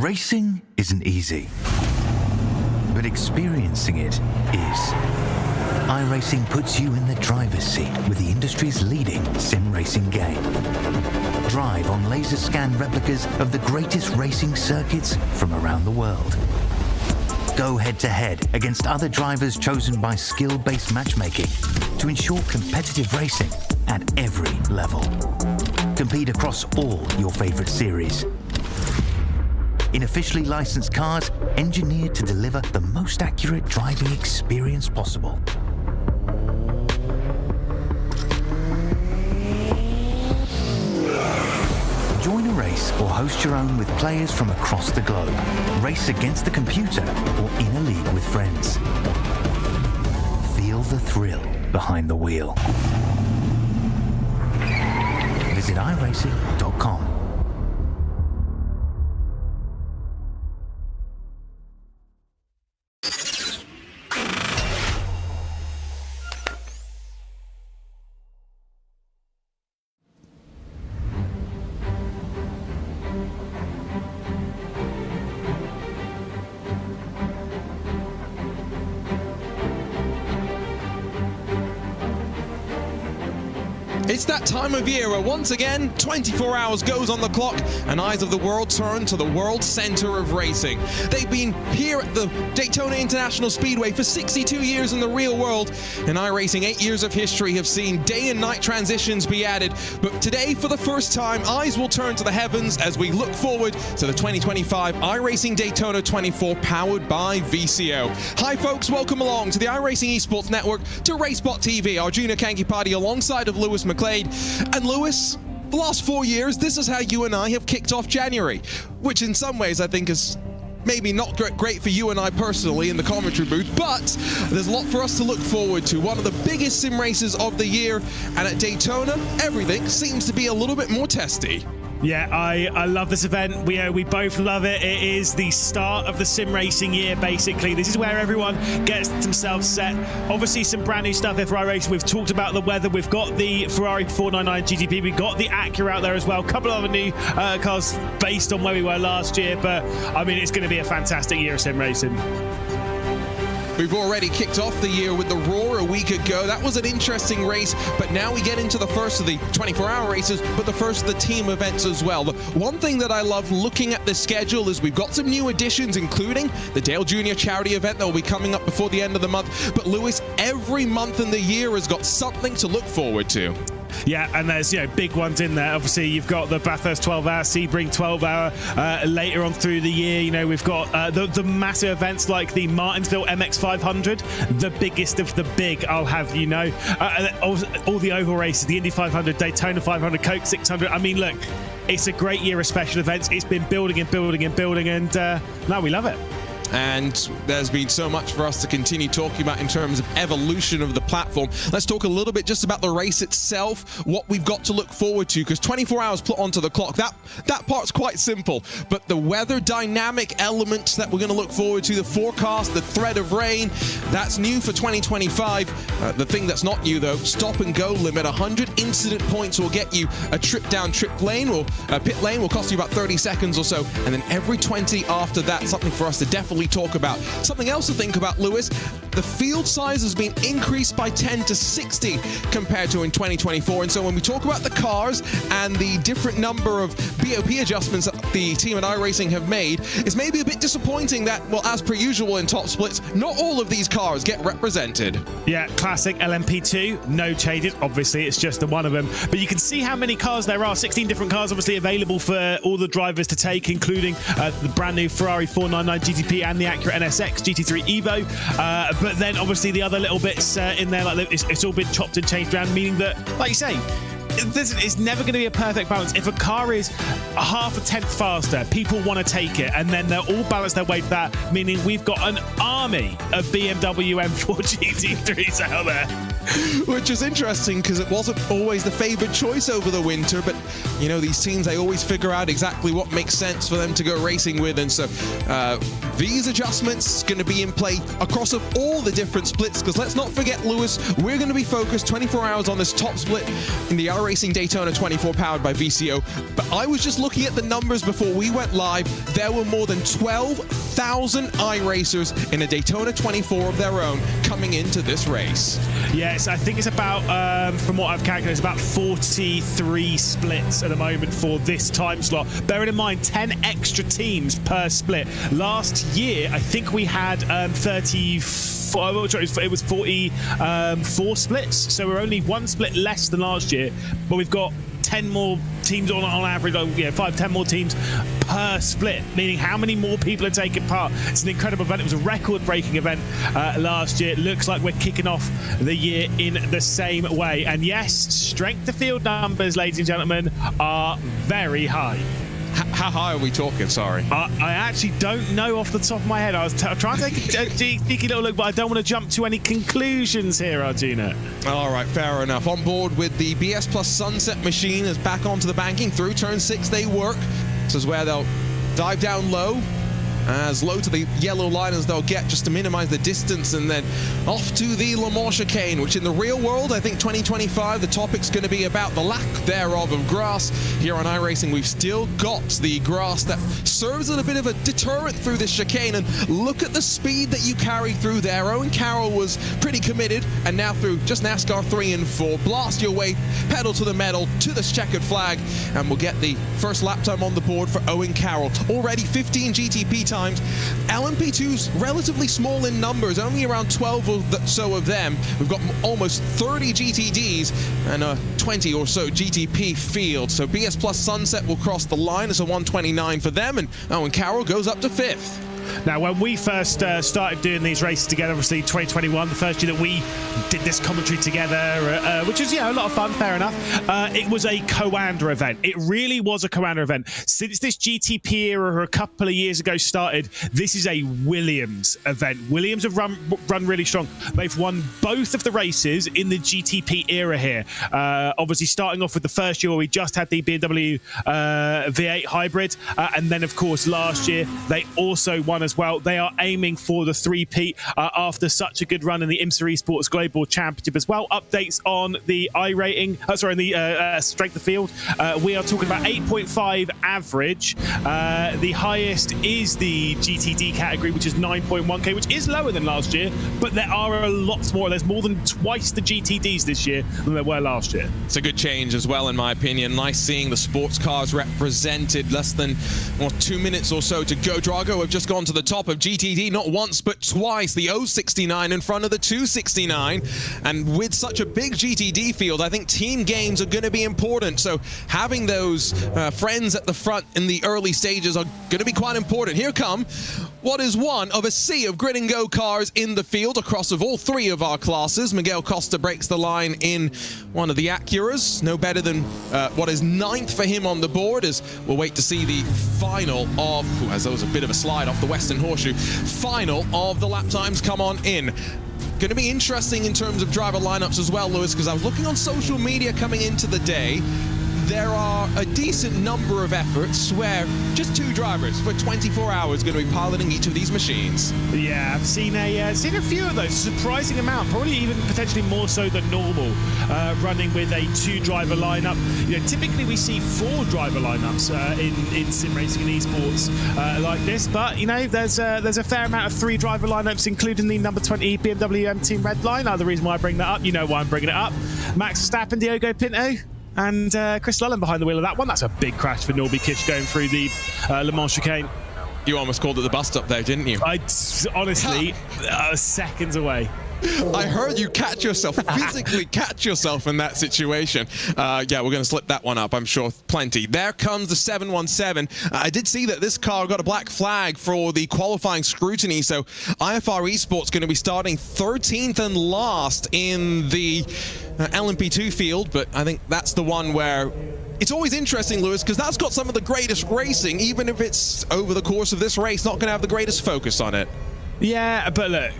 Racing isn't easy, but experiencing it is. iRacing puts you in the driver's seat with the industry's leading sim racing game. Drive on laser scan replicas of the greatest racing circuits from around the world. Go head-to-head against other drivers chosen by skill-based matchmaking to ensure competitive racing at every level. Compete across all your favorite series. In officially licensed cars, engineered to deliver the most accurate driving experience possible. Join a race or host your own with players from across the globe. Race against the computer or in a league with friends. Feel the thrill behind the wheel. Visit iRacing.com. It's that time of year where once again 24 hours goes on the clock and eyes of the world turn to the world center of racing. They've been here at the Daytona International Speedway for 62 years in the real world, and iRacing 8 years of history have seen day and night transitions be added. But today, for the first time, eyes will turn to the heavens as we look forward to the 2025 iRacing Daytona 24 powered by VCO. Hi folks, welcome along to the iRacing Esports Network, to RaceSpotTV, our junior Kanky party alongside of Lewis McLeod. And Lewis, the last 4 years, this is how you and I have kicked off January, which in some ways I think is maybe not great for you and I personally in the commentary booth, but there's a lot for us to look forward to. One of the biggest sim races of the year, and at Daytona, everything seems to be a little bit more testy. Yeah, I love this event. We both love it. It is the start of the sim racing year, basically. This is where everyone gets themselves set. Obviously, some brand new stuff here for iRacing. We've talked about the weather. We've got the Ferrari 499 GTP. We've got the Acura out there as well. A couple of other new cars based on where we were last year. But, I mean, it's going to be a fantastic year of sim racing. We've already kicked off the year with the Roar a week ago. That was an interesting race, but now we get into the first of the 24-hour races, but the first of the team events as well. The one thing that I love looking at the schedule is we've got some new additions, including the Dale Jr. charity event that will be coming up before the end of the month. But Lewis, every month in the year has got something to look forward to. Yeah, and there's big ones in there. Obviously, you've got the Bathurst 12-hour, Sebring 12-hour later on through the year. We've got the massive events like the Martinsville MX500, the biggest of the big, I'll have you know. All the oval races, the Indy 500, Daytona 500, Coke 600. I mean, look, it's a great year of special events. It's been building and building and building, and now we love it. And there's been so much for us to continue talking about in terms of evolution of the platform. Let's talk a little bit just about the race itself, what we've got to look forward to, because 24 hours put onto the clock, that part's quite simple. But the weather dynamic elements that we're going to look forward to, the forecast, the threat of rain, that's new for 2025. The thing that's not new, though, stop and go limit. 100 incident points will get you a trip down pit lane will cost you about 30 seconds or so. And then every 20 after that, something for us to definitely talk about. Something else to think about, Lewis, the field size has been increased by 10 to 60 compared to in 2024. And so when we talk about the cars and the different number of BOP adjustments that the team at iRacing have made, it's maybe a bit disappointing that, well, as per usual in top splits, not all of these cars get represented. Yeah, classic LMP2, no changes. Obviously, it's just the one of them. But you can see how many cars there are. 16 different cars obviously available for all the drivers to take, including the brand new Ferrari 499 GTP and the Acura NSX GT3 Evo. But then obviously the other little bits in there, like it's all been chopped and changed around, meaning that, like you say, it's never going to be a perfect balance. If a car is a half a tenth faster, people want to take it, and then they'll all balance their way to that, meaning we've got an army of BMW M4 GT3s out there. Which is interesting because it wasn't always the favoured choice over the winter, but You know, these teams, they always figure out exactly what makes sense for them to go racing with, and so these adjustments going to be in play across of all the different splits, because let's not forget, Lewis, we're going to be focused 24 hours on this top split in the iRacing Daytona 24 powered by VCO. But I was just looking at the numbers before we went live. There were more than 12,000 iRacers in a Daytona 24 of their own coming into this race. Yes, I think it's about, from what I've calculated, it's about 43 splits at the moment for this time slot. Bearing in mind, 10 extra teams per split. Last year, I think we had 34, it was 44 splits, so we're only one split less than last year, but we've got 10 more teams on average, 5-10 more teams per split, meaning how many more people are taking part. It's an incredible event. It was a record-breaking event last year. It looks like we're kicking off the year in the same way. And yes, strength to field numbers, ladies and gentlemen, are very high. How high are we talking? Sorry. I actually don't know off the top of my head. I was trying to take a cheeky little look, but I don't want to jump to any conclusions here, Arjuna. All right, fair enough. On board with the BS Plus Sunset machine is back onto the banking. Through turn 6 they work. This is where they'll dive down low to the yellow line as they'll get, just to minimize the distance, and then off to the Le Mans chicane, which in the real world, I think 2025, the topic's going to be about the lack thereof of grass. Here on iRacing, we've still got the grass that serves as a bit of a deterrent through this chicane, and look at the speed that you carry through there. Owen Carroll was pretty committed, and now through just NASCAR 3 and 4, blast your way, pedal to the metal, to this checkered flag, and we'll get the first lap time on the board for Owen Carroll. Already 15 GTP times. LMP2's relatively small in numbers, only around 12 or so of them. We've got almost 30 GTDs and a 20 or so GTP field. So BS Plus Sunset will cross the line. It's a 129 for them, and Owen Carroll goes up to 5th. Now, when we first started doing these races together, obviously 2021, the first year that we did this commentary together, which is, a lot of fun, fair enough. It was a co-ander event. It really was a co-ander event. Since this GTP era a couple of years ago started, this is a Williams event. Williams have run really strong. They've won both of the races in the GTP era here. Obviously, starting off with the first year where we just had the BMW V8 hybrid, and then, of course, last year they also won as well. They are aiming for the three-peat after such a good run in the IMSA Esports Global Championship as well. Updates on the iRating, the strength of field. We are talking about 8.5 average. The highest is the GTD category, which is 9.1k, which is lower than last year, but there are a lot more. There's more than twice the GTDs this year than there were last year. It's a good change as well, in my opinion. Nice seeing the sports cars represented. Less than 2 minutes or so to go. Drago have just gone to the top of GTD, not once but twice. The 069 in front of the 269, and with such a big GTD field, I think team games are going to be important. So having those friends at the front in the early stages are going to be quite important. Here come what is one of a sea of grid and go cars in the field across of all three of our classes. Miguel Costa breaks the line in one of the Acuras, no better than what is 9th for him on the board, as we'll wait to see the final of, as there was a bit of a slide off the Western Horseshoe, final of the lap times come on in. Going to be interesting in terms of driver lineups as well, Lewis, because I was looking on social media coming into the day. There are a decent number of efforts where just 2 drivers for 24 hours are going to be piloting each of these machines. Yeah, I've seen a few of those, surprising amount, probably even potentially more so than normal, running with a 2-driver lineup. Typically we see 4 driver lineups in sim racing and esports like this, but there's a fair amount of 3 driver lineups, including the number 20 BMW M Team Red line. The reason why I bring that up, you know why I'm bringing it up. Max Verstappen, Diogo Pinto, and Chris Lullen behind the wheel of that one. That's a big crash for Norby Kish going through the Le Mans chicane. You almost called it the bus stop there, didn't you? I honestly, seconds away. I heard you catch yourself, physically catch yourself in that situation. Yeah, we're going to slip that one up, I'm sure, plenty. There comes the 717. I did see that this car got a black flag for the qualifying scrutiny, so IFR Esports going to be starting 13th and last in the LMP2 field, but I think that's the one where it's always interesting, Lewis, because that's got some of the greatest racing, even if it's over the course of this race, not going to have the greatest focus on it. Yeah, but look,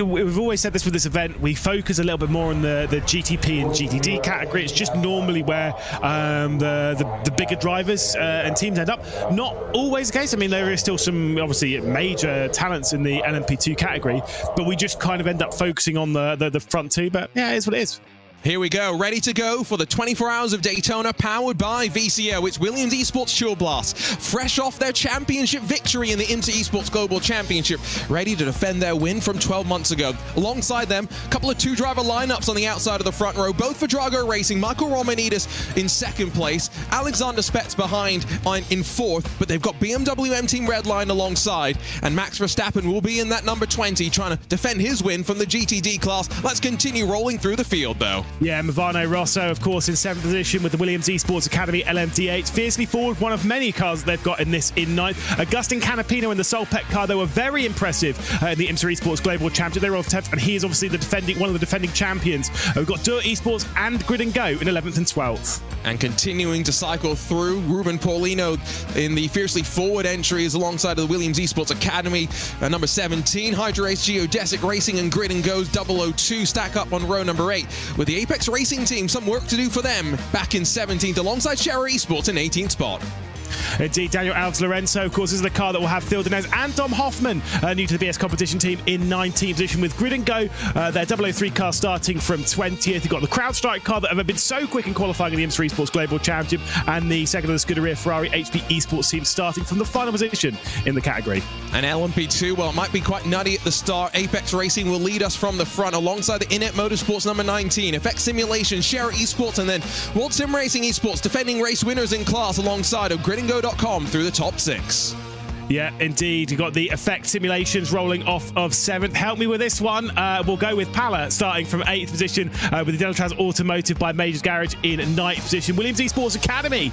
we've always said this with this event. We focus a little bit more on the GTP and GTD category. It's just normally where the bigger drivers and teams end up. Not always the case. I mean, there is still some obviously major talents in the LMP2 category, but we just kind of end up focusing on the front two. But yeah, it is what it is. Here we go, ready to go for the 24 Hours of Daytona, powered by VCO. It's Williams Esports Sure Blast, fresh off their championship victory in the Inter Esports Global Championship, ready to defend their win from 12 months ago. Alongside them, a couple of two-driver lineups on the outside of the front row, both for Drago Racing. Michael Romanidis in second place, Alexander Spets behind in fourth, but they've got BMW M Team Redline alongside, and Max Verstappen will be in that number 20, trying to defend his win from the GTD class. Let's continue rolling through the field, though. Yeah, Movano Rosso, of course, in 7th position with the Williams Esports Academy LMD8. Fiercely forward, one of many cars that they've got in this in 9th. Augustin Canapino in the Solpec car. They were very impressive in the Inter Esports Global Championship. They were on 10th, and he is obviously one of the defending champions. We've got Dirt Esports and Grid and Go in 11th and 12th. And continuing to cycle through, Ruben Paulino in the fiercely forward entries alongside of the Williams Esports Academy. Number 17, Hydra Race Geodesic Racing and Grid and Go's 002 stack up on row number 8. With the Apex Racing team, some work to do for them back in 17th alongside Shara Esports in 18th spot. Indeed, Daniel Alves Lorenzo, of course, is the car that will have Phil Denez and Dom Hoffman, new to the BS competition team, in 19th position with Grid and Go, their 003 car starting from 20th. You've got the CrowdStrike car that have been so quick in qualifying in the Inter Esports Global Championship, and the second of the Scuderia Ferrari HP Esports team starting from the final position in the category. And LMP2, well, it might be quite nutty at the start. Apex Racing will lead us from the front alongside the Inet Motorsports number 19, Effect Simulation, Share Esports, and then World Sim Racing Esports defending race winners in class alongside of GridandGo.com through the top 6. Yeah, indeed. You've got the Effect Simulations rolling off of 7th. Help me with this one. We'll go with Pala starting from 8th position with the Deltraz Automotive by Majors Garage in 9th position. Williams Esports Academy,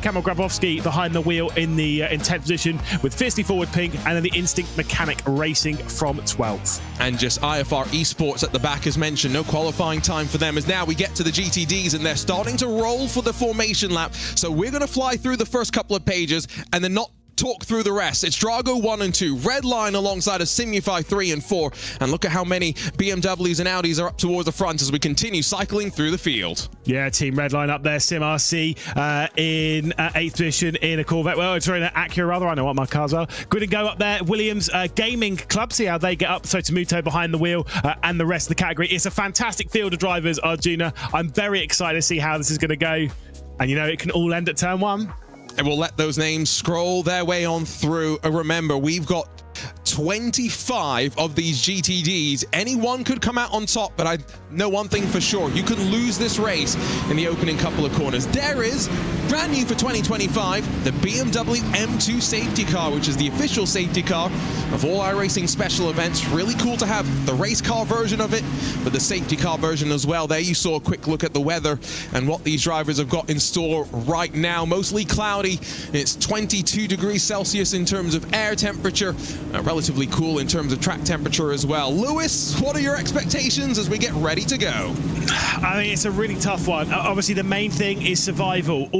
Kamil Grabowski behind the wheel in 10th position with Fiercely Forward Pink, and then the Instinct Mechanic Racing from 12th. And just IFR Esports at the back, as mentioned. No qualifying time for them, as now we get to the GTDs and they're starting to roll for the formation lap. So we're going to fly through the first couple of pages and then not talk through the rest. It's Drago 1 and 2, Redline alongside of Simufy 3 and 4, and look at how many BMWs and Audis are up towards the front as we continue cycling through the field. Yeah, Team Redline up there, Sim RC in 8th position in a Corvette. Well, sorry, an Acura rather. I know what my cars are. Grid and Go up there. Williams Gaming Club, see how they get up. So Tomuto behind the wheel and the rest of the category. It's a fantastic field of drivers, Arjuna. I'm very excited to see how this is going to go. And you know, it can all end at turn 1. And we'll let those names scroll their way on through. And remember, we've got 25 of these GTDs. Any one could come out on top, but I know one thing for sure. You could lose this race in the opening couple of corners. There is, brand new for 2025, the BMW M2 safety car, which is the official safety car of all iRacing special events. Really cool to have the race car version of it, but the safety car version as well. There you saw a quick look at the weather and what these drivers have got in store right now. Mostly cloudy. It's 22 degrees Celsius in terms of air temperature. Relatively cool in terms of track temperature as well. Lewis, what are your expectations as we get ready to go? I mean, it's a really tough one. Obviously, the main thing is survival.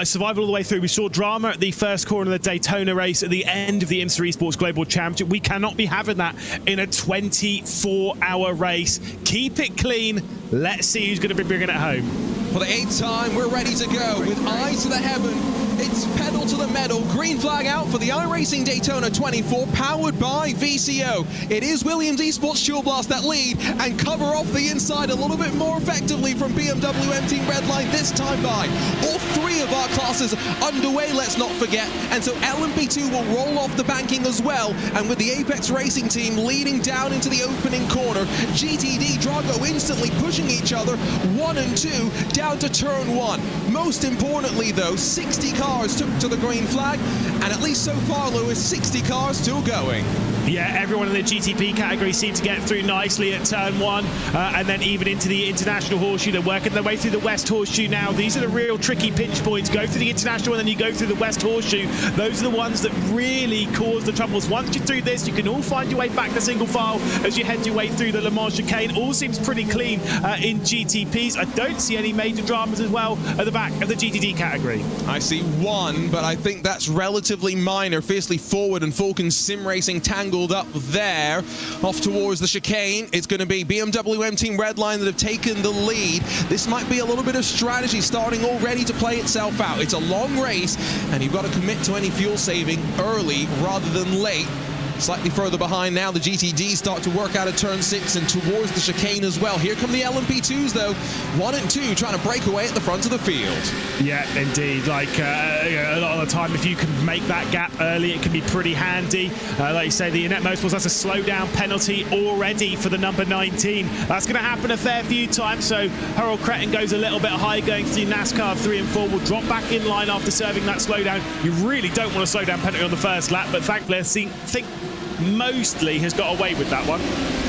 Survival all the way through. We saw drama at the first corner of the Daytona race at the end of the Inter Esports Global Championship. We cannot be having that in a 24-hour race. Keep it clean. Let's see who's going to be bringing it home. For the 8th time, we're ready to go with eyes to the heaven. It's pedal to the metal. Green flag out for the iRacing Daytona 24, powered by VCO. It is Williams Esports Sure Blast that lead and cover off the inside a little bit more effectively from BMW M Team Redline this time by. All 3 of our classes underway, let's not forget. And so LMP2 will roll off the banking as well. And with the Apex Racing team leading down into the opening corner, GTD Drago instantly pushing each other 1 and 2 down to turn 1. Most importantly though, 60 cars took to the green flag, and at least so far, Lewis, 60 cars still going. Yeah, everyone in the GTP category seemed to get through nicely at turn 1, and then even into the International Horseshoe. They're working their way through the West Horseshoe now. These are the real tricky pinch points. Go through the International and then you go through the West Horseshoe. Those are the ones that really cause the troubles. Once you're through this, you can all find your way back to single file as you head your way through the Le Mans chicane. All seems pretty clean in GTPs. I don't see any major dramas as well at the back of the GTD category. I see one, but I think that's relatively minor. Fiercely Forward and Falcon Sim Racing tangled up there. Off towards the chicane, it's going to be BMW M Team Redline that have taken the lead. This might be a little bit of strategy starting already to play itself out. It's a long race, and you've got to commit to any fuel saving early rather than late. Slightly further behind now, the GTDs start to work out of turn 6 and towards the chicane as well. Here come the LMP2s though, 1 and 2 trying to break away at the front of the field. Yeah, indeed. Like a lot of the time, if you can make that gap early, it can be pretty handy. Like you say, the Inet Motorsports, that's a slowdown penalty already for the number 19. That's going to happen a fair few times, so Harold Cretin goes a little bit high going through NASCAR 3 and 4, will drop back in line after serving that slowdown. You really don't want a slowdown penalty on the first lap, but thankfully I think mostly has got away with that one.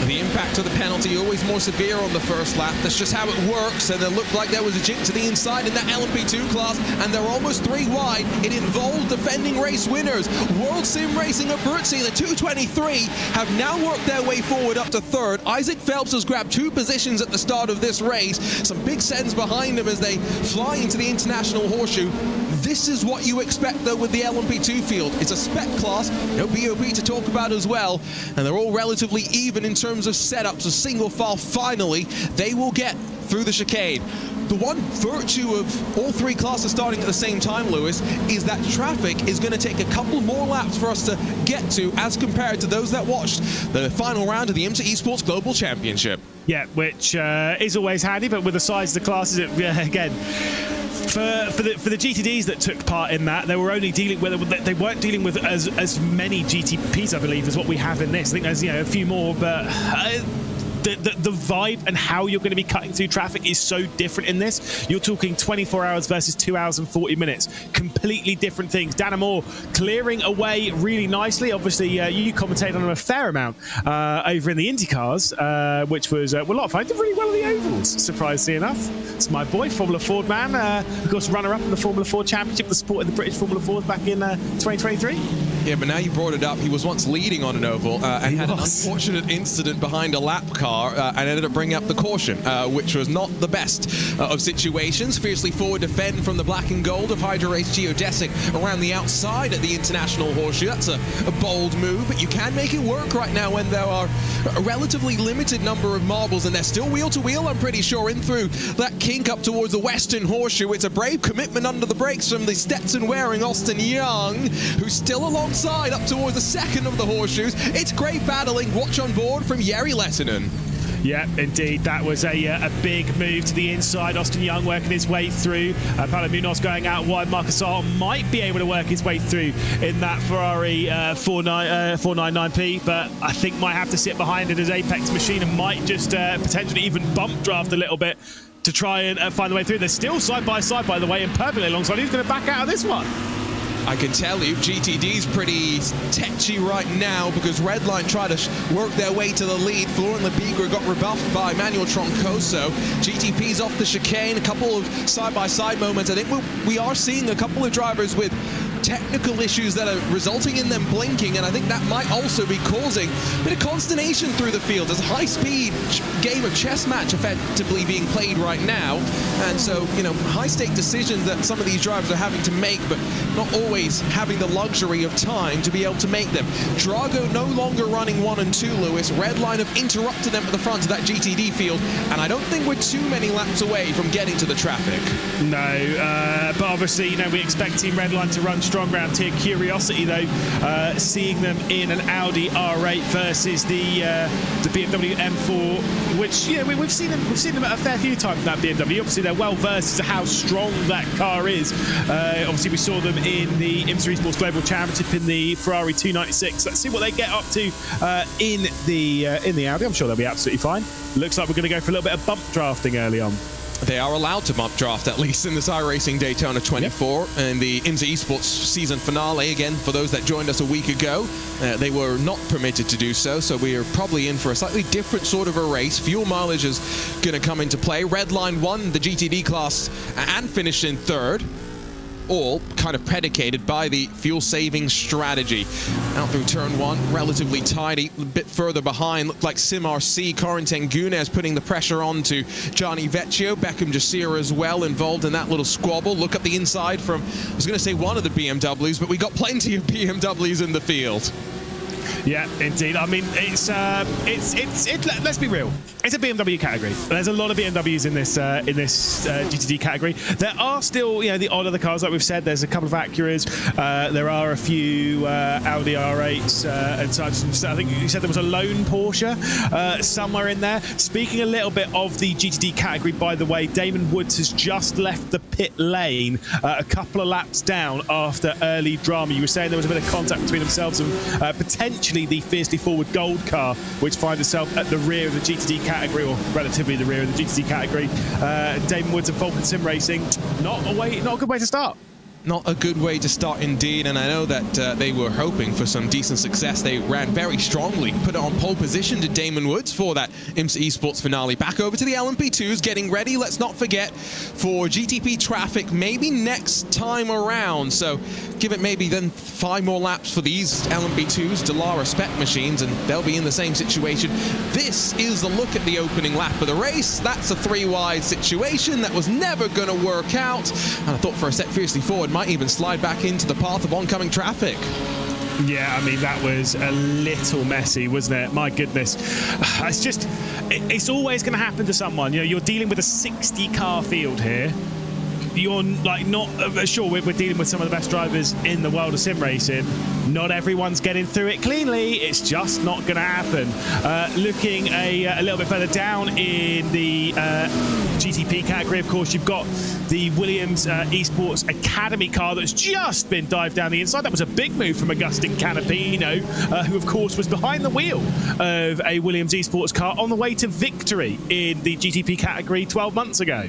The impact of the penalty always more severe on the first lap. That's just how it works, and it looked like there was a jink to the inside in that LMP2 class, and they're almost 3 wide. It involved defending race winners. World Sim Racing Abruzzi, the 223, have now worked their way forward up to 3rd. Isaac Phelps has grabbed 2 positions at the start of this race. Some big sends behind him as they fly into the International Horseshoe. This is what you expect, though, with the LMP2 field. It's a spec class, no BOP to talk about as well, and they're all relatively even in terms of setups. A single file, finally, they will get through the chicane. The one virtue of all 3 classes starting at the same time, Lewis, is that traffic is going to take a couple more laps for us to get to as compared to those that watched the final round of the IMSA Esports Global Championship. Yeah, which is always handy, but with the size of the classes, again, for the GTDs that took part in that, they were only dealing with, they weren't dealing with as many GTPs, I believe, as what we have in this. I think there's a few more, but the vibe and how you're going to be cutting through traffic is so different in this. You're talking 24 hours versus 2 hours and 40 minutes. Completely different things. Dan Moore clearing away really nicely. Obviously, you commentated on him a fair amount over in the IndyCars, which was a lot of fun. Did really well in the ovals, surprisingly enough. It's my boy, Formula Ford man. Of course, runner-up in the Formula Ford Championship, the sport in the British Formula Ford back in 2023. Yeah, but now you brought it up. He was once leading on an oval and had an unfortunate incident behind a lap car and ended up bringing up the caution, which was not the best of situations. Fiercely Forward defend from the black and gold of Hydra Race Geodesic around the outside at the International Horseshoe. That's a bold move, but you can make it work right now when there are a relatively limited number of marbles, and they're still wheel-to-wheel, I'm pretty sure, in through that kink up towards the Western Horseshoe. It's a brave commitment under the brakes from the Stetson-wearing Austin Young, who's still alongside up towards the second of the horseshoes. It's great battling. Watch on board from Jari Lehtinen. Yeah, indeed. That was a big move to the inside. Austin Young working his way through. Paulo Munoz going out wide. Marcus Arlt might be able to work his way through in that Ferrari 499P, but I think might have to sit behind it as Apex Machine and might just potentially even bump draft a little bit to try and find the way through. They're still side by side, by the way, and perfectly alongside. Who's going to back out of this one? I can tell you, GTD's pretty tetchy right now because Redline tried to work their way to the lead. Florian Lebigra got rebuffed by Manuel Troncoso. GTP's off the chicane, a couple of side-by-side moments. I think we are seeing a couple of drivers with technical issues that are resulting in them blinking, and I think that might also be causing a bit of consternation through the field. There's a high-speed game of chess match effectively being played right now, and so, high-stake decisions that some of these drivers are having to make, but not always having the luxury of time to be able to make them. Drago no longer running 1 and 2, Lewis. Redline have interrupted them at the front of that GTD field, and I don't think we're too many laps away from getting to the traffic. No, but obviously, we expect Team Redline to run strong round here. Curiosity, though, seeing them in an Audi R8 versus the BMW M4, which we've seen them at a fair few times in that BMW. Obviously, they're well versed as to how strong that car is. Obviously, we saw them in the IMSA Esports Global Championship in the Ferrari 296. Let's see what they get up to in the Audi. I'm sure they'll be absolutely fine. Looks like we're going to go for a little bit of bump drafting early on. They are allowed to bump draft, at least in this iRacing Daytona 24 and the IMSA Esports season finale. Again, for those that joined us a week ago, they were not permitted to do so, so we are probably in for a slightly different sort of a race. Fuel mileage is going to come into play. Redline won the GTD class and finished in 3rd. all kind of predicated by the fuel-saving strategy. Out through turn one, relatively tidy, a bit further behind, looked like Sim RC, Corentin Gunes putting the pressure on to Gianni Vecchio, Beckham Jasira as well involved in that little squabble. Look at the inside from, I was going to say one of the BMWs, but we got plenty of BMWs in the field. Yeah, indeed. I mean, let's be real. It's a BMW category. There's a lot of BMWs in this GTD category. There are still, the odd other cars, like we've said. There's a couple of Acuras. There are a few Audi R8s and such. I think you said there was a lone Porsche somewhere in there. Speaking a little bit of the GTD category, by the way, Damon Woods has just left the pit lane a couple of laps down after early drama. You were saying there was a bit of contact between themselves and potentially the fiercely forward gold car, which finds itself at the rear of the GTD category, or relatively the rear of the GTD category. Damon Woods and Falcon Sim Racing, not a good way to start. Not a good way to start indeed, and I know that they were hoping for some decent success. They ran very strongly, put it on pole position to Damon Woods for that IMSA Esports finale. Back over to the LMP2s, getting ready, let's not forget, for GTP traffic maybe next time around. So give it maybe then 5 more laps for these LMP2s, Dallara spec machines, and they'll be in the same situation. This is the look at the opening lap of the race. That's a 3-wide situation that was never going to work out, and I thought for a sec Fiercely Forward might even slide back into the path of oncoming traffic. Yeah, I mean, that was a little messy, wasn't it? My goodness. It's always going to happen to someone. You're dealing with a 60-car field here. You're like not sure we're dealing with some of the best drivers in the world of sim racing. Not everyone's getting through it cleanly. It's just not going to happen. Looking a little bit further down in the GTP category, of course, you've got the Williams Esports Academy car that's just been dived down the inside. That was a big move from Agustin Canapino, who, of course, was behind the wheel of a Williams Esports car on the way to victory in the GTP category 12 months ago.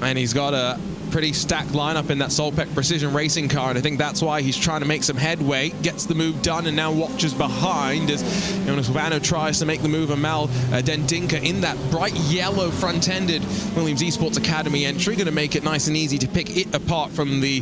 And he's got a pretty stacked lineup in that Solpec Precision Racing car, and I think that's why he's trying to make some headway, gets the move done, and now watches behind as Jonas Vano tries to make the move. Amal Dendinka in that bright yellow front-ended Williams Esports Academy entry, going to make it nice and easy to pick it apart from the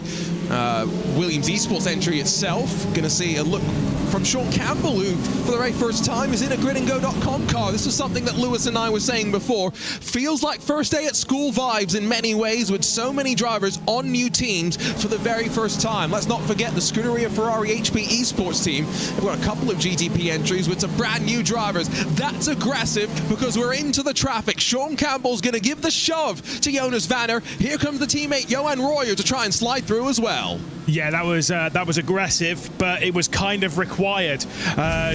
Williams Esports entry itself. Going to see a look from Sean Campbell, who for the very first time is in a gridandgo.com car. This was something that Lewis and I were saying before. Feels like first day at school vibes in many ways, with so many drivers on new teams for the very first time. Let's not forget the Scuderia Ferrari HP Esports team. They've got a couple of GTP entries with some brand new drivers. That's aggressive because we're into the traffic. Sean Campbell's going to give the shove to Jonas Vanner. Here comes the teammate Johan Royer to try and slide through as well. Yeah, that was aggressive, but it was kind of required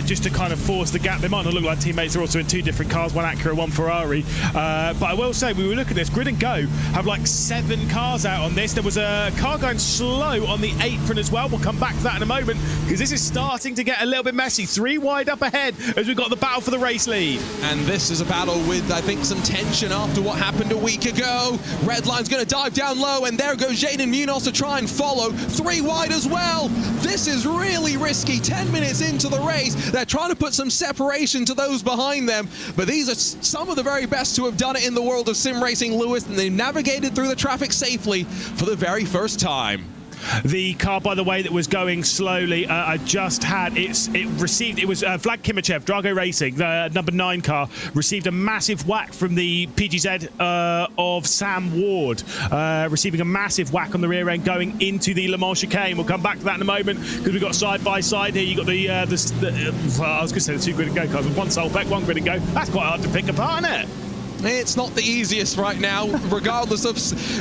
just to kind of force the gap. They might not look like teammates. They're also in 2 different cars, one Acura, one Ferrari. But I will say, we were looking at this. Grid and Go have like 7 cars out on this. There was a car going slow on the apron as well. We'll come back to that in a moment because this is starting to get a little bit messy. 3 wide up ahead as we've got the battle for the race lead. And this is a battle with, I think, some tension after what happened a week ago. Redline's going to dive down low, and there goes Jaden Munoz to try and follow. 3 wide as well. This is really risky. 10 minutes into the race, they're trying to put some separation to those behind them, but these are some of the very best to have done it in the world of sim racing, Lewis, and they navigated through the traffic safely for the very first time. The car, by the way, that was going slowly, I just had it was Vlad Kimachev, Drago Racing, the number 9 car, received a massive whack from the PGZ of Sam Ward, receiving a massive whack on the rear end going into the Le Mans chicane. We'll come back to that in a moment because we've got side by side here. You've got I was going to say the 2 Grid and Go cars with 1 Solpec, 1 Grid and Go. That's quite hard to pick apart, isn't it? It's not the easiest right now, regardless of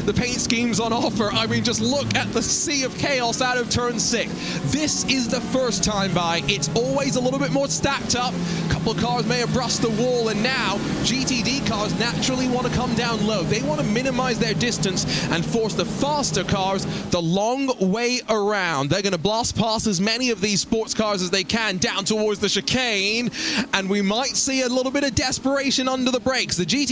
the paint schemes on offer. I mean, just look at the sea of chaos out of turn 6. This is the first time by. It's always a little bit more stacked up. A couple of cars may have brushed the wall, and now GTD cars naturally want to come down low. They want to minimize their distance and force the faster cars the long way around. They're going to blast past as many of these sports cars as they can down towards the chicane, and we might see a little bit of desperation under the brakes. The GTDs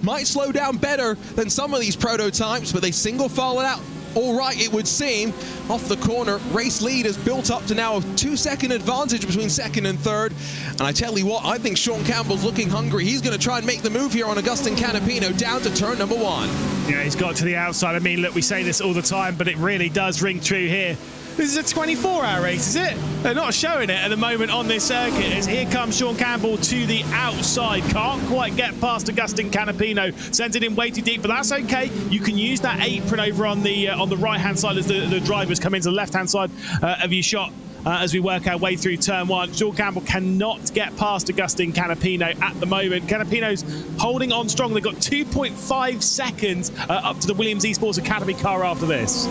might slow down better than some of these prototypes, but they single file it out all right, it would seem. Off the corner, race lead has built up to now a 2-second advantage between second and third. And I tell you what, I think Sean Campbell's looking hungry. He's going to try and make the move here on Agustin Canapino down to turn number 1. Yeah, he's got to the outside. I mean, look, we say this all the time, but it really does ring true here. This is a 24-hour race, is it? They're not showing it at the moment on this circuit. As here comes Sean Campbell to the outside. Can't quite get past Agustin Canapino. Sends it in way too deep, but that's okay. You can use that apron over on the right-hand side as the drivers come into the left-hand side of your shot. As we work our way through turn 1, Sean Campbell cannot get past Agustin Canapino at the moment. Canapino's holding on strong. They've got 2.5 seconds up to the Williams Esports Academy car after this.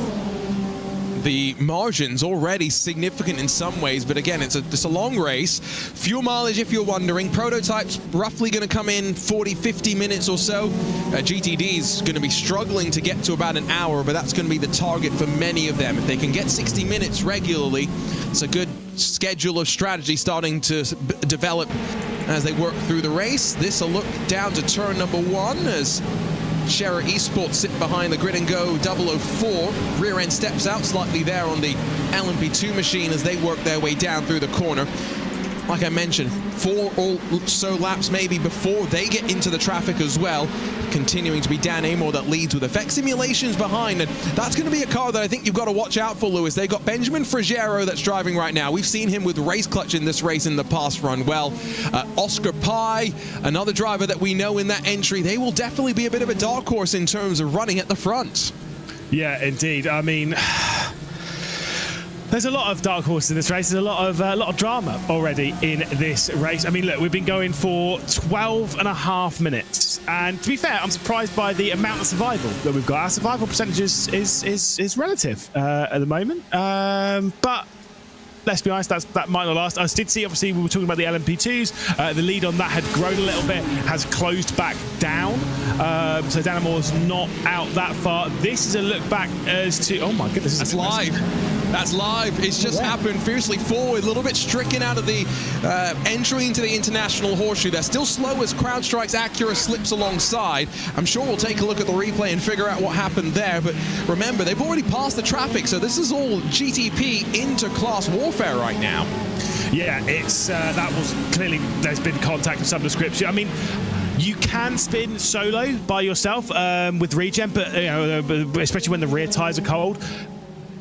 The margin's already significant in some ways, but again, it's a long race. Fuel mileage, if you're wondering, prototype's roughly going to come in 40-50 minutes or so. GTD's going to be struggling to get to about an hour, but that's going to be the target for many of them. If they can get 60 minutes regularly, it's a good schedule of strategy starting to develop as they work through the race. This will look down to turn number 1 as Scherer Esports sit behind the Grid and Go 004. Rear end steps out slightly there on the LMP2 machine as they work their way down through the corner. Like I mentioned, 4 or so laps maybe before they get into the traffic as well. Continuing to be Dan Amor that leads with effect simulations behind, and that's going to be a car that I think you've got to watch out for, Lewis. They've got Benjamin Frigero that's driving right now. We've seen him with race clutch in this race in the past run well. Oscar Pye, another driver that we know in that entry. They will definitely be a bit of a dark horse in terms of running at the front. Yeah, indeed. I mean, there's a lot of dark horses in this race. There's a lot of drama already in this race. I mean, look, we've been going for 12.5 minutes, and to be fair, I'm surprised by the amount of survival that we've got. Our survival percentage is relative at the moment, but let's be honest, that might not last. I did see, obviously, we were talking about the LMP2s. The lead on that had grown a little bit, has closed back down. So Dan Amore's not out that far. This is a look back as to, oh my goodness. That's live. That's live. It's just happened. Fiercely forward, a little bit stricken out of the entry into the International Horseshoe. They're still slow as CrowdStrike's Acura slips alongside. I'm sure we'll take a look at the replay and figure out what happened there. But remember, they've already passed the traffic, so this is all GTP inter-class warfare right now. Yeah, it's that was clearly, there's been contact of some description. I mean, you can spin solo by yourself with regen, but you know, especially when the rear tires are cold.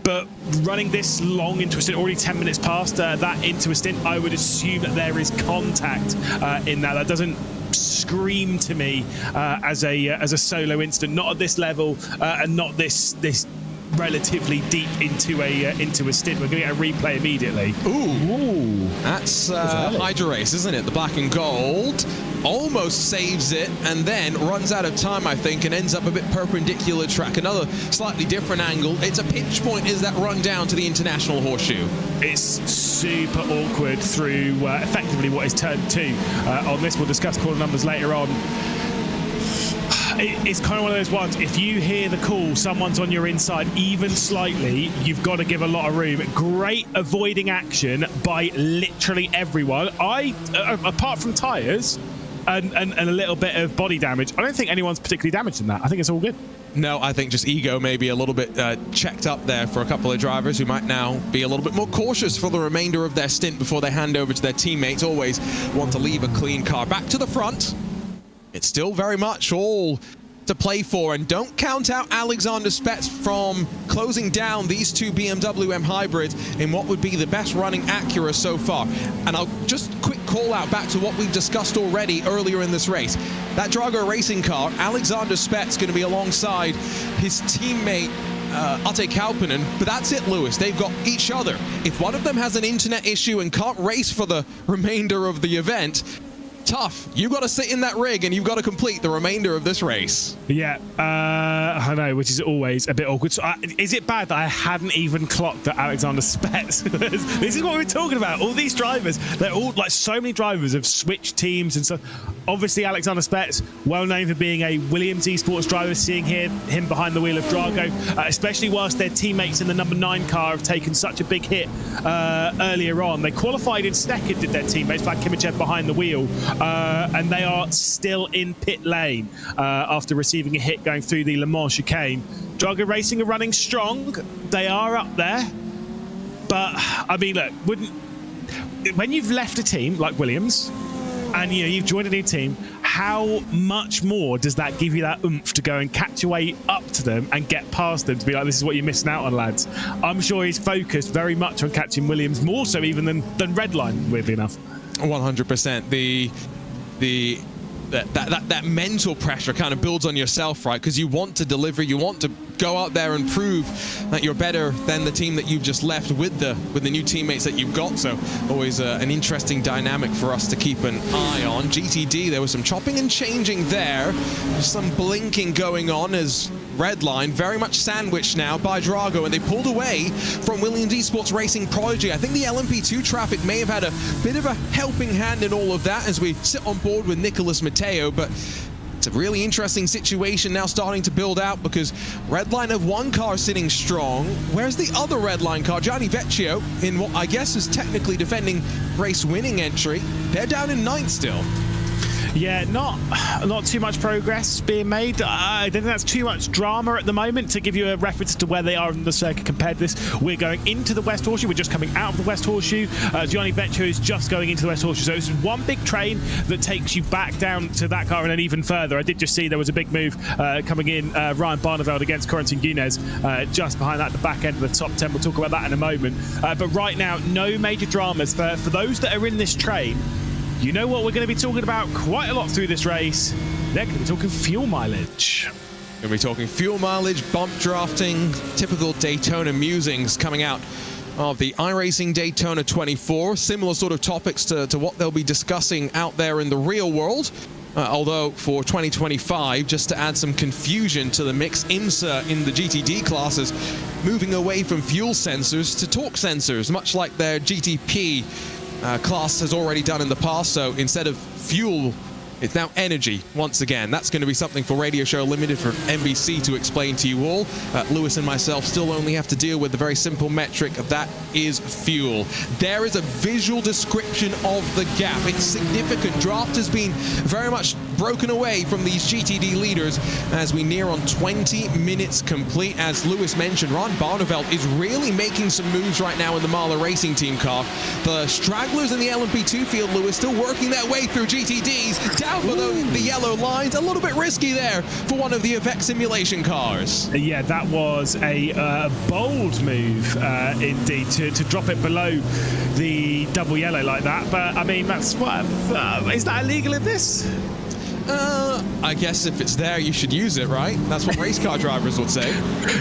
But running this long into a stint, already 10 minutes past that into a stint, I would assume that there is contact in that. That doesn't scream to me as a solo incident, not at this level, and not this relatively deep into a stint. We're going to get a replay immediately. Ooh. That's Hydra Race, isn't it? The black and gold almost saves it and then runs out of time, I think, and ends up a bit perpendicular track. Another slightly different angle. It's a pinch point, is that run down to the International Horseshoe. It's super awkward through effectively what is turn 2 on this. We'll discuss corner numbers later on. It's kind of one of those ones, if you hear the call, someone's on your inside even slightly, you've got to give a lot of room. Great avoiding action by literally everyone. Apart from tyres and a little bit of body damage, I don't think anyone's particularly damaged in that. I think it's all good. No, I think just ego maybe a little bit checked up there for a couple of drivers who might now be a little bit more cautious for the remainder of their stint before they hand over to their teammates. Always want to leave a clean car. Back to the front. It's still very much all to play for, and don't count out Alexander Spetz from closing down these two BMW M hybrids in what would be the best running Acura so far. And I'll just quick call out back to what we've discussed already earlier in this race. That Drago racing car, Alexander Spetz going to be alongside his teammate Ate Kauppinen, but that's it, Lewis. They've got each other. If one of them has an internet issue and can't race for the remainder of the event, tough. You've got to sit in that rig and you've got to complete the remainder of this race. Yeah, I know, which is always a bit awkward. So is it bad that I hadn't even clocked that Alexander Spetz? This is what we're talking about. All these drivers, they're all, like, so many drivers have switched teams and stuff. Obviously, Alexander Spetz, well known for being a Williams Esports driver, seeing him behind the wheel of Drago, especially whilst their teammates in the number 9 car have taken such a big hit earlier on. They qualified in second, did their teammates, Vlad Kimichev behind the wheel. and they are still in pit lane after receiving a hit going through the Le Mans chicane. Drago Racing are running strong. They are up there. But, I mean, look, when you've left a team like Williams and you've joined a new team, how much more does that give you that oomph to go and catch your way up to them and get past them to be like, this is what you're missing out on, lads? I'm sure he's focused very much on catching Williams, more so even than Redline, weirdly enough. 100%. That mental pressure kind of builds on yourself, right? Because you want to deliver, you want to go out there and prove that you're better than the team that you've just left with the new teammates that you've got. So always an interesting dynamic for us to keep an eye on. GTD, there was some chopping and changing there, some blinking going on as Redline very much sandwiched now by Drago, and they pulled away from Williams Esports Racing Prodigy. I think the LMP2 traffic may have had a bit of a helping hand in all of that as we sit on board with Nicholas Matteo, but it's a really interesting situation now starting to build out because Redline have one car sitting strong. Where's the other Redline car? Gianni Vecchio, in what I guess is technically defending race winning entry. They're down in 9th still. Yeah, not too much progress being made. I don't think that's too much drama at the moment. To give you a reference to where they are in the circuit compared to this, we're going into the West Horseshoe. We're just coming out of the West Horseshoe. Gianni Vecchio is just going into the West Horseshoe. So it's one big train that takes you back down to that car and then even further. I did just see there was a big move coming in. Ryan Barneveld against Corentin Guinness just behind that, the back end of the top 10. We'll talk about that in a moment. But right now, no major dramas. For those that are in this train, you know what we're going to be talking about quite a lot through this race. They're going to be talking fuel mileage. Going to be talking fuel mileage, bump drafting, typical Daytona musings coming out of the iRacing Daytona 24. Similar sort of topics to what they'll be discussing out there in the real world. Although for 2025, just to add some confusion to the mix, IMSA in the GTD classes moving away from fuel sensors to torque sensors, much like their GTP class has already done in the past. So instead of fuel, it's now energy once again. That's going to be something for Radio Show Limited for NBC to explain to you all. Lewis and myself still only have to deal with the very simple metric that is fuel. There is a visual description of the gap. It's significant. Draft has been very much broken away from these GTD leaders as we near on 20 minutes complete. As Lewis mentioned, Ron Barneveld is really making some moves right now in the Mahler Racing Team car. The stragglers in the LMP2 field, Lewis, still working their way through GTDs. Down below the yellow lines, a little bit risky there for one of the Effect Simulation cars. Yeah, that was a bold move indeed to drop it below the double yellow like that. But I mean, that's what is that illegal in this? I guess if it's there, you should use it, right? That's what race car drivers would say.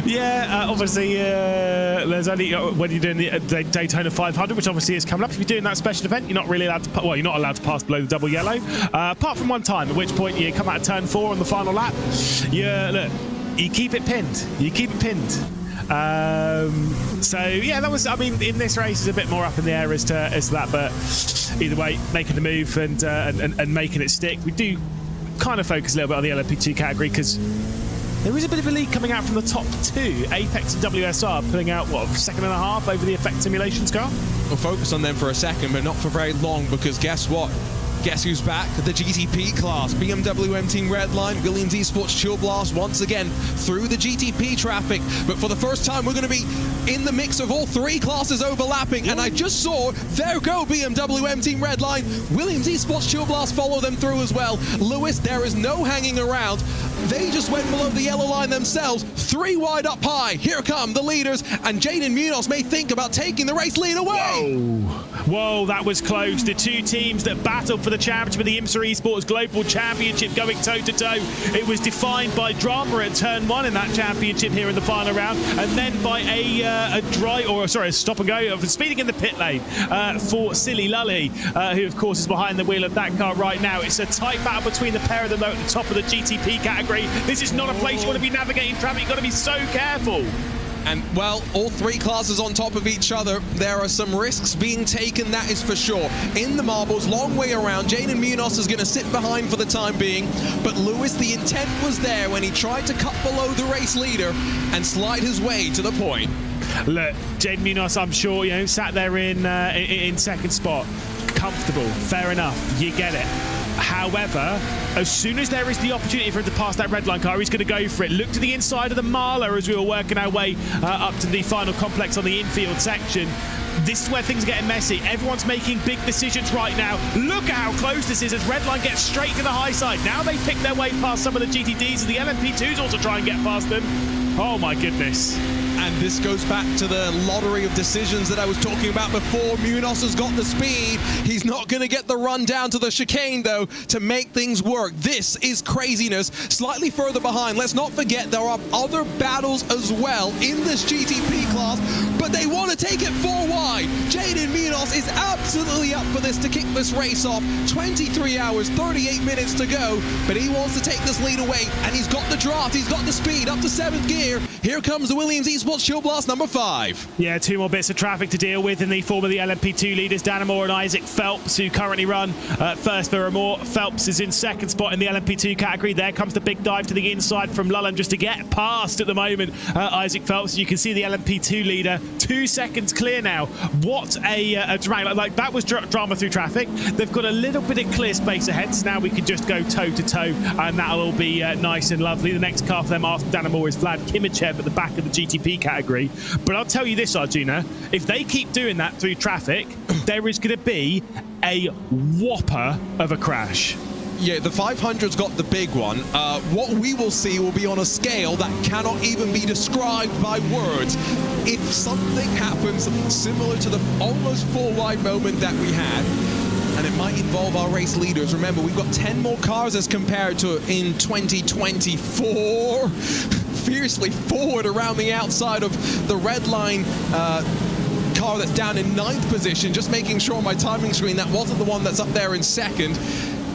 Yeah, obviously, there's only when you're doing the Daytona 500, which obviously is coming up. If you're doing that special event, you're not really allowed to. Well, you're not allowed to pass below the double yellow, apart from one time, at which point you come out of turn 4 on the final lap. You keep it pinned. You keep it pinned. So yeah, that was. I mean, in this race is a bit more up in the air as to that, but either way, making the move and making it stick. We do kind of focus a little bit on the LMP2 category because there is a bit of a lead coming out from the top 2. Apex and WSR pulling out, what, second and a half over the Effect Simulations car? We'll focus on them for a second, but not for very long, because guess what? Guess who's back? The GTP class. BMW M Team Redline, Williams Esports Chill Blast once again through the GTP traffic. But for the first time, we're going to be in the mix of all 3 classes overlapping. And I just saw, there go BMW M Team Redline. Williams Esports Chill Blast follow them through as well. Lewis, there is no hanging around. They just went below the yellow line themselves. 3 wide up high. Here come the leaders. And Jaden Munoz may think about taking the race lead away. Whoa, that was close. The 2 teams that battled for the championship of the IMSA Esports Global Championship going toe-to-toe. It was defined by drama at turn 1 in that championship here in the final round, and then by a stop and go, speeding in the pit lane for Silly Lully, who of course is behind the wheel of that car right now. It's a tight battle between the pair of them at the top of the GTP category. This is not a place you want to be navigating traffic. You've got to be so careful. And, well, all 3 classes on top of each other. There are some risks being taken, that is for sure. In the marbles, long way around. Jaden Munoz is going to sit behind for the time being. But Lewis, the intent was there when he tried to cut below the race leader and slide his way to the point. Look, Jaden Munoz, I'm sure, sat there in second spot. Comfortable. Fair enough. You get it. However, as soon as there is the opportunity for him to pass that red line car, he's going to go for it. Look to the inside of the Marla as we were working our way up to the final complex on the infield section. This is where things are getting messy. Everyone's making big decisions right now. Look at how close this is as Redline gets straight to the high side. Now they pick their way past some of the GTDs, and the LMP2s also try and get past them. Oh my goodness. And this goes back to the lottery of decisions that I was talking about before. Munoz has got the speed. He's not going to get the run down to the chicane, though, to make things work. This is craziness. Slightly further behind. Let's not forget there are other battles as well in this GTP class, but they want to take it 4 wide. Jaden Munoz is absolutely up for this to kick this race off. 23 hours, 38 minutes to go, but he wants to take this lead away, and he's got the draft. He's got the speed up to 7th gear. Here comes the Williams Esports Chill Blast number 5. Yeah, 2 more bits of traffic to deal with in the form of the LMP2 leaders, Danamore and Isaac Phelps, who currently run first for Amore. Phelps is in 2nd spot in the LMP2 category. There comes the big dive to the inside from Lullen just to get past at the moment Isaac Phelps. You can see the LMP2 leader 2 seconds clear now. What a drag. Like that was drama through traffic. They've got a little bit of clear space ahead, so now we can just go toe to toe, and that'll all be nice and lovely. The next car for them after Danamore is Vlad Kimichev at the back of the GTP category. But I'll tell you this, Arjuna, if they keep doing that through traffic, there is going to be a whopper of a crash. Yeah, the 500's got the big one. What we will see will be on a scale that cannot even be described by words. If something happens similar to the almost 4 wide moment that we had, and it might involve our race leaders. Remember, we've got 10 more cars as compared to in 2024. Fiercely forward around the outside of the red line car that's down in 9th position. Just making sure on my timing screen that wasn't the one that's up there in 2nd.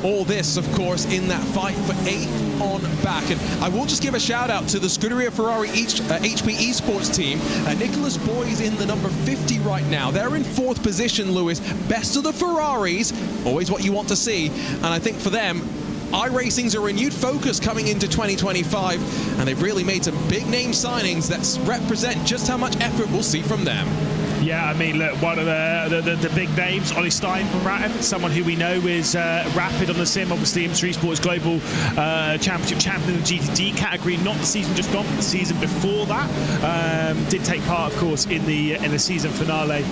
All this, of course, in that fight for 8th on back. And I will just give a shout out to the Scuderia Ferrari HP Esports team. Nicholas Boy's in the number 50 right now. They're in 4th position, Lewis. Best of the Ferraris, always what you want to see. And I think for them, iRacing's a renewed focus coming into 2025, and they've really made some big name signings that represent just how much effort we'll see from them. Yeah, I mean, look, one of the big names, Ollie Stein-Bratton, someone who we know is rapid on the sim, obviously IMSA Esports Global Championship champion in the GTD category, not the season just gone, but the season before that. Did take part, of course, in the season finale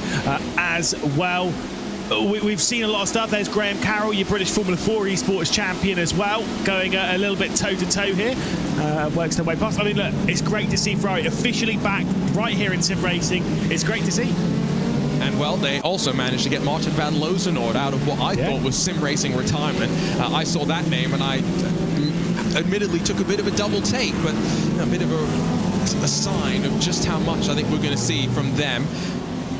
as well. We've seen a lot of stuff. There's Graham Carroll, your British Formula 4 esports champion as well, going a little bit toe-to-toe here. Works their way past. I mean, look, it's great to see Ferrari officially back right here in sim racing. It's great to see. And, well, they also managed to get Martin van Lozenoord out of what I thought was sim racing retirement. I saw that name, and I admittedly took a bit of a double take, but a bit of a sign of just how much I think we're going to see from them.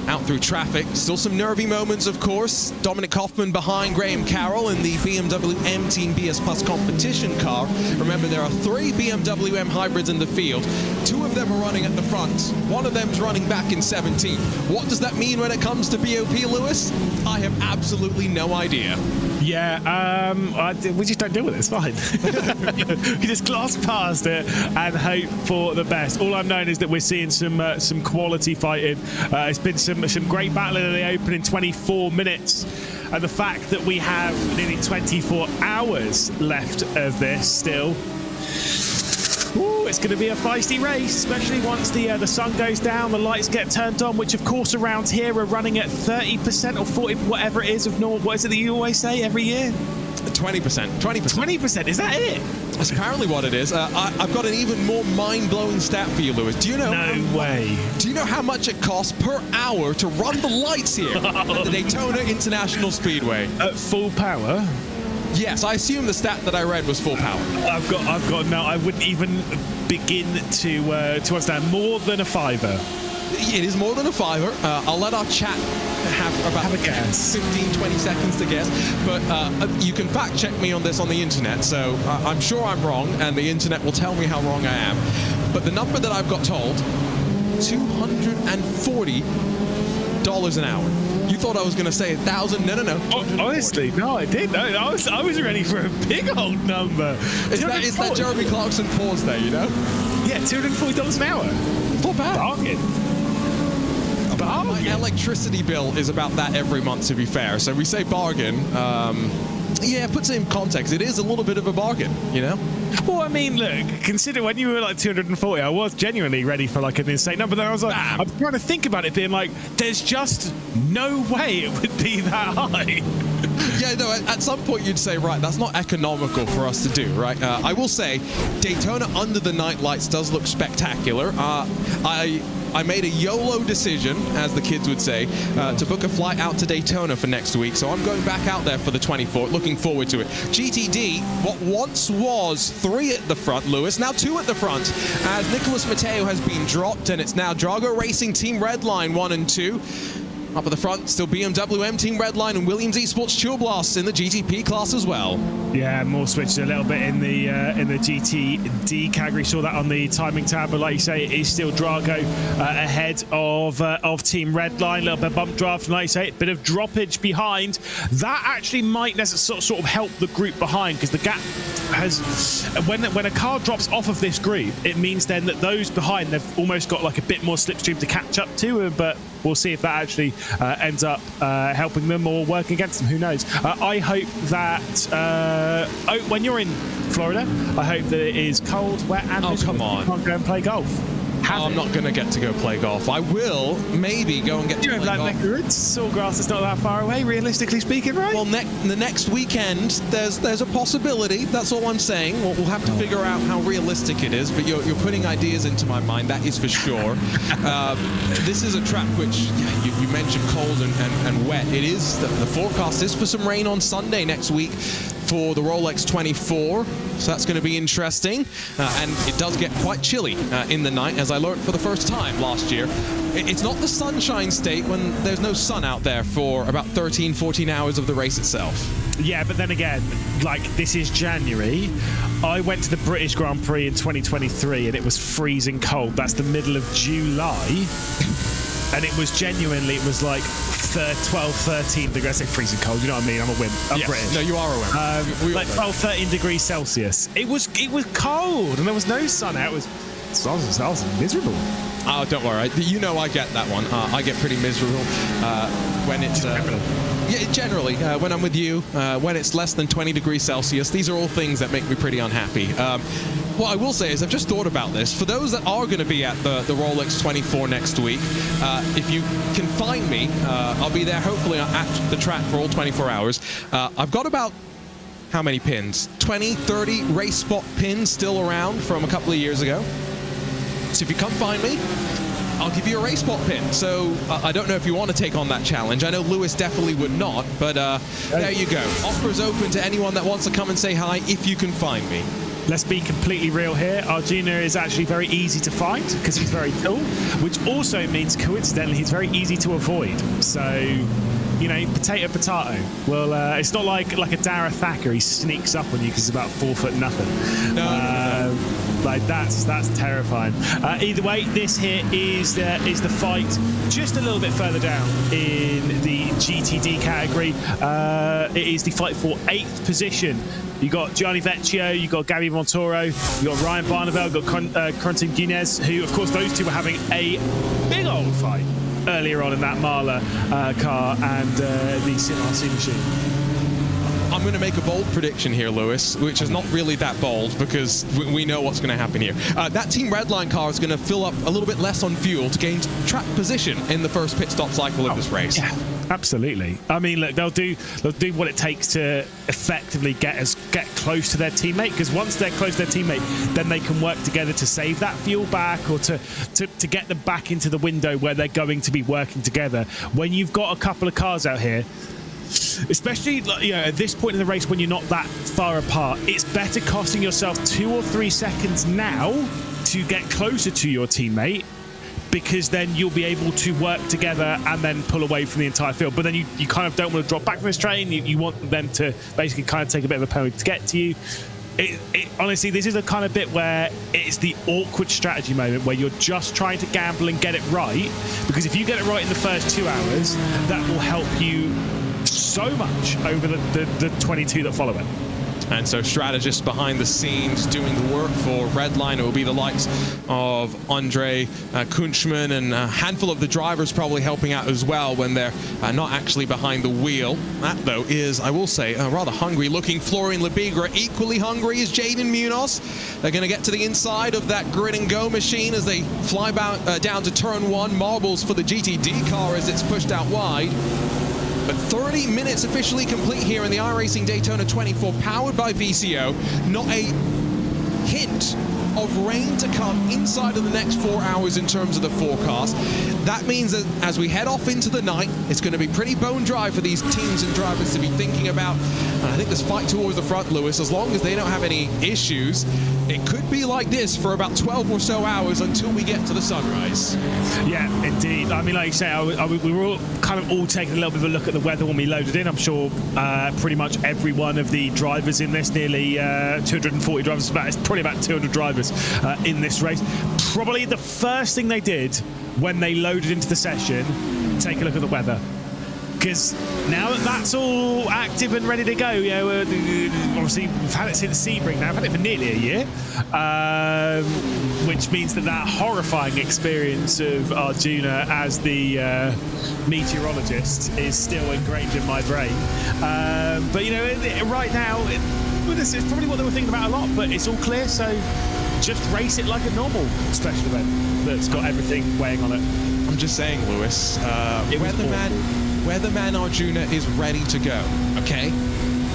Out through traffic. Still some nervy moments, of course. Dominic Hoffman behind Graham Carroll in the BMW M Team BS Plus competition car. Remember, there are 3 BMW M hybrids in the field. 2 of them are running at the front. 1 of them's running back in 17th. What does that mean when it comes to BOP, Lewis? I have absolutely no idea. Yeah, we just don't deal with it. It's fine. We just gloss past it and hope for the best. All I'm knowing is that we're seeing some quality fighting. It's been some great battling in the opening 24 minutes. And the fact that we have nearly 24 hours left of this still. Ooh, it's going to be a feisty race, especially once the sun goes down, the lights get turned on, which of course around here are running at 30% or 40, whatever it is of normal. What is it that you always say every year? 20%. 20%, is that it? That's apparently what it is. I've got an even more mind-blowing stat for you, Lewis. Do you know? No way. Do you know how much it costs per hour to run the lights here at the Daytona International Speedway? At full power? Yes, I assume the stat that I read was full power. I've got no. I wouldn't even begin to understand. More than a fiver. It is more than a fiver. I'll let our chat have a guess. 15, 20 seconds to guess. But you can fact check me on this on the internet. So I'm sure I'm wrong, and the internet will tell me how wrong I am. But the number that I've got told, $240 an hour. You thought I was going to say 1,000? No. Honestly, no, I didn't. I was ready for a big old number. Is that Jeremy Clarkson pause there, you know? Yeah, $240 an hour. Not bad. Bargain. My electricity bill is about that every month, to be fair. So we say bargain. Yeah, puts it in context. It is a little bit of a bargain, you know? Well, I mean, look, consider when you were like 240, I was genuinely ready for like an insane number. Then I was like, I'm trying to think about it being like, there's just no way it would be that high. Yeah, no, at some point you'd say, right, that's not economical for us to do, right? I will say, Daytona under the night lights does look spectacular. I made a YOLO decision, as the kids would say, to book a flight out to Daytona for next week. So I'm going back out there for the 24th, looking forward to it. GTD, what once was 3 at the front, Lewis, now 2 at the front, as Nicholas Mateo has been dropped, and it's now Drago Racing Team Redline 1 and 2. Up at the front, still BMW M Team Redline and Williams Esports Tour Blast in the GTP class as well. Yeah, more switched a little bit in the GTD category. Saw that on the timing tab, but like you say, it is still Drago ahead of Team Redline. A little bit of bump draft, and like you say, a bit of droppage behind. That actually might sort of help the group behind, because the gap has, when a car drops off of this group, it means then that those behind, they've almost got like a bit more slipstream to catch up to, but we'll see if that actually ends up helping them or working against them. Who knows? I hope that when you're in Florida, I hope that it is cold, wet, and come on. You can't go and play golf. I'm not going to get to go play golf. I will maybe go and get to play golf. Sawgrass is not that far away, realistically speaking, right? Well, the next weekend, there's a possibility. That's all I'm saying. We'll have to figure out how realistic it is, but you're putting ideas into my mind, that is for sure. This is a track which, you mentioned cold and wet. It is, the forecast is for some rain on Sunday next week for the Rolex 24, so that's going to be interesting, and it does get quite chilly in the night, as I learned for the first time last year. It's not the sunshine state when there's no sun out there for about 13-14 hours of the race itself. Yeah, but then again, like, this is January. I went to the British Grand Prix in 2023 and it was freezing cold. That's the middle of July. And it was genuinely, it was like 12, 13 degrees. I say freezing cold, you know what I mean? I'm a wimp. I'm British. No, you are a wimp. Like 12, 13 degrees Celsius. It was cold and there was no sun out. I was miserable. Oh, don't worry. You know I get that one. I get pretty miserable when it's... Yeah, generally, when I'm with you, when it's less than 20 degrees Celsius, these are all things that make me pretty unhappy. What I will say is I've just thought about this. For those that are going to be at the Rolex 24 next week, if you can find me, I'll be there hopefully at the track for all 24 hours. I've got about, how many pins? 20, 30 race spot pins still around from a couple of years ago. So if you come find me, I'll give you a race spot pin. So I don't know if you want to take on that challenge. I know Lewis definitely would not, but there you go. Offers open to anyone that wants to come and say hi if you can find me. Let's be completely real here. Our junior is actually very easy to find because he's very tall, which also means coincidentally he's very easy to avoid. So, you know, potato. Well, it's not like a Dara Thacker. He sneaks up on you because he's about 4 foot nothing. No. Like that's terrifying. Either way, this here is the fight just a little bit further down in the GTD category. It is the fight for 8th position. You got Gianni Vecchio, you got Gabby Montoro, you got Ryan Barnabel, you got Quentin Guinness, who of course those two were having a big old fight earlier on in that Marla car and the CRC machine. I'm going to make a bold prediction here, Lewis, which is not really that bold because we know what's going to happen here. That Team Redline car is going to fill up a little bit less on fuel to gain track position in the first pit stop cycle of this race. Yeah, absolutely. I mean, look, they'll do what it takes to effectively get close to their teammate, because once they're close to their teammate, then they can work together to save that fuel back or to get them back into the window where they're going to be working together. When you've got a couple of cars out here, especially at this point in the race when you're not that far apart, it's better costing yourself 2 or 3 seconds now to get closer to your teammate, because then you'll be able to work together and then pull away from the entire field. But then you kind of don't want to drop back from this train. You want them to basically kind of take a bit of a penalty to get to you. Honestly, this is the kind of bit where it's the awkward strategy moment where you're just trying to gamble and get it right, because if you get it right in the first 2 hours, that will help you so much over the 22 that follow it. And so strategists behind the scenes doing the work for Redline, it will be the likes of Andre Kunchman and a handful of the drivers probably helping out as well when they're not actually behind the wheel. That, though, is, I will say, a rather hungry-looking Florian Lebigra. Equally hungry is Jaden Munoz. They're going to get to the inside of that grid-and-go machine as they fly down to turn 1. Marbles for the GTD car as it's pushed out wide. But 30 minutes officially complete here in the iRacing Daytona 24, powered by VCO. Not a hint of rain to come inside of the next 4 hours in terms of the forecast. That means that as we head off into the night, it's going to be pretty bone dry for these teams and drivers to be thinking about. And I think this fight towards the front, Lewis, as long as they don't have any issues, it could be like this for about 12 or so hours until we get to the sunrise. Yeah, indeed. I mean, like you say, we were all kind of all taking a little bit of a look at the weather when we loaded in. I'm sure pretty much every one of the drivers in this, nearly 240 drivers, it's probably about 200 drivers in this race. Probably the first thing they did when they loaded into the session, take a look at the weather. Because now that that's all active and ready to go, you know, obviously we've had it since Sebring now, we've had it for nearly a year, which means that horrifying experience of Arjuna as the meteorologist is still ingrained in my brain. But, you know, right now, this is probably what they were thinking about a lot, but it's all clear, so just race it like a normal special event that's got everything weighing on it. I'm just saying, Lewis, Weatherman Arjuna is ready to go, okay?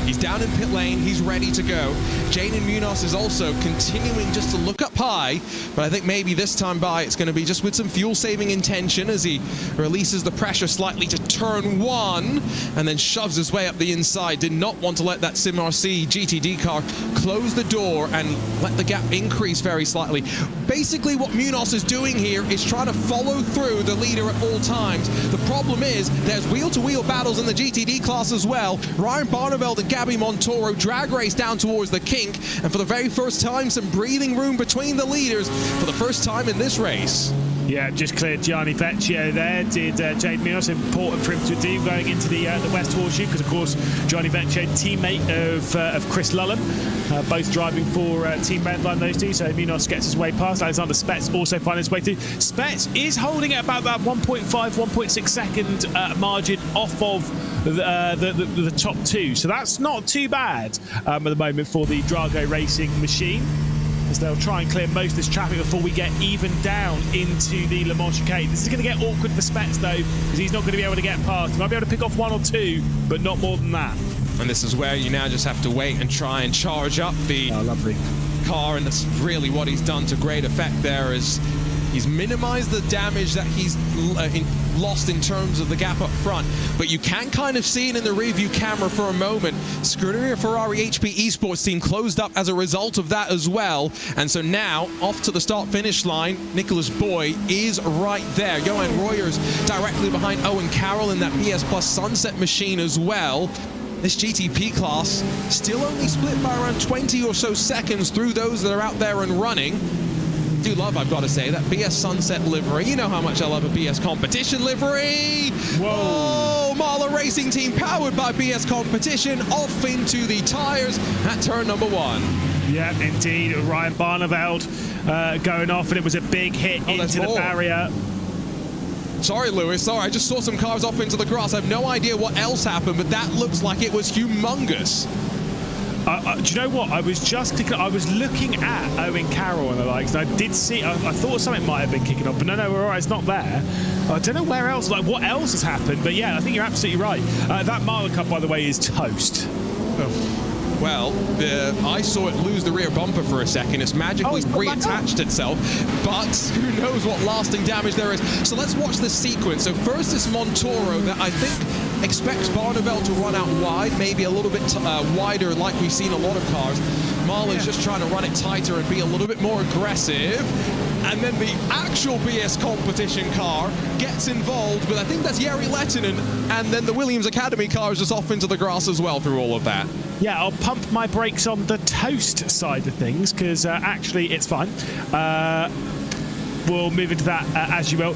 He's down in pit lane, he's ready to go. Jaden Munoz is also continuing just to look up high, but I think maybe this time by it's going to be just with some fuel-saving intention as he releases the pressure slightly to turn 1 and then shoves his way up the inside. Did not want to let that SimRC GTD car close the door and let the gap increase very slightly. Basically what Munoz is doing here is trying to follow through the leader at all times. The problem is there's wheel-to-wheel battles in the GTD class as well. Ryan Barneveld and Gabby Montoro drag race down towards the kink, and for the very first time, some breathing room between the leaders for the first time in this race. Yeah, just cleared Gianni Vecchio there. Did Jade Munoz. Important for him to do going into the West Horseshoe, because of course Gianni Vecchio, teammate of Chris Lullen, both driving for Team Redline, those two. So Munoz gets his way past. Alexander Spets also finding his way through. Spets is holding at about that 1.5, 1.6 second margin off of the top 2. So that's not too bad at the moment for the Drago Racing machine, as they'll try and clear most of this traffic before we get even down into the Le Mans chicane. This is going to get awkward for Spets, though, because he's not going to be able to get past. He might be able to pick off 1 or 2, but not more than that. And this is where you now just have to wait and try and charge up the car, and that's really what he's done to great effect there, is he's minimized the damage that he's lost in terms of the gap up front. But you can kind of see it in the review camera for a moment. Scuderia Ferrari HP Esports team closed up as a result of that as well. And so now, off to the start-finish line, Nicholas Boy is right there. Johan Royers directly behind Owen Carroll in that BS Plus Sunset machine as well. This GTP class still only split by around 20 or so seconds through those that are out there and running. Do love, I've got to say, that BS Sunset livery. You know how much I love a BS Competition livery. Whoa. Oh, Marla Racing Team, powered by BS Competition, off into the tires at turn number 1. Yeah, indeed. Ryan Barneveld going off, and it was a big hit into the barrier. Sorry, Lewis. Sorry, I just saw some cars off into the grass. I have no idea what else happened, but that looks like it was humongous. Do you know what? I was looking at Owen Carroll and the likes, and I did see, I thought something might have been kicking off, but no, we're all right, it's not there. I don't know where else, like what else has happened, but yeah, I think you're absolutely right. That Marlin Cup, by the way, is toast. Oh. Well, I saw it lose the rear bumper for a second. It's magically reattached itself, but who knows what lasting damage there is. So let's watch this sequence. So first is Montoro, that I think expects Barneveld to run out wide, maybe a little bit wider like we've seen a lot of cars. Marlon's just trying to run it tighter and be a little bit more aggressive. And then the actual BS Competition car gets involved, but I think that's Jari Lehtinen, and then the Williams Academy car is just off into the grass as well through all of that. Yeah, I'll pump my brakes on the toast side of things, because actually it's fine. we'll move into that as you will.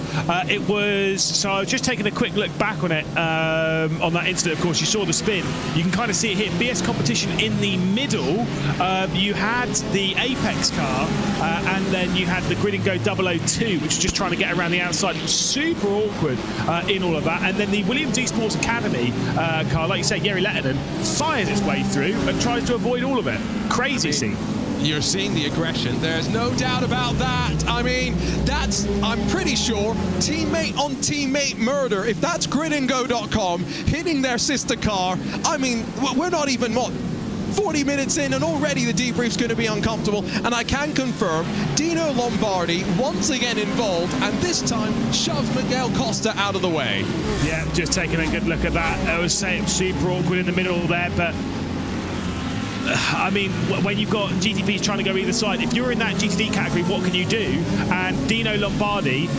It was, so I was just taking a quick look back on it, on that incident. Of course, you saw the spin. You can kind of see it here. BS competition in the middle. You had the Apex car, and then you had the Grid and Go 002, which was just trying to get around the outside. It was super awkward in all of that. And then the Williams Esports Academy car, like you say, Jari Lehtinen, fires its way through and tries to avoid all of it. Crazy scene. You're seeing the aggression. There's no doubt about that. I mean, that's, I'm pretty sure, teammate on teammate murder. If that's gridandgo.com hitting their sister car, I mean, we're not even, what, 40 minutes in, and already the debrief's going to be uncomfortable. And I can confirm, Dino Lombardi once again involved, and this time shoves Miguel Costa out of the way. Yeah, just taking a good look at that. I was saying super awkward in the middle there, but I mean, when you've got GTPs trying to go either side, if you're in that GTD category, what can you do? And Dino Lombardi,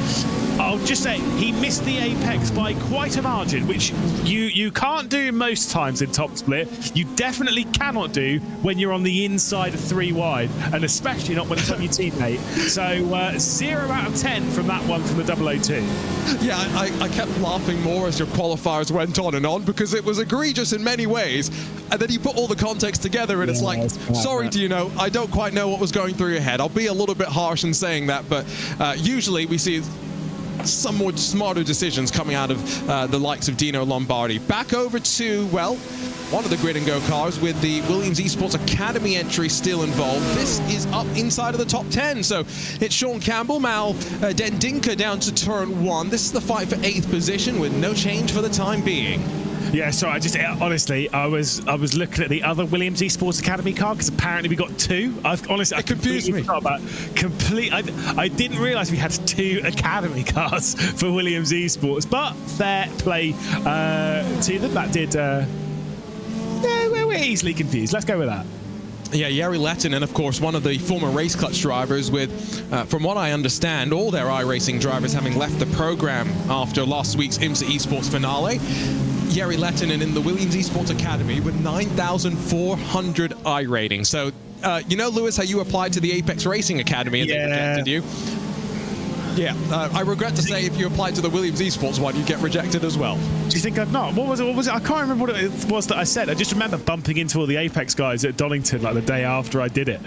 I'll just say, he missed the apex by quite a margin, which you can't do most times in top split. You definitely cannot do when you're on the inside of 3 wide, and especially not when it's on your teammate. So 0 out of 10 from that one from the 002. Yeah, I kept laughing more as your qualifiers went on and on, because it was egregious in many ways. And then you put all the context together, and it's like, sorry, Dino, I don't quite know what was going through your head. I'll be a little bit harsh in saying that, but usually we see some more smarter decisions coming out of the likes of Dino Lombardi. Back over to, well, one of the Grid and Go cars with the Williams Esports Academy entry still involved. This is up inside of the top 10. So it's Sean Campbell, Mal Dendinka down to turn 1. This is the fight for 8th position with no change for the time being. Yeah, so I just honestly, I was looking at the other Williams Esports Academy car, because apparently we got 2. I confused me. I didn't realise we had 2 Academy cars for Williams Esports, but fair play to them. That did. We're easily confused. Let's go with that. Yeah, Jari Lehtinen, of course, one of the former Race Clutch drivers with, from what I understand, all their iRacing drivers having left the program after last week's IMSA Esports finale. Jari Lehtinen in the Williams Esports Academy with 9,400 I rating. So, you know, Lewis, how you applied to the Apex Racing Academy and they rejected you? Yeah, I regret to say if you applied to the Williams Esports one, you'd get rejected as well. Do you think I'd not? What was it? I can't remember what it was that I said. I just remember bumping into all the Apex guys at Donington like the day after I did it.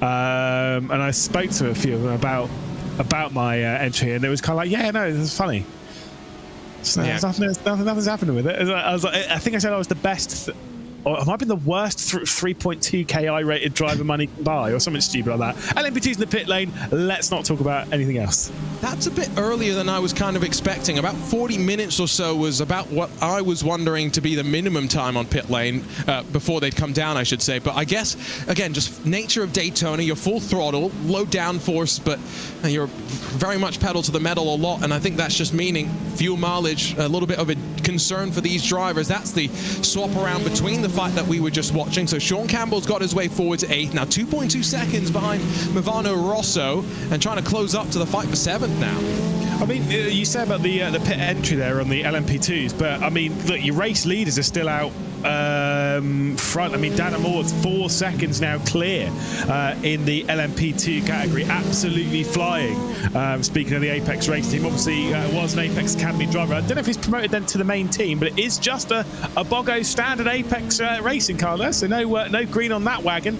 And I spoke to a few of them about my entry, and it was kind of like, yeah, no, this is funny. So nothing's happening with it. I was like, I think I said I was the best, or I might have been the worst 3.2k I-rated driver money can buy, or something stupid like that. LMP2's in the pit lane. Let's not talk about anything else. That's a bit earlier than I was kind of expecting. About 40 minutes or so was about what I was wondering to be the minimum time on pit lane before they'd come down, I should say. But I guess, again, just nature of Daytona, you're full throttle, low downforce, but you're very much pedal to the metal a lot. And I think that's just meaning fuel mileage, a little bit of a concern for these drivers. That's the swap around between the fight that we were just watching. So Sean Campbell's got his way forward to 8th. Now 2.2 seconds behind Movano Rosso and trying to close up to the fight for 7th now. I mean, you say about the pit entry there on the LMP2s, but I mean, look, your race leaders are still out front. I mean, Dan Moore's 4 seconds now clear in the LMP2 category, absolutely flying. Speaking of the Apex race team, obviously was an Apex Academy driver. I don't know if he's promoted then to the main team, but it is just a Bogo standard Apex racing car there, so no green on that wagon,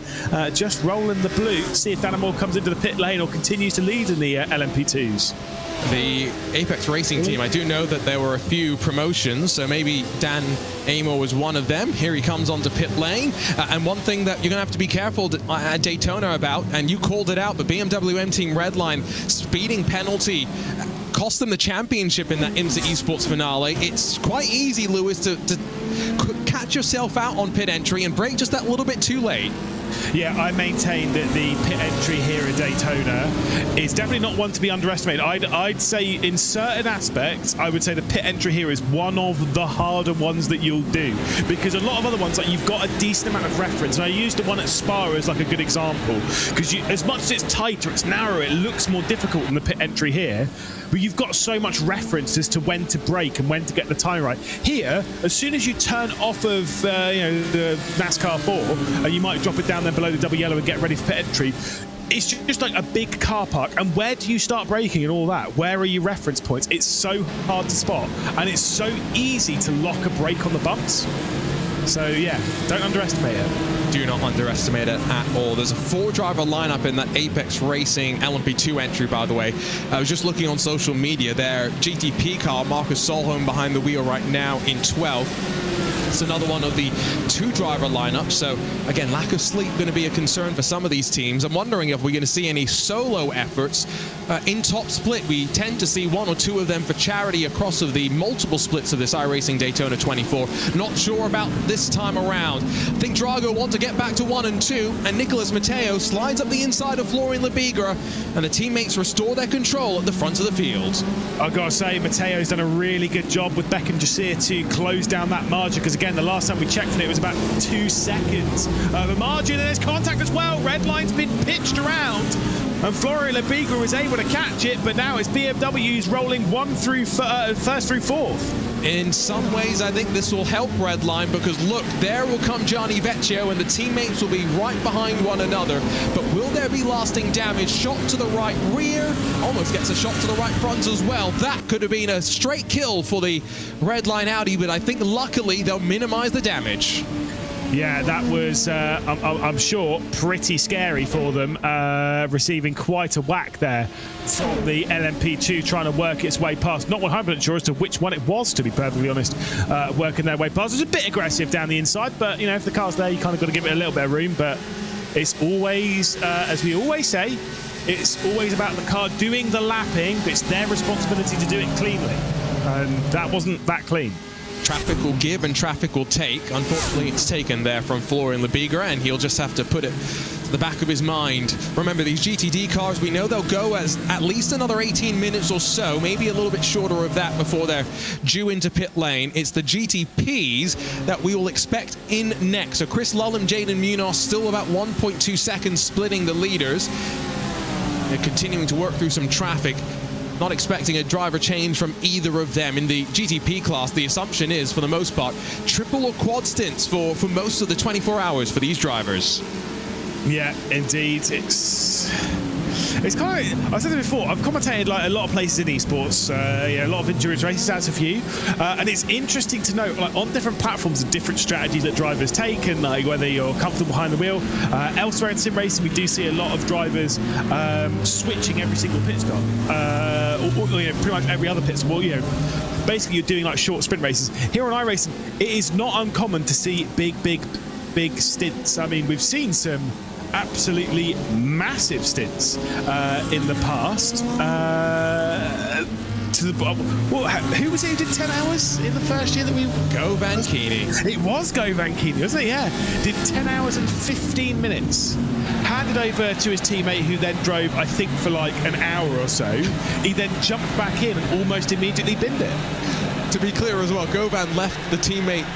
just rolling the blue. See if Dan Moore comes into the pit lane or continues to lead in the LMP2s. The Apex Racing team, I do know that there were a few promotions, so maybe Dan Amor was one of them. Here he comes onto pit lane. And one thing that you're going to have to be careful at Daytona about, and you called it out, but BMW M Team Redline speeding penalty cost them the championship in that IMSA Esports finale. It's quite easy, Lewis, to catch yourself out on pit entry and brake just that little bit too late. Yeah, I maintain that the pit entry here at Daytona is definitely not one to be underestimated. I'd say in certain aspects, I would say the pit entry here is one of the harder ones that you'll do, because a lot of other ones, like, you've got a decent amount of reference. And I used the one at Spa as like a good example, because as much as it's tighter, it's narrower, it looks more difficult than the pit entry here. But you've got so much reference as to when to brake and when to get the time right. Here, as soon as you turn off of the NASCAR 4, and you might drop it down there below the double yellow and get ready for pit entry, it's just like a big car park, and where do you start braking and all that? Where are your reference points? It's so hard to spot, and it's so easy to lock a brake on the bumps. So yeah, don't underestimate it. Do not underestimate it at all. There's a 4-driver lineup in that Apex Racing LMP2 entry, by the way. I was just looking on social media. Their GTP car, Marcus Solholm behind the wheel right now in 12th. It's another one of the 2-driver lineup. So again, lack of sleep going to be a concern for some of these teams. I'm wondering if we're going to see any solo efforts in top split. We tend to see 1 or 2 of them for charity across of the multiple splits of this iRacing Daytona 24. Not sure about this time around. I think Drago want to get back to 1 and 2, and Nicolas Matteo slides up the inside of Florian Lebigra, and the teammates restore their control at the front of the field. I've got to say, Matteo's done a really good job with Beck and Jasir to close down that margin, because again, the last time we checked for it was about 2 seconds of a margin, and there's contact as well. Red line's been pitched around, and Florian Lebigra was able to catch it, but now it's BMW's rolling first through fourth. In some ways, I think this will help Redline, because look, there will come Gianni Vecchio, and the teammates will be right behind one another. But will there be lasting damage? Shot to the right rear, almost gets a shot to the right front as well. That could have been a straight kill for the Redline Audi, but I think luckily they'll minimize the damage. Yeah, that was, I'm sure, pretty scary for them, receiving quite a whack there from the LMP2 trying to work its way past. Not 100% sure as to which one it was, to be perfectly honest, working their way past. It was a bit aggressive down the inside, but, you know, if the car's there, you kind of got to give it a little bit of room. But it's always, as we always say, it's always about the car doing the lapping, but it's their responsibility to do it cleanly. And that wasn't that clean. Traffic will give and traffic will take. Unfortunately, it's taken there from Florian Lebigra, and he'll just have to put it to the back of his mind. Remember, these GTD cars, we know they'll go as at least another 18 minutes or so, maybe a little bit shorter of that before they're due into pit lane. It's the GTPs that we will expect in next. So Chris Lullum, Jaden Munoz, still about 1.2 seconds splitting the leaders. They're continuing to work through some traffic. Not expecting a driver change from either of them. In the GTP class, the assumption is, for the most part, triple or quad stints for most of the 24 hours for these drivers. Yeah, indeed. It's kind of, I've said it before, I've commentated like a lot of places in esports, a lot of endurance races, that's a few, and it's interesting to note, like, on different platforms, the different strategies that drivers take, and like whether you're comfortable behind the wheel. Elsewhere in sim racing, we do see a lot of drivers switching every single pit stop, or pretty much every other pit stop. Well, basically you're doing like short sprint races. Here on iRacing, it is not uncommon to see big stints. I mean, we've seen some absolutely massive stints in the past. Who was it who did 10 hours in the first year that we... Go Vankini. It was Go Vankini, wasn't it? Yeah. Did 10 hours and 15 minutes. Handed over to his teammate, who then drove, I think, for like an hour or so. He then jumped back in and almost immediately binned it. To be clear as well, Govan left the teammate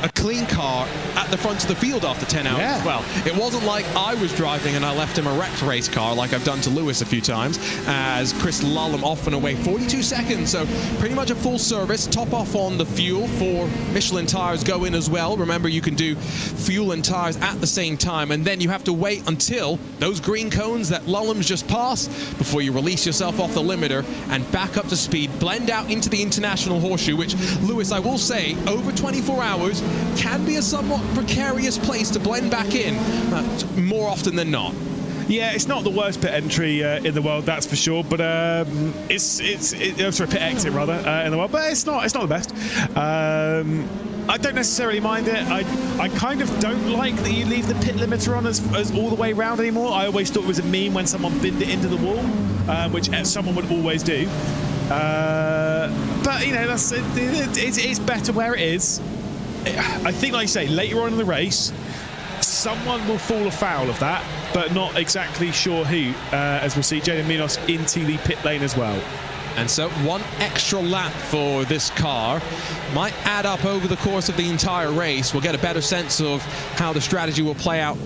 a clean car at the front of the field after 10 hours as well. It wasn't like I was driving and I left him a wrecked race car like I've done to Lewis a few times, as Chris Lullum off and away. 42 seconds, so pretty much a full service. Top off on the fuel. 4 Michelin tires go in as well. Remember, you can do fuel and tires at the same time, and then you have to wait until those green cones that Lullum's just passed before you release yourself off the limiter and back up to speed, blend out into the International Horseshoe, which, Lewis, I will say, over 24 hours can be a somewhat precarious place to blend back in, more often than not. Yeah, it's not the worst pit entry in the world, that's for sure. But sorry, pit exit rather in the world. But it's not the best. I don't necessarily mind it. I kind of don't like that you leave the pit limiter on as all the way around anymore. I always thought it was a meme when someone binned it into the wall, which someone would always do. But it's better where it is. I think, like you say, later on in the race, someone will fall afoul of that, but not exactly sure who, as we'll see Jaden Munoz into the pit lane as well. And so 1 extra lap for this car might add up over the course of the entire race. We'll get a better sense of how the strategy will play out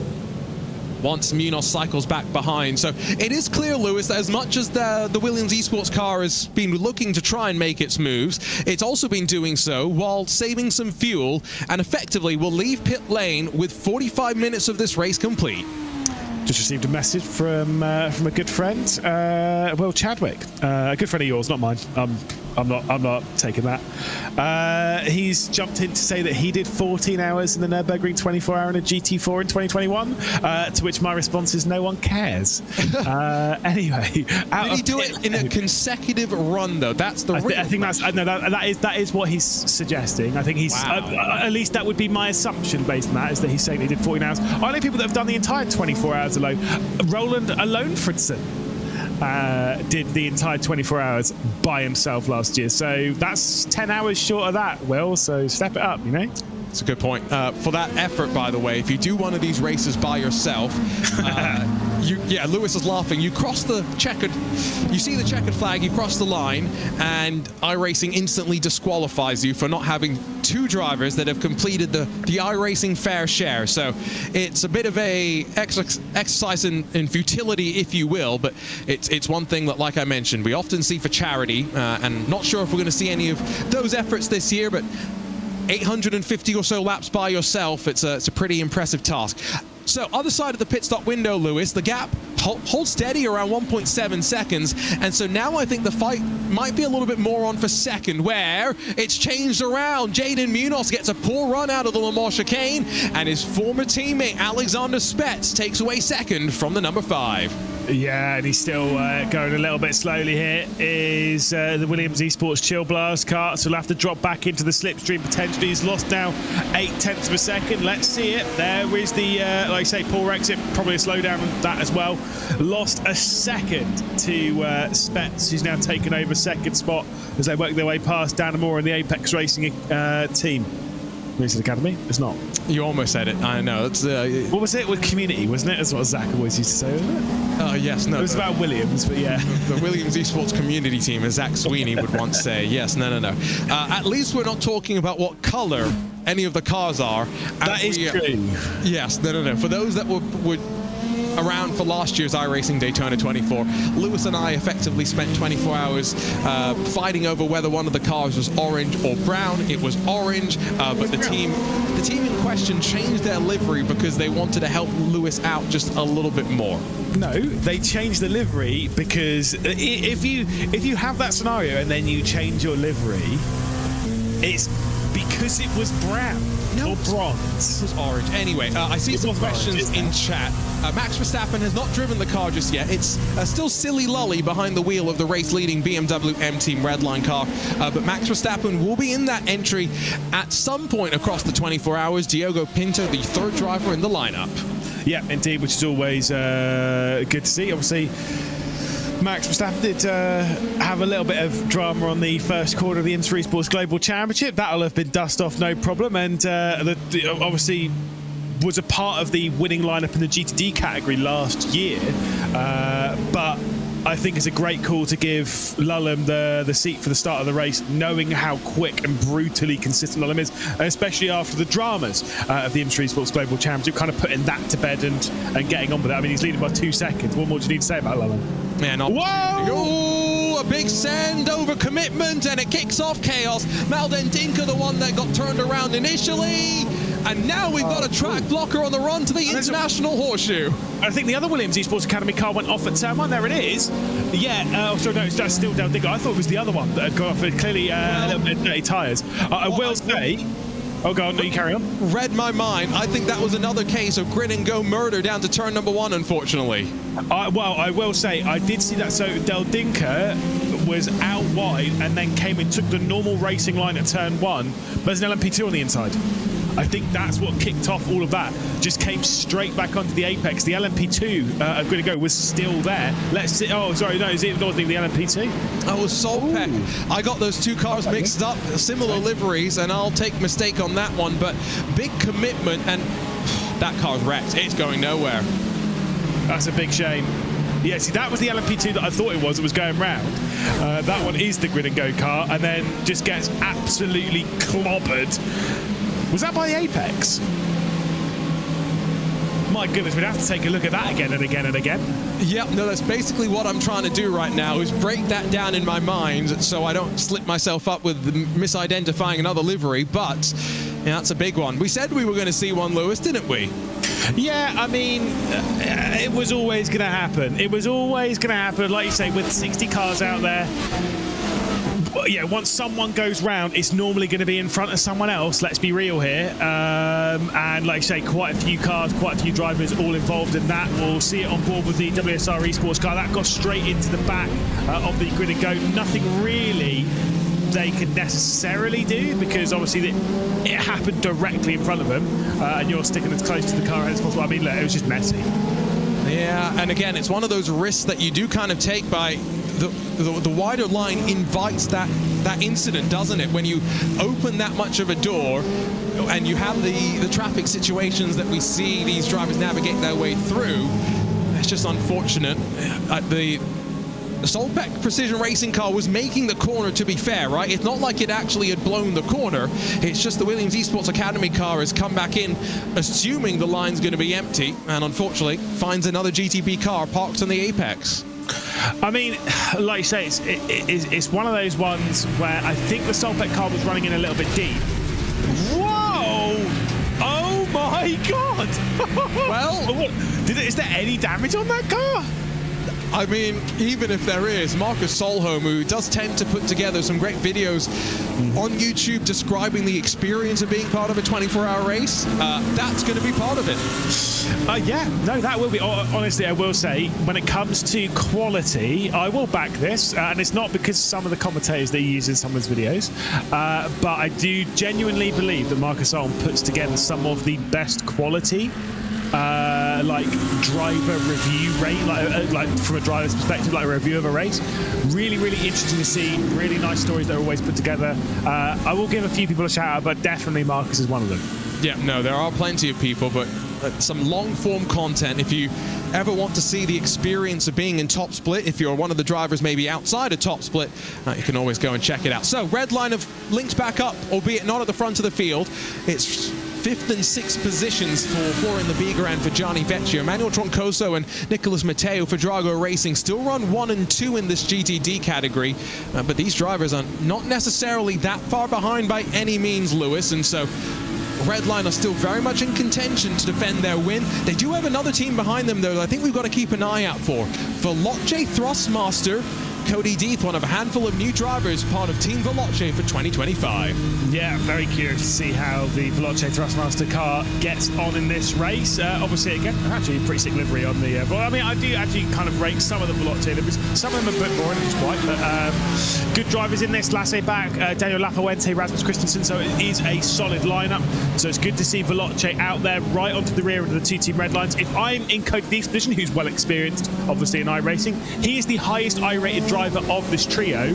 once Munoz cycles back behind. So it is clear, Lewis, that as much as the Williams Esports car has been looking to try and make its moves, it's also been doing so while saving some fuel, and effectively will leave pit lane with 45 minutes of this race complete. Just received a message from a good friend, Will Chadwick, a good friend of yours, not mine. I'm not taking that. He's jumped in to say that he did 14 hours in the Nürburgring 24-hour in a GT4 in 2021. To which my response is, no one cares. Anyway, did he do it in a consecutive run though? That's the. I think that's no. That is what he's suggesting. I think he's at least that would be my assumption based on that, is that he's saying he did 14 hours. Only people that have done the entire 24 hours alone. Roland Alonefredson did the entire 24 hours by himself last year. So that's 10 hours short of that, Will. So step it up, you know? That's a good point. For that effort, by the way, if you do one of these races by yourself, Lewis is laughing. You cross the checkered, you see the checkered flag, you cross the line, and iRacing instantly disqualifies you for not having two drivers that have completed the iRacing fair share. So it's a bit of a exercise in futility, if you will, but it's one thing that, like I mentioned, we often see for charity, and not sure if we're going to see any of those efforts this year, but 850 or so laps by yourself, it's a pretty impressive task. So other side of the pit stop window, Lewis, the gap holds steady around 1.7 seconds, and so now I think the fight might be a little bit more on for second, where it's changed around. Jaden Munoz gets a poor run out of the Le Mans chicane, and his former teammate Alexander Spets takes away second from the number 5. Yeah, and he's still going a little bit slowly here. Is the Williams Esports Chill Blast car, so he'll have to drop back into the slipstream potentially. He's lost now 0.8 of a second. Let's see it. There is the, like I say, poor exit, probably a slowdown on that as well. Lost a second to Spets, who's now taken over second spot as they work their way past Dan Moore and the Apex Racing team. Racing Academy? It's not. You almost said it. I know. It's, what was it with Community, wasn't it? That's what Zach always used to say, wasn't it? Yes, no. It was about Williams, but yeah. The Williams Esports community team, as Zach Sweeney would once say. Yes, no. At least we're not talking about what color any of the cars are. That is true. Yes, no. For those that would around for last year's iRacing Daytona 24, Lewis and I effectively spent 24 hours fighting over whether one of the cars was orange or brown. It was orange, but the team in question changed their livery because they wanted to help Lewis out just a little bit more. No, they changed the livery because if you have that scenario and then you change your livery, it's because it was brown. Or bronze. It was orange. Anyway, I see some questions in chat. Max Verstappen has not driven the car just yet. It's still Silly Lully behind the wheel of the race-leading BMW M-Team Redline car. But Max Verstappen will be in that entry at some point across the 24 hours. Diogo Pinto, the third driver in the lineup. Yeah, indeed, which is always good to see. Obviously, Max Verstappen did have a little bit of drama on the first quarter of the IMSA Esports Global Championship. That'll have been dust off, no problem. And obviously was a part of the winning lineup in the GTD category last year. But I think it's a great call to give Lulham the seat for the start of the race, knowing how quick and brutally consistent Lulham is, especially after the dramas of the IMSA Esports Global Championship, kind of putting that to bed and getting on with it. I mean, he's leading by 2 seconds. What more do you need to say about Lulham? Man, whoa! A big send over commitment, and it kicks off chaos. Malden Dinka, the one that got turned around initially. And now we've got a track blocker on the run to the International Horseshoe. I think the other Williams Esports Academy car went off at turn 1. There it is. Yeah, sorry, no, that's still Del Dingo. I thought it was the other one that had gone off. Clearly a little bit of dirty tyres. I will say... Oh, God, no, you carry on. Read my mind. I think that was another case of grid and go murder down to turn number 1, unfortunately. Well, I will say, I did see that. So Del Dinka was out wide and then came and took the normal racing line at turn 1, but there's an LMP2 on the inside. I think that's what kicked off all of that. Just came straight back onto the apex. The LMP2 of Grid and Go was still there. Let's see. Oh, sorry, no, it wasn't even the LMP2. That was Solpeck. I got those two cars mixed up, similar liveries, and I'll take mistake on that one. But big commitment, and that car's wrecked. It's going nowhere. That's a big shame. Yeah, see, that was the LMP2 that I thought it was going round. That one is the Grid and Go car, and then just gets absolutely clobbered. Was that by the apex? My goodness, we'd have to take a look at that again and again and again. Yep, no, that's basically what I'm trying to do right now, is break that down in my mind so I don't slip myself up with misidentifying another livery. But Yeah, that's a big one. We said we were going to see one, Lewis, didn't we? Yeah, I mean, it was always going to happen. It was always going to happen, like you say, with 60 cars out there. Yeah, once someone goes round, it's normally going to be in front of someone else. Let's be real here. And like I say, quite a few cars, quite a few drivers all involved in that. We'll see it on board with the WSR Esports car. That got straight into the back of the grid and go. Nothing really they could necessarily do, because obviously it happened directly in front of them, and you're sticking as close to the car as possible. I mean, look, it was just messy. Yeah, and again, it's one of those risks that you do kind of take by the wider line invites that incident, doesn't it? When you open that much of a door and you have the traffic situations that we see these drivers navigate their way through, it's just unfortunate. The Solbeck Precision Racing car was making the corner, to be fair, right? It's not like it actually had blown the corner. It's just the Williams Esports Academy car has come back in, assuming the line's going to be empty, and unfortunately finds another GTB car parked on the apex. I mean, like you say, it's one of those ones where I think the Solbeck car was running in a little bit deep. Whoa! Oh my God! Well, is there any damage on that car? I mean, even if there is, Marcus Solholm, who does tend to put together some great videos on YouTube describing the experience of being part of a 24-hour race, that's going to be part of it. Yeah, no, that will be. Honestly, I will say, when it comes to quality, I will back this, and it's not because some of the commentators they use in some of his videos, but I do genuinely believe that Marcus Solholm puts together some of the best quality like driver review rate, like from a driver's perspective, like a review of a race. Really interesting to see. Really nice stories that are always put together. I will give a few people a shout out, but definitely Marcus is one of them. Yeah, no, there are plenty of people, but some long-form content. If you ever want to see the experience of being in Top Split, if you're one of the drivers maybe outside of Top Split, you can always go and check it out. So, red line have linked back up, albeit not at the front of the field. It's 5th and 6th positions for Florian Lebiga and for Gianni Vecchio. Manuel Troncoso and Nicolas Matteo for Drago Racing still run 1 and 2 in this GTD category, but these drivers are not necessarily that far behind by any means, Lewis, and so Redline are still very much in contention to defend their win. They do have another team behind them, though, that I think we've got to keep an eye out for. Veloce Thrustmaster, Cody Deeth, one of a handful of new drivers, part of Team Veloce for 2025. Yeah, very curious to see how the Veloce Thrustmaster car gets on in this race. Obviously, again, actually a pretty sick livery on the... well, I mean, I do actually kind of rate some of the Veloce liveries. Some of them are a bit boring, just white, but good drivers in this. Lasse back, Daniel Lafuente, Rasmus Christensen, so it is a solid lineup. So it's good to see Veloce out there right onto the rear of the two-team red lines. If I'm in Cody Deeth's position, who's well experienced, obviously, in iRacing, he is the highest I-rated driver of this trio,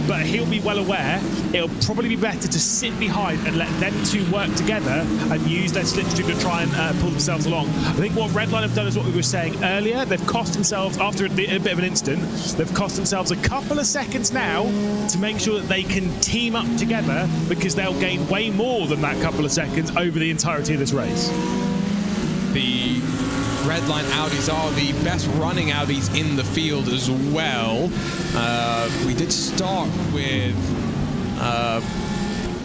but he'll be well aware it'll probably be better to sit behind and let them two work together and use their slipstream to try and pull themselves along. I think what Redline have done is what we were saying earlier. They've cost themselves, after a bit of an instant, they've cost themselves a couple of seconds now to make sure that they can team up together, because they'll gain way more than that couple of seconds over the entirety of this race. The Redline Audis are the best running Audis in the field as well. We did start with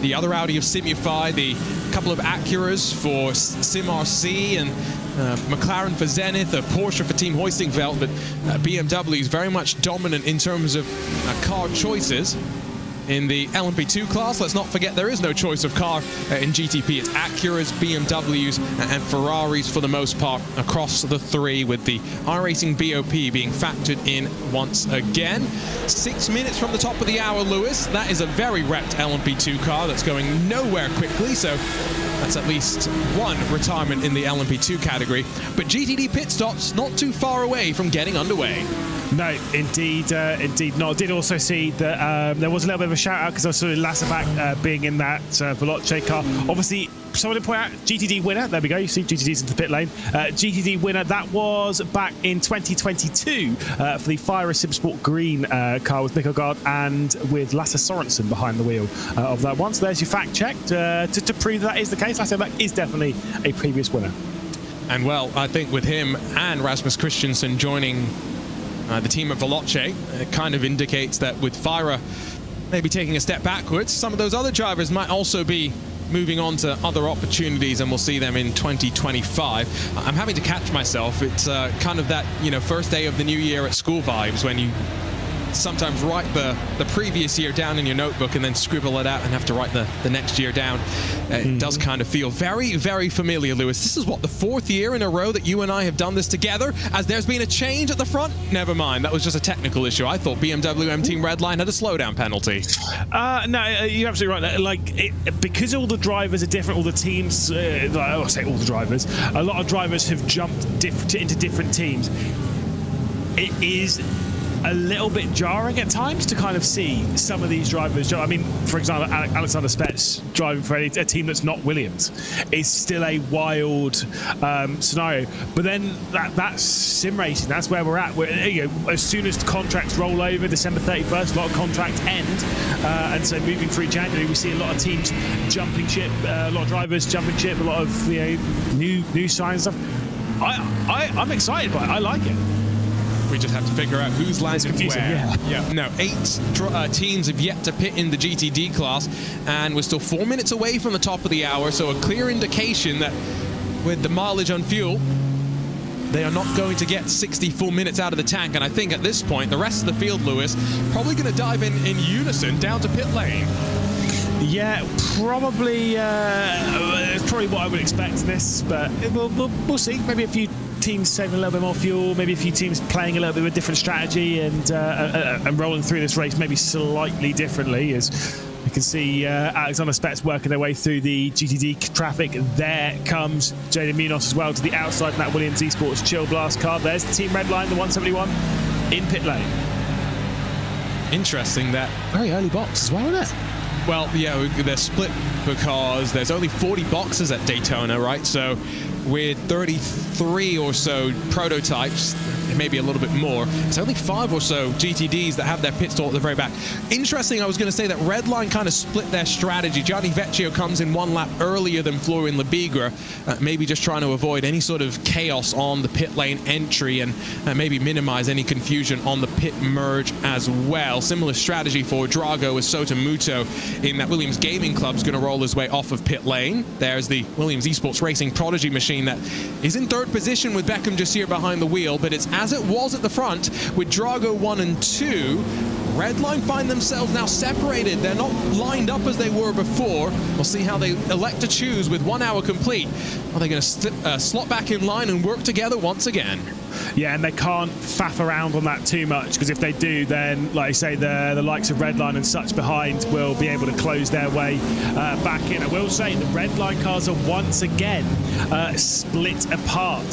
the other Audi of Simify, the couple of Acuras for SimRC, and McLaren for Zenith, a Porsche for Team Hoistingveld, but BMW is very much dominant in terms of car choices. In the LMP2 class, let's not forget there is no choice of car in GTP. It's Acuras, BMWs, and Ferraris for the most part across the three, with the iRacing BOP being factored in once again. 6 minutes from the top of the hour, Lewis. That is a very wrecked LMP2 car that's going nowhere quickly, so that's at least one retirement in the LMP2 category. But GTD pit stops not too far away from getting underway. No, indeed not. Did also see that there was a little bit of a shout out because I saw Lasseback being in that Veloce car. Obviously, someone to point out, GTD winner. There we go. You see GTD's into the pit lane. GTD winner. That was back in 2022 for the Fire Simsport Green car with Mikkel Gaard and with Lasse Sorensen behind the wheel of that one. So there's your fact check to prove that is the case. Lasseback is definitely a previous winner. And well, I think with him and Rasmus Christensen joining the team of Veloce, it kind of indicates that with Fira maybe taking a step backwards, some of those other drivers might also be moving on to other opportunities, and we'll see them in 2025. I'm having to catch myself. It's kind of that, first day of the new year at school vibes, when you sometimes write the previous year down in your notebook and then scribble it out and have to write the next year down. It does kind of feel very, very familiar, Lewis. This is what, the 4th year in a row that you and I have done this together, as there's been a change at the front? Never mind, that was just a technical issue. I thought BMW M Team Redline had a slowdown penalty. No, you're absolutely right. Because all the drivers are different, all the teams, I say all the drivers, a lot of drivers have jumped into different teams. It is a little bit jarring at times to kind of see some of these drivers. I mean, for example, Alexander Spets driving for a team that's not Williams is still a wild scenario. But then that's sim racing. That's where we're at. As soon as the contracts roll over, December 31st, a lot of contracts end. And so moving through January, we see a lot of teams jumping ship, a lot of drivers jumping ship, a lot of new signs and stuff. I'm excited by it. I like it. We just have to figure out who's landing where. Yeah. No, 8 teams have yet to pit in the GTD class, and we're still 4 minutes away from the top of the hour, so a clear indication that with the mileage on fuel, they are not going to get 64 minutes out of the tank. And I think at this point, the rest of the field, Lewis, probably going to dive in unison down to pit lane. Yeah, probably. It's probably what I would expect in this, but we'll see. Maybe a few teams saving a little bit more fuel, maybe a few teams playing a little bit of a different strategy and rolling through this race maybe slightly differently, as you can see Alexander Spets working their way through the GTD traffic. There comes Jaden Munoz as well to the outside in that Williams Esports Chill Blast car. There's the Team Redline, the 171 in pit lane. Interesting that. Very early box as well, isn't it? Well, yeah, they're split because there's only 40 boxes at Daytona, right? So with 33 or so prototypes, maybe a little bit more, it's only 5 or so GTDs that have their pit stall at the very back. Interesting, I was going to say that Redline kind of split their strategy. Gianni Vecchio comes in 1 lap earlier than Florian Lebigra, maybe just trying to avoid any sort of chaos on the pit lane entry and maybe minimize any confusion on the pit merge as well. Similar strategy for Drago as Sota Muto in that Williams Gaming Club is going to roll his way off of pit lane. There's the Williams Esports Racing Prodigy machine that is in 3rd position with Beckham Jasir behind the wheel, but it's as it was at the front with Drago 1 and 2. Redline find themselves now separated. They're not lined up as they were before. We'll see how they elect to choose with 1 hour complete. Are they going to slot back in line and work together once again? Yeah, and they can't faff around on that too much, because if they do, then, like I say, the likes of Redline and such behind will be able to close their way back in. I will say the Redline cars are once again split apart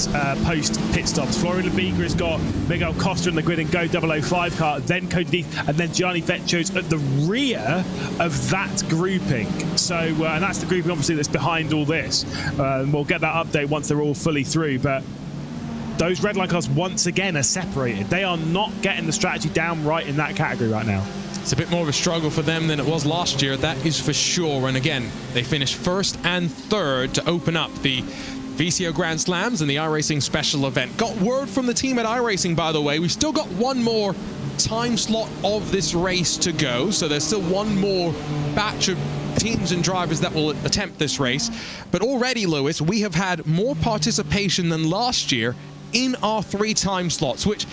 post pit stops. Florian Lebigra has got Miguel Costa in the grid and Go 005 car, then Cody Deeth, and then Gianni Vecchio's at the rear of that grouping. So, and that's the grouping, obviously, that's behind all this. We'll get that update once they're all fully through, but those Redline cars once again are separated. They are not getting the strategy down right in that category right now. It's a bit more of a struggle for them than it was last year, that is for sure. And again, they finished 1st and 3rd to open up the VCO Grand Slams and the iRacing special event. Got word from the team at iRacing, by the way. We've still got 1 more time slot of this race to go, so there's still 1 more batch of teams and drivers that will attempt this race. But already, Lewis, we have had more participation than last year in our 3 time slots, which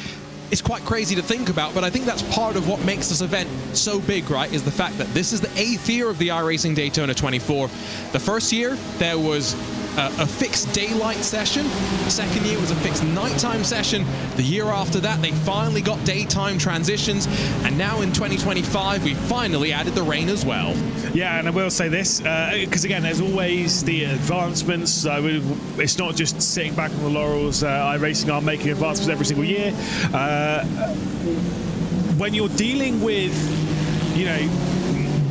is quite crazy to think about, but I think that's part of what makes this event so big, right, is the fact that this is the 8th year of the iRacing Daytona 24. The first year, there was a fixed daylight session. The second year was a fixed nighttime session. The year after that, they finally got daytime transitions. And now in 2025, we finally added the rain as well. Yeah, and I will say this, because again, there's always the advancements. It's not just sitting back on the laurels. iRacing are making advancements every single year. When you're dealing with,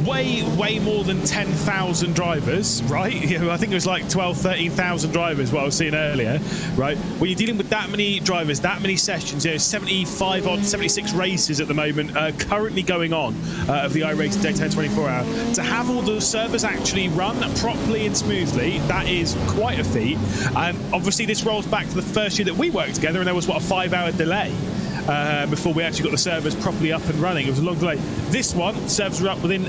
way more than 10,000 drivers, right? I think it was like 13,000 drivers, what I was seeing earlier, right? When you're dealing with that many drivers, that many sessions, 75 odd, 76 races at the moment currently going on of the iRacing Daytona 24 hour. To have all the servers actually run properly and smoothly, that is quite a feat. And obviously this rolls back to the first year that we worked together, and there was, what, a 5-hour delay before we actually got the servers properly up and running. It was a long delay. This one, servers were up within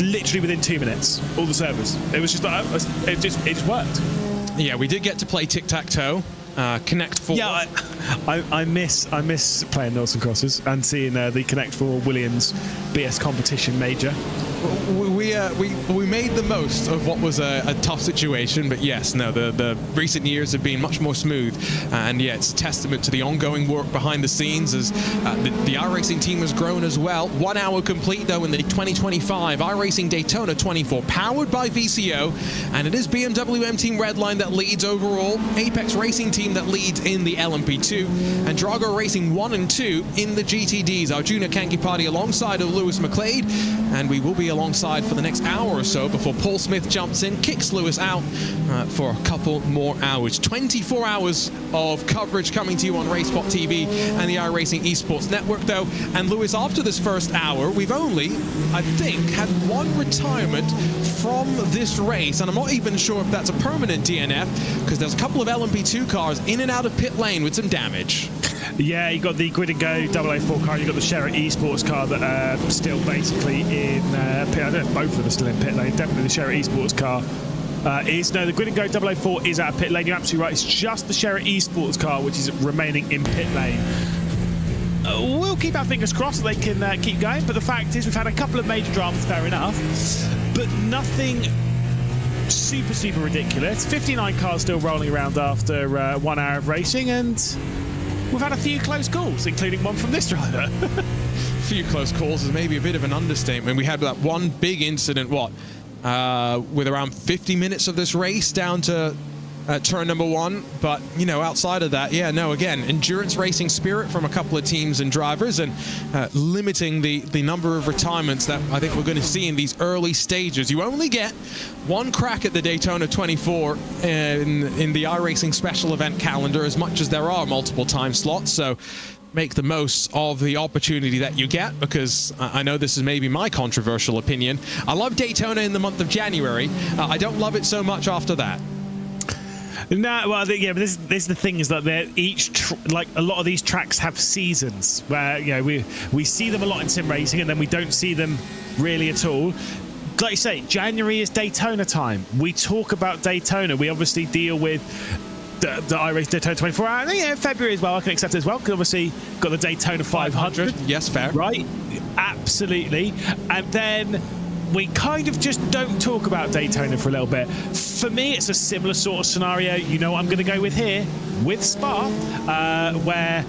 literally within 2 minutes, all the servers. It was just like, it just worked. Yeah, we did get to play tic-tac-toe. Connect 4. Yeah, I miss playing Nelson Crosses and seeing the Connect 4 Williams BS competition major. We made the most of what was a tough situation, but yes, no, the recent years have been much more smooth, and yeah, it's a testament to the ongoing work behind the scenes as the iRacing team has grown as well. 1 hour complete though in the 2025 iRacing Daytona 24, powered by VCO, and it is BMW M Team Redline that leads overall, Apex Racing Team that leads in the LMP2, and Drago Racing 1 and 2 in the GTDs. Arjuna Kankipati alongside of Lewis McLeod, and we will be alongside for the next hour or so before Paul Smith jumps in, kicks Lewis out for a couple more hours. 24 hours of coverage coming to you on RaceSpotTV and the iRacing Esports Network though. And Lewis, after this first hour, we've only, I think, had one retirement from this race, and I'm not even sure if that's a permanent DNF, because there's a couple of LMP2 cars in and out of pit lane with some damage. Yeah, you got the Grid and Go 004 car, you got the Sherritt Esports car that are still basically in pit. I don't know if both of them are still in pit lane. Definitely the Sherritt Esports car the Grid and Go 004 is out of pit lane. You're absolutely right. It's just the Sherritt Esports car which is remaining in pit lane. We'll keep our fingers crossed that they can keep going, but the fact is we've had a couple of major dramas, fair enough, but nothing super ridiculous. 59 cars still rolling around after 1 hour of racing, and we've had a few close calls, including one from this driver. A few close calls is maybe a bit of an understatement. We had that one big incident, with around 50 minutes of this race down to turn number 1, but you know, outside of that, yeah, no, again, endurance racing spirit from a couple of teams and drivers, and limiting the number of retirements that I think we're going to see in these early stages. You only get one crack at the Daytona 24 in the iRacing special event calendar, as much as there are multiple time slots, so make the most of the opportunity that you get, because I know this is maybe my controversial opinion. I love Daytona in the month of January. I don't love it so much after that. No, well, yeah, but this is the thing, is that they're like a lot of these tracks have seasons where, you know, we see them a lot in sim racing and then we don't see them really at all. Like you say, January is Daytona time. We talk about Daytona. We obviously deal with the iRacing Daytona 24 hour. And yeah, February as well, I can accept it as well, because obviously got the Daytona 500. Yes, fair. Right? Absolutely. And then we kind of just don't talk about Daytona for a little bit. For me, it's a similar sort of scenario. You know what I'm going to go with here? With Spa, where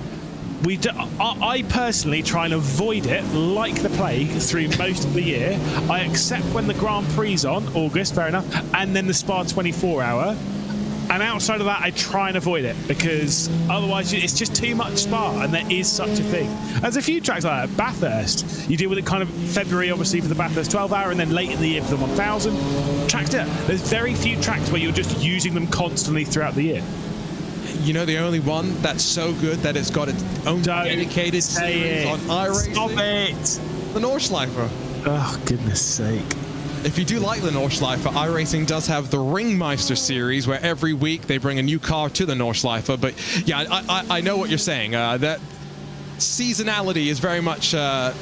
I personally try and avoid it like the plague through most of the year. I accept when the Grand Prix is on, August, fair enough, and then the Spa 24 hour. And outside of that, I try and avoid it, because otherwise it's just too much Spa, and there is such a thing. There's a few tracks like that. Bathurst, you deal with it kind of February, obviously, for the Bathurst 12 hour, and then late in the year for the 1000. Tracks there. There's very few tracks where you're just using them constantly throughout the year. You know, the only one that's so good that it's got its own dedicated series on iRacing? Stop it! The Nordschleifer. Oh, goodness sake. If you do like the Nordschleifer, iRacing does have the Ringmeister series, where every week they bring a new car to the Nordschleifer. But yeah, I know what you're saying. That seasonality is very much a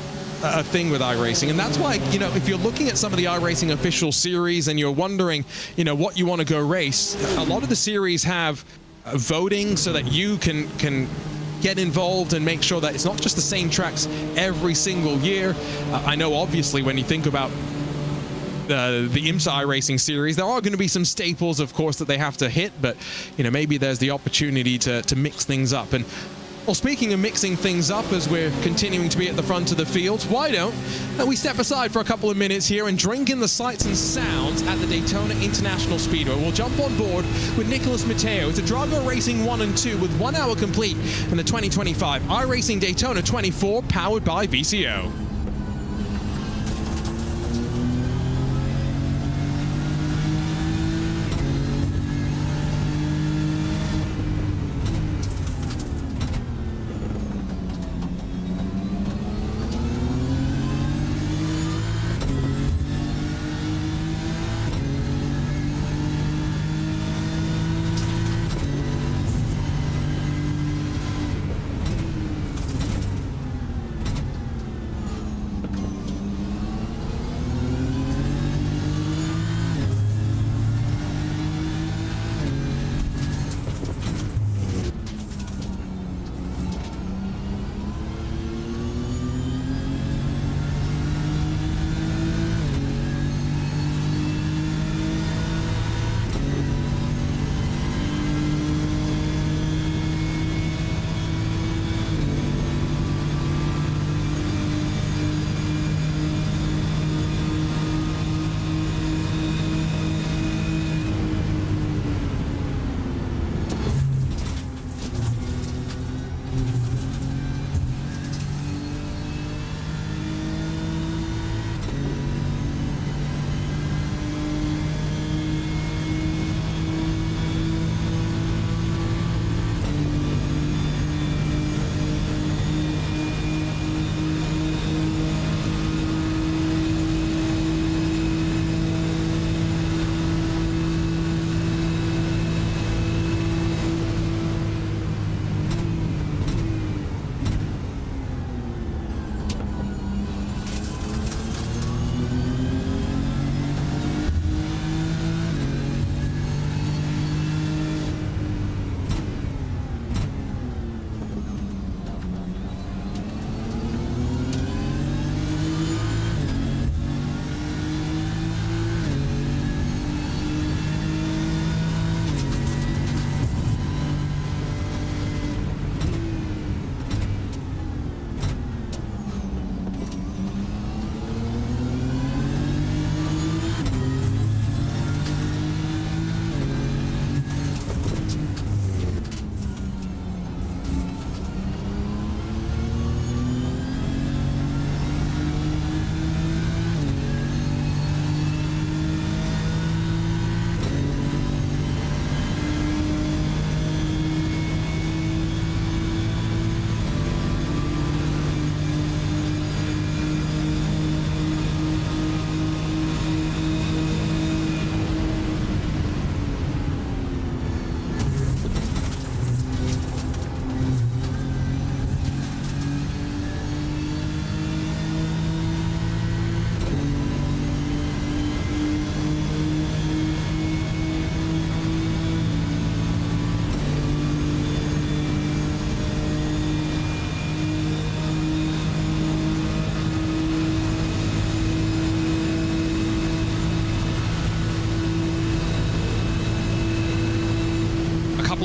thing with iRacing, and that's why, you know, if you're looking at some of the iRacing official series and you're wondering, you know, what you want to go race, a lot of the series have voting so that you can get involved and make sure that it's not just the same tracks every single year. I know, obviously, when you think about the IMSA iRacing series, there are going to be some staples, of course, that they have to hit, but you know, maybe there's the opportunity to mix things up. And well, speaking of mixing things up, as we're continuing to be at the front of the field, why don't we step aside for a couple of minutes here and drink in the sights and sounds at the Daytona International Speedway. We'll jump on board with Nicholas Matteo. It's a Drago Racing 1 and 2 with 1 hour complete in the 2025 iRacing Daytona 24, powered by VCO.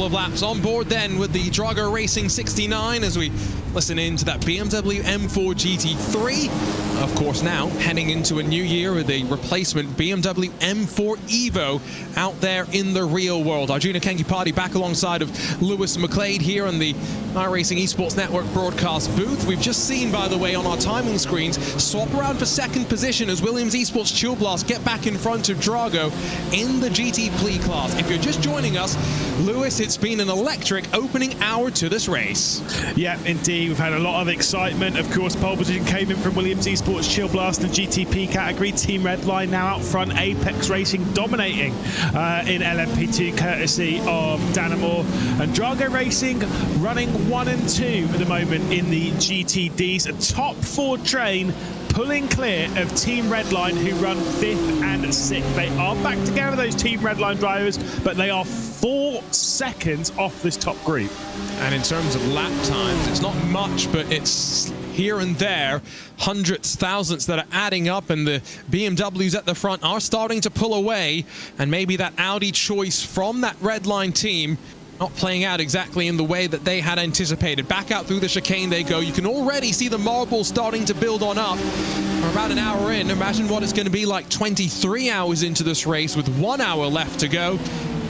couple of laps on board then with the Drago Racing 69 as we listen into that BMW M4 GT3. Of course, now heading into a new year with a replacement BMW M4 Evo out there in the real world. Arjuna Kenkipati back alongside of Lewis McLeod here on the iRacing Esports Network broadcast booth. We've just seen, by the way, on our timing screens, swap around for second position as Williams Esports Chill Blast get back in front of Drago in the GT Plea class. If you're just joining us, Lewis, it's been an electric opening hour to this race. Yeah, indeed. We've had a lot of excitement. Of course, pole position came in from Williams Esports Chill Blast in GTP category. Team Redline now out front. Apex Racing dominating in LMP2 courtesy of Danamore. And Drago Racing running 1 and 2 at the moment in the GTDs. A top 4 train pulling clear of Team Redline, who run 5th and 6th. They are back together, those Team Redline drivers, but they are 4 seconds off this top group. And in terms of lap times, it's not much, but it's here and there, hundredths, thousandths that are adding up, and the BMWs at the front are starting to pull away, and maybe that Audi choice from that Redline team not playing out exactly in the way that they had anticipated. Back out through the chicane they go. You can already see the marbles starting to build on up. We're about an hour in. Imagine what it's going to be like 23 hours into this race with 1 hour left to go.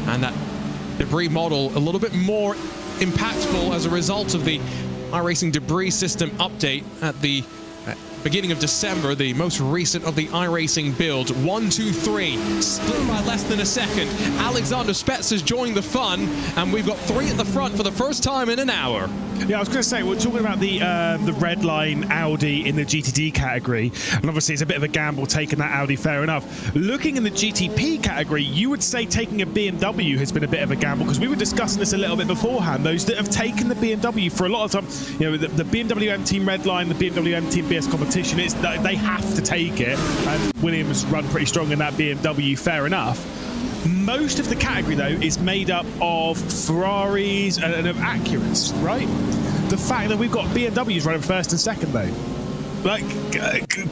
And that debris model a little bit more impactful as a result of the iRacing debris system update at the beginning of December, the most recent of the iRacing builds. 1, 2, 3, split by less than a second. Alexander Spetz has joined the fun, and we've got 3 at the front for the first time in an hour. Yeah, I was going to say, we're talking about the Redline Audi in the GTD category, and obviously it's a bit of a gamble taking that Audi, fair enough. Looking in the GTP category, you would say taking a BMW has been a bit of a gamble, because we were discussing this a little bit beforehand. Those that have taken the BMW for a lot of time, you know, the BMW M Team Redline, the BMW M Team BS competition, it's they have to take it, and Williams run pretty strong in that BMW, fair enough. Most of the category, though, is made up of Ferraris and of Acuras, right? The fact that we've got BMWs running first and second, though, like,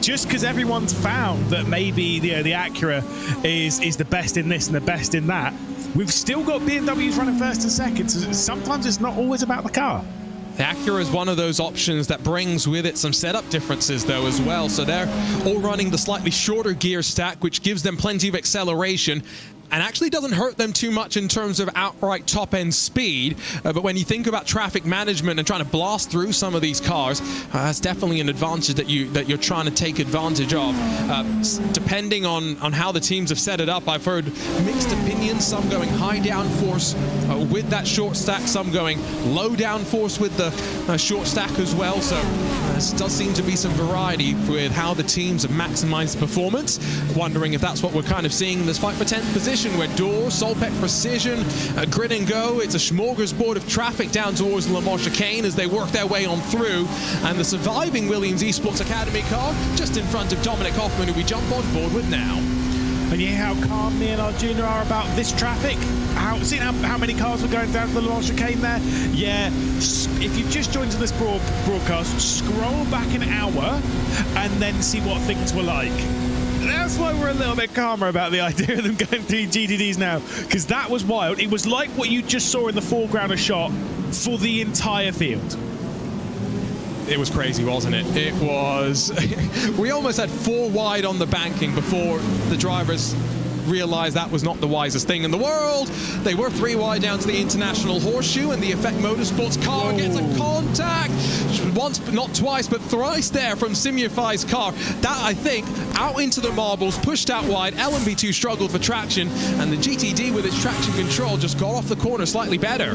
just because everyone's found that maybe the Acura is the best in this and the best in that, we've still got BMWs running first and second. So sometimes it's not always about the car. The Acura is one of those options that brings with it some setup differences, though, as well. So they're all running the slightly shorter gear stack, which gives them plenty of acceleration and actually doesn't hurt them too much in terms of outright top-end speed. But when you think about traffic management and trying to blast through some of these cars, that's definitely an advantage that you're trying to take advantage of. Depending on how the teams have set it up, I've heard mixed opinions, some going high downforce with that short stack, some going low downforce with the short stack as well. So there does seem to be some variety with how the teams have maximized performance. Wondering if that's what we're kind of seeing in this fight for 10th position, where Door, Solpec Precision, Grid and Go, it's a smorgasbord of traffic down towards Le Mans chicane as they work their way on through, and the surviving Williams Esports Academy car just in front of Dominic Hoffman, who we jump on board with now. And you hear how calm me and Arjuna are about this traffic? Seeing how many cars were going down to the Le Mans chicane there? Yeah, if you've just joined this broadcast, scroll back an hour and then see what things were like. That's why we're a little bit calmer about the idea of them going through GTDs now, because that was wild. It was like what you just saw in the foreground of shot for the entire field. It was crazy, wasn't it? It was. We almost had 4 wide on the banking before the drivers realized that was not the wisest thing in the world. They were 3 wide down to the International Horseshoe, and the Effect Motorsports car gets a contact. Once, but not twice, but thrice there from Simufy's car. That, I think, out into the marbles, pushed out wide. LMP2 struggled for traction, and the GTD with its traction control just got off the corner slightly better.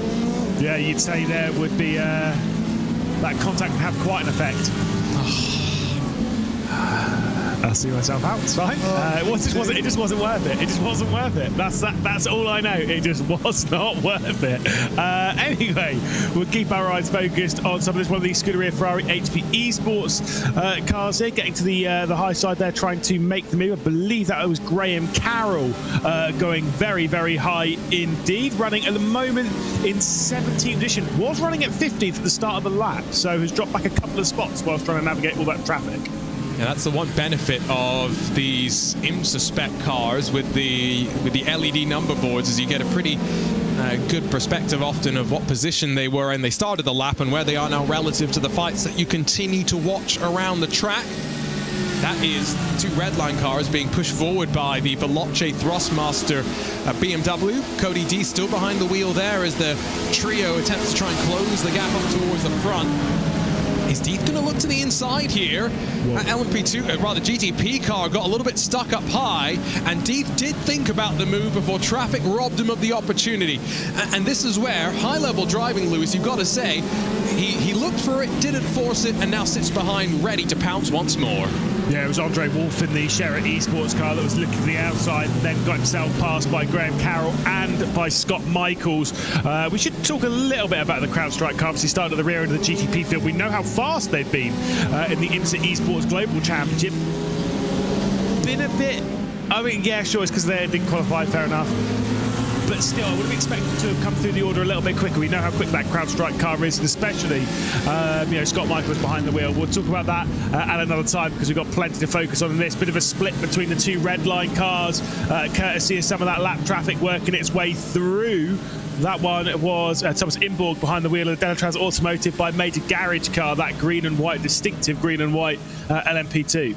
Yeah, you'd say there would be that contact would have quite an effect. I'll see myself out. It's fine. It just wasn't worth it. It just wasn't worth it. That's all I know. It just was not worth it. Anyway, we'll keep our eyes focused on some of this. One of these Scuderia Ferrari HP Esports cars here, getting to the high side there, trying to make the move. I believe that it was Graham Carroll going very, very high indeed. Running at the moment in 17th position. Was running at 15th at the start of the lap, so has dropped back a couple of spots whilst trying to navigate all that traffic. Yeah, that's the one benefit of these IMSA spec cars with the LED number boards, is you get a pretty good perspective often of what position they were in. They started the lap and where they are now relative to the fights that you continue to watch around the track. That is two redline cars being pushed forward by the Veloce Thrustmaster BMW. Cody D still behind the wheel there as the trio attempts to try and close the gap up towards the front. Is Deeth going to look to the inside here? LMP2, rather GTP car got a little bit stuck up high, and Deeth did think about the move before traffic robbed him of the opportunity. And this is where high-level driving, Lewis, you've got to say, he looked for it, didn't force it, and now sits behind ready to pounce once more. Yeah, it was Andre Wolff in the Sherritt Esports car that was looking to the outside, and then got himself passed by Graham Carroll and by Scott Michaels. We should talk a little bit about the CrowdStrike car, because he started at the rear end of the GTP field. We know how fast they've been in the IMSA Esports Global Championship. Been a bit... I mean, yeah, sure, it's because they didn't qualify, fair enough. But still, I would have expected to have come through the order a little bit quicker. We know how quick that CrowdStrike car is, and especially, Scott Michaels behind the wheel. We'll talk about that at another time, because we've got plenty to focus on in this. Bit of a split between the two redline cars, courtesy of some of that lap traffic working its way through. That one was Thomas Imborg behind the wheel of the Delatrans Automotive by Major Garage car, that green and white, distinctive green and white LMP2.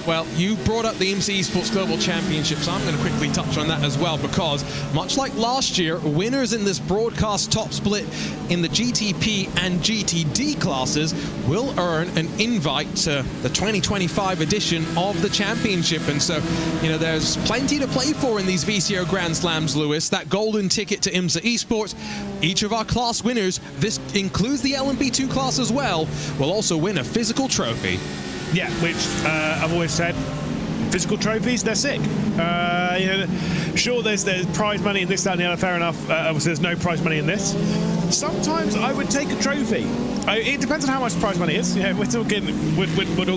Well, you brought up the IMSA Esports Global Championship, so I'm going to quickly touch on that as well, because much like last year, winners in this broadcast top split in the GTP and GTD classes will earn an invite to the 2025 edition of the championship. And so, there's plenty to play for in these VCO Grand Slams, Lewis. That golden ticket to IMSA Esports. Each of our class winners, this includes the LMP2 class as well, will also win a physical trophy. Yeah, which I've always said, physical trophies, they're sick. Sure, there's prize money in this, that, and the other, fair enough. Obviously, there's no prize money in this. Sometimes I would take a trophy. It depends on how much prize money is. We're talking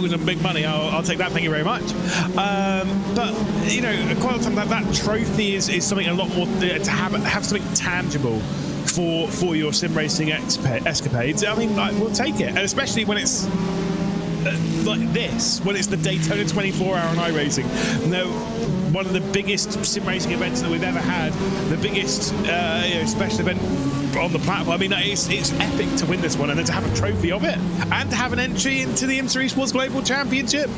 some big money. I'll take that, thank you very much. But, quite often that trophy is something a lot more, to have something tangible for your sim racing escapades. I mean, we'll take it, and especially when it's like this, when it's the Daytona 24-hour on iRacing. One of the biggest sim racing events that we've ever had, the biggest special event on the platform. I mean, it's epic to win this one, and then to have a trophy of it, and to have an entry into the IMSA Esports Global Championship.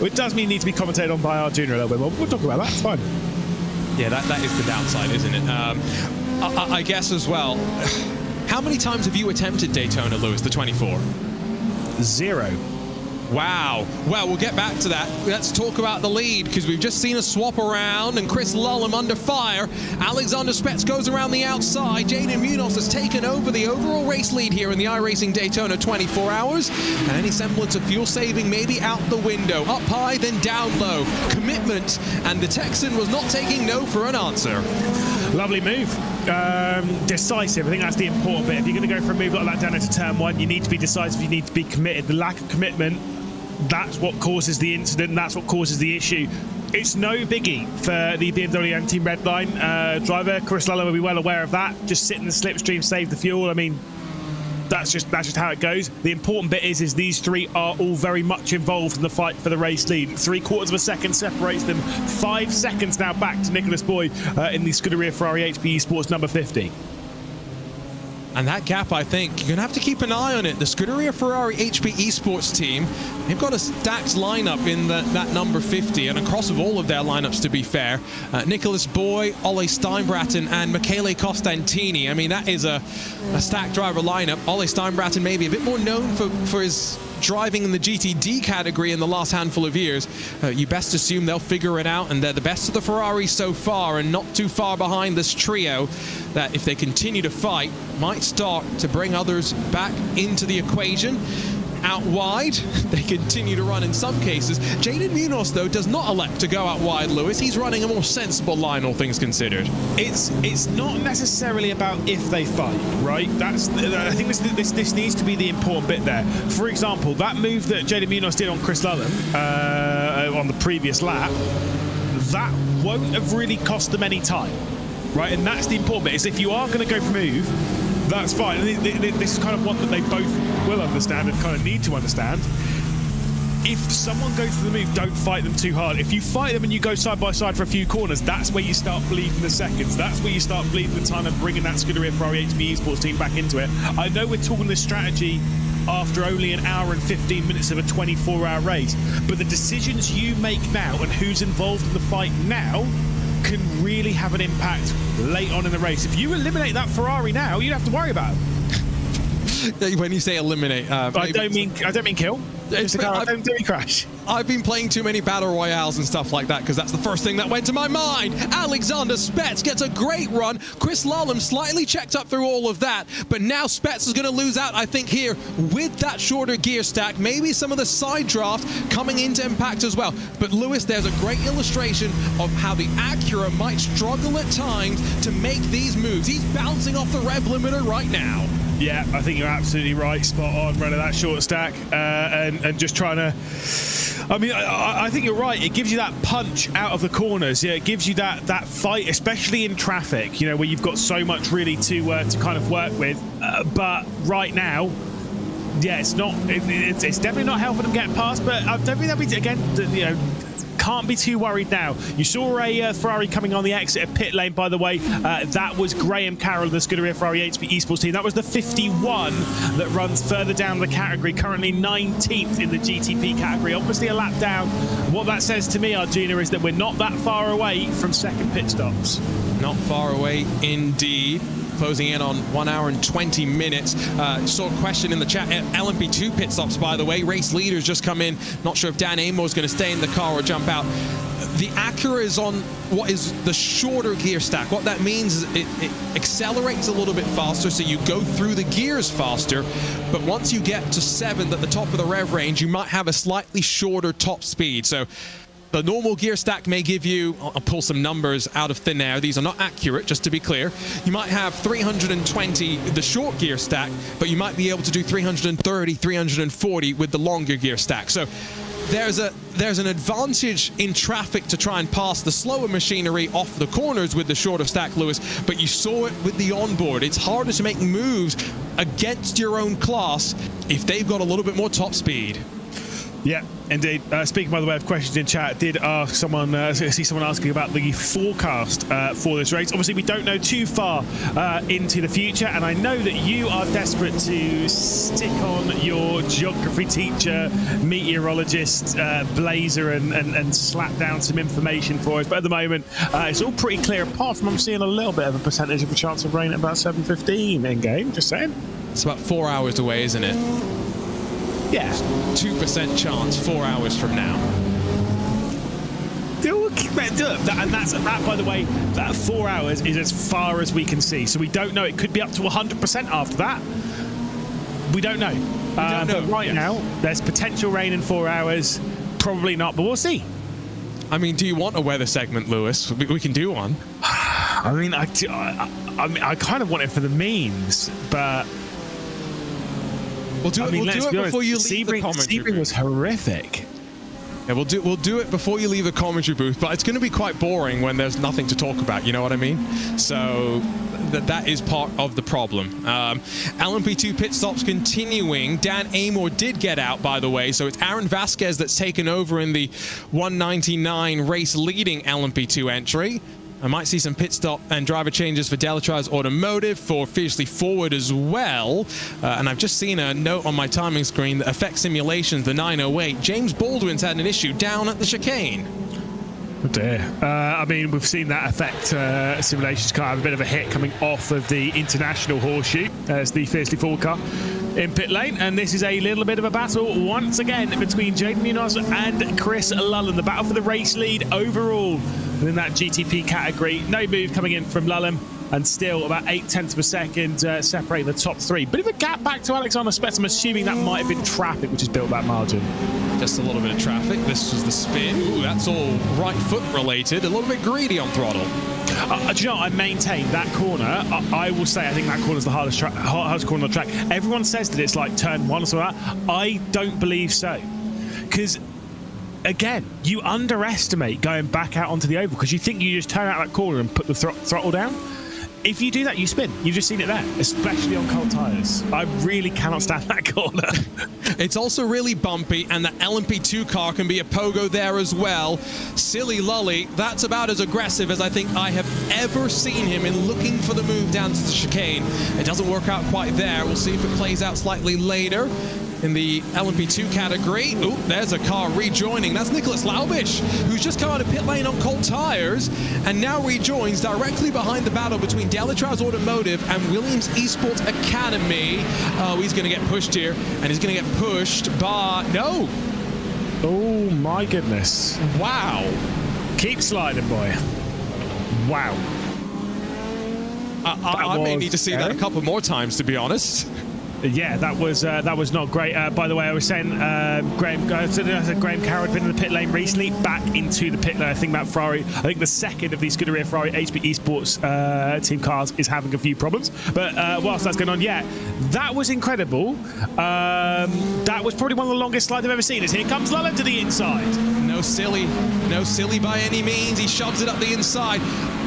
It does mean need to be commentated on by our junior a little bit more. We'll talk about that, it's fine. Yeah, that is the downside, isn't it? I guess as well, how many times have you attempted Daytona, Lewis, the 24? 0. Wow. Well, we'll get back to that. Let's talk about the lead, because we've just seen a swap around, and Chris Lullum under fire. Alexander Spetz goes around the outside. Jaden Munoz has taken over the overall race lead here in the iRacing Daytona 24 hours. And any semblance of fuel saving maybe out the window. Up high, then down low. Commitment, and the Texan was not taking no for an answer. Lovely move. Decisive. I think that's the important bit. If you're going to go for a move like that down into turn one, you need to be decisive, you need to be committed. The lack of commitment, that's what causes the incident, that's what causes the issue. It's no biggie for the BMW and Team Redline driver. Chris Lullum will be well aware of that. Just sit in the slipstream, save the fuel. I mean, that's just how it goes. The important bit is these three are all very much involved in the fight for the race lead. 3/4 of a second separates them. 5 seconds now back to Nicholas Boy in the Scuderia Ferrari HP Esports number 50. And that gap, I think, you're going to have to keep an eye on it. The Scuderia Ferrari HP Esports team, they've got a stacked lineup in that number 50, and across of all of their lineups, to be fair. Nicholas Boy, Ole Steinbraten, and Michele Costantini. I mean, that is a stacked driver lineup. Ole Steinbraten maybe a bit more known for his driving in the GTD category in the last handful of years. You best assume they'll figure it out, and they're the best of the Ferraris so far, and not too far behind this trio that, if they continue to fight, might start to bring others back into the equation. Out wide, they continue to run in some cases. Jaden Munoz, though, does not elect to go out wide, Lewis. He's running a more sensible line, all things considered. It's not necessarily about if they fight, right? I think this needs to be the important bit there. For example, that move that Jaden Munoz did on Chris Lullum on the previous lap, that won't have really cost them any time, right? And that's the important bit, is if you are going to go for move, that's fine. This is kind of one that they both will understand and kind of need to understand. if someone goes for the move, don't fight them too hard. If you fight them and you go side by side for a few corners, that's where you start bleeding the seconds. That's where you start bleeding the time and bringing that Scuderia Ferrari HB Esports team back into it. I know we're talking this strategy after only an hour and 15 minutes of a 24-hour race, but the decisions you make now and who's involved in the fight now can really have an impact late on in the race. If you eliminate that Ferrari now, you don't have to worry about it. When you say eliminate, I don't mean kill. Don't do me crash. I've been playing too many battle royales and stuff like that because that's the first thing that went to my mind. Alexander Spetz gets a great run. Chris Lallam slightly checked up through all of that, but now Spetz is going to lose out, I think, here with that shorter gear stack. Maybe some of the side draft coming into impact as well. But Lewis, there's a great illustration of how the Acura might struggle at times to make these moves. He's bouncing off the rev limiter right now. Yeah, I think you're absolutely right. Spot on, running that short stack and just trying to... I mean, I think you're right. It gives you that punch out of the corners. Yeah, it gives you that fight, especially in traffic, you know, where you've got so much really to kind of work with. But right now, yeah, it's definitely not helping them get past, but I don't think that'll be, again, you know, can't be too worried now. You saw a Ferrari coming on the exit of pit lane, by the way. That was Graham Carroll of the Scuderia Ferrari HB Esports team. That was the 51 that runs further down the category, currently 19th in the GTP category, obviously a lap down. What that says to me, Arjuna, is that we're not that far away from second pit stops. Not far away indeed. Closing in on 1 hour and 20 minutes. Saw a question in the chat. LMP2 pit stops, by the way. Race leaders just come in. Not sure if Dan Amor is going to stay in the car or jump out. The Acura is on what is the shorter gear stack. What that means is it accelerates a little bit faster, so you go through the gears faster. But once you get to 7th at the top of the rev range, you might have a slightly shorter top speed. So the normal gear stack may give you, I'll pull some numbers out of thin air. These are not accurate, just to be clear. You might have 320, the short gear stack, but you might be able to do 330, 340 with the longer gear stack. So there's an advantage in traffic to try and pass the slower machinery off the corners with the shorter stack, Lewis, but you saw it with the onboard. It's harder to make moves against your own class if they've got a little bit more top speed. Yeah, indeed. Speaking, by the way, of questions in chat, did ask someone, see someone asking about the forecast for this race. Obviously, we don't know too far into the future, and I know that you are desperate to stick on your geography teacher, meteorologist blazer and slap down some information for us. But at the moment, it's all pretty clear, apart from I'm seeing a little bit of a percentage of a chance of rain at about 7:15 in-game, just saying. It's about 4 hours away, isn't it? Yeah. 2% chance 4 hours from now. And that, by the way, that 4 hours is as far as we can see. So we don't know. It could be up to 100% after that. We don't know. But right now, there's potential rain in 4 hours. Probably not, but we'll see. I mean, do you want a weather segment, Lewis? We can do one. I mean, I kind of want it for the memes, but... We'll do it before you leave the commentary booth. Sebring was horrific. Yeah, we'll do it before you leave the commentary booth, but it's going to be quite boring when there's nothing to talk about, you know what I mean? So that is part of the problem. LMP2 pit stops continuing. Dan Amor did get out, by the way, so it's Aaron Vasquez that's taken over in the 199 race leading LMP2 entry. I might see some pit stop and driver changes for Delatraz Automotive, for Fiercely Forward as well. And I've just seen a note on my timing screen that Effect Simulations, the 908. James Baldwin's had an issue down at the chicane. Oh dear. I mean, we've seen that Effect Simulations car have a bit of a hit coming off of the International Horseshoe as the Fiercely Forward car in pit lane, and this is a little bit of a battle once again between Jaden Munoz and Chris Lullen. The battle for the race lead overall within that GTP category. No move coming in from Lullen, and still about 0.8 of a second separating the top three. Bit of a gap back to Alexander Spetz. I'm assuming that might have been traffic which has built that margin. Just a little bit of traffic. This was the spin. Ooh, that's all right foot related. A little bit greedy on throttle. Do you know, I maintain that corner. I will say I think that corner is the hardest corner on the track. Everyone says that it's like turn one or something like that. I don't believe so. Because, again, you underestimate going back out onto the oval because you think you just turn out that corner and put the throttle down. If you do that, you spin. You've just seen it there, especially on cold tyres. I really cannot stand that corner. It's also really bumpy, and the LMP2 car can be a pogo there as well. Silly Lully, that's about as aggressive as I think I have ever seen him in looking for the move down to the chicane. It doesn't work out quite there. We'll see if it plays out slightly later. In the LMP2 category, oh, there's a car rejoining. That's Nicholas Laubish, who's just come out of pit lane on cold tires and now rejoins directly behind the battle between Delatraz Automotive and Williams Esports Academy. Oh, he's going to get pushed here, and he's going to get pushed by... No! Oh, my goodness. Wow. Keep sliding, boy. Wow. I may need to see that a couple more times, to be honest. Yeah, that was not great. By the way, I was saying Graham Carroll had been in the pit lane recently, back into the pit lane. I think that Ferrari, I think the second of these Scuderia Ferrari HP Esports team cars is having a few problems. But whilst that's going on, yeah, that was incredible. That was probably one of the longest slides I've ever seen. As here comes Lullen to the inside. No silly by any means. He shoves it up the inside.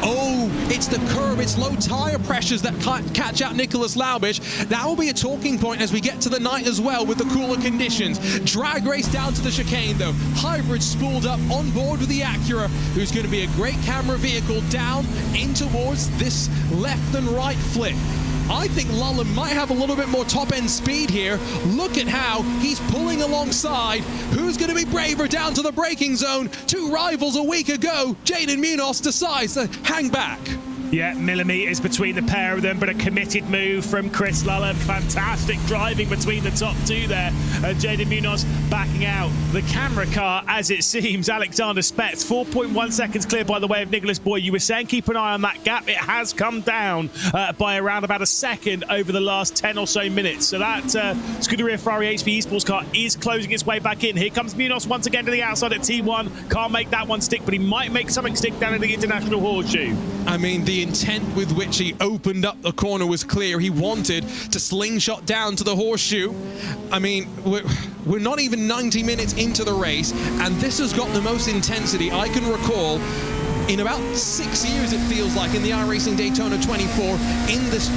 Oh, it's the curb. It's low tire pressures that catch out Nicholas Laubish. That will be a talking point as we get to the night as well with the cooler conditions. Drag race down to the chicane though. Hybrid spooled up on board with the Acura, who's going to be a great camera vehicle down in towards this left and right flip. I think Lullen might have a little bit more top-end speed here. Look at how he's pulling alongside. Who's going to be braver down to the braking zone? Two rivals a week ago. Jaden Munoz decides to hang back. Yeah, millimetres between the pair of them, but a committed move from Chris Lullen. Fantastic driving between the top two there. Jaden Munoz backing out. The camera car, as it seems, Alexander Spetz, 4.1 seconds clear by the way of Nicholas Boy. You were saying keep an eye on that gap. It has come down by around about a second over the last 10 or so minutes. So that Scuderia Ferrari HP Esports car is closing its way back in. Here comes Munoz once again to the outside at T1. Can't make that one stick, but he might make something stick down in the International Horseshoe. I mean, the intent with which he opened up the corner was clear. He wanted to slingshot down to the horseshoe. I mean, we're not even 90 minutes into the race, and this has got the most intensity I can recall in about 6 years, it feels like, in the iRacing Daytona 24 in this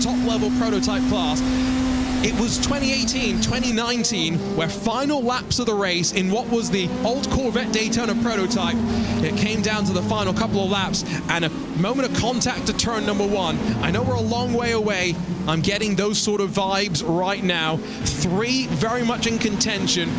top-level prototype class. It was 2018, 2019, where final laps of the race in what was the old Corvette Daytona prototype, it came down to the final couple of laps and a moment of contact to turn number one. I know we're a long way away. I'm getting those sort of vibes right now. Three very much in contention.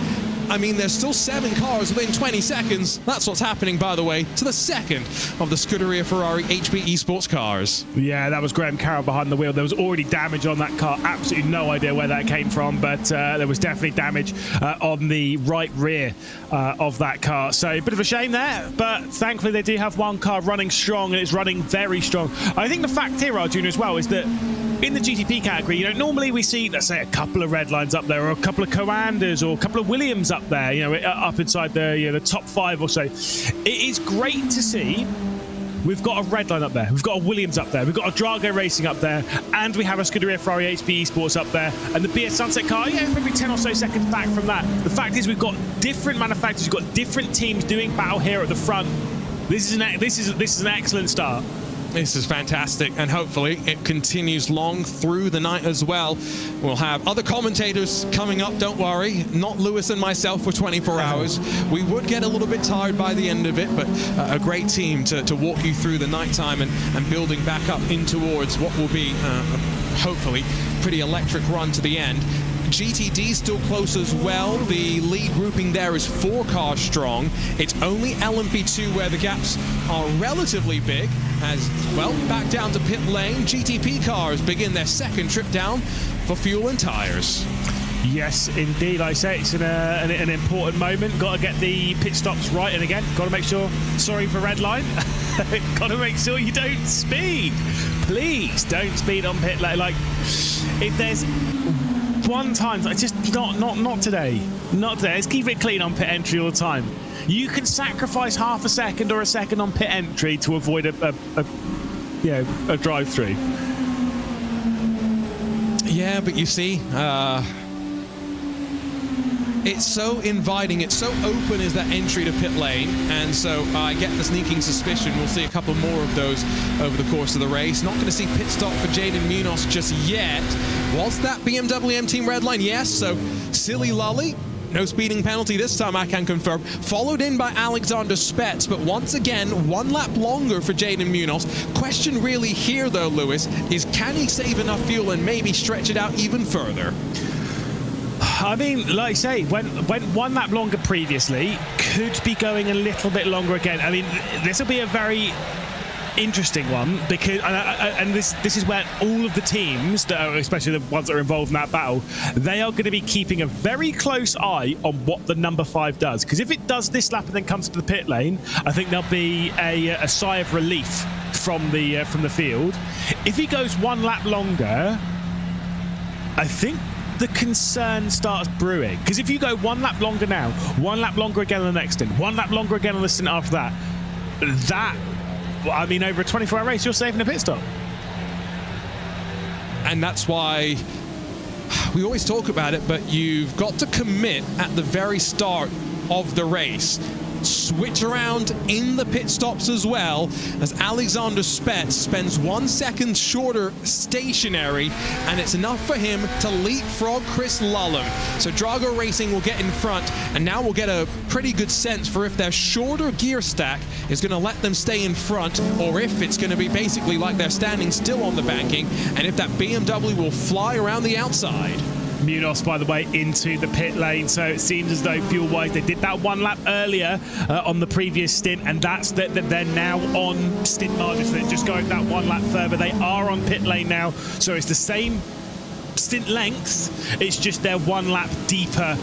I mean, there's still 7 cars within 20 seconds. That's what's happening, by the way, to the second of the Scuderia Ferrari HP Esports cars. Yeah, that was Graham Carroll behind the wheel. There was already damage on that car. Absolutely no idea where that came from, but there was definitely damage on the right rear of that car. So a bit of a shame there, but thankfully they do have one car running strong, and it's running very strong. I think the fact here, Arjun, as well, is that in the GTP category, you know, normally we see, let's say, a couple of red lines up there, or a couple of Coanders, or a couple of Williams up there, you know, up inside the, you know, the top 5 or so. It is great to see. We've got a red line up there, we've got a Williams up there, we've got a Drago Racing up there, and we have a Scuderia Ferrari HP Esports up there, and the BS Sunset car, yeah, maybe 10 or so seconds back from that. The fact is, we've got different manufacturers, we've got different teams doing battle here at the front. This is an excellent start. This is fantastic, and hopefully it continues long through the night as well. We'll have other commentators coming up, don't worry. Not Lewis and myself for 24 hours. We would get a little bit tired by the end of it, but a great team to walk you through the nighttime and building back up in towards what will be, hopefully, pretty electric run to the end. GTD still close as well. The lead grouping there is 4 cars strong. It's only LMP2 where the gaps are relatively big. As well, back down to pit lane, GTP cars begin their second trip down for fuel and tires. Yes, indeed. I say it's an important moment. Got to get the pit stops right, and again, got to make sure. Sorry for red line. Got to make sure you don't speed. Please don't speed on pit lane. Like, if there's one time, just not today. Not today. Let's keep it clean on pit entry all the time. You can sacrifice half a second or a second on pit entry to avoid a drive-through. Yeah, but you see, it's so inviting, it's so open as that entry to pit lane, and so I get the sneaking suspicion we'll see a couple more of those over the course of the race. Not going to see pit stop for Jaden Munoz just yet. Was that BMW M Team red line? Yes, so Silly Lully, no speeding penalty this time, I can confirm. Followed in by Alexander Spetz, but once again, 1 lap longer for Jaden Munoz. Question really here, though, Lewis, is can he save enough fuel and maybe stretch it out even further? I mean, like I say, went 1 lap longer previously, could be going a little bit longer again. I mean, this will be a very interesting one because, and this is where all of the teams that are, especially the ones that are involved in that battle, they are going to be keeping a very close eye on what the number 5 does. Because if it does this lap and then comes to the pit lane, I think there'll be a sigh of relief from the field. If he goes 1 lap longer, I think the concern starts brewing. Because if you go 1 lap longer now, 1 lap longer again on the next stint, 1 lap longer again on the stint after that, I mean, over a 24-hour race, you're saving a pit stop. And that's why we always talk about it, but you've got to commit at the very start of the race. Switch around in the pit stops as well, as Alexander Spetz spends 1 second shorter stationary, and it's enough for him to leapfrog Chris Lullum. So Drago Racing will get in front, and now we'll get a pretty good sense for if their shorter gear stack is going to let them stay in front, or if it's going to be basically like they're standing still on the banking, and if that BMW will fly around the outside. Munoz, by the way, into the pit lane, so it seems as though fuel-wise they did that 1 lap earlier on the previous stint, and that's that they're now on stint margin, so they're just going that 1 lap further. They are on pit lane now, so it's the same stint length, it's just they're 1 lap deeper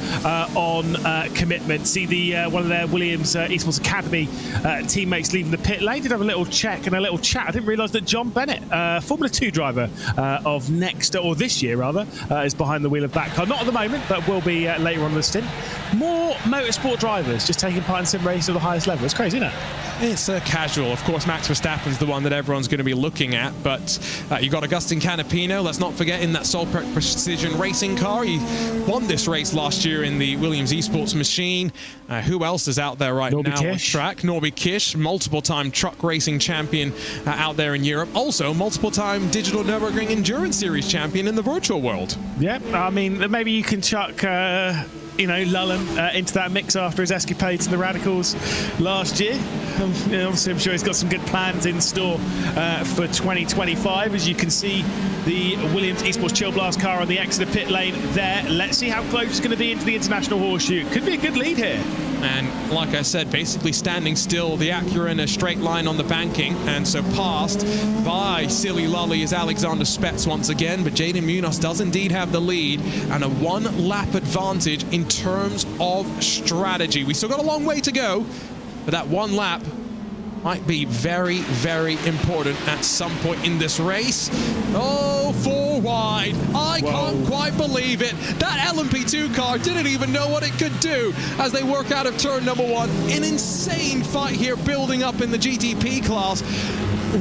on commitment. See the one of their Williams Esports Academy teammates leaving the pit lane. Did have a little check and a little chat. I didn't realise that John Bennett, Formula 2 driver of next, or this year rather, is behind the wheel of that car. Not at the moment, but will be later on in the stint. More motorsport drivers just taking part in sim races at the highest level. It's crazy, isn't it? It's casual. Of course, Max Verstappen's the one that everyone's going to be looking at, but you've got Agustin Canapino. Let's not forget, in that Solprec Precision Racing car. He won this race last year in the Williams Esports machine. Who else is out there right now on track? Norby Kish, multiple-time truck racing champion out there in Europe. Also, multiple-time Digital Nürburgring Endurance Series champion in the virtual world. Yeah, I mean, maybe you can chuck Lullum into that mix after his escapades in the Radicals last year. Obviously, I'm sure he's got some good plans in store for 2025. As you can see, the Williams Esports Chill Blast car on the exit of pit lane there. Let's see how close it's going to be into the International Horseshoe. Could be a good lead here. And like I said, basically standing still, the Acura in a straight line on the banking, and so passed by Silly Lully is Alexander Spetz once again, but Jaden Munoz does indeed have the lead and a 1 lap advantage in terms of strategy. We still got a long way to go, but that 1 lap might be very, very important at some point in this race. Oh, 4 wide. I can't quite believe it. That LMP2 car didn't even know what it could do as they work out of turn number 1. An insane fight here building up in the GTP class.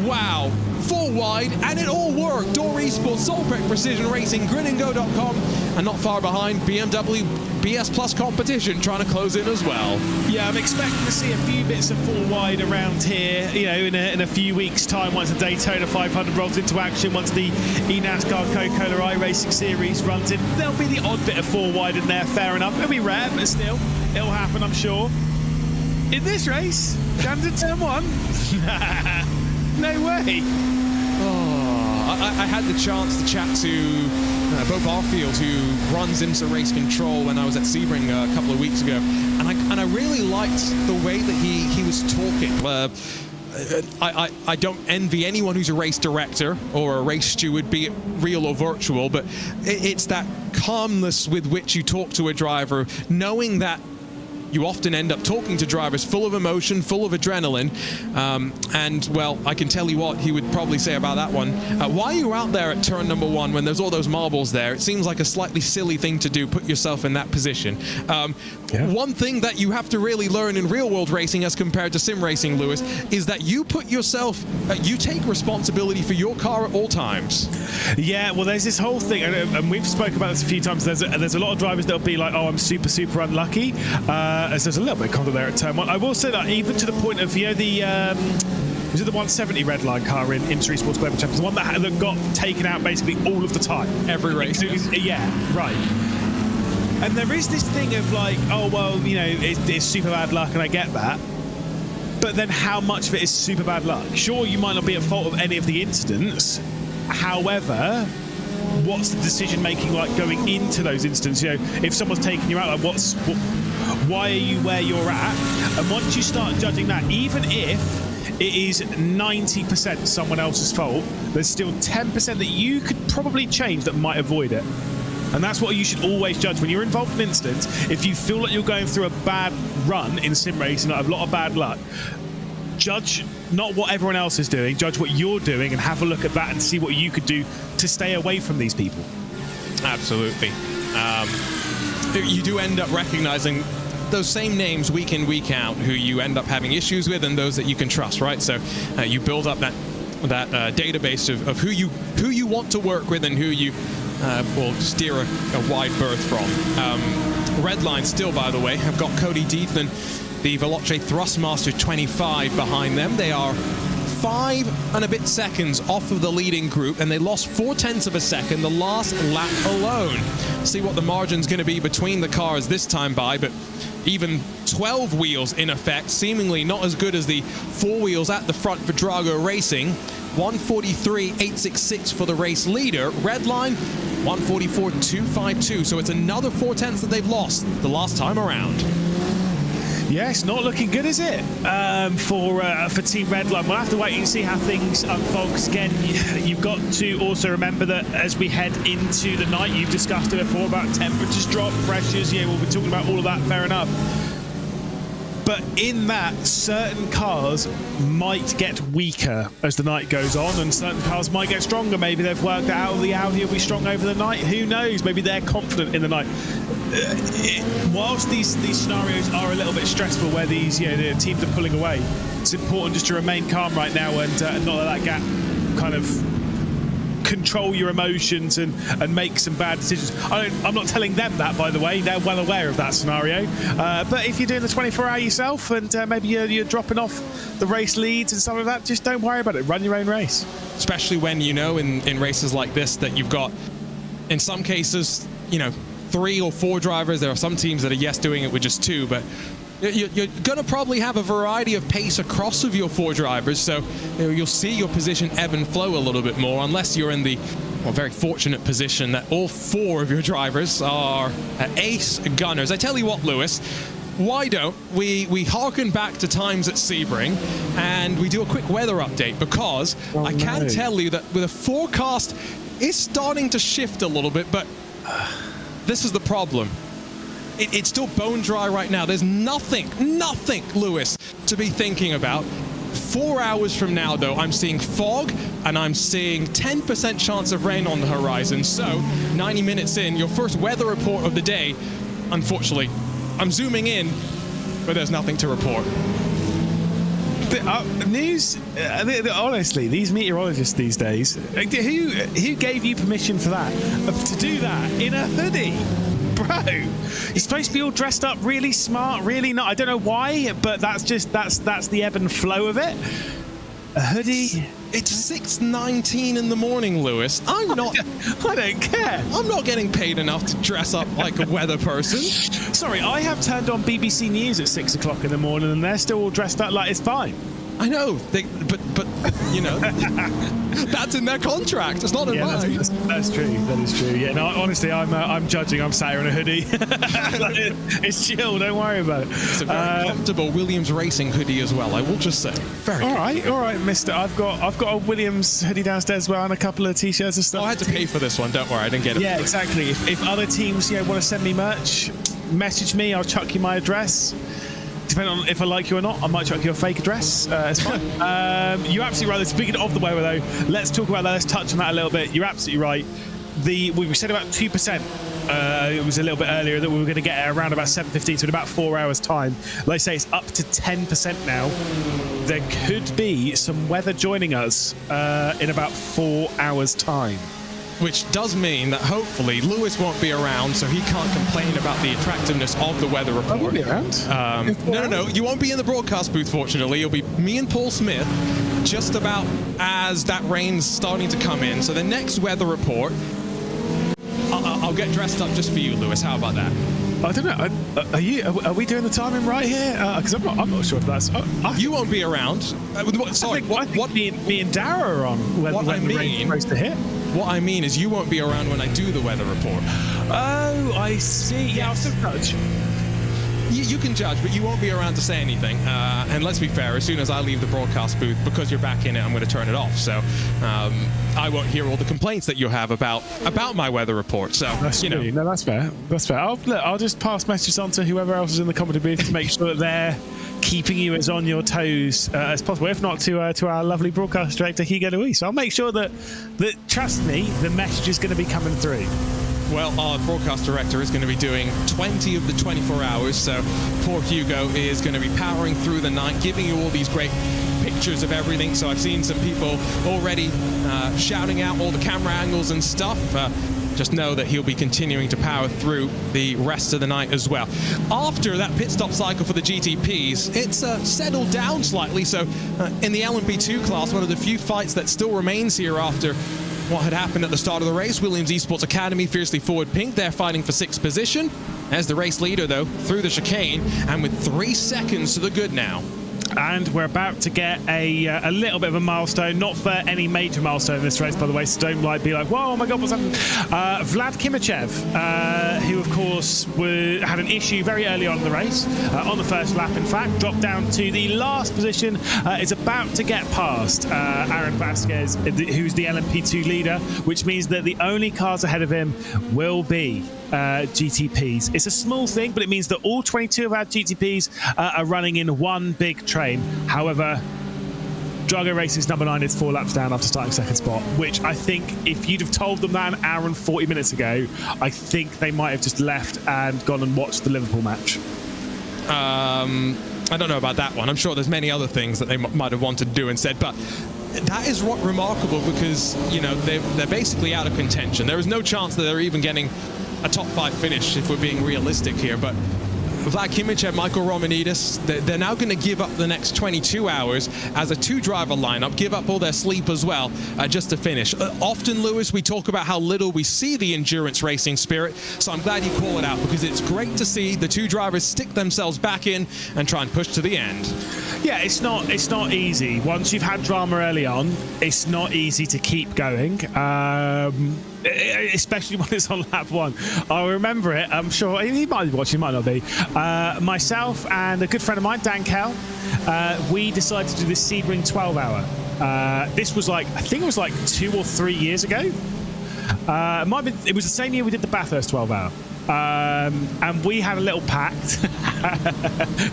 Wow. 4 wide, and it all worked. Door Esports, Solprec Precision Racing, gridandgo.com, and not far behind, BMW BS Plus Competition trying to close in as well. Yeah, I'm expecting to see a few bits of 4 wide around here, in a few weeks' time, once the Daytona 500 rolls into action, once the eNASCAR Coca-Cola iRacing Series runs in. There'll be the odd bit of 4 wide in there, fair enough. It'll be rare, but still, it'll happen, I'm sure. In this race, down to turn 1. No way. I had the chance to chat to Bo Barfield, who runs IMSA Race Control, when I was at Sebring a couple of weeks ago, and I really liked the way that he was talking. I don't envy anyone who's a race director or a race steward, be it real or virtual, but it's that calmness with which you talk to a driver, knowing that you often end up talking to drivers full of emotion, full of adrenaline, and, well, I can tell you what he would probably say about that one. Why are you out there at turn number 1 when there's all those marbles there? It seems like a slightly silly thing to do, put yourself in that position. One thing that you have to really learn in real-world racing as compared to sim racing, Lewis, is that you put yourself, you take responsibility for your car at all times. Yeah, well, there's this whole thing, and we've spoken about this a few times. There's a lot of drivers that'll be like, oh, I'm super, super unlucky. As there's a little bit of content there at turn 1. I will say that even to the point of, Was it the 170 red line car in Series Sports Global Champions? The one that got taken out basically all of the time. Every race. Yeah, right. And there is this thing of like, oh, well, you know, it's super bad luck, and I get that. But then how much of it is super bad luck? Sure, you might not be at fault of any of the incidents. However, what's the decision making like going into those incidents? You know, if someone's taking you out, like why are you where you're at? And once you start judging that, even if it is 90% someone else's fault, there's still 10% that you could probably change that might avoid it. And that's what you should always judge when you're involved in incidents. If you feel like you're going through a bad run in sim racing, like a lot of bad luck, judge not what everyone else is doing, judge what you're doing, and have a look at that and see what you could do to stay away from these people. Absolutely. You do end up recognizing those same names week in, week out, who you end up having issues with, and those that you can trust, right? So you build up that database of who you want to work with and who you will steer a wide berth from. Redline still, by the way, have got Cody Deathan, the Veloce Thrustmaster 25 behind them. They are 5 and a bit seconds off of the leading group, and they lost 0.4 of a second the last lap alone. See what the margin's going to be between the cars this time by, but even 12 wheels in effect, seemingly not as good as the 4 wheels at the front for Drago Racing. 143.866 for the race leader. Redline 144.252. So it's another 0.4 that they've lost the last time around. Yes, not looking good, is it? For Team Redline. We'll have to wait and see how things unfold. Because again, you've got to also remember that as we head into the night, you've discussed it before about temperatures drop, pressures. Yeah, we'll be talking about all of that. Fair enough. But in that, certain cars might get weaker as the night goes on, and certain cars might get stronger. Maybe they've worked out the Audi will be strong over the night. Who knows? Maybe they're confident in the night. Whilst these scenarios are a little bit stressful, where the teams are pulling away, it's important just to remain calm right now and not let that gap kind of control your emotions and make some bad decisions. I'm not telling them that, by the way. They're well aware of that scenario. But if you're doing the 24-hour yourself and maybe you're dropping off the race leads and stuff like that, just don't worry about it. Run your own race. Especially when you know in races like this that you've got, in some cases, 3 or 4 drivers. There are some teams that are doing it with just 2, but you're going to probably have a variety of pace across of your 4 drivers, so you'll see your position ebb and flow a little bit more, unless you're in the very fortunate position that all 4 of your drivers are ace gunners. I tell you what, Lewis, why don't we harken back to times at Sebring and we do a quick weather update, because I can tell you that the forecast is starting to shift a little bit, but this is the problem. It's still bone dry right now. There's nothing, Lewis, to be thinking about. 4 hours from now, though, I'm seeing fog, and I'm seeing 10% chance of rain on the horizon. So, 90 minutes in, your first weather report of the day, unfortunately, I'm zooming in, but there's nothing to report. Honestly, these meteorologists these days, who gave you permission for that? To do that in a hoodie? Bro, you're supposed to be all dressed up really smart, really not. I don't know why, but that's the ebb and flow of it. A hoodie. It's 6:19 in the morning, Lewis. I don't care. I'm not getting paid enough to dress up like a weather person. Sorry, I have turned on BBC News at 6 o'clock in the morning, and they're still all dressed up like it's fine. I know, but that's in their contract. It's not in mine. That's true. That is true. Yeah, no, honestly, I'm judging. I'm sat here in a hoodie. It's chill. Don't worry about it. It's a very comfortable Williams Racing hoodie as well, I will just say. Very all right, mister. I've got a Williams hoodie downstairs as well, and a couple of t-shirts and stuff. I had to pay for this one. Don't worry, I didn't get it. Yeah, exactly. If other teams want to send me merch, message me. I'll chuck you my address. Depending on if I like you or not, I might chuck you a fake address. It's fine. You're absolutely right. Speaking of the weather, though, let's talk about that. Let's touch on that a little bit. You're absolutely right. We said about 2%. It was a little bit earlier that we were going to get around about 7:15, so in about 4 hours' time. Like I say, it's up to 10% now. There could be some weather joining us in about 4 hours' time. Which does mean that hopefully Lewis won't be around, so he can't complain about the attractiveness of the weather report. I won't be around. No, you won't be in the broadcast booth, fortunately. It'll be me and Paul Smith, just about as that rain's starting to come in. So the next weather report, I'll get dressed up just for you, Lewis. How about that? I don't know. Are we doing the timing right here? Because I'm not sure if that's. You won't be around. Sorry, I think me and Dara are on when the rain's supposed to hit. What I mean is you won't be around when I do the weather report. Oh, I see. Yeah, I'll still judge. You can judge, but you won't be around to say anything. And let's be fair, as soon as I leave the broadcast booth, because you're back in it, I'm going to turn it off. So I won't hear all the complaints that you have about my weather report. So, that's you know. No, that's fair. That's fair. I'll just pass messages on to whoever else is in the comedy booth to make sure that they're keeping you as on your toes as possible. If not, to our lovely broadcast director, Hugo Luis. I'll make sure that trust me, the message is going to be coming through. Well, our broadcast director is going to be doing 20 of the 24 hours, so poor Hugo is going to be powering through the night, giving you all these great pictures of everything. So I've seen some people already shouting out all the camera angles and stuff. Just know that he'll be continuing to power through the rest of the night as well. After that pit stop cycle for the GTPs, it's settled down slightly. So in the LMP2 class, one of the few fights that still remains here after what had happened at the start of the race, Williams Esports Academy fiercely forward pink. They're fighting for 6th position. As the race leader, though, through the chicane, and with 3 seconds to the good now. And we're about to get a little bit of a milestone, not for any major milestone in this race, by the way, so don't be like, whoa, oh my God, what's happening? Vlad Kimichev, who, of course, had an issue very early on in the race, on the first lap, in fact, dropped down to the last position, is about to get past Aaron Vasquez, who's the LMP2 leader, which means that the only cars ahead of him will be GTPs. It's a small thing, but it means that all 22 of our GTPs are running in one big train. However, Drago Racing's number 9 is 4 laps down after starting 2nd spot, which I think if you'd have told them that an hour and 40 minutes ago, I think they might have just left and gone and watched the Liverpool match. I don't know about that one. I'm sure there's many other things that they might have wanted to do instead, but that is what remarkable, because, you know, they're basically out of contention. There is no chance that they're even getting a top 5 finish if we're being realistic here, but Vlad Kimichev, Michael Romanidis, they're now going to give up the next 22 hours as a 2-driver lineup, give up all their sleep as well, just to finish. Often, Lewis, we talk about how little we see the endurance racing spirit, so I'm glad you call it out, because it's great to see the 2 drivers stick themselves back in and try and push to the end. Yeah, it's not easy. Once you've had drama early on, it's not easy to keep going. Especially when it's on lap 1. I'll remember it. I'm sure he might be watching, might not be. Myself and a good friend of mine, Dan Kell, we decided to do this Sebring 12-hour. This was I think it was 2 or 3 years ago. It was the same year we did the Bathurst 12-hour. And we had a little pact.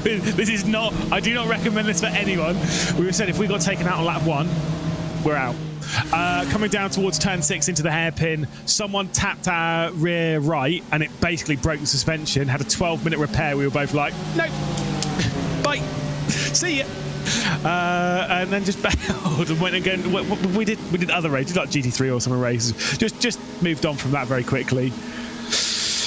This is not, I do not recommend this for anyone. We said if we got taken out on lap 1, we're out. Coming down towards turn 6 into the hairpin, someone tapped our rear right and it basically broke the suspension, had a 12-minute repair. We were both like, nope, bye, see ya. And then just bailed and went again. We did other races, like GT3 or some races. Just moved on from that very quickly.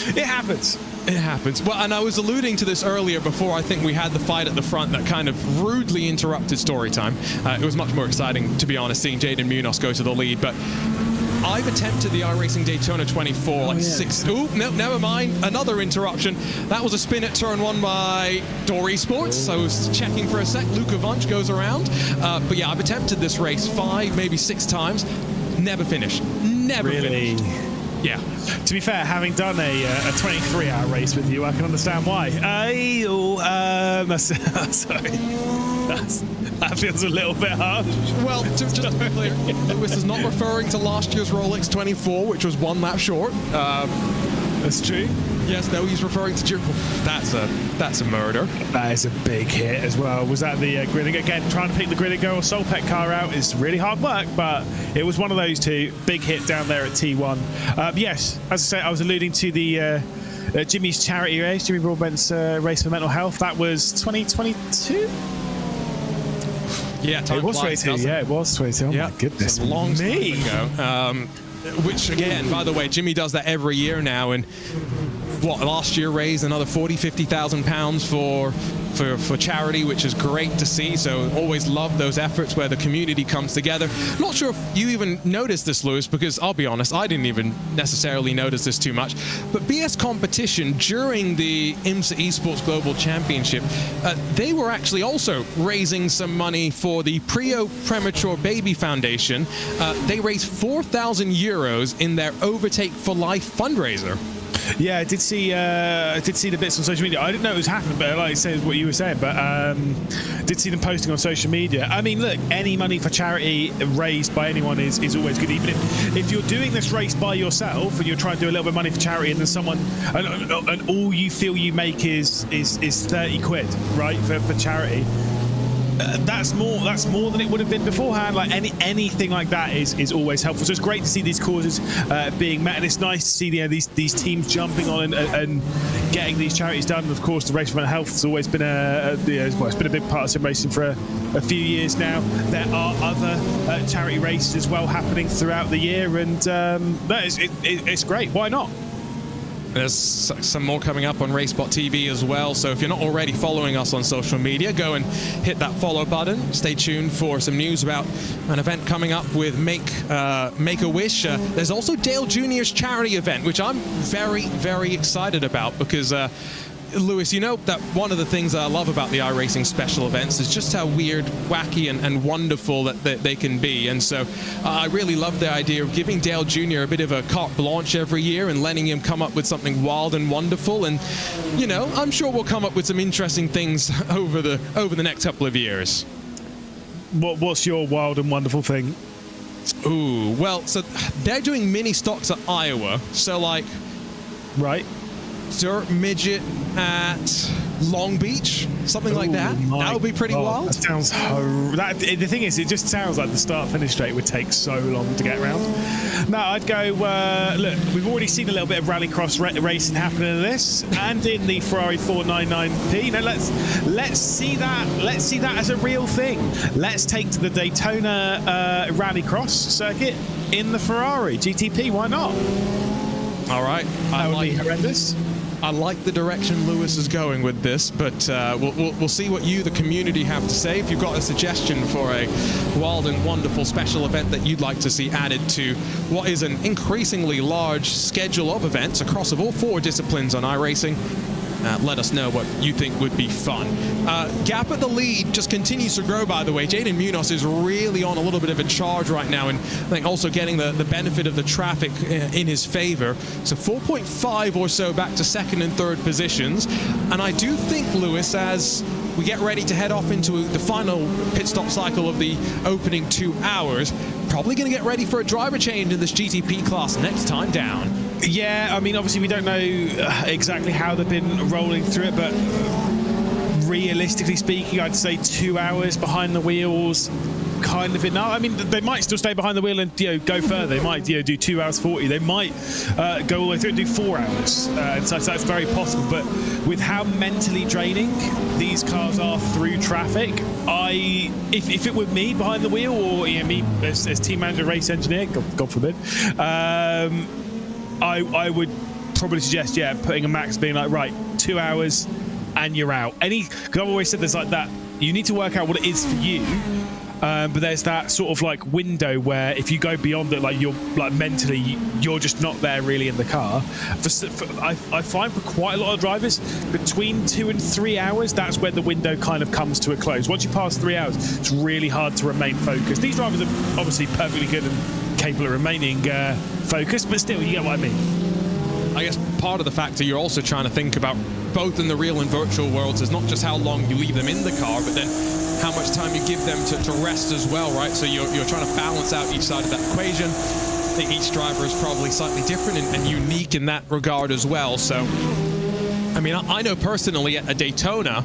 It happens. It happens. Well, and I was alluding to this earlier before I think we had the fight at the front that kind of rudely interrupted story time. It was much more exciting, to be honest, seeing Jaden Munoz go to the lead, but I've attempted the iRacing Daytona 24 6. Ooh, no, never mind. Another interruption. That was a spin at turn 1 by Door Esports. I was checking for a sec. Luka Vunch goes around. But yeah, I've attempted this race 5, maybe 6 times. Never finished. Never finished. Yeah. To be fair, having done a 23-hour race with you, I can understand why. Sorry. That feels a little bit harsh. Well, just to be clear, Lewis is not referring to last year's Rolex 24, which was 1 lap short. That's true. Yes, no, he's referring to that's a murder. That is a big hit as well. Was that the gridding? Again, trying to pick the gridding girl Solpec car out is really hard work, but it was one of those two. Big hit down there at T1. Yes, as I say, I was alluding to the Jimmy's charity race, Jimmy Broadbent's race for mental health. That was 2022. Yeah, it was 22. Yeah, it was 22. Oh my goodness, a long time ago. Which again, by the way, Jimmy does that every year now, and last year raised another 40,000-50,000 pounds for charity, which is great to see. So always love those efforts where the community comes together. Not sure if you even noticed this, Lewis, because I'll be honest, I didn't even necessarily notice this too much. But BS Competition during the IMSA Esports Global Championship, they were actually also raising some money for the Premature Baby Foundation. They raised 4,000 euros in their Overtake for Life fundraiser. Yeah, I did see the bits on social media. I didn't know it was happening, but like I said, what you were saying, but did see them posting on social media. I mean, look, any money for charity raised by anyone is always good. Even if you're doing this race by yourself and you're trying to do a little bit of money for charity, and then someone and all you feel you make is 30 quid, right, for charity. That's more than it would have been beforehand. Like anything like that is always helpful. So it's great to see these causes being met, and it's nice to see these teams jumping on and getting these charities done. And of course, the Race for Mental Health has always been it's been a big part of sim racing for a few years now. There are other charity races as well happening throughout the year, and it's great. Why not? There's some more coming up on RaceSpotTV as well, so if you're not already following us on social media, go and hit that follow button. Stay tuned for some news about an event coming up with Make-A-Wish. There's also Dale Jr.'s charity event, which I'm very, very excited about because Lewis, you know that one of the things that I love about the iRacing special events is just how weird, wacky, and wonderful that they can be. And so I really love the idea of giving Dale Jr. a bit of a carte blanche every year and letting him come up with something wild and wonderful. And, you know, I'm sure we'll come up with some interesting things over the next couple of years. What's your wild and wonderful thing? Ooh, well, so they're doing mini stocks at Iowa. So, like... Right. Dirt midget at Long Beach, something like that. That would be pretty wild. That sounds the thing is, it just sounds like the start-finish straight would take so long to get around. No, I'd go. Look, we've already seen a little bit of rallycross racing happening in this, and in the Ferrari 499P. Now let's see that. Let's see that as a real thing. Let's take to the Daytona rallycross circuit in the Ferrari GTP. Why not? All right. That would be horrendous. I like the direction Lewis is going with this, but we'll see what you, the community, have to say. If you've got a suggestion for a wild and wonderful special event that you'd like to see added to what is an increasingly large schedule of events across all 4 disciplines on iRacing, let us know what you think would be fun. Gap at the lead just continues to grow, by the way. Jaden Munoz is really on a little bit of a charge right now, and I think also getting the benefit of the traffic in his favor. So 4.5 or so back to second and third positions. And I do think, Lewis, as we get ready to head off into the final pit stop cycle of the opening 2 hours, probably going to get ready for a driver change in this GTP class next time down. Yeah, I mean, obviously we don't know exactly how they've been rolling through it, but realistically speaking, I'd say 2 hours behind the wheels, kind of enough. I mean, they might still stay behind the wheel and go further. They might do 2 hours 40. They might go all the way through and do 4 hours. And so that's very possible. But with how mentally draining these cars are through traffic, if it were me behind the wheel, or me as team manager, race engineer, God forbid, I would probably suggest, putting a max, being like, right, 2 hours and you're out. Because I've always said there's like that, you need to work out what it is for you, but there's that sort of like window where if you go beyond it, like you're like mentally, you're just not there really in the car. I find for quite a lot of drivers, between 2 and 3 hours, that's where the window kind of comes to a close. Once you pass 3 hours, it's really hard to remain focused. These drivers are obviously perfectly good and capable of remaining focused, but still, you get what I mean. I guess part of the factor you're also trying to think about, both in the real and virtual worlds, is not just how long you leave them in the car, but then how much time you give them to rest as well, right? So you're trying to balance out each side of that equation. I think each driver is probably slightly different and unique in that regard as well. So, I mean, I know personally at a Daytona,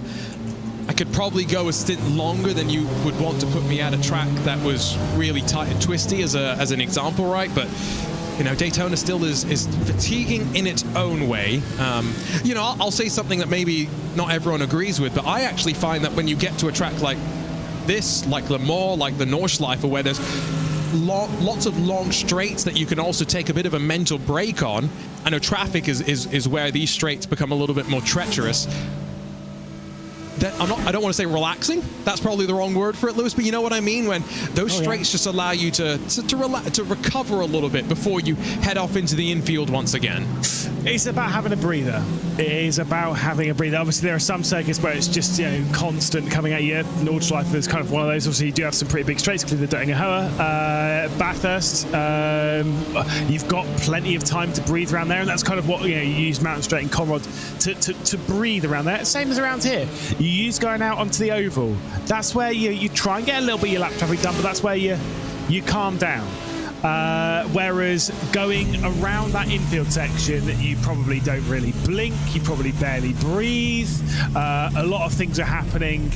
I could probably go a stint longer than you would want to put me at a track that was really tight and twisty as an example, right? But you know, Daytona still is fatiguing in its own way. You know, I'll say something that maybe not everyone agrees with, but I actually find that when you get to a track like this, like Le Mans, like the Nordschleife, where there's lots of long straights that you can also take a bit of a mental break on. I know traffic is where these straights become a little bit more treacherous. That I don't want to say relaxing. That's probably the wrong word for it, Lewis, but you know what I mean when those straights just allow you to recover a little bit before you head off into the infield once again. It's about having a breather. It is about having a breather. Obviously, there are some circuits where it's just, you know, constant coming at you. Nordschleife is kind of one of those. Obviously, you do have some pretty big straights, including the Döttinger Höhe, Bathurst. You've got plenty of time to breathe around there, and that's kind of what, you know, you use Mountain Straight and Conrad to breathe around there. Same as around here. You use going out onto the oval. That's where you try and get a little bit of your lap traffic done, but that's where you calm down. Whereas going around that infield section, you probably don't really blink, you probably barely breathe. A lot of things are happening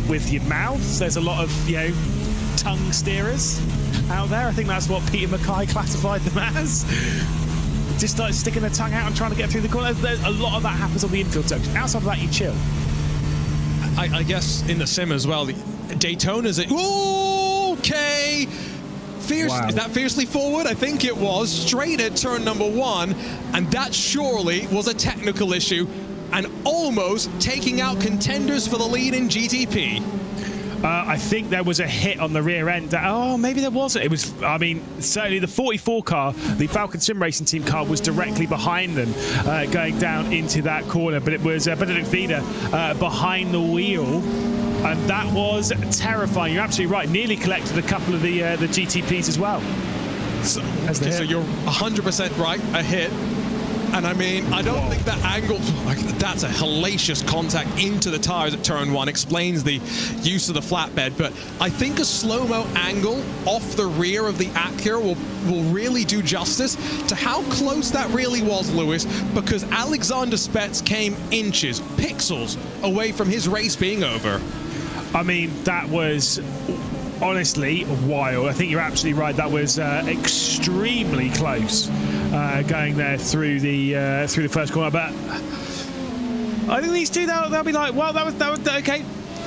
with your mouth. There's a lot of, you know, tongue steerers out there. I think that's what Peter Mackay classified them as. Just start sticking their tongue out and trying to get through the corner. A lot of that happens on the infield section. Outside of that, you chill. I guess in the sim as well, Daytona's okay. Wow. Is that fiercely forward? I think it was. Straight at turn number 1, and that surely was a technical issue and almost taking out contenders for the lead in GTP. I think there was a hit on the rear end. Oh, maybe there wasn't. It was, I mean, certainly the 44 car, the Falcon Sim Racing Team car, was directly behind them going down into that corner. But it was Benedikt Vida behind the wheel. And that was terrifying. You're absolutely right. Nearly collected a couple of the GTPs as well. So you're 100% right. A hit. And I mean, I don't think that angle, that's a hellacious contact into the tires at turn 1, explains the use of the flatbed. But I think a slow-mo angle off the rear of the Acura will really do justice to how close that really was, Lewis, because Alexander Spets came inches, pixels away from his race being over. I mean, that was honestly wild. I think you're absolutely right. That was extremely close going there through the first corner. But I think these two, they'll be like, well, that was okay.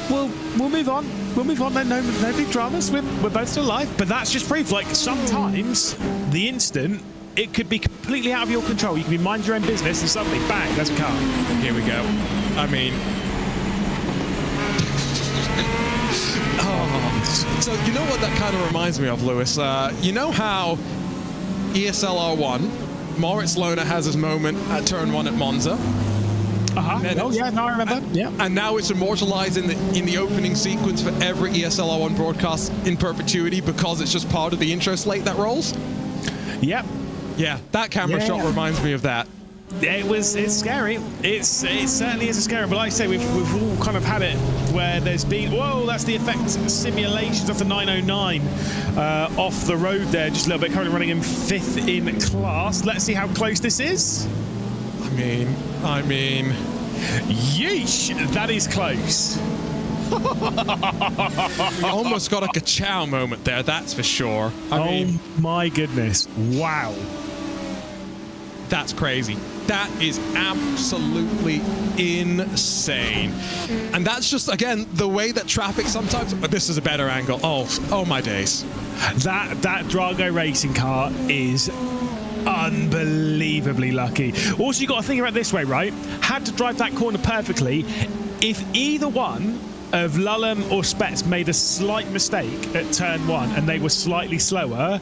We'll move on. We'll move on. No big dramas. We're both still alive. But that's just proof. Like, sometimes the instant, it could be completely out of your control. You can be minding your own business and suddenly, bang, there's a car. Here we go. I mean, so you know what that kind of reminds me of, Lewis? You know how ESL R1, Moritz Lohner has his moment at turn 1 at Monza? Oh yeah, no, I remember. Yeah. And now it's immortalized in the opening sequence for every ESL R1 broadcast in perpetuity because it's just part of the intro slate that rolls? Yep. Yeah, that camera shot reminds me of that. It's scary. It certainly is scary. But like I say, we've all kind of had it where there's been, whoa, that's the effect simulations of the 909 off the road there, just a little bit. Currently running in 5th in class. Let's see how close this is. I mean, yeesh, that is close. We almost got a ka-chow moment there, that's for sure. I mean, my goodness, wow. That's crazy. That is absolutely insane. And that's just, again, the way that traffic sometimes... This is a better angle. Oh my days. That Drago racing car is unbelievably lucky. Also, you got to think about it this way, right? Had to drive that corner perfectly. If either one of Lulham or Spets made a slight mistake at turn 1 and they were slightly slower,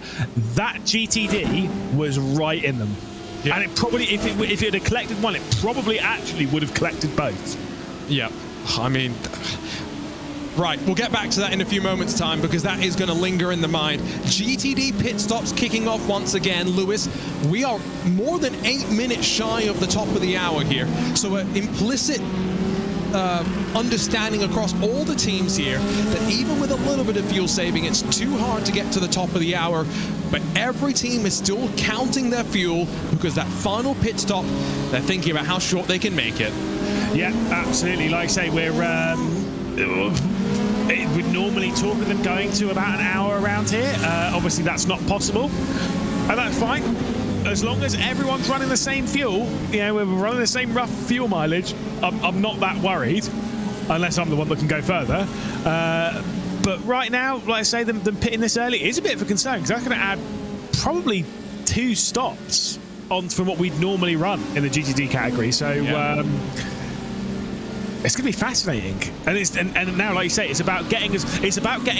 that GTD was right in them. Yeah. And it probably, if it had collected one, it probably actually would have collected both. Yeah, I mean, right, we'll get back to that in a few moments' time because that is going to linger in the mind. GTD pit stops kicking off once again. Lewis, we are more than 8 minutes shy of the top of the hour here. So an implicit understanding across all the teams here that even with a little bit of fuel saving, it's too hard to get to the top of the hour. But every team is still counting their fuel because that final pit stop, they're thinking about how short they can make it. Yeah, absolutely. Like I say, we'd normally talk of them going to about an hour around here. Obviously, that's not possible. And that's fine. As long as everyone's running the same fuel, you know, we're running the same rough fuel mileage, I'm not that worried, unless I'm the one that can go further. But right now, like I say, them pitting this early is a bit of a concern, because that's going to add probably 2 stops on from what we'd normally run in the GTD category. So it's going to be fascinating, and now, like you say, it's about getting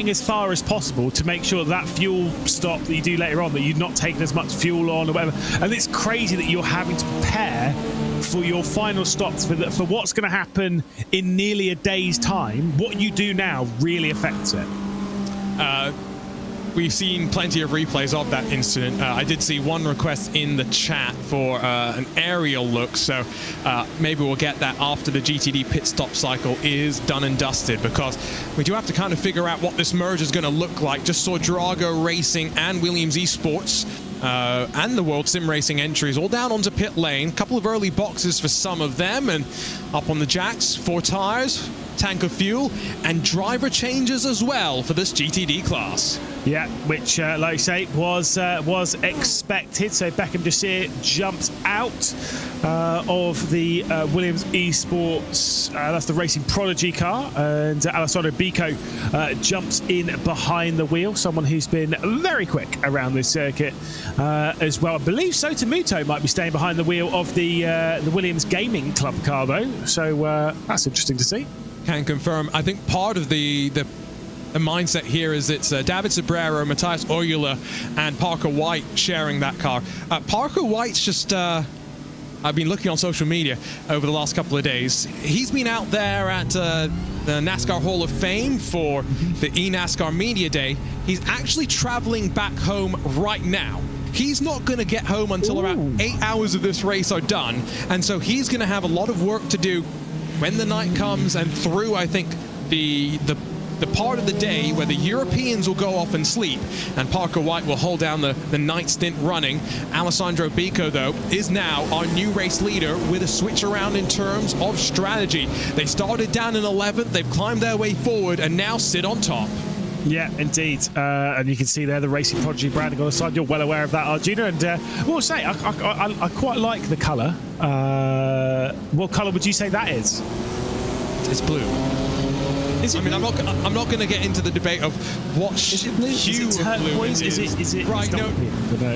as far as possible to make sure that fuel stop that you do later on, that you're not taking as much fuel on or whatever. And it's crazy that you're having to prepare for your final stops for what's going to happen in nearly a day's time. What you do now really affects it. We've seen plenty of replays of that incident. I did see one request in the chat for an aerial look, so maybe we'll get that after the GTD pit stop cycle is done and dusted, because we do have to kind of figure out what this merge is going to look like. Just saw Drago Racing and Williams Esports and the World Sim Racing entries all down onto pit lane. Couple of early boxes for some of them, and up on the jacks, 4 tires, tank of fuel, and driver changes as well for this GTD class. Yeah, which, like you say, was expected. So Beckham Jasir jumps out of the Williams Esports. That's the Racing Prodigy car, and Alessandro Bico jumps in behind the wheel. Someone who's been very quick around this circuit as well. I believe Sotomuto might be staying behind the wheel of the Williams Gaming Club car, though. So that's interesting to see. Can confirm. I think part of the mindset here is it's David Sobrero, Matthias Oyula, and Parker White sharing that car. Parker White's just, I've been looking on social media over the last couple of days. He's been out there at the NASCAR Hall of Fame for the eNASCAR Media Day. He's actually traveling back home right now. He's not going to get home until about 8 hours of this race are done, and so he's going to have a lot of work to do when the night comes and through, I think, the part of the day where the Europeans will go off and sleep, and Parker White will hold down the night stint running. Alessandro Bico, though, is now our new race leader with a switch around in terms of strategy. They started down in 11th, they've climbed their way forward, and now sit on top. Yeah, indeed. And you can see there the Racing Prodigy branding on the side. You're well aware of that, Arjuna. And we'll say, I quite like the colour. What colour would you say that is? It's blue. Is it I mean, I'm not going to get into the debate of what hue of blue it is. Is it right, no,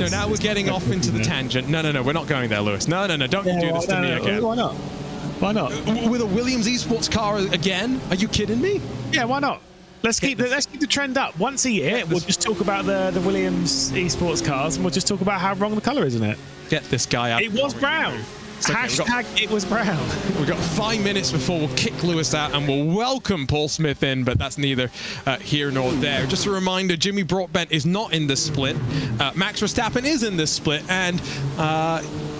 now we're getting off into the tangent. No, we're not going there, Lewis. No, don't you do this to me again. Why not? Why not? With a Williams Esports car again? Are you kidding me? Yeah, why not? Let's keep the trend up. Once a year, we'll just talk about the Williams Esports cars, and we'll just talk about how wrong the colour is, isn't it? Get this guy out. It was brown. Okay, hashtag it was brown. We've got 5 minutes before we'll kick Lewis out and we'll welcome Paul Smith in, but that's neither here nor there. Just a reminder, Jimmy Broadbent is not in this split. Max Verstappen is in this split, and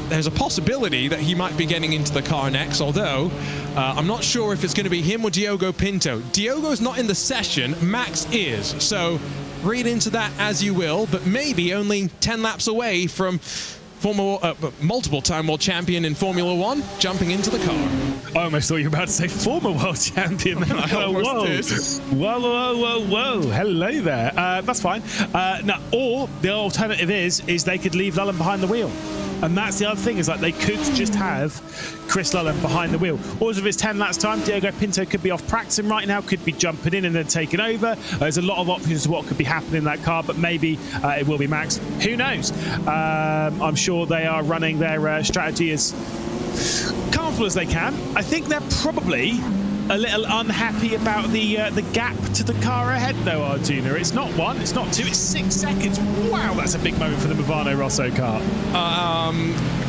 there's a possibility that he might be getting into the car next, although I'm not sure if it's going to be him or Diogo Pinto. Diogo's not in the session, Max is, so read into that as you will, but maybe only 10 laps away from former multiple-time world champion in Formula One jumping into the car. I almost thought you were about to say former world champion. I almost did. Whoa. Hello there. That's fine. Now, or the alternative is they could leave Lullen behind the wheel. And that's the other thing, is like they could just have Chris Lullen behind the wheel. Or if it's 10 laps time, Diogo Pinto could be off practicing right now, could be jumping in and then taking over. There's a lot of options to what could be happening in that car, but maybe it will be Max. Who knows? I'm sure they are running their strategy as comfortable as they can. I think they're probably a little unhappy about the gap to the car ahead, though, Arjuna. It's not 1, it's not 2, it's 6 seconds. Wow, that's a big moment for the Movano Rosso car.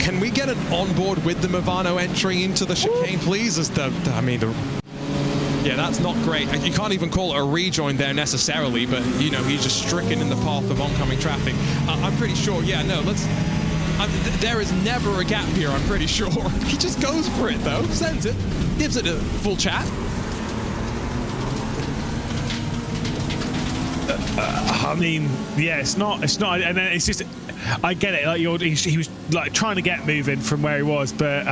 Can we get an onboard with the Movano entry into the chicane, please? Yeah, that's not great. You can't even call it a rejoin there necessarily, but, you know, he's just stricken in the path of oncoming traffic. I'm pretty sure, there is never a gap here, I'm pretty sure. He just goes for it, though, sends it, gives it a full chat. I mean, yeah, it's not, and then it's just, I get it. Like he was like trying to get moving from where he was, but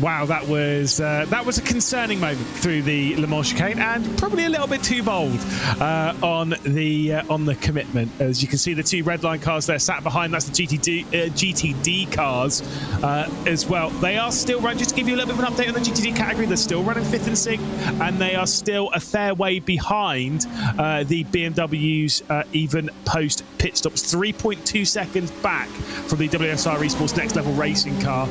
wow, that was a concerning moment through the Le Mans chicane, and probably a little bit too bold on the commitment. As you can see, the two red line cars there sat behind. That's the GTD cars as well. They are still running. Just to give you a little bit of an update on the GTD category, they're still running 5th and 6th, and they are still a fair way behind the BMWs even post pit stops. 3.2 seconds back from the WSR Esports Next Level Racing car.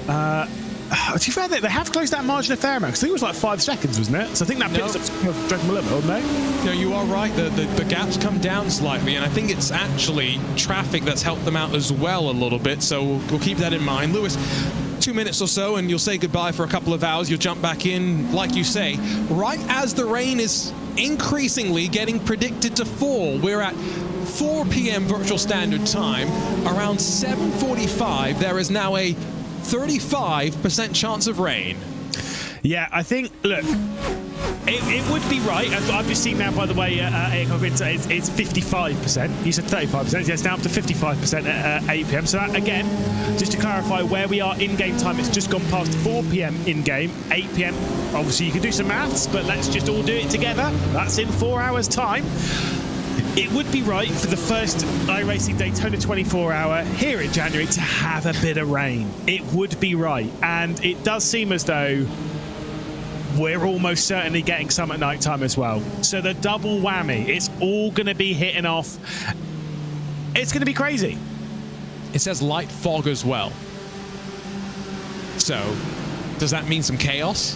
To be fair, they have closed that margin a fair amount. I think it was like 5 seconds, wasn't it? So I think that pit stop's dragged them a little bit, hasn't it? No, you are right. The gap's come down slightly, and I think it's actually traffic that's helped them out as well a little bit. So we'll keep that in mind. Lewis, 2 minutes or so, and you'll say goodbye for a couple of hours. You'll jump back in, like you say, right as the rain is increasingly getting predicted to fall. We're at 4 p.m. virtual standard time. Around 7:45, there is now a 35% chance of rain. Yeah, I think, look, it would be right. I've just seen now, by the way, it's 55%. You said 35%. Yes, now up to 55% at 8 p.m. So that, again, just to clarify where we are in-game time, it's just gone past 4 p.m. in-game, 8 p.m. Obviously, you can do some maths, but let's just all do it together. That's in 4 hours' time. It would be right for the first iRacing Daytona 24-hour here in January to have a bit of rain. It would be right. And it does seem as though we're almost certainly getting some at night time as well. So the double whammy, it's all going to be hitting off. It's going to be crazy. It says light fog as well. So does that mean some chaos?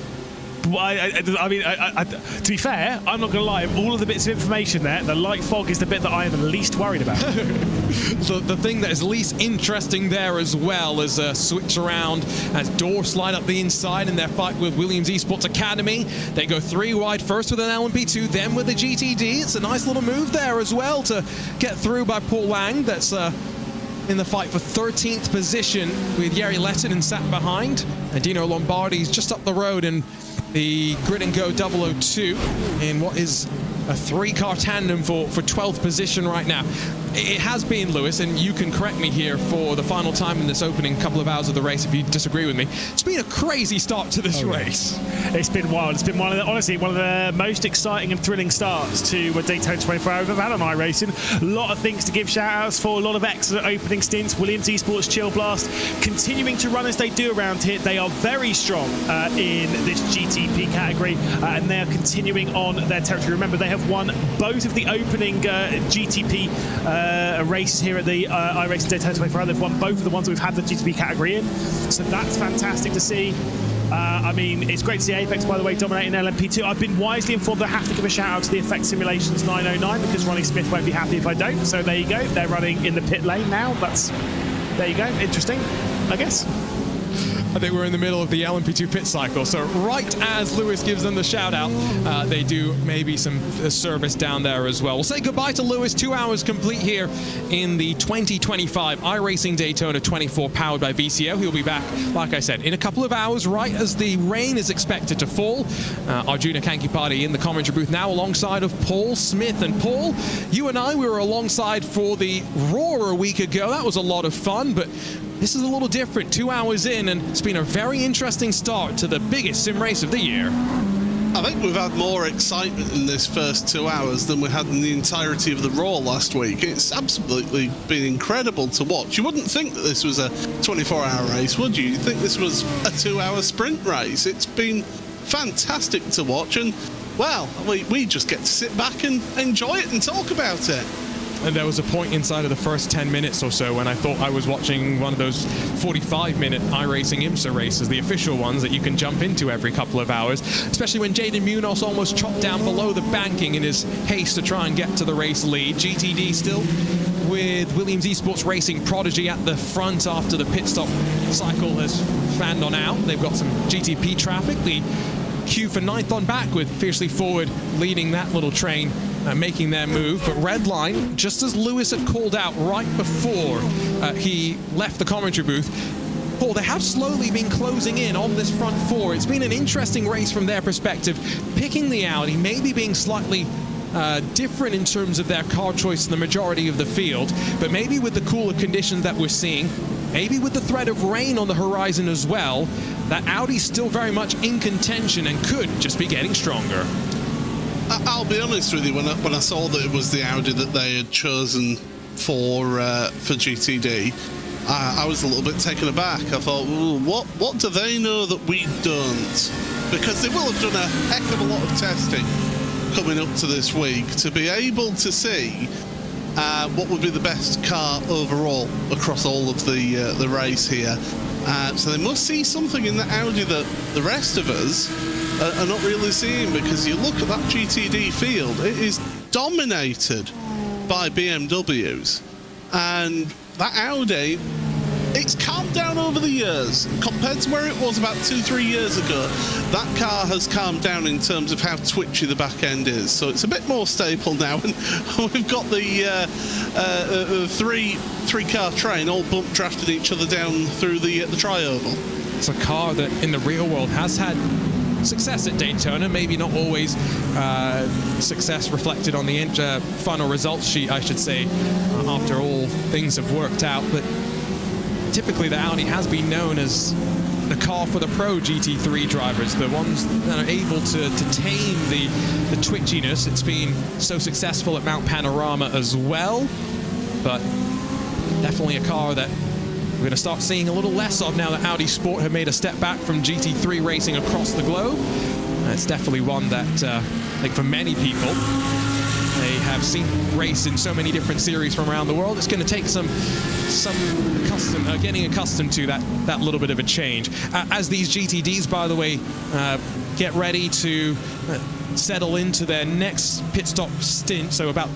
Well, I mean, to be fair, I'm not going to lie. Of all of the bits of information there, the light fog is the bit that I am the least worried about. So the thing that is least interesting there as well is a switch around as Door slide up the inside in their fight with Williams Esports Academy. They go 3 wide first with an LMP2, then with the GTD. It's a nice little move there as well to get through by Paul Wang. That's in the fight for 13th position with Jari Lehtinen sat behind. And Dino Lombardi's just up the road in the Grid and Go 002 in what is a 3-car tandem for 12th position right now. It has been, Lewis, and you can correct me here for the final time in this opening couple of hours of the race if you disagree with me. It's been a crazy start to this race. It's been wild. It's been honestly one of the most exciting and thrilling starts to a Daytona 24 hours I've had on iRacing. A lot of things to give shout-outs for, a lot of excellent opening stints. Williams Esports Chill Blast continuing to run as they do around here. They are very strong in this GTP category, and they are continuing on their territory. Remember, they have won both of the opening GTP races here at the iRacing Daytona 24. They've won both of the ones that we've had the GTP category in, so that's fantastic to see. I mean, it's great to see Apex, by the way, dominating LMP2. I've been wisely informed I have to give a shout out to the Effect Simulations 909 because Ronnie Smith won't be happy if I don't. So there you go. They're running in the pit lane now. There you go. Interesting, I guess. I think we're in the middle of the LMP2 pit cycle. So right as Lewis gives them the shout out, they do maybe some service down there as well. We'll say goodbye to Lewis. 2 hours complete here in the 2025 iRacing Daytona 24 powered by VCO. He'll be back, like I said, in a couple of hours, right as the rain is expected to fall. Arjuna Kankipati in the commentary booth now alongside of Paul Smith. And Paul, you and I, we were alongside for the Roar a week ago. That was a lot of fun, but this is a little different. 2 hours in, and it's been a very interesting start to the biggest sim race of the year. I think we've had more excitement in this first 2 hours than we had in the entirety of the Raw last week. It's absolutely been incredible to watch. You wouldn't think that this was a 24-hour race, would you? You'd think this was a 2-hour sprint race. It's been fantastic to watch, and, well, we just get to sit back and enjoy it and talk about it. And there was a point inside of the first 10 minutes or so when I thought I was watching one of those 45-minute iRacing IMSA races, the official ones that you can jump into every couple of hours, especially when Jaden Munoz almost chopped down below the banking in his haste to try and get to the race lead. GTD still with Williams Esports Racing Prodigy at the front after the pit stop cycle has fanned on out. They've got some GTP traffic. The queue for 9th on back with Fiercely Forward leading that little train, making their move. But Redline, just as Lewis had called out right before he left the commentary booth, Paul, they have slowly been closing in on this front four. It's been an interesting race from their perspective, picking the Audi, maybe being slightly different in terms of their car choice than the majority of the field, but maybe with the cooler conditions that we're seeing, maybe with the threat of rain on the horizon as well, that Audi's still very much in contention and could just be getting stronger. I'll be honest with you, when I saw that it was the Audi that they had chosen for GTD, I was a little bit taken aback. I thought, what do they know that we don't? Because they will have done a heck of a lot of testing coming up to this week to be able to see what would be the best car overall across all of the race here. So they must see something in the Audi that the rest of us are not really seeing, because you look at that GTD field, it is dominated by BMWs, and that Audi, it's calmed down over the years compared to where it was about 2-3 years ago. That car has calmed down in terms of how twitchy the back end is, so it's a bit more stable now, and we've got the three car train all bump drafting each other down through the tri-oval. It's a car that in the real world has had success at Daytona, maybe not always success reflected on the final results sheet, I should say, after all things have worked out, but typically the Audi has been known as the car for the pro GT3 drivers, the ones that are able to tame the twitchiness. It's been so successful at Mount Panorama as well, but definitely a car that we're going to start seeing a little less of now that Audi Sport have made a step back from GT3 racing across the globe. It's definitely one that, I think for many people, they have seen race in so many different series from around the world. It's going to take some getting accustomed to that little bit of a change. As these GTDs, by the way, get ready to settle into their next pit stop stint, so about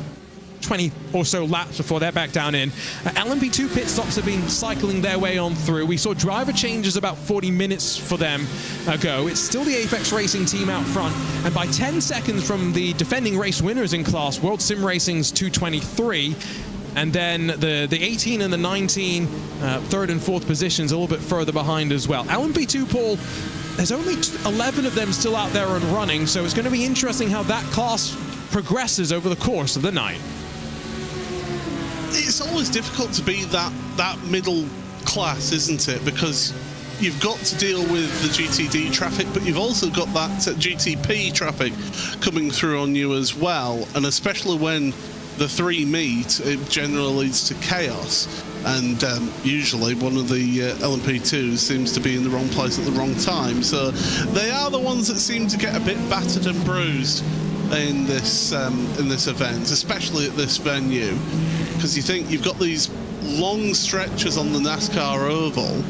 20 or so laps before they're back down in. LMP2 pit stops have been cycling their way on through. We saw driver changes about 40 minutes for them ago. It's still the Apex Racing team out front, and by 10 seconds from the defending race winners in class, World Sim Racing's 223, and then the 18 and the 19 third and fourth positions a little bit further behind as well. LMP2, Paul, there's only 11 of them still out there and running, so it's going to be interesting how that class progresses over the course of the night. It's always difficult to be that middle class, isn't it? Because you've got to deal with the GTD traffic, but you've also got that GTP traffic coming through on you as well. And especially when the three meet, it generally leads to chaos. And usually one of the LMP2s seems to be in the wrong place at the wrong time. So they are the ones that seem to get a bit battered and bruised in this event, especially at this venue, because you think you've got these long stretches on the NASCAR oval,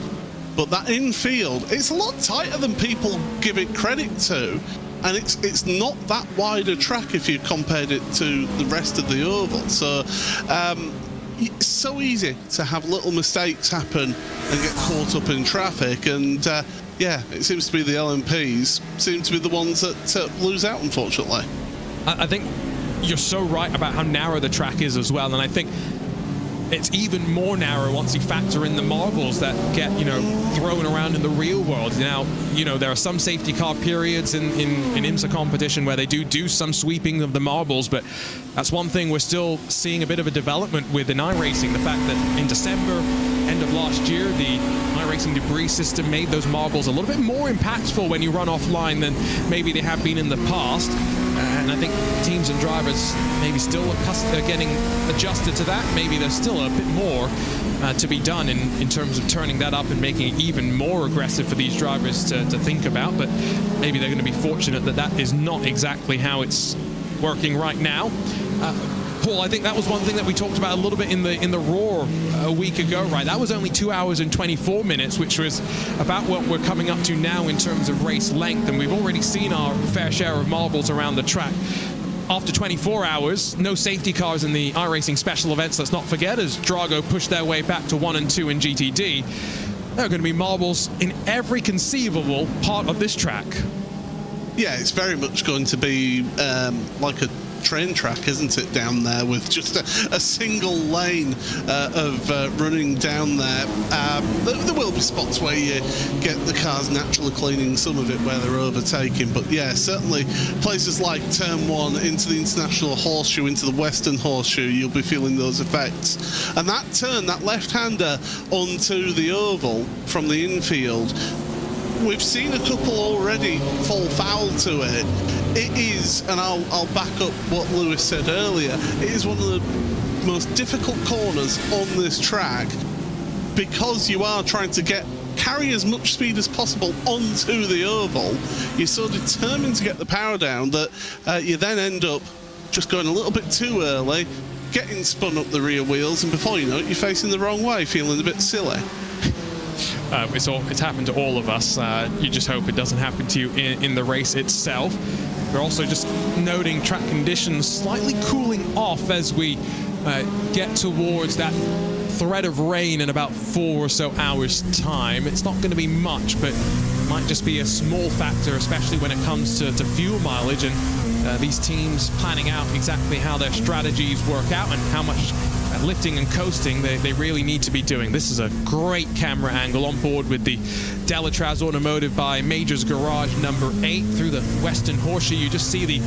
but that infield, it's a lot tighter than people give it credit to, and it's not that wide a track if you compared it to the rest of the oval. So it's so easy to have little mistakes happen and get caught up in traffic, and yeah, it seems to be the LMPs seem to be the ones that lose out, unfortunately. I think you're so right about how narrow the track is as well, and I think it's even more narrow once you factor in the marbles that get, thrown around in the real world. Now, there are some safety car periods in IMSA competition where they do some sweeping of the marbles, but that's one thing we're still seeing a bit of a development with in iRacing. The fact that in December, end of last year, the iRacing debris system made those marbles a little bit more impactful when you run offline than maybe they have been in the past. And I think teams and drivers maybe still are getting adjusted to that. Maybe there's still a bit more to be done in terms of turning that up and making it even more aggressive for these drivers to think about. But maybe they're going to be fortunate that is not exactly how it's working right now. Paul, I think that was one thing that we talked about a little bit in the Raw a week ago, right? That was only 2 hours and 24 minutes, which was about what we're coming up to now in terms of race length, and we've already seen our fair share of marbles around the track. After 24 hours, no safety cars in the iRacing special events, let's not forget, as Drago pushed their way back to 1 and 2 in GTD. There are going to be marbles in every conceivable part of this track. Yeah, it's very much going to be like a train track, isn't it, down there, with just a single lane of running down there. There will be spots where you get the cars naturally cleaning some of it where they're overtaking, but yeah, certainly places like Turn 1 into the International Horseshoe, into the Western Horseshoe, you'll be feeling those effects. And that turn, that left-hander onto the oval from the infield, we've seen a couple already fall foul to it. It is, and I'll back up what Lewis said earlier, it is one of the most difficult corners on this track, because you are trying to carry as much speed as possible onto the oval. You're so determined to get the power down that you then end up just going a little bit too early, getting spun up the rear wheels, and before you know it, you're facing the wrong way, feeling a bit silly. It's happened to all of us. You just hope it doesn't happen to you in the race itself. We're also just noting track conditions slightly cooling off as we get towards that threat of rain in about 4 or so hours time. It's not going to be much, but it might just be a small factor, especially when it comes to fuel mileage, and these teams planning out exactly how their strategies work out and how much lifting and coasting they really need to be doing. This is a great camera angle on board with the Delatraz Automotive by Major's Garage number 8 through the Western Horseshoe. You just see the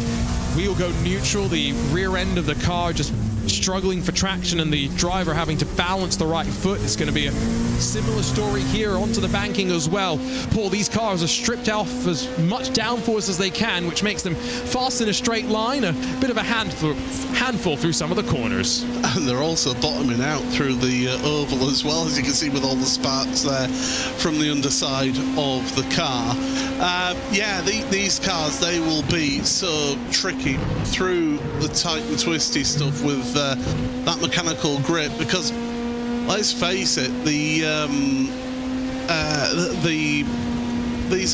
wheel go neutral, the rear end of the car just struggling for traction, and the driver having to balance the right foot. It's going to be a similar story here onto the banking as well. Paul, these cars are stripped off as much downforce as they can, which makes them fast in a straight line, a bit of a handful through some of the corners. And they're also bottoming out through the oval as well, as you can see with all the sparks there from the underside of the car. These cars, they will be so tricky through the tight and twisty stuff with that mechanical grip, because let's face it, these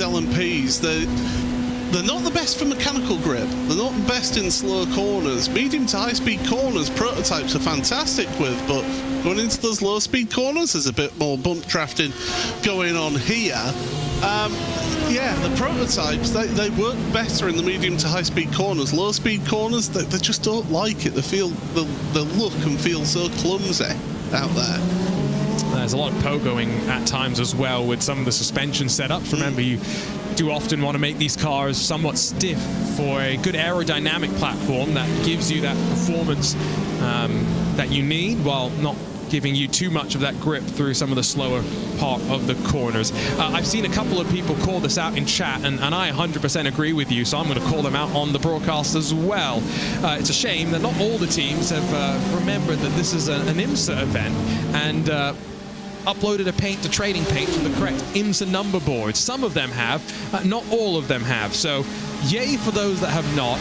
LMPs, they're not the best for mechanical grip. They're not the best in slow corners. Medium to high-speed corners, prototypes are fantastic with, but going into those low-speed corners, there's a bit more bump drafting going on here. The prototypes, they work better in the medium to high-speed corners. Low-speed corners, they just don't like it. They look and feel so clumsy out there. There's a lot of pogoing at times as well with some of the suspension setups. Remember, you do often want to make these cars somewhat stiff for a good aerodynamic platform that gives you that performance that you need, while not giving you too much of that grip through some of the slower part of the corners. I've seen a couple of people call this out in chat, and I 100% agree with you, so I'm going to call them out on the broadcast as well. It's a shame that not all the teams have remembered that this is an IMSA event, and uploaded a paint to trading paint from the correct IMSA number board. Some of them have, not all of them have. So yay for those that have not,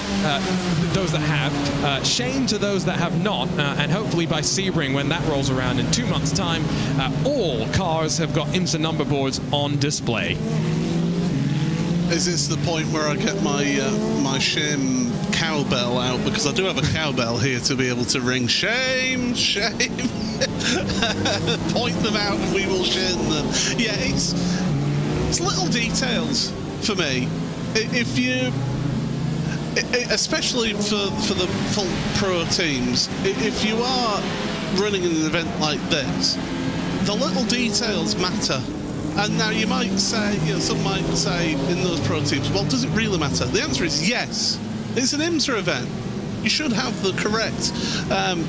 shame to those that have not, and hopefully by Sebring, when that rolls around in 2 months' time, all cars have got IMSA number boards on display. Is this the point where I get my shame cowbell out? Because I do have a cowbell here to be able to ring shame, shame. Point them out and we will shame them. Yeah, it's little details for me. If you, especially for the full pro teams, if you are running an event like this, the little details matter. And now you might say, some might say in those pro teams, well, does it really matter? The answer is yes. It's an IMSA event. You should have the correct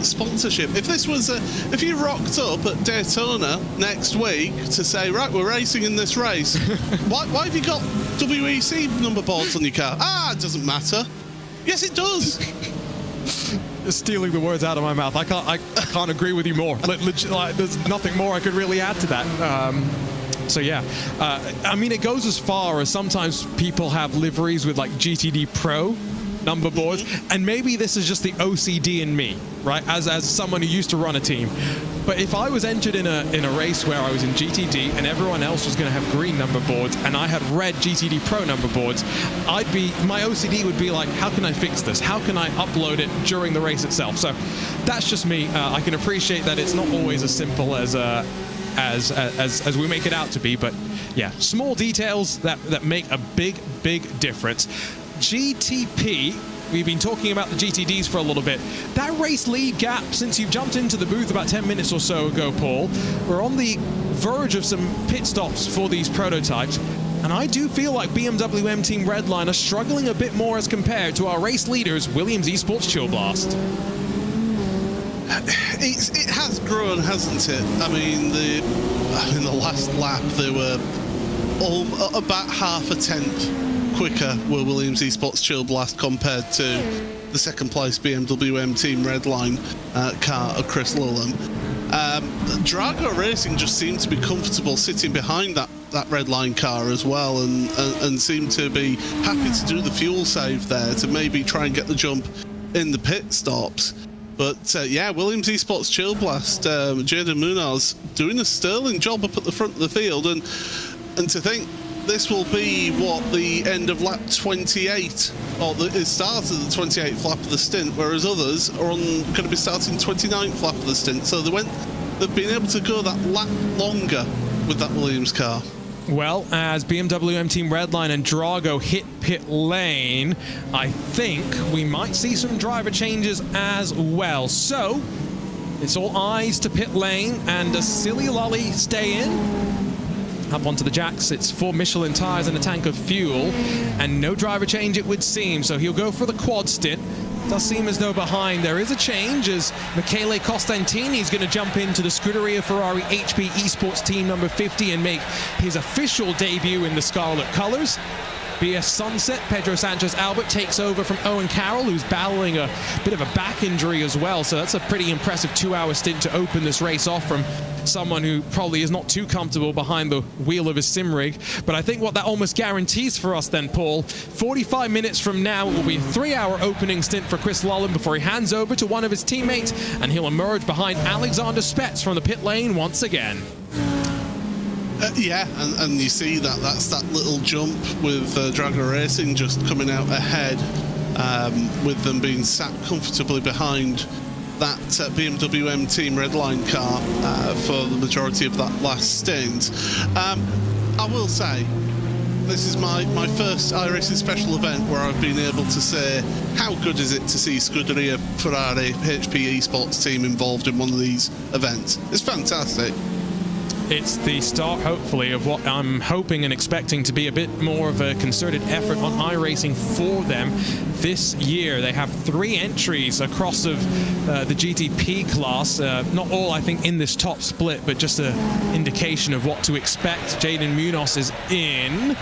sponsorship. If this was if you rocked up at Daytona next week to say, right, we're racing in this race, why have you got WEC number boards on your car? It doesn't matter. Yes, it does. Stealing the words out of my mouth. I can't agree with you more. There's nothing more I could really add to that. So yeah, I mean, it goes as far as sometimes people have liveries with like GTD Pro number boards, and maybe this is just the OCD in me, right? As someone who used to run a team, but if I was entered in a race where I was in GTD and everyone else was going to have green number boards and I had red GTD Pro number boards, my OCD would be like, how can I fix this? How can I upload it during the race itself? So that's just me. I can appreciate that it's not always as simple as we make it out to be, but yeah, small details that make a big difference. GTP we've been talking about the GTDs for a little bit. That race lead gap, since you've jumped into the booth about 10 minutes or so ago, Paul, we're on the verge of some pit stops for these prototypes. And I do feel like BMW M Team Redline are struggling a bit more as compared to our race leaders, Williams Esports Chill Blast. It has grown, hasn't it? I mean, in the last lap, they were about half a tenth quicker were Williams Esports Chill Blast compared to the second place BMW M Team Redline car of Chris Lulham. Drago Racing just seemed to be comfortable sitting behind that Redline car as well, and seemed to be happy to do the fuel save there to maybe try and get the jump in the pit stops. But yeah, Williams Esports Chill Blast, Jaden Munoz doing a sterling job up at the front of the field, and to think this will be the end of lap 28, or the start of the 28th lap of the stint, whereas others are going to be starting 29th lap of the stint. So they've been able to go that lap longer with that Williams car. Well, as BMW M Team Redline and Drago hit pit lane, I think we might see some driver changes as well. So, it's all eyes to pit lane, and does Silly Lolly stay in? Up onto the jacks, it's 4 Michelin tires and a tank of fuel, and no driver change it would seem, so he'll go for the quad stint. Does seem as though behind there is a change, as Michele Costantini is going to jump into the Scuderia Ferrari HP Esports team number 50 and make his official debut in the Scarlet colours. BS Sunset, Pedro Sanchez Albert takes over from Owen Carroll, who's battling a bit of a back injury as well, so that's a pretty impressive 2-hour stint to open this race off from someone who probably is not too comfortable behind the wheel of his sim rig. But I think what that almost guarantees for us then, Paul, 45 minutes from now, it will be a 3-hour opening stint for Chris Lulham before he hands over to one of his teammates, and he'll emerge behind Alexander Spetz from the pit lane once again. Yeah, and you see that's that little jump with Drago Racing just coming out ahead, with them being sat comfortably behind that BMW M Team Redline car for the majority of that last stint. I will say, this is my first iRacing special event where I've been able to say how good is it to see Scuderia Ferrari HP Esports team involved in one of these events. It's fantastic. It's the start, hopefully, of what I'm hoping and expecting to be a bit more of a concerted effort on iRacing for them this year. They have 3 entries across of the GTP class. Not all, I think, in this top split, but just an indication of what to expect. Jaden Munoz is in,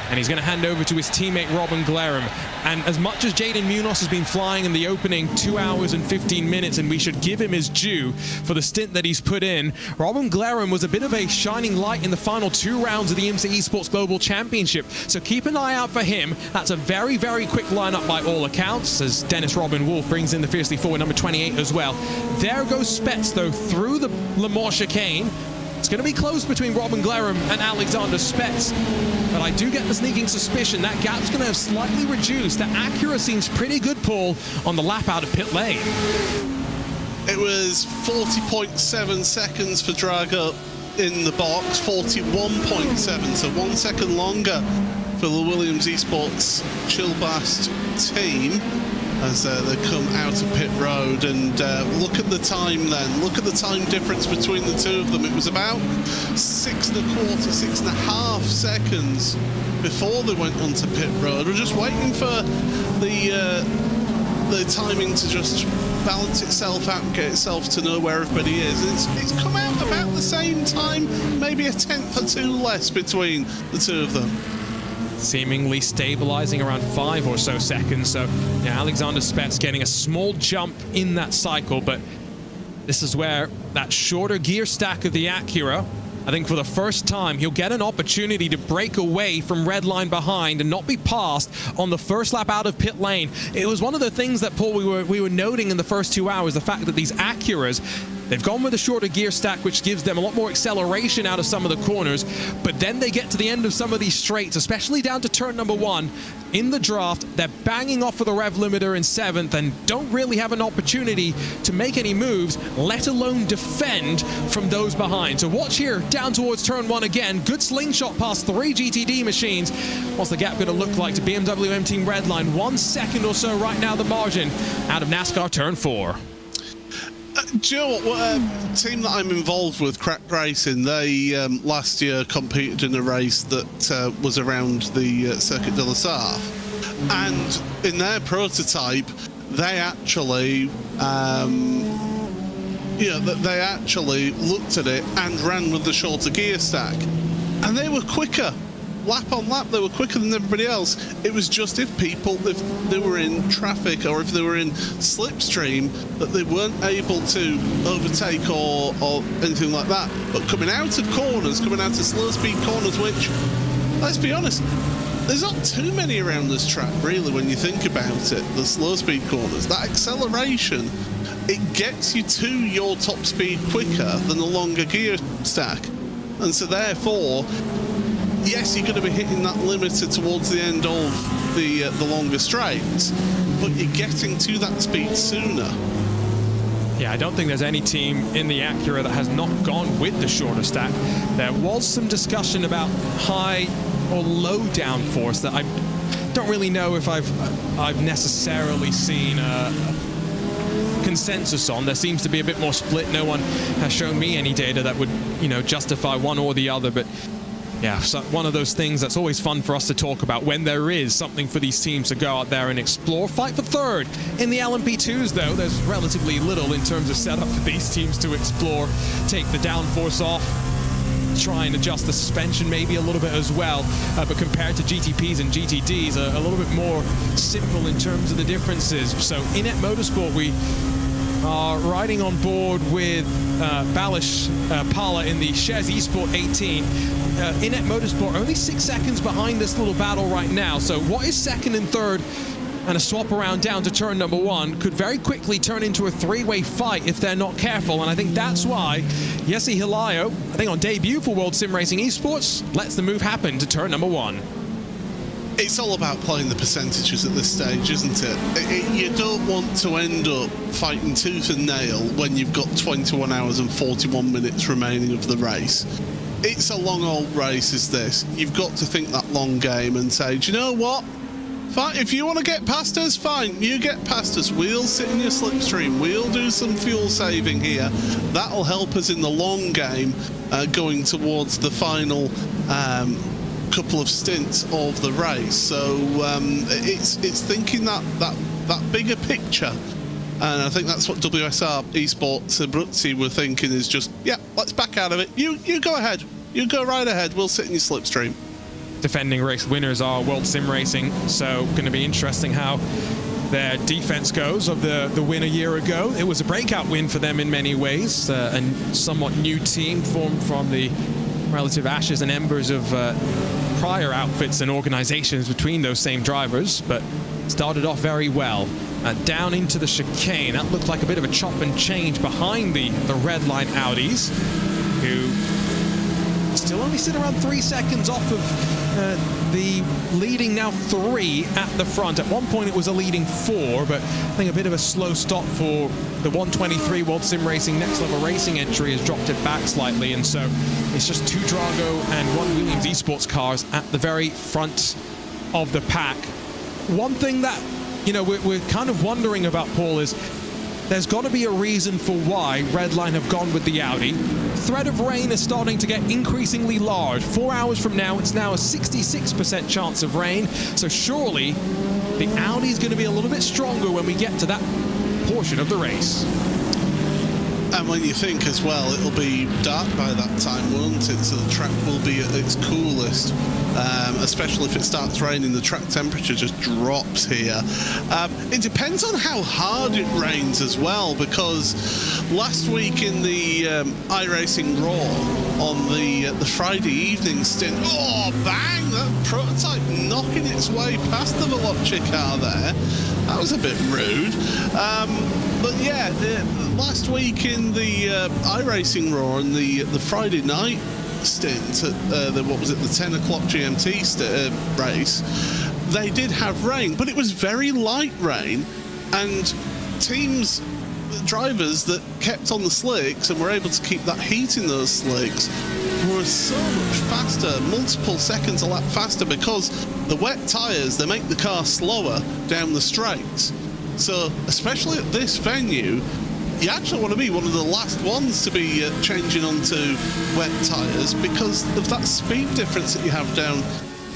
and he's going to hand over to his teammate Robin Glerum. And as much as Jaden Munoz has been flying in the opening 2 hours and 15 minutes, and we should give him his due for the stint that he's put in, Robin Glerum was a bit of a shining light in the final 2 rounds of the IMSA Esports Global Championship. So keep an eye out for him. That's a very, very quick lineup by all accounts, as Dennis Robin Wolf brings in the fiercely forward number 28 as well. There goes Spetz, though, through the Le Mans chicane. It's going to be close between Robin Glerum and Alexander Spetz, but I do get the sneaking suspicion that gap's going to have slightly reduced. The Acura seems pretty good, Paul, on the lap out of pit lane. It was 40.7 seconds for Drago in the box, 41.7, so 1 second longer for the Williams Esports Chill Blast team as they come out of pit road. And look at the time then. Look at the time difference between the two of them. It was about 6.25 seconds before they went onto pit road. We're just waiting for the timing to just balance itself out and get itself to know where everybody is. And it's come out about the same time, maybe a tenth or two less between the two of them. Seemingly stabilizing around 5 or so seconds. So yeah, Alexander Spetz getting a small jump in that cycle, but this is where that shorter gear stack of the Acura, I think for the first time, he'll get an opportunity to break away from Redline behind and not be passed on the first lap out of pit lane. It was one of the things that, Paul, we were noting in the first 2 hours, the fact that these Acuras, They've gone with a shorter gear stack, which gives them a lot more acceleration out of some of the corners, but then they get to the end of some of these straights, especially down to turn number 1. In the draft, they're banging off with a rev limiter in 7th and don't really have an opportunity to make any moves, let alone defend from those behind. So watch here, down towards turn 1 again. Good slingshot past 3 GTD machines. What's the gap going to look like to BMW M Team Redline? 1 second or so right now, the margin out of NASCAR turn 4. Do you know what? Team that I'm involved with, Crack Racing, they last year competed in a race that was around the Circuit de la Sarthe, and in their prototype, they actually, they actually looked at it and ran with the shorter gear stack, and they were quicker. Lap on lap, they were quicker than everybody else. It was just if they were in traffic or if they were in slipstream, that they weren't able to overtake or anything like that. But coming out of corners, coming out of slow speed corners, which, let's be honest, there's not too many around this track, really, when you think about it, the slow speed corners. That acceleration, it gets you to your top speed quicker than the longer gear stack. And so therefore, yes, you're going to be hitting that limiter towards the end of the longer straights, but you're getting to that speed sooner. Yeah, I don't think there's any team in the Acura that has not gone with the shorter stack. There was some discussion about high or low downforce that I don't really know if I've necessarily seen a consensus on. There seems to be a bit more split. No one has shown me any data that would, justify one or the other, but yeah, so one of those things that's always fun for us to talk about when there is something for these teams to go out there and explore. Fight for third. In the LMP2s, though, there's relatively little in terms of setup for these teams to explore. Take the downforce off, try and adjust the suspension maybe a little bit as well. But compared to GTPs and GTDs, a little bit more simple in terms of the differences. So in-app motorsport, we are riding on board with Balish Pala in the Shares eSport 18. In-app Motorsport only 6 seconds behind this little battle right now. So what is second and third and a swap around down to turn number 1 could very quickly turn into a 3-way fight if they're not careful. And I think that's why Jesse Hilario, I think on debut for World Sim Racing Esports, lets the move happen to turn number 1. It's all about playing the percentages at this stage, isn't it? You don't want to end up fighting tooth and nail when you've got 21 hours and 41 minutes remaining of the race. It's a long old race, is this. You've got to think that long game and say, do you know what? Fine, if you want to get past us, fine, you get past us. We'll sit in your slipstream. We'll do some fuel saving here. That'll help us in the long game going towards the final couple of stints of the race. So it's thinking that bigger picture. And I think that's what WSR Esports Abruzzi were thinking, is just, yeah, let's back out of it. You go ahead. You go right ahead. We'll sit in your slipstream. Defending race winners are World Sim Racing, so going to be interesting how their defense goes of the win a year ago. It was a breakout win for them in many ways, and somewhat new team formed from the relative ashes and embers of prior outfits and organizations between those same drivers, but started off very well. Down into the chicane, that looked like a bit of a chop and change behind the red line Audis, who still only sit around 3 seconds off of the leading now 3 at the front. At one point it was a leading 4, but I think a bit of a slow stop for the 123 World Sim Racing Next Level Racing entry has dropped it back slightly, and so it's just 2 Drago and 1 Williams Esports cars at the very front of the pack. One thing that we're kind of wondering about, Paul, is there's got to be a reason for why Redline have gone with the Audi. Threat of rain is starting to get increasingly large. 4 hours from now, it's now a 66% chance of rain. So surely the Audi is going to be a little bit stronger when we get to that portion of the race. And when you think as well, it'll be dark by that time, won't it? So the track will be at its coolest, especially if it starts raining. The track temperature just drops here. It depends on how hard it rains as well, because last week in the iRacing Raw on the Friday evening stint, oh bang, that prototype knocking its way past the Veloce car there. That was a bit rude. But yeah, last week in the iRacing Raw and the Friday night stint at the 10 o'clock GMT race, they did have rain, but it was very light rain, and drivers that kept on the slicks and were able to keep that heat in those slicks were so much faster, multiple seconds a lap faster, because the wet tyres, they make the car slower down the straights. So especially at this venue, you actually want to be one of the last ones to be changing onto wet tyres because of that speed difference that you have down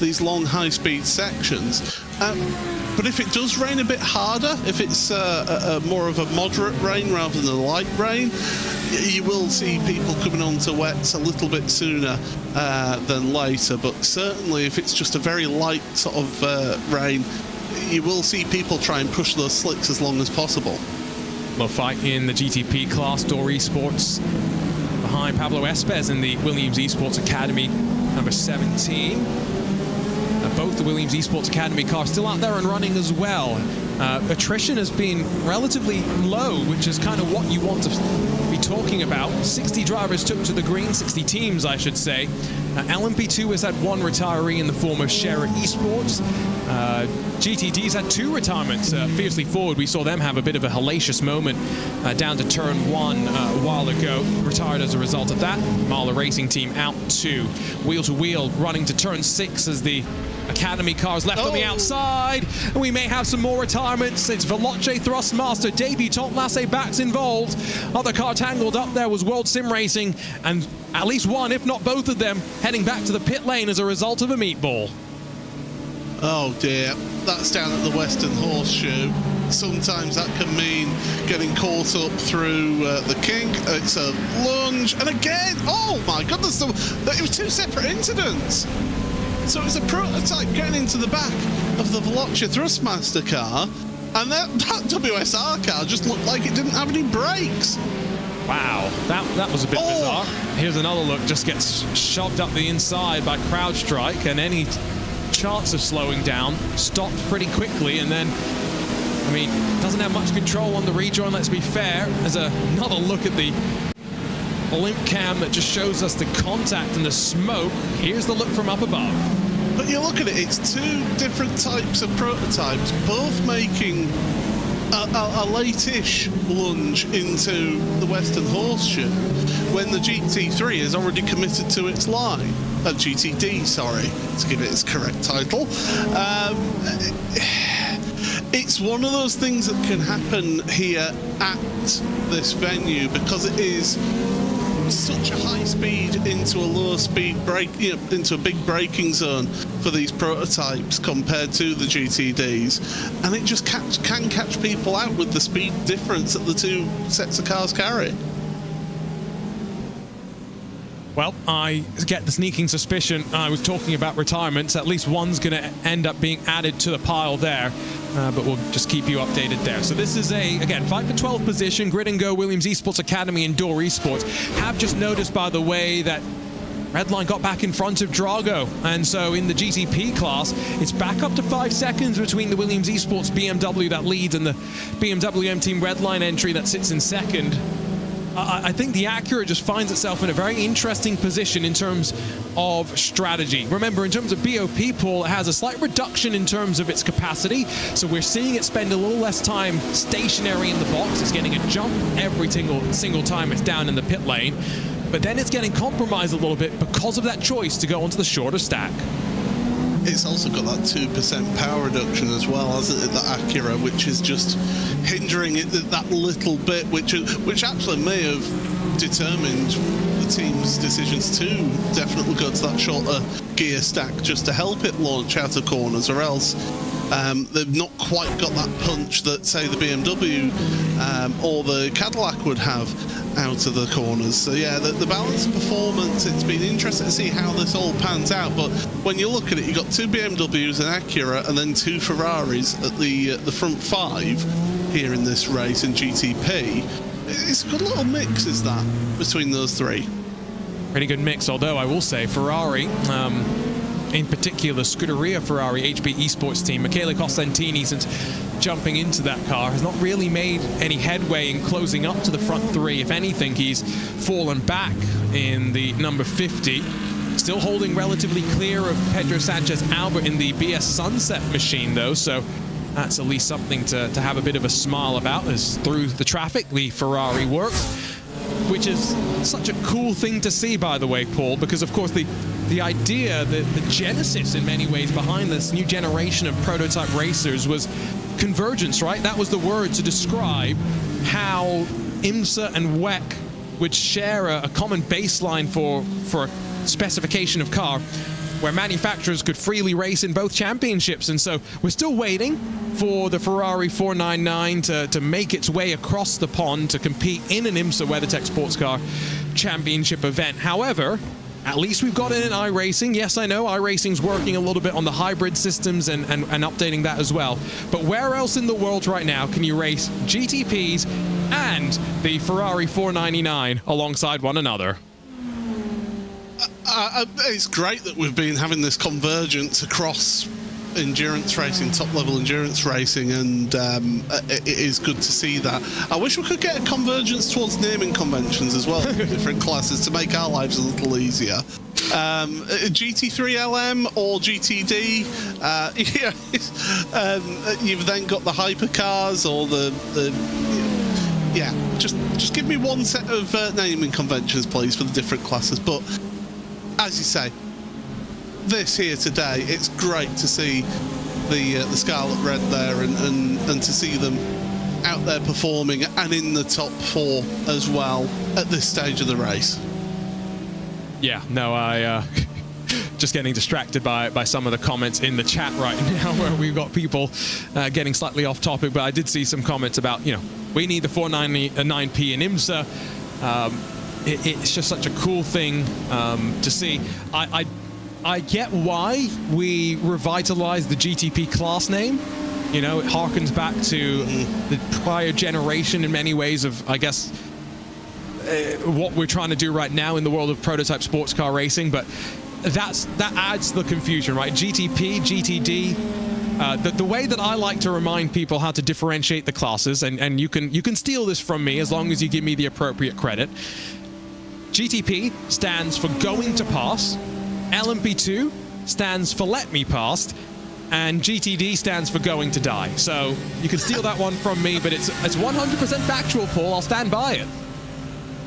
these long high-speed sections. But if it does rain a bit harder, if it's more of a moderate rain rather than a light rain, you will see people coming onto wets a little bit sooner than later. But certainly if it's just a very light sort of rain, you will see people try and push those slicks as long as possible. Well, fight in the GTP class, Door Esports behind Pablo Espes in the Williams Esports Academy, number 17. Both the Williams Esports Academy cars still out there and running as well. Attrition has been relatively low, which is kind of what you want to be talking about. 60 drivers took to the green, 60 teams, I should say. LMP2 has had one retiree in the form of Share Esports. GTD's had two retirements. Fiercely Forward, we saw them have a bit of a hellacious moment down to turn one a while ago. Retired as a result of that. Marla Racing Team out to wheel running to turn 6 as the Academy cars left on the outside. And we may have some more retirements. It's Veloce Thrustmaster, Debutant Lasse Bax involved. Other car tangled up there was World Sim Racing, and at least one, if not both of them, heading back to the pit lane as a result of a meatball. Oh dear, that's down at the Western Horseshoe. Sometimes that can mean getting caught up through the kink. It's a lunge, and again, oh my goodness, it was two separate incidents. So it's a prototype getting into the back of the Veloce Thrustmaster car, and that WSR car just looked like it didn't have any brakes. Wow, that was a bit bizarre. Here's another look, just gets shoved up the inside by CrowdStrike, and any chance of slowing down stopped pretty quickly, and then, I mean, doesn't have much control on the rejoin, let's be fair. There's another look at the blimp cam that just shows us the contact and the smoke. Here's the look from up above. But you look at it, it's two different types of prototypes, both making a late-ish lunge into the Western Horseshoe when the GT3 is already committed to its line. GTD, sorry, to give it its correct title. It's one of those things that can happen here at this venue because it is such a high speed into a low speed brake, into a big braking zone for these prototypes compared to the GTDs, and it just can catch people out with the speed difference that the two sets of cars carry. Well, I get the sneaking suspicion I was talking about retirements. At least one's going to end up being added to the pile there, but we'll just keep you updated there. So this is again, 5 for 12 position, Grid and Go Williams Esports Academy and Door Esports. Have just noticed, by the way, that Redline got back in front of Drago, and so in the GTP class, it's back up to 5 seconds between the Williams Esports BMW that leads and the BMW M Team Redline entry that sits in second. I think the Acura just finds itself in a very interesting position in terms of strategy. Remember, in terms of BOP pool, it has a slight reduction in terms of its capacity, so we're seeing it spend a little less time stationary in the box. It's getting a jump every single time it's down in the pit lane, but then it's getting compromised a little bit because of that choice to go onto the shorter stack. It's also got that 2% power reduction as well, hasn't it, that Acura, which is just hindering it that little bit, which actually may have determined the team's decisions to definitely go to that shorter gear stack just to help it launch out of corners, or else they've not quite got that punch that, say, the BMW or the Cadillac would have out of the corners. So yeah, the balance of performance, it's been interesting to see how this all pans out, but when you look at it, you've got two BMWs, an Acura, and then two Ferraris at the front 5 here in this race in GTP. It's a good little mix, is that, between those three. Pretty good mix, although I will say Ferrari, in particular Scuderia Ferrari HB Esports team. Michele Costantini, since jumping into that car, has not really made any headway in closing up to the front three. If anything, he's fallen back in the number 50. Still holding relatively clear of Pedro Sanchez Albert in the BS Sunset machine, though, so that's at least something to have a bit of a smile about, as through the traffic the Ferrari works, which is such a cool thing to see, by the way, Paul, because of course the idea, the genesis in many ways behind this new generation of prototype racers was convergence, right? That was the word to describe how IMSA and WEC would share a common baseline for a specification of car where manufacturers could freely race in both championships. And so we're still waiting for the Ferrari 499 to make its way across the pond to compete in an IMSA WeatherTech Sports Car Championship event. However, at least we've got it in iRacing. Yes, I know iRacing's working a little bit on the hybrid systems and updating that as well. But where else in the world right now can you race GTPs and the Ferrari 499 alongside one another? It's great that we've been having this convergence across endurance racing, top-level endurance racing, and it is good to see that. I wish we could get a convergence towards naming conventions as well, different classes, to make our lives a little easier. GT3 LM or GTD, you've then got the hypercars or just give me one set of naming conventions, please, for the different classes. But as you say, this here today, it's great to see the Scarlet Red there and to see them out there performing and in the top 4 as well at this stage of the race. Yeah, no, I just getting distracted by some of the comments in the chat right now, where we've got people getting slightly off topic, but I did see some comments about, we need the 499P in IMSA. It's just such a cool thing to see. I get why we revitalized the GTP class name. It harkens back to the prior generation in many ways of, I guess, what we're trying to do right now in the world of prototype sports car racing. But that adds the confusion, right? GTP, GTD. The way that I like to remind people how to differentiate the classes, and you can steal this from me as long as you give me the appropriate credit. GTP stands for going to pass, LMP2 stands for let me pass, and GTD stands for going to die. So you can steal that one from me, but it's 100% factual, Paul. I'll stand by it.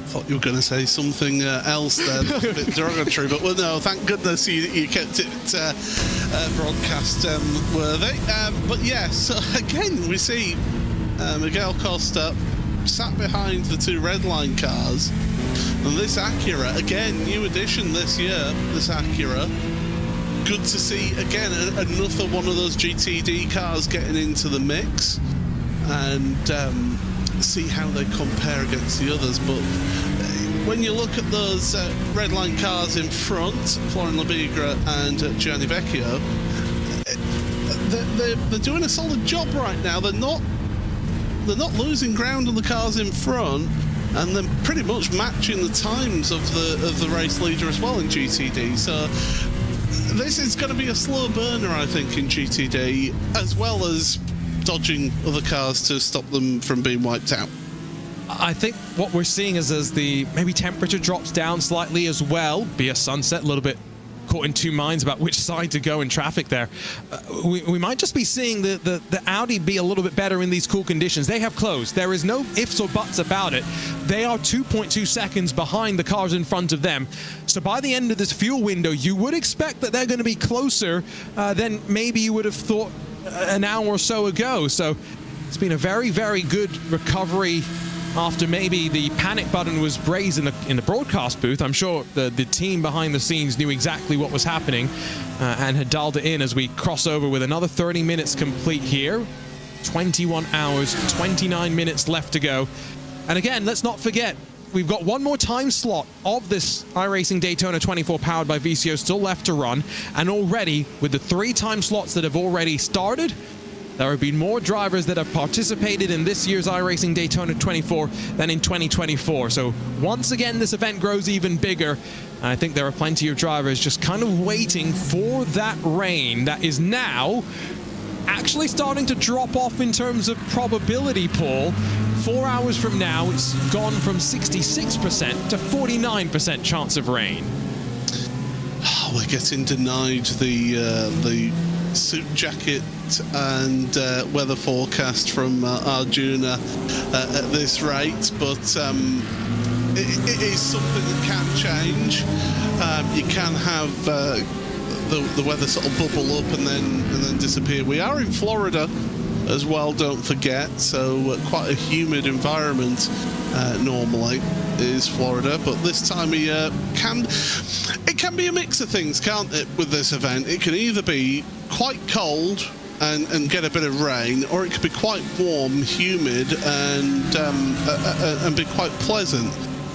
Thought you were going to say something else there that was a bit derogatory, but well, no, thank goodness you kept it broadcast worthy. But yes, so again, we see Miguel Costa sat behind the 2 red line cars, and this Acura, again, new addition this year, this Acura. Good to see, again, another one of those GTD cars getting into the mix, and see how they compare against the others. But when you look at those red line cars in front, Florian Labigra and Gianni Vecchio, they're doing a solid job right now. They're not losing ground on the cars in front, and then pretty much matching the times of the race leader as well in GTD. So this is going to be a slow burner, I think, in GTD, as well as dodging other cars to stop them from being wiped out. I think what we're seeing is as the maybe temperature drops down slightly as well, be a sunset, a little bit caught in two minds about which side to go in traffic there. We might just be seeing the Audi be a little bit better in these cool conditions. They have closed. There is no ifs or buts about it. They are 2.2 seconds behind the cars in front of them. So by the end of this fuel window, you would expect that they're going to be closer than maybe you would have thought an hour or so ago. So it's been a very, very good recovery after maybe the panic button was raised in the broadcast booth. I'm sure the team behind the scenes knew exactly what was happening and had dialed it in as we cross over with another 30 minutes complete here. 21 hours, 29 minutes left to go. And again, let's not forget, we've got one more time slot of this iRacing Daytona 24 powered by VCO still left to run. And already, with the 3 time slots that have already started, there have been more drivers that have participated in this year's iRacing Daytona 24 than in 2024. So once again, this event grows even bigger. I think there are plenty of drivers just kind of waiting for that rain that is now actually starting to drop off in terms of probability, Paul. 4 hours from now, it's gone from 66% to 49% chance of rain. We're getting denied the suit jacket and weather forecast from Arjuna at this rate, but it is something that can change. You can have the weather sort of bubble up and then disappear. We are in Florida as well, don't forget, so quite a humid environment normally is Florida, but this time of year it can be a mix of things, can't it, with this event? It can either be quite cold and get a bit of rain, or it could be quite warm, humid, and be quite pleasant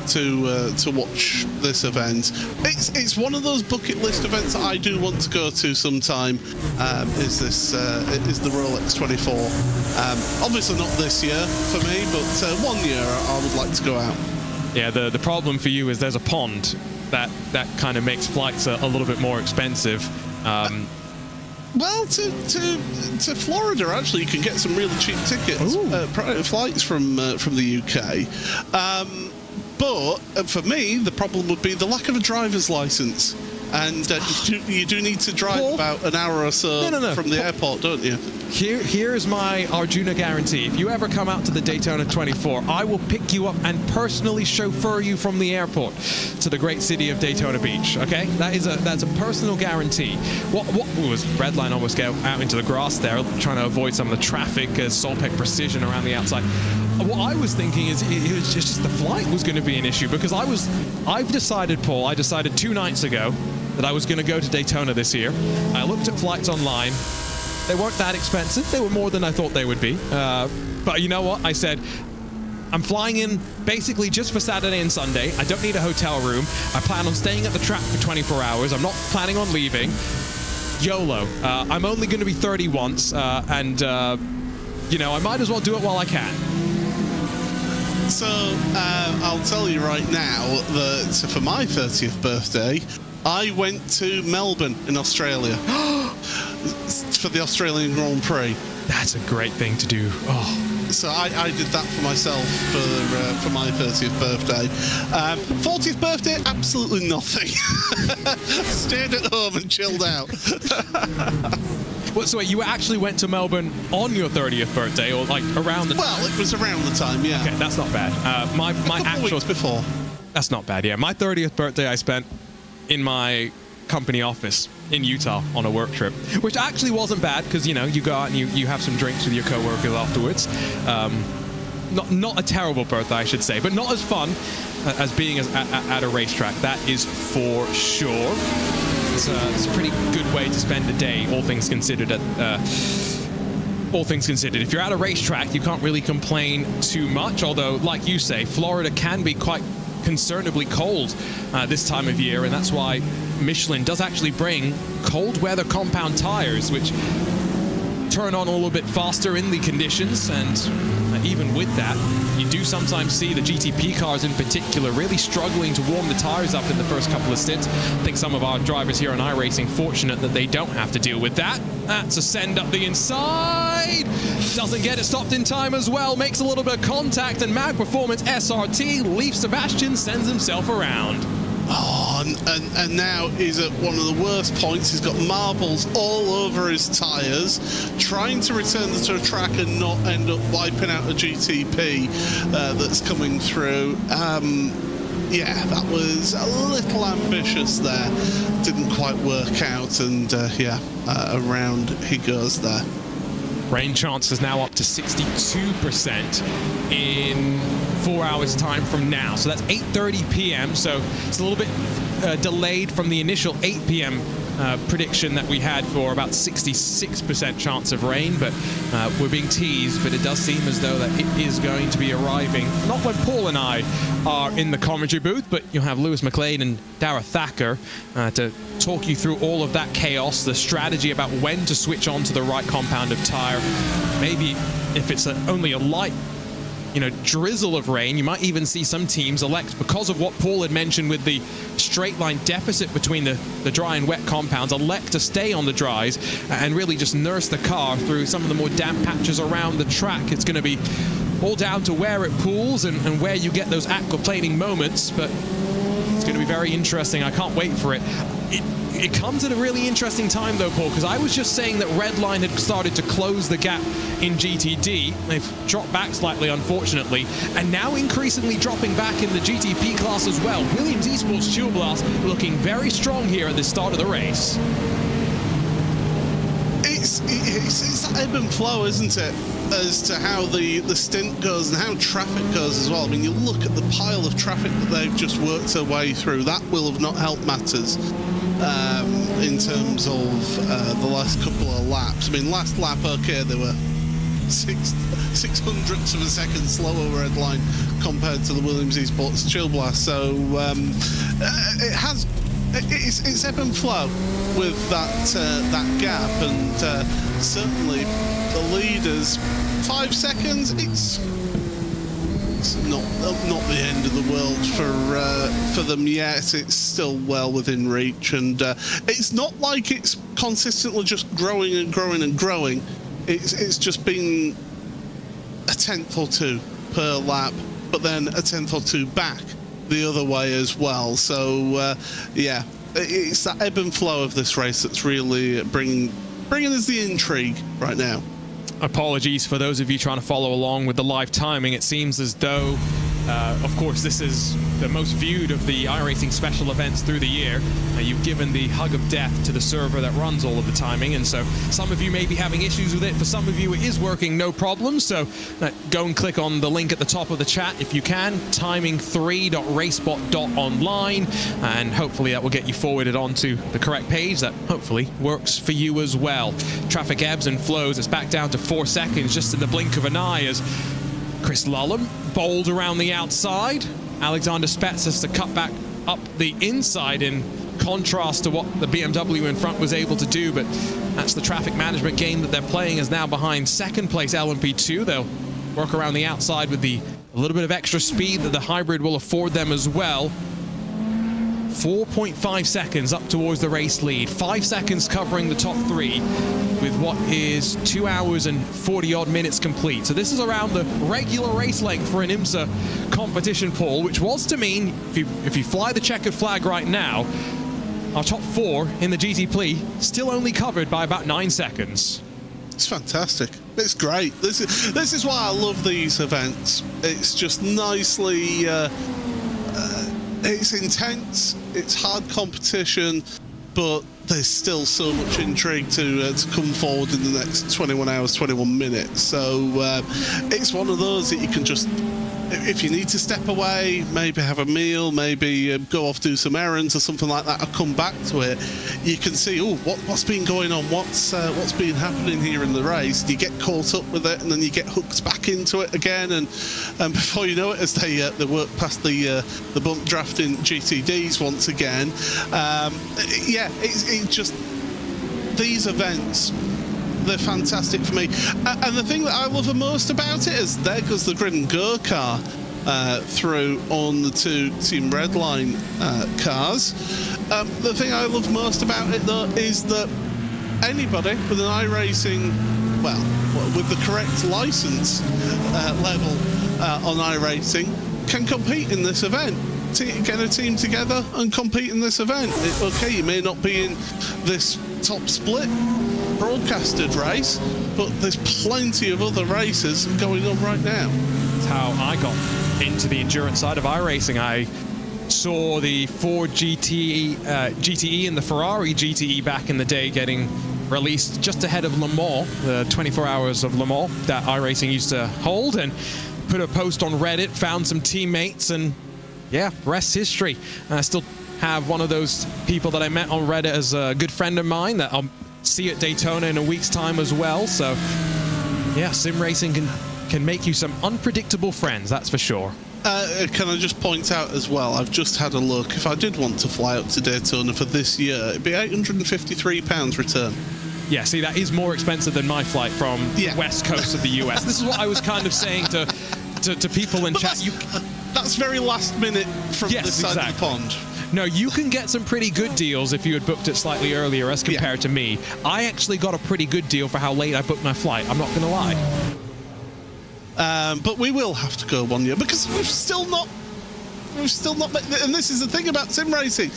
to watch this event. It's one of those bucket list events that I do want to go to sometime. Is the Rolex 24? Obviously not this year for me, but 1 year I would like to go out. Yeah, the problem for you is there's a pond that kind of makes flights a little bit more expensive. Well, to Florida, actually, you can get some really cheap tickets, flights from the UK. But for me, the problem would be the lack of a driver's license. And you do need to drive Paul? about an hour or so from the airport, don't you? Here's my Arjuna guarantee. If you ever come out to the Daytona 24, I will pick you up and personally chauffeur you from the airport to the great city of Daytona Beach. Okay, that's a personal guarantee. What was Redline almost get out into the grass there, trying to avoid some of the traffic, Solpec Precision around the outside. What I was thinking is it was just the flight was going to be an issue, because I've decided, Paul, I decided 2 nights ago that I was going to go to Daytona this year. I looked at flights online. They weren't that expensive. They were more than I thought they would be. But you know what? I said, I'm flying in basically just for Saturday and Sunday. I don't need a hotel room. I plan on staying at the track for 24 hours. I'm not planning on leaving. YOLO. I'm only going to be 30 once. And I might as well do it while I can. So I'll tell you right now that for my 30th birthday, I went to Melbourne in Australia for the Australian Grand Prix. That's a great thing to do. Oh. So I did that for myself for my 30th birthday. 40th birthday, absolutely nothing. Stayed at home and chilled out. Well, so wait, you actually went to Melbourne on your 30th birthday, or like around the time? Well, it was around the time, yeah. Okay, that's not bad. My actual weeks before. That's not bad, yeah. My 30th birthday I spent in my company office in Utah on a work trip, which actually wasn't bad, because, you go out and you have some drinks with your co-workers afterwards. Not a terrible birthday, I should say, but not as fun as being at a racetrack, that is for sure. It's a pretty good way to spend a day, all things considered. All things considered, if you're at a racetrack, you can't really complain too much, although, like you say, Florida can be quite concernably cold this time of year, and that's why Michelin does actually bring cold weather compound tires, which turn on a little bit faster in the conditions. And even with that, you do sometimes see the GTP cars in particular really struggling to warm the tires up in the first couple of stints. I think some of our drivers here on iRacing fortunate that they don't have to deal with that. That's a send up the inside. Doesn't get it stopped in time as well. Makes a little bit of contact, and Mag Performance SRT, Leaf Sebastian sends himself around. Oh, and now he's at one of the worst points. He's got marbles all over his tyres, trying to return to the track and not end up wiping out a GTP that's coming through. Yeah, that was a little ambitious there. Didn't quite work out, and around he goes there. Rain chance is now up to 62% in 4 hours time from now. So that's 8:30 p.m. So it's a little bit delayed from the initial 8 p.m. Prediction that we had for about 66% chance of rain, but we're being teased, but it does seem as though that it is going to be arriving, not when Paul and I are in the commentary booth, but you'll have Lewis McLean and Dara Thacker to talk you through all of that chaos, the strategy about when to switch on to the right compound of tire. Maybe if it's only a light drizzle of rain, you might even see some teams elect, because of what Paul had mentioned with the straight line deficit between the dry and wet compounds, elect to stay on the dries and really just nurse the car through some of the more damp patches around the track. It's going to be all down to where it pools and where you get those aquaplaning moments, but it's going to be very interesting. I can't wait for it. It comes at a really interesting time though, Paul, because I was just saying that Redline had started to close the gap in GTD. They've dropped back slightly, unfortunately, and now increasingly dropping back in the GTP class as well. Williams Esports Chill Blast looking very strong here at the start of the race. It's that ebb and flow, isn't it, as to how the stint goes and how traffic goes as well. I mean, you look at the pile of traffic that they've just worked their way through. That will have not helped matters in terms of the last couple of laps. I mean, last lap, okay, they were 6/600ths of a second slower Redline compared to the Williams Esports Chill Blast. So it's ebb and flow with that gap, and certainly the leaders 5 seconds. It's not the end of the world for them yet. It's still well within reach, and it's not like it's consistently just growing and growing and growing. It's just been a tenth or two per lap, but then a tenth or two back the other way as well. So yeah, it's that ebb and flow of this race that's really bringing us the intrigue right now. Apologies for those of you trying to follow along with the live timing. It seems as though, of course, this is the most viewed of the iRacing special events through the year. You've given the hug of death to the server that runs all of the timing, and so some of you may be having issues with it. For some of you, it is working no problem. So go and click on the link at the top of the chat if you can, timing3.racespot.online, and hopefully that will get you forwarded onto the correct page that hopefully works for you as well. Traffic ebbs and flows. It's back down to 4 seconds just in the blink of an eye as Chris Lullum bowled around the outside. Alexander Spetz has to cut back up the inside in contrast to what the BMW in front was able to do, but that's the traffic management game that they're playing, is now behind second place LMP2. They'll work around the outside with a little bit of extra speed that the hybrid will afford them as well. 4.5 seconds up towards the race lead. 5 seconds covering the top three with what is 2 hours and 40 odd minutes complete. So this is around the regular race length for an IMSA competition, Paul, which was to mean if you fly the checkered flag right now, our top four in the GTP still only covered by about 9 seconds. It's fantastic. It's great. This is why I love these events. It's just nicely it's intense, it's hard competition, but there's still so much intrigue to come forward in the next 21 hours, 21 minutes. So it's one of those that you can just, if you need to step away, maybe have a meal, maybe go off, do some errands or something like that, or come back to it, you can see, oh, what's been going on, what's been happening here in the race. You get caught up with it, and then you get hooked back into it again, and before you know it, as they work past the bump drafting GTDs once again, yeah, it's just these events. They're fantastic for me, and the thing that I love the most about it is there goes the Grid and Go car through on the two Team Redline cars. The thing I love most about it though is that anybody with an iRacing, well, with the correct license level on iRacing can compete in this event. Get a team together and compete in this event. Okay, you may not be in this top split broadcasted race, but there's plenty of other races going on right now. That's how I got into the endurance side of iRacing. I saw the Ford GTE and the Ferrari GTE back in the day getting released just ahead of Le Mans, the 24 Hours of Le Mans that iRacing used to hold, and put a post on Reddit, found some teammates, and yeah, rest history. I still have one of those people that I met on Reddit as a good friend of mine that I'll see at Daytona in a week's time as well. So yeah, sim racing can make you some unpredictable friends, that's for sure. Can I just point out as well, I've just had a look. If I did want to fly up to Daytona for this year, it'd be £853 return. Yeah, see, that is more expensive than my flight from the west coast of the US. This is what I was kind of saying to people in chat. That's very last minute from this side of the pond. No, you can get some pretty good deals if you had booked it slightly earlier as compared to me. I actually got a pretty good deal for how late I booked my flight. I'm not going to lie. But we will have to go 1 year because we've still not and this is the thing about sim racing.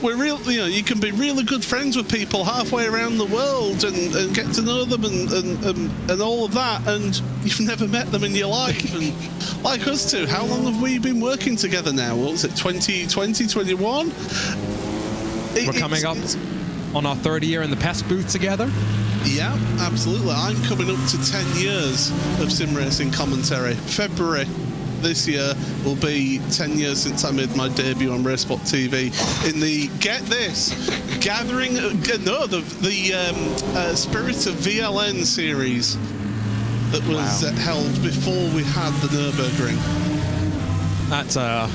We're you can be really good friends with people halfway around the world and get to know them and all of that, and you've never met them in your life. And like us two, how long have we been working together now? What was it, 2020, 21? We're coming up on our third year in the PES booth together. Yeah, absolutely. I'm coming up to 10 years of sim racing commentary. February this year will be 10 years since I made my debut on RaceSpotTV in the, get this, the Spirit of VLN series that was held before we had the Nürburgring. That's a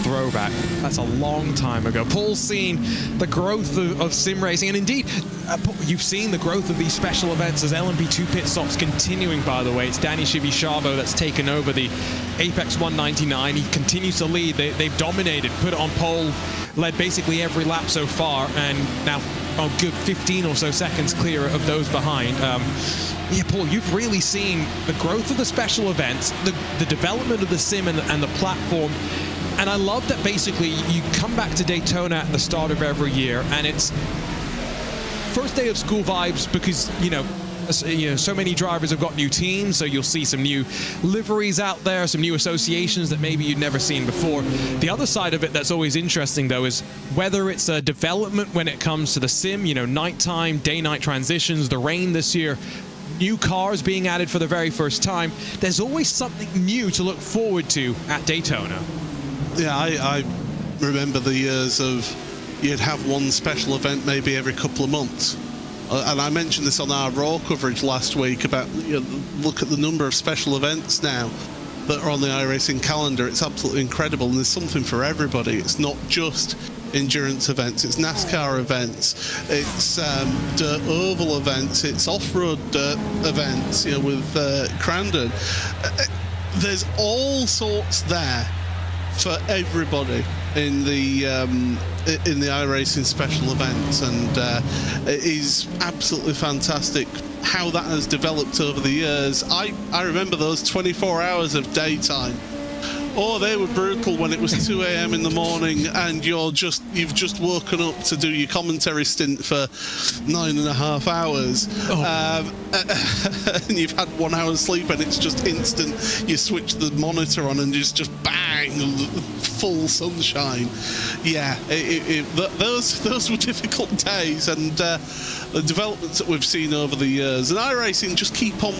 throwback. That's a long time ago. Paul's seen the growth of sim racing, and indeed, you've seen the growth of these special events as LMP2 pit stops continuing, by the way. It's Danny Chivichabo that's taken over the Apex 199. He continues to lead. They've dominated, put it on pole, led basically every lap so far, and now a good 15 or so seconds clear of those behind. Yeah, Paul, you've really seen the growth of the special events, the development of the sim and the platform. And I love that basically you come back to Daytona at the start of every year, and it's first day of school vibes because, so many drivers have got new teams, so you'll see some new liveries out there, some new associations that maybe you'd never seen before. The other side of it that's always interesting, though, is whether it's a development when it comes to the sim, nighttime, day-night transitions, the rain this year, new cars being added for the very first time. There's always something new to look forward to at Daytona. Yeah, I remember the years of you'd have one special event maybe every couple of months. And I mentioned this on our Raw coverage last week about, look at the number of special events now that are on the iRacing calendar. It's absolutely incredible, and there's something for everybody. It's not just endurance events, it's NASCAR events, it's dirt oval events, it's off-road dirt events, with Crandon. There's all sorts there for everybody in the iRacing special events, and it is absolutely fantastic how that has developed over the years. I remember those 24 hours of daytime. Oh, they were brutal when it was 2 a.m. in the morning and you've just woken up to do your commentary stint for 9.5 hours. And you've had 1 hour's sleep and it's just instant. You switch the monitor on and it's just bang, full sunshine. Yeah, those were difficult days, and the developments that we've seen over the years. And iRacing just keep on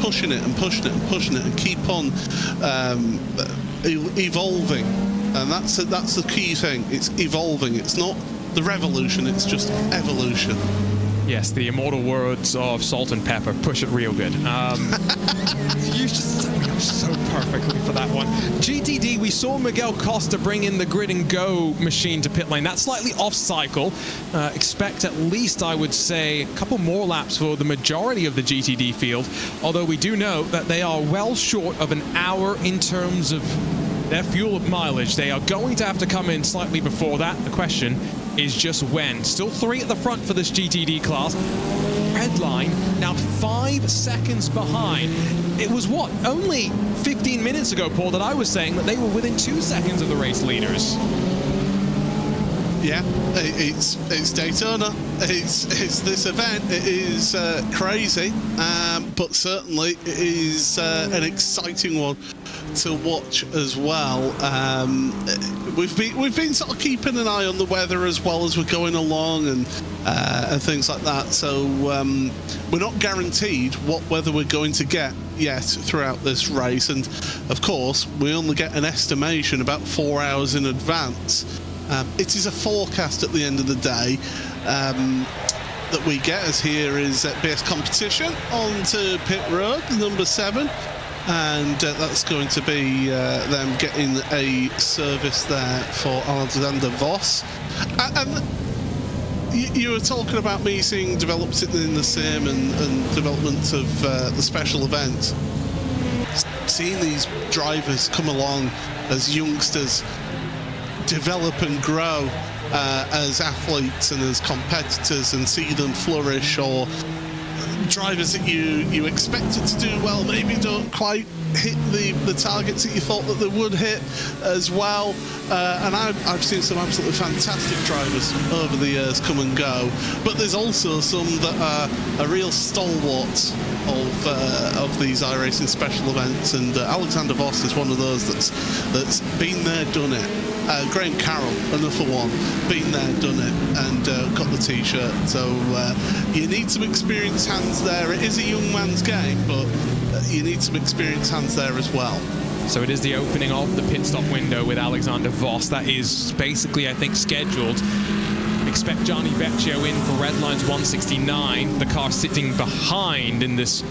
pushing it and pushing it and pushing it and keep on evolving, and that's the key thing. It's evolving. It's not the revolution, it's just evolution. Yes, the immortal words of Salt and Pepper. Push it real good. You just set me up so perfectly for that one. GTD, we saw Miguel Costa bring in the grid and go machine to pit lane. That's slightly off cycle. Expect at least, I would say, a couple more laps for the majority of the GTD field, although we do know that they are well short of an hour in terms of their fuel mileage. They are going to have to come in slightly before that. The question is just when. Still 3 at the front for this GTD class. Headline now 5 seconds behind. It was only 15 minutes ago, Paul, that I was saying that they were within 2 seconds of the race leaders. Yeah, it's Daytona. It's this event. It is crazy, but certainly it is an exciting one to watch as well. We've been sort of keeping an eye on the weather as well as we're going along, and things like that. So we're not guaranteed what weather we're going to get yet throughout this race, and of course we only get an estimation about 4 hours in advance. It is a forecast at the end of the day that we get, as here is BS Competition onto pit road, number 7. and that's going to be them getting a service there for Alexander Voss. And you were talking about me seeing development in the sim and development of the special event. Seeing these drivers come along as youngsters, develop and grow as athletes and as competitors, and see them flourish, or drivers that you expected to do well maybe don't quite hit the targets that you thought that they would hit as well. And I've seen some absolutely fantastic drivers over the years come and go, but there's also some that are real stalwarts of these iRacing special events, and Alexander Voss is one of those that's been there, done it. Graham Carroll, another one, been there, done it, and got the t-shirt. So you need some experienced hands there. It is a young man's game, but you need some experienced hands there as well. So it is the opening of the pit stop window with Alexander Voss. That is basically, I think, scheduled. Expect Gianni Vecchio in for red lines 169. The car sitting behind in this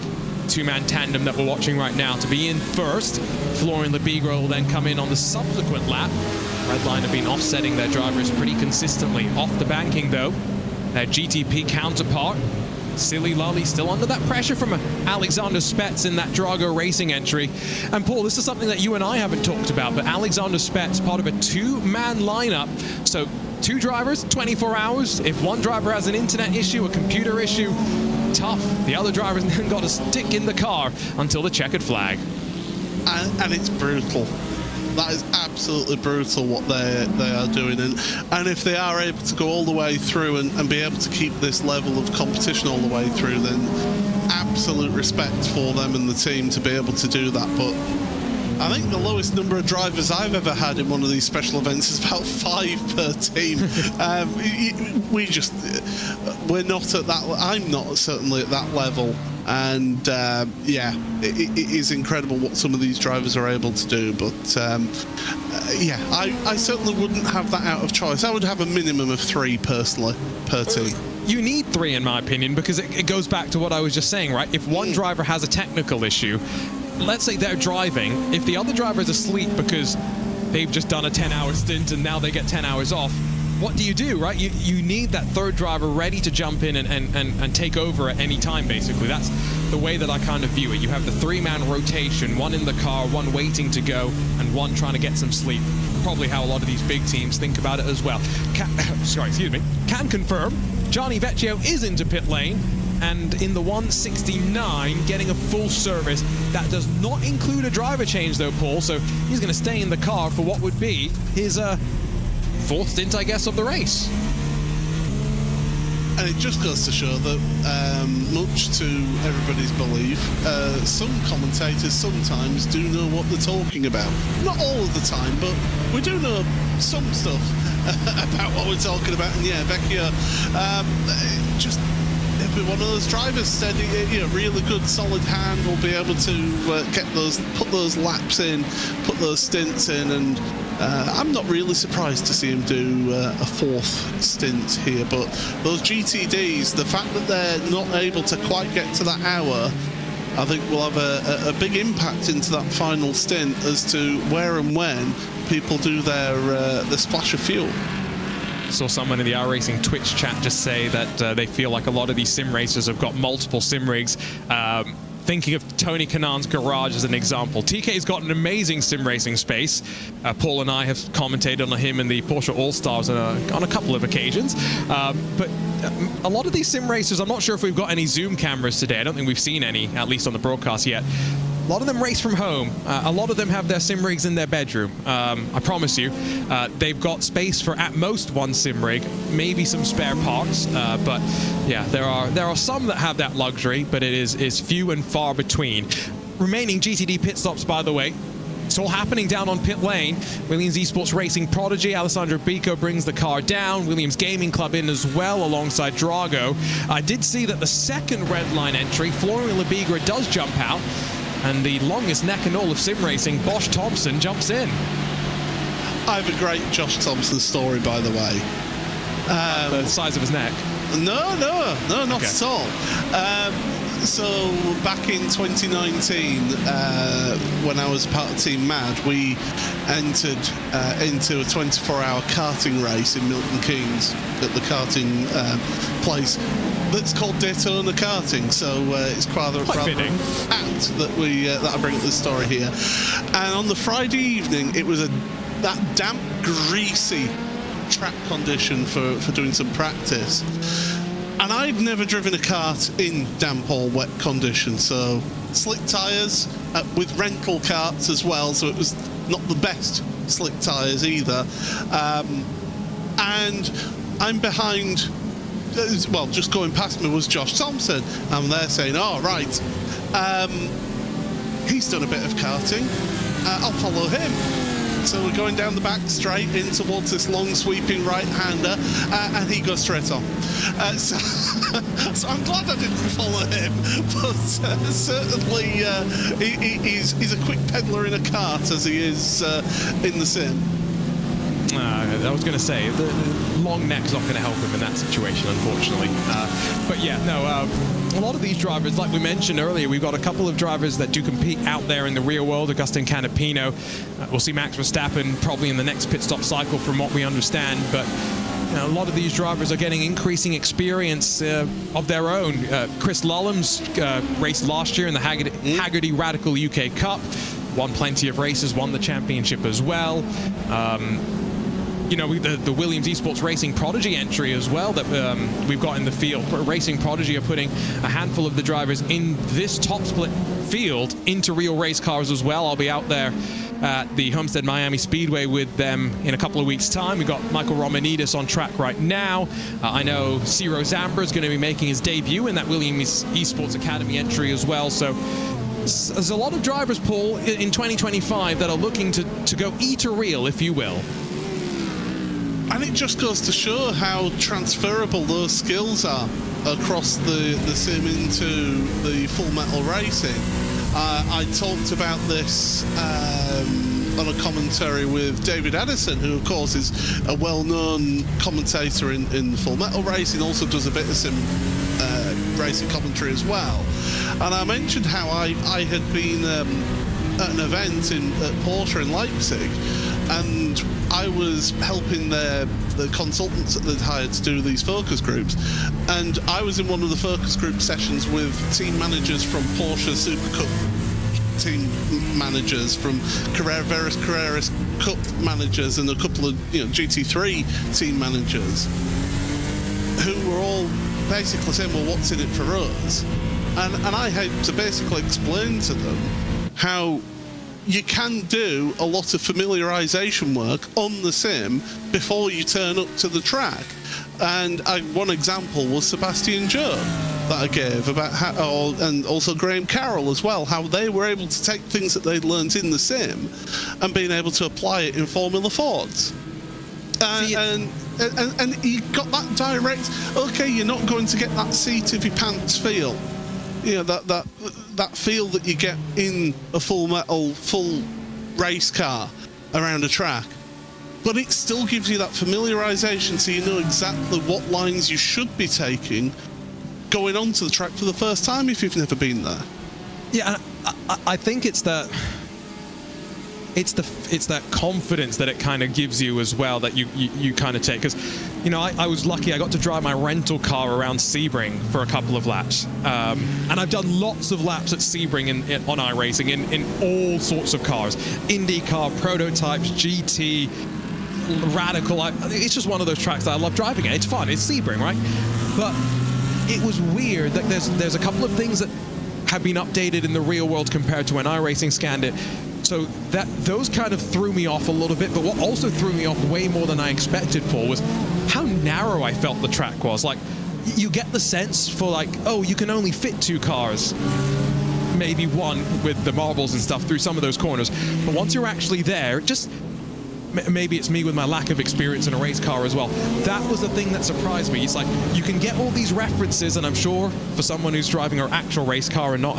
two-man tandem that we're watching right now to be in first. Florian Lebigro will then come in on the subsequent lap. Redline have been offsetting their drivers pretty consistently. Off the banking, though, their GTP counterpart, Silly Lully, still under that pressure from Alexander Spets in that Drago Racing entry. And Paul, this is something that you and I haven't talked about, but Alexander Spets, part of a two-man lineup. So 2 drivers, 24 hours. If one driver has an internet issue, a computer issue, tough. The other driver's then got to stick in the car until the checkered flag. And it's brutal. That is absolutely brutal what they are doing, and if they are able to go all the way through and be able to keep this level of competition all the way through, then absolute respect for them and the team to be able to do that. But I think the lowest number of drivers I've ever had in one of these special events is about 5 per team. We're not at that. I'm not certainly at that level. And yeah, it is incredible what some of these drivers are able to do. But yeah, I certainly wouldn't have that out of choice. I would have a minimum of 3 personally per team. You need 3 in my opinion, because it goes back to what I was just saying, right? If one driver has a technical issue, let's say they're driving, if the other driver is asleep because they've just done a 10-hour stint and now they get 10 hours off, what do you do, right? You need that third driver ready to jump in and take over at any time, basically. That's the way that I kind of view it. You have the 3-man rotation, one in the car, one waiting to go, and one trying to get some sleep. Probably how a lot of these big teams think about it as well. Can confirm, Gianni Vecchio is into pit lane, and in the 169, getting a full service. That does not include a driver change, though, Paul, so he's going to stay in the car for what would be his 4th stint, I guess, of the race. And it just goes to show that, much to everybody's belief, some commentators sometimes do know what they're talking about. Not all of the time, but we do know some stuff about what we're talking about. And yeah, Vecchio, just be one of those drivers, steady, really good, solid hand, will be able to put those laps in, put those stints in, and I'm not really surprised to see him do a 4th stint here. But those GTDs, the fact that they're not able to quite get to that hour, I think will have a big impact into that final stint as to where and when people do their splash of fuel. Saw someone in the iRacing Twitch chat just say that they feel like a lot of these sim racers have got multiple sim rigs. Thinking of Tony Kanan's garage as an example. TK's got an amazing sim racing space. Paul and I have commentated on him in the Porsche All-Stars on a couple of occasions. But a lot of these sim racers, I'm not sure if we've got any Zoom cameras today. I don't think we've seen any, at least on the broadcast yet. A lot of them race from home. A lot of them have their sim rigs in their bedroom. I promise you. They've got space for at most 1 sim rig, maybe some spare parts. But yeah, there are some that have that luxury, but it is few and far between. Remaining GTD pit stops, by the way. It's all happening down on pit lane. Williams Esports Racing prodigy Alessandro Bico brings the car down. Williams Gaming Club in as well alongside Drago. I did see that the second red line entry, Florian Lebigra, does jump out. And the longest neck in all of sim racing, Bosch Thompson, jumps in. I have a great Josh Thompson story, by the way. The size of his neck? No, not at all. So back in 2019, when I was part of Team Mad, we entered into a 24-hour karting race in Milton Keynes at the karting place that's called Daytona Karting. So it's quite fitting apt that I bring up this story here. And on the Friday evening, it was that damp, greasy track condition for doing some practice. And I'd never driven a kart in damp or wet conditions, so slick tyres with rental karts as well, so it was not the best slick tyres either. And I'm behind, well, just going past me was Josh Thompson. I'm there saying, oh, right, he's done a bit of karting, I'll follow him. So we're going down the back straight in towards this long sweeping right-hander, and he goes straight on. So I'm glad I didn't follow him, but certainly he's a quick peddler in a cart as he is in the sim. I was going to say, the long neck's not going to help him in that situation, unfortunately. But yeah, no, a lot of these drivers, like we mentioned earlier, we've got a couple of drivers that do compete out there in the real world. Agustin Canapino, we'll see Max Verstappen probably in the next pit stop cycle from what we understand, but a lot of these drivers are getting increasing experience of their own. Chris Lulham's raced last year in the Haggerty Radical UK Cup, won plenty of races, won the championship as well. You know, the Williams Esports Racing Prodigy entry as well that we've got in the field. Racing Prodigy are putting a handful of the drivers in this top split field into real race cars as well. I'll be out there at the Homestead Miami Speedway with them in a couple of weeks' time. We've got Michael Romanidis on track right now. I know Ciro Zambra is going to be making his debut in that Williams Esports Academy entry as well. So there's a lot of drivers, Paul, in 2025 that are looking to go E to real, if you will. And it just goes to show how transferable those skills are across the sim into the full metal racing. I talked about this on a commentary with David Addison, who of course is a well-known commentator in full metal racing, also does a bit of sim racing commentary as well. And I mentioned how I had been at an event at Porsche in Leipzig, and I was helping the consultants that they'd hired to do these focus groups, and I was in one of the focus group sessions with team managers from Porsche Super Cup team managers, from Carreras Cup managers, and a couple of GT3 team managers, who were all basically saying, well, what's in it for us? And I had to basically explain to them how you can do a lot of familiarization work on the sim before you turn up to the track. And one example was Sebastian Joe that I gave about how, and also Graham Carroll as well, how they were able to take things that they'd learned in the sim and being able to apply it in Formula Fords. And he got that direct, okay, you're not going to get that seat of your pants feel. You know, that feel that you get in a full metal, full race car around a track. But it still gives you that familiarization, so you know exactly what lines you should be taking going onto the track for the first time if you've never been there. Yeah, I think it's that confidence that it kind of gives you as well that you kind of take, because I was lucky. I got to drive my rental car around Sebring for a couple of laps, and I've done lots of laps at Sebring on iRacing in all sorts of cars, IndyCar, prototypes, GT, Radical. It's just one of those tracks that I love driving at. It's fun. It's Sebring, right? But it was weird that there's a couple of things that have been updated in the real world compared to when iRacing scanned it. So those kind of threw me off a little bit, but what also threw me off way more than I expected, Paul, was how narrow I felt the track was. Like, you get the sense for like, oh, you can only fit 2 cars, maybe 1 with the marbles and stuff through some of those corners. But once you're actually there, maybe it's me with my lack of experience in a race car as well. That was the thing that surprised me. It's like, you can get all these references, and I'm sure for someone who's driving an actual race car and not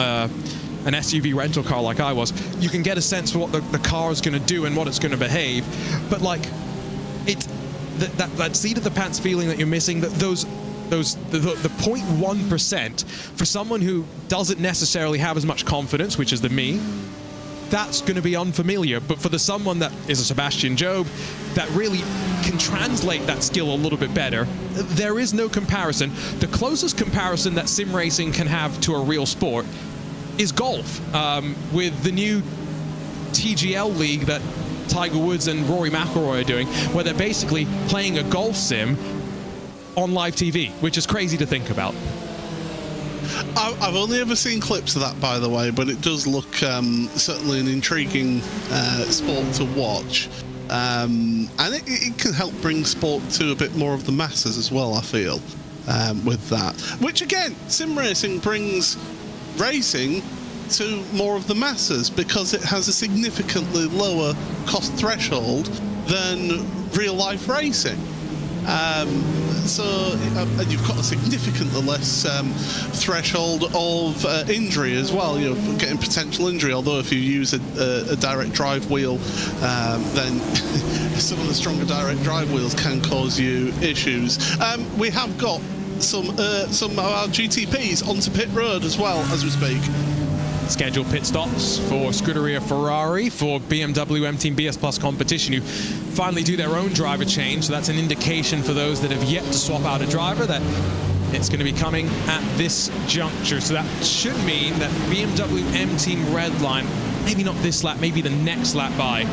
an SUV rental car like I was, you can get a sense for what the car is going to do and what it's going to behave. But like, it's that seat of the pants feeling that you're missing, those the 0.1% for someone who doesn't necessarily have as much confidence, which is the me, that's going to be unfamiliar. But for the someone that is a Sebastian Job that really can translate that skill a little bit better, there is no comparison. The closest comparison that sim racing can have to a real sport is golf, with the new TGL league that Tiger Woods and Rory McIlroy are doing, where they're basically playing a golf sim on live TV, which is crazy to think about. I've only ever seen clips of that, by the way, but it does look certainly an intriguing sport to watch. And it can help bring sport to a bit more of the masses as well, I feel, with that. Which, again, sim racing brings racing to more of the masses because it has a significantly lower cost threshold than real-life racing. And you've got a significantly less threshold of injury as well. You're getting potential injury, although if you use a direct drive wheel, then some of the stronger direct drive wheels can cause you issues. We have got some of our GTPs onto pit road as well as we speak. Scheduled pit stops for Scuderia Ferrari, for BMW M Team BS Plus competition, who finally do their own driver change. So that's an indication for those that have yet to swap out a driver that it's going to be coming at this juncture. So that should mean that BMW M Team Redline, maybe not this lap, maybe the next lap by,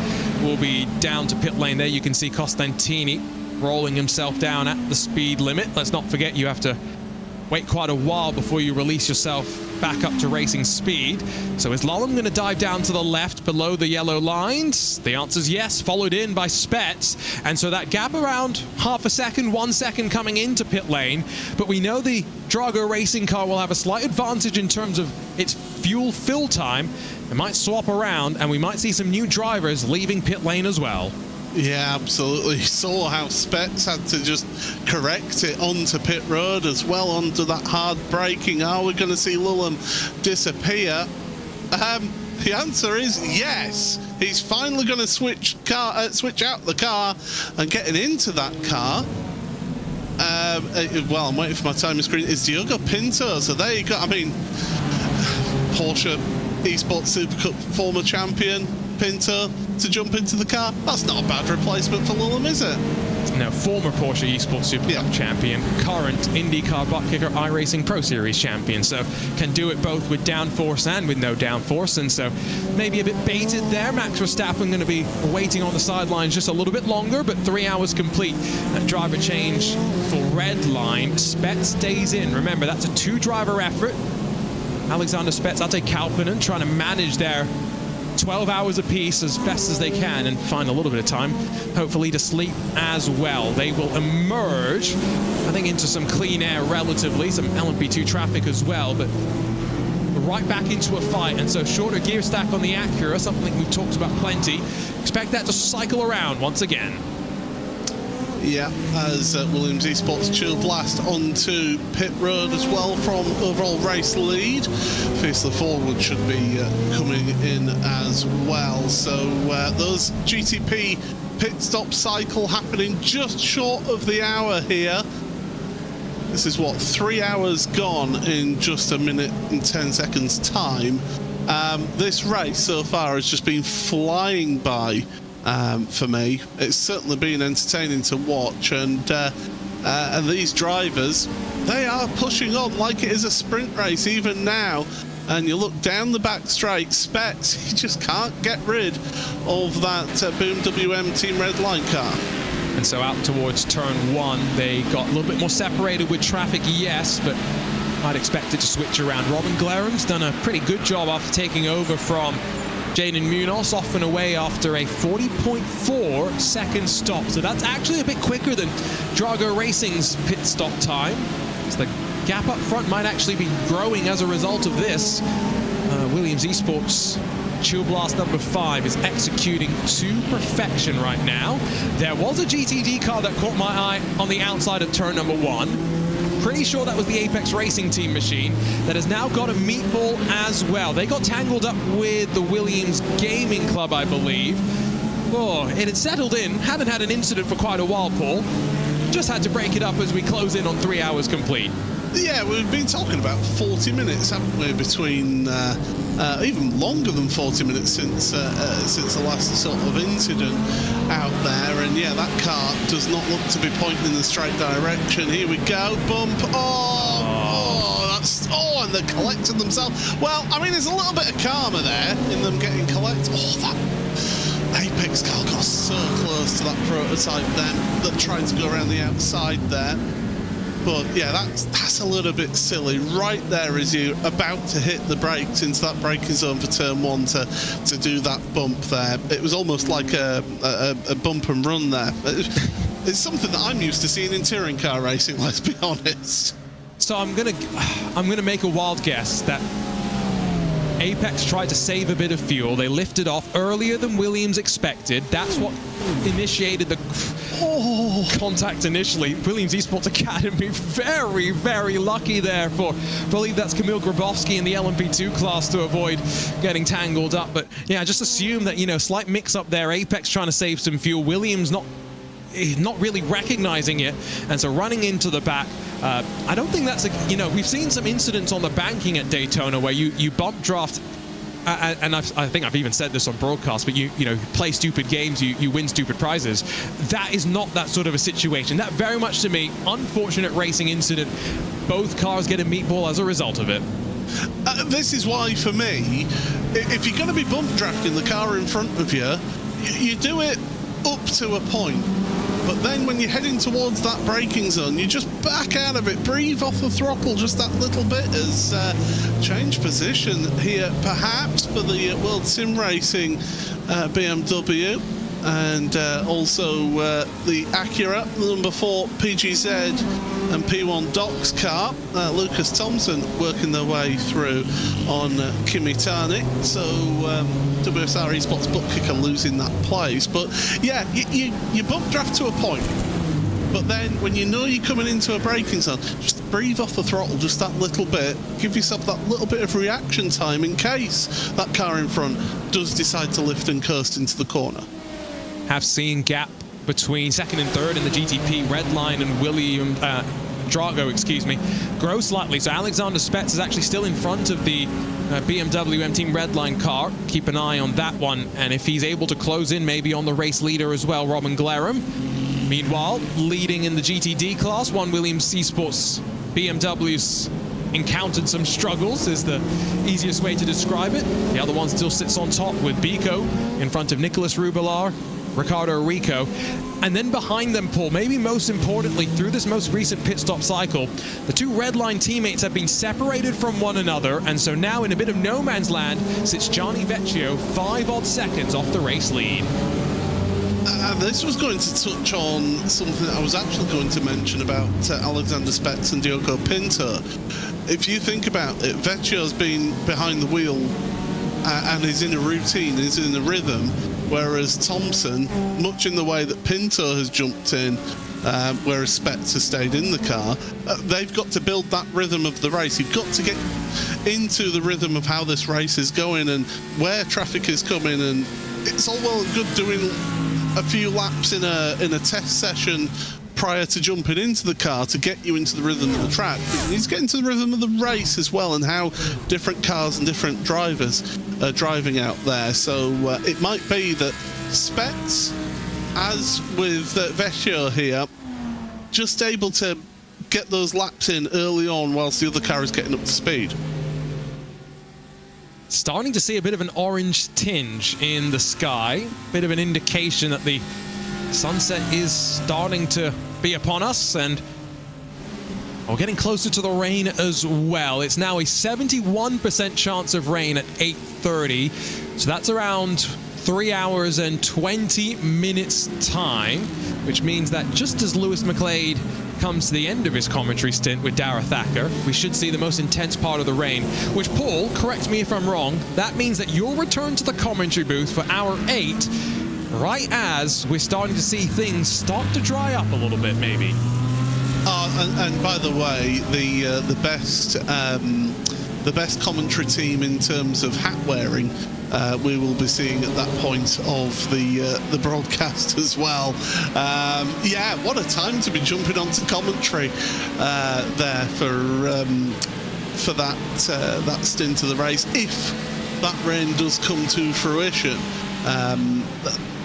will be down to pit lane. There you can see Costantini rolling himself down at the speed limit. Let's not forget you have to wait quite a while before you release yourself back up to racing speed. So is Lolland going to dive down to the left below the yellow lines? The answer is yes, followed in by Spets. And so that gap around half a second, 1 second coming into pit lane. But we know the Drago racing car will have a slight advantage in terms of its fuel fill time. It might swap around and we might see some new drivers leaving pit lane as well. Yeah, absolutely. Saw how Spets had to just correct it onto pit road as well, onto that hard braking. Are we going to see Lulham disappear? The answer is yes. He's finally going to switch out the car and getting into that car. Well, I'm waiting for my timing screen. It's Diogo Pinto. So there you go. I mean, Porsche Esports Super Cup former champion Pinto to jump into the car. That's not a bad replacement for Lulham, is it? No, former Porsche Esports Super Cup champion, current IndyCar butt kicker iRacing Pro Series champion, so can do it both with downforce and with no downforce, and so maybe a bit baited there. Max Verstappen going to be waiting on the sidelines just a little bit longer, but 3 hours complete. That driver change for Redline. Spets stays in. Remember, that's a two-driver effort. Alexander Spets, Ate Kalpinen trying to manage their 12 hours apiece as best as they can and find a little bit of time, hopefully, to sleep as well. They will emerge, I think, into some clean air relatively, some LMP2 traffic as well, but right back into a fight. And so shorter gear stack on the Acura, something we've talked about plenty. Expect that to cycle around once again. Yeah, as Williams Esports chill blast onto pit road as well from overall race lead. Fiercely Forward should be coming in as well. So those GTP pit stop cycle happening just short of the hour here. This is what, 3 hours gone in just a minute and 10 seconds time. This race so far has just been flying by. For me, it's certainly been entertaining to watch, and these drivers, they are pushing on like it is a sprint race even now. And you look down the back straight, Spets, he just can't get rid of that BMW M Team Redline car. And so out towards turn one, they got a little bit more separated with traffic, yes, but I'd expect it to switch around. Robin Glaren's done a pretty good job after taking over from Jaden Munoz, off and away after a 40.4 second stop. So that's actually a bit quicker than Drago Racing's pit stop time. So the gap up front might actually be growing as a result of this. Williams Esports Chill Blast number 5 is executing to perfection right now. There was a GTD car that caught my eye on the outside of turn number 1. Pretty sure that was the Apex Racing Team machine that has now got a meatball as well. They got tangled up with the Williams Gaming Club, I believe. Oh, it had settled in. Hadn't had an incident for quite a while, Paul. just had to break it up as we close in on 3 hours complete. Yeah, we've been talking about 40 minutes, haven't we, between even longer than 40 minutes since the last sort of incident out there. And yeah, that car does not look to be pointing in the straight direction. Here we go, bump. And they're collecting themselves. Well, I mean, there's a little bit of karma there in them getting collected. Oh, that Apex car got so close to that prototype then that tried to go around the outside there. But yeah, that's a little bit silly. Right there as you're about to hit the brakes into that braking zone for turn 1 to do that bump there. It was almost like a bump and run there. It's something that I'm used to seeing in touring car racing, let's be honest. So I'm gonna make a wild guess that Apex tried to save a bit of fuel. They lifted off earlier than Williams expected. That's what initiated the contact initially. Williams Esports Academy, very, very lucky there for, I believe that's Kamil Grabowski in the LMP2 class to avoid getting tangled up. But yeah, just assume that, you know, slight mix up there. Apex trying to save some fuel. Williams not really recognizing it, and so running into the back. I don't think that's we've seen some incidents on the banking at Daytona where you bump draft, and I think I've even said this on broadcast, but you play stupid games, you win stupid prizes. That is not that sort of a situation. That very much to me, unfortunate racing incident. Both cars get a meatball as a result of it. This is why, for me, if you're going to be bump drafting the car in front of you, you do it up to a point. But then when you're heading towards that braking zone, you just back out of it, breathe off the throttle just that little bit as change position here, perhaps for the World Sim Racing BMW, and also the Acura, number 4 PGZ and P1 Doc's car. Lucas Thompson working their way through on Kimitani. So WSR Esports butt kicker losing that place. But yeah, you bump draft to a point. But then when you know you're coming into a braking zone, just breathe off the throttle just that little bit. Give yourself that little bit of reaction time in case that car in front does decide to lift and coast into the corner. Have seen gap between second and third in the GTP, Redline and William Drago, grow slightly. So Alexander Spetz is actually still in front of the BMW M Team Redline car. Keep an eye on that one, and if he's able to close in maybe on the race leader as well, Robin Glarham. Meanwhile, leading in the GTD class, one Williams Esports BMW's encountered some struggles is the easiest way to describe it. The other one still sits on top with Biko in front of Nicolas Rubilar, Ricardo Rico, and then behind them, Paul, maybe most importantly, through this most recent pit stop cycle, the two Redline teammates have been separated from one another, and so now in a bit of no man's land sits Gianni Vecchio 5 odd seconds off the race lead. This was going to touch on something that I was actually going to mention about Alexander Spetz and Diogo Pinto. If you think about it, Vecchio's been behind the wheel and is in a routine, is in a rhythm, whereas Thompson, much in the way that Pinto has jumped in, whereas Spetz has stayed in the car, they've got to build that rhythm of the race. You've got to get into the rhythm of how this race is going and where traffic is coming, and it's all well and good doing a few laps in a test session prior to jumping into the car to get you into the rhythm of the track. You need to get into the rhythm of the race as well, and how different cars and different drivers are driving out there. So it might be that Spetz, as with Vecchio here, just able to get those laps in early on whilst the other car is getting up to speed. Starting to see a bit of an orange tinge in the sky, bit of an indication that the sunset is starting to be upon us, and we're getting closer to the rain as well. It's now a 71% chance of rain at 8:30, so that's around 3 hours and 20 minutes time, which means that just as Lewis McLeod comes to the end of his commentary stint with Dara Thacker, we should see the most intense part of the rain, which, Paul, correct me if I'm wrong, that means that you'll return to the commentary booth for hour 8 right as we're starting to see things start to dry up a little bit, maybe. And by the way, the the best commentary team in terms of hat wearing we will be seeing at that point of the broadcast as well. Yeah, what a time to be jumping onto commentary there for that stint of the race, if that rain does come to fruition.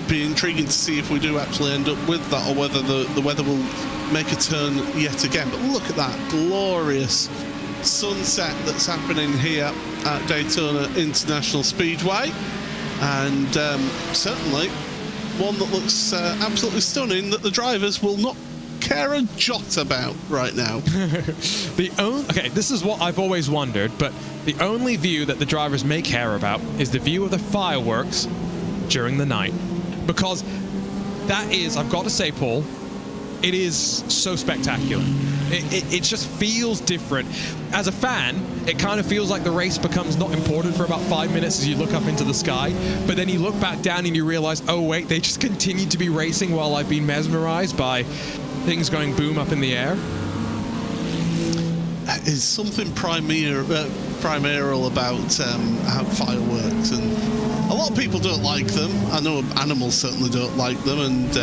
Be intriguing to see if we do actually end up with that, or whether the weather will make a turn yet again. But look at that glorious sunset that's happening here at Daytona International Speedway, and certainly one that looks absolutely stunning, that the drivers will not care a jot about right now. Okay, this is what I've always wondered, but the only view that the drivers may care about is the view of the fireworks during the night, because that is, I've got to say, Paul, it is so spectacular. It just feels different. As a fan, it kind of feels like the race becomes not important for about 5 minutes as you look up into the sky, but then you look back down and you realize, oh wait, they just continue to be racing while I've been mesmerized by things going boom up in the air. Is something primeval about fireworks, and a lot of people don't like them. I know animals certainly don't like them, and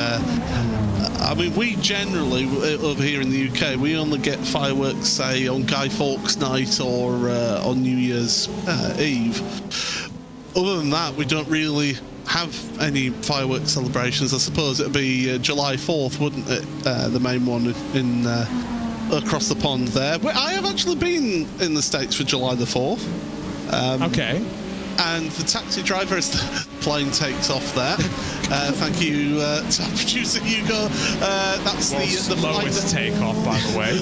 I mean, we generally over here in the UK, we only get fireworks, say, on Guy Fawkes night or on New Year's Eve. Other than that, we don't really have any fireworks celebrations. I suppose it'd be July 4th, wouldn't it? The main one in across the pond there. I have actually been in the States for July the 4th. Okay. And the taxi driver, as the plane takes off there, thank you to our producer Hugo. That's the flight takeoff, by the way.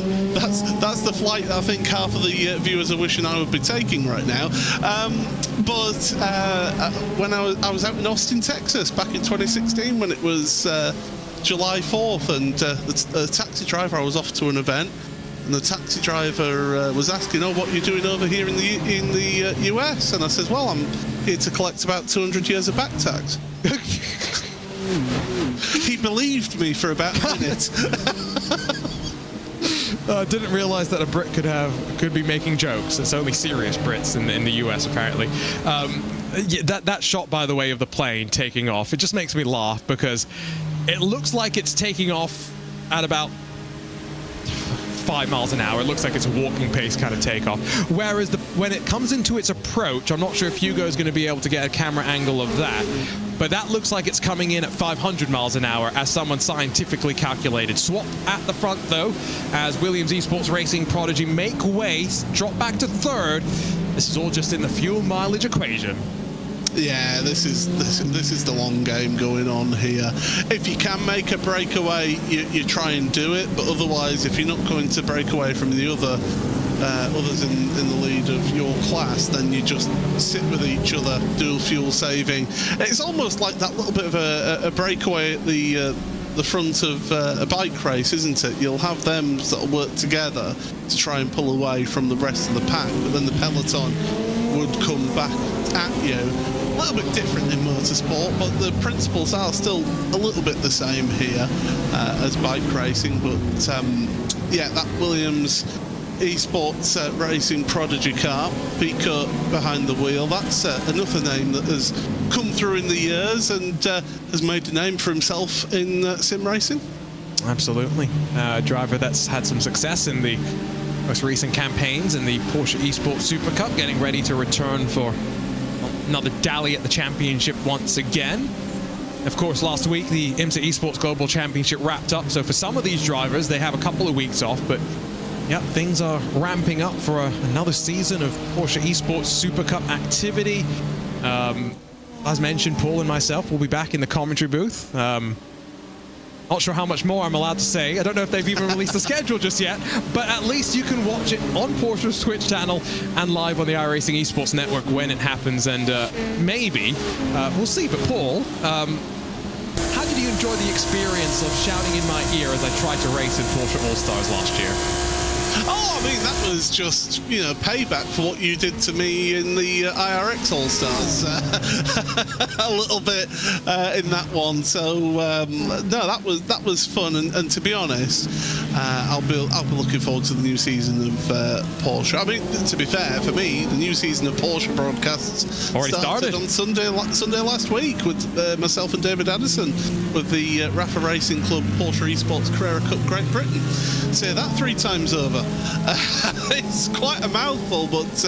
That's the flight that I think half of the viewers are wishing I would be taking right now. But when I was out in Austin, Texas, back in 2016, when it was July 4th, and the taxi driver, I was off to an event, and the taxi driver was asking, "Oh, what are you doing over here in the US?" And I said, "Well, I'm here to collect about 200 years of back tax." He believed me for about a minute. I didn't realize that a Brit could be making jokes. It's only serious Brits in the US, apparently. Yeah, that shot, by the way, of the plane taking off, it just makes me laugh, because it looks like it's taking off at about 5 miles an hour. It looks like it's a walking pace kind of takeoff. Whereas when it comes into its approach, I'm not sure if Hugo is going to be able to get a camera angle of that, but that looks like it's coming in at 500 miles an hour, as someone scientifically calculated. Swap at the front, though, as Williams Esports Racing prodigy make way, drop back to third. This is all just in the fuel mileage equation. Yeah, this is the long game going on here. If you can make a breakaway, you try and do it, but otherwise, if you're not going to break away from the others in the lead of your class, then you just sit with each other, dual fuel saving. It's almost like that little bit of a breakaway at the front of a bike race, isn't it? You'll have them sort of work together to try and pull away from the rest of the pack, but then the peloton would come back at you. A little bit different in motorsport, but the principles are still a little bit the same here as bike racing. But yeah, that Williams Esports Racing prodigy car, Pico behind the wheel, that's another name that has come through in the years and has made a name for himself in sim racing. Absolutely. A driver that's had some success in the most recent campaigns in the Porsche Esports Super Cup, getting ready to return for another dally at the championship once again. Of course, last week the IMSA Esports Global Championship wrapped up, so for some of these drivers they have a couple of weeks off, but yep, things are ramping up for another season of Porsche Esports Super Cup activity. As mentioned, Paul and myself will be back in the commentary booth. Not sure how much more I'm allowed to say. I don't know if they've even released the schedule just yet, but at least you can watch it on Porsche's Twitch channel and live on the iRacing Esports Network when it happens, and maybe we'll see. But Paul, how did you enjoy the experience of shouting in my ear as I tried to race in Porsche All-Stars last year? Oh, I mean, that was just, payback for what you did to me in the IRX All-Stars. A little bit in that one. So, no, that was fun. And to be honest, I'll be looking forward to the new season of Porsche. I mean, to be fair, for me, the new season of Porsche broadcasts already started on Sunday last week with myself and David Addison with the Rafa Racing Club Porsche Esports Carrera Cup Great Britain. Say that 3 times over. It's quite a mouthful, but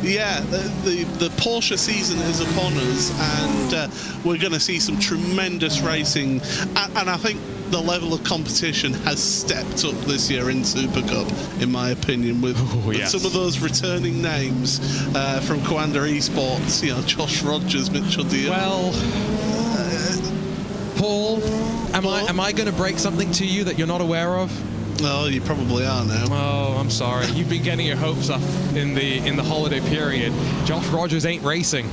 yeah, the Porsche season is upon us, and we're going to see some tremendous racing, and I think the level of competition has stepped up this year in Super Cup, in my opinion, with some of those returning names from Commander Esports, Josh Rogers, Mitchell Deal. Well, Paul, am I going to break something to you that you're not aware of? Oh, you probably are now. Oh, I'm sorry. You've been getting your hopes up in the holiday period. Josh Rogers ain't racing.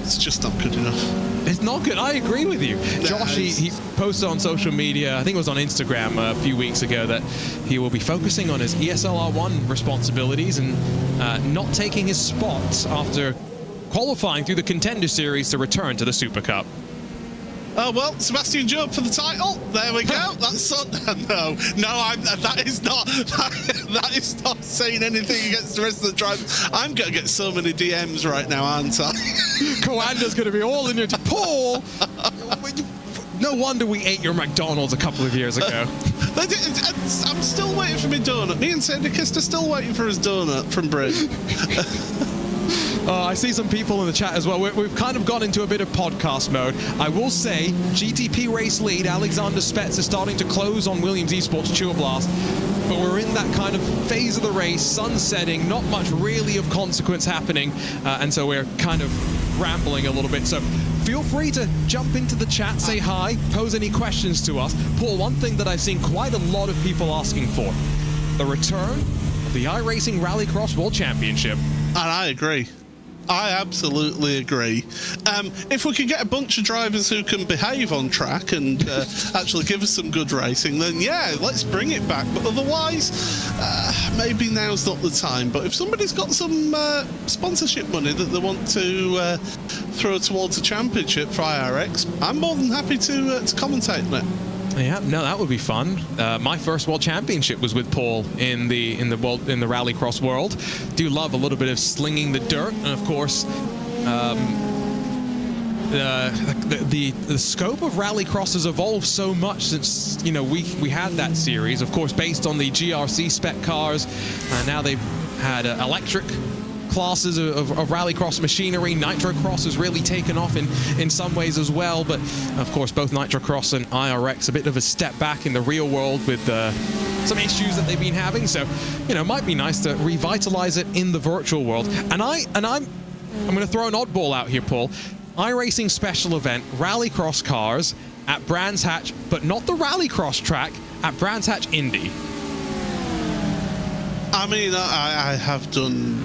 It's just not good enough. It's not good. I agree with you. Josh, he posted on social media, I think it was on Instagram a few weeks ago, that he will be focusing on his ESL R1 responsibilities and not taking his spot after qualifying through the Contender Series to return to the Super Cup. Oh, well, Sebastian Job for the title. There we go. That's no. That is not saying anything against the rest of the drivers. I'm going to get so many DMs right now, aren't I? Coanda's going to be all in your Paul. No wonder we ate your McDonald's a couple of years ago. I'm still waiting for my donut. Me and Syndicist are still waiting for his donut from Brit. I see some people in the chat as well. We've kind of gone into a bit of podcast mode. I will say, GTP race lead, Alexander Spetz, is starting to close on Williams Esports Tour Blast. But we're in that kind of phase of the race, sun setting, not much really of consequence happening. And so we're kind of rambling a little bit. So feel free to jump into the chat, say hi, pose any questions to us. Paul, one thing that I've seen quite a lot of people asking for, the return of the iRacing Rallycross World Championship. And I agree. I absolutely agree. If we could get a bunch of drivers who can behave on track and actually give us some good racing, then yeah, let's bring it back. But otherwise, maybe now's not the time. But if somebody's got some sponsorship money that they want to throw towards a championship for IRX, I'm more than happy to commentate on it. Yeah, no, that would be fun. My first world championship was with Paul in the Rallycross world. Do love a little bit of slinging the dirt, and of course, the scope of Rallycross has evolved so much since we had that series. Of course, based on the GRC spec cars, now they've had electric classes of Rallycross machinery. Nitrocross has really taken off in some ways as well, but of course both Nitrocross and IRX a bit of a step back in the real world with some issues that they've been having. So it might be nice to revitalize it in the virtual world. And I'm going to throw an oddball out here, Paul. iRacing special event, Rallycross cars at Brands Hatch, but not the Rallycross track, at Brands Hatch Indy. I mean, I have done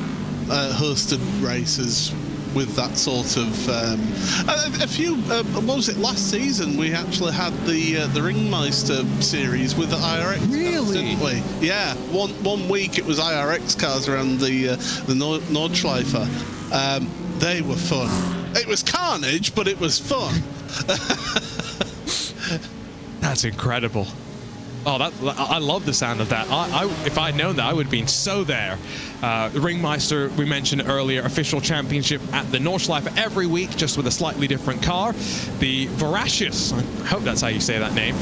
hosted races with that sort of a few. What was it? Last season we actually had the Ringmeister series with the IRX cars, didn't we? Yeah, one week it was IRX cars around the Nordschleifer. They were fun. It was carnage, but it was fun. That's incredible. Oh, I love the sound of that. If I'd known that, I would have been so there. The Ringmeister, we mentioned earlier, official championship at the Nordschleife every week, just with a slightly different car. The Voracious, I hope that's how you say that name,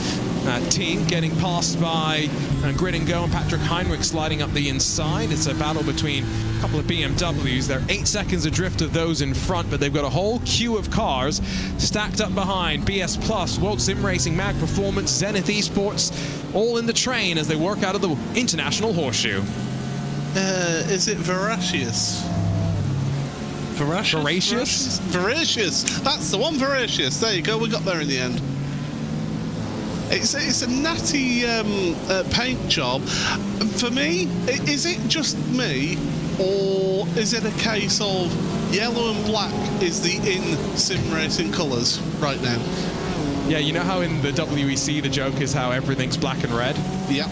team getting passed by Grid and Go and Patrick Heinrich sliding up the inside. It's a battle between a couple of BMWs. They're 8 seconds adrift of those in front, but they've got a whole queue of cars stacked up behind. BS Plus, World Sim Racing, Mag Performance, Zenith Esports, all in the train as they work out of the International Horseshoe. Is it Voracious? Voracious? Voracious. That's the one, Voracious. There you go. We got there in the end. It's a natty paint job. For me, is it just me, or is it a case of yellow and black is the in sim racing colours right now? Yeah, you know how in the WEC the joke is how everything's black and red? Yeah.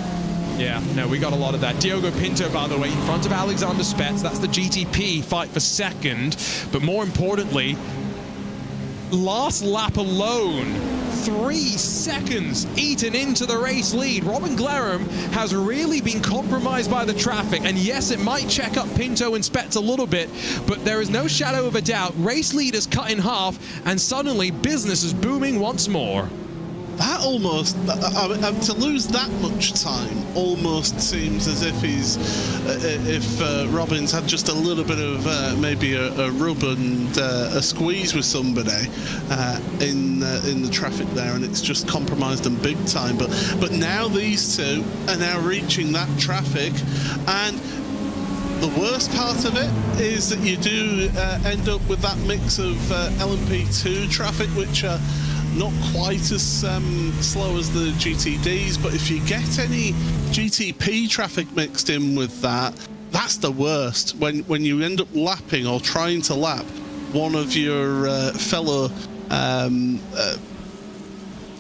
Yeah, no, we got a lot of that. Diogo Pinto, by the way, in front of Alexander Spetz. That's the GTP fight for second. But more importantly, last lap alone, 3 seconds eaten into the race lead. Robin Glerham has really been compromised by the traffic. And yes, it might check up Pinto and Spetz a little bit, but there is no shadow of a doubt. Race lead is cut in half, and suddenly business is booming once more. That almost, to lose that much time almost seems as if Robin's had just a little bit of maybe a rub and a squeeze with somebody in the traffic there, and it's just compromised them big time. But now these two are now reaching that traffic, and the worst part of it is that you do end up with that mix of LMP2 traffic, which are not quite as slow as the GTDs, but if you get any GTP traffic mixed in with that, that's the worst. When you end up lapping or trying to lap one of your fellow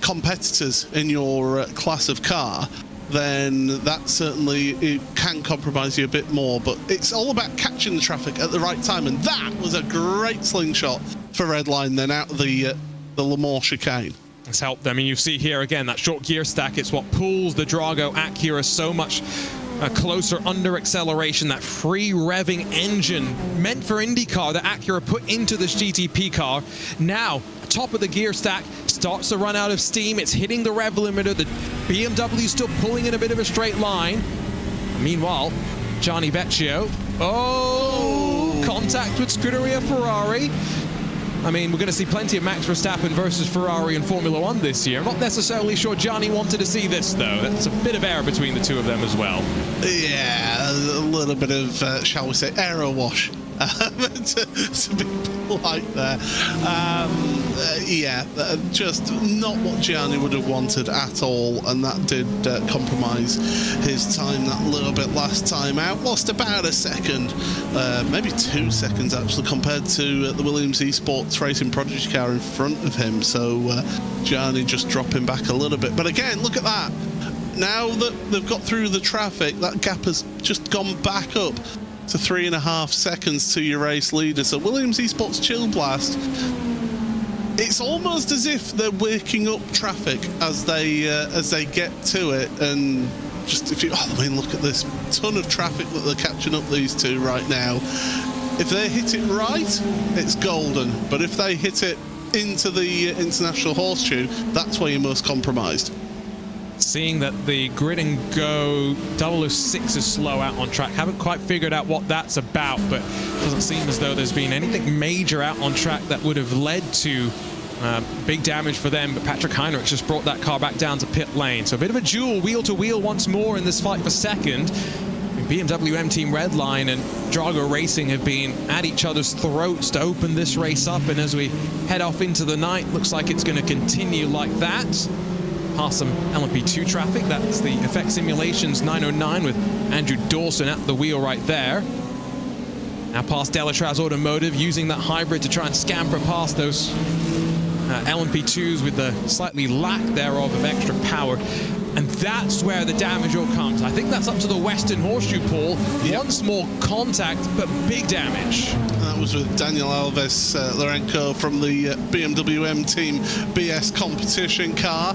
competitors in your class of car, then that certainly it can compromise you a bit more. But it's all about catching the traffic at the right time, and that was a great slingshot for Redline then out of the Le Mans chicane. It's helped them. I mean, you see here again that short gear stack. It's what pulls the Drago Acura so much closer under acceleration. That free revving engine meant for IndyCar that Acura put into this GTP car. Now, top of the gear stack, starts to run out of steam. It's hitting the rev limiter. The BMW is still pulling in a bit of a straight line. And meanwhile, Gianni Vecchio. Oh, contact with Scuderia Ferrari. I mean, we're going to see plenty of Max Verstappen versus Ferrari in Formula One this year. I'm not necessarily sure Gianni wanted to see this, though. That's a bit of air between the two of them as well. Yeah, a little bit of, shall we say, aero wash. to be polite there. Just not what Gianni would have wanted at all, and that did compromise his time that little bit last time out. Lost about a second, maybe 2 seconds actually, compared to the Williams Esports Racing Prodigy car in front of him. So Gianni just dropping back a little bit. But again, look at that. Now that they've got through the traffic, that gap has just gone back up to 3.5 seconds to your race leader. So Williams Esports Chill Blast, it's almost as if they're waking up traffic as they get to it. And just look at this ton of traffic that they're catching up, these two right now. If they hit it right, it's golden. But if they hit it into the International Horseshoe, that's where you're most compromised. Seeing that the grid and go 006 is slow out on track. Haven't quite figured out what that's about, but it doesn't seem as though there's been anything major out on track that would have led to big damage for them. But Patrick Heinrich just brought that car back down to pit lane. So a bit of a duel wheel to wheel once more in this fight for second. BMW M Team Redline and Drago Racing have been at each other's throats to open this race up. And as we head off into the night, looks like it's going to continue like that. Past some LMP2 traffic. That's the Effect Simulations 909 with Andrew Dawson at the wheel right there. Now past Delatraz Automotive, using that hybrid to try and scamper past those LMP2s with the slightly lack thereof of extra power. And that's where the damage all comes. I think that's up to the Western Horseshoe, Paul. Yep. Once more contact, but big damage. That was with Daniel Alves Lorenco from the BMW M Team BS competition car.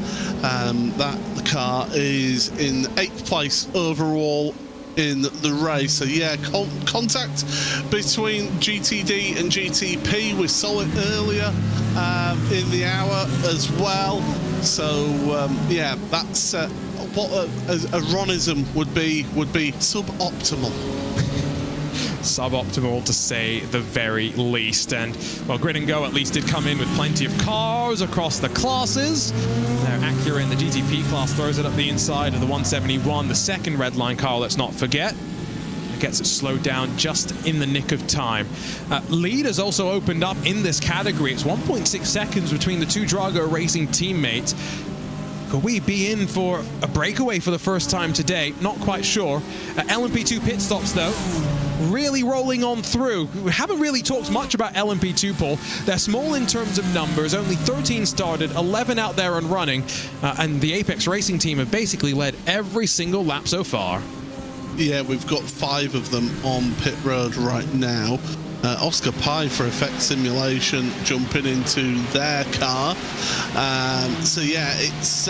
That car is in 8th place overall in the race. So yeah, contact between GTD and GTP. We saw it earlier in the hour as well. So yeah, that's what a Ronism would be suboptimal. Suboptimal to say the very least. And well, Grid and Go at least did come in with plenty of cars across the classes. Now Acura in the GTP class throws it up the inside of the 171, the second Redline car, let's not forget. It gets it slowed down just in the nick of time. Lead has also opened up in this category. It's 1.6 seconds between the two Drago Racing teammates. Could we be in for a breakaway for the first time today? Not quite sure. LMP2 pit stops, though, really rolling on through. We haven't really talked much about LMP2, Paul. They're small in terms of numbers. Only 13 started, 11 out there and running. And the Apex Racing team have basically led every single lap so far. Yeah, we've got 5 of them on pit road right now. Oscar Pye for Effect Simulation jumping into their car. So yeah, it's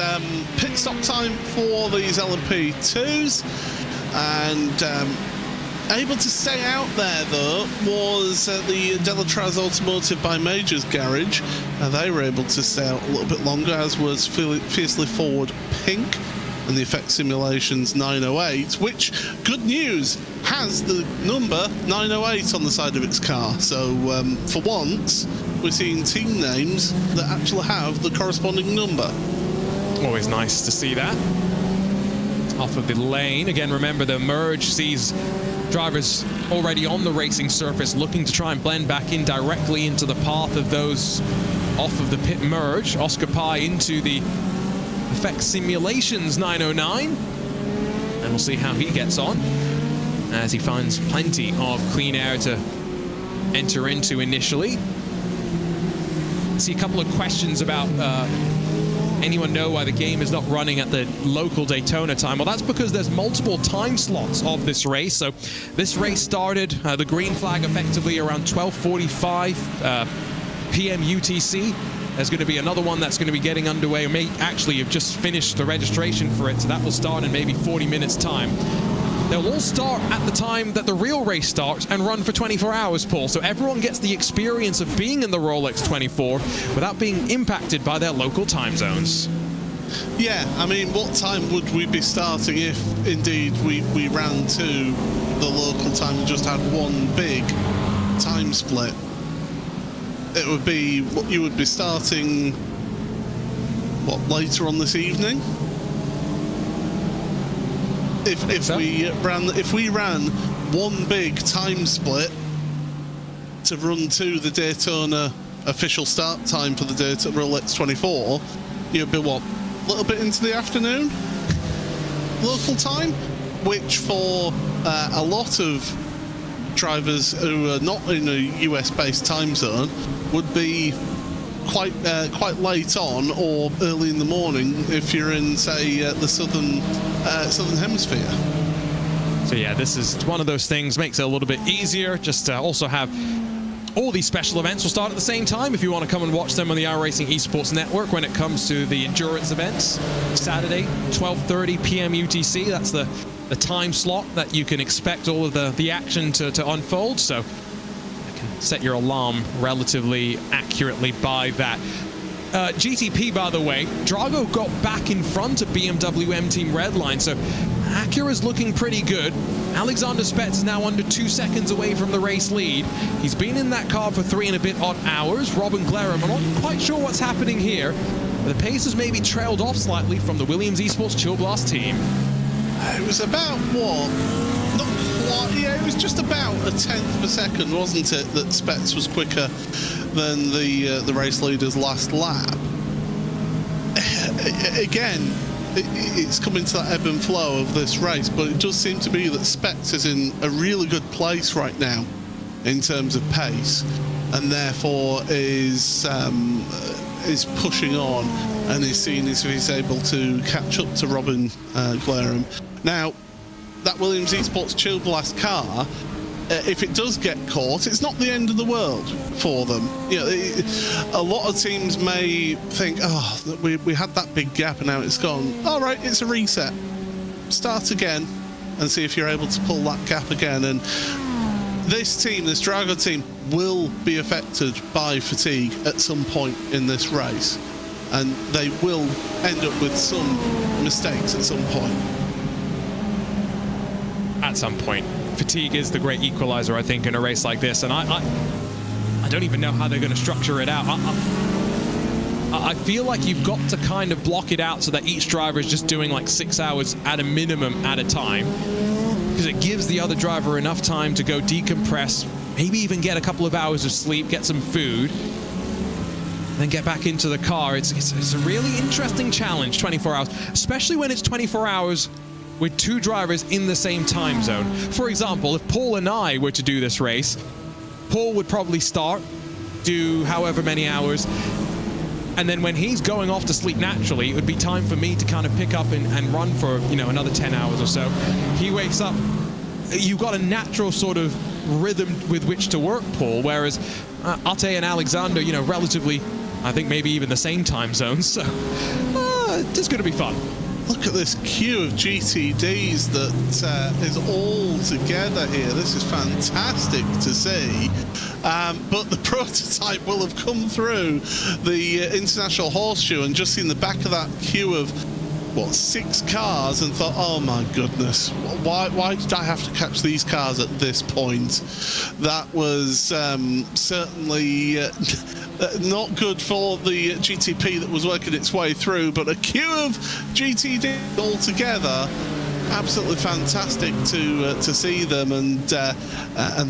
pit stop time for these LMP2s, and able to stay out there though was the Delatraz Automotive by Majors garage. They were able to stay out a little bit longer, as was Fiercely Forward Pink and the Effect Simulations 908, which, good news, has the number 908 on the side of its car. So for once, we're seeing team names that actually have the corresponding number. Always nice to see that. Off of the lane. Again, remember the merge sees drivers already on the racing surface looking to try and blend back in directly into the path of those off of the pit merge. Oscar Pye into the Effect Simulations 909, and we'll see how he gets on as he finds plenty of clean air to enter into initially. See a couple of questions about anyone know why the game is not running at the local Daytona time? Well, that's because there's multiple time slots of this race. So this race started, the green flag effectively around 12:45 p.m. UTC. There's going to be another one that's going to be getting underway, or may actually have just finished the registration for it, so that will start in maybe 40 minutes time. They'll all start at the time that the real race starts and run for 24 hours, Paul, so everyone gets the experience of being in the Rolex 24 without being impacted by their local time zones. Yeah, I mean, what time would we be starting if indeed we ran to the local time and just had one big time split? It would be what you would be starting, what, later on this evening? If we ran one big time split to run to the Daytona official start time for the Daytona Rolex 24, you'd be what, a little bit into the afternoon local time, which for a lot of drivers who are not in a US-based time zone would be quite late on or early in the morning if you're in, say, the southern hemisphere. So yeah, this is one of those things, makes it a little bit easier. Just to also have all these special events will start at the same time if you want to come and watch them on the iRacing Esports Network. When it comes to the endurance events, Saturday 12:30 p.m. UTC, that's the time slot that you can expect all of the action to unfold. So you can set your alarm relatively accurately by that. GTP, by the way, Drago got back in front of BMW M Team Redline, so Acura's looking pretty good. Alexander Spetz is now under 2 seconds away from the race lead. He's been in that car for 3 and a bit odd hours. Robin Glerum, I'm not quite sure what's happening here. The Pacers maybe trailed off slightly from the Williams Esports Chill Blast team. It was about what? Not quite. Yeah, it was just about a tenth of a second, wasn't it, that Spetz was quicker than the race leader's last lap. Again, it's coming to that ebb and flow of this race, but it does seem to be that Spetz is in a really good place right now in terms of pace, and therefore is pushing on and is seeing if he's able to catch up to Robin Glerum. Now, that Williams Esports Chill Blast car, if it does get caught, it's not the end of the world for them. You know, a lot of teams may think, oh, we had that big gap and now it's gone. All right, it's a reset. Start again and see if you're able to pull that gap again. And this team, this Drago team, will be affected by fatigue at some point in this race. And they will end up with some mistakes at some point. At some point. Fatigue is the great equalizer, I think, in a race like this. And I don't even know how they're going to structure it out. I feel like you've got to kind of block it out so that each driver is just doing like 6 hours at a minimum at a time, because it gives the other driver enough time to go decompress, maybe even get a couple of hours of sleep, get some food. then get back into the car. It's a really interesting challenge, 24 hours, especially when it's 24 hours with two drivers in the same time zone. For example, if Paul and I were to do this race, Paul would probably start, do however many hours, and then when he's going off to sleep naturally, it would be time for me to kind of pick up and run for, you know, another 10 hours or so. He wakes up, you've got a natural sort of rhythm with which to work, Paul, whereas Ate and Alexander, you know, relatively, I think maybe even the same time zones, so it's going to be fun. Look at this queue of GTDs that is all together here. This is fantastic to see. But the prototype will have come through the International Horseshoe and just seen the back of that queue of, what, 6 cars and thought, oh my goodness, why did I have to catch these cars at this point? That was certainly not good for the GTP that was working its way through, but a queue of GTD all together. Absolutely fantastic to see them, and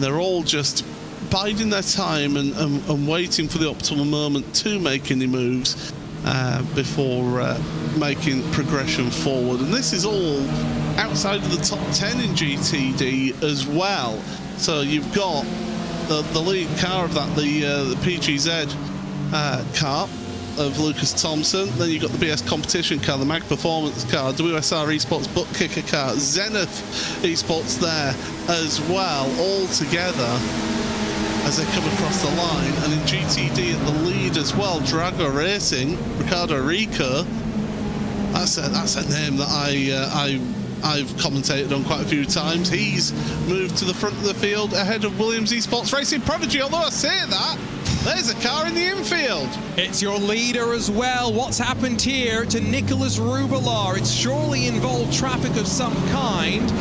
they're all just biding their time and waiting for the optimal moment to make any moves before making progression forward. And this is all outside of the top 10 in GTD as well. So you've got the lead car of that, the PGZ car of Lucas Thompson. Then you've got the BS competition car, the Mag Performance car, WSR Esports Butt Kicker car, Zenith Esports there as well, all together as they come across the line. And in GTD at the lead as well, Drago Racing, Ricardo Rico. That's a name that I've commentated on quite a few times. He's moved to the front of the field ahead of Williams Esports Racing Prodigy, although I say that, there's a car in the infield. It's your leader as well. What's happened here to Nicholas Rubelar? It's surely involved traffic of some kind.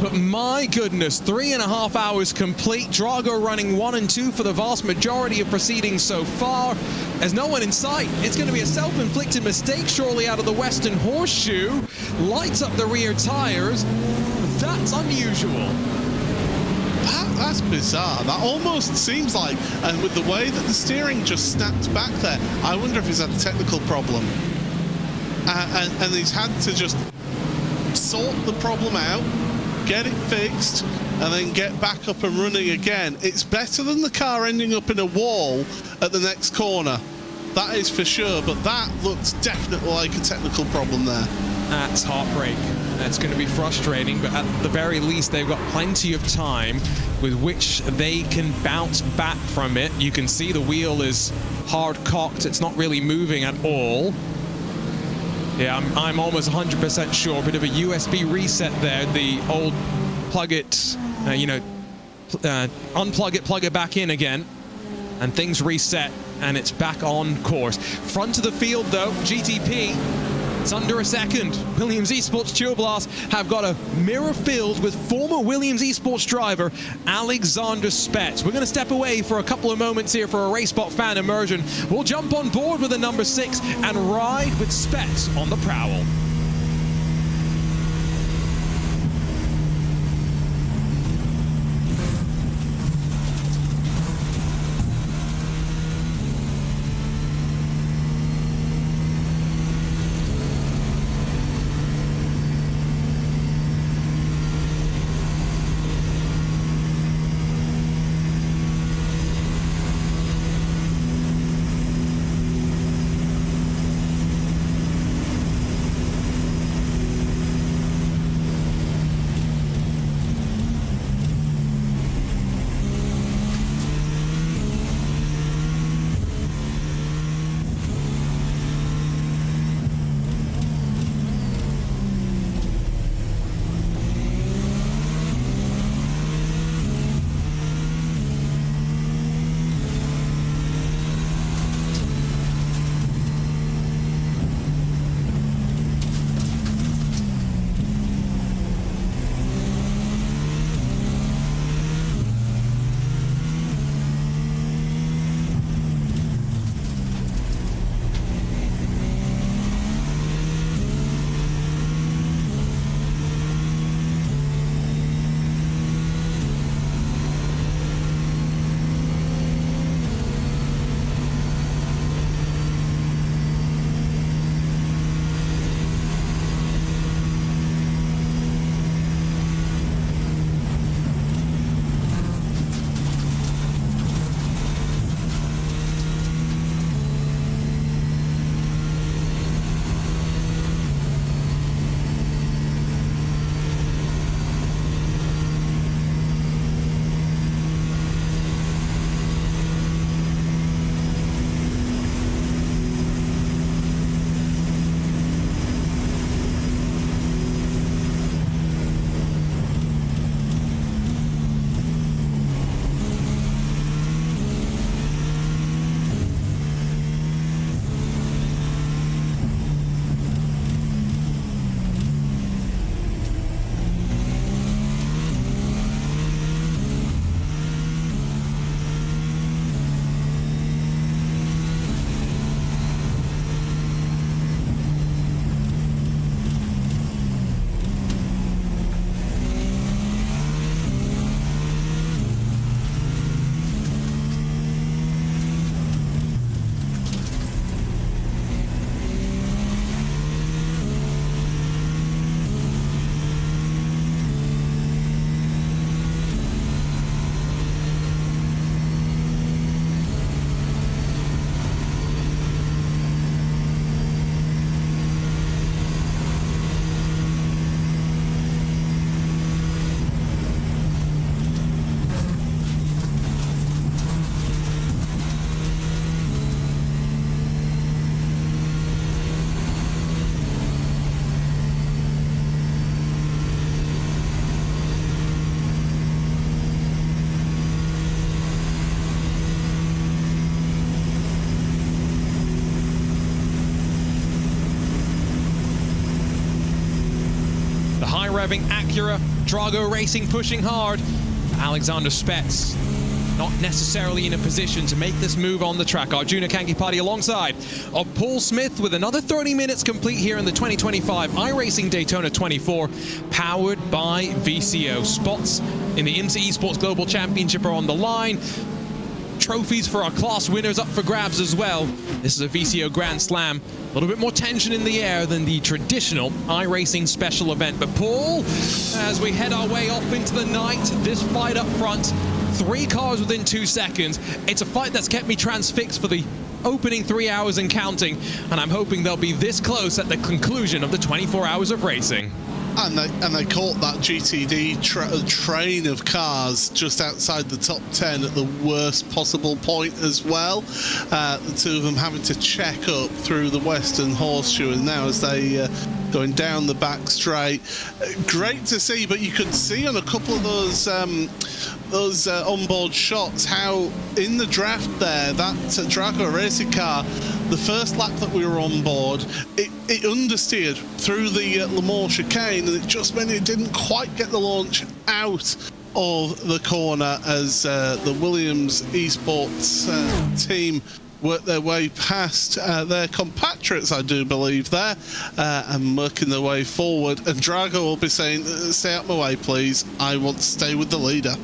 But my goodness, 3.5 hours complete. Drago running 1 and 2 for the vast majority of proceedings so far. There's no one in sight. It's going to be a self-inflicted mistake surely out of the Western Horseshoe. Lights up the rear tires. That's unusual. That's bizarre. That almost seems like, and with the way that the steering just snapped back there, I wonder if he's had a technical problem. And he's had to just sort the problem out, get it fixed, and then get back up and running again. It's better than the car ending up in a wall at the next corner. That is for sure, but that looks definitely like a technical problem there. That's heartbreak. That's going to be frustrating, but at the very least, they've got plenty of time with which they can bounce back from it. You can see the wheel is hard cocked. It's not really moving at all. Yeah, I'm almost 100% sure. A bit of a USB reset there. The old plug it, unplug it, plug it back in again, and things reset, and it's back on course. Front of the field, though, GTP. It's under a second. Williams Esports Tour Blast have got a mirror filled with former Williams Esports driver Alexander Spetz. We're going to step away for a couple of moments here for a RaceSpot fan immersion. We'll jump on board with the number 6 and ride with Spetz on the prowl. revving Acura, Drago Racing pushing hard. Alexander Spets not necessarily in a position to make this move on the track. Arjuna Kankipati alongside of Paul Smith with another 30 minutes complete here in the 2025 iRacing Daytona 24, powered by VCO. Spots in the IMSA Esports Global Championship are on the line. Trophies for our class winners up for grabs as well. This is a VCO Grand Slam. A little bit more tension in the air than the traditional iRacing special event. But Paul, as we head our way off into the night, this fight up front, 3 cars within 2 seconds. It's a fight that's kept me transfixed for the opening 3 hours and counting, and I'm hoping they'll be this close at the conclusion of the 24 hours of racing. And they caught that GTD train of cars just outside the top 10 at the worst possible point as well. The two of them having to check up through the Western Horseshoe, and now as they going down the back straight. Great to see, but you could see on a couple of those onboard shots how in the draft there, that Drago racing car, the first lap that we were on board, it understeered through the Le Mans chicane, and it just meant it didn't quite get the launch out of the corner as the Williams Esports team worked their way past their compatriots, I do believe, there, and working their way forward. And Drago will be saying, stay out my way, please. I want to stay with the leader.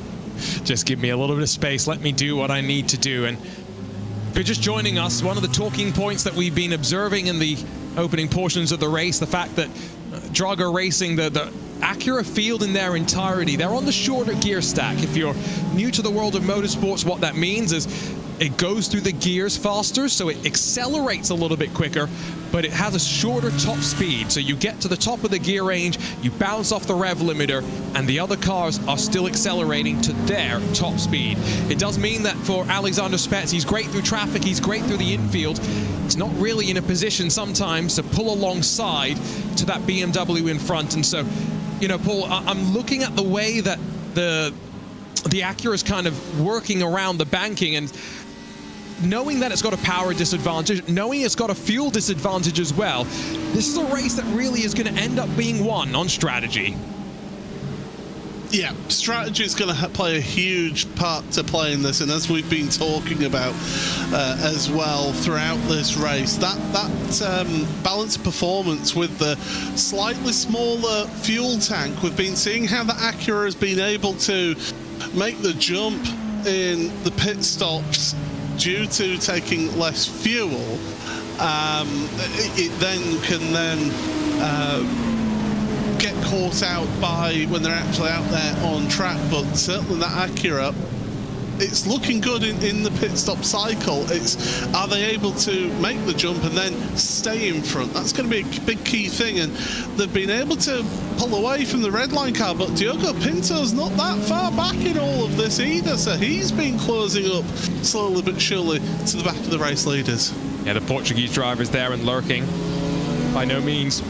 Just give me a little bit of space. Let me do what I need to do. And if you're just joining us, one of the talking points that we've been observing in the opening portions of the race, the fact that Drago Racing, the Acura field in their entirety, they're on the shorter gear stack. If you're new to the world of motorsports, what that means is it goes through the gears faster, so it accelerates a little bit quicker, but it has a shorter top speed. So you get to the top of the gear range, you bounce off the rev limiter, and the other cars are still accelerating to their top speed. It does mean that for Alexander Spets, he's great through traffic, he's great through the infield. He's not really in a position sometimes to pull alongside to that BMW in front. And so, you know, Paul, I'm looking at the way that the Acura is kind of working around the banking, and knowing that it's got a power disadvantage, knowing it's got a fuel disadvantage as well, this is a race that really is going to end up being won on strategy. Yeah, strategy is going to play a huge part to play in this, and as we've been talking about as well throughout this race, that balanced performance with the slightly smaller fuel tank, we've been seeing how the Acura has been able to make the jump in the pit stops due to taking less fuel. It then can get caught out by when they're actually out there on track, but certainly that Acura, it's looking good in the pit stop cycle. It's, are they able to make the jump and then stay in front? That's going to be a big key thing, and they've been able to pull away from the red line car, but Diogo Pinto's not that far back in all of this either, so he's been closing up slowly but surely to the back of the race leaders. Yeah, the Portuguese driver's there and lurking. By no means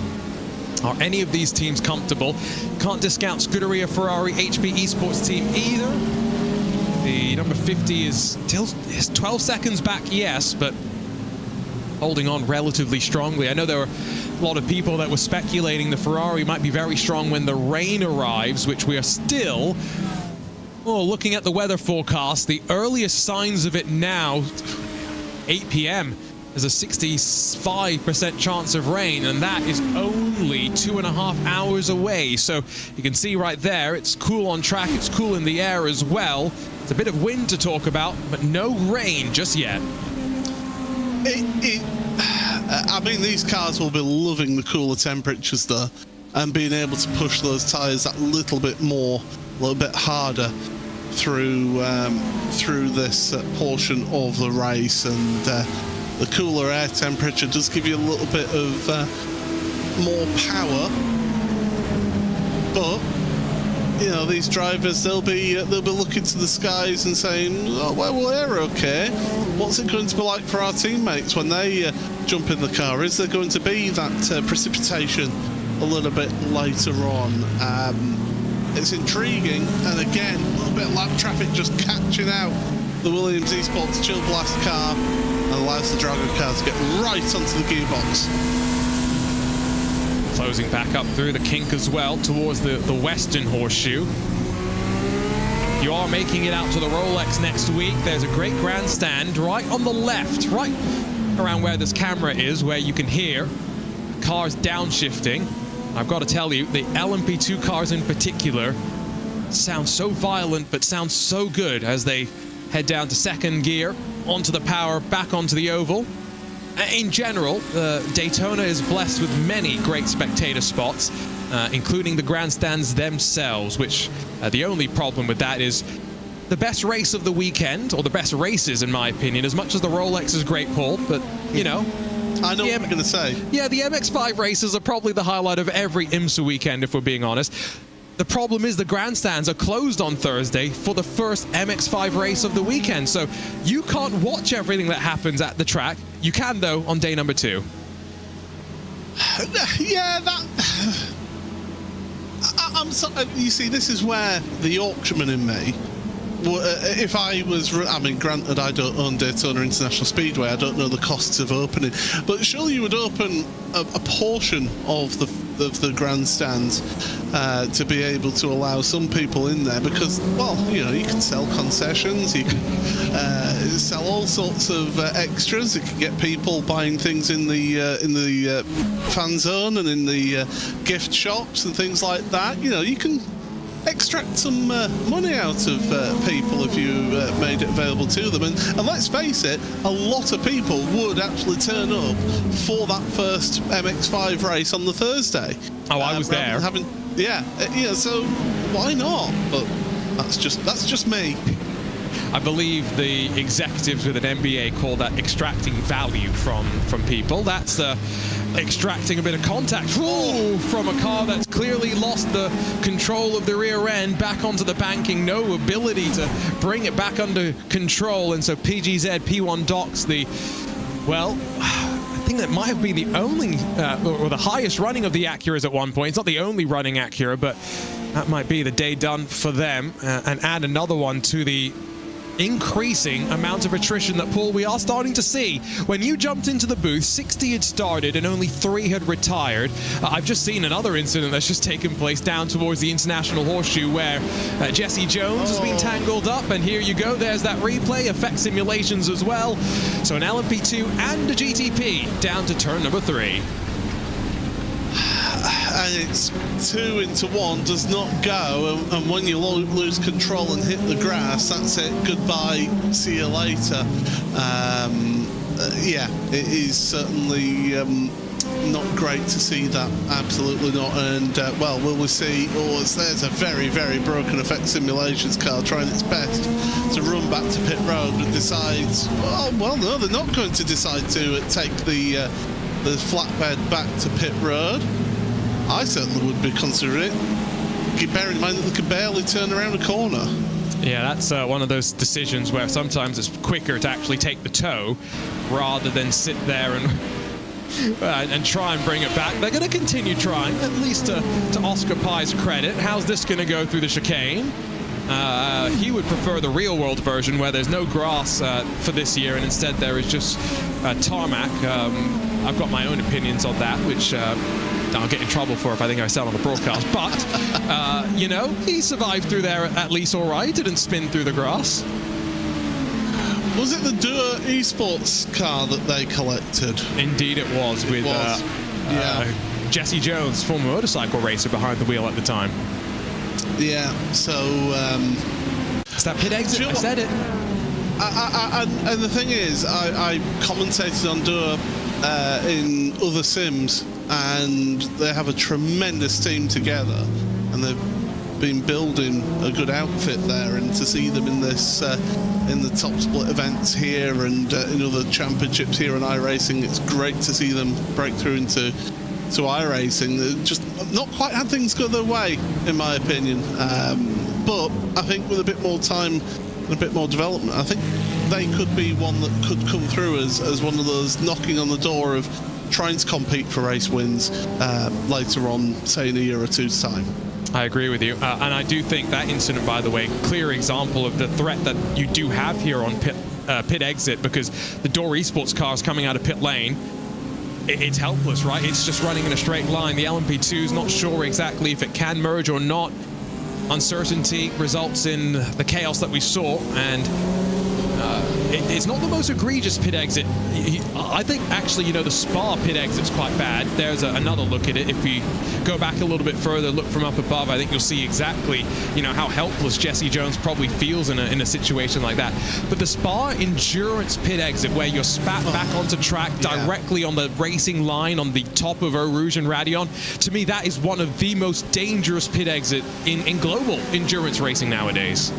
are any of these teams comfortable. Can't discount Scuderia Ferrari HP Esports team either. The number 50 is 12 seconds back, yes, but holding on relatively strongly. I know there were a lot of people that were speculating the Ferrari might be very strong when the rain arrives, which we are still, looking at the weather forecast, the earliest signs of it now, 8 p.m., there's a 65% chance of rain, and that is only 2.5 hours away. So you can see right there, it's cool on track, it's cool in the air as well. It's a bit of wind to talk about, but no rain just yet. I mean, these cars will be loving the cooler temperatures though, and being able to push those tyres that little bit more, a little bit harder through this portion of the race. And the cooler air temperature does give you a little bit of more power, but you know, these drivers, they'll be looking to the skies and saying, oh, well, we're okay. What's it going to be like for our teammates when they jump in the car? Is there going to be that precipitation a little bit later on? It's intriguing, and again, a little bit of lap traffic just catching out the Williams Esports Chill Blast car, and allows the Drago car to get right onto the gearbox. closing back up through the kink as well towards the western horseshoe. You are making it out to the Rolex next week. There's a great grandstand right on the left, right around where this camera is, where you can hear cars downshifting. I've got to tell you, the LMP2 cars in particular sound so violent, but sound so good as they head down to second gear, onto the power, back onto the oval. In general, Daytona is blessed with many great spectator spots, including the grandstands themselves, which the only problem with that is the best race of the weekend, or the best races in my opinion, as much as the Rolex is great, Paul, but you know. I know what you're going to say. Yeah, the MX-5 races are probably the highlight of every IMSA weekend, if we're being honest. The problem is the grandstands are closed on Thursday for the first MX-5 race of the weekend, so you can't watch everything that happens at the track. You can, though, on day number 2. Yeah, I'm sorry. You see, this is where the Yorkshireman in me, if I was, I mean, granted, I don't own Daytona International Speedway, I don't know the costs of opening, but surely you would open a portion of the grandstands to be able to allow some people in there, because, well, you know, you can sell concessions, you can sell all sorts of extras. You can get people buying things in the fan zone and in the gift shops and things like that. You know, you can extract some money out of people if you made it available to them. And let's face it, a lot of people would actually turn up for that first MX-5 race on the Thursday. Oh, I was there. Yeah, so why not? But that's just me. I believe the executives with an MBA call that extracting value from people. That's extracting a bit of contact from a car that's clearly lost the control of the rear end back onto the banking, no ability to bring it back under control. And so PGZ P1 docks I think that might have been the only or the highest running of the Acuras at one point. It's not the only running Acura, but that might be the day done for them, and add another one to the increasing amount of attrition that, Paul, we are starting to see. When you jumped into the booth, 60 had started and only 3 had retired. I've just seen another incident that's just taken place down towards the International Horseshoe where Jesse Jones has been tangled up, and here you go, there's that replay, effect simulations as well. So an LMP2 and a GTP down to turn number 3. And it's 2 into 1 does not go, and when you lose control and hit the grass, that's it, goodbye, see you later. Yeah, it is certainly not great to see that, absolutely not. And well, will we see? Oh, there's a very, very broken effect simulations car trying its best to run back to pit road, but decides, oh well, no, they're not going to decide to take the flatbed back to pit road. I certainly would be considering it, bearing in mind that they could barely turn around a corner. Yeah, that's one of those decisions where sometimes it's quicker to actually take the tow rather than sit there and try and bring it back. They're going to continue trying, at least to Oscar Pye's credit. How's this going to go through the chicane? He would prefer the real-world version where there's no grass for this year, and instead there is just tarmac. I've got my own opinions on that, which I'll get in trouble for if I think I said on the broadcast. But, you know, he survived through there at least all right. Didn't spin through the grass. Was it the Dua Esports car that they collected? Indeed it was, with Jesse Jones, former motorcycle racer, behind the wheel at the time. Yeah, so... It's that pit exit, I said it. And the thing is, I commentated on Dua in other sims, and they have a tremendous team together, and they've been building a good outfit there, and to see them in this in the top split events here and in other championships here in iRacing, it's great to see them break through into iRacing. They've just not quite had things go their way, in my opinion, but I think with a bit more time and a bit more development, I think they could be one that could come through as one of those knocking on the door of trying to compete for race wins later on, say in a year or two's time. I agree with you, and I do think that incident, by the way, clear example of the threat that you do have here on pit exit, because the Door Esports car is coming out of pit lane. it's helpless, right? It's just running in a straight line. The LMP2 is not sure exactly if it can merge or not. Uncertainty results in the chaos that we saw, and it's not the most egregious pit exit. I think actually, you know, the Spa pit exit's quite bad. There's another look at it. If we go back a little bit further, look from up above, I think you'll see exactly, you know, how helpless Jesse Jones probably feels in a situation like that. But the Spa endurance pit exit, where you're spat back onto track directly on the racing line on the top of Eau Rouge and Radion, to me, that is one of the most dangerous pit exit in global endurance racing nowadays.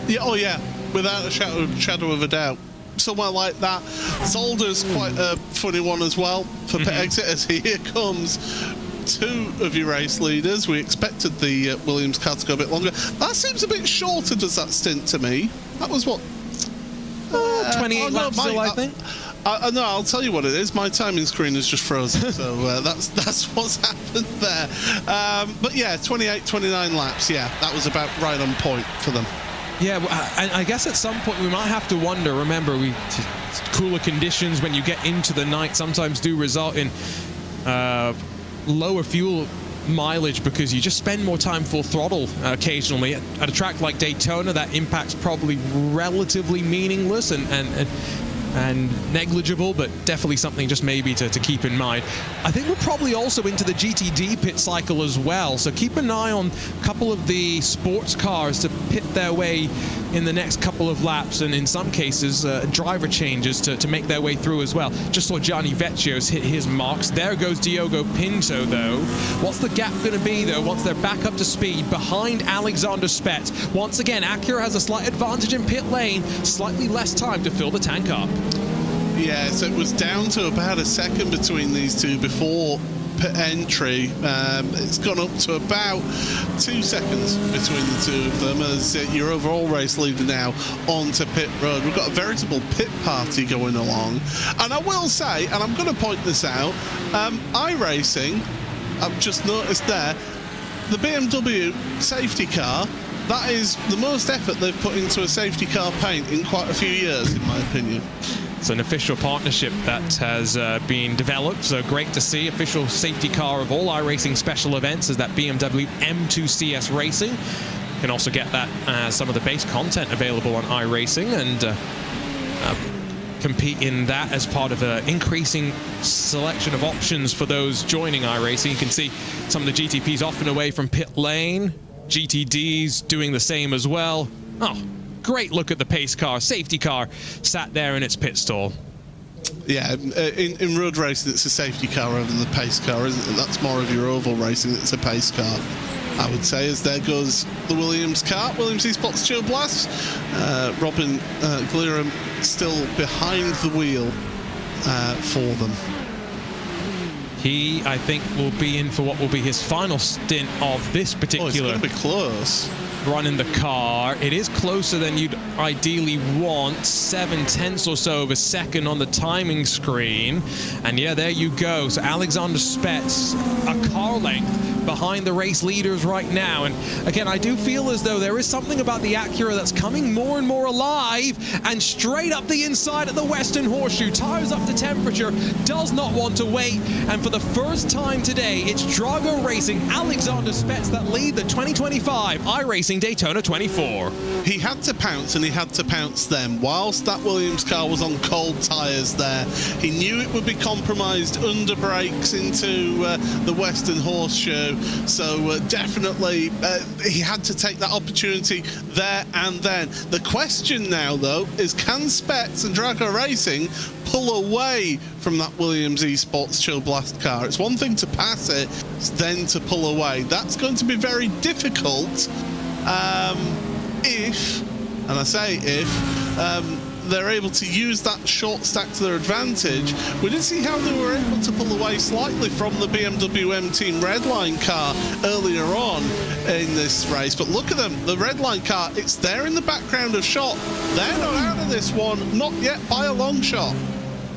Yeah, oh yeah, without a shadow of a doubt. Somewhere like that. Zolder's quite a funny one as well for pit exit, as here comes two of your race leaders. We expected the Williams car to go a bit longer. That seems a bit shorter, does that stint, to me? That was what? 28 laps still, I think. No, I'll tell you what it is. My timing screen is just frozen, so that's what's happened there. But yeah, 28, 29 laps. Yeah, that was about right on point for them. Yeah, well, I guess at some point we might have to wonder. Remember, cooler conditions when you get into the night sometimes do result in lower fuel mileage because you just spend more time full throttle occasionally. At a track like Daytona, that impact's probably relatively meaningless and negligible, but definitely something just maybe to keep in mind. I think we're probably also into the GTD pit cycle as well, so keep an eye on a couple of the sports cars to pit their way in the next couple of laps, and in some cases driver changes to make their way through as well. Just saw Gianni Vecchio's hit his marks. There goes Diogo Pinto though. What's the gap going to be though once they're back up to speed behind Alexander Spetz? Once again, Acura has a slight advantage in pit lane, slightly less time to fill the tank up. Yeah, so it was down to about a second between these two before pit entry. It's gone up to about 2 seconds between the two of them as your overall race leader now onto pit road. We've got a veritable pit party going along. And I will say, and I'm going to point this out, iRacing, I've just noticed there, the BMW safety car, that is the most effort they've put into a safety car paint in quite a few years, in my opinion. It's an official partnership that has been developed, so great to see. Official safety car of all iRacing special events is that BMW M2 CS Racing. You can also get that some of the base content available on iRacing and compete in that as part of an increasing selection of options for those joining iRacing. You can see some of the GTPs off and away from pit lane, GTDs doing the same as well. Oh, great look at the pace car, safety car, sat there in its pit stall. Yeah, in road racing, it's a safety car rather than the pace car, isn't it? That's more of your oval racing, it's a pace car, I would say, as there goes the Williams car. Williams Esports Chill Blast. Robin Glerum still behind the wheel for them. He, I think, will be in for what will be his final stint of this particular... Oh, it's going to be close. Run in the car. It is closer than you'd ideally want, 7/10 or so of a second on the timing screen. And yeah, there you go. So Alexander Spetz, a car length behind the race leaders right now. And again, I do feel as though there is something about the Acura that's coming more and more alive, and straight up the inside of the Western Horseshoe, tires up to temperature, does not want to wait. And for the first time today, it's Drago Racing, Alexander Spetz that lead the 2025 iRacing Daytona 24. He had to pounce, and he had to pounce them. Whilst that Williams car was on cold tyres there, he knew it would be compromised under brakes into the Western Horseshoe. So definitely he had to take that opportunity there and then. The question now, though, is can Spetz and Drago Racing pull away from that Williams Esports Chill Blast car? It's one thing to pass it, it's then to pull away. That's going to be very difficult if, and I say if, they're able to use that short stack to their advantage. We did see how they were able to pull away slightly from the BMW M Team Redline car earlier on in this race, but look at them, the Redline car, it's there in the background of shot. They're not out of this one, not yet by a long shot.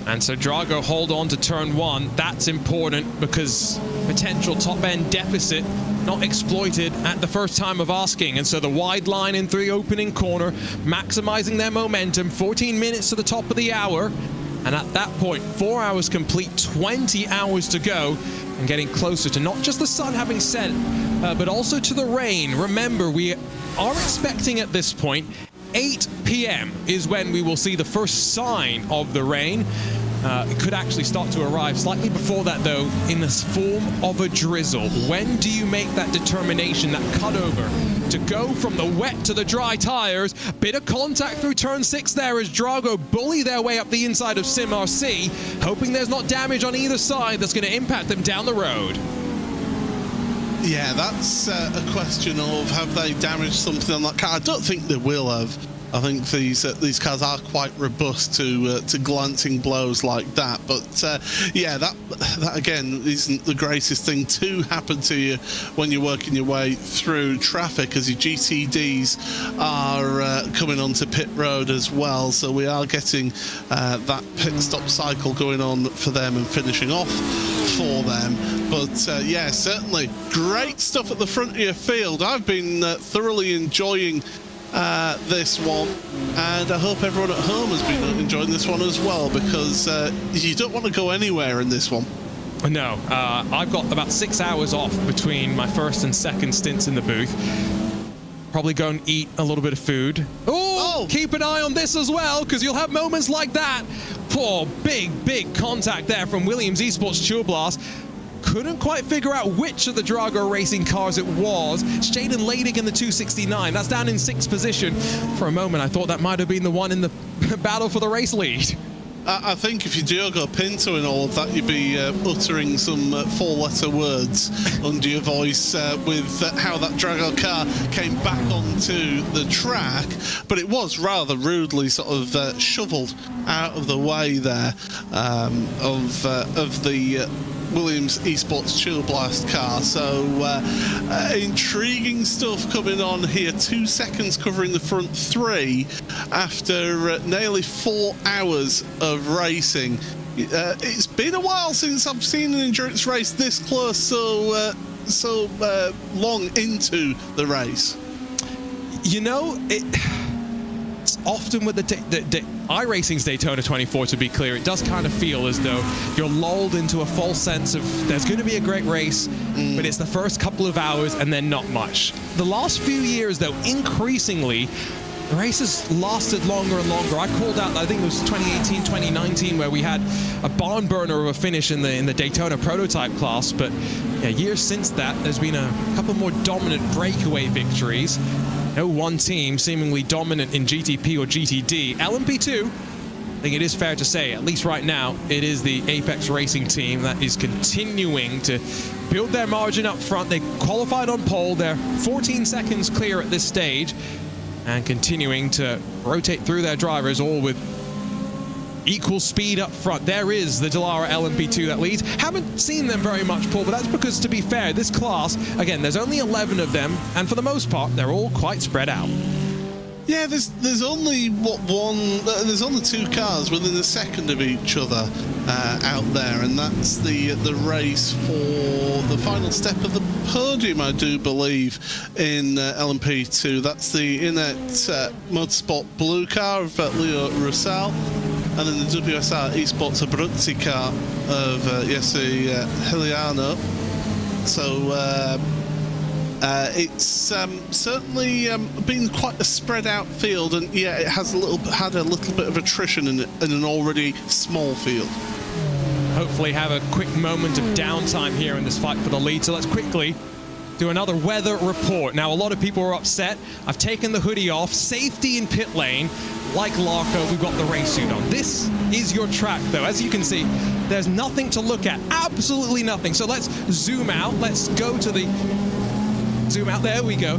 And so Drago hold on to turn one. That's important because potential top-end deficit not exploited at the first time of asking. And so the wide line in through the opening corner, maximizing their momentum. 14 minutes to the top of the hour. And at that point, 4 hours complete, 20 hours to go, and getting closer to not just the sun having set, but also to the rain. Remember, we are expecting at this point 8 p.m. is when we will see the first sign of the rain. It could actually start to arrive slightly before that, though, in the form of a drizzle. When do you make that determination, that cutover, to go from the wet to the dry tires? Bit of contact through turn 6 there as Drago bully their way up the inside of Sim RC, hoping there's not damage on either side that's going to impact them down the road. Yeah, that's a question of, have they damaged something on that car? I don't think they will have. I think these cars are quite robust to glancing blows like that. But yeah, that again isn't the greatest thing to happen to you when you're working your way through traffic, as your GTDs are coming onto pit road as well. So we are getting that pit stop cycle going on for them and finishing off for them. But yeah, certainly great stuff at the front of your field. I've been thoroughly enjoying this one, and I hope everyone at home has been enjoying this one as well, because you don't want to go anywhere in this one. No, I've got about 6 hours off between my first and second stints in the booth. Probably go and eat a little bit of food. Oh, keep an eye on this as well, because you'll have moments like that. Poor big contact there from Williams Esports Chill Blast. Couldn't quite figure out which of the Drago Racing cars it was. Shaden Ladig in the 269. That's down in 6th position. For a moment, I thought that might have been the one in the battle for the race lead. I think if you Diogo Pinto in all of that, you'd be uttering some 4-letter words under your voice with how that Drago car came back onto the track. But it was rather rudely sort of shoveled out of the way there of the Williams Esports Chill Blast car. So intriguing stuff coming on here. 2 seconds covering the front 3 after nearly 4 hours of racing. It's been a while since I've seen an endurance race this close so long into the race. You know, it's often with the iRacing's Daytona 24, to be clear, it does kind of feel as though you're lulled into a false sense of there's going to be a great race, but it's the first couple of hours and then not much. The last few years, though, increasingly, the race has lasted longer and longer. I called out, I think it was 2018, 2019, where we had a barn burner of a finish in the Daytona prototype class, but yeah, years since that, there's been a couple more dominant breakaway victories. No one team seemingly dominant in GTP or GTD. LMP2, I think it is fair to say, at least right now, it is the Apex Racing team that is continuing to build their margin up front. They qualified on pole. They're 14 seconds clear at this stage and continuing to rotate through their drivers, all with equal speed up front. There is the Dallara LMP2 that leads. Haven't seen them very much, Paul, but that's because, to be fair, this class, again, there's only 11 of them, and for the most part, they're all quite spread out. Yeah, there's only there's only 2 cars within a second of each other out there, and that's the race for the final step of the podium, I do believe, in LMP2. That's the Inet Motorsport blue car of Leo Roussel, and then the WSR Esports Abruzzi car of Jesse Heliano. So it's certainly been quite a spread out field, and yeah, it has had a little bit of attrition in an already small field. Hopefully have a quick moment of downtime here in this fight for the lead. So let's quickly do another weather report. Now, a lot of people are upset. I've taken the hoodie off. Safety in pit lane. Like Larko, we've got the race suit on. This is your track, though. As you can see, there's nothing to look at. Absolutely nothing. So let's zoom out. Let's go to the... Zoom out. There we go.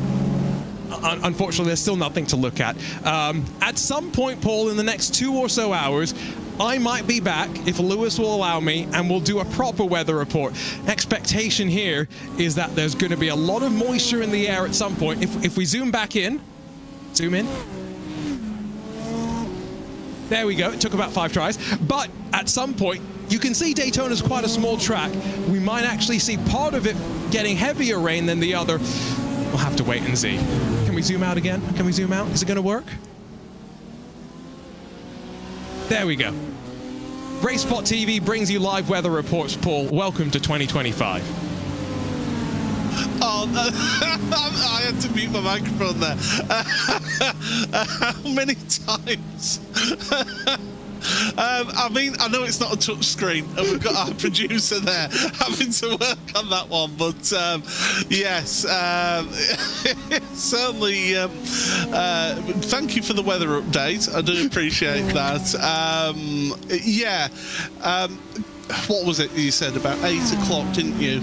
Unfortunately, there's still nothing to look at. At some point, Paul, in the next 2 or so hours, I might be back, if Lewis will allow me, and we'll do a proper weather report. Expectation here is that there's going to be a lot of moisture in the air at some point. If we zoom back in, zoom in. There we go. It took about 5 tries. But at some point, you can see Daytona's quite a small track. We might actually see part of it getting heavier rain than the other. We'll have to wait and see. Can we zoom out again? Can we zoom out? Is it going to work? There we go. RaceSpotTV brings you live weather reports. Paul, welcome to 2025. Oh, I had to mute my microphone there. How many times? I mean, I know it's not a touch screen, and we've got our producer there having to work on that one, but yes, certainly thank you for the weather update. I do appreciate that. What was it you said about 8 o'clock, didn't you,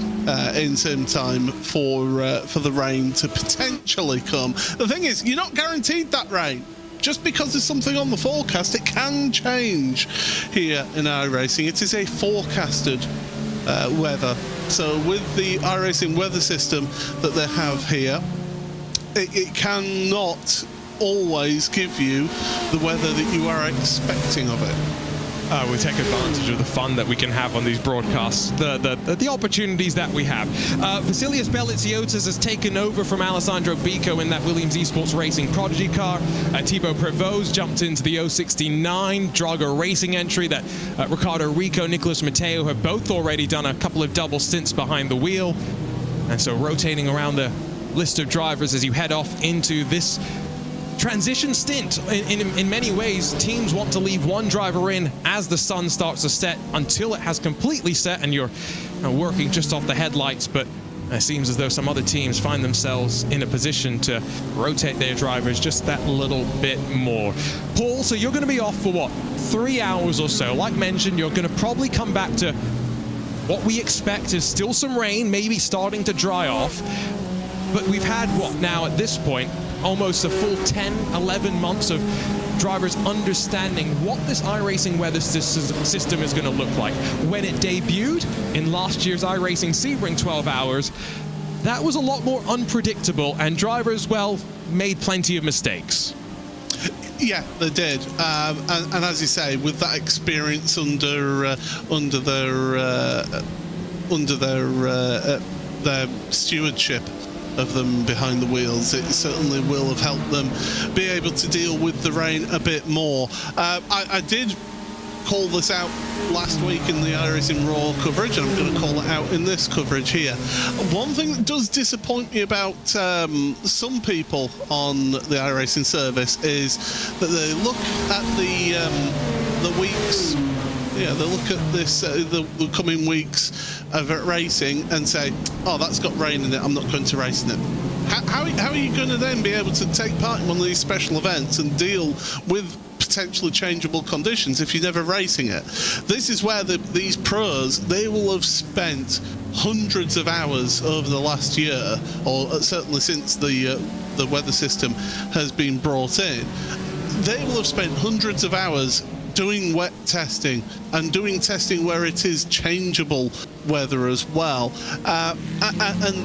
in sim time for the rain to potentially come? The thing is, you're not guaranteed that rain. Just because there's something on the forecast, it can change here in iRacing. It is a forecasted weather. So with the iRacing weather system that they have here, it cannot always give you the weather that you are expecting of it. We take advantage of the fun that we can have on these broadcasts, the opportunities that we have. Vasilios Belitsiotis has taken over from Alessandro Bico in that Williams Esports Racing Prodigy car. Thibaut Prevot's jumped into the 069 Drago Racing entry that Ricardo Rico, Nicolas Matteo have both already done a couple of double stints behind the wheel. And so rotating around the list of drivers as you head off into this transition stint. In many ways, teams want to leave one driver in as the sun starts to set until it has completely set and you're working just off the headlights, but it seems as though some other teams find themselves in a position to rotate their drivers just that little bit more. Paul, so you're going to be off for what, 3 hours or so? Like mentioned, you're going to probably come back to what we expect is still some rain, maybe starting to dry off, but we've had what now at this point almost a full 10, 11 months of drivers understanding what this iRacing weather system is going to look like. When it debuted in last year's iRacing Sebring 12 hours, that was a lot more unpredictable, and drivers, well, made plenty of mistakes. Yeah, they did, and as you say, with that experience under their stewardship of them behind the wheels, it certainly will have helped them be able to deal with the rain a bit more. I did call this out last week in the iRacing Raw coverage, and I'm going to call it out in this coverage here. One thing that does disappoint me about some people on the iRacing service is that they look at the weeks. Yeah, they look at this, the coming weeks of racing and say, oh, that's got rain in it, I'm not going to race in it. How are you going to then be able to take part in one of these special events and deal with potentially changeable conditions if you're never racing it? This is where these pros, they will have spent hundreds of hours over the last year, or certainly since the weather system has been brought in. They will have spent hundreds of hours doing wet testing and doing testing where it is changeable weather as well, and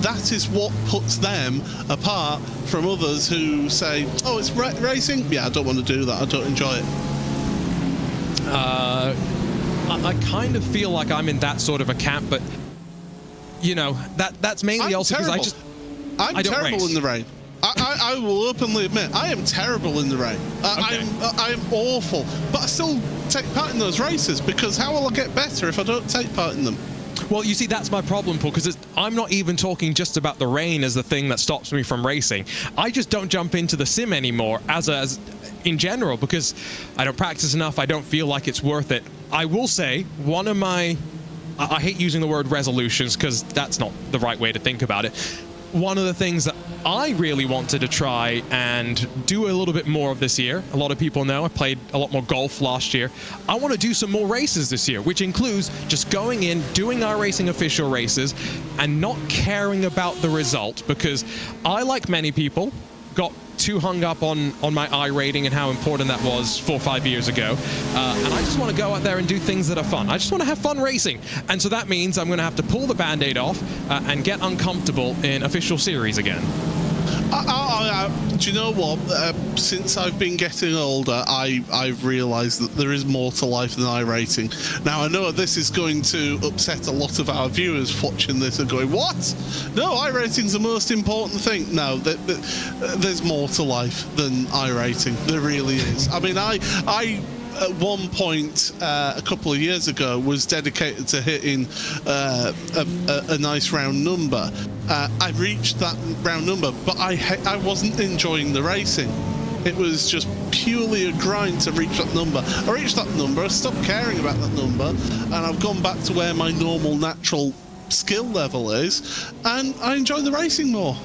that is what puts them apart from others who say, oh, it's racing, yeah, I don't want to do that, I don't enjoy it. I kind of feel like I'm in that sort of a camp, but you know, that's mainly also because I don't terrible race. In the rain. I will openly admit, I am terrible in the rain. Okay. I'm awful, but I still take part in those races, because how will I get better if I don't take part in them? Well, you see, that's my problem, Paul, because I'm not even talking just about the rain as the thing that stops me from racing. I just don't jump into the sim anymore as in general, because I don't practice enough. I don't feel like it's worth it. I will say, one of my, I hate using the word resolutions because that's not the right way to think about it. One of the things that I really wanted to try and do a little bit more of this year, a lot of people know I played a lot more golf last year. I want to do some more races this year, which includes just going in, doing iRacing official races and not caring about the result, because I, like many people, got too hung up on my iRating and how important that was 4 or 5 years ago. And I just want to go out there and do things that are fun. I just want to have fun racing. And so that means I'm going to have to pull the Band-Aid off and get uncomfortable in official series again. Do you know what? Since I've been getting older, I've realised that there is more to life than iRacing. Now, I know this is going to upset a lot of our viewers watching this and going, what? No, iRacing's the most important thing. No, there's more to life than iRacing. There really is. I mean, I at one point a couple of years ago was dedicated to hitting a nice round number. I reached that round number, but I wasn't enjoying the racing. It was just purely a grind to reach that number. I reached that number, I stopped caring about that number, and I've gone back to where my normal, natural skill level is, and I enjoy the racing more.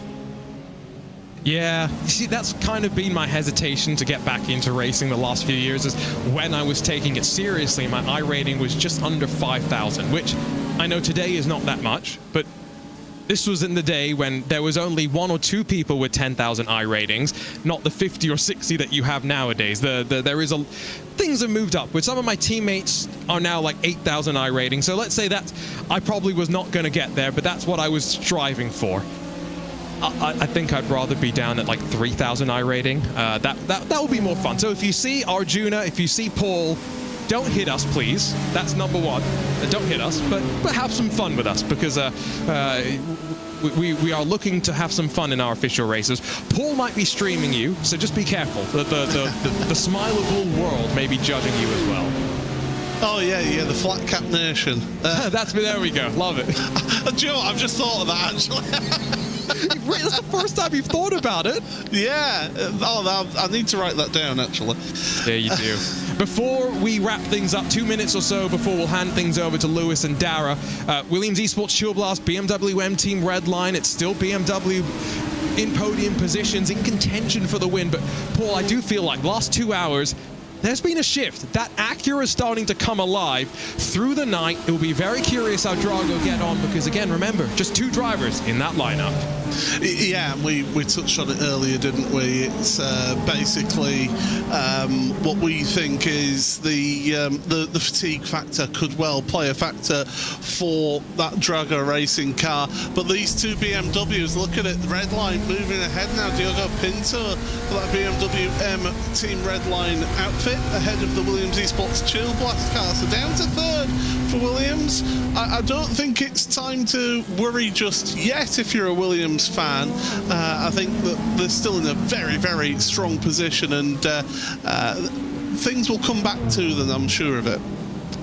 Yeah, you see, that's kind of been my hesitation to get back into racing the last few years, is when I was taking it seriously, my iRating was just under 5,000, which I know today is not that much, but this was in the day when there was only 1 or 2 people with 10,000 iRatings, not the 50 or 60 that you have nowadays. Things have moved up. With some of my teammates are now like 8,000 iRatings. So let's say that I probably was not going to get there, but that's what I was striving for. I think I'd rather be down at like 3,000 iRating. That would be more fun. So if you see Arjuna, if you see Paul, don't hit us, please. That's number one. Don't hit us, but have some fun with us, because we are looking to have some fun in our official races. Paul might be streaming you, so just be careful. The smileable world may be judging you as well. Oh yeah, the Flat Cap Nation. There we go. Love it. Do you know what? I've just thought of that, actually. That's the first time you've thought about it. Yeah. Oh, I need to write that down, actually. There you do. Before we wrap things up, 2 minutes or so before we'll hand things over to Lewis and Dara, Williams Esports Chill Blast, BMW M Team Redline. It's still BMW in podium positions, in contention for the win. But Paul, I do feel like last 2 hours, there's been a shift. That Acura is starting to come alive through the night. It will be very curious how Drago get on, because again, remember, just 2 drivers in that lineup. Yeah, we touched on it earlier, didn't we? It's basically what we think is the fatigue factor could well play a factor for that Drago racing car. But these 2 BMWs, look at it, Redline moving ahead now. Diogo Pinto for that BMW M Team Redline outfit ahead of the Williams Esports Chill Blast car. So down to 3rd for Williams. I don't think it's time to worry just yet if you're a Williams fan. I think that they're still in a very, very strong position, and things will come back to them, I'm sure of it.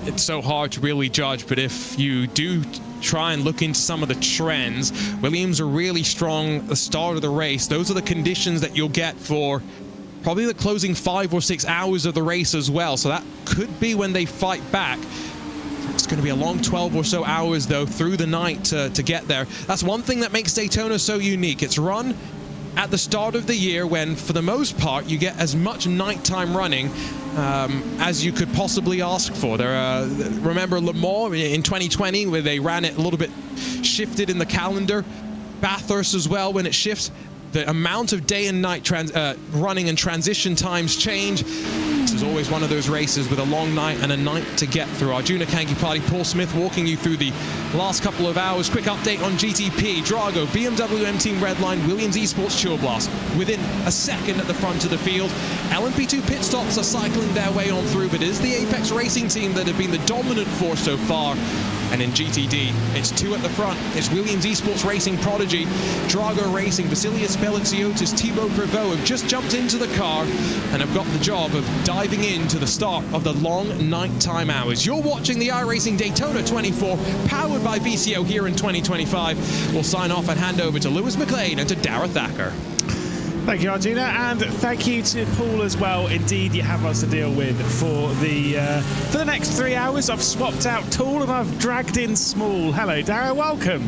It's so hard to really judge, but if you do try and look into some of the trends, Williams are really strong at the start of the race. Those are the conditions that you'll get for probably the closing 5 or 6 hours of the race as well. So that could be when they fight back. It's going to be a long 12 or so hours, though, through the night to get there. That's one thing that makes Daytona so unique. It's run at the start of the year when, for the most part, you get as much nighttime running as you could possibly ask for. Remember Le Mans in 2020, where they ran it a little bit shifted in the calendar. Bathurst as well, when it shifts. The amount of day and night running and transition times change. This is always one of those races with a long night and a night to get through. Arjuna Kankipati, Paul Smith walking you through the last couple of hours. Quick update on GTP, Drago, BMW M Team Redline, Williams Esports Chill Blast within a second at the front of the field. LMP2 pit stops are cycling their way on through, but it is the Apex Racing team that have been the dominant force so far. And in GTD, it's 2 at the front. It's Williams Esports Racing Prodigy, Drago Racing, Vasilios Belitsiotis, Thibaut Prevost have just jumped into the car and have got the job of diving into the start of the long nighttime hours. You're watching the iRacing Daytona 24, powered by VCO here in 2025. We'll sign off and hand over to Lewis McLean and to Dara Thacker. Thank you, Arjuna, and thank you to Paul as well. Indeed, you have us to deal with for the next 3 hours. I've swapped out Tall and I've dragged in Small. Hello, Dara, welcome.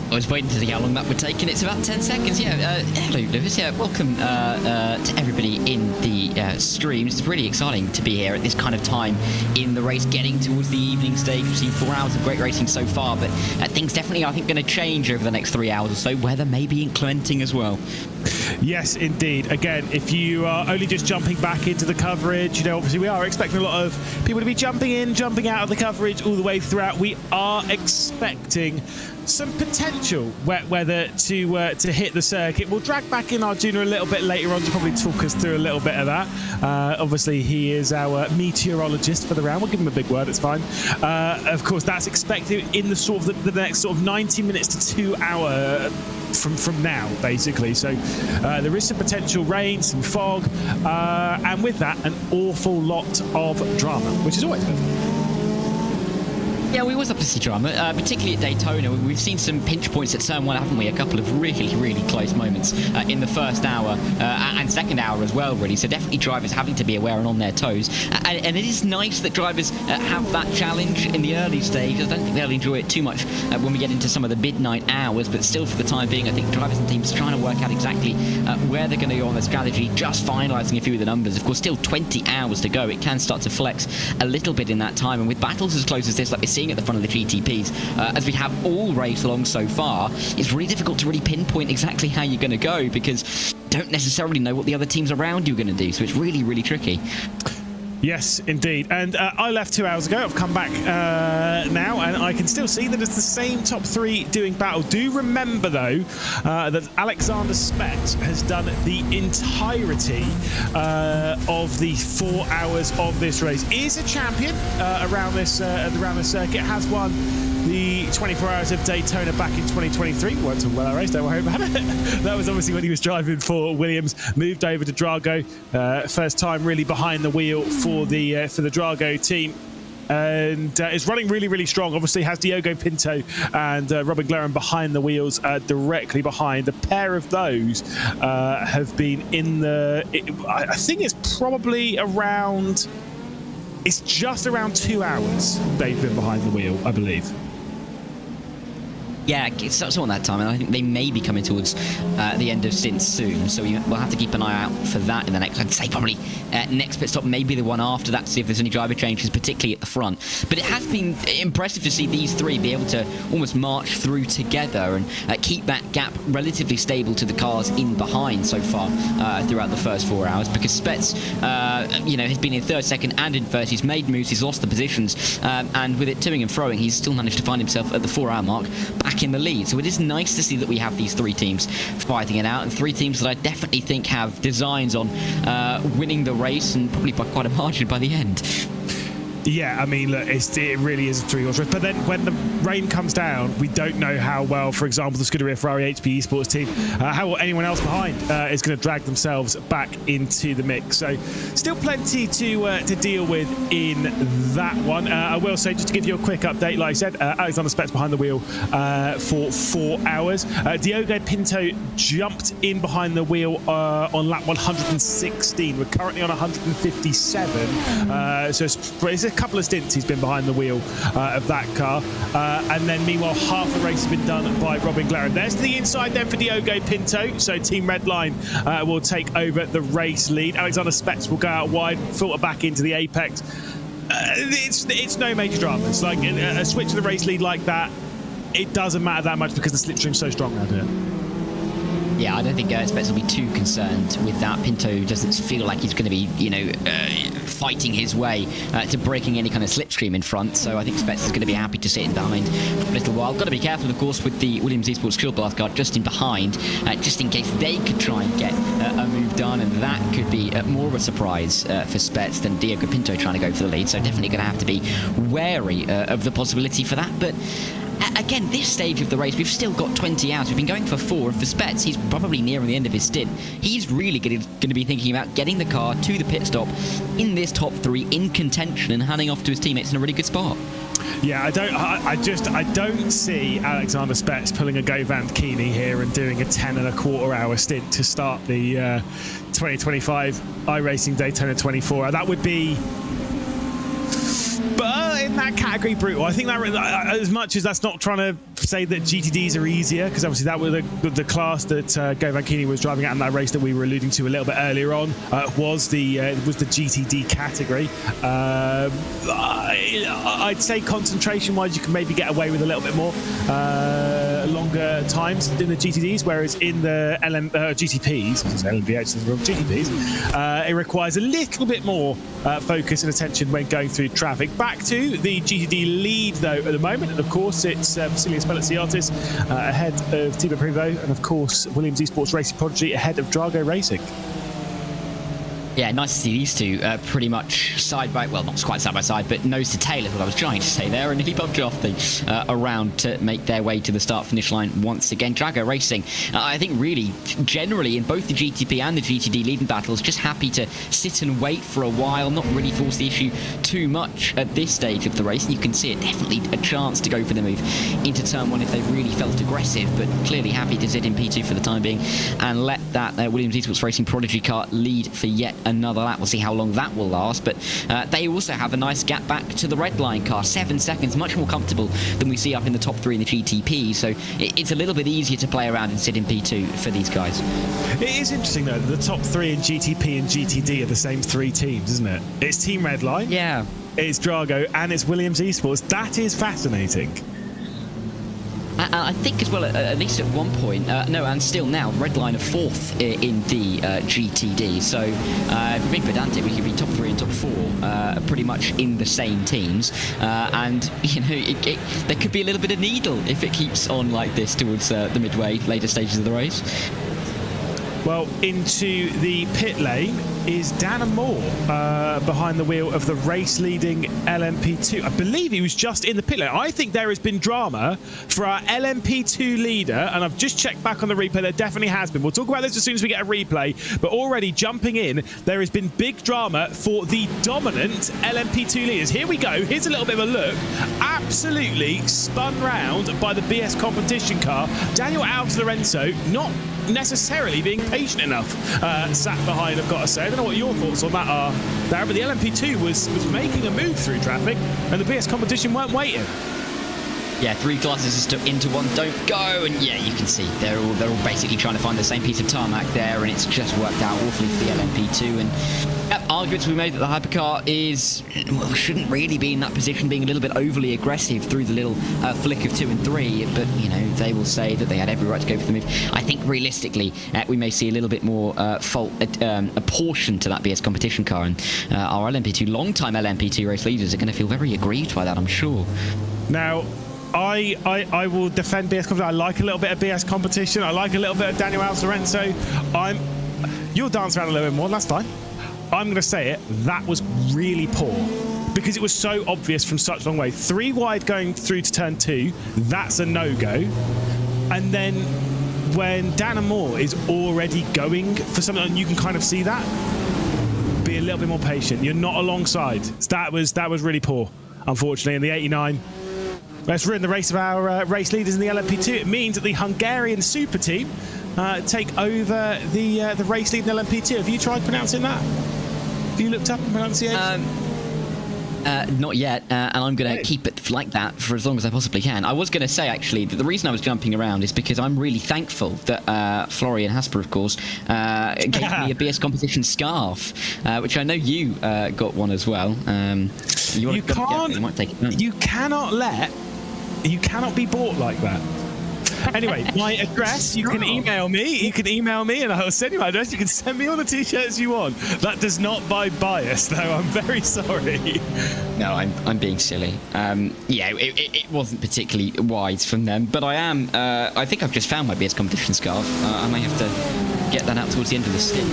I was waiting to see how long that would take, and it's about 10 seconds. Yeah, hello, Lewis. Yeah, welcome to everybody in the stream. It's really exciting to be here at this kind of time in the race, getting towards the evening stage. We've seen 4 hours of great racing so far, but things definitely, I think, going to change over the next 3 hours or so. Weather may be inclementing as well. Yes, indeed. Again, if you are only just jumping back into the coverage, you know, obviously we are expecting a lot of people to be jumping in, jumping out of the coverage all the way throughout. We are expecting some potential wet weather to hit the circuit. We'll drag back in Arjuna a little bit later on to probably talk us through a little bit of that. Obviously, he is our meteorologist for the round. We'll give him a big word, it's fine. Of course, that's expected in the sort of the next sort of 90 minutes to 2 hour from now, basically. So there is some potential rain, some fog, and with that, an awful lot of drama, which is always good. Yeah, we always love to see drama, particularly at Daytona. We've seen some pinch points at Turn 1, haven't we? A couple of really, really close moments in the first hour and second hour as well, really. So definitely drivers having to be aware and on their toes. And it is nice that drivers have that challenge in the early stage. I don't think they'll enjoy it too much when we get into some of the midnight hours, but still for the time being, I think drivers and teams are trying to work out exactly where they're going to go on their strategy, just finalising a few of the numbers. Of course, still 20 hours to go. It can start to flex a little bit in that time, and with battles as close as this, like we're seeing at the front of the GTPs, as we have all race along so far, it's really difficult to really pinpoint exactly how you're going to go because you don't necessarily know what the other teams around you are going to do, so it's really, really tricky. Yes, indeed. And I left 2 hours ago. I've come back now, and I can still see that it's the same top three doing battle. Do remember, though, that Alexander Spett has done the entirety of the 4 hours of this race. Is a champion around this circuit. Has won the 24 Hours of Daytona back in 2023. We won't talk about that race, don't worry about it. That was obviously when he was driving for Williams, moved over to Drago. First time really behind the wheel for the Drago team. And is running really, really strong. Obviously has Diogo Pinto and Robin Glerum behind the wheels, directly behind. A pair of those have been in the... I think it's probably around... It's just around 2 hours they've been behind the wheel, I believe. Yeah, it's on that time, and I think they may be coming towards the end of stints soon, so we'll have to keep an eye out for that in the next, I'd say probably next pit stop, maybe the one after that, to see if there's any driver changes, particularly at the front. But it has been impressive to see these three be able to almost march through together and keep that gap relatively stable to the cars in behind so far throughout the first 4 hours, because Spets, has been in third, second, and in first. He's made moves, he's lost the positions, and with it toing and froing, he's still managed to find himself at the 4 hour mark, back in the lead. So it is nice to see that we have these three teams fighting it out, and three teams that I definitely think have designs on winning the race, and probably by quite a margin by the end. Yeah, I mean, look, it really is a three-horse race. But then when the rain comes down, we don't know how well, for example, the Scuderia Ferrari HP Esports team, how anyone else behind is going to drag themselves back into the mix. So still plenty to deal with in that one. I will say, just to give you a quick update, like I said, Alexander Spets behind the wheel for 4 hours. Diogo Pinto jumped in behind the wheel on lap 116. We're currently on 157. So it's a couple of stints he's been behind the wheel of that car, and then meanwhile half the race has been done by Robin Glerum. There's the inside then for Diogo Pinto, so Team Redline will take over the race lead. Alexander Spets will go out wide, filter back into the apex. It's no major dramas. Like a switch to the race lead like that, it doesn't matter that much because the slipstream's so strong out here. Yeah, I don't think Spets will be too concerned with that. Pinto doesn't feel like he's going to be, fighting his way to breaking any kind of slipstream in front. So I think Spets is going to be happy to sit in behind for a little while. Got to be careful, of course, with the Williams Esports Shield Blast car just in behind, just in case they could try and get a move done, and that could be more of a surprise for Spets than Diogo Pinto trying to go for the lead. So definitely going to have to be wary of the possibility for that. But again, this stage of the race, we've still got 20 hours. We've been going for 4, and for Spets, he's probably nearing the end of his stint. He's really going to be thinking about getting the car to the pit stop in this top 3 in contention and handing off to his teammates in a really good spot. Yeah, I don't see Alexander Spets pulling a Go Van Keeney here and doing a 10.25 hour stint to start the 2025 iRacing Daytona 24. That would be... But in that category, brutal. I think that, as much as that's not trying to say that GTDs are easier, because obviously that was the class that Go Van Keeney was driving at in that race that we were alluding to a little bit earlier on, was the GTD category. I'd say concentration-wise, you can maybe get away with a little bit more longer times in the GTDs, whereas in the GTPs, GTPs, it requires a little bit more focus and attention when going through traffic. Back to the GTD lead, though, at the moment, and of course it's Vasilios Peletsiatis ahead of Thibaut Privo, and of course Williams Esports Racing Prodigy ahead of Drago Racing. Yeah, nice to see these two pretty much side by, well, not quite side by side, but nose to tail is what I was trying to say there, and nearly bumped off the around to make their way to the start-finish line once again. Drago Racing, I think really, generally, in both the GTP and the GTD leading battles, just happy to sit and wait for a while, not really force the issue too much at this stage of the race. And you can see it, definitely a chance to go for the move into turn 1 if they really felt aggressive, but clearly happy to sit in P2 for the time being and let that Williams Esports Racing Prodigy car lead for yet another lap. We'll see how long that will last, but they also have a nice gap back to the red line car, 7 seconds, much more comfortable than we see up in the top 3 in the GTP, so it's a little bit easier to play around and sit in P2 for these guys. It is interesting though, the top 3 in GTP and GTD are the same 3 teams, isn't it? It's Team Redline, yeah, it's Drago, and it's Williams Esports. That is fascinating. I think as well, at least at one point, no, and still now, Redline are 4th in the GTD. So, if we're being pedantic, we could be top 3 and top 4, pretty much in the same teams. And, you know, there could be a little bit of needle if it keeps on like this towards the midway, later stages of the race. Well, into the pit lane is Dan Moore behind the wheel of the race-leading LMP2. I believe he was just in the pit lane. I think there has been drama for our LMP2 leader, and I've just checked back on the replay. There definitely has been. We'll talk about this as soon as we get a replay, but already jumping in, there has been big drama for the dominant LMP2 leaders. Here we go. Here's a little bit of a look. Absolutely spun round by the BS competition car. Daniel Alves Lorenzo, not necessarily being patient enough, sat behind, I've got to say. I don't know what your thoughts on that are, Darren, but the LMP2 was making a move through traffic, and the BS competition weren't waiting. Yeah, 3 classes just into one, don't go, and yeah, you can see they're all basically trying to find the same piece of tarmac there, and it's just worked out awfully for the LMP2. And yep, arguments we made that the hypercar shouldn't really be in that position, being a little bit overly aggressive through the little flick of 2 and 3, but you know, they will say that they had every right to go for the move. I think realistically, we may see a little bit more fault apportioned to that BS competition car, and our LMP2, long-time LMP2 race leaders are going to feel very aggrieved by that, I'm sure. Now, I will defend BS competition. I like a little bit of BS competition. I like a little bit of Daniel Alves Lorenzo. You'll dance around a little bit more, that's fine. I'm going to say it, that was really poor, because it was so obvious from such a long way. 3 wide going through to turn 2, that's a no-go. And then when Dan Moore is already going for something, and you can kind of see that, be a little bit more patient. You're not alongside. That was really poor, unfortunately, in the 89. Let's ruin the race of our race leaders in the LMP2. It means that the Hungarian super team take over the race lead in the LMP2. Have you tried pronouncing that? Have you looked up pronunciation? Not yet, and I'm going to keep it like that for as long as I possibly can. I was going to say, actually, that the reason I was jumping around is because I'm really thankful that Florian Hasper, of course, gave me a BS competition scarf, which I know you got one as well. You cannot be bought like that. Anyway, my address, you can email me and I'll send you my address. You can send me all the t-shirts you want. That does not buy bias, though. I'm very sorry. No, I'm being silly. Yeah, it wasn't particularly wise from them, but I think I've just found my BS competition scarf. I may have to get that out towards the end of the stint.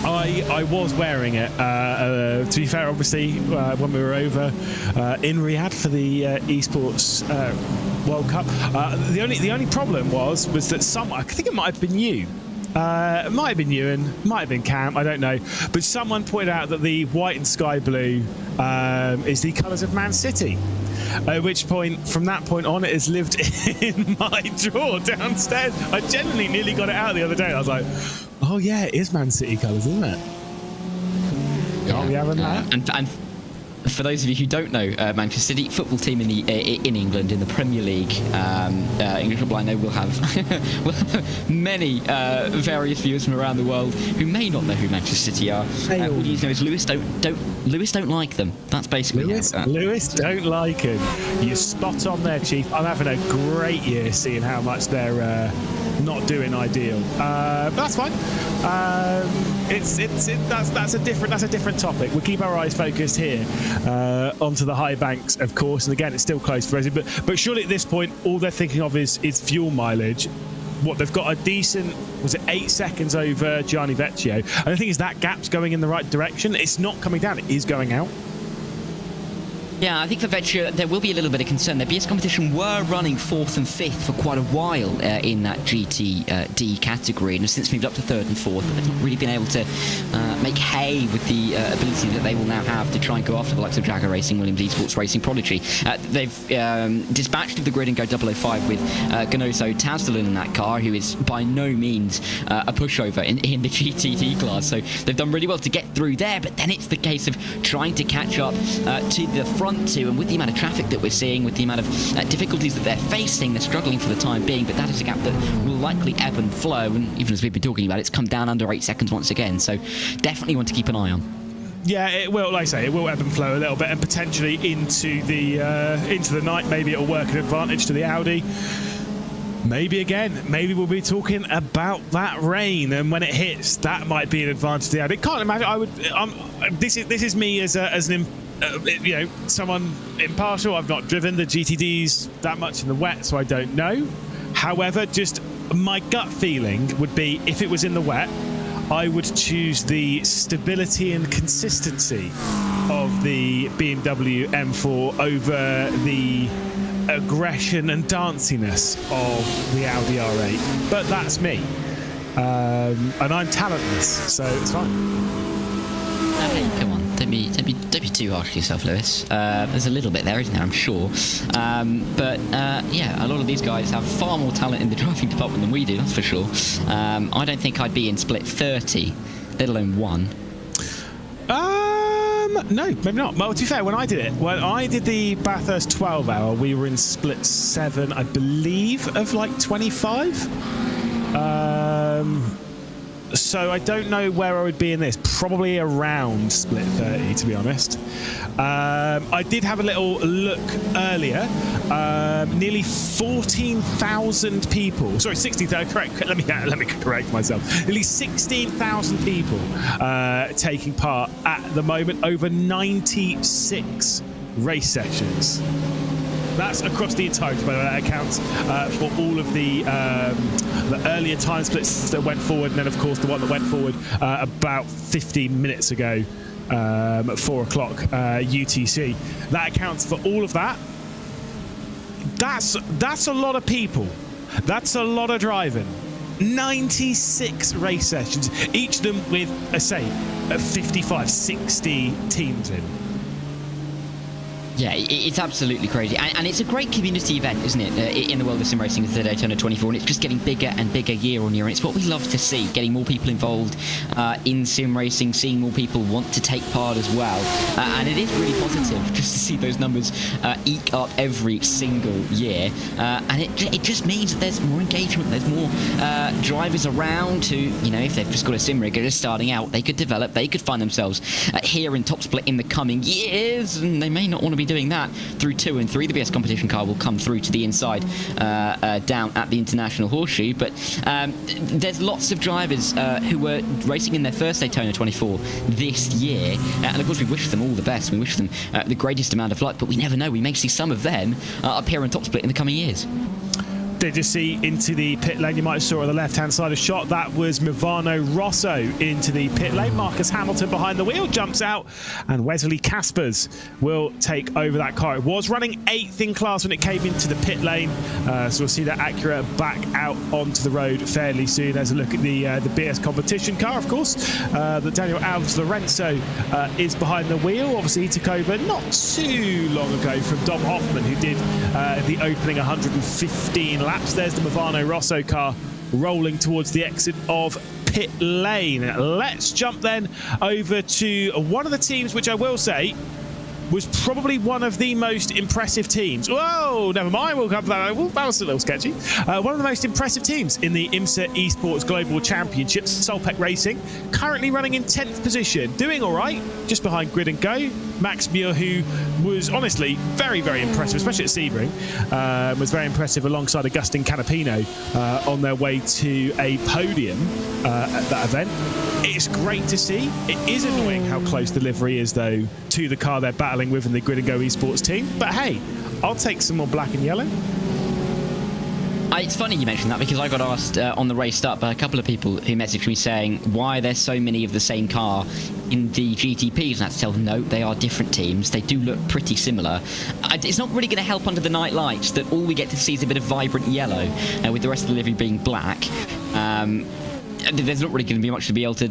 I was wearing it. To be fair, obviously, when we were over in Riyadh for the esports World Cup, the only problem was that I think it might have been you. It might have been Ewan, might have been Cam, I don't know. But someone pointed out that the white and sky blue is the colours of Man City. At which point, from that point on, it has lived in my drawer downstairs. I genuinely nearly got it out the other day. I was like, oh yeah, it is Man City colours, isn't it? Can't we have that? And for those of you who don't know, Manchester City football team in England in the Premier League, English football, I know will have many various viewers from around the world who may not know who Manchester City are. All you know is Lewis don't like them. That's basically Lewis don't like him. You're spot on there, Chief. I'm having a great year seeing how much they're not doing ideal. But that's fine. That's a different topic. We'll keep our eyes focused here onto the high banks, of course. And again, it's still close for racing. But surely at this point, all they're thinking of is fuel mileage. they've got a decent, was it 8 seconds over Gianni Vecchio? And the thing is, that gap's going in the right direction. It's not coming down, it is going out. Yeah, I think for Vecchio, there will be a little bit of concern. The BS competition were running 4th and 5th for quite a while in that GTD category, and have since moved up to 3rd and 4th, but they've not really been able to make hay with the ability that they will now have to try and go after the likes of Jagger Racing, Williams Esports Racing, Prodigy. They've dispatched to the grid and go 005 with Ganoso Townsdale in that car, who is by no means a pushover in the GTD class. So they've done really well to get through there, but then it's the case of trying to catch up to the front two, and with the amount of traffic that we're seeing, with the amount of difficulties that they're facing, they're struggling for the time being, but that is a gap that will likely ebb and flow, and even as we've been talking about, it's come down under 8 seconds once again, so definitely one to keep an eye on. Yeah, it will, like I say, it will ebb and flow a little bit, and potentially into the night. Maybe it'll work an advantage to the Audi. Maybe we'll be talking about that rain, and when it hits, that might be an advantage to the Audi. Can't imagine. This is me as an someone impartial. I've not driven the GTDs that much in the wet, so I don't know. However, just my gut feeling would be, if it was in the wet, I would choose the stability and consistency of the BMW M4 over the aggression and danciness of the Audi R8. But that's me, and I'm talentless, so it's fine. Hey, come on. Don't be too harsh to yourself, Lewis. There's a little bit there, isn't there? I'm sure. But a lot of these guys have far more talent in the driving department than we do, that's for sure. I don't think I'd be in split 30, let alone 1. No, maybe not. Well, to be fair, when I did the Bathurst 12 hour, we were in split 7, I believe, of like 25. So I don't know where I would be in this. Probably around split 30, to be honest. I did have a little look earlier. Nearly 14,000 people. Sorry, 16,000. Correct. Let me correct myself. Nearly 16,000 people taking part at the moment over 96 race sessions. That's across the entirety, by the way. That accounts for all of the earlier time splits that went forward, and then, of course, the one that went forward about 15 minutes ago at 4 o'clock UTC. That accounts for all of that. That's a lot of people. That's a lot of driving. 96 race sessions, each of them with, 55, 60 teams in. Yeah, it's absolutely crazy, and it's a great community event, isn't it, in the world of sim racing, the Daytona 24, and it's just getting bigger and bigger year on year, and it's what we love to see, getting more people involved in sim racing, seeing more people want to take part as well, and it is really positive just to see those numbers eke up every single year, and it just means that there's more engagement, there's more drivers around who, if they've just got a sim rig, just starting out, they could develop, they could find themselves here in Top Split in the coming years, and they may not want to be doing that through 2 and 3. The BS competition car will come through to the inside down at the International Horseshoe, but there's lots of drivers who were racing in their first Daytona 24 this year, and of course we wish them all the best, we wish them the greatest amount of luck, but we never know, we may see some of them up here on Top Split in the coming years. Did you see into the pit lane? You might have saw on the left-hand side a shot. That was Movano Rosso into the pit lane. Marcus Hamilton behind the wheel jumps out, and Wesley Caspers will take over that car. It was running 8th in class when it came into the pit lane, so we'll see that Acura back out onto the road fairly soon. There's a look at the BS competition car, of course. The Daniel Alves Lorenzo is behind the wheel. Obviously, he took over not too long ago from Dom Hoffman, who did the opening 115 laps. There's the Movano Rosso car rolling towards the exit of pit lane. Let's jump then over to one of the teams which I will say was probably one of the most impressive teams. Whoa, never mind, we'll come to that. That was a little sketchy. One of the most impressive teams in the IMSA Esports Global Championships, Solpec Racing, currently running in 10th position, doing all right, just behind Grid and Go. Max Muir, who was honestly very, very impressive, especially at Sebring, was very impressive alongside Agustin Canapino on their way to a podium at that event. It's great to see. It is annoying how close the livery is, though, to the car they're battling with in the Grid and Go Esports team. But hey, I'll take some more black and yellow. It's funny you mentioned that because I got asked on the race start by a couple of people who messaged me saying, why are there so many of the same car in the GTPs? And I had to tell them, no, they are different teams. They do look pretty similar. It's not really going to help under the night lights that all we get to see is a bit of vibrant yellow with the rest of the livery being black. There's not really going to be much to be able to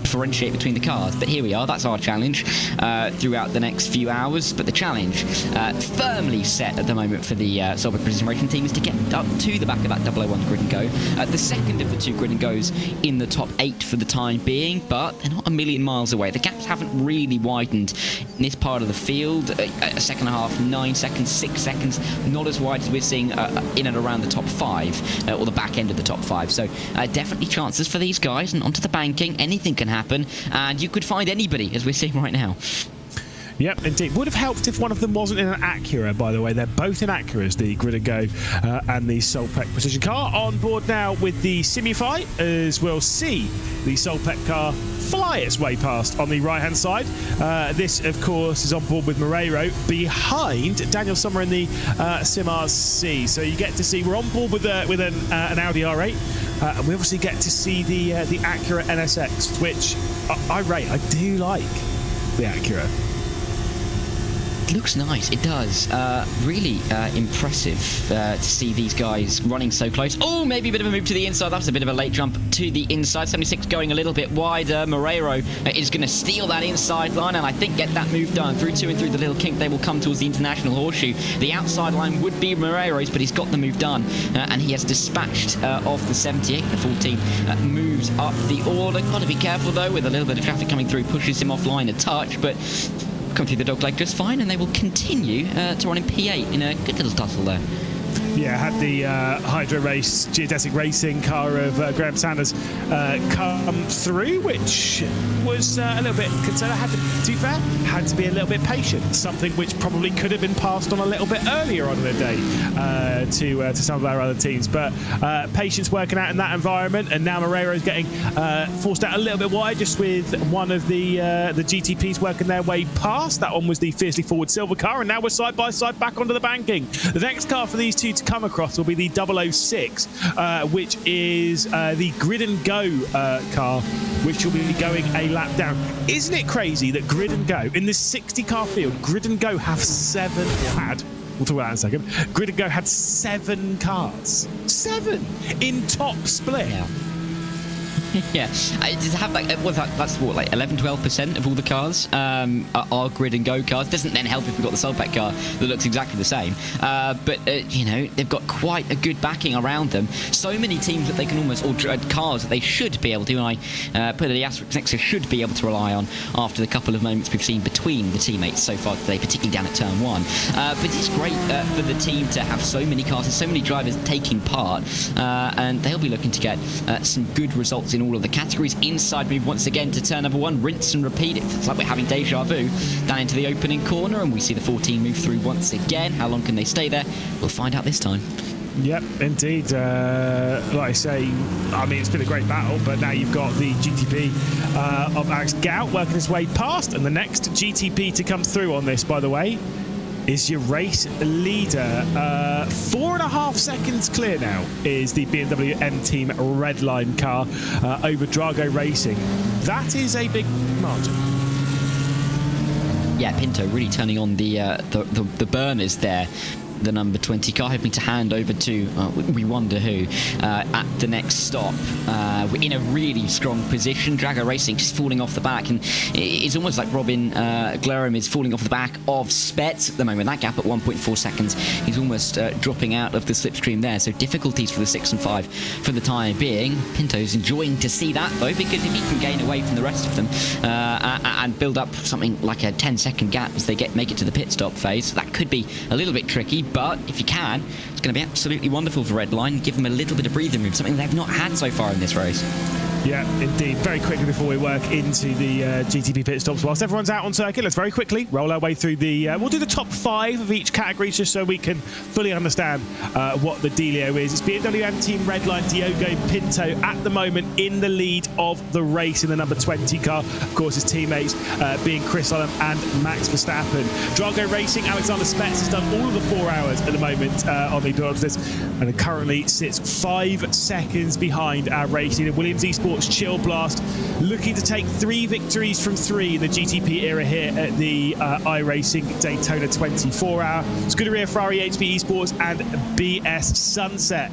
differentiate between the cars, but here we are. That's our challenge throughout the next few hours. But the challenge firmly set at the moment for the Solberg Precision Racing team is to get up to the back of that 001 grid and go. The second of the two grid and goes in the top 8 for the time being, but they're not a million miles away. The gaps haven't really widened in this part of the field. A second and a half, 9 seconds, 6 seconds, not as wide as we're seeing in and around the top 5 or the back end of the top 5. So definitely chances for these guys, and onto the banking, anything can happen, and you could find anybody, as we're seeing right now. Yep, indeed. Would have helped if one of them wasn't in an Acura, by the way. They're both in Acuras, the Grid and Go and the Solpec Precision car. On board now with the Simify, as we'll see the Solpec car fly its way past on the right-hand side. This, of course, is on board with Moreiro behind Daniel Sommer in the Sim RC. So you get to see, we're on board with an Audi R8. And we obviously get to see the Acura NSX, which I rate. I do like the Acura. It looks nice, it does. Really impressive to see these guys running so close. Oh, maybe a bit of a move to the inside. That's a bit of a late jump to the inside. 76 going a little bit wider. Moreiro is going to steal that inside line and I think get that move done. Through 2 and through the little kink, they will come towards the International Horseshoe. The outside line would be Moreiro's, but he's got the move done. And he has dispatched off the 78. The 14 moves up the order. Got to be careful, though, with a little bit of traffic coming through. Pushes him offline a touch, but come through the dogleg just fine, and they will continue to run in P8 in a good little tussle there. Yeah, had the Hydro Race Geodesic Racing car of Graham Sanders come through, which was a little bit concerned. To be fair, had to be a little bit patient, something which probably could have been passed on a little bit earlier on in the day to some of our other teams. But patience working out in that environment, and now Moreiro's getting forced out a little bit wide, just with one of the GTPs working their way past. That one was the fiercely forward silver car, and now we're side by side back onto the banking. The next car for these two to come across will be the 006, which is the Grid and Go car, which will be going a lap down. Isn't it crazy that Grid and Go, in this 60-car field, Grid and Go we'll talk about that in a second. Grid and Go had 7 cars. 7 in top split. Yeah. Yeah, to have that's what, like 11-12% of all the cars are Grid and Go cars. Doesn't then help if we've got the Solpec car that looks exactly the same. But you know, they've got quite a good backing around them. So many teams that they can almost, or cars that they should be able to, and I put the asterisk next to should be able to rely on after the couple of moments we've seen between the teammates so far today, particularly down at turn 1. But it's great for the team to have so many cars and so many drivers taking part, and they'll be looking to get some good results in all of the categories. Inside move once again to turn number 1, rinse and repeat. It's like we're having deja vu down into the opening corner, and we see the 14 move through once again. How long can they stay there? We'll find out this time. Yep, indeed. Like I say, I mean, it's been a great battle, but now you've got the GTP of Alex Gout working his way past, and the next GTP to come through on this, by the way, is your race leader. 4.5 seconds clear now is the BMW M Team Redline car over Drago Racing. That is a big margin. Yeah, Pinto really turning on the burners there. The number 20 car, hoping to hand over to we wonder who at the next stop. We're in a really strong position. Drago Racing just falling off the back, and it's almost like Robin Glerum is falling off the back of Spets at the moment. That gap at 1.4 seconds, he's almost dropping out of the slipstream there. So difficulties for the 6 and 5 for the time being. Pinto's enjoying to see that though, because if he can gain away from the rest of them and build up something like a 10-second gap as they make it to the pit stop phase, that could be a little bit tricky. But if you can, it's going to be absolutely wonderful for Redline. Give them a little bit of breathing room, something they've not had so far in this race. Yeah, indeed. Very quickly before we work into the GTP pit stops, whilst everyone's out on circuit, let's very quickly roll our way through the... we'll do the top 5 of each category just so we can fully understand what the dealio is. It's BMW Team Redline Diogo Pinto at the moment in the lead of the race in the number 20 car. Of course, his teammates being Chris Ullum and Max Verstappen. Drago Racing, Alexander Spetz has done all of the 4 hours at the moment on the Dodge list and currently sits 5 seconds behind our race leader, Williams Esports Chill Blast, looking to take 3 victories from 3 in the GTP era here at the iRacing Daytona 24-hour. Scuderia Ferrari HP Esports and BS Sunset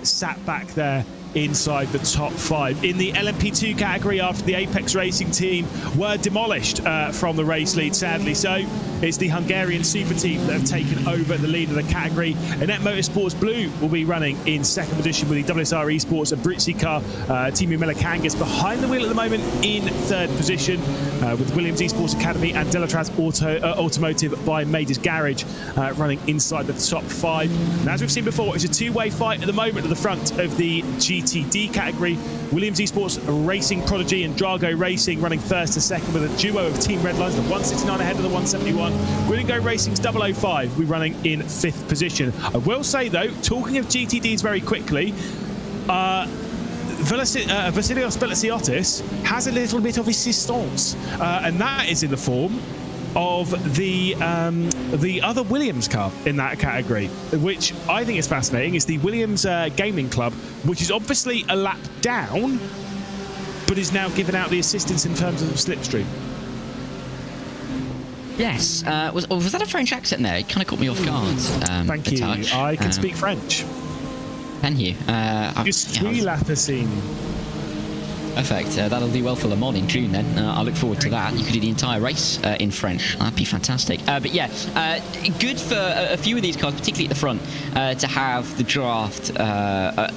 sat back there inside the top 5. In the LMP2 category, after the Apex Racing team were demolished from the race lead, sadly so, it's the Hungarian super team that have taken over the lead of the category. Annette Motorsports Blue will be running in 2nd position with the WSR Esports and Britsi car. Timu Melikangas behind the wheel at the moment in 3rd position with Williams Esports Academy and Delatraz Automotive by Majors Garage running inside the top 5. And as we've seen before, it's a 2-way fight at the moment at the front of the GTD category. Williams Esports Racing Prodigy and Drago Racing running 1st and 2nd with a duo of team red lines, the 169 ahead of the 171. Go Racing's 005 we're running in 5th position. I will say though, talking of GTDs very quickly, Vasilios Belasiotis has a little bit of assistance, and that is in the form of the other Williams car in that category, which I think is fascinating. It's the Williams Gaming Club, which is obviously a lap down, but is now giving out the assistance in terms of slipstream. Yes. Was that a French accent there? It kind of caught me off guard. Thank you. Touch. I can speak French. Can you? Je suis la piscine. Perfect. That'll do well for Le Mans in June then. I look forward to that. You could do the entire race in French. That'd be fantastic. But yeah, good for a few of these cars, particularly at the front, to have the draft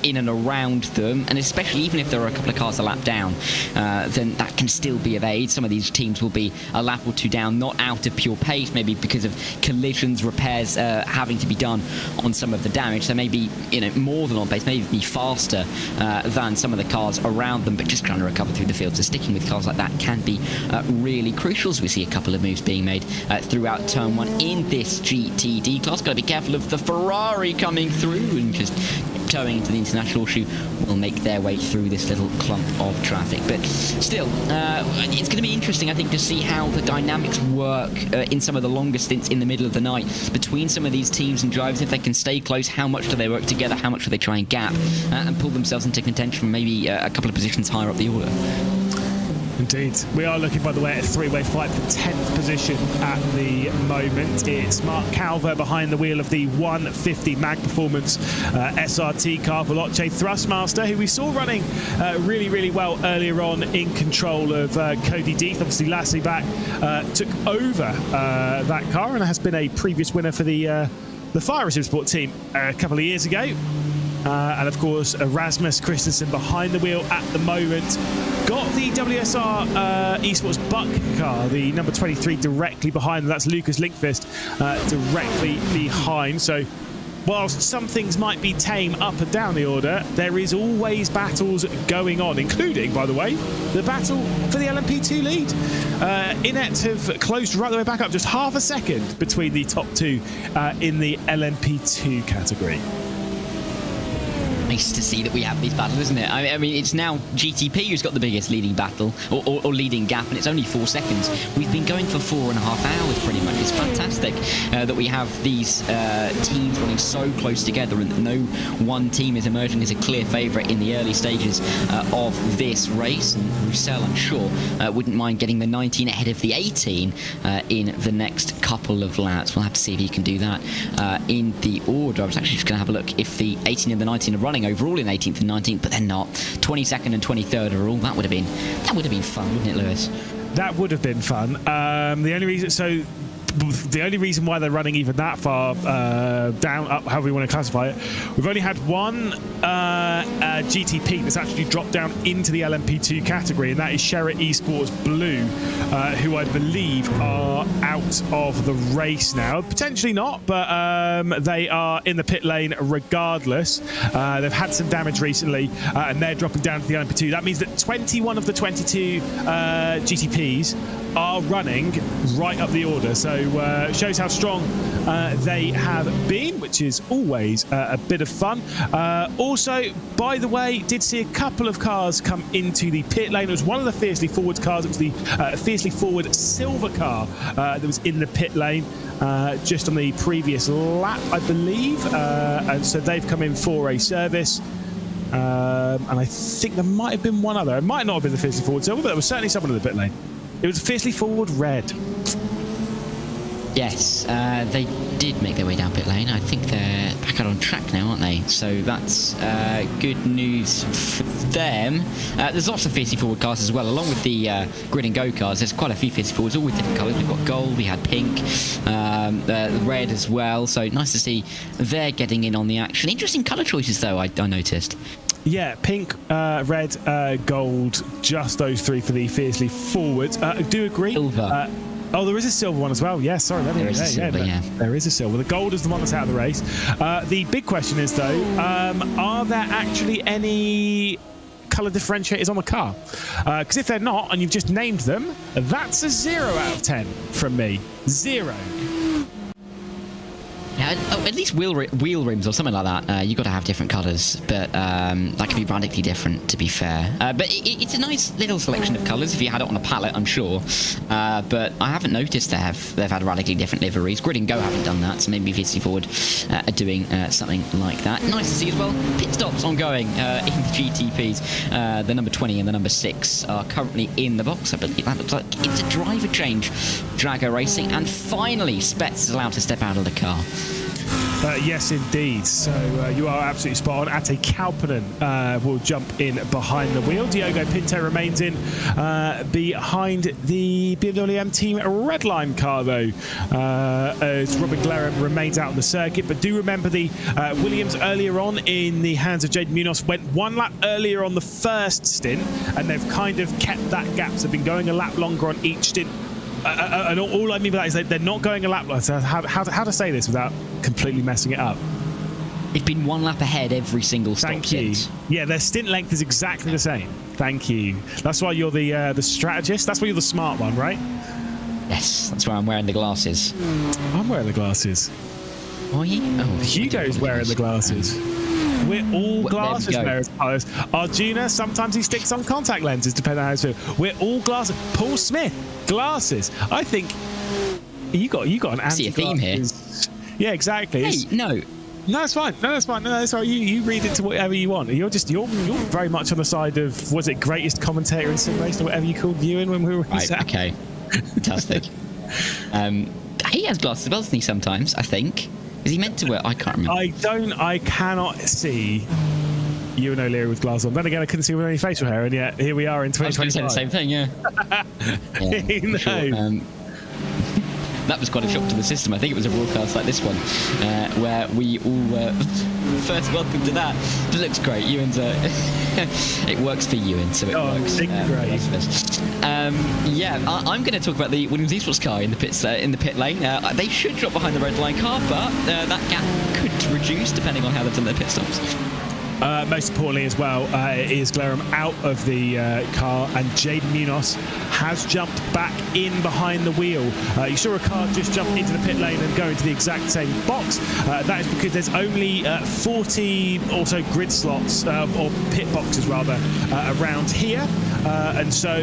in and around them, and especially even if there are a couple of cars a lap down, then that can still be of aid. Some of these teams will be a lap or 2 down, not out of pure pace, maybe because of collisions, repairs having to be done on some of the damage. So maybe more than on pace, maybe be faster than some of the cars around them, but just trying to recover through the field. So sticking with cars like that can be really crucial. So we see a couple of moves being made throughout turn 1 in this GTD class. Got to be careful of the Ferrari coming through and just towing into the international shoe will make their way through this little clump of traffic. But still, it's going to be interesting, I think, to see how the dynamics work in some of the longer stints in the middle of the night between some of these teams and drivers. If they can stay close, how much do they work together? How much do they try and gap and pull themselves into contention from maybe a couple of positions higher up the order? Indeed. We are looking, by the way, at a 3-way fight for 10th position at the moment. It's Mark Calver behind the wheel of the 150 Mag Performance SRT car. Veloce Thrustmaster, who we saw running really, really well earlier on in control of Cody Deeth. Obviously, Lassie back took over that car and has been a previous winner for the Fire Sport team a couple of years ago. And of course, Rasmus Christensen behind the wheel at the moment. Got the WSR Esports Buck car, the number 23, directly behind them. That's Lucas Linkvist directly behind. So whilst some things might be tame up and down the order, there is always battles going on, including, by the way, the battle for the LMP2 lead. Inet have closed right the way back up, just half a second between the top 2 in the LMP2 category. Nice to see that we have these battles, isn't it? I mean, it's now GTP who's got the biggest leading battle or leading gap, and it's only 4 seconds. We've been going for 4.5 hours pretty much. It's fantastic that we have these teams running so close together and that no one team is emerging as a clear favourite in the early stages of this race. And Roussel, I'm sure, wouldn't mind getting the 19 ahead of the 18 in the next couple of laps. We'll have to see if he can do that in the order. I was actually just going to have a look if the 18 and the 19 are running overall in 18th and 19th, but they're not. 22nd and 23rd are all. That would have been fun, wouldn't it, Lewis? That would have been fun. The only reason, so the only reason why they're running even that far down, up, however you want to classify it, we've only had one GTP that's actually dropped down into the LMP2 category, and that is Sherrit Esports Blue, who I believe are out of the race now. Potentially not, but they are in the pit lane regardless. They've had some damage recently, and they're dropping down to the LMP2. That means that 21 of the 22 GTPs are running right up the order, so shows how strong they have been, which is always a bit of fun. Also, by the way, did see a couple of cars come into the pit lane. It was one of the Fiercely Forward cars. It was the Fiercely Forward silver car that was in the pit lane just on the previous lap, I believe, and so they've come in for a service. And I think there might have been one other. It might not have been the Fiercely Forward silver, but there was certainly someone in the pit lane. It was Fiercely Forward red. Yes, they did make their way down pit lane. I think they're back out on track now, aren't they? So that's good news for them. There's lots of Fiercely Forward cars as well, along with the Grid and Go cars. There's quite a few Fiercely Forwards, all with different colours. We've got gold, we had pink, red as well. So nice to see they're getting in on the action. Interesting colour choices, though, I noticed. Yeah, pink, red, gold, just those three for the Fiercely Forwards. I do agree. Silver. Oh, there is a silver one as well. Yeah, sorry. There is a silver, yeah. There is a silver. The gold is the one that's out of the race. The big question is, though, are there actually any colour differentiators on the car? Because if they're not, and you've just named them, that's a 0 out of 10 from me. 0. Yeah, at least wheel rims or something like that. You've got to have different colours, but that can be radically different, to be fair. But it's a nice little selection of colours if you had it on a palette, I'm sure. But I haven't noticed they've had radically different liveries. Grid and Go haven't done that, so maybe Fiercely Forward are doing something like that. Nice to see as well. Pit stops ongoing in the GTPs. The number 20 and the number 6 are currently in the box. I believe that looks like it's a driver change. Drago Racing, and finally Spets is allowed to step out of the car. Yes, indeed. So you are absolutely spot on. Ate Kauppinen will jump in behind the wheel. Diogo Pinto remains in behind the BMW M Team Redline car, though, as Robin Glerham remains out on the circuit. But do remember the Williams earlier on in the hands of Jaden Munoz went one lap earlier on the first stint, and they've kind of kept that gap. So they've been going a lap longer on each stint. And all I mean by that is that they're not going a lap. So how to say this without completely messing it up? It's been one lap ahead every single stop. Thank you. Since. Yeah, their stint length is exactly the same. Thank you. That's why you're the strategist. That's why you're the smart one, right? Yes, that's why I'm wearing the glasses. I'm wearing the glasses. Are you? Oh, Hugo's wearing the glasses. We're all glasses wearers. Arjuna, sometimes he sticks on contact lenses, depending on how it's feel. We're all glasses. Paul Smith, glasses. I think you got an anti-glasses. See a theme here. Yeah, exactly. Hey, no. No, it's fine. No, that's fine. No, that's all right. You read it to whatever you want. You're very much on the side of, was it greatest commentator in sim racing or whatever you called Ewan when we were right, okay. Fantastic. He has glasses as well, doesn't he, sometimes, I think? Is he meant to wear? I can't remember. I cannot see Ewan O'Leary with glasses on. Then again, I couldn't see with any facial hair, and yet here we are in 2025. I was going to say the same thing, yeah. No. Sure. That was quite a shock to the system. I think it was a broadcast like this one, where we all were first welcome to that. It looks great. Ewan's it works for Ewan, so it works. Great. Yeah, I'm going to talk about the Williams Esports car in the pits, in the pit lane. They should drop behind the red line car, but that gap could reduce depending on how they've done their pit stops. Most importantly as well, is Glerham out of the car, and Jaden Munoz has jumped back in behind the wheel. You saw a car just jump into the pit lane and go into the exact same box. That is because there's only 40 or so grid slots, or pit boxes rather, around here. And so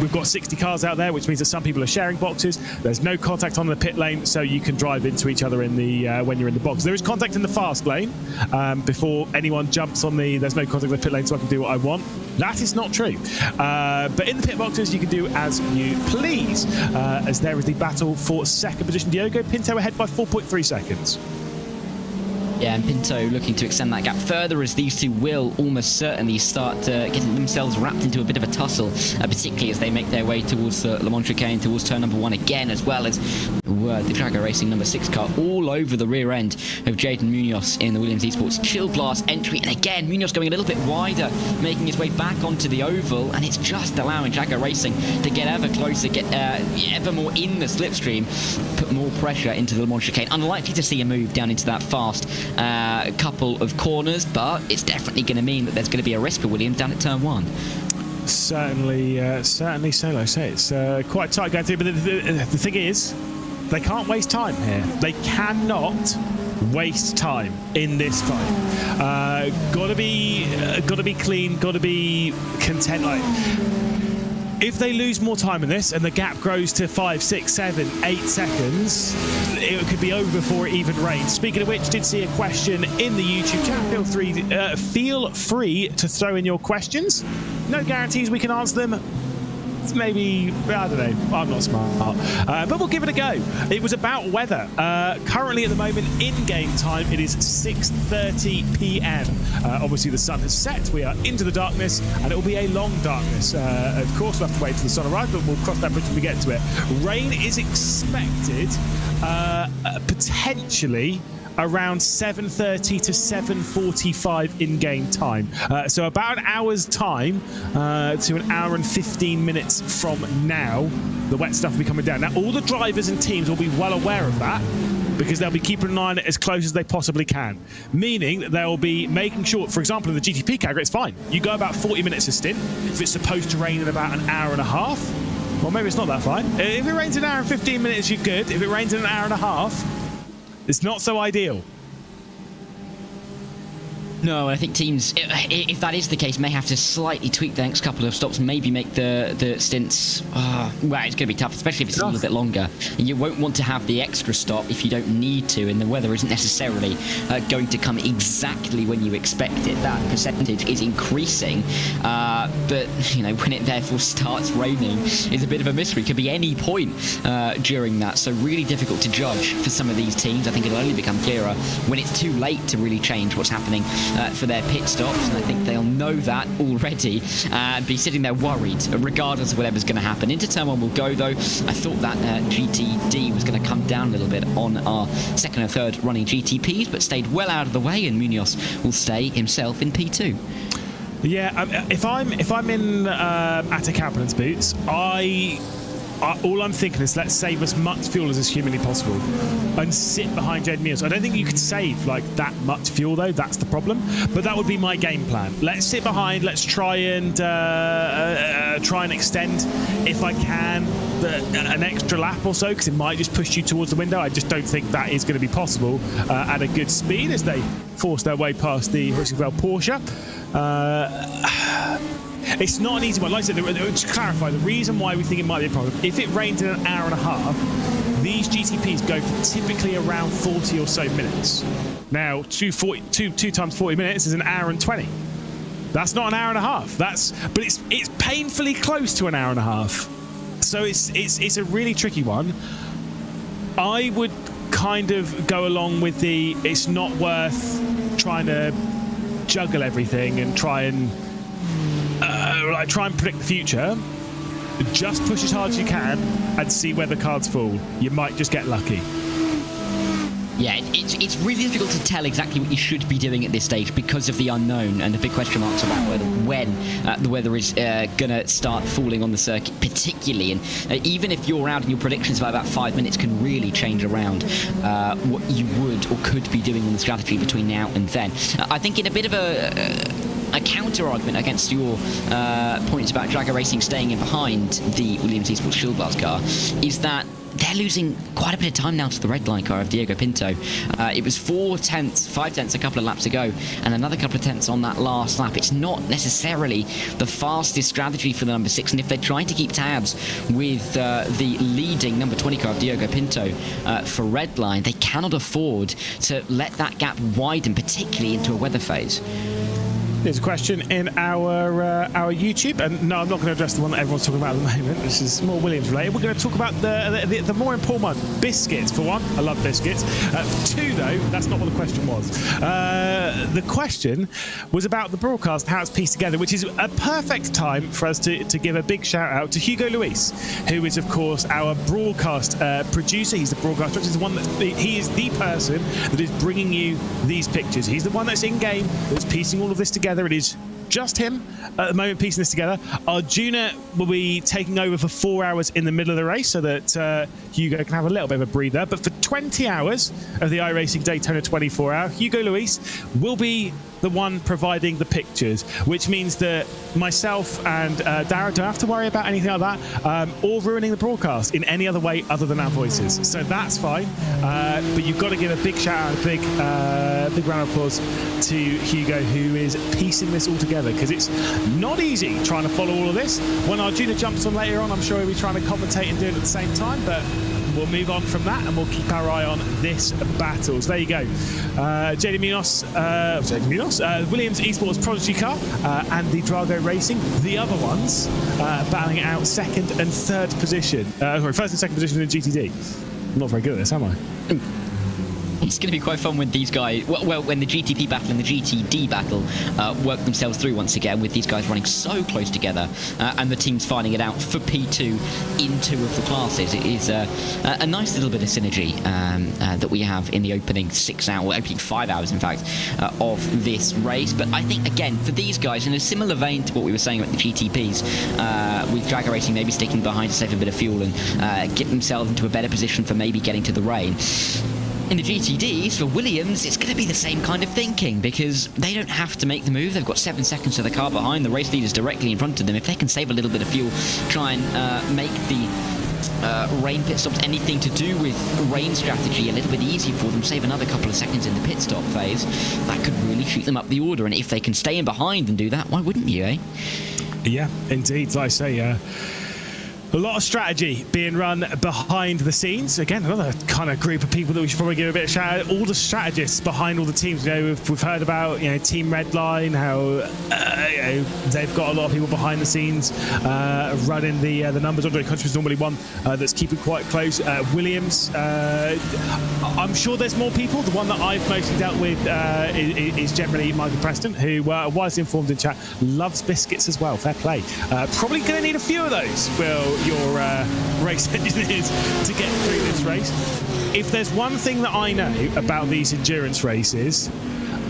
we've got 60 cars out there, which means that some people are sharing boxes. There's no contact on the pit lane, so you can drive into each other in the when you're in the box. There is contact in the fast lane before anyone jumps on the there's no contact in the pit lane, so I can do what I want. That is not true. But in the pit boxes, you can do as you please, as there is the battle for second position. Diogo Pinto ahead by 4.3 seconds. Yeah, and Pinto looking to extend that gap further as these two will almost certainly start getting themselves wrapped into a bit of a tussle, particularly as they make their way towards Le Mans Chicane, towards turn number 1 again, as well as the Dragger Racing number 6 car all over the rear end of Jaden Munoz in the Williams Esports Chill Glass entry. And again, Munoz going a little bit wider, making his way back onto the oval, and it's just allowing Dragger Racing to get ever closer, get ever more in the slipstream, put more pressure into the Le Mans Chicane. Unlikely to see a move down into that fast couple of corners, but it's definitely going to mean that there's going to be a risk for Williams down at turn 1. Certainly so. Like I say, it's quite tight going through, but the thing is, they can't waste time here. They cannot waste time in this fight. Gotta be clean, gotta be content. Like, if they lose more time in this and the gap grows to 5, 6, 7, 8 seconds, it could be over before it even rains. Speaking of which, did see a question in the YouTube chat. Feel free to throw in your questions. No guarantees we can answer them. Maybe, I don't know, I'm not smart, but we'll give it a go. It was about weather. Currently at the moment, in-game time, it is 6:30 p.m. Obviously the sun has set, we are into the darkness, and it will be a long darkness. Of course we'll have to wait for the sun to arrive, but we'll cross that bridge when we get to it. Rain is expected, potentially, around 7:30 to 7:45 in-game time. So about an hour's time to an hour and 15 minutes from now, the wet stuff will be coming down. Now, all the drivers and teams will be well aware of that, because they'll be keeping an eye on it as close as they possibly can. Meaning that they'll be making sure, for example, in the GTP category, it's fine. You go about 40 minutes a stint. If it's supposed to rain in about an hour and a half, well, maybe it's not that fine. If it rains an hour and 15 minutes, you're good. If it rains in an hour and a half, it's not so ideal. No, I think teams, if that is the case, may have to slightly tweak the next couple of stops, maybe make the stints. Well, it's going to be tough, especially if it's a little bit longer. You won't want to have the extra stop if you don't need to, and the weather isn't necessarily going to come exactly when you expect it. That percentage is increasing, but you know, when it therefore starts raining, is a bit of a mystery. Could be any point during that, so really difficult to judge for some of these teams. I think it'll only become clearer when it's too late to really change what's happening for their pit stops, and I think they'll know that already and be sitting there worried regardless of whatever's going to happen. Into turn 1 will go, though. I thought that GTD was going to come down a little bit on our second and third running GTPs, but stayed well out of the way, and Munoz will stay himself in P2. Yeah, if I'm in Atta Kaplan's boots, all I'm thinking is let's save as much fuel as is humanly possible and sit behind Jaden Munoz. I don't think you could save like that much fuel, though. That's the problem. But that would be my game plan. Let's sit behind. Let's try and extend, if I can, an extra lap or so, because it might just push you towards the window. I just don't think that is going to be possible at a good speed as they force their way past the Porsche. It's not an easy one. Like I said, to clarify, the reason why we think it might be a problem, if it rains in an hour and a half, these GTPs go for typically around 40 or so minutes. Now, 2 times 40 minutes is an hour and 20. That's not an hour and a half. But it's painfully close to an hour and a half. So it's a really tricky one. I would kind of go along with it's not worth trying to juggle everything and try and predict the future. Just push as hard as you can and see where the cards fall. You might just get lucky. Yeah, it's really difficult to tell exactly what you should be doing at this stage because of the unknown and the big question marks about when the weather is going to start falling on the circuit, particularly. And even if you're out and your predictions by about 5 minutes can really change around what you would or could be doing on the strategy between now and then. I think in a bit of a counter-argument against your points about Dragger Racing staying in behind the Williams Esports Shield Glass car is that they're losing quite a bit of time now to the red line car of Diego Pinto. It was 5 tenths a couple of laps ago, and another couple of tenths on that last lap. It's not necessarily the fastest strategy for the number 6, and if they're trying to keep tabs with the leading number 20 car of Diego Pinto for red line, they cannot afford to let that gap widen, particularly into a weather phase. There's a question in our YouTube, and no, I'm not going to address the one that everyone's talking about at the moment. This is more Williams related. We're going to talk about the more important one, biscuits. For one, I love biscuits. For two, though, that's not what the question was. The question was about the broadcast, how it's pieced together, which is a perfect time for us to give a big shout out to Hugo Luis, who is, of course, our broadcast producer. He's the broadcast director. He is the person that is bringing you these pictures. He's the one that's in game, that's piecing all of this together. It is just him at the moment piecing this together. Arjuna will be taking over for 4 hours in the middle of the race so that Hugo can have a little bit of a breather. But for 20 hours of the iRacing Daytona 24 hour, Hugo Luis will be the one providing the pictures, which means that myself and Dara don't have to worry about anything like that or ruining the broadcast in any other way other than our voices. So that's fine. But you've got to give a big shout out, a big round of applause to Hugo, who is piecing this all together, because it's not easy trying to follow all of this. When Arjuna jumps on later on, I'm sure he'll be trying to commentate and do it at the same time, but we'll move on from that and we'll keep our eye on this battle. So there you go. JD Munoz, Williams Esports Prodigy car, and the Drago Racing, the other ones, battling it out second and third position. First and second position in GTD. I'm not very good at this, am I? It's going to be quite fun when these guys, well, when the GTP battle and the GTD battle work themselves through once again, with these guys running so close together and the teams finding it out for P2 in two of the classes. It is a nice little bit of synergy that we have in the opening 6 hours, opening 5 hours, in fact, of this race. But I think, again, for these guys, in a similar vein to what we were saying about the GTPs, with Drago Racing maybe sticking behind to save a bit of fuel and get themselves into a better position for maybe getting to the rain. In the GTDs, for Williams, it's going to be the same kind of thinking, because they don't have to make the move. They've got 7 seconds to the car behind. The race leader's directly in front of them. If they can save a little bit of fuel, try and make the rain pit stops, anything to do with rain strategy, a little bit easier for them, save another couple of seconds in the pit stop phase, that could really shoot them up the order. And if they can stay in behind and do that, why wouldn't you, eh? Yeah, indeed. Like I say, a lot of strategy being run behind the scenes. Again, another kind of group of people that we should probably give a bit of shout out. All the strategists behind all the teams. You know, we've heard about, you know, Team Redline, how you know, they've got a lot of people behind the scenes running the numbers. Andre Country's normally one that's keeping quite close. Williams, I'm sure there's more people. The one that I've mostly dealt with is generally Michael Preston, who was informed in chat, loves biscuits as well. Fair play. Probably going to need a few of those. Will your race engineers to get through this race. If there's one thing that I know about these endurance races,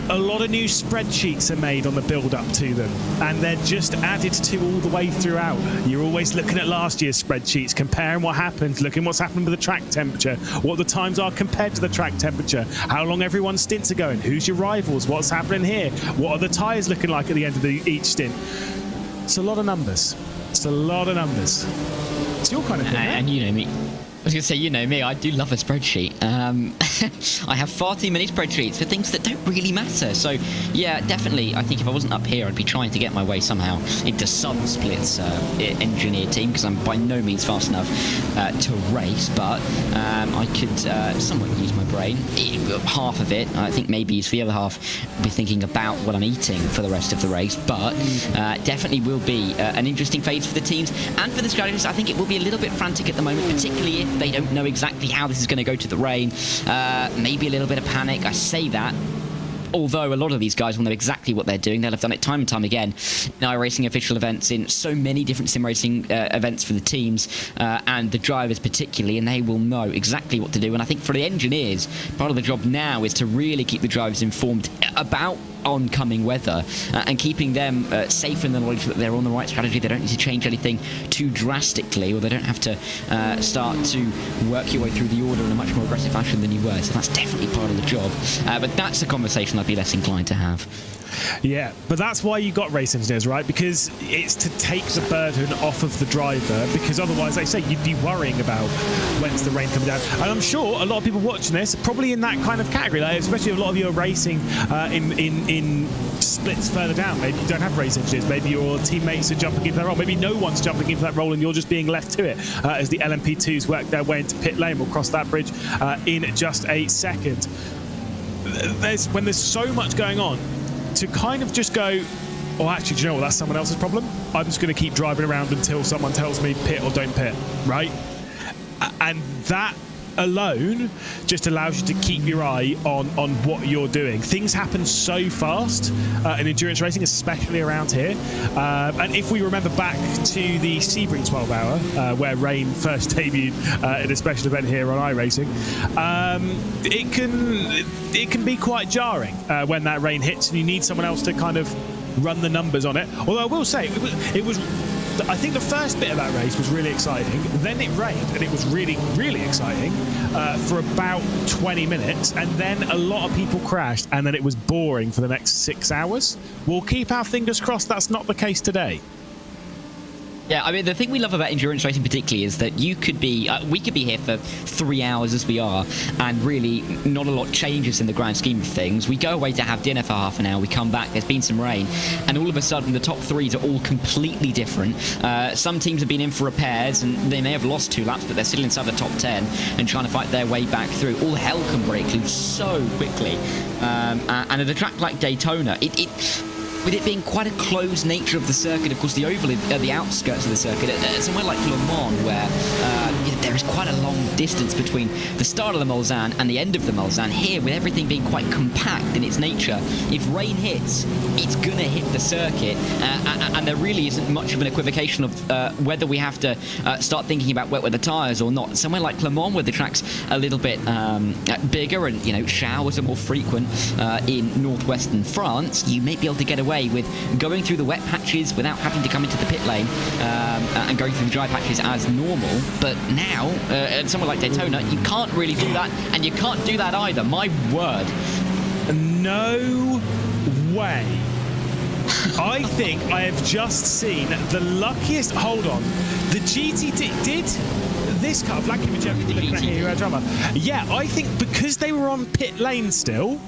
a lot of new spreadsheets are made on the build-up to them, and they're just added to all the way throughout. You're always looking at last year's spreadsheets, comparing what happened, looking what's happened with the track temperature, what the times are compared to the track temperature, how long everyone's stints are going, who's your rivals, what's happening here, what are the tyres looking like at the end of each stint. It's a lot of numbers. It's a lot of numbers. It's your kind of thing, and you know me. I was going to say, you know me, I do love a spreadsheet. I have far too many spreadsheets for things that don't really matter. So, yeah, definitely, I think if I wasn't up here, I'd be trying to get my way somehow into some splits engineer team, because I'm by no means fast enough to race, but I could somewhat use my brain. Half of it, I think maybe is the other half, be thinking about what I'm eating for the rest of the race, but definitely will be an interesting phase for the teams and for the strategists. I think it will be a little bit frantic at the moment, particularly if they don't know exactly how this is going to go to the rain. Maybe a little bit of panic. I say that, although a lot of these guys will know exactly what they're doing. They'll have done it time and time again in iRacing official events, in so many different sim racing events for the teams and the drivers particularly, and they will know exactly what to do. And I think for the engineers, part of the job now is to really keep the drivers informed about oncoming weather and keeping them safe in the knowledge that they're on the right strategy. They don't need to change anything too drastically, or they don't have to start to work your way through the order in a much more aggressive fashion than you were. So that's definitely part of the job. But that's a conversation I'd be less inclined to have. Yeah, but that's why you got race engineers, right? Because it's to take the burden off of the driver, because otherwise, like I say, you'd be worrying about when's the rain coming down. And I'm sure a lot of people watching this are probably in that kind of category, like, especially a lot of you are racing in splits further down. Maybe you don't have race engineers, maybe your teammates are jumping into that role, maybe no one's jumping into that role and you're just being left to it as the LMP2s work their way into pit lane. We'll cross that bridge in just a second. When there's so much going on, to kind of just go, oh, actually, do you know what? That's someone else's problem. I'm just going to keep driving around until someone tells me pit or don't pit, right? And that alone just allows you to keep your eye on what you're doing. Things happen so fast in endurance racing, especially around here. And if we remember back to the Sebring 12-hour, where rain first debuted in a special event here on iRacing, it can be quite jarring when that rain hits and you need someone else to kind of run the numbers on it. Although I will say, it was I think the first bit of that race was really exciting. Then it rained, and it was really, really exciting for about 20 minutes. And then a lot of people crashed, and then it was boring for the next 6 hours. We'll keep our fingers crossed that's not the case today. Yeah, I mean, the thing we love about endurance racing particularly is that you could be, we could be here for 3 hours as we are, and really not a lot changes in the grand scheme of things. We go away to have dinner for half an hour, we come back, there's been some rain, and all of a sudden the top threes are all completely different. Some teams have been in for repairs, and they may have lost 2 laps, but they're still inside the top 10 and trying to fight their way back through. All hell can break loose so quickly. And at a track like Daytona, with it being quite a closed nature of the circuit, of course, the oval at the outskirts of the circuit, somewhere like Le Mans, where there is quite a long distance between the start of the Mulsanne and the end of the Mulsanne. Here, with everything being quite compact in its nature, if rain hits, it's going to hit the circuit, and there really isn't much of an equivocation of whether we have to start thinking about wet weather tyres or not. Somewhere like Le Mans, where the track's a little bit bigger and, you know, showers are more frequent in northwestern France, you may be able to get away with going through the wet patches without having to come into the pit lane and going through the dry patches as normal. But now, at somewhere like Daytona, you can't really do that, and you can't do that either. My word. No way. I think I have just seen the luckiest. Hold on. The GTD did this car, Vlad Kimachev, looking at here, drama. Yeah, I think because they were on pit lane still,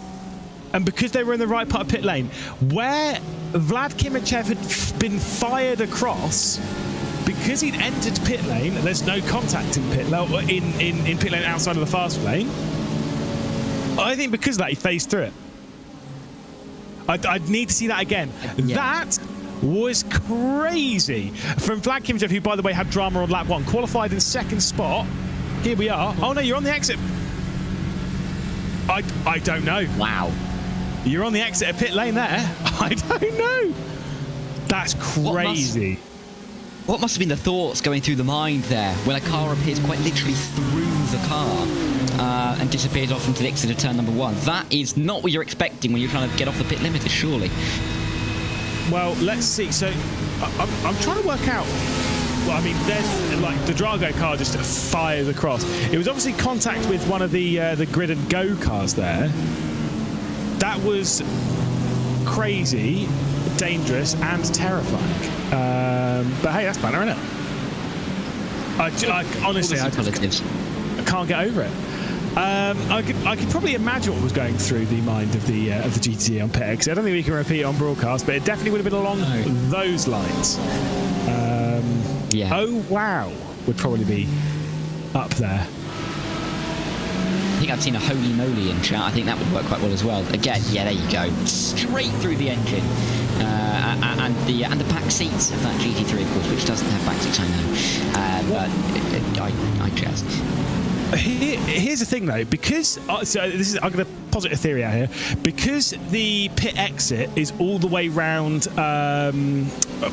and because they were in the right part of pit lane, where Vlad Kimachev had been fired across, because he'd entered pit lane, there's no contact in pit lane, in pit lane outside of the fast lane. I think because of that, he phased through it. I'd need to see that again. Yeah. That was crazy from Vlad Kimachev, who, by the way, had drama on lap 1, qualified in second spot. Here we are. Oh no, you're on the exit. I don't know. Wow. You're on the exit of pit lane there. I don't know. That's crazy. What must have been the thoughts going through the mind there when a car appears quite literally through the car and disappears off into the exit of turn number 1? That is not what you're expecting when you're trying to get off the pit limiter, surely. Well, let's see. So I'm trying to work out. Well, I mean, there's like the Drago car just fires across. It was obviously contact with one of the grid and go cars there. That was crazy, dangerous, and terrifying. But hey, that's better, isn't it? I honestly, I can't get over it. I could probably imagine what was going through the mind of the GTD on pit exit. I don't think we can repeat it on broadcast, but it definitely would have been along those lines. Yeah. Oh wow, would probably be up there. I think I've seen a holy moly in chat. I think that would work quite well as well. Again, yeah, there you go. Straight through the engine. And the back seats of that GT3, of course, which doesn't have back seats, I know. But I just... Here's the thing, though, because I'm going to posit a theory out here. Because the pit exit is all the way round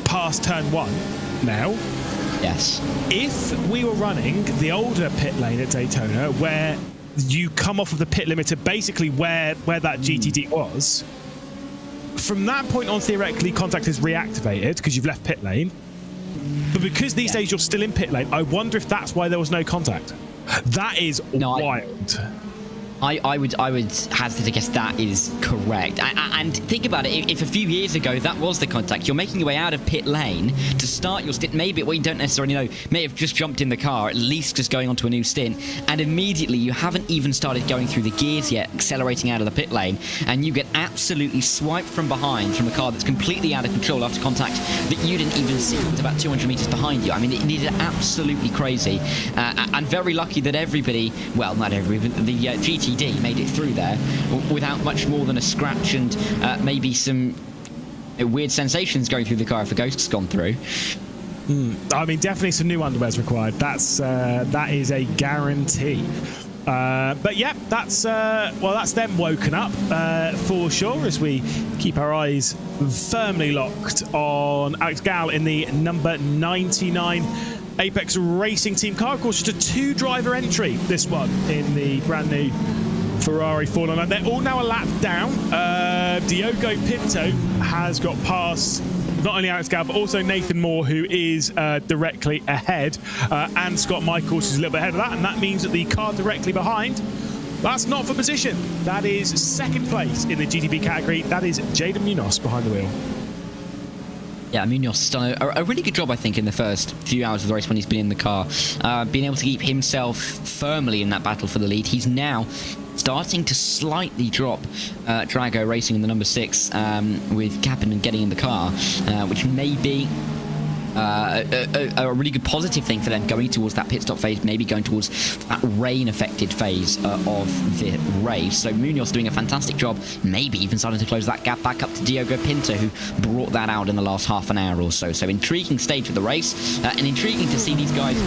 past turn 1 now. Yes. If we were running the older pit lane at Daytona, where you come off of the pit limiter, basically where that GTD was, from that point on, theoretically, contact is reactivated because you've left pit lane. But because these days you're still in pit lane, I wonder if that's why there was no contact. That is wild. I would hazard to guess that is correct. And think about it, if a few years ago that was the contact, you're making your way out of pit lane to start your stint, maybe, well, you don't necessarily know, may have just jumped in the car, at least just going onto a new stint, and immediately you haven't even started going through the gears yet, accelerating out of the pit lane, and you get absolutely swiped from behind from a car that's completely out of control after contact that you didn't even see. It's about 200 meters behind you. I mean, it is absolutely crazy, and very lucky that everybody, well, not everybody, but the GT LTD made it through there without much more than a scratch and maybe some weird sensations going through the car if a ghost's gone through. I mean, definitely some new underwear's required. That is a guarantee. But yeah, that's them woken up for sure, as we keep our eyes firmly locked on Alex Gal in the number 99 Apex Racing Team car. Of course, just a 2-driver entry, this one, in the brand new Ferrari 499. They're all now a lap down. Diogo Pinto has got past not only Alex Gal, but also Nathan Moore, who is directly ahead, and Scott Michaels is a little bit ahead of that, and that means that the car directly behind, that's not for position. That is second place in the GTB category. That is Jaden Munoz behind the wheel. Yeah, Munoz has done a really good job, I think, in the first few hours of the race when he's been in the car. Being able to keep himself firmly in that battle for the lead. He's now starting to slightly drop Drago Racing in the number 6 with Kapanen getting in the car, which may be a really good positive thing for them going towards that pit stop phase, maybe going towards that rain-affected phase of the race. So Munoz doing a fantastic job, maybe even starting to close that gap back up to Diogo Pinto, who brought that out in the last half an hour or so. So intriguing stage of the race, and intriguing to see these guys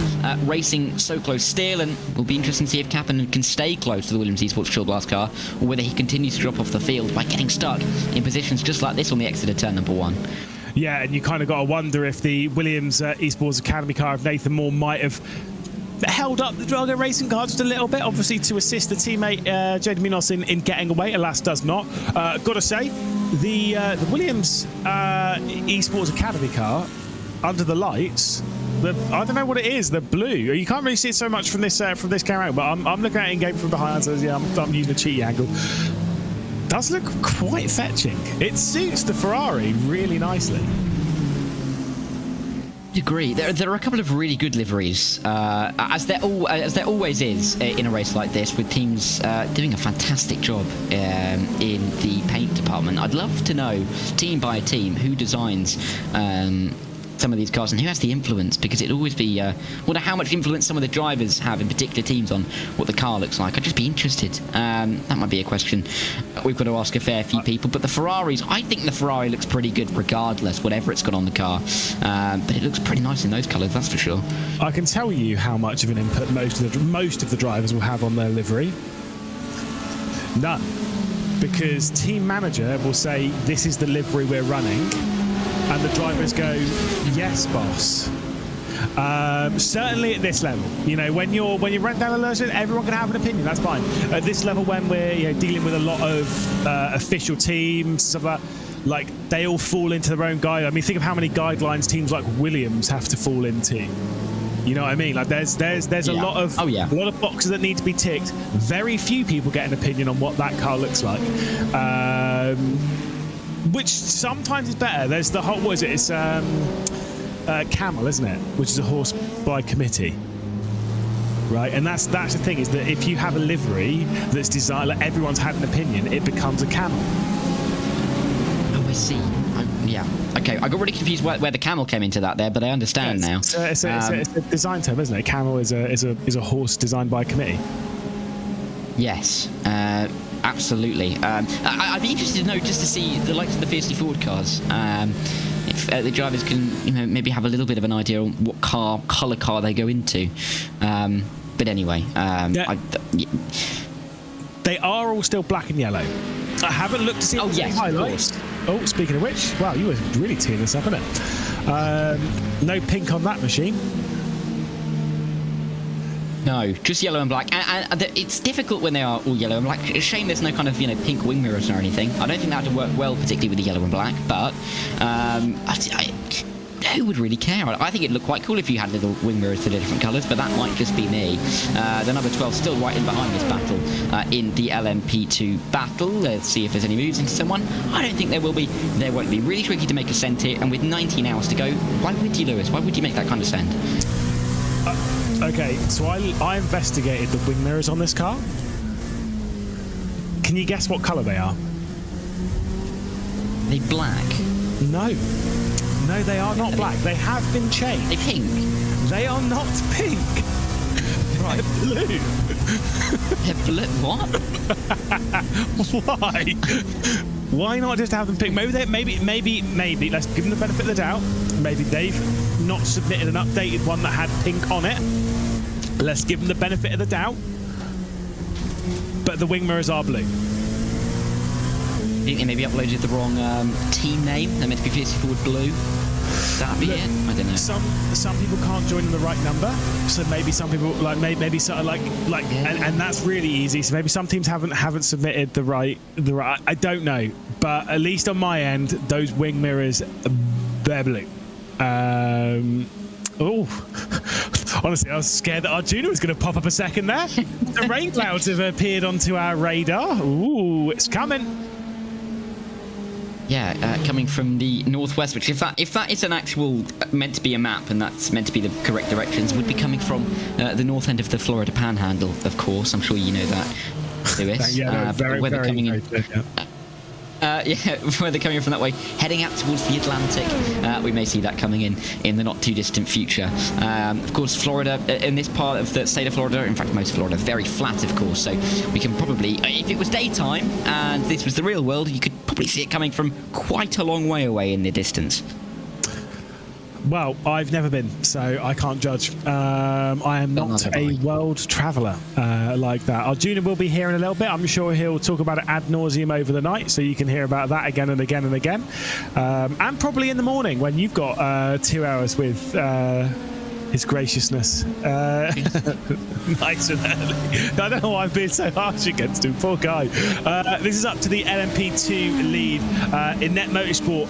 racing so close still, and it will be interesting to see if Kapanen can stay close to the Williams Esports Chill Blast car, or whether he continues to drop off the field by getting stuck in positions just like this on the exit of turn number 1. Yeah, and you kind of got to wonder if the Williams Esports Academy car of Nathan Moore might have held up the Drago Racing car just a little bit, obviously to assist the teammate Jaden Munoz in getting away. Alas, does not. Got to say, the Williams Esports Academy car under the lights, I don't know what it is, the blue. You can't really see it so much from this camera angle, but I'm looking at it in game from behind, so yeah, I'm using a cheaty angle. Does look quite fetching. It suits the Ferrari really nicely. I agree. There are a couple of really good liveries, as there always is in a race like this, with teams doing a fantastic job in the paint department. I'd love to know, team by team, who designs some of these cars and who has the influence, because it'll always be wonder how much influence some of the drivers have in particular teams on what the car looks like. I'd just be interested. That might be a question we've got to ask a fair few people, but the Ferraris, I think the Ferrari looks pretty good regardless, whatever it's got on the car, but it looks pretty nice in those colours, that's for sure. I can tell you how much of an input most of the drivers will have on their livery. None. Because team manager will say, this is the livery we're running, and the drivers go, yes, boss. Certainly at this level, you know, when you're run down the list, everyone can have an opinion. That's fine. At this level, when we're dealing with a lot of official teams, stuff like they all fall into their own guide. I mean, think of how many guidelines teams like Williams have to fall into. You know what I mean? Like there's a lot of a lot of boxes that need to be ticked. Very few people get an opinion on what that car looks like. Which sometimes is better. There's the whole, what is it? It's Camel, isn't it? Which is a horse by committee, right? And that's the thing, is that if you have a livery that's designed, like everyone's had an opinion, it becomes a Camel. Oh, I see. Yeah. Okay. I got really confused where the Camel came into that there, but I understand now. It's a design term, isn't it? Camel is a horse designed by a committee. Yes. Absolutely. I'd be interested to know, just to see the likes of the Fiercely Forward cars, if the drivers can, maybe have a little bit of an idea on what colour car they go into. But anyway, they are all still black and yellow. I haven't looked to see any highlights. Oh, speaking of which, wow, you were really teeing this up, isn't it? No pink on that machine. No, just yellow and black, and it's difficult when they are all yellow and black. It's a shame there's no kind of pink wing mirrors or anything. I don't think that would work well, particularly with the yellow and black. But who would really care? I think it'd look quite cool if you had little wing mirrors for the different colours, but that might just be me. The number 12 still right in behind this battle in the LMP2 battle. Let's see if there's any moves into someone. I don't think there will be. There won't be. Really tricky to make a send here, and with 19 hours to go, why would you, Lewis? Why would you make that kind of send? Okay, so I investigated the wing mirrors on this car. Can you guess what colour they are? Are they black? No, they are not black. They have been changed. They're pink. They are not pink. right. Blue. They're blue. What? Why? Why not just have them pink? Maybe let's give them the benefit of the doubt. Maybe they've not submitted an updated one that had pink on it. Let's give them the benefit of the doubt. But the wing mirrors are blue. I think they maybe uploaded the wrong team name. They're meant to be 50 forward blue. That'd be it. I don't know. Some people can't join in the right number, so maybe some people maybe so, and that's really easy. So maybe some teams haven't submitted the right. I don't know, but at least on my end, those wing mirrors, they're blue. Honestly, I was scared that our Juno was going to pop up a second there. The rain clouds have appeared onto our radar. Ooh, it's coming. Yeah, coming from the northwest, which if that is an actual meant to be a map and that's meant to be the correct directions, would be coming from the north end of the Florida Panhandle, of course. I'm sure you know that, Lewis. Where they're coming from that way, heading out towards the Atlantic. We may see that coming in the not too distant future. Of course, Florida, in this part of the state of Florida, in fact, most of Florida, very flat, of course. So we can probably, if it was daytime and this was the real world, you could probably see it coming from quite a long way away in the distance. Well, I've never been, so I can't judge. I am not a world traveller like that. Our Junior will be here in a little bit. I'm sure he'll talk about it ad nauseum over the night, so you can hear about that again and again and again. And probably in the morning when you've got 2 hours with His graciousness. Nice and early. I don't know why I'm being so harsh against him. Poor guy. This is up to the LMP2 lead. In Net Motorsport,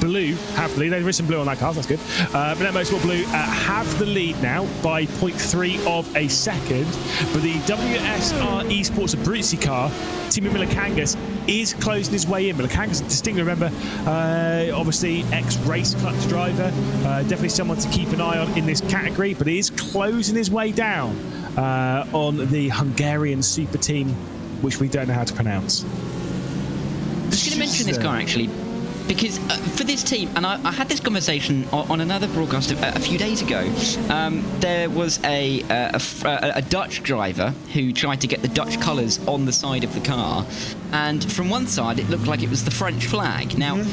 Blue have the lead. There is some blue on that car, that's good. But Net Motorsport Blue have the lead now by 0.3 of a second. But the WSR Esports Abruzzi car, Timo Milikangas, is closing his way in. Milikangas, distinctly remember, obviously ex-race clutch driver, definitely someone to keep an eye on in this category, but he is closing his way down on the Hungarian super team, which we don't know how to pronounce. I was going to mention this car actually, because for this team, and I had this conversation on another broadcast a few days ago. There was a Dutch driver who tried to get the Dutch colours on the side of the car, and from one side it looked like it was the French flag. Now,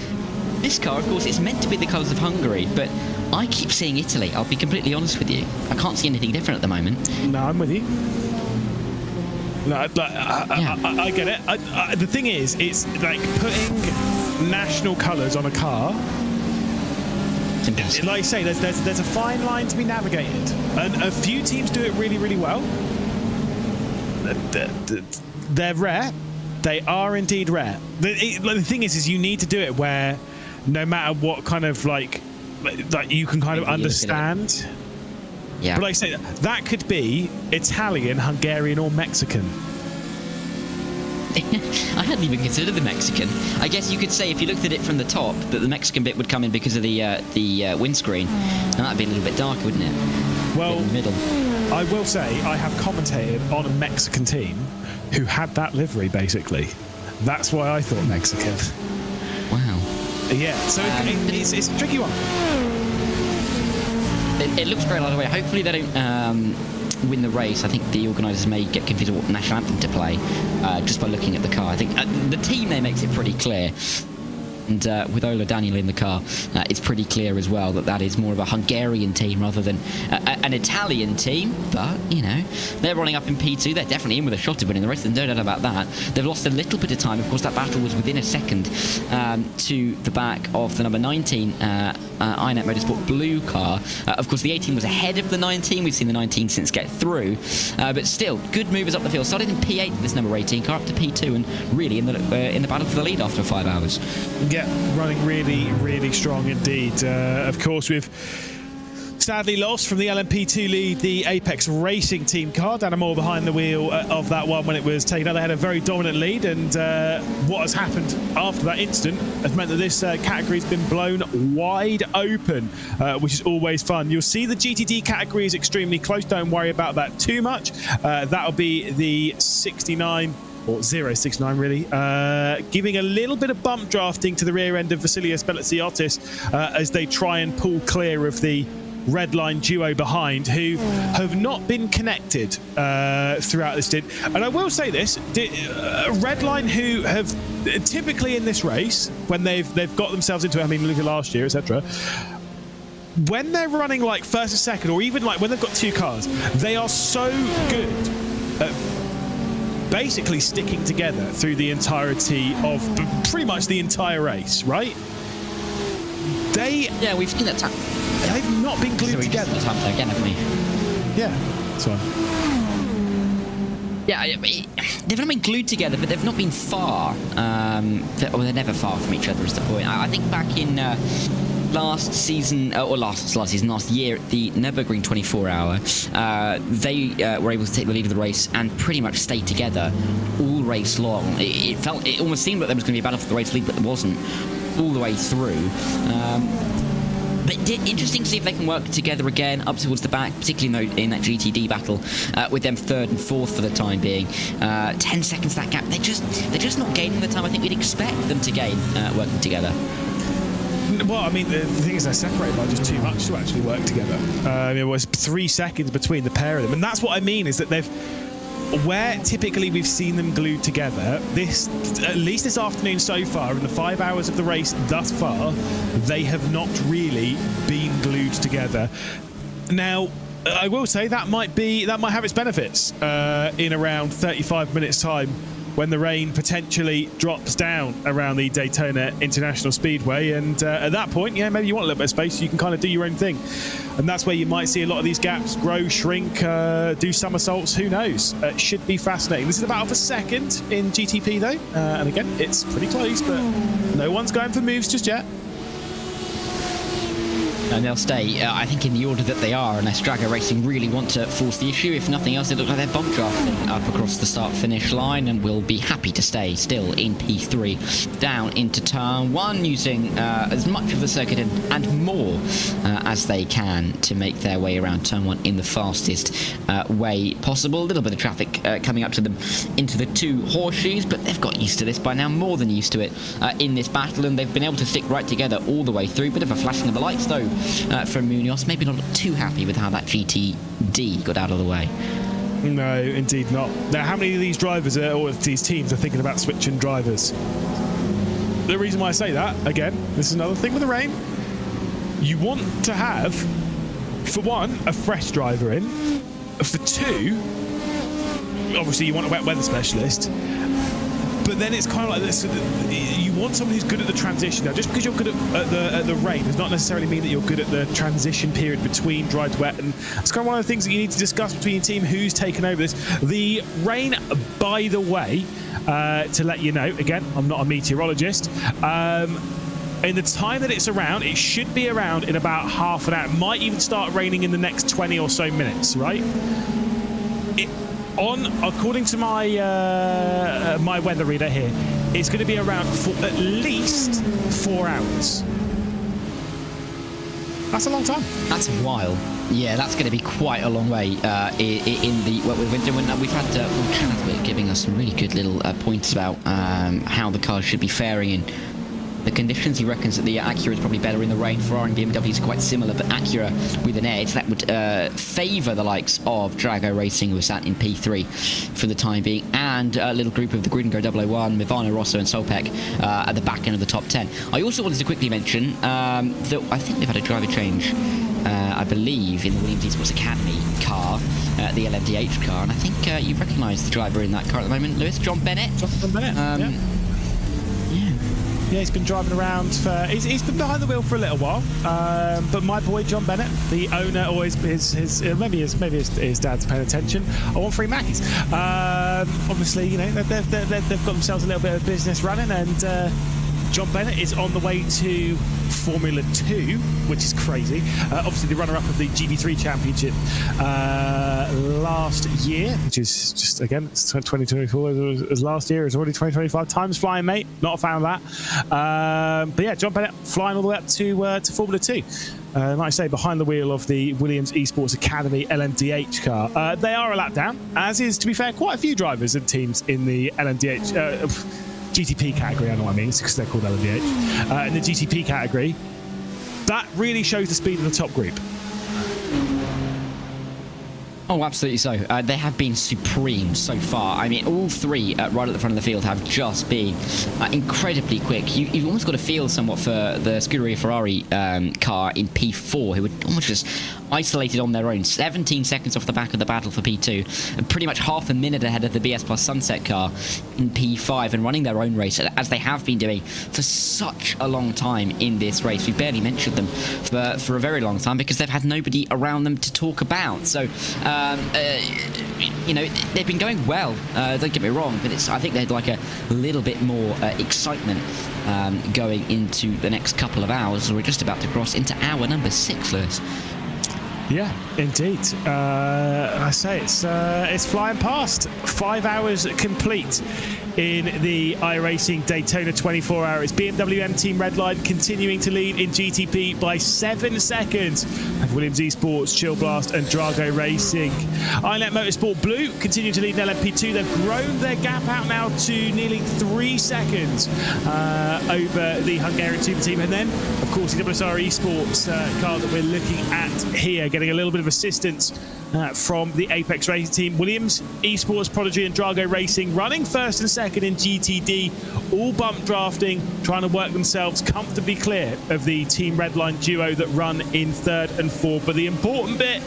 this car, of course, is meant to be the colours of Hungary, but I keep seeing Italy. I'll be completely honest with you. I can't see anything different at the moment. No, I'm with you. No, I get it. The thing is, it's like putting national colours on a car. It's impossible. Like you say, there's a fine line to be navigated, and a few teams do it really, really well. They're rare. They are indeed rare. The thing is you need to do it where, no matter what kind of like you can kind of understand. Yeah. But like I say, that could be Italian, Hungarian, or Mexican. I hadn't even considered the Mexican. I guess you could say, if you looked at it from the top, that the Mexican bit would come in because of the windscreen, and that'd be a little bit darker, wouldn't it? Well, in the middle. I will say I have commentated on a Mexican team who had that livery, basically. That's why I thought Mexican. Wow. Yeah, so it's a tricky one. It looks great either way. Hopefully they don't win the race. I think the organisers may get confused with what national anthem to play just by looking at the car. I think the team there makes it pretty clear. And with Ola Daniel in the car, it's pretty clear as well that is more of a Hungarian team rather than an Italian team. But, you know, they're running up in P2. They're definitely in with a shot of winning the race. There's no doubt about that. They've lost a little bit of time. Of course, that battle was within a second to the back of the number 19 iNet Motorsport blue car. Of course, the 18 was ahead of the 19. We've seen the 19 since get through. But still, good movers up the field. Started in P8 with this number 18 car up to P2 and really in the battle for the lead after 5 hours. Yeah, running really, really strong indeed. Of course, we've sadly lost from the LMP2 lead the Apex Racing team car. Dana Moore behind the wheel of that one when it was taken out. They had a very dominant lead, and what has happened after that incident has meant that this category has been blown wide open, which is always fun. You'll see the GTD category is extremely close. Don't worry about that too much. That'll be the 69 or 069 really, giving a little bit of bump drafting to the rear end of Vasilios Belotsiotis as they try and pull clear of the Redline duo behind, who have not been connected throughout this stint. And I will say this, Redline, who have typically in this race, when they've got themselves into it, I mean, look at last year, etc., when they're running like first and second, or even like when they've got two cars, they are so good at basically sticking together through the entirety of pretty much the entire race, right? Yeah, we've seen that time. They've not been glued together. Again, haven't we? Yeah, that's fine. Yeah, they've not been glued together, but they've not been far. They're never far from each other, is the point. I think back in last season, or last year at the Nürburgring 24-hour, they were able to take the lead of the race and pretty much stay together all race long. It almost seemed like there was going to be a battle for the race lead, but there wasn't all the way through. But interesting to see if they can work together again up towards the back, particularly in that GTD battle, with them third and fourth for the time being. 10 seconds that gap. They're just not gaining the time I think we'd expect them to gain working together. Well, I mean, the thing is they're separated by just too much to actually work together. It was 3 seconds between the pair of them, and that's what I mean, is that where typically we've seen them glued together, at least this afternoon so far, in the 5 hours of the race thus far, they have not really been glued together. Now, I will say that might have its benefits in around 35 minutes time, when the rain potentially drops down around the Daytona International Speedway, and at that point, yeah, maybe you want a little bit of space so you can kind of do your own thing, and that's where you might see a lot of these gaps grow, shrink, do somersaults, who knows. It should be fascinating. This is the battle for second in GTP though, and again, it's pretty close, but no one's going for moves just yet. And they'll stay, I think, in the order that they are, unless Drago Racing really want to force the issue. If nothing else, it looks like they're bump drafting up across the start-finish line, and will be happy to stay still in P3 down into turn 1, using as much of the circuit and more as they can to make their way around turn 1 in the fastest way possible. A little bit of traffic coming up to them into the 2 horseshoes, but they've got used to this by now, more than used to it in this battle, and they've been able to stick right together all the way through. Bit of a flashing of the lights, though, from Munoz. Maybe not too happy with how that GTD got out of the way. No, indeed not. Now, how many of these drivers or these teams are thinking about switching drivers? The reason why I say that, again, this is another thing with the rain. You want to have, for one, a fresh driver in. For two, obviously you want a wet weather specialist. But then it's kind of like this, you want someone who's good at the transition. Now, just because you're good at the rain does not necessarily mean that you're good at the transition period between dry to wet, and it's kind of one of the things that you need to discuss between your team, who's taken over this. The rain, by the way, to let you know, again, I'm not a meteorologist, in the time that it's around, it should be around in about half an hour. It might even start raining in the next 20 or so minutes, right? According to my my weather reader here, it's going to be around for at least 4 hours. That's a long time. That's a while. Yeah, that's going to be quite a long way in the wet winter. We've had Will giving us some really good little points about how the cars should be faring in the conditions. He reckons that the Acura is probably better in the rain. Ferrari and BMWs are quite similar, but Acura with an edge. That would favour the likes of Drago Racing, who are sat in P3 for the time being, and a little group of the Grid and Go 001, Mivano, Rosso and Solpec at the back end of the top 10. I also wanted to quickly mention that I think they've had a driver change, I believe, in the Williams Esports Academy car, the LMDH car, and I think you recognise the driver in that car at the moment, Lewis, John Bennett. John Bennett, yeah. Yeah, he's been driving around he's been behind the wheel for a little while. But my boy John Bennett, the owner, or maybe his dad's paying attention. I want free Mackies. Obviously, you know, they've got themselves a little bit of business running, and John Bennett is on the way to Formula 2, which is crazy. Obviously, the runner-up of the GB3 Championship last year, which is just, again, it's 2024 as last year. It's already 2025. Time's flying, mate. Not a fan of that. But yeah, John Bennett flying all the way up to Formula 2. Like I say, behind the wheel of the Williams Esports Academy LMDH car. They are a lap down, as is, to be fair, quite a few drivers and teams in the LMDH GTP category. I know what I mean, because they're called LMDH. In the GTP category, that really shows the speed of the top group. Oh, absolutely so. They have been supreme so far. I mean, all three right at the front of the field have just been incredibly quick. You've almost got a feel somewhat for the Scuderia Ferrari car in P4, who were almost just isolated on their own. 17 seconds off the back of the battle for P2, and pretty much half a minute ahead of the BS Plus Sunset car in P5, and running their own race, as they have been doing for such a long time in this race. We've barely mentioned them for a very long time because they've had nobody around them to talk about. So, you know, they've been going well, don't get me wrong, but I think they'd like a little bit more excitement going into the next couple of hours. We're just about to cross into hour number 6, Lewis. Yeah, indeed. I say it's flying past. 5 hours complete in the iRacing Daytona 24-hour. It's BMW M Team Redline continuing to lead in GTP by 7 seconds. And Williams Esports, Chill Blast and Drago Racing. iNet Motorsport Blue continue to lead in LMP2. They've grown their gap out now to nearly 3 seconds over the Hungarian Super Team. And then, of course, the WSR Esports car that we're looking at here, getting a little bit of assistance from the Apex Racing Team. Williams Esports, Prodigy and Drago Racing running first and second in GTD, all bump drafting, trying to work themselves comfortably clear of the Team Redline duo that run in third and fourth. But the important bit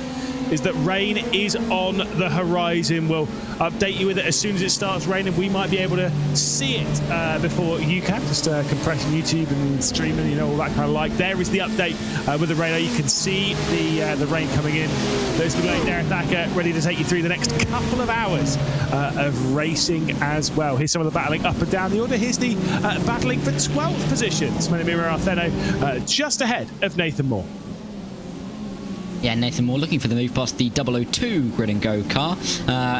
is that rain is on the horizon. We'll update you with it as soon as it starts raining. We might be able to see it before you can, just compressing YouTube and streaming, you know, all that kind of like. There is the update with the radar. You can see the rain coming in. There's Darren Thacker ready to take you through the next couple of hours of racing as well. Here's some of the battling up and down the order. Here's the battling for 12th position. Smenimir Artheno just ahead of Nathan Moore. Yeah, Nathan Moore looking for the move past the 002 Grid and Go car,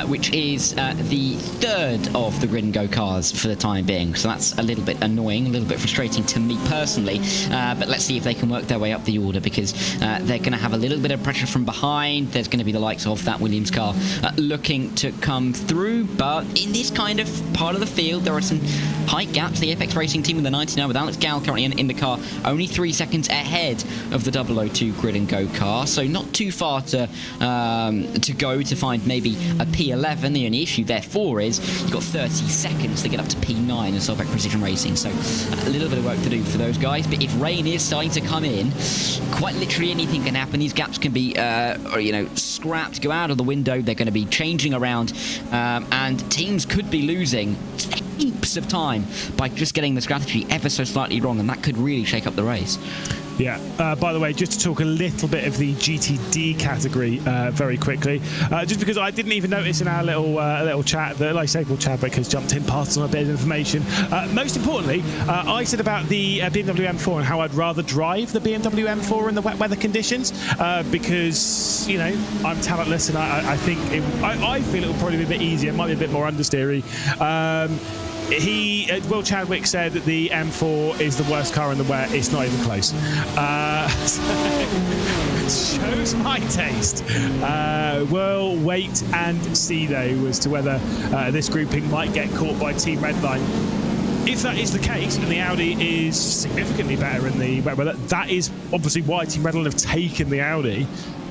which is the third of the Grid and Go cars for the time being. So that's a little bit annoying, a little bit frustrating to me personally. But let's see if they can work their way up the order, because they're going to have a little bit of pressure from behind. There's going to be the likes of that Williams car looking to come through. But in this kind of part of the field, there are some height gaps. The Apex Racing Team with the 99 with Alex Gal currently in the car, only 3 seconds ahead of the 002 Grid and Go car. So not too far to go to find maybe a P11. The only issue therefore is you've got 30 seconds to get up to P9 in Solveig Precision Racing, so a little bit of work to do for those guys. But if rain is starting to come in, quite literally anything can happen. These gaps can be scrapped, go out of the window. They're going to be changing around, and teams could be losing heaps of time by just getting the strategy ever so slightly wrong, and that could really shake up the race. Yeah, by the way, just to talk a little bit of the GTD category very quickly, just because I didn't even notice in our little chat that, like I say, Paul Chadwick has jumped in, passed on a bit of information. Most importantly, I said about the BMW M4 and how I'd rather drive the BMW M4 in the wet weather conditions, because, you know, I'm talentless, and I think I feel it will probably be a bit easier, it might be a bit more understeery. Will Chadwick said that the M4 is the worst car in the wet. It's not even close. Shows my taste. We'll wait and see, though, as to whether this grouping might get caught by Team Redline. If that is the case, and the Audi is significantly better in the wet weather, that is obviously why Team Redline have taken the Audi.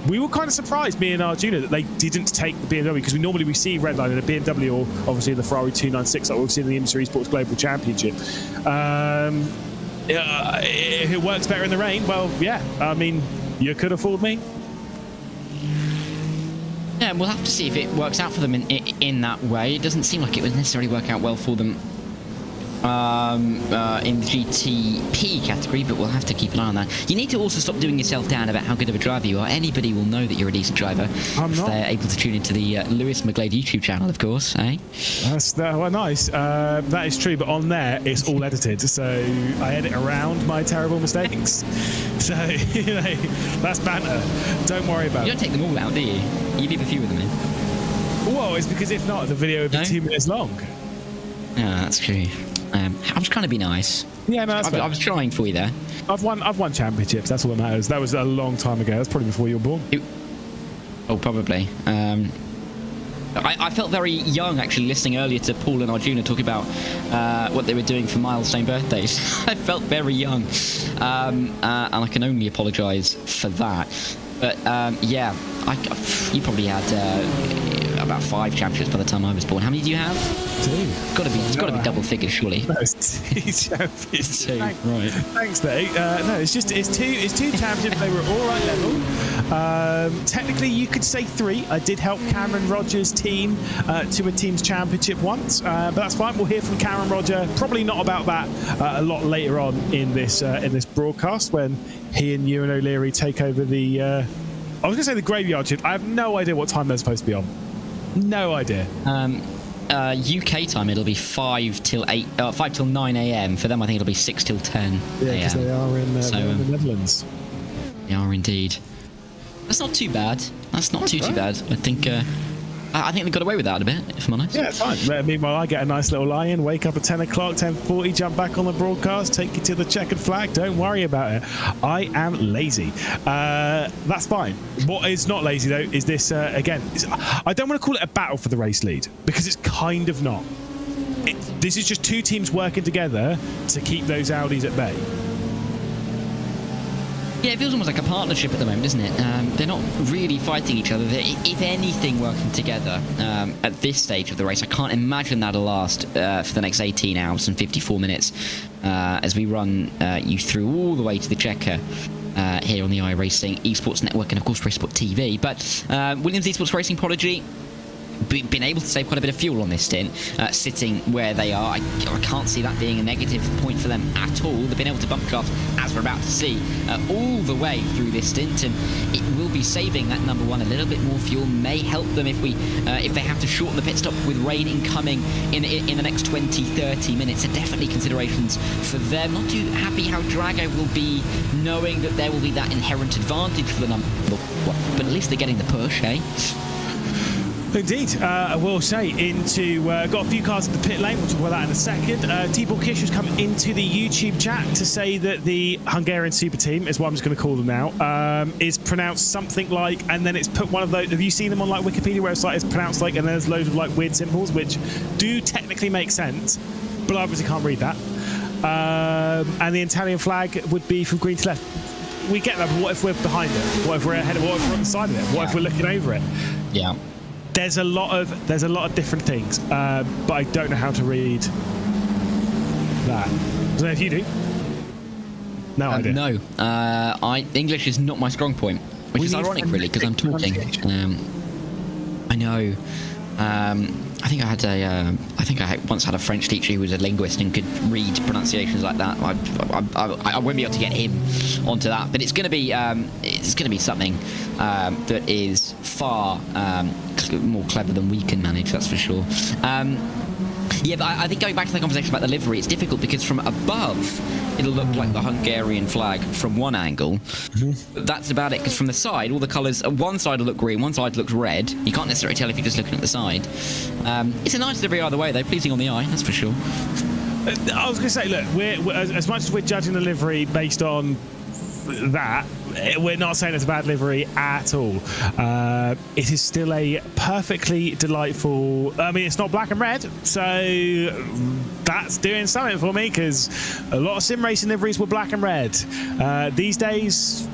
We were kind of surprised, me and Arjuna, that they didn't take the BMW, because we see Redline in a BMW, or obviously the Ferrari 296 like we've seen in the IMSA Esports Global Championship. If it works better in the rain, well, yeah, I mean, you could afford me. Yeah, we'll have to see if it works out for them in that way. It doesn't seem like it would necessarily work out well for them in the GTP category, but we'll have to keep an eye on that. You need to also stop doing yourself down about how good of a driver you are. Anybody will know that you're a decent driver if they're able to tune into the Lewis McGlade YouTube channel, of course, eh? Well, nice. That is true, but on there, it's all edited, so I edit around my terrible mistakes. So, you know, that's banter. Don't worry about it. You don't take them all out, do you? You leave a few of them in. Well, it's because if not, the video would be 2 minutes long. Yeah, that's true. I was trying to be nice. Yeah, no, that's fair. I was trying for you there. I've won championships. That's all that matters. That was a long time ago. That's probably before you were born. Oh, probably. I felt very young, actually, listening earlier to Paul and Arjuna talk about what they were doing for milestone birthdays. I felt very young, and I can only apologise for that. But yeah, you probably had about 5 championships by the time I was born. How many do you have? 2. It's got to be double figures, surely. No, it's 2 champions. 2, right? Thanks, Dave. No, it's 2 championships. They were all right level. Technically, you could say 3. I did help Cameron Rogers' team to a team's championship once, but that's fine. We'll hear from Cameron Roger. Probably not about that a lot later on in this broadcast when he and Ewan O'Leary take over the. I was going to say the graveyard shift. I have no idea what time they're supposed to be on. No idea. UK time, it'll be 5 till 9 a.m. For them, I think it'll be 6 till 10 Yeah, because they are in the Netherlands. They are indeed. That's not too bad. That's not too bad. I think they got away with that a bit, if I'm honest. Yeah, it's fine. Meanwhile, I get a nice little lie-in, wake up at 10 o'clock, 10:40, jump back on the broadcast, take you to the checkered flag. Don't worry about it. I am lazy. That's fine. What is not lazy, though, is this, again, I don't want to call it a battle for the race lead, because it's kind of not. This is just 2 teams working together to keep those Audis at bay. Yeah, it feels almost like a partnership at the moment, doesn't it? They're not really fighting each other. They're, if anything, working together at this stage of the race. I can't imagine that'll last for the next 18 hours and 54 minutes as we run you through all the way to the checker here on the iRacing Esports Network and, of course, RaceSpotTV. But Williams Esports Racing Prodigy been able to save quite a bit of fuel on this stint, sitting where they are. I can't see that being a negative point for them at all. They've been able to bump class, as we're about to see, all the way through this stint, and it will be saving that number 1 a little bit more fuel. May help them if they have to shorten the pit stop with rain incoming in the next 20-30 minutes. Are definitely considerations for them. Not too happy how Drago will be, knowing that there will be that inherent advantage for the number 1, but at least they're getting the push, eh? Indeed, I will say got a few cars in the pit lane. We'll talk about that in a second. T-Ball Kish has come into the YouTube chat to say that the Hungarian super team, is what I'm just going to call them now, is pronounced something like, and then it's put one of those. Have you seen them on like Wikipedia where it's like it's pronounced like, and there's loads of like weird symbols which do technically make sense, but I obviously can't read that. And the Italian flag would be from green to left. We get that, but what if we're behind it? What if we're ahead of it? What if we're on the side of it? What if we're looking over it? Yeah. There's a lot of different things, but I don't know how to read that. I don't know if you do. No idea. No, English is not my strong point, which is ironic, really, because I'm talking. I know. I think I once had a French teacher who was a linguist and could read pronunciations like that. I won't be able to get him onto that, but it's going to be something that is far more clever than we can manage. That's for sure. Yeah, but I think going back to the conversation about the livery, it's difficult because from above, it'll look like the Hungarian flag from one angle. Mm-hmm. That's about it, because from the side, all the colours, one side will look green, one side looks red. You can't necessarily tell if you're just looking at the side. It's a nice livery either way, though, pleasing on the eye, that's for sure. I was going to say, look, we're as much as we're judging the livery based on that, we're not saying it's a bad livery at all. It is still a perfectly delightful. I mean, it's not black and red, so that's doing something for me, because a lot of sim racing liveries were black and red. These days,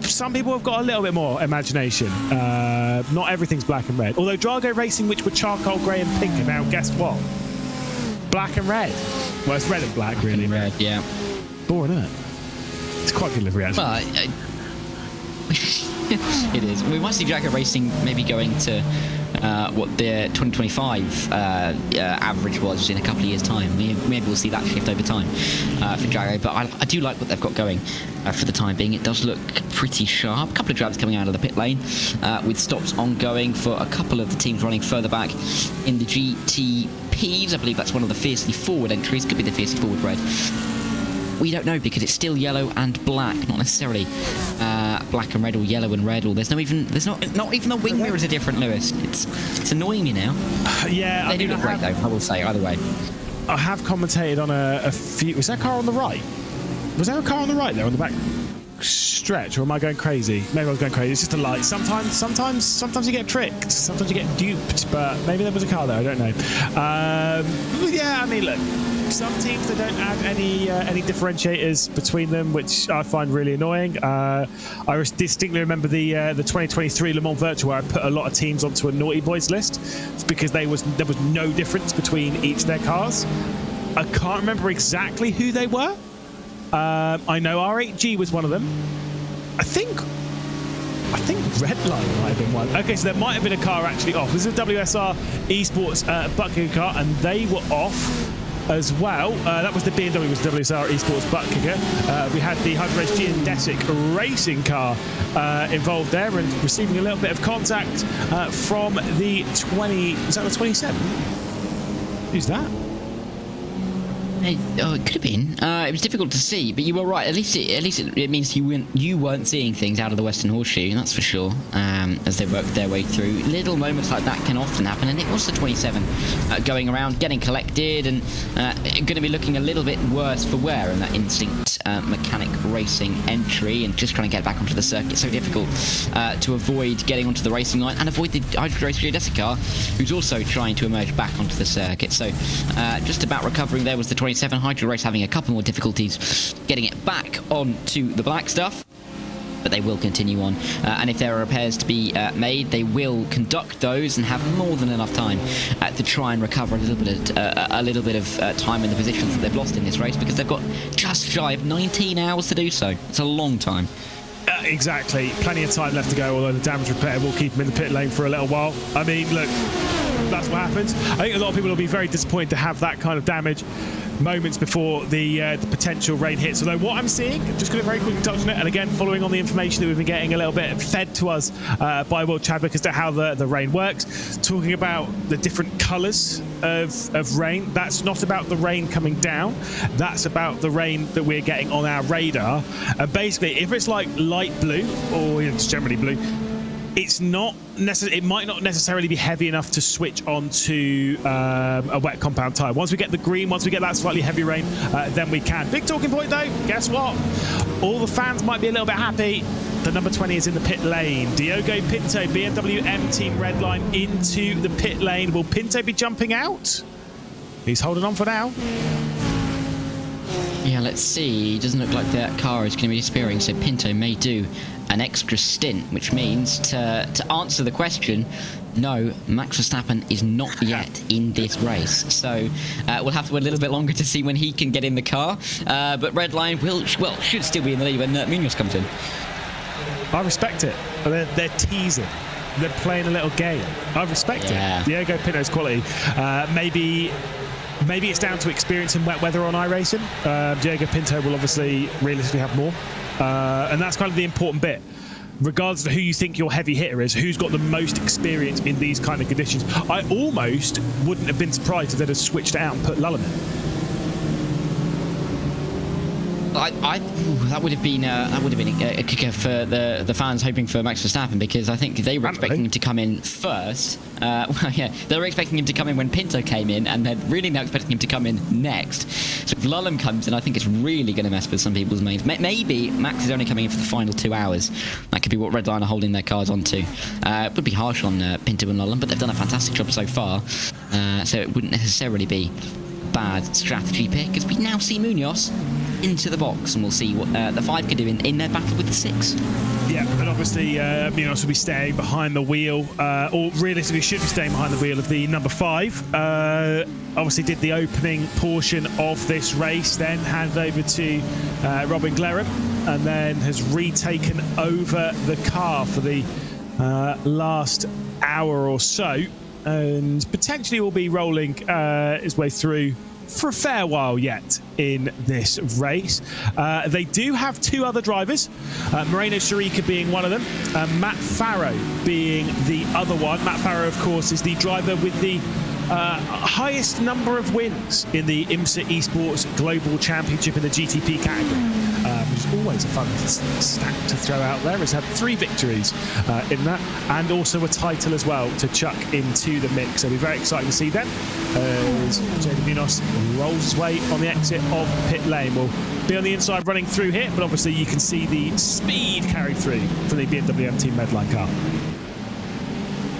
some people have got a little bit more imagination. Not everything's black and red. Although Drago Racing, which were charcoal grey and pink, are now, guess what? Black and red. Well, it's red and black, really. Red, yeah. Boring, isn't it? It's quite a good livery, actually. Well, it is. We might see Drago Racing maybe going to what their 2025 average was in a couple of years' time. Maybe we'll see that shift over time for Drago. But I do like what they've got going for the time being. It does look pretty sharp. A couple of drivers coming out of the pit lane with stops ongoing for a couple of the teams running further back in the GTPs. I believe that's one of the fiercely forward entries. Could be the fiercely forward red. We don't know, because it's still yellow and black, not necessarily black and red or yellow and red. Or there's not even the wing mirrors are different, Lewis. It's annoying me now. Yeah, they do look great though. I will say either way. I have commentated on a few. Was that car on the right? Was there a car on the right there on the back stretch, or am I going crazy? Maybe I was going crazy. It's just a light. Sometimes you get tricked. Sometimes you get duped. But maybe there was a car there. I don't know. Yeah, I mean, look. Some teams, they don't add any differentiators between them, which I find really annoying. I distinctly remember the 2023 Le Mans Virtual, where I put a lot of teams onto a naughty boys list because there was no difference between each of their cars. I can't remember exactly who they were. I know R8G was one of them. I think Redline might have been one. Okay, so there might have been a car actually off. This is a WSR Esports butt-kicker car, and they were off as well. That was the BMW, was WSR Esports butt-kicker. We had the Hyper-Race Geodesic racing car involved there and receiving a little bit of contact from the 20... Was that the 27? Who's that? It could have been. It was difficult to see, but you were right. At least it means you weren't seeing things out of the Western Horseshoe, that's for sure. As they worked their way through, little moments like that can often happen, and it was the 27 going around, getting collected, and going to be looking a little bit worse for wear in that Instinct mechanic racing entry, and just trying to get back onto the circuit. So difficult to avoid getting onto the racing line and avoid the Hyper-Race Geodesic car, who's also trying to emerge back onto the circuit. So just about recovering there was the 27. Hyper-Race having a couple more difficulties getting it back onto the black stuff, but they will continue on, and if there are repairs to be made, they will conduct those and have more than enough time to try and recover a little bit of time in the positions that they've lost in this race, because they've got just shy of 19 hours to do so. It's a long time. Exactly, plenty of time left to go, although the damage repair will keep them in the pit lane for a little while. I mean, look, that's what happens. I think a lot of people will be very disappointed to have that kind of damage moments before the potential rain hits. Although what I'm seeing, just going to very quickly touch on it, and again following on the information that we've been getting a little bit fed to us by Will Chadwick as to how the rain works, talking about the different colours of rain. That's not about the rain coming down, that's about the rain that we're getting on our radar. And basically, if it's like light blue, or it's generally blue, it's not it might not necessarily be heavy enough to switch onto a wet compound tyre. Once we get the green, once we get that slightly heavy rain, then we can. Big talking point though, guess what? All the fans might be a little bit happy. The number 20 is in the pit lane. Diogo Pinto, BMW M Team Redline into the pit lane. Will Pinto be jumping out? He's holding on for now. Yeah, let's see. It doesn't look like that car is going to be disappearing, so Pinto may do an extra stint, which means to answer the question, no, Max Verstappen is not yet in this race. So we'll have to wait a little bit longer to see when he can get in the car. But Redline should still be in the lead when Munoz comes in. I respect it. They're teasing. They're playing a little game. I respect it. Diogo Pinto's quality. Maybe it's down to experience in wet weather on iRacing. Diogo Pinto will obviously realistically have more. And that's kind of the important bit. Regardless of who you think your heavy hitter is, who's got the most experience in these kind of conditions. I almost wouldn't have been surprised if they'd have switched it out and put Lullum in. That would have been a kicker for the fans hoping for Max Verstappen, because I think they were expecting him to come in first. They were expecting him to come in when Pinto came in, and they're really now expecting him to come in next. So if Lullum comes in, I think it's really going to mess with some people's minds. Maybe Max is only coming in for the final 2 hours. That could be what Redline are holding their cards onto. It would be harsh on Pinto and Lullum, but they've done a fantastic job so far. So it wouldn't necessarily be bad strategy pick, as we now see Munoz into the box, and we'll see what the 5 can do in their battle with the 6. Yeah, but obviously Munoz will be staying behind the wheel, or realistically should be staying behind the wheel of the number 5. Obviously did the opening portion of this race, then handed over to Robin Glerum, and then has retaken over the car for the last hour or so, and potentially will be rolling his way through for a fair while yet in this race. They do have 2 other drivers, Moreno Sirica being one of them, Matt Farrow being the other one. Matt Farrow, of course, is the driver with the highest number of wins in the IMSA Esports Global Championship in the GTP category, which is always a fun stat to throw out there. He's had 3 victories in that, and also a title as well to chuck into the mix. So it'll be very exciting to see them as Jaden Munoz rolls his way on the exit of pit lane. We'll be on the inside running through here, but obviously you can see the speed carried through from the BMW M Team Medline car.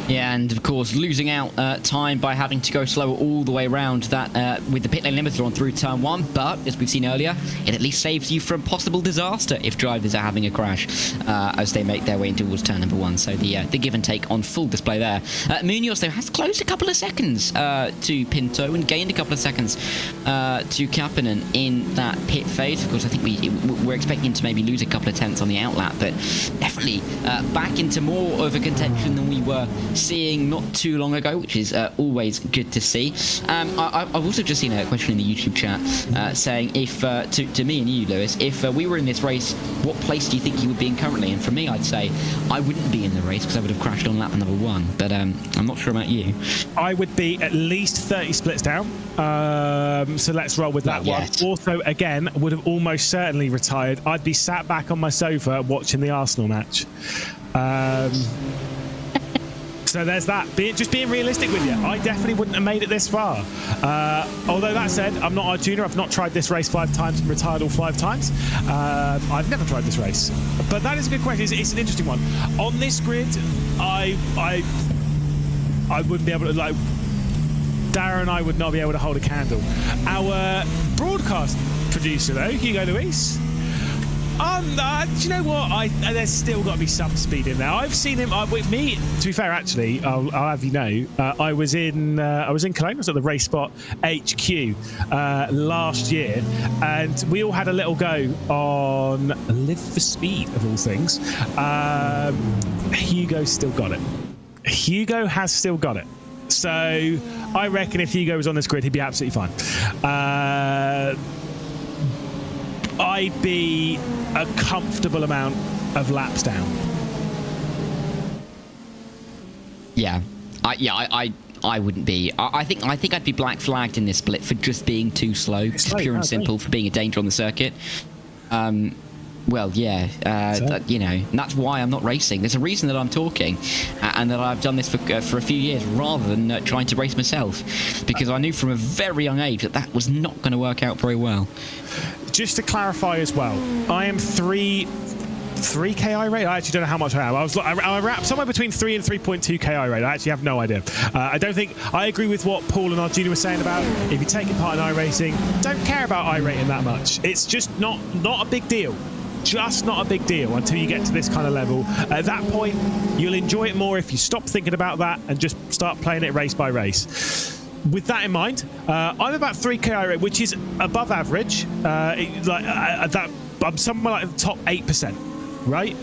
Yeah, and of course, losing out time by having to go slower all the way around that with the pit lane limiter on through turn 1. But as we've seen earlier, it at least saves you from possible disaster if drivers are having a crash as they make their way towards turn number 1. So the give and take on full display there. Munoz, though, has closed a couple of seconds to Pinto and gained a couple of seconds to Kapanen in that pit phase. Of course, I think we're expecting to maybe lose a couple of tenths on the outlap, but definitely back into more of a contention than we were seeing not too long ago, which is always good to see. I've also just seen a question in the YouTube chat saying if to me and you, Lewis, if we were in this race, what place do you think you would be in currently? And for me, I'd say I wouldn't be in the race because I would have crashed on lap number 1, but I'm not sure about you. I would be at least 30 splits down, so let's roll with that one. Also, again, would have almost certainly retired. I'd be sat back on my sofa watching the Arsenal match. So there's that. Just being realistic with you, I definitely wouldn't have made it this far. Although that said, I'm not a junior. I've not tried this race 5 times and retired all 5 times. I've never tried this race. But that is a good question. It's an interesting one. On this grid, I wouldn't be able to, like, Darren and I would not be able to hold a candle. Our broadcast producer, though, Hugo Luis, do you know what? There's still got to be some speed in there. I've seen him with me. To be fair, actually, I'll have you know, I was in Cologne. I was at the RaceSpot HQ last year, and we all had a little go on Live for Speed of all things. Hugo's still got it. Hugo has still got it. So I reckon if Hugo was on this grid, he'd be absolutely fine. I'd be a comfortable amount of laps down. Yeah, I wouldn't be. I think I'd be black flagged in this split for just being too slow, just pure and simple, for being a danger on the circuit. Well, yeah, you know, and that's why I'm not racing. There's a reason that I'm talking, and that I've done this for a few years rather than trying to race myself, because I knew from a very young age that was not going to work out very well. Just to clarify as well, I am 3k iRate. I actually don't know how much I am. I wrapped somewhere between 3 and 3.2k iRate. I actually have no idea. I don't think I agree with what Paul and our junior were saying about if you're taking part in iRacing, don't care about iRating that much. It's just not a big deal. Just not a big deal until you get to this kind of level. At that point, you'll enjoy it more if you stop thinking about that and just start playing it race by race. With that in mind, I'm about 3k iRate, which is above average. I'm somewhere like the top 8%, right?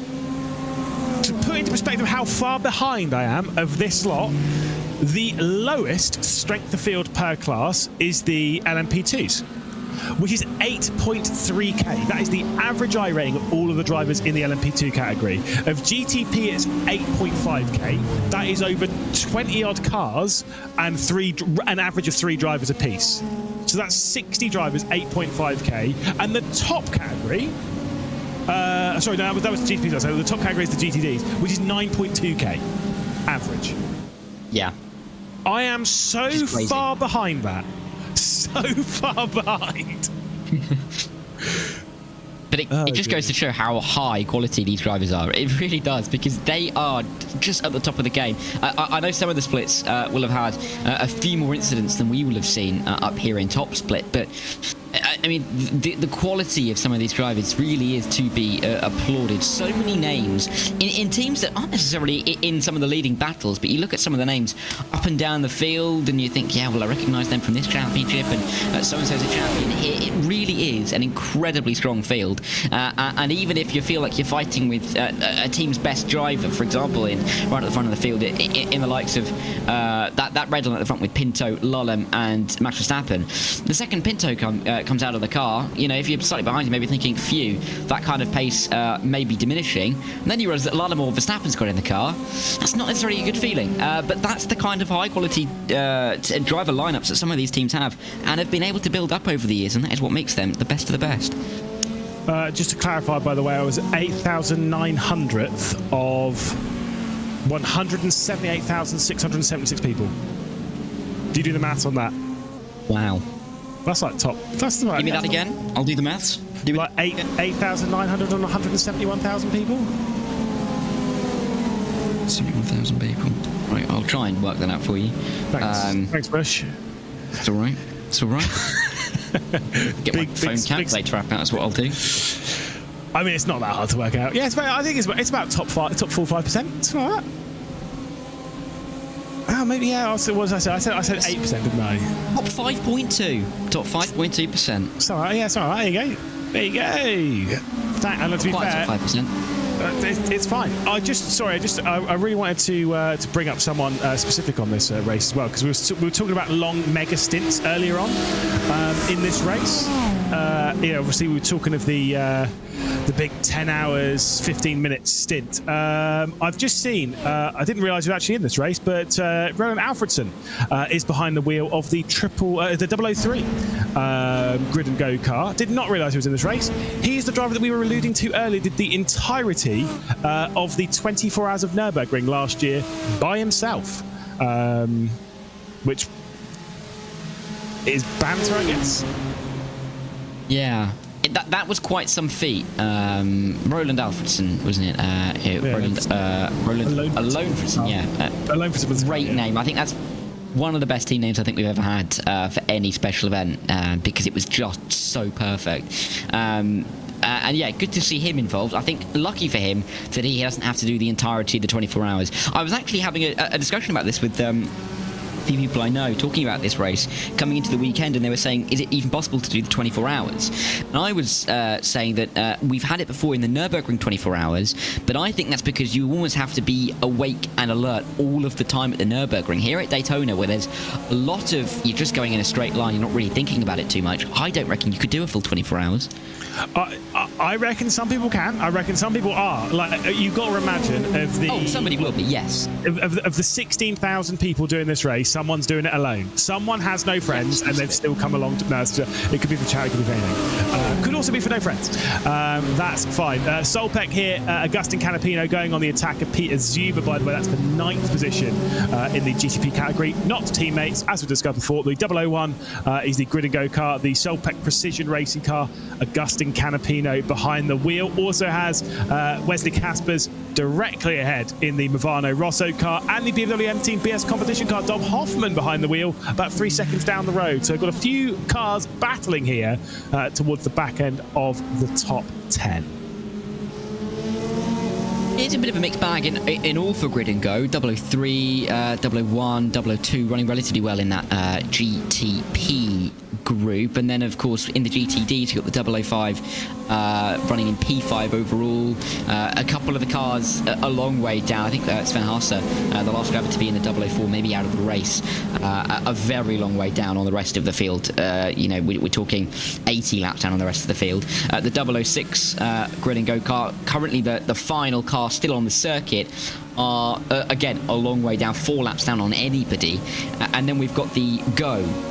To put into perspective how far behind I am of this lot, the lowest strength of field per class is the LMP2s, which is 8.3k. That is the average I rating of all of the drivers in the LMP2 category. Of GTP, it's 8.5k. That is over 20 odd cars and an average of 3 drivers apiece. So that's 60 drivers, 8.5k. And the top category, sorry, no, that was GTP. So the top category is the GTDs, which is 9.2k average. Yeah. I am so far behind that. So far behind. But it just goes to show how high quality these drivers are. It really does, because they are just at the top of the game. I know some of the splits will have had a few more incidents than we will have seen up here in top split, but I mean, the quality of some of these drivers really is to be applauded. So many names in teams that aren't necessarily in some of the leading battles, but you look at some of the names up and down the field and you think, yeah, well, I recognise them from this championship, and so-and-so's a champion. It really is an incredibly strong field. And even if you feel like you're fighting with a team's best driver, for example, right at the front of the field, in the likes of that red one at the front with Pinto, Lollem, and Max Verstappen, the second Pinto comes out of the car, you know, if you're slightly behind you, maybe thinking, phew, that kind of pace may be diminishing. And then you realise that Lollem or Verstappen's got in the car. That's not necessarily a good feeling. But that's the kind of high-quality driver lineups that some of these teams have and have been able to build up over the years, and that is what makes them the best of the best. Just to clarify, by the way, I was 8,900th of 178,676 people. Do you do the maths on that? Wow. That's like top. That's like, give me that again. I'll do the maths. Do like 8,900 on 171,000 people. 71,000 people. Right, I'll try and work that out for you. Thanks, thanks, Bush. It's all right. It's all right. Get my phone calculator app out. That's what I'll do. I mean, it's not that hard to work out. Yeah, I think it's about top 4, 5%. Something like that. Oh, maybe, yeah. What did I say? I said 8%, didn't I? Top 5.2. Top 5.2%. It's all right. Yeah, it's all right. There you go. There you go. And to be fair, 5%. it's fine. I really wanted to bring up someone specific on this race as well, because we were talking about long mega stints earlier on in this race. Obviously we were talking of the big 10 hours, 15-minute stint. I've just seen, I didn't realise he was actually in this race, but Roland Alfredson is behind the wheel of the 003 grid and go car. Did not realise he was in this race. He is the driver that we were alluding to earlier, did the entirety of the 24 Hours of Nürburgring last year by himself, which is banter, I guess. Yeah. That was quite some feat. Roland Alfredson, wasn't it? Roland Alonefredson, yeah. Alonefredson was great name. I think that's one of the best team names I think we've ever had for any special event, because it was just so perfect. And yeah, good to see him involved. I think lucky for him that he doesn't have to do the entirety of the 24 hours. I was actually having a discussion about this with a few people I know talking about this race coming into the weekend, and they were saying, is it even possible to do the 24 hours? And I was saying that we've had it before in the Nürburgring 24 hours, but I think that's because you almost have to be awake and alert all of the time at the Nürburgring. Here at Daytona, where there's a lot of, you're just going in a straight line, you're not really thinking about it too much, I don't reckon you could do a full 24 hours. I reckon some people can. I reckon some people are. Like, you've got to imagine of the... Oh, somebody will be, yes. Of the 16,000 people doing this race, someone's doing it alone. Someone has no friends, and they've still come along to... No, it could be for charity, it could be for anything. Could also be for no friends. That's fine. Solpeck here, Agustin Canapino going on the attack of Peter Zuber, by the way. That's the 9th position in the GTP category. Not teammates, as we discussed before. The 001 is the grid and go car. The Solpeck Precision Racing car, Agustin Canapino behind the wheel. Also has Wesley Caspers directly ahead in the Movano Rosso car, and the BMW M-Team BS competition car, Dom Hoffman behind the wheel, about 3 seconds down the road. So we've got a few cars battling here towards the back end of the top 10. It's a bit of a mixed bag in all for grid and go. 003, 001, 002 running relatively well in that GTP group, and then of course in the GTDs you've got the 005 running in P5 overall. A couple of the cars a long way down. I think Sven Haase, the last driver to be in the 004, maybe out of the race, a very long way down on the rest of the field. We're talking 80 laps down on the rest of the field. The 006 grid and go car, currently the final car still on the circuit, are again a long way down, 4 laps down on anybody. And then we've got the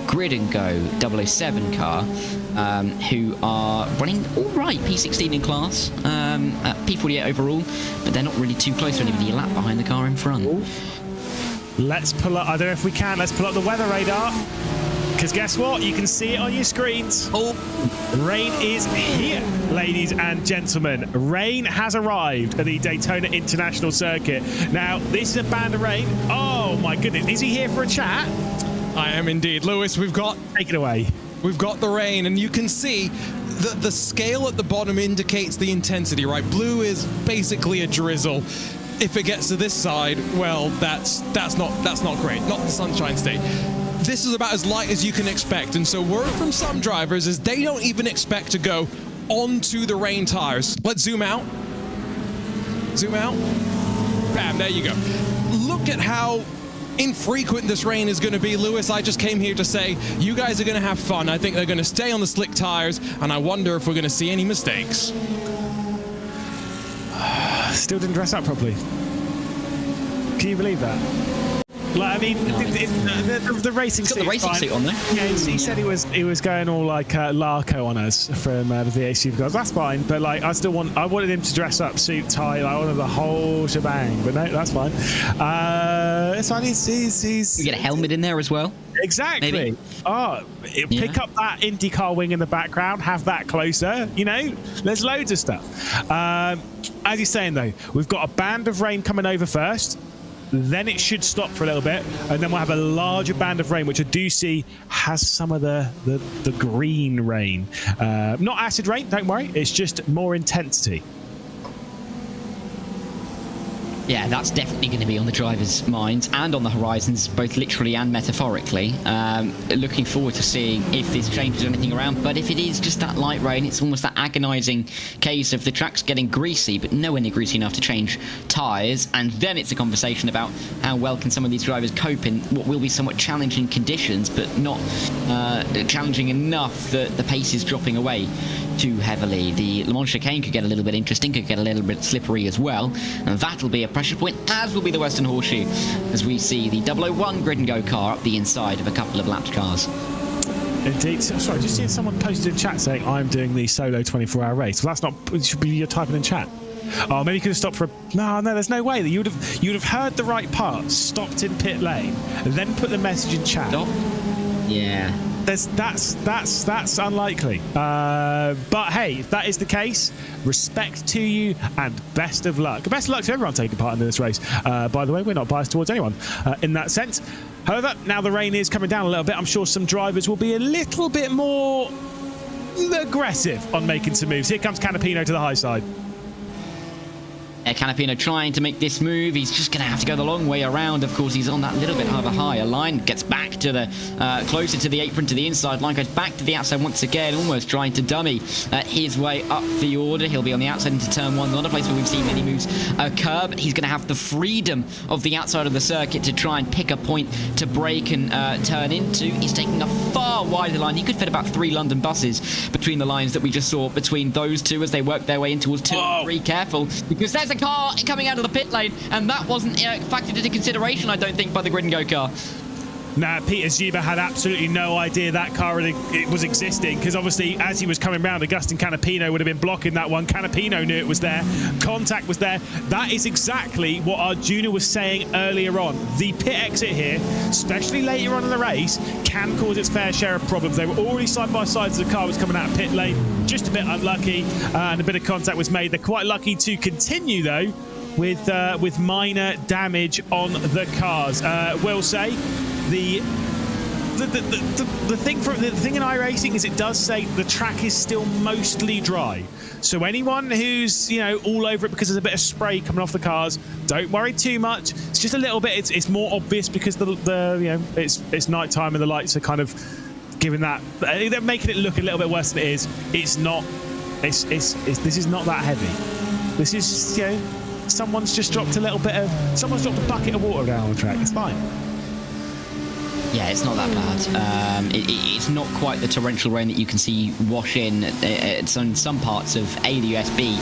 grid and go 007 car, who are running all right, P16 in class, P48 overall, but they're not really too close to anybody, a lap behind the car in front. Ooh. Let's pull up, I don't know if we can, let's pull up the weather radar, because guess what, you can see it on your screens. Oh, rain is here, ladies and gentlemen. Rain has arrived at the Daytona International Circuit. Now, this is a band of rain. Oh my goodness, is he here for a chat? I am indeed. Lewis, Take it away. We've got the rain, and you can see the scale at the bottom indicates the intensity, right? Blue is basically a drizzle. If it gets to this side, well, that's not great. Not the Sunshine State. This is about as light as you can expect, and so word from some drivers is they don't even expect to go onto the rain tires. Let's zoom out. Zoom out. Bam, there you go. Look at how infrequent this rain is going to be, Lewis. I just came here to say you guys are going to have fun. I think they're going to stay on the slick tires, and I wonder if we're going to see any mistakes. Still didn't dress up properly. Can you believe that? Like, I mean, the racing He's got suit. the racing suit on there. Yeah, he said he was going all like Larko on us from the V8 Supercars. That's fine, but like I wanted him to dress up, suit, tie, like I wanted the whole shebang. But no, that's fine. It's fine. He's You get a helmet in there as well. Exactly. Maybe. Pick up that IndyCar wing in the background, have that closer. You know, there's loads of stuff. As you're saying though, we've got a band of rain coming over first. Then it should stop for a little bit, and then we'll have a larger band of rain, which I do see has some of the green rain. Not acid rain, don't worry. It's just more intensity. Yeah, that's definitely going to be on the drivers' minds and on the horizons, both literally and metaphorically. Looking forward to seeing if this changes anything around. But if it is just that light rain, it's almost that agonising case of the track's getting greasy, but nowhere near greasy enough to change tyres. And then it's a conversation about how well can some of these drivers cope in what will be somewhat challenging conditions, but not challenging enough that the pace is dropping away too heavily. The Le Mans chicane could get a little bit interesting, could get a little bit slippery as well, and that'll be a pressure point, as will be the Western Horseshoe, as we see the 001 Grid and Go car up the inside of a couple of lapped cars. Indeed. Sorry, just seeing someone posted in chat saying I'm doing the solo 24-hour race. Well, that's not. It should be you're typing in chat. Oh, maybe you could have stopped for a... No, there's no way. You'd have heard the right part, stopped in pit lane, and then put the message in chat. Stop. Yeah. That's unlikely. But hey, if that is the case, respect to you and best of luck. Best of luck to everyone taking part in this race. By the way, we're not biased towards anyone in that sense. However, now the rain is coming down a little bit, I'm sure some drivers will be a little bit more aggressive on making some moves. Here comes Canapino to the high side. Canapino trying to make this move. He's just going to have to go the long way around. Of course, he's on that little bit of a higher line. Gets back to the closer to the apron, to the inside line. Goes back to the outside once again, almost trying to dummy his way up the order. He'll be on the outside into turn one. Not a place where we've seen many moves occur, but he's going to have the freedom of the outside of the circuit to try and pick a point to brake and turn into. He's taking a far wider line. He could fit about 3 London buses between the lines that we just saw between those two as they work their way in towards 2 and 3. Careful, because there's a car coming out of the pit lane, and that wasn't factored into consideration, I don't think, by the Grid and Go car. Nah, Peter Zuber had absolutely no idea that car was existing, because obviously as he was coming round, Agustin Canapino would have been blocking that one. Canapino knew it was there. Contact was there. That is exactly what our junior was saying earlier on. The pit exit here, especially later on in the race, can cause its fair share of problems. They were already side by side as the car was coming out of pit lane. Just a bit unlucky, and a bit of contact was made. They're quite lucky to continue, though, with minor damage on the cars. Will say the thing in iRacing is it does say the track is still mostly dry. So anyone who's all over it because there's a bit of spray coming off the cars, don't worry too much. It's just a little bit. It's more obvious because it's night time and the lights are kind of giving that. They're making it look a little bit worse than it is. It's not. This is not that heavy. This is someone's just dropped a bucket of water down on the track. It's fine. Yeah, it's not that bad. It's not quite the torrential rain that you can see wash in at some parts of A, the USB,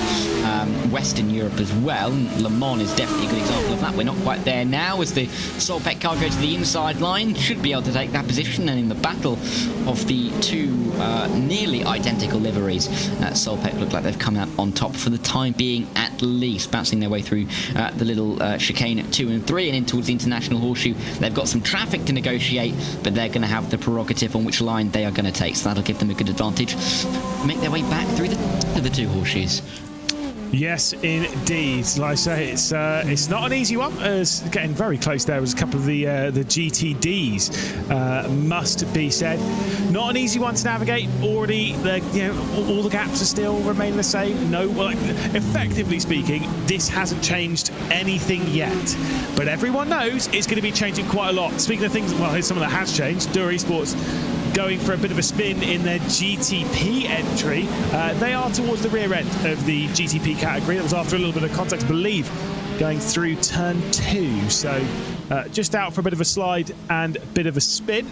Western Europe as well. Le Mans is definitely a good example of that. We're not quite there now as the Solpec car goes to the inside line. Should be able to take that position, and in the battle of the two nearly identical liveries, Solpec look like they've come out on top for the time being, at least, bouncing their way through the little chicane at 2 and 3 and in towards the International Horseshoe. They've got some traffic to negotiate, but they're going to have the prerogative on which line they are going to take, so that'll give them a good advantage. Make their way back through the 2 horseshoes. Yes, indeed. Like I say, it's not an easy one. It's getting very close there. Was a couple of the GTDs, must be said. Not an easy one to navigate. Already, all the gaps are still remaining the same. No, effectively speaking, this hasn't changed anything yet. But everyone knows it's going to be changing quite a lot. Speaking of things, well, here's some of that has changed. Dura Esports going for a bit of a spin in their GTP entry. They are towards the rear end of the GTP category. That was after a little bit of contact, I believe, going through turn 2. So just out for a bit of a slide and a bit of a spin.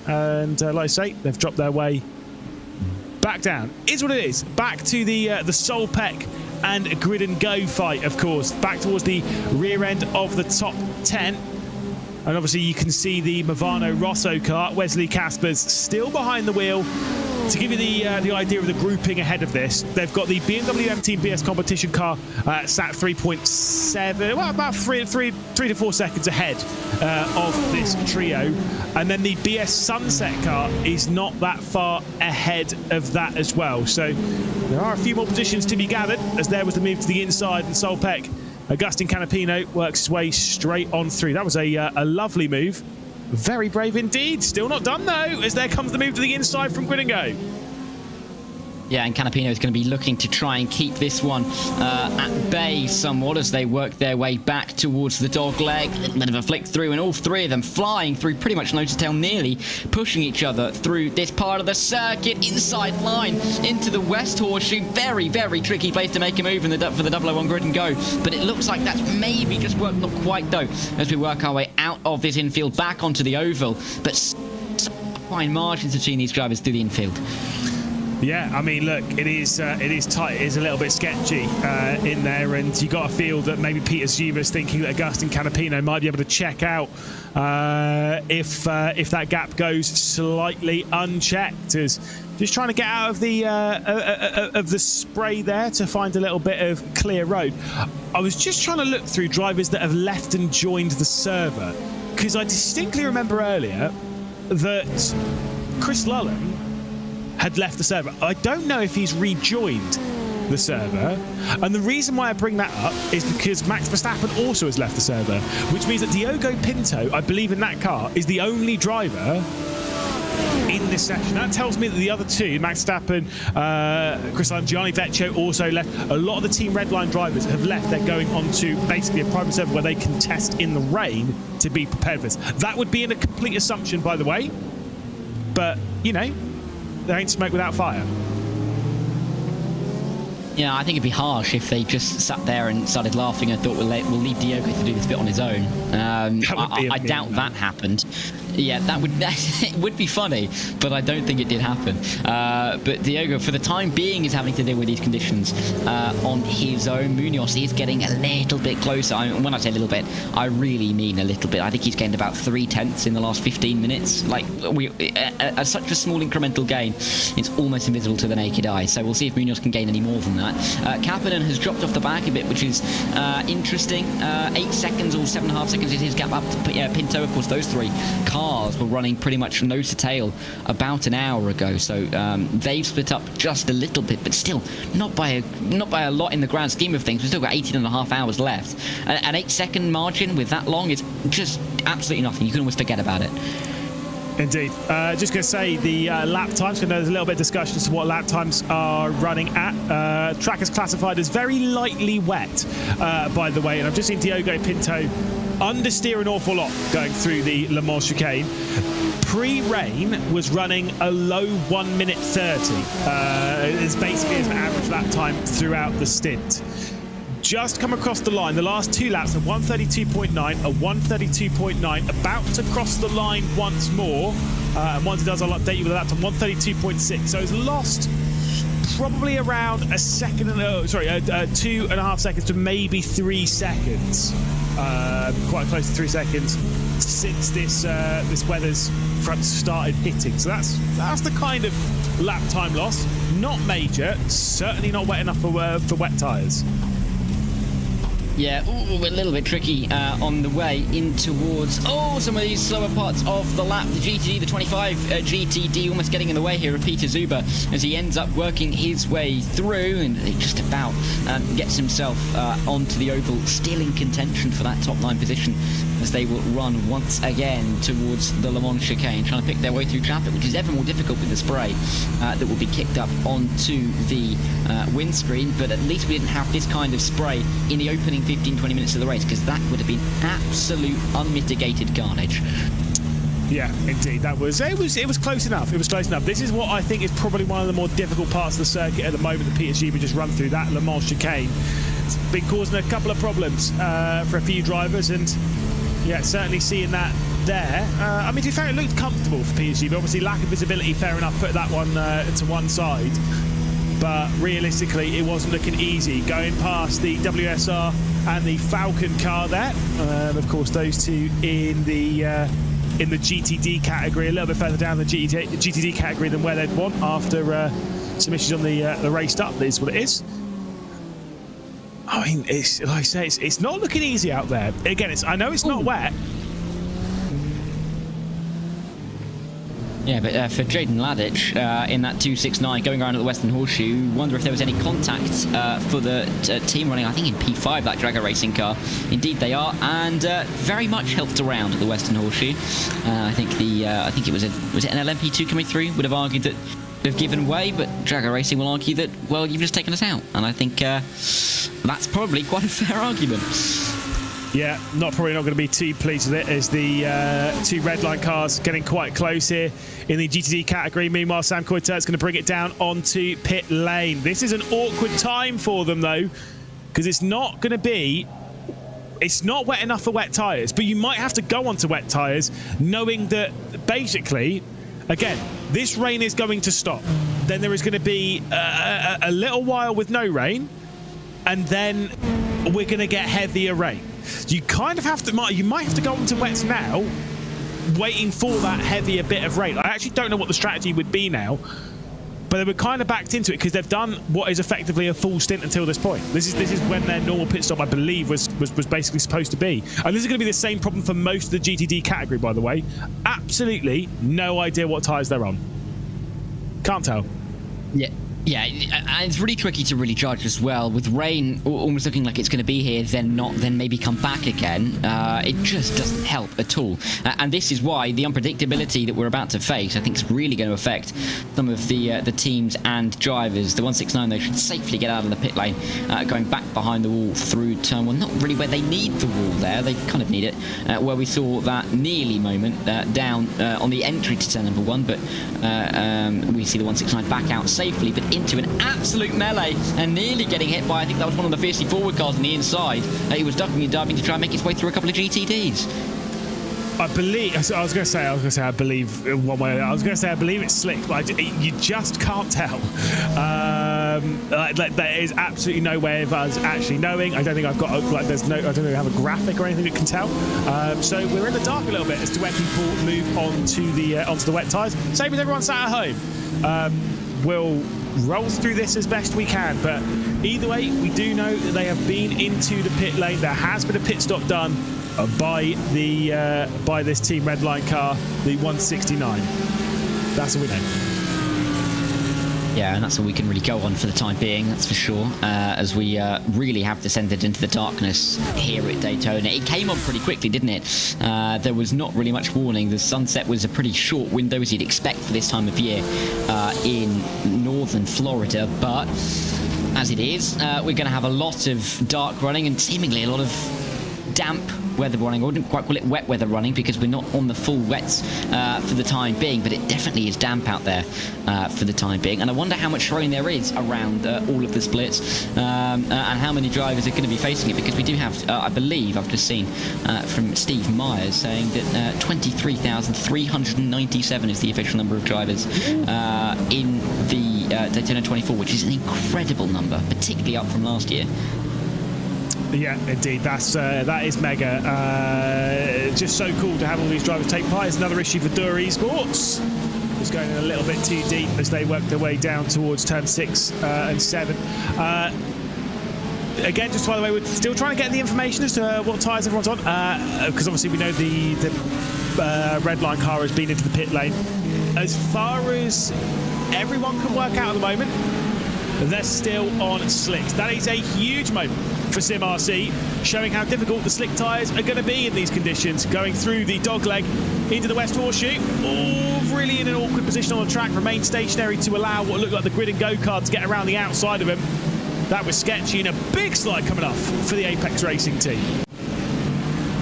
And like I say, they've dropped their way back down. Is what it is. Back to the Solpec and Grid and Go fight, of course. Back towards the rear end of the top 10. And obviously you can see the Movano Rosso car. Wesley Caspers still behind the wheel. To give you the idea of the grouping ahead of this, they've got the BMW M-Team BS competition car sat 3.7, well, about 3 to 4 seconds ahead of this trio. And then the BS Sunset car is not that far ahead of that as well. So there are a few more positions to be gathered, as there was the move to the inside, and Solpeck, Agustin Canapino, works his way straight on through. That was a lovely move. Very brave indeed. Still not done, though, as there comes the move to the inside from Grid and Go. Yeah, and Canapino is going to be looking to try and keep this one at bay somewhat as they work their way back towards the dog leg. A little bit of a flick through, and all three of them flying through pretty much nose to tail, nearly pushing each other through this part of the circuit. Inside line into the West Horseshoe. Very, very tricky place to make a move for the 001 Grid and Go. But it looks like that's maybe just worked, not quite though, as we work our way out of this infield back onto the oval. But fine margins between these drivers through the infield. Yeah, I mean, look, it is tight. It is a little bit sketchy in there, and you got to feel that maybe Peter Zuber's thinking that Agustin Canapino might be able to check out if that gap goes slightly unchecked. As just trying to get out of the spray there to find a little bit of clear road. I was just trying to look through drivers that have left and joined the server, because I distinctly remember earlier that Chris Lullen had left the server. I don't know if he's rejoined the server, and the reason why I bring that up is because Max Verstappen also has left the server, which means that Diogo Pinto, I believe in that car, is the only driver in this section. That tells me that the other two, Max Verstappen, Chris Lund, Gianni Vecchio, also left. A lot of the Team Redline drivers have left. They're going on to basically a private server where they can test in the rain to be prepared for this. That would be in a complete assumption, by the way, but, you know, there ain't smoke without fire. Yeah, I think it'd be harsh if they just sat there and started laughing and thought we'll leave Diogo to do this bit on his own. I doubt that happened. Yeah, it would be funny, but I don't think it did happen. But Diogo, for the time being, is having to deal with these conditions on his own. Munoz is getting a little bit closer. When I say a little bit, I really mean a little bit. I think he's gained about 0.3 in the last 15 minutes. Like, such a small incremental gain, it's almost invisible to the naked eye. So we'll see if Munoz can gain any more than that. Kapanen has dropped off the back a bit, which is interesting. 8 seconds or 7.5 seconds is his gap up to Pinto. Of course, those three cars were running pretty much nose to tail about an hour ago, so they've split up just a little bit, but still not by a lot in the grand scheme of things. We've still got 18.5 hours left. An 8-second margin with that long is just absolutely nothing. You can always forget about it. Indeed. Just going to say the lap times, because there's a little bit of discussion as to what lap times are running at. Track is classified as very lightly wet, by the way, and I've just seen Diogo Pinto understeer an awful lot going through the Le Mans chicane. Pre-rain was running a low 1 minute 30. It's basically as an average lap time throughout the stint. Just come across the line. The last two laps, a 132.9, a 132.9, about to cross the line once more. And once it does, I'll update you with a lap time 132.6. So it's lost probably around a second, 2.5 seconds to maybe 3 seconds. Quite close to 3 seconds since this weather's front started hitting. So that's the kind of lap time loss. Not major, certainly not wet enough for wet tyres. Yeah, a little bit tricky on the way in towards some of these slower parts of the lap. The GTD, the 25 GTD, almost getting in the way here of Peter Zuber as he ends up working his way through and just about gets himself onto the oval, still in contention for that top 9 position as they will run once again towards the Le Mans chicane, trying to pick their way through traffic, which is ever more difficult with the spray that will be kicked up onto the windscreen. But at least we didn't have this kind of spray in the opening 15-20 minutes of the race, because that would have been absolute unmitigated carnage. Yeah, indeed, it was close enough. It was close enough. This is what I think is probably one of the more difficult parts of the circuit at the moment that Peter Zuber just run through, that Le Mans chicane. It's been causing a couple of problems for a few drivers, and yeah, certainly seeing that there. I mean, to be fair, it looked comfortable for Peter Zuber. Obviously, lack of visibility, fair enough, put that one to one side. But realistically, it wasn't looking easy. Going past the WSR and the Falcon car there. Of course, those two in the GTD category, a little bit further down the GTD category than where they'd want after some issues on the race start. That is what it is. I mean, it's like I say, it's not looking easy out there. Again, I know it's not wet. Yeah, but for Jaden Ladich in that 269 going around at the Western Horseshoe, wonder if there was any contact for the team running, I think in P5, that Dragger Racing car. Indeed they are, and very much helped around at the Western Horseshoe. I think it was an LMP2 coming through would have argued that they've given way, but Dragger Racing will argue that, well, you've just taken us out, and I think that's probably quite a fair argument. Yeah, probably not going to be too pleased with it as the two Redline cars getting quite close here in the GTD category. Meanwhile, Sam Coytert's going to bring it down onto pit lane. This is an awkward time for them, though, because it's not going to be... It's not wet enough for wet tyres, but you might have to go onto wet tyres knowing that, basically, again, this rain is going to stop. Then there is going to be a little while with no rain, and then we're going to get heavier rain. You kind of have to, you might have to go onto wets now, waiting for that heavier bit of rain. I actually don't know what the strategy would be now, but they were kind of backed into it because they've done what is effectively a full stint until this point. This is when their normal pit stop, I believe, was basically supposed to be. And this is going to be the same problem for most of the GTD category, by the way. Absolutely no idea what tyres they're on. Can't tell. Yeah, and it's really tricky to really judge as well. With rain almost looking like it's going to be here, then maybe come back again. It just doesn't help at all. And this is why the unpredictability that we're about to face, I think, is really going to affect some of the teams and drivers. The 169, they should safely get out of the pit lane, going back behind the wall through turn one. Not really where they need the wall there. They kind of need it. Where we saw that nearly moment down on the entry to turn number one, but we see the 169 back out safely, but into an absolute melee and nearly getting hit by, I think that was one of the fiercely forward cars on the inside. He was ducking and diving to try and make his way through a couple of GTDs. I believe I believe one way. I was going to say I believe it's slick, but you just can't tell. There is absolutely no way of us actually knowing. I don't think I've got I don't think I have a graphic or anything that can tell. So we're in the dark a little bit as to where people move onto the wet tyres. Same as everyone sat at home. We'll roll through this as best we can, but either way, we do know that they have been into the pit lane. There has been a pit stop done by this Team Redline car, the 169. That's what we know. Yeah, and that's all we can really go on for the time being, that's for sure, as we really have descended into the darkness here at Daytona. It came on pretty quickly, didn't it? There was not really much warning. The sunset was a pretty short window, as you'd expect for this time of year in northern Florida, but as it is, we're going to have a lot of dark running and seemingly a lot of damp weather running. I wouldn't quite call it wet weather running because we're not on the full wets for the time being, but it definitely is damp out there for the time being. And I wonder how much rain there is around all of the splits and how many drivers are going to be facing it, because we do have, I believe, I've just seen from Steve Myers saying that 23,397 is the official number of drivers in the Daytona 24, which is an incredible number, particularly up from last year. Yeah, indeed. That is mega. Just so cool to have all these drivers take part. It's another issue for Dura Esports. It's going a little bit too deep as they work their way down towards turn 6 and 7. Again, just by the way, we're still trying to get the information as to what tyres everyone's on, because obviously we know the Redline car has been into the pit lane. As far as everyone can work out at the moment, they're still on slicks. That is a huge moment for Sim RC, showing how difficult the slick tyres are going to be in these conditions, going through the dogleg into the West Horseshoe. All really in an awkward position on the track, remain stationary to allow what looked like the grid and go-kart to get around the outside of him. That was sketchy, and a big slide coming off for the Apex Racing team.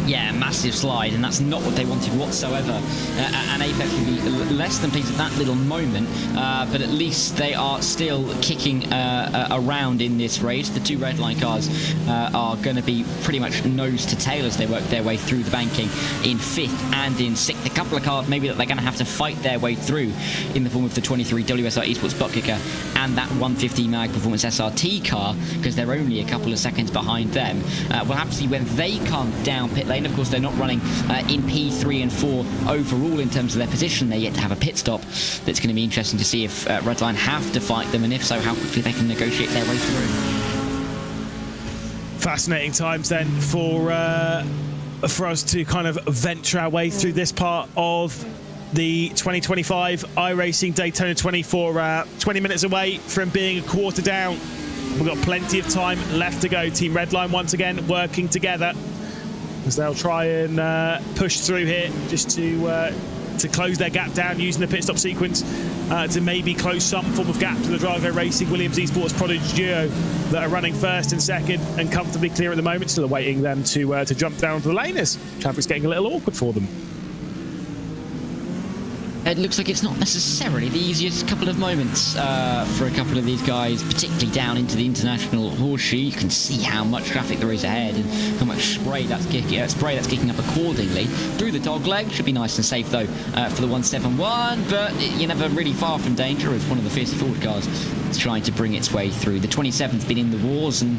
Yeah, massive slide, and that's not what they wanted whatsoever. And Apex would be less than pleased at that little moment, but at least they are still kicking around in this race. The two red line cars are going to be pretty much nose to tail as they work their way through the banking in 5th and in 6th. A couple of cars maybe that they're going to have to fight their way through in the form of the 23 WSR Esports butt kicker and that 150 Mag Performance SRT car, because they're only a couple of seconds behind them. We'll have to see when they come down pit lane. Of course, they're not running in P3 and 4 overall in terms of their position. They're yet to have a pit stop. That's going to be interesting to see if Redline have to fight them, and if so, how quickly they can negotiate their way through. Fascinating times then for us to kind of venture our way through this part of the 2025 iRacing Daytona 24. 20 minutes away from being a quarter down. We've got plenty of time left to go. Team Redline once again working together as they'll try and push through here just to close their gap down using the pit stop sequence to maybe close some form of gap to the Drive Racing Williams Esports Prodigy duo that are running 1st and 2nd and comfortably clear at the moment, still awaiting them to jump down to the lane as traffic's getting a little awkward for them. It looks like it's not necessarily the easiest couple of moments for a couple of these guys, particularly down into the international horseshoe. You can see how much traffic there is ahead and how much spray that's kicking up accordingly. Through the dog leg, should be nice and safe though for the 171, but you're never really far from danger as one of the fiercely forward cars is trying to bring its way through. The 27's been in the wars and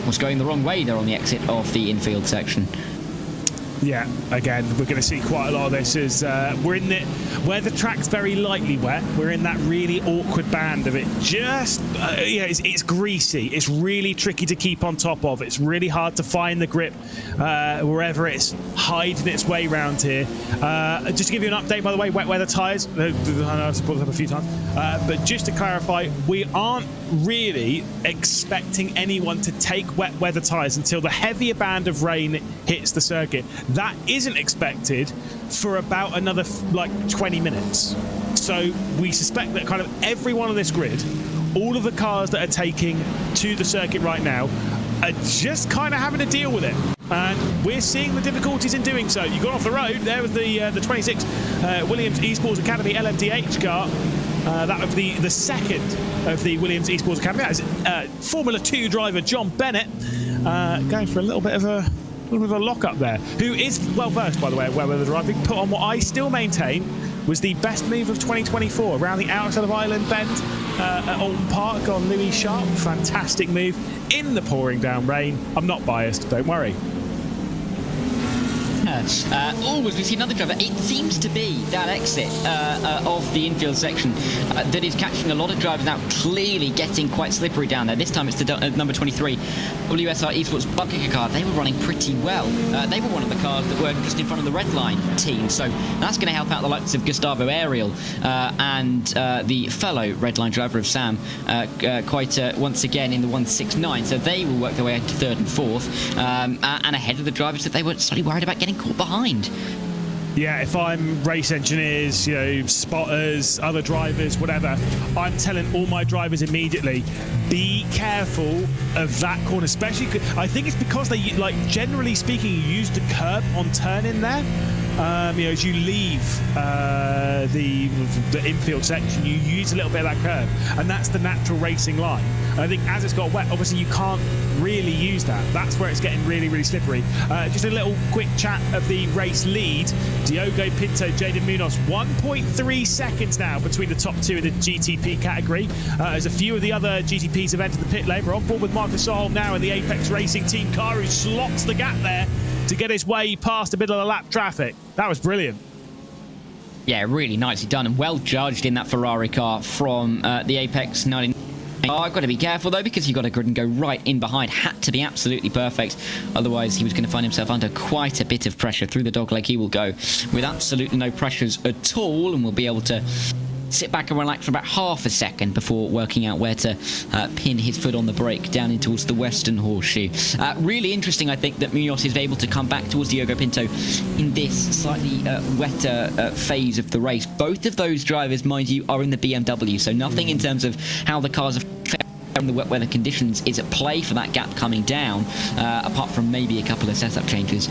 was going the wrong way there on the exit of the infield section. Yeah, again, we're going to see quite a lot of this as we're in it where the track's very lightly wet. We're in that really awkward band of it. Just, it's greasy. It's really tricky to keep on top of. It's really hard to find the grip wherever it's hiding its way around here. Just to give you an update, by the way, wet weather tyres. I know I've brought this up a few times, but just to clarify, we aren't really expecting anyone to take wet weather tyres until the heavier band of rain hits the circuit. That isn't expected for about another 20 minutes. So we suspect that kind of everyone on this grid, all of the cars that are taking to the circuit right now, are just kind of having to deal with it. And we're seeing the difficulties in doing so. You got off the road, there was the 26 Williams Esports Academy LMDH car. That would be the second of the Williams Esports Academy. That is Formula 2 driver John Bennett going for a little bit of a lock-up there, who is well versed, by the way, at weather driving. Put on what I still maintain was the best move of 2024 around the outside of Island Bend at Alton Park on Louis Sharp. Fantastic move in the pouring down rain. I'm not biased, don't worry. We see another driver. It seems to be that exit of the infield section that is catching a lot of drivers now, clearly getting quite slippery down there. This time it's the number 23 WSR Esports butt kicker car. They were running pretty well. They were one of the cars that were just in front of the red line team, so that's going to help out the likes of Gustavo Ariel and the fellow red line driver of Sam once again in the 169. So they will work their way into 3rd and 4th and ahead of the drivers that they were slightly worried about getting caught behind. Yeah, if I'm race engineers, spotters, other drivers, whatever, I'm telling all my drivers immediately, be careful of that corner, especially, I think it's because they, generally speaking, you use the curb on turn-in there. As you leave the infield section, you use a little bit of that curb, and that's the natural racing line. And I think as it's got wet, obviously you can't really use that. That's where it's getting really, really slippery. Just a little quick chat of the race lead. Diogo Pinto, Jaden Munoz, 1.3 seconds now between the top two in the GTP category. As a few of the other GTPs have entered the pit lane, we're on board with Marcus Solholm now in the Apex Racing team car, who slots the gap there to get his way past a bit of the lap traffic. That was brilliant. Yeah, really nicely done and well judged in that Ferrari car from the Apex 99. I've got to be careful though, because you've got to grid and go right in behind. Had to be absolutely perfect, otherwise he was going to find himself under quite a bit of pressure. Through the dogleg he will go with absolutely no pressures at all, and will be able to sit back and relax for about half a second before working out where to pin his foot on the brake down in towards the western horseshoe. Really interesting, I think, that Munoz is able to come back towards Diogo Pinto in this slightly wetter phase of the race. Both of those drivers, mind you, are in the BMW, so nothing in terms of how the cars have and the wet weather conditions is at play for that gap coming down, apart from maybe a couple of setup changes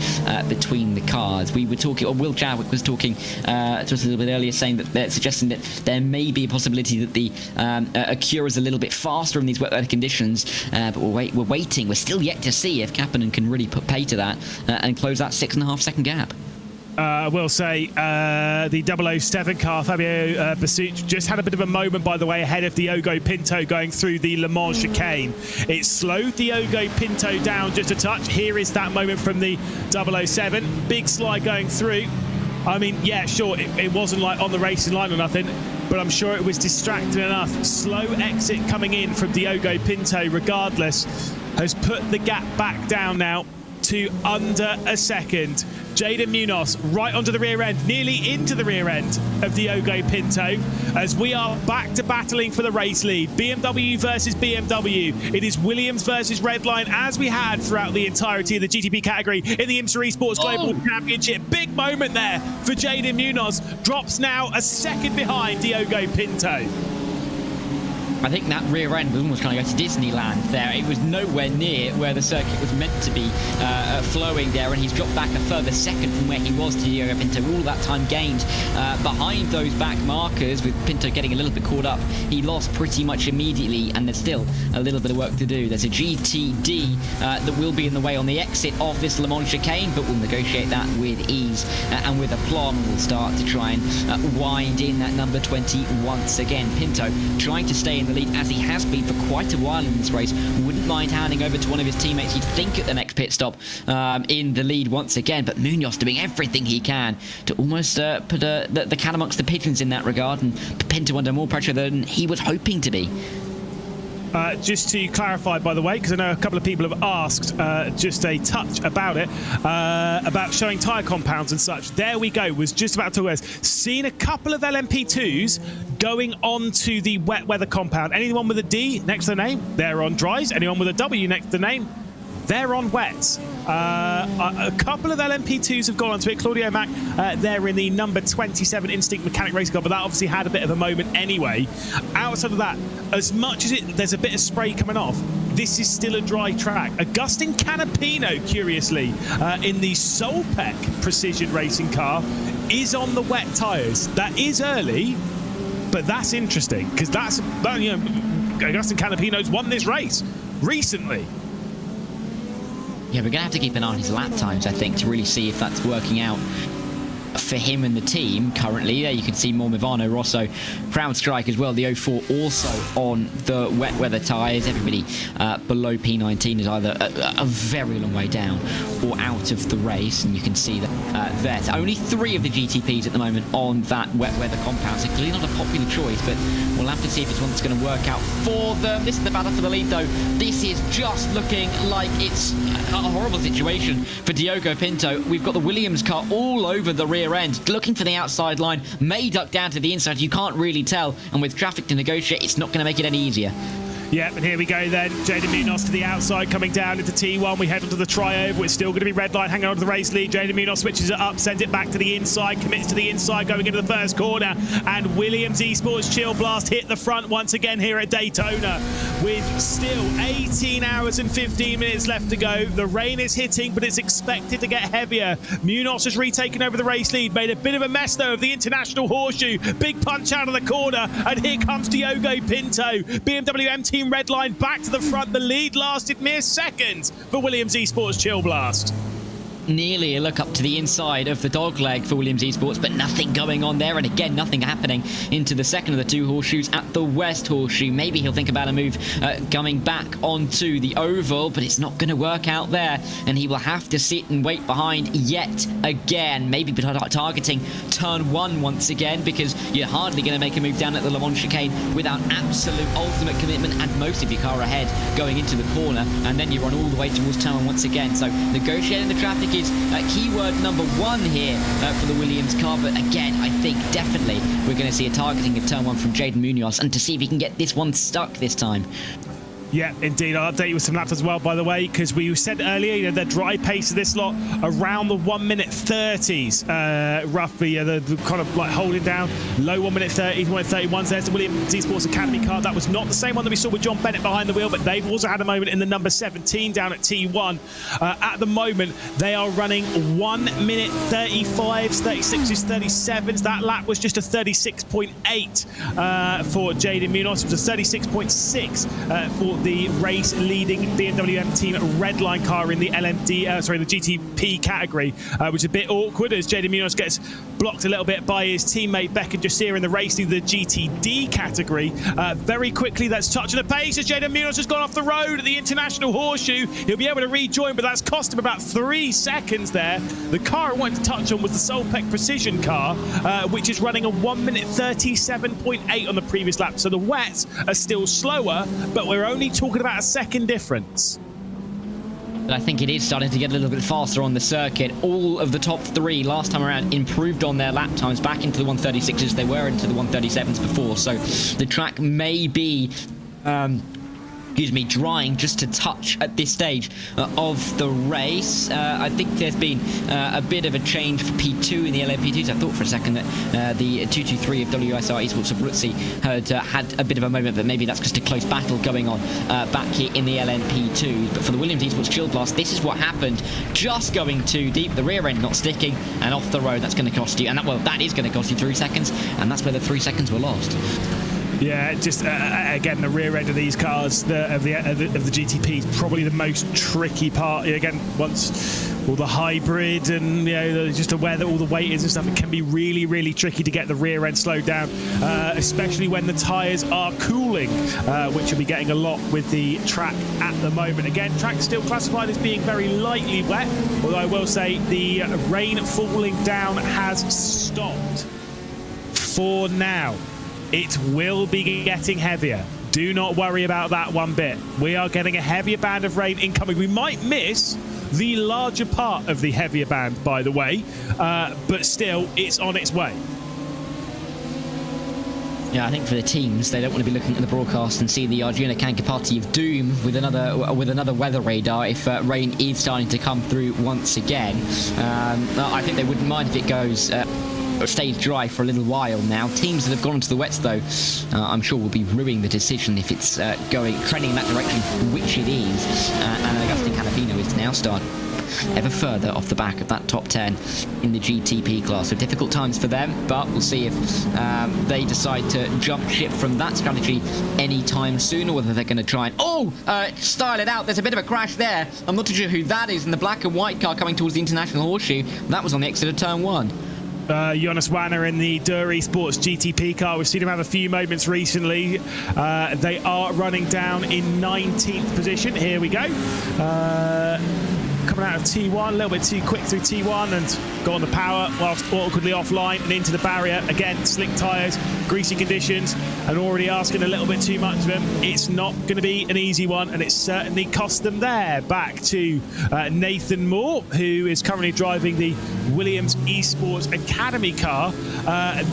between the cars. We were talking, or Will Chadwick was talking to us a little bit earlier, saying that they're suggesting that there may be a possibility that the Acura is a little bit faster in these wet weather conditions, but we're waiting. We're still yet to see if Kapanen can really put pay to that and close that 6.5 second gap. I will say the 007 car, Fabio Basucci, just had a bit of a moment, by the way, ahead of Diogo Pinto going through the Le Mans chicane. It slowed Diogo Pinto down just a touch. Here is that moment from the 007. Big slide going through. I mean, yeah, sure, it wasn't like on the racing line or nothing, but I'm sure it was distracting enough. Slow exit coming in from Diogo Pinto, regardless, has put the gap back down now to under a second. Jaden Munoz right onto the rear end, nearly into the rear end of Diogo Pinto, as we are back to battling for the race lead. BMW versus BMW. It is Williams versus Redline, as we had throughout the entirety of the GTP category in the IMSA Esports Global Championship. Big moment there for Jaden Munoz. Drops now a second behind Diogo Pinto. I think that rear end was almost trying to go to Disneyland there. It was nowhere near where the circuit was meant to be flowing there, and he's dropped back a further second from where he was to Diogo Pinto. All that time gained behind those back markers, with Pinto getting a little bit caught up. He lost pretty much immediately, and there's still a little bit of work to do. There's a GTD that will be in the way on the exit of this Le Mans chicane, but we'll negotiate that with ease and with aplomb. We'll start to try and wind in that number 20 once again. Pinto trying to stay in the lead, as he has been for quite a while in this race. Wouldn't mind handing over to one of his teammates, you'd think, at the next pit stop in the lead once again, but Munoz doing everything he can to almost put the cat amongst the pigeons in that regard, and Pinto under more pressure than he was hoping to be. Just to clarify, by the way, because I know a couple of people have asked just a touch about it, about showing tyre compounds and such. There we go, was just about to seen a couple of LMP2s going on to the wet weather compound. Anyone with a D next to the name, they're on dries. Anyone with a W next to the name, they're on wets. A couple of LMP2s have gone onto it. Claudio Mack, they're in the number 27 Instinct Mechanic Racing Car, but that obviously had a bit of a moment anyway. Outside of that, as much as there's a bit of spray coming off, this is still a dry track. Agustin Canapino, curiously, in the Solpec Precision Racing car, is on the wet tyres. That is early, but that's interesting, because Agustin Canapino's won this race recently. Yeah, we're going to have to keep an eye on his lap times, I think, to really see if that's working out for him and the team currently. There you can see more Movano Rosso, Crown Strike as well. The 04 also on the wet weather tyres. Everybody below P19 is either a very long way down or out of the race, and you can see that there. So only 3 of the GTPs at the moment on that wet weather compound, so clearly not a popular choice, but we'll have to see if this one's going to work out for them. This is the battle for the lead, though. This is just looking like it's a horrible situation for Diogo Pinto. We've got the Williams car all over the rear end, looking for the outside line, may duck down to the inside, you can't really tell, and with traffic to negotiate, it's not going to make it any easier. Yep, and here we go then. Jaden Munoz to the outside, coming down into T1. We head onto the tri-over. It's still going to be red line hanging on to the race lead. Jaden Munoz switches it up, sends it back to the inside, commits to the inside, going into the first corner. And Williams Esports Chill Blast hit the front once again here at Daytona, with still 18 hours and 15 minutes left to go. The rain is hitting, but it's expected to get heavier. Munoz has retaken over the race lead, made a bit of a mess though of the International Horseshoe. Big punch out of the corner, and here comes Diogo Pinto. BMW M Team Redline back to the front. The lead lasted mere seconds for Williams Esports Chill Blast. Nearly a look up to the inside of the dog leg for Williams Esports, but nothing going on there, and again nothing happening into the second of the 2 horseshoes at the West Horseshoe. Maybe he'll think about a move coming back onto the oval, but it's not going to work out there, and he will have to sit and wait behind yet again. Maybe targeting turn 1 once again, because you're hardly going to make a move down at the Le Mans chicane without absolute ultimate commitment and most of your car ahead going into the corner, and then you run all the way towards turn 1 once again. So negotiating the traffic is keyword number 1 here for the Williams car, but again I think definitely we're going to see a targeting of turn 1 from Jaden Munoz, and to see if he can get this one stuck this time. Yeah, indeed. I'll update you with some laps as well, by the way, because we said earlier, you know, the dry pace of this lot around the 1:30s, roughly. The kind of like holding down low 1:30s, 1:31s. There's the Williams Esports Academy car. That was not the same one that we saw with John Bennett behind the wheel, but they've also had a moment in the number 17 down at T1. At the moment, they are running 1:35s, 36s, 37s. That lap was just a 36.8 for Jaden Munoz. It was a 36.6 for the race leading BMW M Team Redline car in the the GTP category, which is a bit awkward as Jaden Munoz gets blocked a little bit by his teammate Becca Jasir in the race leading the GTD category. Very quickly, that's touching the pace as Jaden Munoz has gone off the road at the International Horseshoe. He'll be able to rejoin, but that's cost him about 3 seconds there. The car I wanted to touch on was the Solpec Precision car, which is running a 1:37.8 on the previous lap. So the wets are still slower, but we're only talking about a second difference. I think it is starting to get a little bit faster on the circuit. All of the top 3 last time around improved on their lap times back into the 1:36s. They were into the 1:37s before, so the track may be drying just a touch at this stage of the race. I think there's been a bit of a change for P2 in the LMP2s. I thought for a second that the 223 of WSR Esports Abruzzi had a bit of a moment, but maybe that's just a close battle going on back here in the LMP2s. But for the Williams Esports Shield Blast, this is what happened. Just going too deep, the rear end not sticking, and off the road, that's going to cost you. And that is going to cost you 3 seconds, and that's where the 3 seconds were lost. Yeah, just again, the rear end of these cars, of the GTP, is probably the most tricky part. Again, once all the hybrid and just where all the weight is and stuff, it can be really, really tricky to get the rear end slowed down, especially when the tyres are cooling, which you'll be getting a lot with the track at the moment. Again, track is still classified as being very lightly wet, although I will say the rain falling down has stopped for now. It will be getting heavier. Do not worry about that one bit. We are getting a heavier band of rain incoming. We might miss the larger part of the heavier band, by the way, but still, it's on its way. Yeah, I think for the teams, they don't want to be looking at the broadcast and see the Arjuna Kankapati of doom with another weather radar if rain is starting to come through once again. I think they wouldn't mind if it stays dry for a little while now. Teams that have gone into the wets, though, I'm sure will be ruining the decision if it's trending in that direction, which it is. And Agustin Canapino is now starting ever further off the back of that top 10 in the GTP class. So difficult times for them, but we'll see if they decide to jump ship from that strategy anytime soon, or whether they're going to try and style it out. There's a bit of a crash there. I'm not too sure who that is in the black and white car coming towards the International Horseshoe. That was on the exit of turn 1. Jonas Wanner in the Dur Esports GTP car. We've seen him have a few moments recently. They are running down in 19th position. Here we go. Coming out of T1, a little bit too quick through T1 and got on the power whilst awkwardly offline and into the barrier. Again, slick tyres, greasy conditions, and already asking a little bit too much of him. It's not going to be an easy one, and it certainly cost them there. Back to Nathan Moore, who is currently driving the Williams Esports Academy car.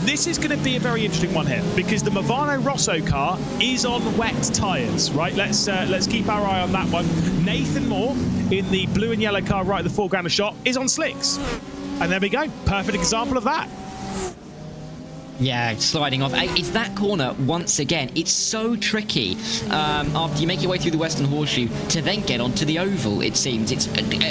This is going to be a very interesting one here, because the Movano Rosso car is on wet tyres, right? Let's keep our eye on that one. Nathan Moore in the blue and yellow car right at the foreground of shot is on slicks. And there we go. Perfect example of that. Yeah, sliding off. It's that corner once again. It's so tricky after you make your way through the Western Horseshoe to then get onto the oval, it seems.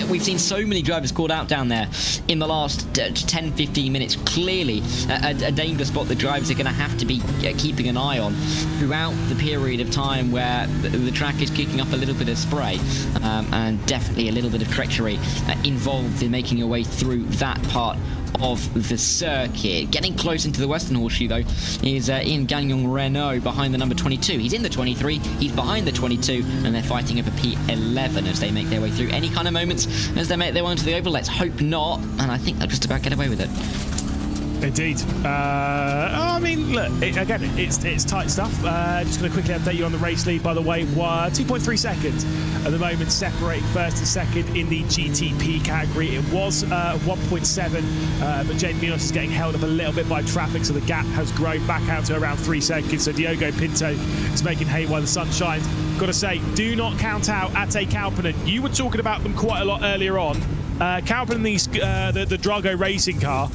We've seen so many drivers caught out down there in the last 10-15 minutes. Clearly a danger spot the drivers are going to have to be keeping an eye on throughout the period of time where the track is kicking up a little bit of spray, and definitely a little bit of treachery involved in making your way through that part of the circuit. Getting close into the Western Horseshoe, though, is Ian Gagnon Renault behind the number 22. He's in the 23, he's behind the 22, and they're fighting over P11 as they make their way through. Any kind of moments as they make their way into the oval? Let's hope not, and I think they'll just about get away with it. Indeed. I mean, look, again, it's tight stuff. Just going to quickly update you on the race lead, by the way. 2.3 seconds at the moment, separating first and second in the GTP category. It was 1.7, but Jaden Munoz is getting held up a little bit by traffic, so the gap has grown back out to around 3 seconds. So Diogo Pinto is making hay while the sun shines. got to say, do not count out Ate Kauppinen. You were talking about them quite a lot earlier on. Kauppinen, the Drago racing car,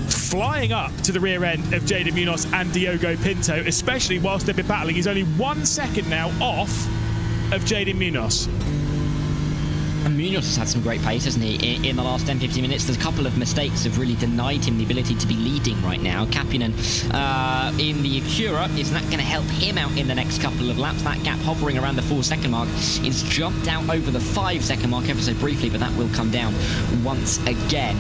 flying up to the rear end of Jaden Munoz and Diogo Pinto, especially whilst they've been battling. He's only 1 second now off of Jaden Munoz. And Munoz has had some great pace, hasn't he, in the last 10-15 minutes. There's a couple of mistakes have really denied him the ability to be leading right now. Kauppinen in the Acura, is that going to help him out in the next couple of laps? That gap hovering around the 4-second mark. It's jumped out over the 5-second mark ever so briefly, but that will come down once again.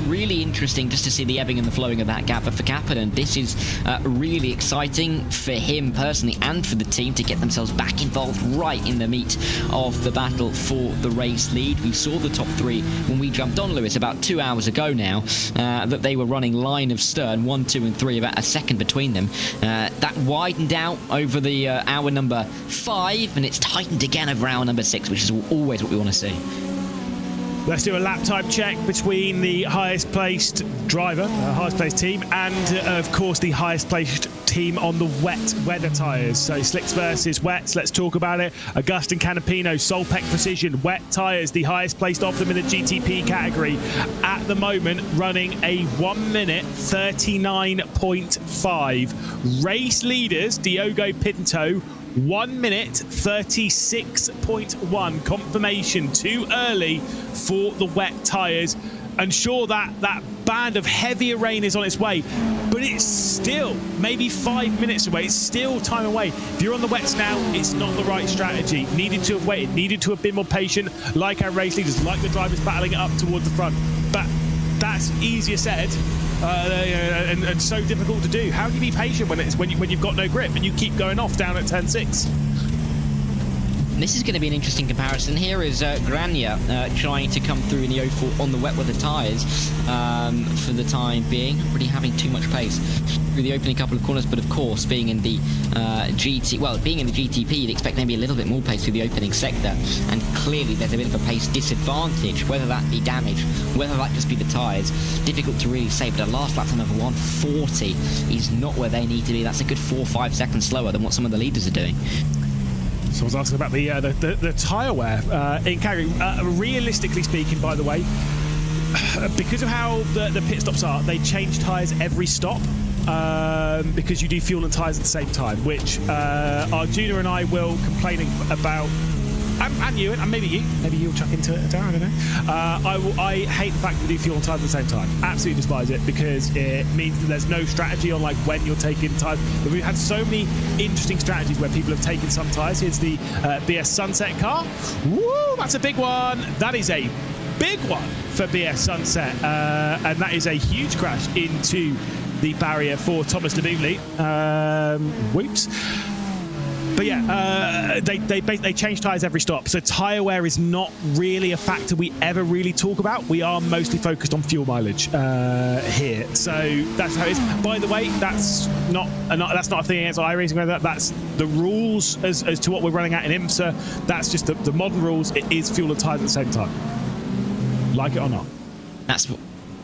Really interesting just to see the ebbing and the flowing of that gap. But for Kauppinen, this is really exciting for him personally and for the team to get themselves back involved right in the meat of the battle for the race lead. We saw the top 3 when we jumped on, Lewis, about 2 hours ago now, that they were running line of stern, 1, 2 and 3, about a second between them. That widened out over the hour number 5, and it's tightened again over hour number 6, which is always what we want to see. Let's do a lap time check between the highest placed driver, highest placed team, and of course the highest placed team on the wet weather tyres. So slicks versus wets, let's talk about it. Augustin Canapino, Solpec Precision, wet tyres, the highest placed of them in the GTP category. At the moment, running a 1 minute 39.5. Race leaders, Diogo Pinto, 1 minute 36.1. Confirmation too early for the wet tyres. And sure, that band of heavier rain is on its way, but it's still maybe 5 minutes away. It's still time away. If you're on the wets now, it's not the right strategy. Needed to have waited, needed to have been more patient, like our race leaders, like the drivers battling it up towards the front. But that's easier said and so difficult to do. How do you be patient when you've got no grip and you keep going off down at 10.6? This is going to be an interesting comparison. Here is Grania trying to come through in the 04 on the wet weather tyres for the time being. Not really having too much pace through the opening couple of corners, but of course, being in the being in the GTP, you'd expect maybe a little bit more pace through the opening sector. And clearly, there's a bit of a pace disadvantage, whether that be damage, whether that just be the tyres. Difficult to really say, but a last lap time of 140 is not where they need to be. That's a good 4 or 5 seconds slower than what some of the leaders are doing. Someone's asking about the tyre wear in Calgary. Realistically speaking, by the way, because of how the pit stops are, they change tyres every stop because you do fuel and tyres at the same time, which Arjuna and I will complaining about. And you, and maybe you'll chuck into it, I don't know. I hate the fact that we do fuel and tyres at the same time. Absolutely despise it, because it means that there's no strategy on like when you're taking tyres. We've had so many interesting strategies where people have taken some tyres. Here's the BS Sunset car. Woo, that's a big one. That is a big one for BS Sunset, and that is a huge crash into the barrier for Thomas de Boonley. Whoops. But yeah, they change tyres every stop. So tyre wear is not really a factor we ever really talk about. We are mostly focused on fuel mileage here. So that's how it is. By the way, that's not a thing against iRacing. That's the rules as to what we're running at in IMSA. That's just the modern rules. It is fuel and tyres at the same time. Like it or not.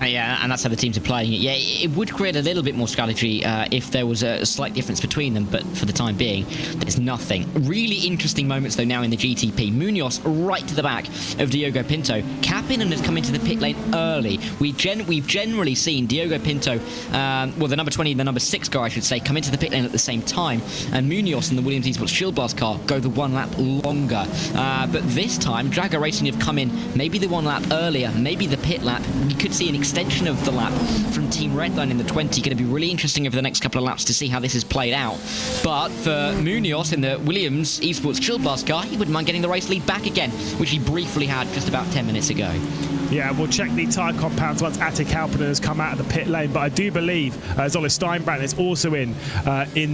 Yeah, and that's how the teams are playing it. Yeah, it would create a little bit more strategy if there was a slight difference between them, but for the time being, there's nothing. Really interesting moments, though, now in the GTP. Munoz right to the back of Diogo Pinto. Kauppinen has come into the pit lane early. We've generally seen Diogo Pinto, the number 20 and the number 6 car, I should say, come into the pit lane at the same time, and Munoz and the Williams Esports Shield Blast car go the 1 lap longer. But this time, Drago Racing have come in maybe the 1 lap earlier, maybe the pit lap. We could see an extension of the lap from Team Redline in the 20. Going to be really interesting over the next couple of laps to see how this is played out. But for Munoz in the Williams Esports Chill Blast car, he wouldn't mind getting the race lead back again, which he briefly had just about 10 minutes ago. Yeah, we'll check the tyre compounds once Ate Kauppinen has come out of the pit lane, but I do believe Zola Steinbrand is also in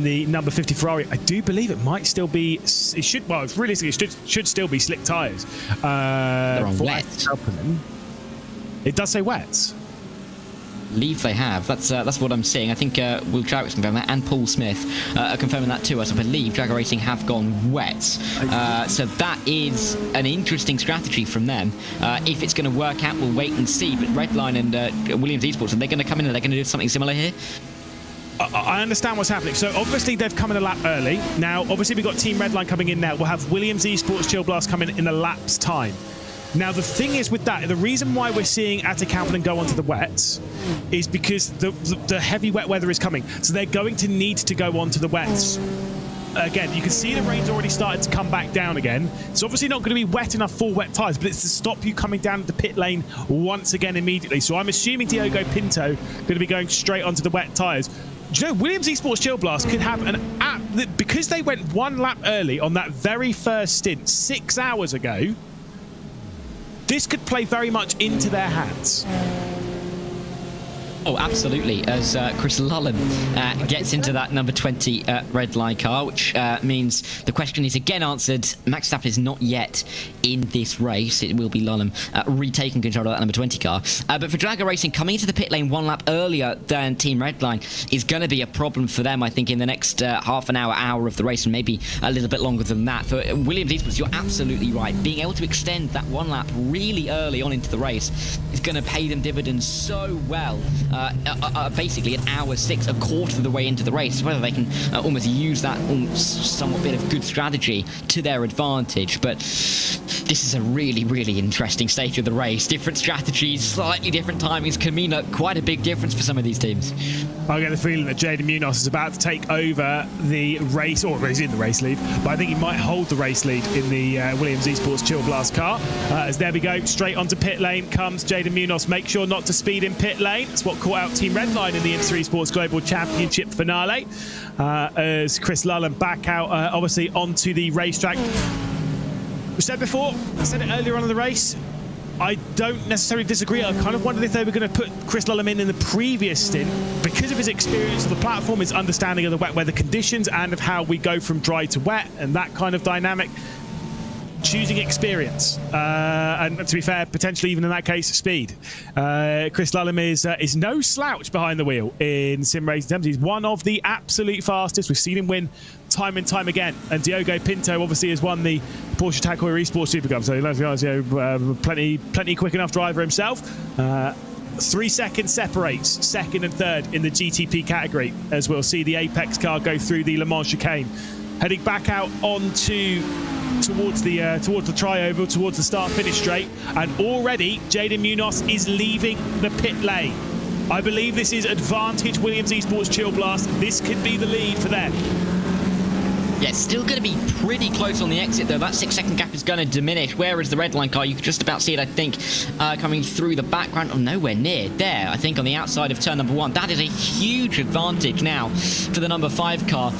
the number 50 Ferrari. I do believe it might still be, realistically, it should still be slick tyres. They're on wets. It does say wets. Believe they have. That's what I'm seeing. I think Will Jarrett's confirmed that, and Paul Smith are confirming that to us. I believe Drago Racing have gone wets. So that is an interesting strategy from them. If it's going to work out, we'll wait and see. But Redline and Williams Esports, are they going to come in and they're going to do something similar here? I understand what's happening. So obviously they've come in a lap early. Now, obviously we've got Team Redline coming in now. We'll have Williams Esports Chill Blast come in a lap's time. Now, the thing is with that, the reason why we're seeing Attrition go onto the wets is because the heavy wet weather is coming. So they're going to need to go onto the wets. Again, you can see the rain's already started to come back down again. It's obviously not going to be wet enough for wet tyres, but it's to stop you coming down the pit lane once again immediately. So I'm assuming Diogo Pinto going to be going straight onto the wet tyres. Do you know, Williams Esports Chill Blast could have an app that, because they went one lap early on that very first stint 6 hours ago, this could play very much into their hands. Oh, absolutely. As Chris Lullen gets into that number 20 red line car, which means the question is again answered. Max Verstappen is not yet in this race. It will be Lullen retaking control of that number 20 car. But for Drago Racing, coming into the pit lane one lap earlier than Team Redline is going to be a problem for them, I think, in the next half an hour of the race, and maybe a little bit longer than that. For Williams Esports, you're absolutely right. Being able to extend that one lap really early on into the race is going to pay them dividends so well. Basically at hour 6, a quarter of the way into the race, whether they can almost use that somewhat bit of good strategy to their advantage. But this is a really, really interesting stage of the race. Different strategies, slightly different timings can mean quite a big difference for some of these teams. I get the feeling that Jaden Munoz is about to take over the race, or he's in the race lead, but I think he might hold the race lead in the Williams Esports Chill Blast car. As there we go, straight onto pit lane comes Jaden Munoz. Make sure not to speed in pit lane. That's what caught out Team Redline in the Insta Esports Global Championship finale. As Chris Lullen back out, obviously, onto the racetrack. We said before, I said it earlier on in the race, I don't necessarily disagree. I kind of wondered if they were going to put Chris Lullen in the previous stint because of his experience of the platform, his understanding of the wet weather conditions and of how we go from dry to wet and that kind of dynamic. Choosing experience, and to be fair, potentially even in that case, speed. Chris Lullen is no slouch behind the wheel in sim racing terms. He's one of the absolute fastest. We've seen him win time and time again. And Diogo Pinto obviously has won the Porsche Tag Heuer Esports Super Cup. So let's be honest, plenty quick enough driver himself. 3 seconds separates second and third in the GTP category, as we'll see the Apex car go through the Le Mans chicane. Heading back out onto towards the tri-oval, towards the start-finish straight, and already Jaden Munoz is leaving the pit lane. I believe this is advantage Williams Esports Chill Blast. This could be the lead for them. Yeah, still going to be pretty close on the exit, though. That 6-second gap is going to diminish. Whereas the red line car, you could just about see it, I think, coming through the background. Oh, nowhere near. There, I think, on the outside of turn number 1. That is a huge advantage now for the number 5 car.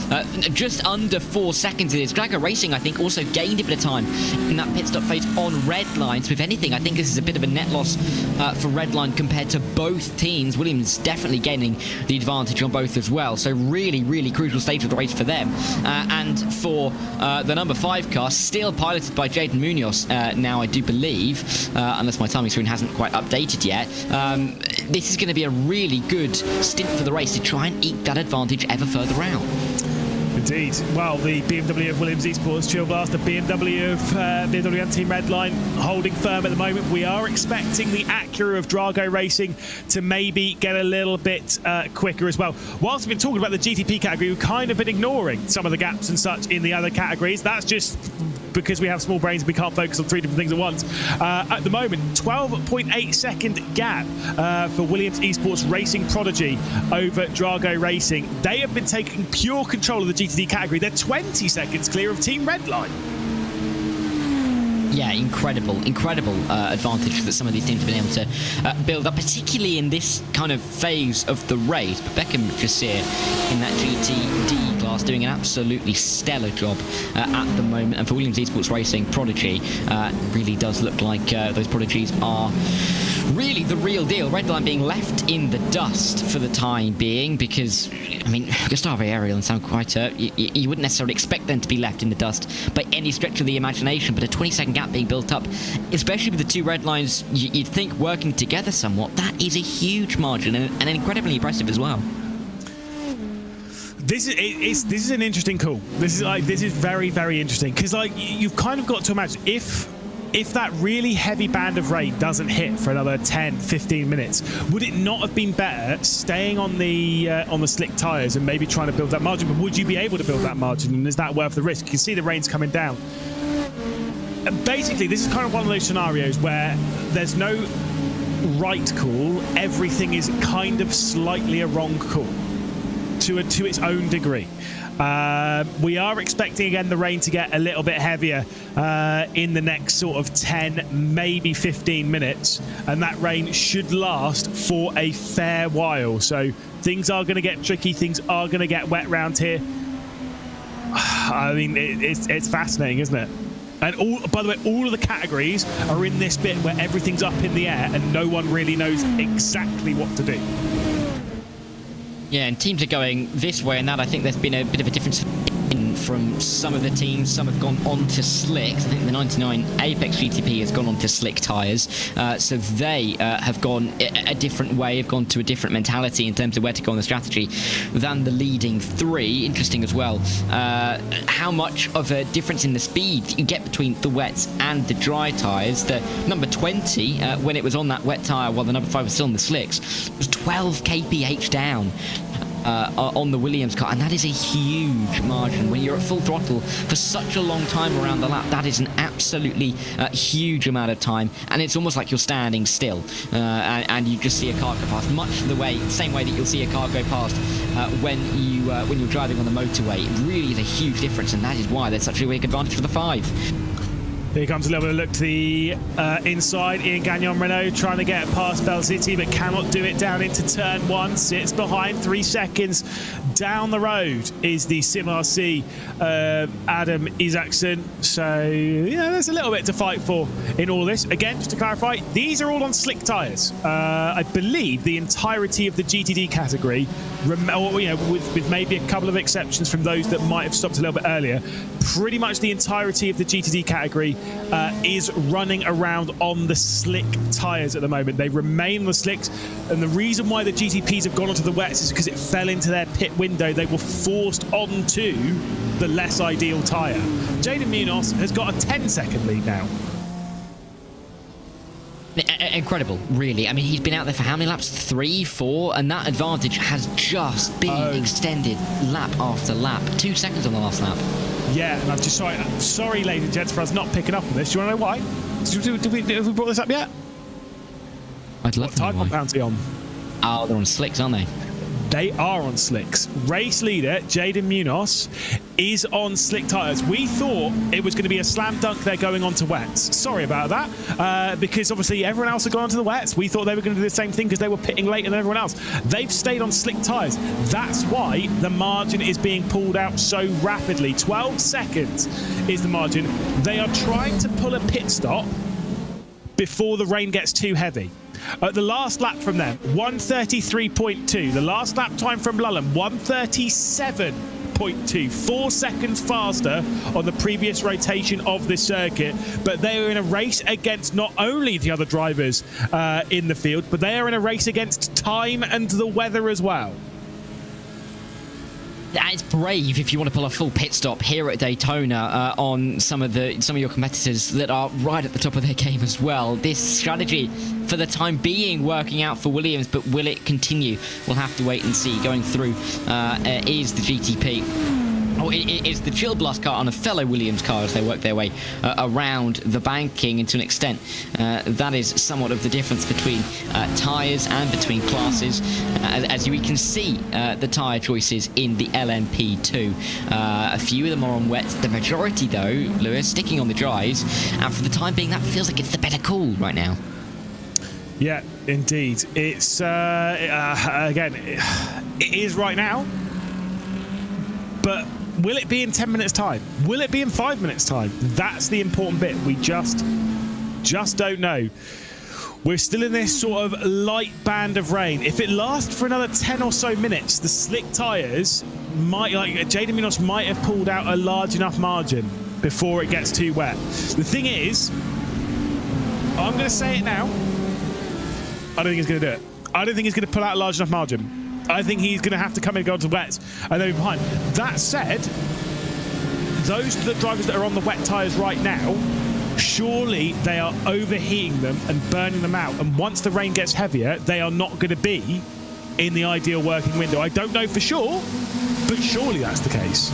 Just under 4 seconds it is. Drago Racing, I think, also gained a bit of time in that pit stop phase on red line. So if anything, I think this is a bit of a net loss for red line compared to both teams. Williams definitely gaining the advantage on both as well. So really, really crucial stage of the race for them. And for the number 5 car, still piloted by Jaden Munoz now, I do believe, unless my timing screen hasn't quite updated yet. This is going to be a really good stint for the race to try and eke that advantage ever further out. Indeed. Well, the BMW of Williams Esports Chill Blast, the BMW of BMW and Team Redline holding firm at the moment. We are expecting the Acura of Drago Racing to maybe get a little bit quicker as well. Whilst we've been talking about the GTP category, we've kind of been ignoring some of the gaps and such in the other categories. That's just because we have small brains and we can't focus on 3 different things at once. At the moment, 12.8 second gap for Williams Esports Racing Prodigy over Drago Racing. They have been taking pure control of the GTD category. They're 20 seconds clear of Team Redline. Yeah, incredible advantage that some of these teams have been able to build up, particularly in this kind of phase of the race. But Beckham just here in that GTD class doing an absolutely stellar job at the moment. And for Williams Esports Racing Prodigy, really does look like those Prodigies are really the real deal. Redline being left in the dust for the time being because, I mean, Gustavo Ariel and Sam Quieter, you wouldn't necessarily expect them to be left in the dust by any stretch of the imagination, but a 20-second gap being built up, especially with the two red lines, you'd think working together somewhat, that is a huge margin and incredibly impressive as well. This is an interesting call. This is very, very interesting because, like, you've kind of got to imagine if if that really heavy band of rain doesn't hit for another 10, 15 minutes, would it not have been better staying on the slick tyres and maybe trying to build that margin? But would you be able to build that margin, and is that worth the risk? You can see the rain's coming down. And basically, this is kind of one of those scenarios where there's no right call. Everything is kind of slightly a wrong call to its own degree. We are expecting again the rain to get a little bit heavier in the next sort of 10, maybe 15 minutes, and that rain should last for a fair while. So things are going to get tricky, things are going to get wet round here. I mean, it's fascinating, isn't it? And by the way, all of the categories are in this bit where everything's up in the air and no one really knows exactly what to do. Yeah, and teams are going this way and that. I think there's been a bit of a difference from some of the teams. Some have gone on to slicks. I think the 99 Apex GTP has gone on to slick tyres. So they have gone a different way, have gone to a different mentality in terms of where to go on the strategy than the leading three. Interesting as well, how much of a difference in the speed you get between the wets and the dry tyres. The number 20, when it was on that wet tyre while the number 5 was still on the slicks, was 12 kph down. On the Williams car, and that is a huge margin when you're at full throttle for such a long time around the lap. That is an absolutely huge amount of time, and it's almost like you're standing still, and you just see a car go past, much the same way that you'll see a car go past when you're driving on the motorway. It really is a huge difference, and that is why there's such a big advantage for the 5. Here comes a little bit of look to the inside. Ian Gagnon Renault trying to get past Bell City, but cannot do it down into turn 1. Sits behind, 3 seconds down the road is the SimRC Adam Isaacson. So, yeah, there's a little bit to fight for in all this. Again, just to clarify, these are all on slick tyres. I believe the entirety of the GTD category, with maybe a couple of exceptions from those that might have stopped a little bit earlier, pretty much the entirety of the GTD category is running around on the slick tyres at the moment. They remain on the slicks, and the reason why the GTPs have gone onto the wets is because it fell into their pit window. They were forced onto the less ideal tyre. Jaden Munoz has got a 10-second lead now. Incredible, really. I mean, he's been out there for how many laps? 3, 4, and that advantage has just been extended lap after lap. 2 seconds on the last lap. Yeah, and I'm just sorry, ladies and gents, for us not picking up on this. Do you want to know why? Have we brought this up yet? I'd love to know why. What type of bounty on? Oh, they're on slicks, aren't they? They are on slicks. Race leader Jaden Munoz is on slick tyres. We thought it was going to be a slam dunk they're going on to wets. Sorry about that, because obviously everyone else had gone on to the wets. We thought they were going to do the same thing because they were pitting later than everyone else. They've stayed on slick tyres. That's why the margin is being pulled out so rapidly. 12 seconds is the margin. They are trying to pull a pit stop before the rain gets too heavy. The last lap from them, 1:33.2. The last lap time from Lulham, 1:37.2. 4 seconds faster on the previous rotation of this circuit. But they are in a race against not only the other drivers in the field, but they are in a race against time and the weather as well. It's brave if you want to pull a full pit stop here at Daytona on some of your competitors that are right at the top of their game as well. This strategy, for the time being, working out for Williams, but will it continue? We'll have to wait and see. Going through is the GTP. Oh, it is the Chill Blast car on a fellow Williams car as they work their way around the banking, and to an extent that is somewhat of the difference between tyres and between classes, as we can see the tyre choices in the LMP2. A few of them are on wets, the majority though, Lewis, sticking on the dries, and for the time being that feels like it's the better call right now. Yeah, indeed. It's again, it is right now, but will it be in 10 minutes time? Will it be in 5 minutes time? That's the important bit. We just don't know. We're still in this sort of light band of rain. If it lasts for another 10 or so minutes, the slick tyres might, like Jaden Munoz might have pulled out a large enough margin before it gets too wet. The thing is, I'm going to say it now, I don't think he's going to do it. I don't think he's going to pull out a large enough margin. I think he's going to have to come in and go to wets and then be behind. That said, those drivers that are on the wet tyres right now surely they are overheating them and burning them out. And once the rain gets heavier, they are not going to be in the ideal working window. I don't know for sure, but surely that's the case.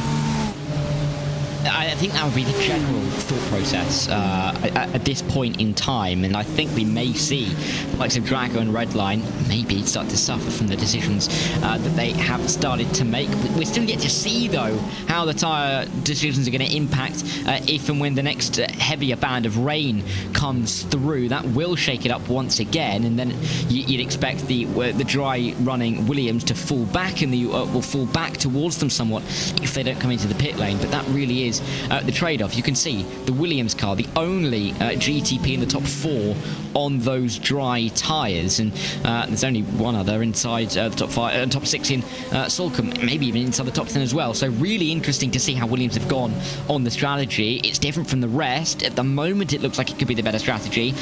I think that would be the general thought process at this point in time, and I think we may see the likes of Drago and Redline maybe start to suffer from the decisions that they have started to make. We're still yet to see, though, how the tyre decisions are going to impact if and when the next heavier band of rain comes through. That will shake it up once again, and then you'd expect the dry running Williams to fall back, and will fall back towards them somewhat if they don't come into the pit lane. But that really is the trade-off. You can see the Williams car, the only GTP in the top 4 on those dry tyres, and there's only one other inside the top 6 in Solcombe, maybe even inside the top 10 as well. So really interesting to see how Williams have gone on the strategy. It's different from the rest. At the moment, it looks like it could be the better strategy.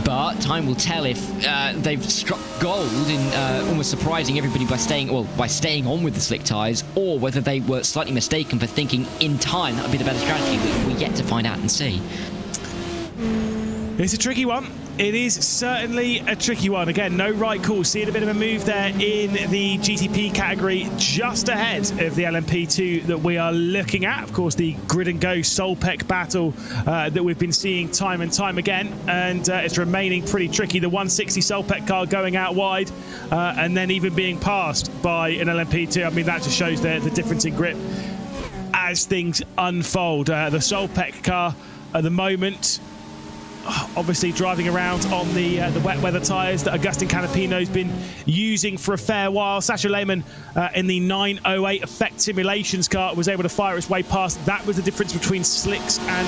But time will tell if they've struck gold in almost surprising everybody by staying on with the slick tyres, or whether they were slightly mistaken for thinking in time that would be the better strategy. We're yet to find out and see. It's a tricky one. It is certainly a tricky one. Again, no right call. Seeing a bit of a move there in the GTP category, just ahead of the LMP2 that we are looking at. Of course, the grid and go Solpec battle that we've been seeing time and time again, and it's remaining pretty tricky. The 160 Solpec car going out wide, and then even being passed by an LMP2. I mean, that just shows the difference in grip as things unfold. The Solpec car at the moment, obviously driving around on the wet weather tyres that Agustin Canapino's been using for a fair while. Sasha Lehmann in the 908 Effect Simulations car was able to fire its way past. That was the difference between slicks and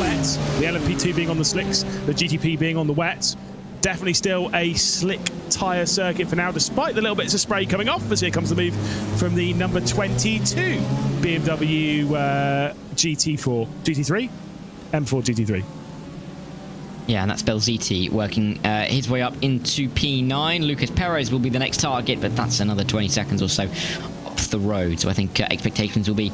wets. The LMP2 being on the slicks, the GTP being on the wets. Definitely still a slick tyre circuit for now, despite the little bits of spray coming off, as here comes the move from the number 22 BMW GT3, M4 GT3. Yeah, and that's Belziti working his way up into P9. Lucas Perez will be the next target, but that's another 20 seconds or so up the road. So I think expectations will be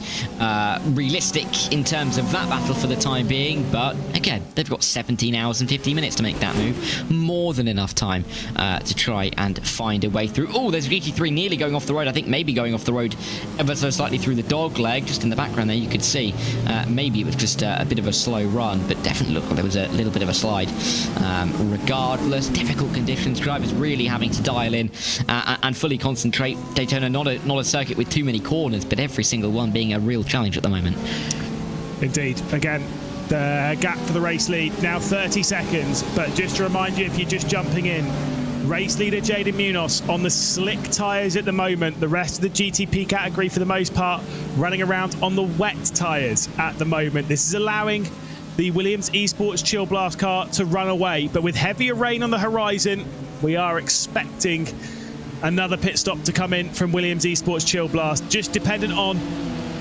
realistic in terms of that battle for the time being. But again, they've got 17 hours and 15 minutes to make that move. More than enough time to try and find a way through. Oh, there's GT3 nearly going off the road. I think maybe going off the road ever so slightly through the dog leg. Just in the background there, you could see maybe it was just a bit of a slow run, but definitely looked like there was a little bit of a slide. Regardless, difficult conditions. Drivers really having to dial in and fully concentrate. Daytona not a circuit with too many corners, but every single one being a real challenge at the moment. Indeed. Again, the gap for the race lead now 30 seconds, but just to remind you, if you're just jumping in, race leader Jaden Munoz on the slick tyres at the moment. The rest of the GTP category for the most part running around on the wet tyres at the moment. This is allowing the Williams Esports Chill Blast car to run away, but with heavier rain on the horizon, we are expecting another pit stop to come in from Williams Esports Chill Blast, just dependent on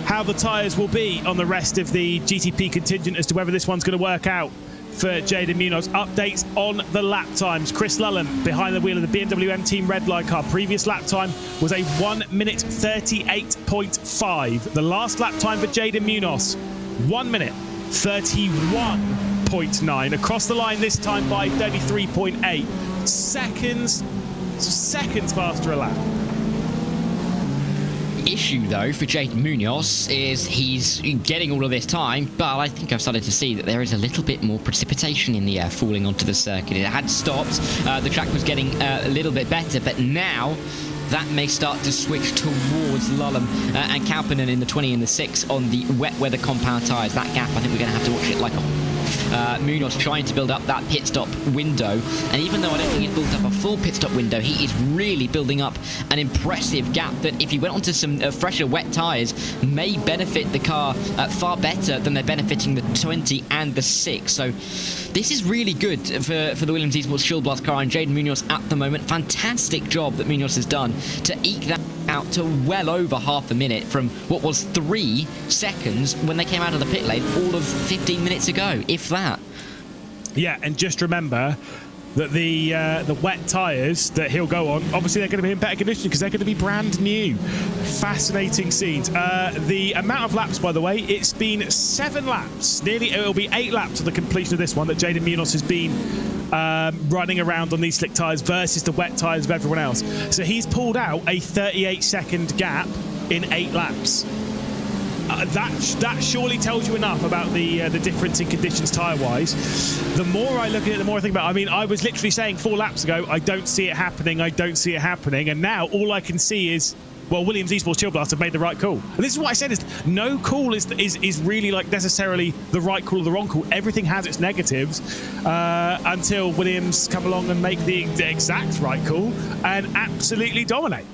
how the tyres will be on the rest of the GTP contingent as to whether this one's going to work out for Jaden Munoz. Updates on the lap times. Chris Lullen behind the wheel of the BMW M Team Redline car. Previous lap time was a 1 minute 38.5. The last lap time for Jaden Munoz, 1 minute 31.9. Across the line this time by 33.8. Seconds faster a lap. Issue though for Jaden Munoz is he's getting all of this time, but I think I've started to see that there is a little bit more precipitation in the air falling onto the circuit. It had stopped, the track was getting a little bit better, but now that may start to switch towards Lullen and Kaupinen in the 20 and the 6 on the wet weather compound tyres. That gap, I think we're going to have to watch it like Munoz trying to build up that pit stop window, and even though I don't think he's built up a full pit stop window, he is really building up an impressive gap that if he went onto some fresher wet tyres may benefit the car far better than they're benefiting the 20 and the 6. So this is really good for the Williams Esports Chill Blast car and Jaden Munoz at the moment. Fantastic job that Munoz has done to eke that out to well over half a minute from what was 3 seconds when they came out of the pit lane all of 15 minutes ago, if that. Yeah, and just remember, that the wet tyres that he'll go on, obviously they're going to be in better condition because they're going to be brand new. Fascinating scenes. The amount of laps, by the way, it's been 7 laps. It'll be 8 laps on the completion of this one that Jaden Munoz has been running around on these slick tyres versus the wet tyres of everyone else. So he's pulled out a 38-second gap in 8 laps. That surely tells you enough about the difference in conditions tyre-wise. The more I look at it, the more I think about it. I mean, I was literally saying 4 laps ago, I don't see it happening, and now all I can see is, well, Williams Esports Chill Blast have made the right call. And this is what I said, is no call is really like necessarily the right call or the wrong call. Everything has its negatives until Williams come along and make the exact right call and absolutely dominate.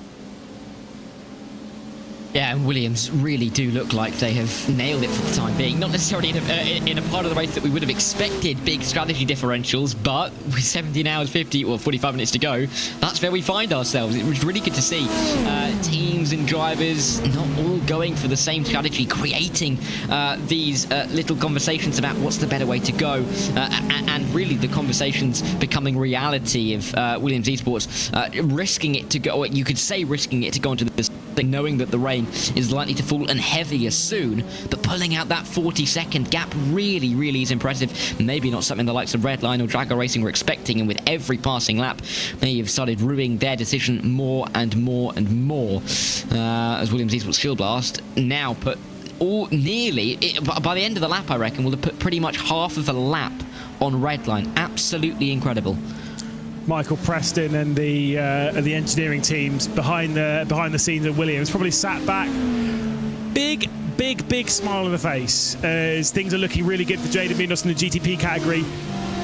Yeah, and Williams really do look like they have nailed it for the time being. Not necessarily in a part of the race that we would have expected big strategy differentials, but with 17 hours 50 or 45 minutes to go, that's where we find ourselves. It was really good to see teams and drivers not all going for the same strategy, creating these little conversations about what's the better way to go, and really the conversations becoming reality of Williams Esports risking it to go, or you could say risking it to go into this thing, knowing that the rain is likely to fall and heavier soon, but pulling out that 40-second gap really is impressive. Maybe not something the likes of Redline or Drago Racing were expecting, and with every passing lap they have started ruining their decision more and more as Williams Esports Shield Blast now put by the end of the lap, I reckon, will have put pretty much half of a lap on Redline. Absolutely incredible. Michael Preston and the engineering teams behind the scenes at Williams probably sat back, big smile on the face as things are looking really good for Jaden Munoz in the GTP category.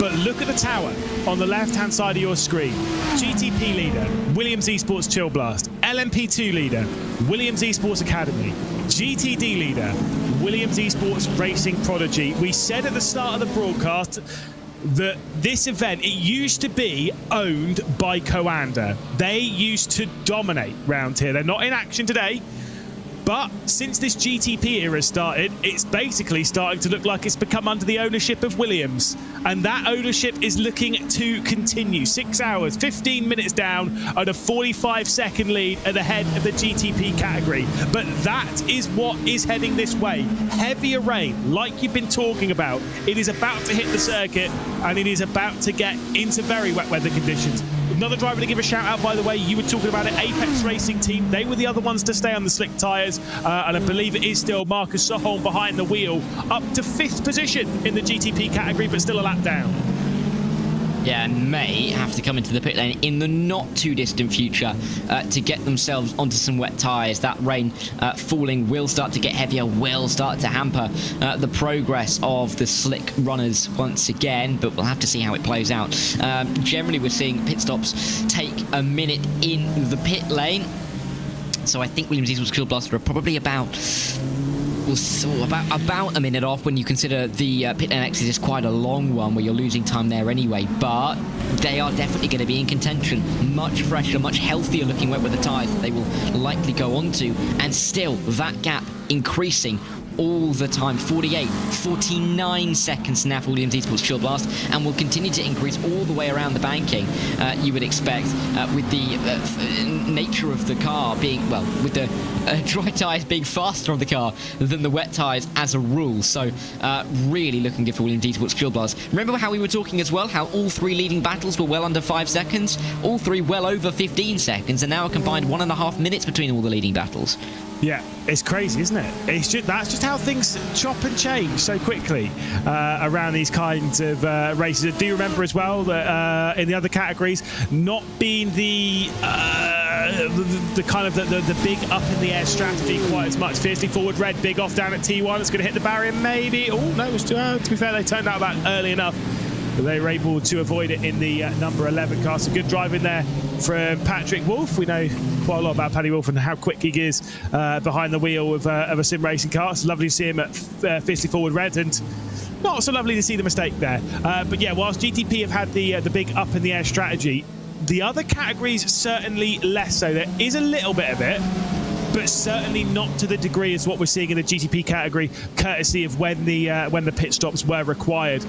But look at the tower on the left-hand side of your screen. GTP leader, Williams Esports Chill Blast. LMP2 leader, Williams Esports Academy. GTD leader, Williams Esports Racing Prodigy. We said at the start of the broadcast that this event, it used to be owned by Coanda. They used to dominate round here. They're not in action today, but since this GTP era started, it's basically starting to look like it's become under the ownership of Williams, and that ownership is looking to continue. 6 hours, 15 minutes down and a 45-second lead at the head of the GTP category. But that is what is heading this way. Heavier rain, like you've been talking about. It is about to hit the circuit, and it is about to get into very wet weather conditions. Another driver to give a shout out, by the way, you were talking about it, Apex Racing team. They were the other ones to stay on the slick tyres, and I believe it is still Marcus Soholm behind the wheel, up to 5th position in the GTP category, but still a lap down. Yeah, and may have to come into the pit lane in the not too distant future to get themselves onto some wet tyres. That rain falling will start to get heavier, will start to hamper the progress of the slick runners once again, but we'll have to see how it plays out. Generally, we're seeing pit stops take a minute in the pit lane. So I think Williams Esports Chill Blaster are probably about a minute off when you consider the pit lane exit is quite a long one where you're losing time there anyway, but they are definitely going to be in contention. Much fresher, much healthier looking wet weather tyres that they will likely go onto, and still that gap increasing all the time. 49 seconds now for Williams Esports Chill Blast, and will continue to increase all the way around the banking, you would expect, with the nature of the car being, well, with the dry tyres being faster on the car than the wet tyres as a rule. So really looking good for Williams Esports Chill Blast. Remember how we were talking as well, how all 3 leading battles were well under 5 seconds? All 3 well over 15 seconds, and now a combined 1.5 minutes between all the leading battles. Yeah, it's crazy, isn't it? That's just how things chop and change so quickly around these kinds of races. I do remember as well that in the other categories, not being the kind of the big up in the air strategy quite as much. Fiercely forward red, big off down at T1. It's going to hit the barrier, maybe. Oh no, to be fair, they turned out about early enough. They were able to avoid it in the number 11 car. So good driving there from Patrick Wolf. We know quite a lot about Paddy Wolf and how quick he is behind the wheel of a sim racing car. It's lovely to see him at Fiercely Forward Red, and not so lovely to see the mistake there. But yeah, whilst GTP have had the big up in the air strategy, the other categories certainly less so. There is a little bit of it, but certainly not to the degree as what we're seeing in the GTP category, courtesy of when the pit stops were required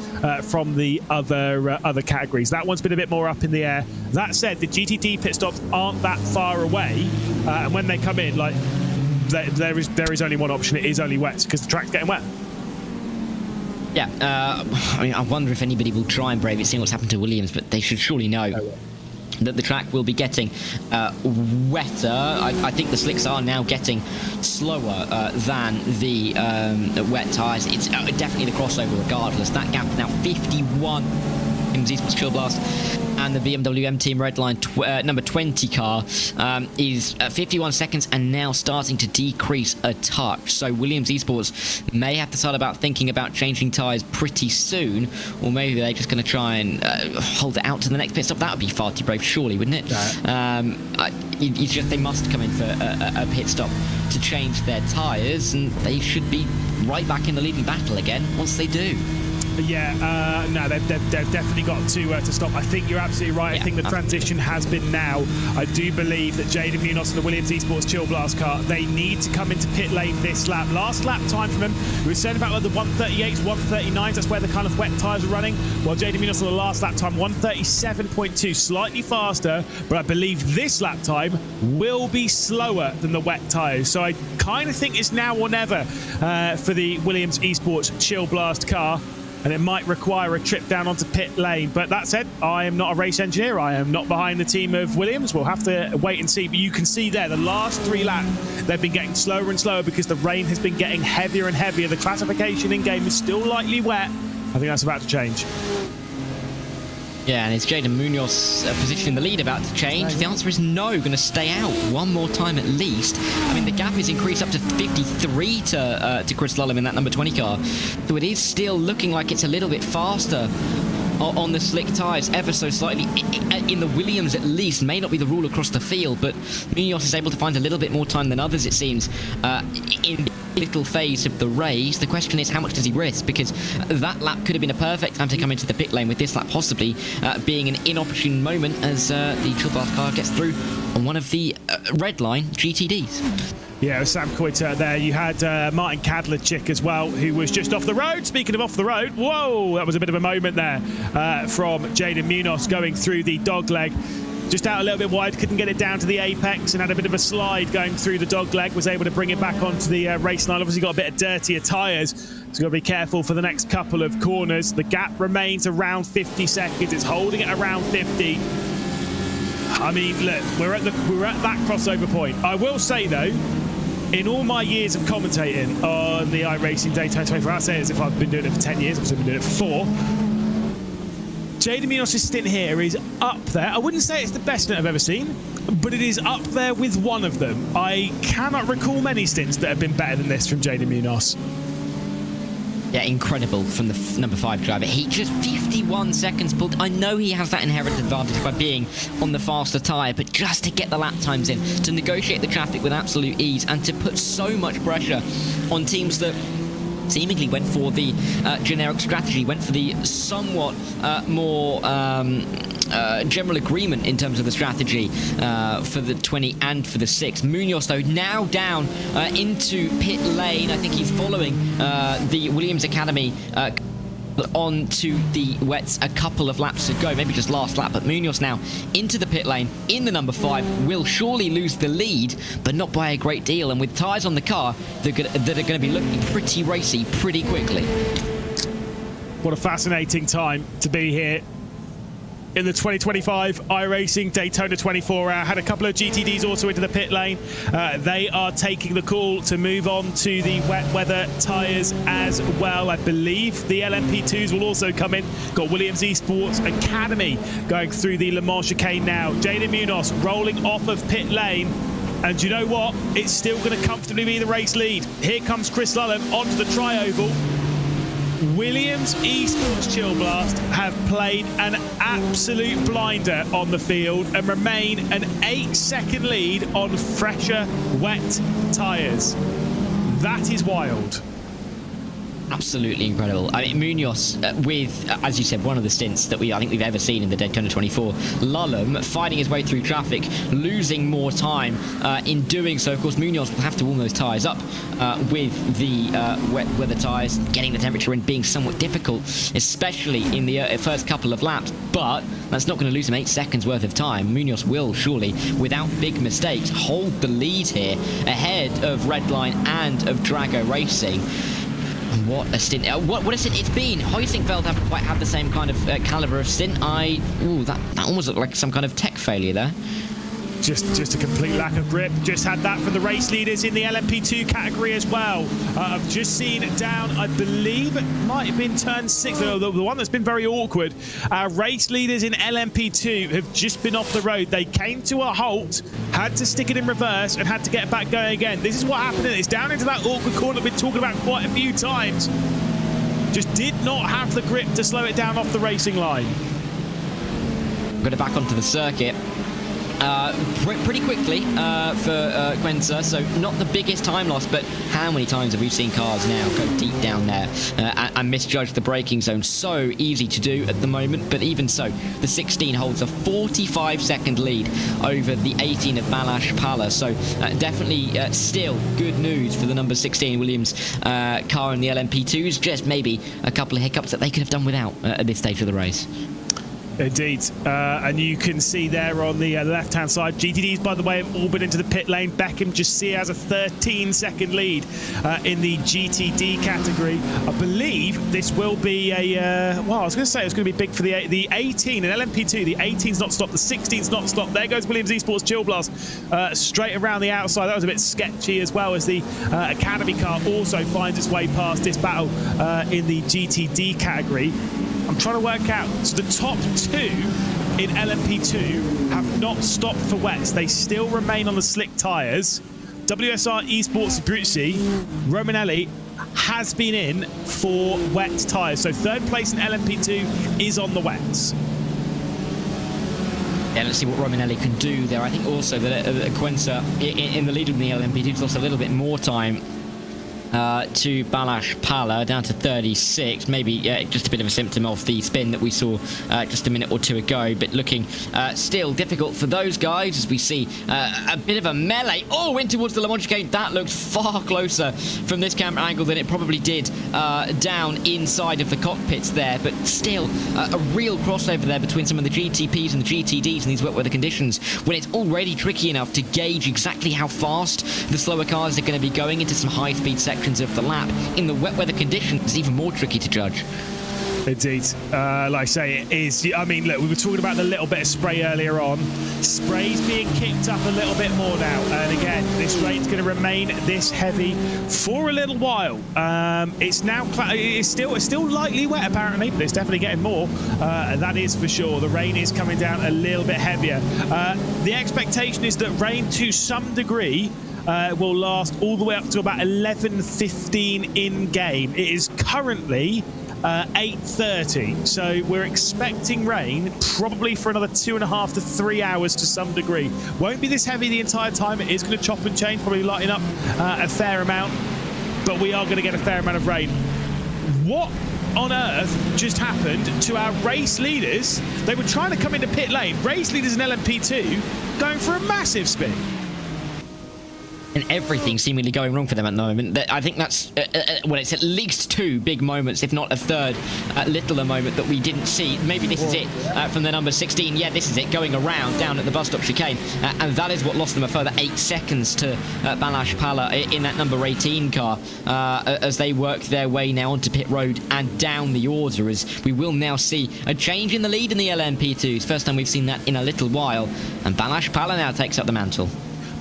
from the other categories. That one's been a bit more up in the air. That said, the GTD pit stops aren't that far away, and when they come in, like there is only one option. It is only wet because the track's getting wet. Yeah, I mean, I wonder if anybody will try and brave it, seeing what's happened to Williams, but they should surely know that the track will be getting wetter. I think the slicks are now getting slower than the wet tyres. It's definitely the crossover regardless. That gap now 51. Esports Chill Blast and the BMW M Team Redline number 20 car is 51 seconds and now starting to decrease a touch. So Williams Esports may have to start about thinking about changing tyres pretty soon, or maybe they're just going to try and hold it out to the next pit stop. That would be far too brave, surely, wouldn't it? They must come in for a pit stop to change their tyres, and they should be right back in the leading battle again once they do. Yeah, no, they've definitely got to stop. I think you're absolutely right. Yeah, I think the transition has been now. I do believe that Jaden Munoz and the Williams Esports Chill Blast car, they need to come into pit lane this lap. Last lap time from him, we were saying about like the 138s, 139s, that's where the kind of wet tyres are running. Well, Jaden Munoz on the last lap time, 137.2, slightly faster, but I believe this lap time will be slower than the wet tyres. So I kind of think it's now or never for the Williams Esports Chill Blast car. And it might require a trip down onto pit lane. But that said, I am not a race engineer. I am not behind the team of Williams. We'll have to wait and see. But you can see there, the last 3 laps, they've been getting slower and slower because the rain has been getting heavier and heavier. The classification in-game is still lightly wet. I think that's about to change. Yeah, and is Jaden Munoz position in the lead about to change? The answer is no, going to stay out one more time at least. I mean, the gap is increased up to 53 to Chris Lullum in that number 20 car. So it is still looking like it's a little bit faster on the slick tyres, ever so slightly. In the Williams, at least, may not be the rule across the field, but Munoz is able to find a little bit more time than others, it seems, in the little phase of the race. The question is, how much does he risk? Because that lap could have been a perfect time to come into the pit lane, with this lap possibly being an inopportune moment as the Chill Blast car gets through on one of the Redline GTDs. Yeah, Sam Coiter there. You had Martin Kadlachik as well, who was just off the road. Speaking of off the road, whoa, that was a bit of a moment there from Jaden Munoz going through the dog leg. Just out a little bit wide, couldn't get it down to the apex and had a bit of a slide going through the dog leg, was able to bring it back onto the race line. Obviously got a bit of dirtier tyres, so got to be careful for the next couple of corners. The gap remains around 50 seconds. It's holding it around 50. I mean, look, we're at that crossover point. I will say, though, in all my years of commentating on the iRacing Daytona 24 hours, I say as if I've been doing it for 10 years, I've been doing it for 4. Jaden Munoz's stint here is up there. I wouldn't say it's the best stint I've ever seen, but it is up there with one of them. I cannot recall many stints that have been better than this from Jaden Munoz. Yeah, incredible from the number 5 driver. He just 51 seconds pulled. I know he has that inherent advantage by being on the faster tyre, but just to get the lap times in, to negotiate the traffic with absolute ease, and to put so much pressure on teams that seemingly went for the generic strategy, went for the somewhat more general agreement in terms of the strategy for the 20 and for the 6. Munoz, though, now down into pit lane. I think he's following the Williams Academy onto the wets a couple of laps ago, maybe just last lap, but Munoz now into the pit lane in the number 5 will surely lose the lead, but not by a great deal, and with tyres on the car that are going to be looking pretty racy pretty quickly. What a fascinating time to be here in the 2025 iRacing Daytona 24 hour. Had a couple of GTDs also into the pit lane. They are taking the call to move on to the wet weather tyres as well. I believe the LMP2s will also come in. Got Williams Esports Academy going through the Le Mans chicane now. Jaden Munoz rolling off of pit lane. And you know what? It's still going to comfortably be the race lead. Here comes Chris Lullum onto the tri-oval. Williams Esports Chill Blast have played an absolute blinder on the field and remain an 8-second lead on fresher, wet tyres. That is wild. Absolutely incredible. I mean, Munoz with, as you said, one of the stints that I think we've ever seen in the Daytona 24. Lullum fighting his way through traffic, losing more time in doing so. Of course, Munoz will have to warm those tyres up with the wet weather tyres, getting the temperature in being somewhat difficult, especially in the first couple of laps. But that's not going to lose him 8 seconds worth of time. Munoz will surely, without big mistakes, hold the lead here ahead of Redline and of Drago Racing. And what a stint. What a stint it's been. Heusingfeld haven't quite had the same kind of caliber of stint. That almost looked like some kind of tech failure there. Just a complete lack of grip. Just had that from the race leaders in the LMP2 category as well. I've just seen it down, I believe it might have been turn 6, the one that's been very awkward. Our race leaders in LMP2 have just been off the road. They came to a halt, had to stick it in reverse and had to get back going again. This is what happened. It's down into that awkward corner we've been talking about quite a few times. Just did not have the grip to slow it down off the racing line. Got it back onto the circuit. Pretty quickly for Quenza, so not the biggest time loss, but how many times have we seen cars now go deep down there and misjudge the braking zone? So easy to do at the moment, but even so, the 16 holds a 45-second lead over the 18 of Balázs Pála, so definitely still good news for the number 16 Williams car in the LMP2s, just maybe a couple of hiccups that they could have done without at this stage of the race. Indeed, and you can see there on the left-hand side, GTDs, by the way, have all been into the pit lane. Beckham just see has a 13-second lead in the GTD category. I believe this will be a, well, I was going to say it's going to be big for the 18 and LMP2. The 18's not stopped, the 16's not stopped. There goes Williams Esports Chill Blast straight around the outside. That was a bit sketchy as well, as the Academy car also finds its way past this battle in the GTD category. I'm trying to work out. So the top two in LMP2 have not stopped for wets. They still remain on the slick tyres. WSR Esports Abruzzi, Romanelli has been in for wet tyres. So third place in LMP2 is on the wets. Yeah, let's see what Romanelli can do there. I think also that Quenza in the lead of the LMP2 has lost a little bit more time to Balázs Pála, down to 36. Maybe just a bit of a symptom of the spin that we saw just a minute or two ago, but looking still difficult for those guys as we see a bit of a melee. Oh, in towards the Le Mans chicane. That looked far closer from this camera angle than it probably did down inside of the cockpits there, but still a real crossover there between some of the GTPs and the GTDs in these wet weather conditions, when it's already tricky enough to gauge exactly how fast the slower cars are going to be going into some high-speed sections of the lap. In the wet weather conditions, it's even more tricky to judge. Indeed. Like I say, it is. I mean, look, we were talking about the little bit of spray earlier on. Spray's being kicked up a little bit more now. And again, this rain's going to remain this heavy for a little while. It's now, it's still lightly wet apparently, but it's definitely getting more. That is for sure. The rain is coming down a little bit heavier. The expectation is that rain to some degree will last all the way up to about 11:15 in game. It is currently 8:30, so we're expecting rain probably for another 2.5 to 3 hours to some degree. Won't be this heavy the entire time. It is going to chop and change, probably lighting up a fair amount, but we are going to get a fair amount of rain. What on earth just happened to our race leaders? They were trying to come into pit lane. Race leaders in LMP2 going for a massive spin. And everything seemingly going wrong for them at the moment. I think that's, well, it's at least two big moments, if not a third littler moment that we didn't see. Maybe this is it from the number 16. Yeah, this is it, going around down at the bus stop chicane. And that is what lost them a further 8 seconds to Balázs Pála in that number 18 car as they work their way now onto pit road and down the order, as we will now see a change in the lead in the LMP2s. First time we've seen that in a little while. And Balázs Pála now takes up the mantle.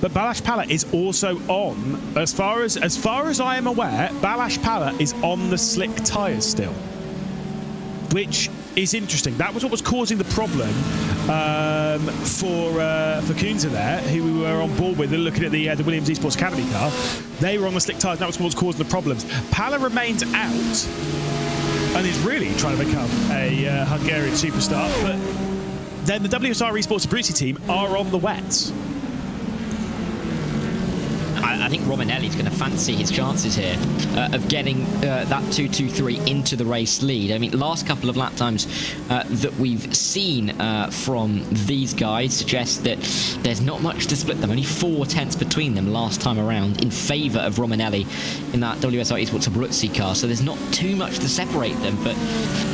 But Balázs Pála is also on, as far as I am aware, Balázs Pála is on the slick tyres still, which is interesting. That was what was causing the problem for Kunze there, who we were on board with, looking at the Williams Esports Academy car. They were on the slick tyres, and that was what was causing the problems. Pála remains out and is really trying to become a Hungarian superstar, but then the WSR Esports Abruzzi team are on the wets. I think Romanelli's going to fancy his chances here of getting that 2-2-3 into the race lead. I mean, last couple of lap times that we've seen from these guys suggest that there's not much to split them. Only 4 tenths between them last time around in favour of Romanelli in that WSR Esports Abruzzi car. So there's not too much to separate them, but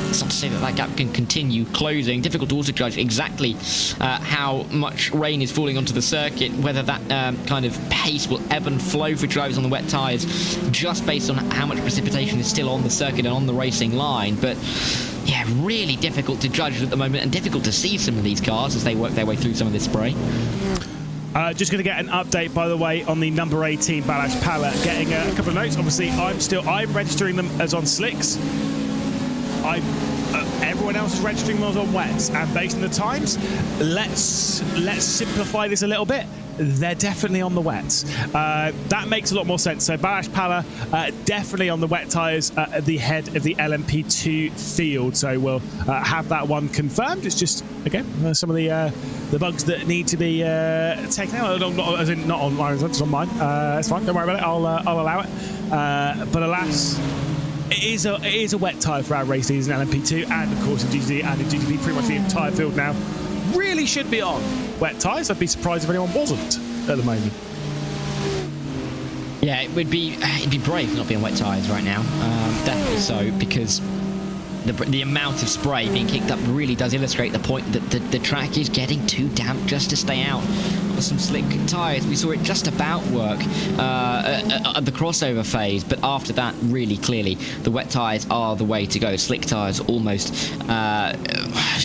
it's not to say that that gap can continue closing. Difficult to also judge exactly how much rain is falling onto the circuit, whether that kind of pace will ebb and flow for drivers on the wet tyres just based on how much precipitation is still on the circuit and on the racing line. But yeah, really difficult to judge at the moment, and difficult to see some of these cars as they work their way through some of this spray. Just going to get an update, by the way, on the number 18 Balázs Pala. Getting a couple of notes. Obviously, I'm registering them as on slicks. Everyone else is registering them as on wets, and based on the times, let's simplify this a little bit. They're definitely on the wets. That makes a lot more sense. So Balázs Pala definitely on the wet tyres at the head of the LMP2 field. So we'll have that one confirmed. It's just, again, some of the bugs that need to be taken out. Not on mine, just on mine. It's fine. Don't worry about it. I'll allow it. But alas, it is a wet tyre for our race season LMP2, and of course in GT and in GTP, pretty much the entire field now really should be on wet tyres. I'd be surprised if anyone wasn't at the moment. Yeah, it'd be brave not being wet tyres right now. Definitely so, because the amount of spray being kicked up really does illustrate the point that the track is getting too damp just to stay out on some slick tyres. We saw it just about work at the crossover phase, but after that, really clearly, the wet tyres are the way to go. Slick tyres almost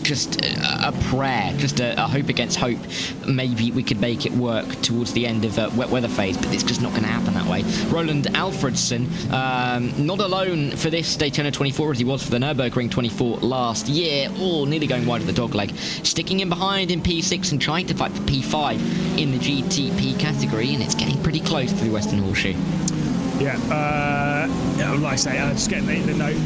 just a prayer, just a hope against hope. Maybe we could make it work towards the end of wet weather phase, but it's just not going to happen that way. Roland Alfredson, not alone for this Daytona 24 as he was for the Nürburgring 24 last year, nearly going wide of the dogleg, sticking in behind in P6 and trying to fight for P5 in the GTP category, and it's getting pretty close to the Western Horseshoe. Yeah, like I say, just getting the note.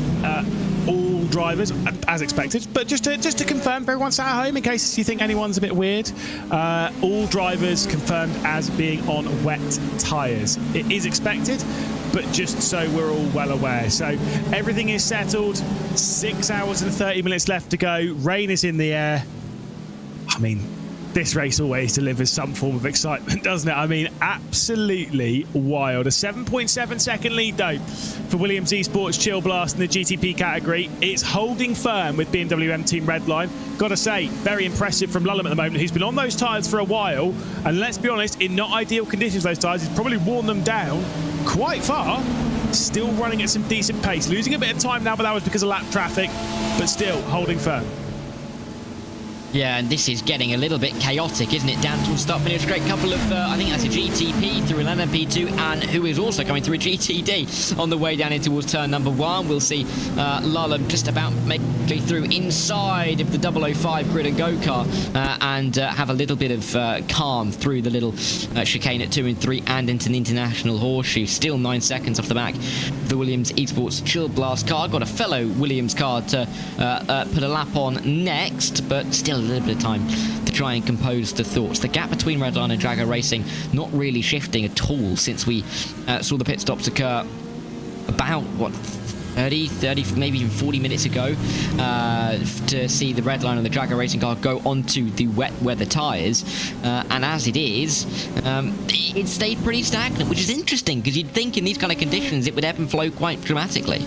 All drivers, as expected, but just to confirm for everyone sat at home, in case you think anyone's a bit weird, all drivers confirmed as being on wet tyres. It is expected, but just so we're all well aware. So everything is settled. 6 hours and 30 minutes left to go. Rain is in the air. I mean, this race always delivers some form of excitement, doesn't it? I mean, absolutely wild. A 7.7 second lead, though, for Williams Esports Chill Blast in the GTP category. It's holding firm with BMW M Team Redline. Got to say, very impressive from Lulham at the moment, who's been on those tyres for a while. And let's be honest, in not ideal conditions, those tyres, he's probably worn them down quite far. Still running at some decent pace. Losing a bit of time now, but that was because of lap traffic. But still holding firm. Yeah, and this is getting a little bit chaotic, isn't it? Down towards start-finish, straight couple of, I think that's a GTP through an LMP2, and who is also coming through a GTD on the way down in towards turn number 1. We'll see Lulham just about making through inside of the 005 grid and go-kart and have a little bit of calm through the little chicane at 2 and 3 and into the International Horseshoe. Still 9 seconds off the back. The Williams Esports Chill Blast car. Got a fellow Williams car to put a lap on next, but still a little bit of time to try and compose the thoughts. The gap between Redline and Dragger Racing not really shifting at all since we saw the pit stops occur about, 30, maybe even 40 minutes ago to see the Redline and the Dragger Racing car go onto the wet weather tyres. And as it is, it stayed pretty stagnant, which is interesting because you'd think in these kind of conditions it would ebb and flow quite dramatically.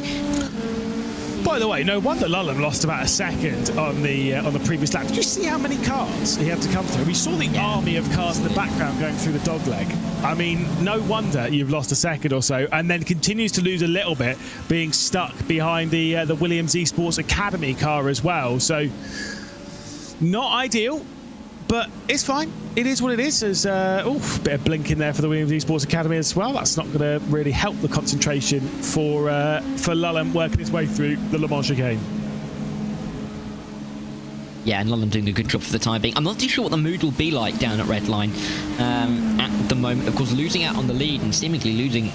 By the way, no wonder Lulham lost about a second on the previous lap. Did you see how many cars he had to come through? We saw the army of cars in the background going through the dogleg. I mean, no wonder you've lost a second or so, and then continues to lose a little bit, being stuck behind the Williams Esports Academy car as well. So, not ideal, but it's fine. It is what it is. There's a bit of blinking there for the Williams Esports Academy as well. That's not going to really help the concentration for Lulham working his way through the Le Mans chicane. Yeah, and London doing a good job for the time being. I'm not too sure what the mood will be like down at Redline at the moment. Of course, losing out on the lead and seemingly losing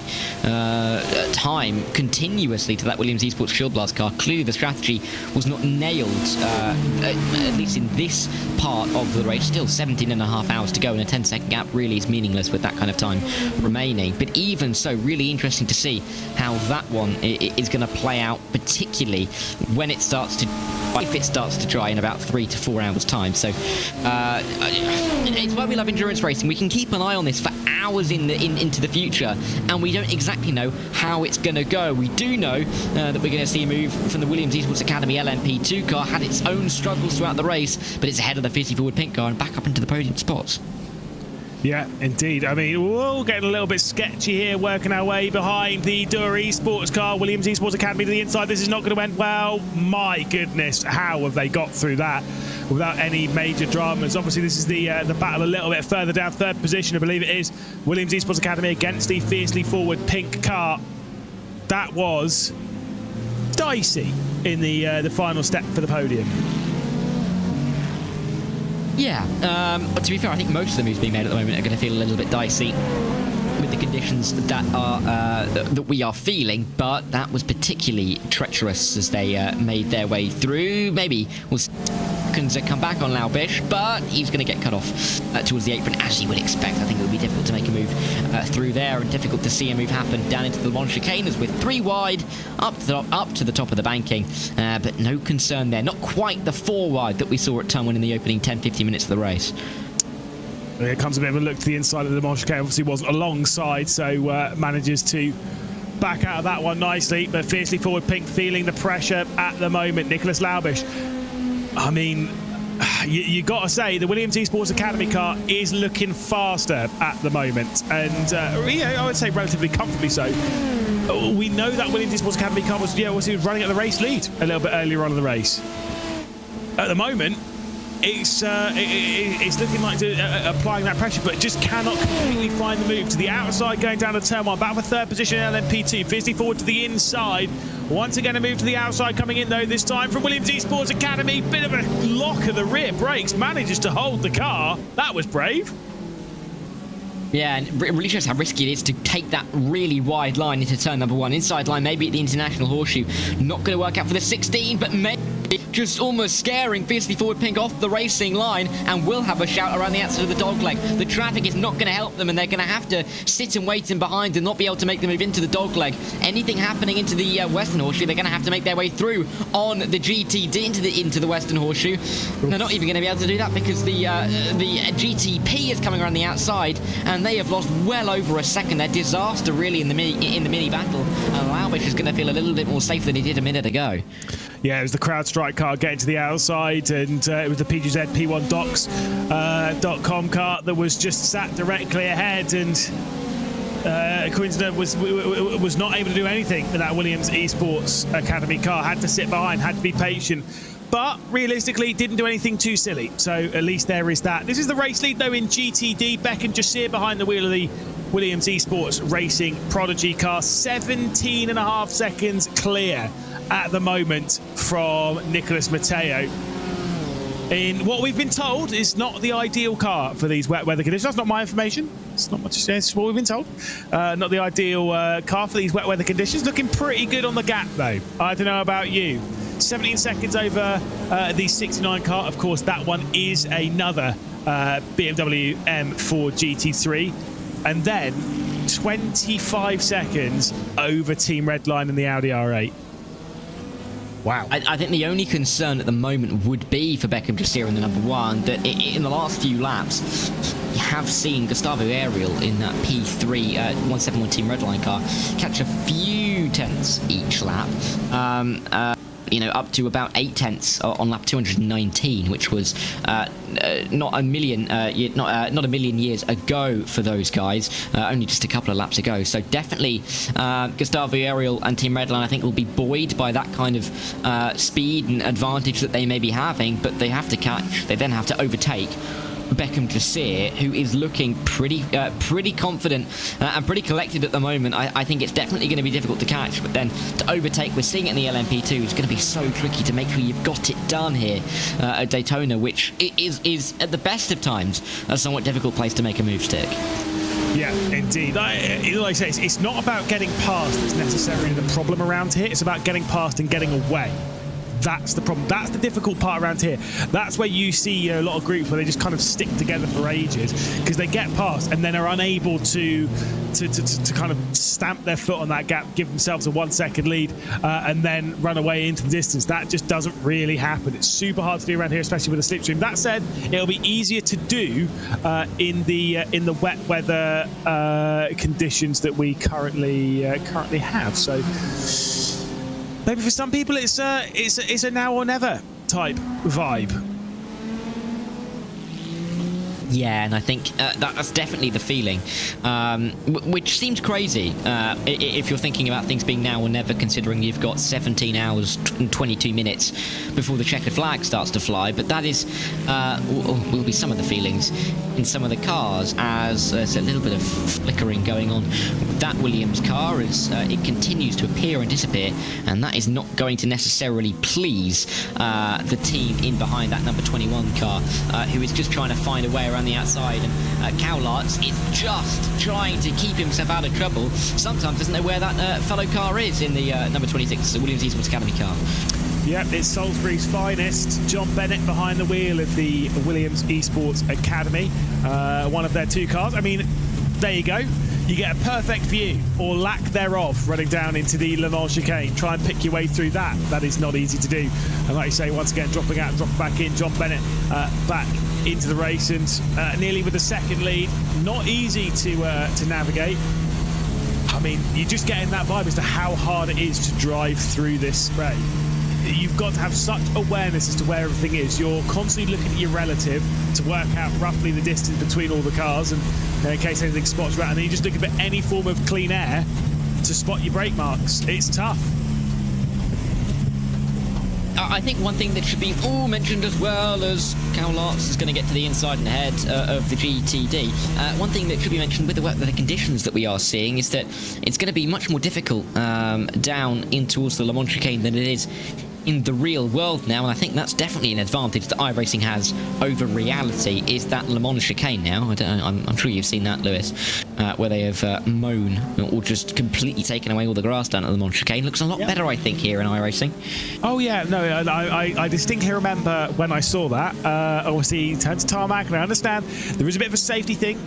time continuously to that Williams Esports Shield Blast car. Clearly, the strategy was not nailed, at least in this part of the race. Still 17.5 hours to go, and a 10-second gap really is meaningless with that kind of time remaining. But even so, really interesting to see how that one is going to play out, particularly when it starts to, if it starts to dry in about 3 to 4 hours time. So it's why we love endurance racing. We can keep an eye on this for hours into the future, and we don't exactly know how it's going to go. We do know that we're going to see a move from the Williams Esports Academy LMP2 car. Had its own struggles throughout the race, but it's ahead of the 50 forward pink car and back up into the podium spots. Yeah, indeed. I mean, we're all getting a little bit sketchy here, working our way behind the Dura Esports car. Williams Esports Academy to the inside. This is not going to end well. My goodness, how have they got through that without any major dramas? Obviously, this is the battle a little bit further down, third position, I believe it is. Williams Esports Academy against the fiercely forward pink car. That was dicey in the final step for the podium. Yeah, but to be fair, I think most of the moves being made at the moment are going to feel a little bit dicey with the conditions that are that we are feeling, but that was particularly treacherous as they made their way through. Maybe we'll come back on Laubish, but he's going to get cut off towards the apron, as you would expect. I think it would be difficult to make a move through there, and difficult to see a move happen down into the long chicanes with 3 wide up to the top of the banking, but no concern there. Not quite the 4 wide that we saw at Turn 1 in the opening 10-15 minutes of the race. Here comes a bit of a look to the inside of the long chicane. Obviously wasn't alongside, so manages to back out of that one nicely, but fiercely forward pink feeling the pressure at the moment. Nicholas Laubish, I mean, you got to say the Williams Esports Academy car is looking faster at the moment, and I would say relatively comfortably so. We know that Williams Esports Academy car was running at the race lead a little bit earlier on in the race. At the moment, it's looking like applying that pressure, but just cannot completely find the move to the outside, going down to turn 1, back for third position in LMP2, fiercely forward to the inside. Once again, a move to the outside coming in, though, this time from Williams Esports Academy. Bit of a lock of the rear brakes, manages to hold the car. That was brave. Yeah, and it really shows how risky it is to take that really wide line into turn number 1. Inside line, maybe at the International Horseshoe. Not going to work out for the 16, but maybe just almost scaring fiercely forward pink off the racing line, and will have a shout around the outside of the dogleg. The traffic is not going to help them, and they're going to have to sit and wait in behind and not be able to make the move into the dogleg. Anything happening into the Western Horseshoe, they're going to have to make their way through on the GTD into the Western Horseshoe. They're not even going to be able to do that because the GTP is coming around the outside, and they have lost well over a second. They're disaster really in the mini battle. Laubish is going to feel a little bit more safe than he did a minute ago. Yeah, it was the CrowdStrike car getting to the outside, and it was the PGZ P1Docs.com car that was just sat directly ahead, and Queensland was not able to do anything with that Williams Esports Academy car. Had to sit behind, had to be patient, but realistically didn't do anything too silly. So at least there is that. This is the race lead though in GTD. Beck and Jasir behind the wheel of the Williams Esports Racing Prodigy car. 17.5 seconds clear at the moment from Nicholas Matteo in what we've been told is not the ideal car for these wet weather conditions. That's not my information. It's not much to say. It's what we've been told. Not the ideal car for these wet weather conditions. Looking pretty good on the gap though. I don't know about you. 17 seconds over the 69 car. Of course, that one is another BMW M4 GT3. And then 25 seconds over Team Redline and the Audi R8. Wow. I think the only concern at the moment would be for Beckham Jasir in the number 1, that in the last few laps, you have seen Gustavo Ariel in that P3 171 Team Redline car catch a few tenths each lap. Up to about 8 tenths on lap 219, which was not a million years ago for those guys, only just a couple of laps ago. So definitely Gustavo Ariel and Team Redline, I think, will be buoyed by that kind of speed and advantage that they may be having, but they have to catch, they then have to overtake Beckham Kassir, who is looking pretty confident and pretty collected at the moment. I think it's definitely going to be difficult to catch, but then to overtake, we're seeing it in the LMP2, it's going to be so tricky to make sure you've got it done here at Daytona, which is at the best of times a somewhat difficult place to make a move stick. Yeah, indeed. Like I say, it's not about getting past that's necessarily the problem around here. It's about getting past and getting away. That's the problem. That's the difficult part around here. That's where you see a lot of groups where they just kind of stick together for ages because they get past and then are unable to kind of stamp their foot on that gap, give themselves a 1 second lead, and then run away into the distance. That just doesn't really happen. It's super hard to do around here, especially with a slipstream. That said, it'll be easier to do in the wet weather conditions that we currently have. So. Maybe for some people it's a now or never type vibe. Yeah, and I think that's definitely the feeling, which seems crazy if you're thinking about things being now or never, considering you've got 17 hours and 22 minutes before the checkered flag starts to fly. But that is will be some of the feelings in some of the cars, as there's a little bit of flickering going on with that Williams car as it continues to appear and disappear, and that is not going to necessarily please the team in behind that number 21 car, who is just trying to find a way around the outside, and Cowlarts is just trying to keep himself out of trouble. Sometimes doesn't know where that fellow car is in the number 26 Williams Esports Academy car. Yep, it's Salisbury's finest. John Bennett behind the wheel of the Williams Esports Academy, one of their two cars. I mean, there you go. You get a perfect view, or lack thereof, running down into the Le Mans chicane. Try and pick your way through that. That is not easy to do. And like you say, once again, dropping out and dropping back in. John Bennett back into the race, and nearly with the second lead. Not easy to navigate. I mean, you're just getting that vibe as to how hard it is to drive through this spray. You've got to have such awareness as to where everything is. You're constantly looking at your relative to work out roughly the distance between all the cars, and in case anything spots you out, and then you're just looking for any form of clean air to spot your brake marks. It's tough. I think one thing that should be mentioned as well, as Cowlarts is going to get to the inside and ahead of the GTD. One thing that should be mentioned with the conditions that we are seeing is that it's going to be much more difficult down in towards the Le Mans chicane than it is in the real world now, and I think that's definitely an advantage that iRacing has over reality, is that Le Mans chicane now. I'm sure you've seen that, Lewis, where they have mown or just completely taken away all the grass down at the Le Mans chicane. Looks a lot better, I think, here in iRacing. Oh yeah, no, I distinctly remember when I saw that. Obviously, turn to tarmac, and I understand there is a bit of a safety thing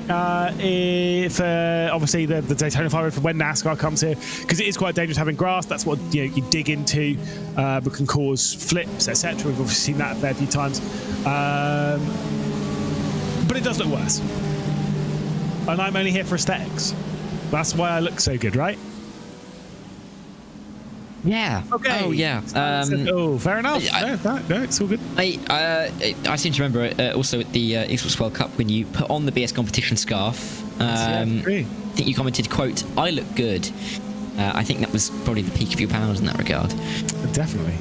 for obviously the Daytona 500 for when NASCAR comes here, because it is quite dangerous having grass. That's what you dig into, but can cause flips, etc. We've obviously seen that a fair few times, but it does look worse. And I'm only here for aesthetics. That's why I look so good, right? Yeah. Okay. Oh, yeah. Fair enough. No, it's all good. I seem to remember also at the Esports World Cup when you put on the BS competition scarf. I think you commented, quote, "I look good." I think that was probably the peak of your powers in that regard. Definitely.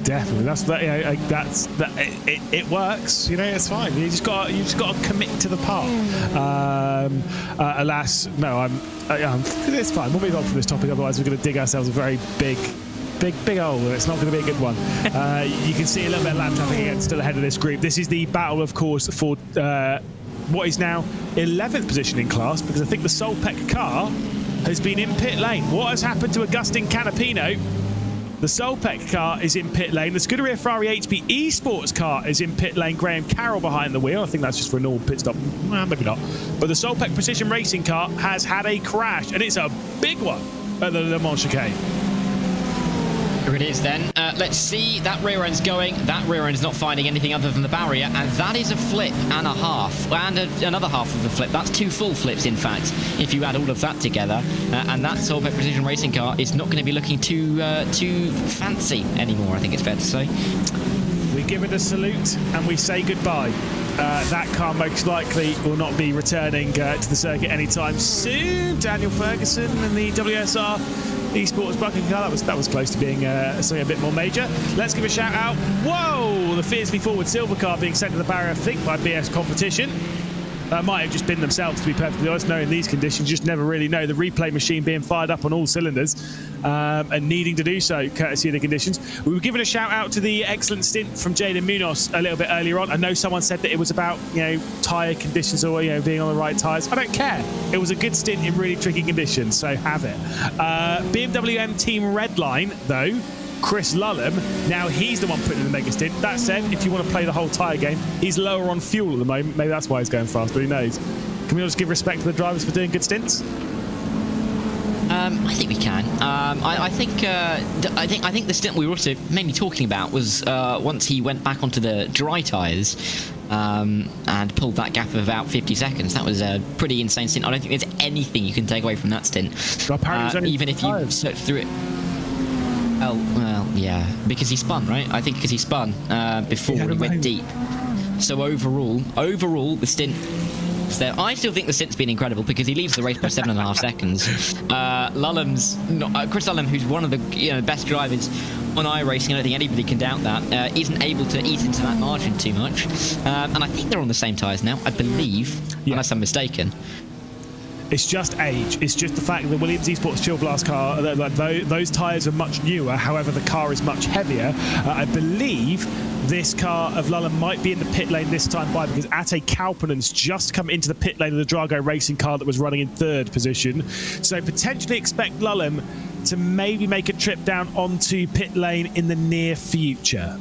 That's that. It works. It's fine. You just got to commit to the part. Alas, no. It's fine. We'll move on from this topic. Otherwise, we're going to dig ourselves a very big hole, and it's not going to be a good one. You can see a little bit of lap traffic again, still ahead of this group. This is the battle, of course, for what is now 11th position in class, because I think the Solpec car has been in pit lane. What has happened to Agustin Canapino? The Solpec car is in pit lane. The Scuderia Ferrari HP Esports car is in pit lane. Graham Carroll behind the wheel. I think that's just for a normal pit stop. Well, maybe not. But the Solpec Precision Racing car has had a crash, and it's a big one at the Le Mans chicane. Here it is then. Let's see. That rear end's going. That rear end's not finding anything other than the barrier, and that is a flip and a half, and another half of the flip. That's two full flips, in fact, if you add all of that together. And that Solpec Precision Racing car is not going to be looking too fancy anymore, I think it's fair to say. We give it a salute and we say goodbye. That car most likely will not be returning to the circuit anytime soon. Daniel Ferguson and the WSR Esports bucket car. That was close to being something a bit more major. Let's give a shout out. Whoa! The fiercely forward silver car being sent to the barrier, I think, by BS Competition. That might have just been themselves, to be perfectly honest. Knowing these conditions, you just never really know. The replay machine being fired up on all cylinders and needing to do so, courtesy of the conditions. We were giving a shout out to the excellent stint from Jaden Munoz a little bit earlier on. I know someone said that it was about, tyre conditions or, being on the right tyres. I don't care. It was a good stint in really tricky conditions, so have it. BMW M Team Redline, though, Chris Lullum, now he's the one putting in the mega stint. That said, if you want to play the whole tyre game, he's lower on fuel at the moment. Maybe that's why he's going faster. Who knows? Can we all just give respect to the drivers for doing good stints? I think we can. I think the stint we were also mainly talking about was once he went back onto the dry tyres and pulled that gap of about 50 seconds. That was a pretty insane stint. I don't think there's anything you can take away from that stint. Even if you search through it. Oh, well, yeah, because he spun, right? I think because he spun before he went deep. So overall, the stint is there. I still think the stint's been incredible because he leaves the race by 7.5 seconds. Chris Lullum, who's one of the best drivers on iRacing, I don't think anybody can doubt that, isn't able to eat into that margin too much. And I think they're on the same tyres now, I believe, unless I'm mistaken. It's just age. It's just the fact that the Williams Esports Chill Blast car, those tyres are much newer. However, the car is much heavier. I believe this car of Lullum might be in the pit lane this time by because Ate Kaupanen's just come into the pit lane of the Drago racing car that was running in 3rd position. So potentially expect Lullum to maybe make a trip down onto pit lane in the near future.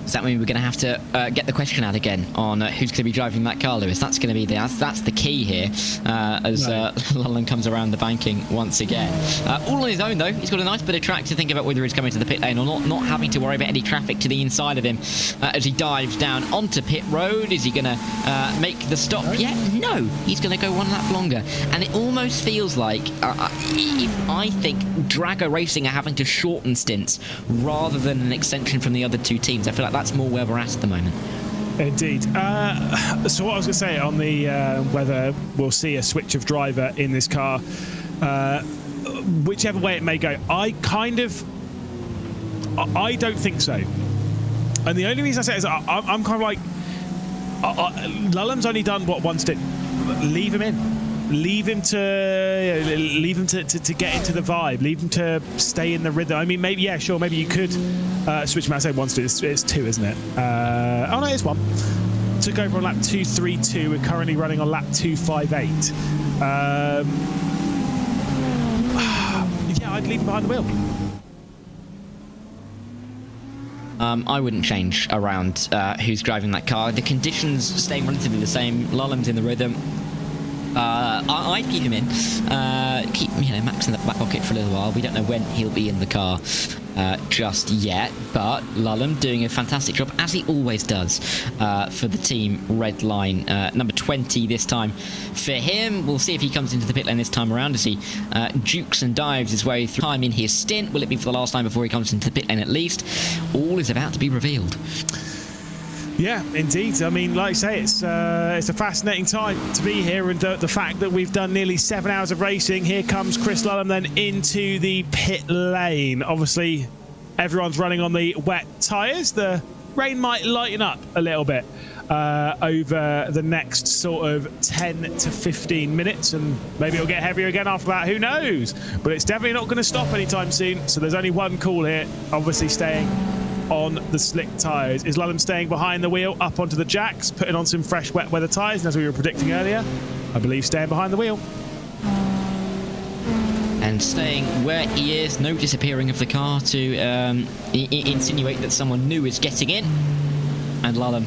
Does that mean we're going to have to get the question out again on who's going to be driving that car, Lewis? That's going to be that's the key here as Lullum comes around the banking once again. All on his own, though. He's got a nice bit of track to think about whether he's coming to the pit lane or not having to worry about any traffic to the inside of him as he dives down onto pit road. Is he going to make the stop yet? No. He's going to go one lap longer. And it almost feels like, if I think Drago Racing are having to shorten stints rather than an extension from the other two teams. I feel like that's more where we're at the moment. Indeed. So what I was going to say on the whether we'll see a switch of driver in this car, whichever way it may go, I don't think so. And the only reason I say it is I'm kind of like, Lullum's only done one stint. Leave him in. Leave him to get into the vibe. Leave him to stay in the rhythm. I mean, maybe maybe you could switch him out. I say one stint. It's 2, isn't it? Oh no, it's 1. Took over on lap 232. We're currently running on lap 258. I'd leave him behind the wheel. I wouldn't change around who's driving that car. The conditions staying relatively the same. Lullum's in the rhythm. I'd keep him in. Keep Max in the back pocket for a little while. We don't know when he'll be in the car just yet, but Lullum doing a fantastic job, as he always does, for the team Redline. Number 20 this time for him. We'll see if he comes into the pit lane this time around as he jukes and dives his way through time in his stint. Will it be for the last time before he comes into the pit lane at least? All is about to be revealed. Yeah, indeed. I mean, like I say, it's a fascinating time to be here, and the fact that we've done nearly 7 hours of racing. Here comes Chris Lullum then into the pit lane. Obviously, everyone's running on the wet tyres. The rain might lighten up a little bit over the next sort of 10 to 15 minutes, and maybe it'll get heavier again after that. Who knows? But it's definitely not going to stop anytime soon. So there's only one call here, obviously staying on the slick tyres. Is Lullum staying behind the wheel, up onto the jacks, putting on some fresh wet weather tyres, and as we were predicting earlier, I believe staying behind the wheel. And staying where he is, no disappearing of the car to insinuate that someone new is getting in. And Lullum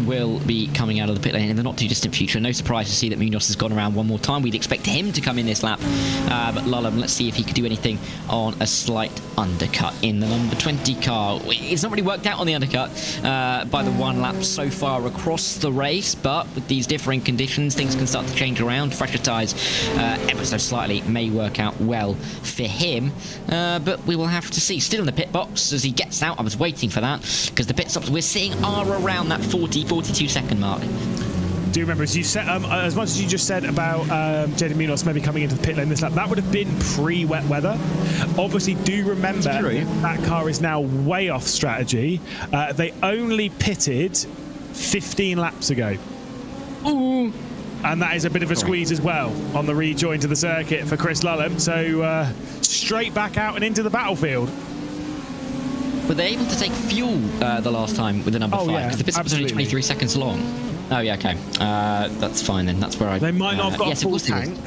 will be coming out of the pit lane in the not too distant future. No surprise to see that Munoz has gone around one more time. We'd expect him to come in this lap, but Lullum, let's see if he could do anything on a slight undercut in the number 20 car. It's not really worked out on the undercut by the one lap so far across the race, but with these differing conditions, things can start to change around. Fresher tyres ever so slightly may work out well for him, but we will have to see. Still in the pit box as he gets out. I was waiting for that because the pit stops we're seeing are around that 40-42 second mark. do remember, as you said, as much as you just said about Jaden Munoz maybe coming into the pit lane this lap, that would have been pre-wet weather. Obviously, do remember that car is now way off strategy. They only pitted 15 laps ago. Ooh. And that is a bit of a squeeze as well on the rejoin to the circuit for Chris Lulham. So straight back out and into the battlefield. Were they able to take fuel the last time with the number 5? Because the pit stop was only 23 seconds long. Oh, yeah, okay. That's fine then. That's where I... They might not have got a full tank.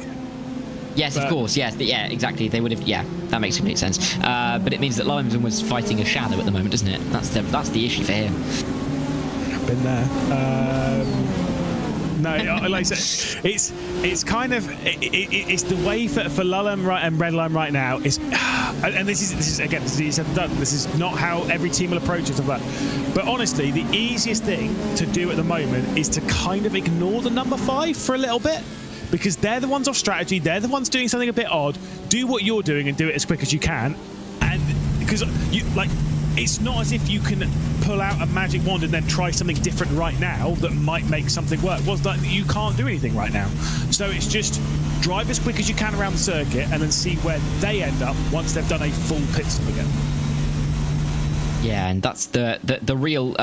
Yes, of course. Yes, yeah, exactly. They would have... Yeah, that makes complete sense. But it means that Lulham's almost fighting a shadow at the moment, doesn't it? That's the issue for him. Been there. No, like I said, it's kind of it's the way for Lulham and Redline right now. Is and this is again, this is done. This is not how every team will approach it. But honestly, the easiest thing to do at the moment is to kind of ignore the number 5 for a little bit, because they're the ones off strategy. They're the ones doing something a bit odd. Do what you're doing and do it as quick as you can. And because you like. It's not as if you can pull out a magic wand and then try something different right now that might make something work. Well, you can't do anything right now. So it's just drive as quick as you can around the circuit and then see where they end up once they've done a full pit stop again. Yeah, and that's the real...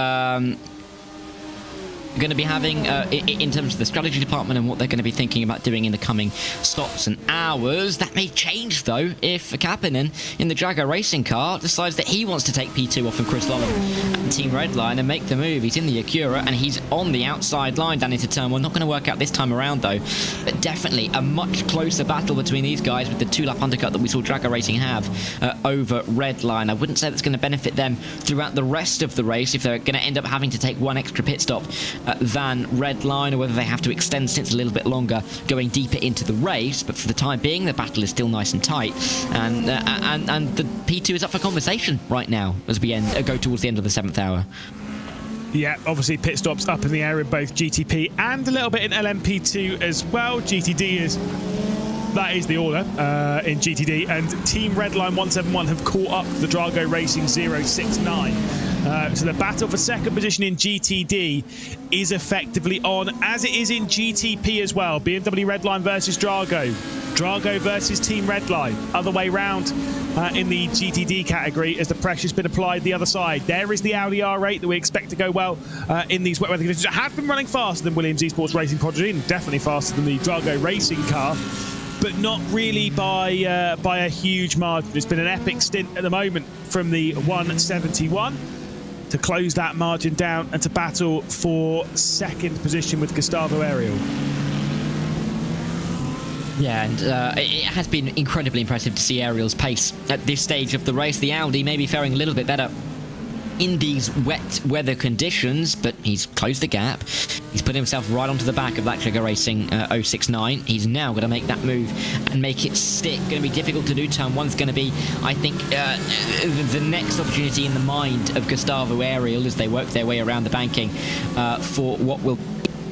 going to be having in terms of the strategy department and what they're going to be thinking about doing in the coming stops and hours. That may change though if Kapanen in the Drago racing car decides that he wants to take P2 off of Chris Lulham and Team Redline and make the move. He's in the Acura and he's on the outside line down into turn 1. Not going to work out this time around though, but definitely a much closer battle between these guys with the 2-lap undercut that we saw Drago Racing have over Redline. I wouldn't say that's going to benefit them throughout the rest of the race if they're going to end up having to take one extra pit stop than Redline, or whether they have to extend stints a little bit longer going deeper into the race. But for the time being, the battle is still nice and tight, and the P2 is up for conversation right now as we go towards the end of the 7th hour. Yeah, obviously pit stops up in the air in both GTP and a little bit in LMP2 as well. That is the order in GTD, and Team Redline 171 have caught up the Drago Racing 069. So the battle for second position in GTD is effectively on, as it is in GTP as well. BMW Redline versus Drago. Drago versus Team Redline. Other way round in the GTD category as the pressure's been applied the other side. There is the Audi R8 that we expect to go well in these wet weather conditions. It has been running faster than Williams Esports Racing Prodigy, and definitely faster than the Drago Racing car, but not really by a huge margin. It's been an epic stint at the moment from the 171 to close that margin down and to battle for second position with Gustavo Ariel. Yeah, and it has been incredibly impressive to see Ariel's pace at this stage of the race. The Audi may be faring a little bit better in these wet weather conditions, but he's closed the gap. He's put himself right onto the back of that Drago Racing 069. He's now going to make that move and make it stick. Going to be difficult to do. Turn 1's going to be, I think, the next opportunity in the mind of Gustavo Ariel as they work their way around the banking for what will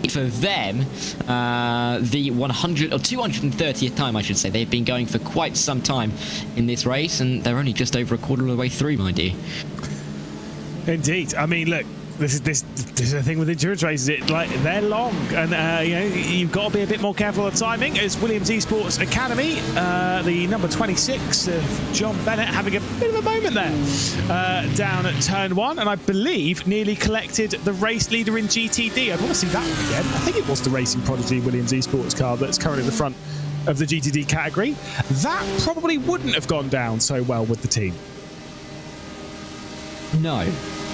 be for them the 100 or 230th time, I should say. They've been going for quite some time in this race, and they're only just over a quarter of the way through, my dear. Indeed. I mean, look, this is the thing with endurance races. They're long, and you've got to be a bit more careful of timing. As Williams Esports Academy, the number 26 of John Bennett having a bit of a moment there down at turn 1, and I believe nearly collected the race leader in GTD. I'd want to see that one again. I think it was the Racing Prodigy Williams Esports car that's currently at the front of the GTD category. That probably wouldn't have gone down so well with the team. No.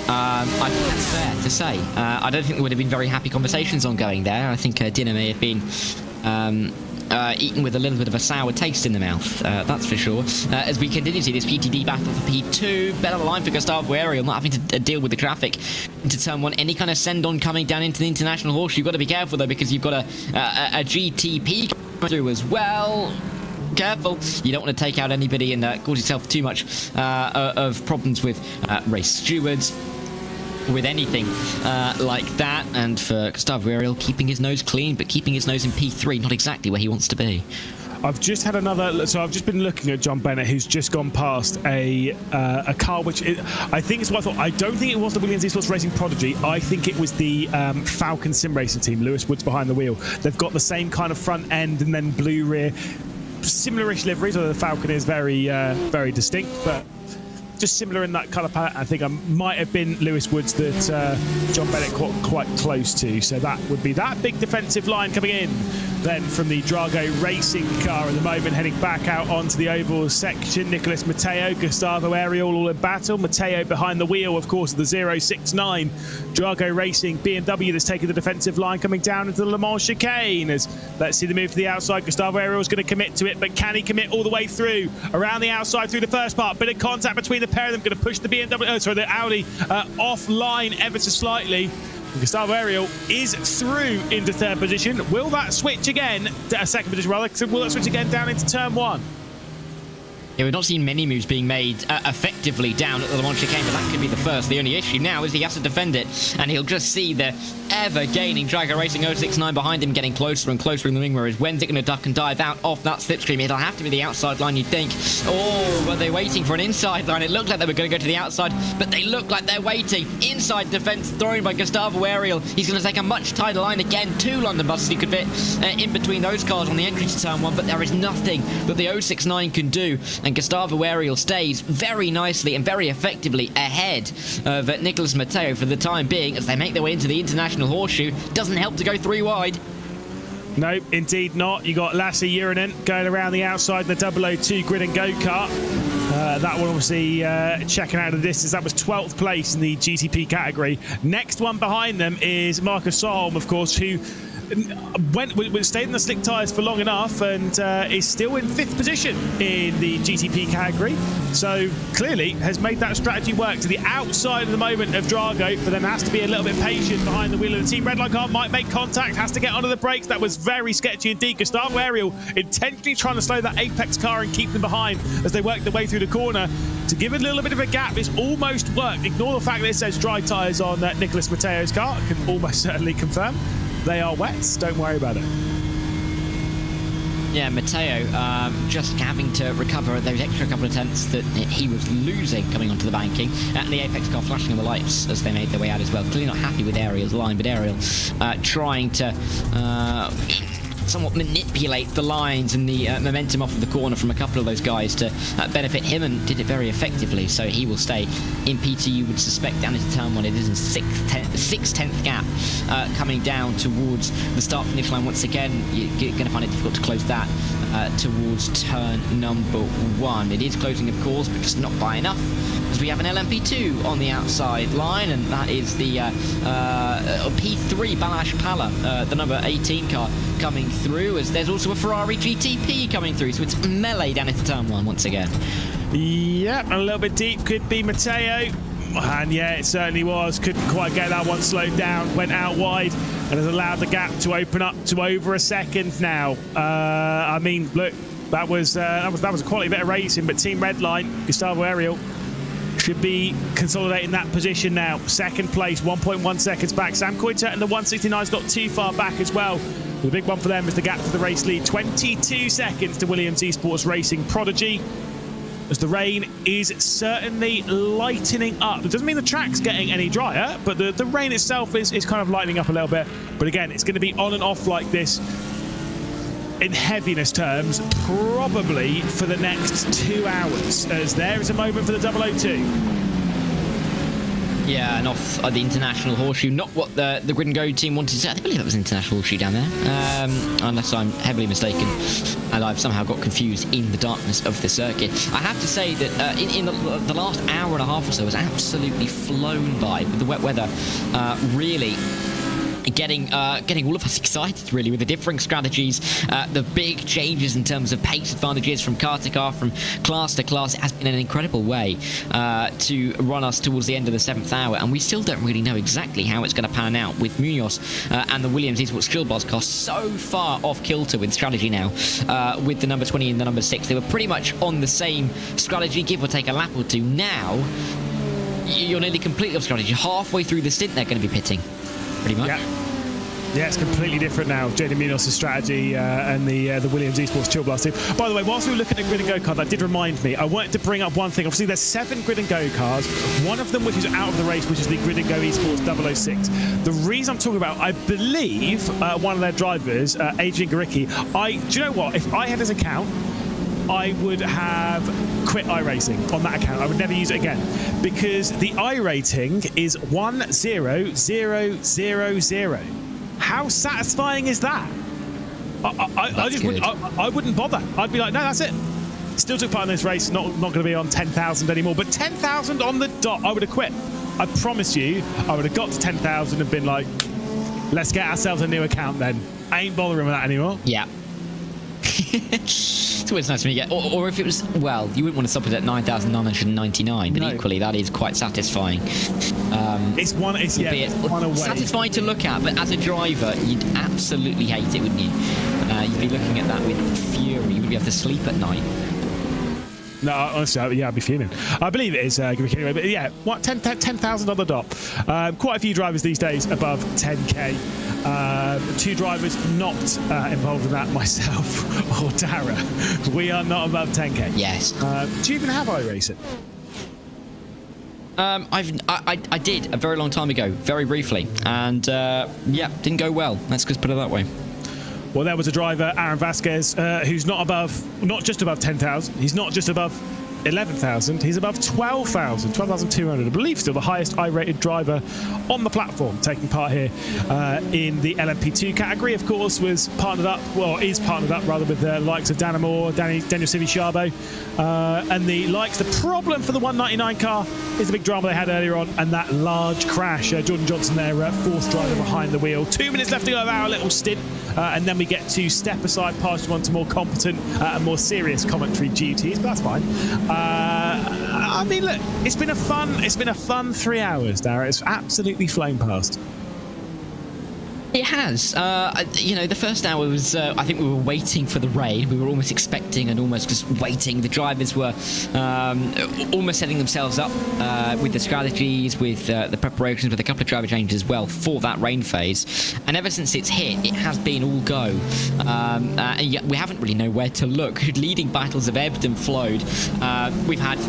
I think that's fair to say. I don't think there would have been very happy conversations ongoing there. I think dinner may have been eaten with a little bit of a sour taste in the mouth, that's for sure. As we continue to see this GTD battle for P2, better line for Gustavo Ariel, not having to deal with the traffic into turn 1. Any kind of send-on coming down into the International Horse, you've got to be careful though, because you've got a GTP through as well. Careful, you don't want to take out anybody and cause yourself too much of problems with race stewards, with anything like that. And for Gustavo Ariel, keeping his nose clean, but keeping his nose in P3, not exactly where he wants to be. I've just had another. So I've just been looking at John Bennett, who's just gone past a car, which I think is what I thought. I don't think it was the Williams Esports Racing Prodigy. I think it was the Falcon Sim Racing team. Lewis Woods behind the wheel. They've got the same kind of front end and then blue rear, similar-ish liveries. Although the Falcon is very, very distinct, but just similar in that colour palette. I think I might have been Lewis Woods that John Bennett got quite close to. So that would be that big defensive line coming in. Then from the Drago Racing car at the moment, heading back out onto the oval section, Nicholas Matteo, Gustavo Ariel all in battle. Matteo behind the wheel, of course, of the 069 Drago Racing BMW that's taking the defensive line coming down into the Le Mans chicane. As let's see the move to the outside. Gustavo Ariel is going to commit to it, but can he commit all the way through? Around the outside through the first part, bit of contact between the pair of them, going to push the the Audi offline ever so slightly. Gustavo Ariel is through into third position. Will that switch again? Second position, rather. Will that switch again down into turn one? Yeah, we've not seen many moves being made effectively down at the Le Mans chicane, but that could be the first. The only issue now is he has to defend it, and he'll just see the ever-gaining Drago Racing 069 behind him getting closer and closer in the wing, whereas when's it going to duck and dive out off that slipstream? It'll have to be the outside line, you'd think. Oh, were they waiting for an inside line? It looked like they were going to go to the outside, but they look like they're waiting. Inside defence thrown by Gustavo Ariel. He's going to take a much tighter line again. 2 London buses he could fit in between those cars on the entry to turn 1, but there is nothing that the 069 can do. And Gustavo Ariel stays very nicely and very effectively ahead of Nicholas Matteo for the time being as they make their way into the International Horseshoe. Doesn't help to go 3 wide. No, indeed not. You got Lasse Urinen going around the outside in the 002 grid and go-kart. That one obviously checking out of the distance. That was 12th place in the GTP category. Next one behind them is Marcus Solm, of course, who stayed in the slick tyres for long enough and is still in 5th position in the GTP category. So clearly has made that strategy work to the outside at the moment of Drago, but then has to be a little bit patient behind the wheel of the team. Redline car might make contact, has to get onto the brakes. That was very sketchy indeed. Gustavo Ariel intentionally trying to slow that Apex car and keep them behind as they work their way through the corner. To give it a little bit of a gap, it's almost worked. Ignore the fact that it says dry tyres on Nicholas Matteo's car. I can almost certainly confirm. They are wet, don't worry about it. Yeah, Matteo just having to recover those extra couple of tenths that he was losing coming onto the banking. And the Apex car flashing on the lights as they made their way out as well. Clearly not happy with Ariel's line, but Ariel trying to somewhat manipulate the lines and the momentum off of the corner from a couple of those guys to benefit him, and did it very effectively. So he will stay in P2, you would suspect, down into turn 1. It is a 6/10th gap coming down towards the start finish line once again. You're going to find it difficult to close that towards turn number 1. It is closing, of course, but just not by enough, as we have an LMP2 on the outside line, and that is the P3 Balash Pala, the number 18 car, coming through, as there's also a Ferrari GTP coming through, so it's melee down into turn 1 once again. Yep, a little bit deep could be Matteo, and yeah, it certainly was. Couldn't quite get that one slowed down, went out wide, and has allowed the gap to open up to over a second now. I mean, look, that was a quality bit of racing, but Team Redline, Gustavo Ariel, should be consolidating that position now. Second place, 1.1 seconds back. Sam Coiter and the 169's not too far back as well. The big one for them is the gap for the race lead. 22 seconds to Williams Esports Racing Prodigy, as the rain is certainly lightening up. It doesn't mean the track's getting any drier, but the rain itself is kind of lightening up a little bit. But again, it's going to be on and off like this in heaviness terms, probably for the next 2 hours, as there is a moment for the 002. Yeah, and off the International Horseshoe. Not what the Grid and Go team wanted to say. I believe that was International Horseshoe down there, unless I'm heavily mistaken, and I've somehow got confused in the darkness of the circuit. I have to say that in the last hour and a half or so has absolutely flown by with the wet weather. Really getting all of us excited, really, with the differing strategies, the big changes in terms of pace advantages from car to car, from class to class. It has been an incredible way to run us towards the end of the 7th hour, and we still don't really know exactly how it's going to pan out, with Munoz and the Williams Esports Skillbots car so far off kilter with strategy now, with the number 20 and the number 6. They were pretty much on the same strategy, give or take a lap or two. Now you're nearly completely off strategy. Halfway through the stint they're going to be pitting, pretty much. Yeah, it's completely different now. Jaden Munoz' strategy and the Williams Esports Chill Blast team. By the way, whilst we were looking at Grid and Go cars, that did remind me. I wanted to bring up one thing. Obviously, there's 7 Grid and Go cars. One of them which is out of the race, which is the Grid and Go Esports 006. The reason I'm talking about, I believe one of their drivers, Adrian Garicki, do you know what? If I had his account, I would have quit iRacing on that account. I would never use it again because the iRating is 10000. How satisfying is that? I wouldn't bother. I'd be like, no, that's it. Still took part in this race. Not going to be on 10,000 anymore. But 10,000 on the dot, I would have quit. I promise you, I would have got to 10,000 and been like, let's get ourselves a new account then. I ain't bothering with that anymore. Yeah. It's always nice when you get, or if it was, well, you wouldn't want to stop it at 9,999, but equally that is quite satisfying. It's one away. Satisfying to look at, but as a driver, you'd absolutely hate it, wouldn't you? You'd be looking at that with fury. You wouldn't be able to sleep at night. No, honestly, yeah, I'd be fuming. I believe it is anyway, but yeah, 10,000 on the dot. Quite a few drivers these days above 10k. 2 drivers not involved in that, myself or Dara. We are not above 10k. Yes. Do you even have iRacing? I did a very long time ago, very briefly, and yeah, didn't go well. Let's just put it that way. Well, there was a driver, Aaron Vasquez, who's not just above 10,000. He's not just above 11,000. He's above 12,000, 12,200. I believe still the highest I-rated driver on the platform, taking part here in the LMP2 category. Of course, is partnered up with the likes of Dana Moore, Daniel Civi-Chabo, and the likes. The problem for the 199 car is the big drama they had earlier on, and that large crash. Jordan Johnson there, 4th driver behind the wheel. 2 minutes left to go of our little stint, and then we get to step aside, pass on to more competent and more serious commentary duties. But that's fine. I mean, look, it's been a fun 3 hours, Dara. It's absolutely flown past. It has. The first hour was, I think we were waiting for the raid. We were almost expecting and almost just waiting. The drivers were almost setting themselves up with the strategies, with the preparations, with a couple of driver changes as well for that rain phase. And ever since it's hit, it has been all go. And yet we haven't really known where to look. Leading battles have ebbed and flowed. We've had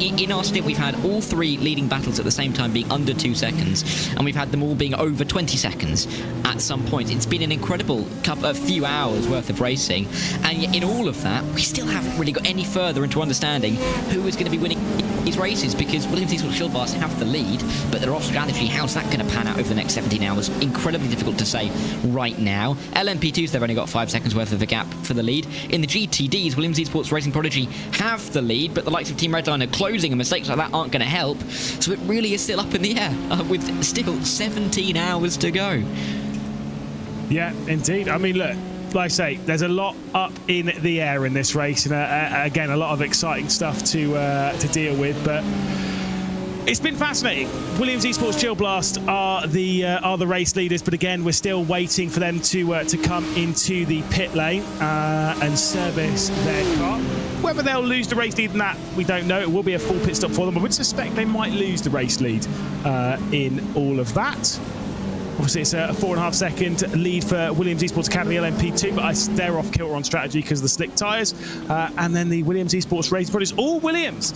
in our stint, we've had all 3 leading battles at the same time being under 2 seconds, and we've had them all being over 20 seconds. At some point, it's been an incredible few hours worth of racing, and yet in all of that, we still haven't really got any further into understanding who is going to be winning these races, because Williams Esports Chill Blast have the lead, but their off strategy, how's that going to pan out over the next 17 hours? Incredibly difficult to say right now. LMP2s, they've only got 5 seconds worth of a gap for the lead. In the GTDs, Williams Esports Racing Prodigy have the lead, but the likes of Team Redline are closing, and mistakes like that aren't going to help, so it really is still up in the air, with still 17 hours to go. Yeah, indeed. I mean, look, like I say, there's a lot up in the air in this race, and again, a lot of exciting stuff to deal with. But it's been fascinating. Williams Esports Chill Blast are the race leaders, but again, we're still waiting for them to come into the pit lane and service their car. Whether they'll lose the race lead in that, we don't know. It will be a full pit stop for them. I would suspect they might lose the race lead in all of that. Obviously, it's a 4.5 second lead for Williams Esports Academy LMP2, but they're off kilter on strategy because of the slick tyres. And then the Williams Esports Racing Prodigy, all Williams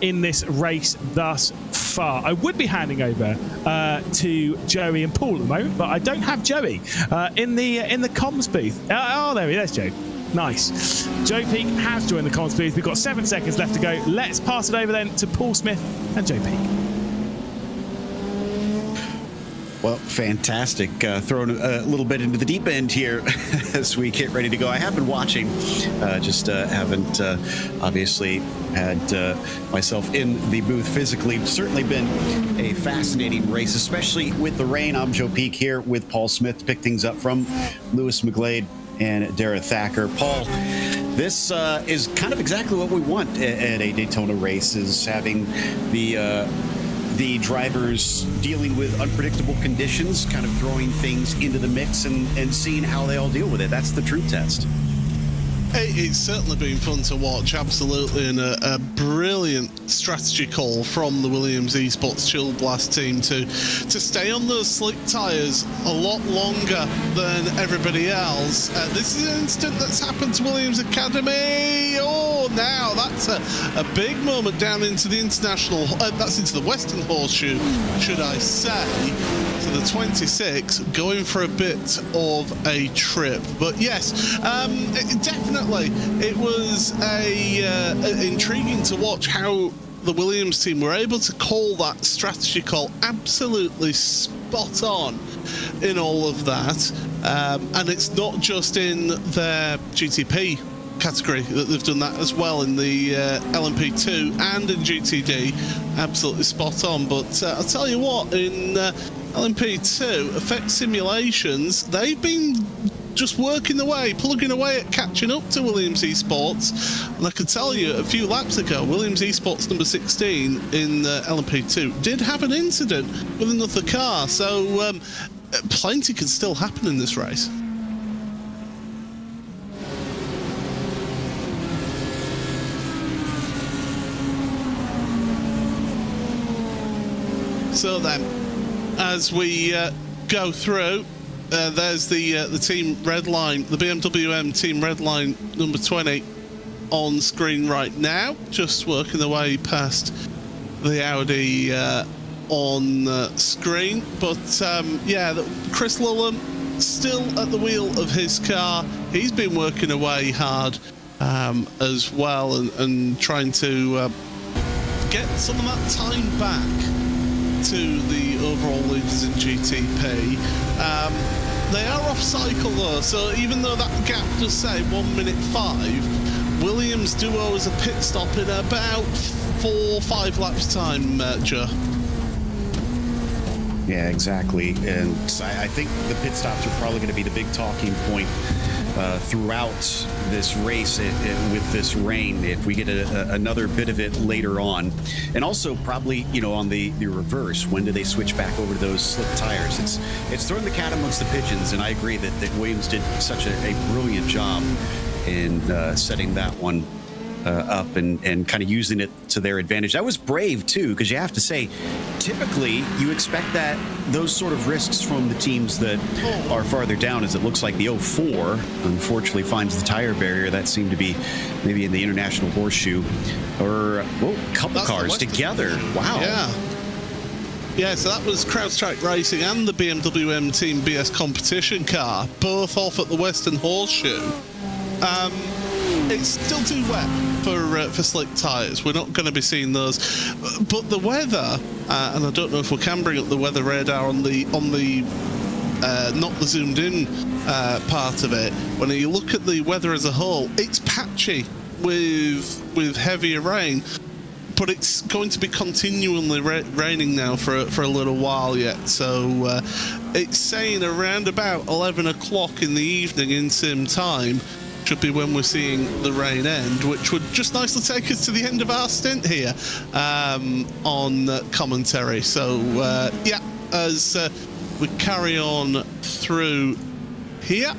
in this race thus far. I would be handing over to Joey and Paul at the moment, but I don't have Joey in the comms booth. There's Joe. Nice. Joe Peak has joined the comms booth. We've got 7 seconds left to go. Let's pass it over then to Paul Smith and Joe Peak. Well, fantastic. Throwing a little bit into the deep end here as we get ready to go. I have been watching, haven't obviously had myself in the booth physically. Certainly been a fascinating race, especially with the rain. I'm Joe Peak here with Paul Smith to pick things up from Lewis McGlade and Dara Thacker. Paul, this is kind of exactly what we want at a Daytona race, is having the drivers dealing with unpredictable conditions, kind of throwing things into the mix and seeing how they all deal with it. That's the true test. It's certainly been fun to watch, absolutely, and a brilliant strategy call from the Williams Esports Chill Blast team to stay on those slick tyres a lot longer than everybody else. This is an incident that's happened to Williams Academy. Oh, now that's a big moment down into the international, that's into the Western Horseshoe, should I say. So the 26 going for a bit of a trip. But yes, definitely it was intriguing to watch how the Williams team were able to call that strategy call absolutely spot on in all of that. And it's not just in their GTP category that they've done that as well, in the LMP2 and in GTD, absolutely spot on. But I'll tell you what, in LMP2 effect simulations, they've been just working away, plugging away at catching up to Williams Esports. And I can tell you, a few laps ago, Williams Esports number 16 in LMP2 did have an incident with another car, so plenty can still happen in this race. So then, as we go through, there's the team red line, the BMW M team red line number 20 on screen right now, just working their way past the Audi on screen. But yeah, Chris Lulham still at the wheel of his car. He's been working away hard as well, and trying to get some of that time back to the overall leaders in GTP. They are off cycle though, so even though that gap does say 1 minute 5, Williams do owe us a pit stop in about 4 or 5 laps time, Joe. Yeah, exactly. And I think the pit stops are probably going to be the big talking point throughout this race with this rain, if we get another bit of it later on. And also probably, you know, on the reverse, when do they switch back over to those slick tires? It's throwing the cat amongst the pigeons, and I agree that Williams did such a brilliant job in setting that one up and kind of using it to their advantage. That was brave too, because you have to say, typically you expect that those sort of risks from the teams that are farther down, as it looks like the 04 unfortunately finds the tire barrier. That seemed to be maybe in the International Horseshoe, or a couple cars together. Wow. Yeah, so that was CrowdStrike Racing and the BMW M Team BS competition car, both off at the Western Horseshoe. It's still too wet for slick tyres. We're not going to be seeing those. But the weather, and I don't know if we can bring up the weather radar on the not the zoomed in part of it. When you look at the weather as a whole, it's patchy with heavier rain. But it's going to be continually raining now for a little while yet. So it's saying around about 11 o'clock in the evening in sim time should be when we're seeing the rain end, which would just nicely take us to the end of our stint here on commentary. So yeah, as we carry on through here,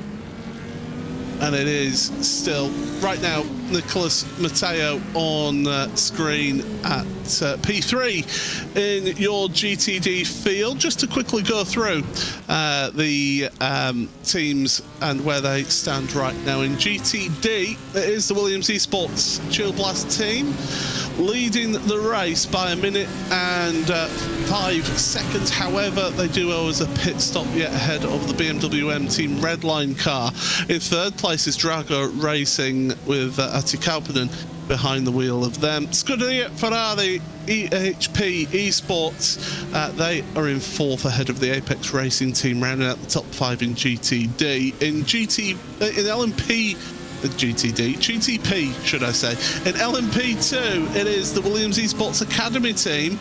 and it is still right now Nicholas Matteo on screen at P3 in your GTD field. Just to quickly go through the teams and where they stand right now. In GTD, it is the Williams Esports Chill Blast team leading the race by 1 minute and 5 seconds. However, they do owe us a pit stop yet ahead of the BMW M Team Redline car. In third place is Drago Racing with Ati Kaupanen behind the wheel of them. Scuderia Ferrari EHP Esports, they are in fourth ahead of the Apex Racing team, rounding out the top 5 in GTD. In GTP, should I say. In LMP2, it is the Williams Esports Academy team.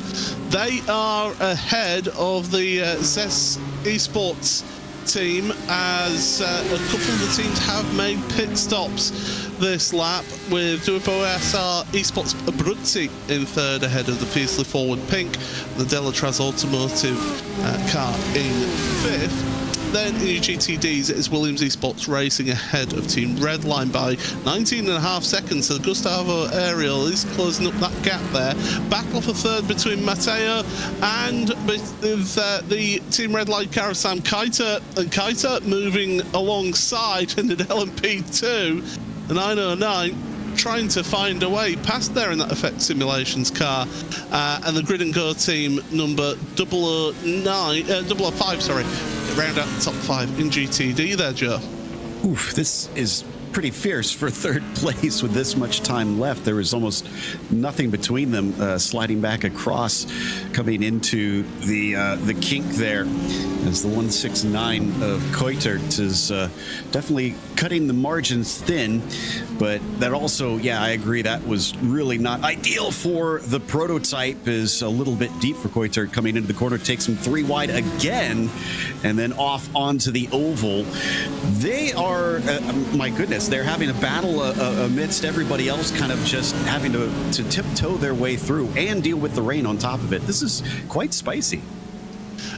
They are ahead of the ZES Esports team, as a couple of the teams have made pit stops this lap, with Duipo SR Esports Abruzzi in third ahead of the fiercely forward pink, the Delatraz Automotive car in fifth. then in GTDs, it is Williams Esports Racing ahead of Team Redline by 19.5 seconds. So Gustavo Ariel is closing up that gap there. Battle for third between Matteo and with the Team Redline car of Sam Keiter, and Keiter moving alongside in the LMP2, the 909. Trying to find a way past there in that Effect Simulations car, and the Grid and Go team number 005, sorry, round out the top 5 in GTD there, Joe. Oof, this is pretty fierce for third place with this much time left. There was almost nothing between them, sliding back across, coming into the kink there, as the 169 of Keutert is definitely cutting the margins thin. But that also, yeah, I agree, that was really not ideal for the prototype. Is a little bit deep for Keutert coming into the corner, takes him 3 wide again, and then off onto the oval. They are, my goodness, they're having a battle amidst everybody else kind of just having to tiptoe their way through and deal with the rain on top of it. This is quite spicy.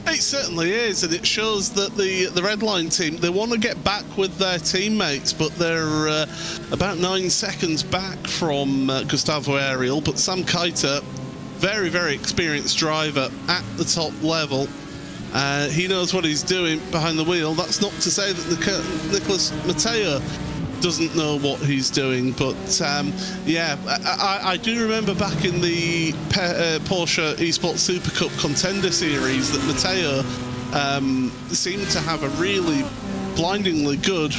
It certainly is, and it shows that the Redline team, they want to get back with their teammates, but they're about 9 seconds back from Gustavo Ariel. But Sam Keiter, very, very experienced driver at the top level. He knows what he's doing behind the wheel. That's not to say that Nicolas Matteo doesn't know what he's doing, but yeah, I do remember back in the Porsche Esports Super Cup Contender Series that Matteo seemed to have a really blindingly good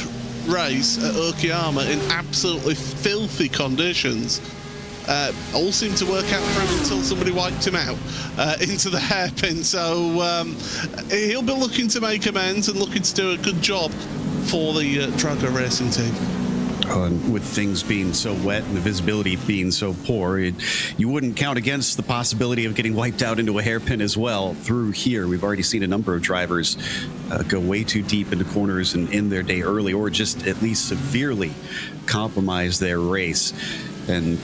race at Okayama in absolutely filthy conditions. All seemed to work out for him until somebody wiped him out into the hairpin. So he'll be looking to make amends and looking to do a good job for the Drago Racing team. With things being so wet and the visibility being so poor, you wouldn't count against the possibility of getting wiped out into a hairpin as well through here. We've already seen a number of drivers go way too deep into corners and end their day early, or just at least severely compromise their race. And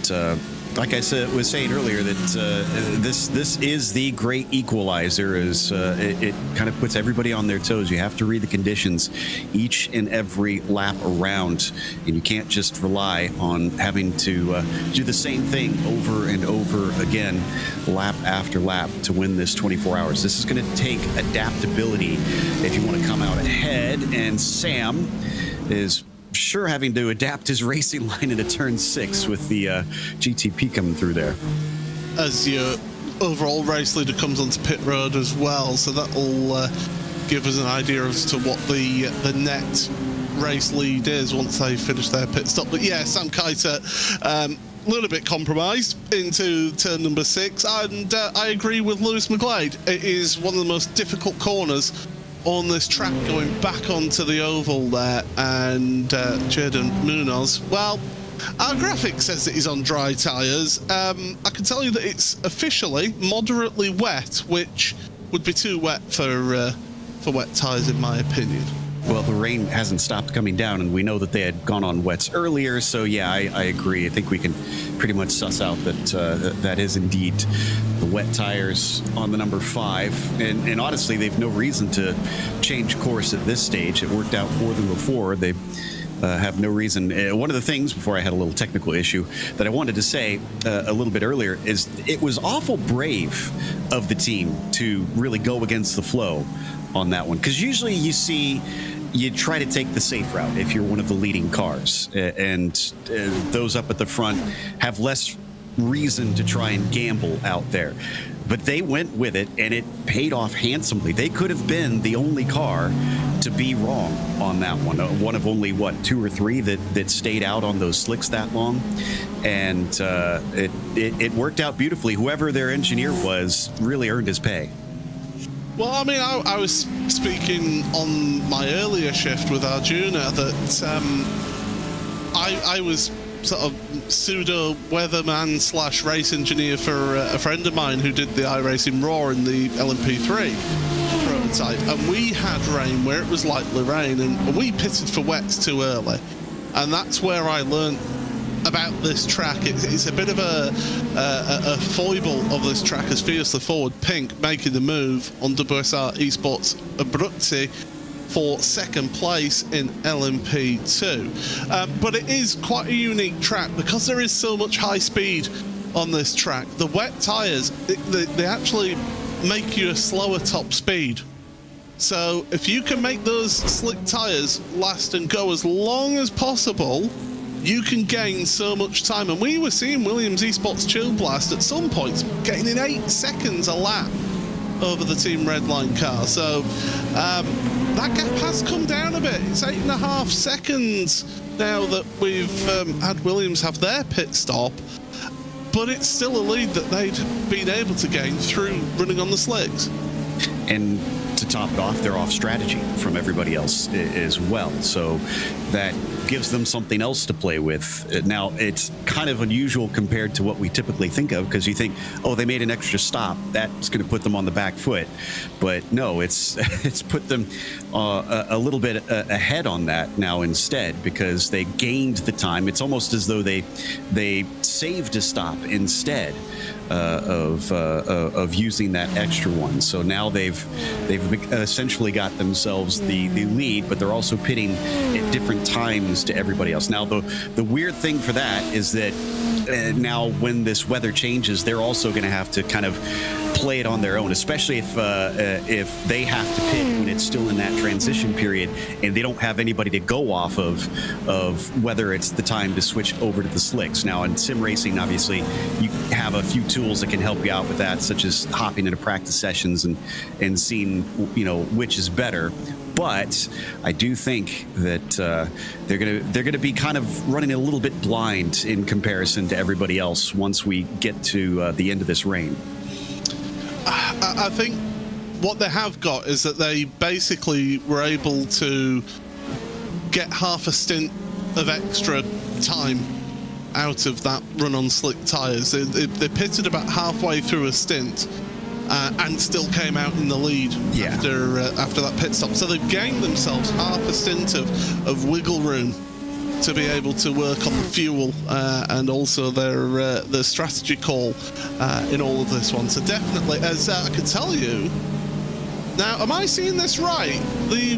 like I was saying earlier, that this is the great equalizer. It kind of puts everybody on their toes. You have to read the conditions each and every lap around, and you can't just rely on having to do the same thing over and over again, lap after lap, to win this 24 hours. This is going to take adaptability if you want to come out ahead, and Sam is sure having to adapt his racing line into turn 6 with the GTP coming through there. As your overall race leader comes onto pit road as well, so that'll give us an idea as to what the net race lead is once they finish their pit stop. But yeah, Sam Keiter a little bit compromised into turn number 6, and I agree with Lewis McGlade. It is one of the most difficult corners on this track, going back onto the oval there, and Jaden Munoz, well, our graphic says that he's on dry tyres. I can tell you that it's officially moderately wet, which would be too wet for wet tyres in my opinion. Well, the rain hasn't stopped coming down, and we know that they had gone on wets earlier, so yeah, I agree. I think we can pretty much suss out that that is indeed the wet tires on the number 5. And honestly, they've no reason to change course at this stage. It worked out for them before. They have no reason. One of the things, before I had a little technical issue, that I wanted to say a little bit earlier is it was awful brave of the team to really go against the flow on that one, because usually you try to take the safe route if you're one of the leading cars, and those up at the front have less reason to try and gamble out there. But they went with it, and it paid off handsomely. They could have been the only car to be wrong on that one. One of only, 2 or 3 that stayed out on those slicks that long. And it worked out beautifully. Whoever their engineer was really earned his pay. Well, I mean, I was speaking on my earlier shift with Arjuna that I was sort of pseudo weatherman / race engineer for a friend of mine who did the iRacing Raw in the LMP3 prototype, and we had rain where it was lightly rain, and we pitted for wets too early, and that's where I learned about this track. It's a bit of a foible of this track, as Fiercely Forward Pink making the move on WSR Esports Abruzzi for second place in LMP2. But it is quite a unique track because there is so much high speed on this track. The wet tyres, they actually make you a slower top speed. So if you can make those slick tyres last and go as long as possible, you can gain so much time. And we were seeing Williams Esports Chill Blast at some points gaining 8 seconds a lap over the Team Redline car. So that gap has come down a bit. It's 8.5 seconds now that we've had Williams have their pit stop, but it's still a lead that they'd been able to gain through running on the slicks. And to top it off, they're off strategy from everybody else as well. So that gives them something else to play with. Now, it's kind of unusual compared to what we typically think of, because you think, oh, they made an extra stop, that's going to put them on the back foot. But no, it's put them a little bit ahead on that now instead, because they gained the time. It's almost as though they saved a stop instead of using that extra one. So now they've essentially got themselves the lead, but they're also pitting at different times to everybody else. Now, the weird thing for that is that now when this weather changes, they're also going to have to kind of play it on their own, especially if they have to pit when it's still in that transition period and they don't have anybody to go off of whether it's the time to switch over to the slicks. Now, in sim racing, obviously, you have a few tools that can help you out with that, such as hopping into practice sessions and seeing, which is better. But I do think that they're gonna be kind of running a little bit blind in comparison to everybody else once we get to the end of this rain. I think what they have got is that they basically were able to get half a stint of extra time out of that run on slick tyres. They pitted about halfway through a stint and still came out in the lead after that pit stop. So they've gained themselves half a stint of wiggle room to be able to work on the fuel and also their strategy call in all of this one. So definitely, as I could tell you, now, am I seeing this right? The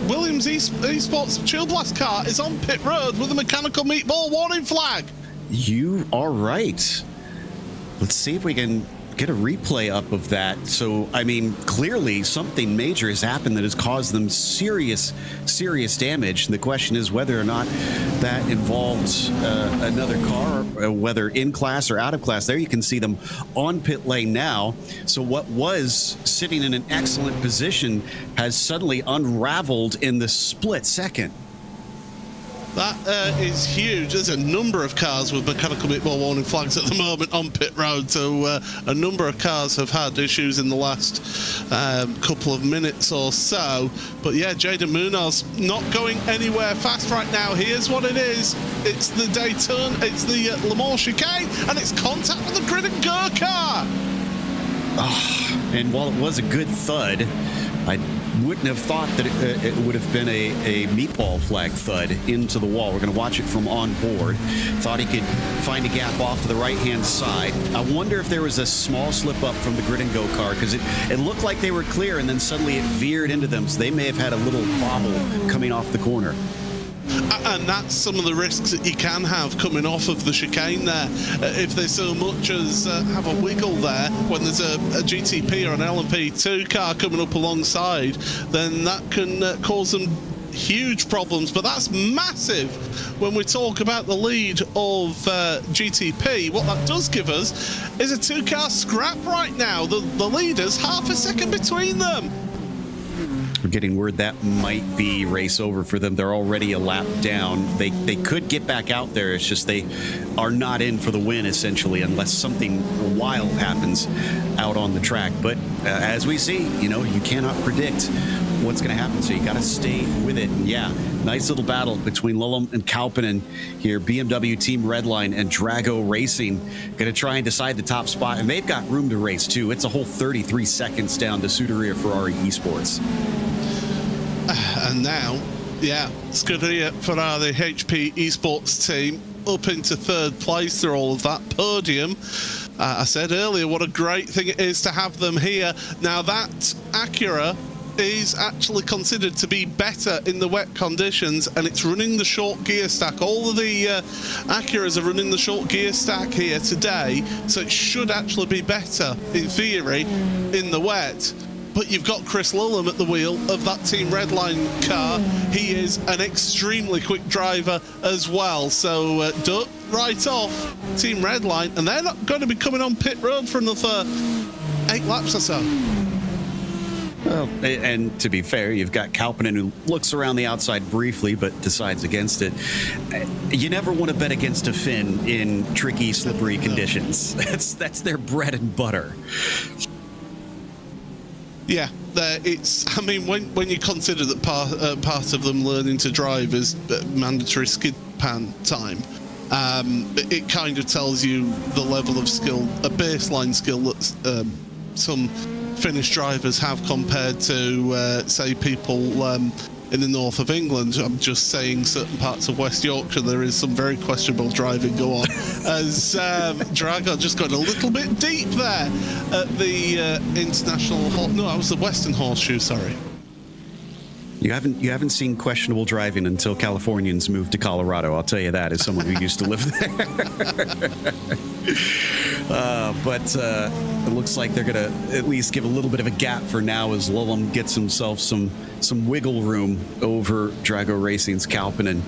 Williams Esports Chill Blast car is on pit road with a mechanical meatball warning flag. You are right. Let's see if we can get a replay up of that. So, I mean, clearly something major has happened that has caused them serious damage. And the question is whether or not that involves another car, whether in class or out of class. There you can see them on pit lane now. So what was sitting in an excellent position has suddenly unraveled in the split second. That is huge. There's a number of cars with mechanical meatball warning flags at the moment on pit road. So a number of cars have had issues in the last couple of minutes or so. But yeah, Jaden Munoz not going anywhere fast right now. Here's what it is. It's the Daytona, it's the Le Mans chicane, and it's contact with the grid and go car. Oh, and while it was a good thud, I wouldn't have thought that it would have been a meatball flag thud into the wall. We're going to watch it from onboard. Thought he could find a gap off to the right-hand side. I wonder if there was a small slip up from the grid and go car, because it looked like they were clear and then suddenly it veered into them, so they may have had a little bobble coming off the corner. And that's some of the risks that you can have coming off of the chicane there. If they so much as have a wiggle there when there's a GTP or an LMP2 car coming up alongside, then that can cause them huge problems. But that's massive when we talk about the lead of GTP. What that does give us is a two-car scrap right now. The leaders, half a second between them. We're getting word that might be race over for them. They're already a lap down. They could get back out there. It's just they are not in for the win, essentially, unless something wild happens out on the track. But as we see, you cannot predict what's going to happen, so you got to stay with it. And yeah, nice little battle between Lillum and Kauppinen here. BMW Team Redline and Drago Racing going to try and decide the top spot, and they've got room to race too. It's a whole 33 seconds down to Scuderia Ferrari Esports. And now, yeah, Scuderia Ferrari HP Esports team up into third place through all of that podium. I said earlier what a great thing it is to have them here. Now that Acura is actually considered to be better in the wet conditions, and it's running the short gear stack. All of the Acuras are running the short gear stack here today, so it should actually be better, in theory, in the wet. But you've got Chris Lillam at the wheel of that Team Redline car. He is an extremely quick driver as well, so don't write off Team Redline, and they're not going to be coming on pit road for another 8 laps or so. Well, and to be fair, you've got Kauppinen, who looks around the outside briefly but decides against it. You never want to bet against a Finn in tricky, slippery conditions. That's their bread and butter. Yeah, it's. I mean, when you consider that part of them learning to drive is mandatory skid pan time, it kind of tells you the level of skill, a baseline skill that some Finnish drivers have compared to, say, people in the north of England. I'm just saying certain parts of West Yorkshire, there is some very questionable driving go on. As Drago just got a little bit deep there at the international... No, I was the Western Horseshoe, sorry. You haven't seen questionable driving until Californians moved to Colorado. I'll tell you that, as someone who used to live there. But it looks like they're going to at least give a little bit of a gap for now as Lillam gets himself some wiggle room over Drago Racing's Kauppinen,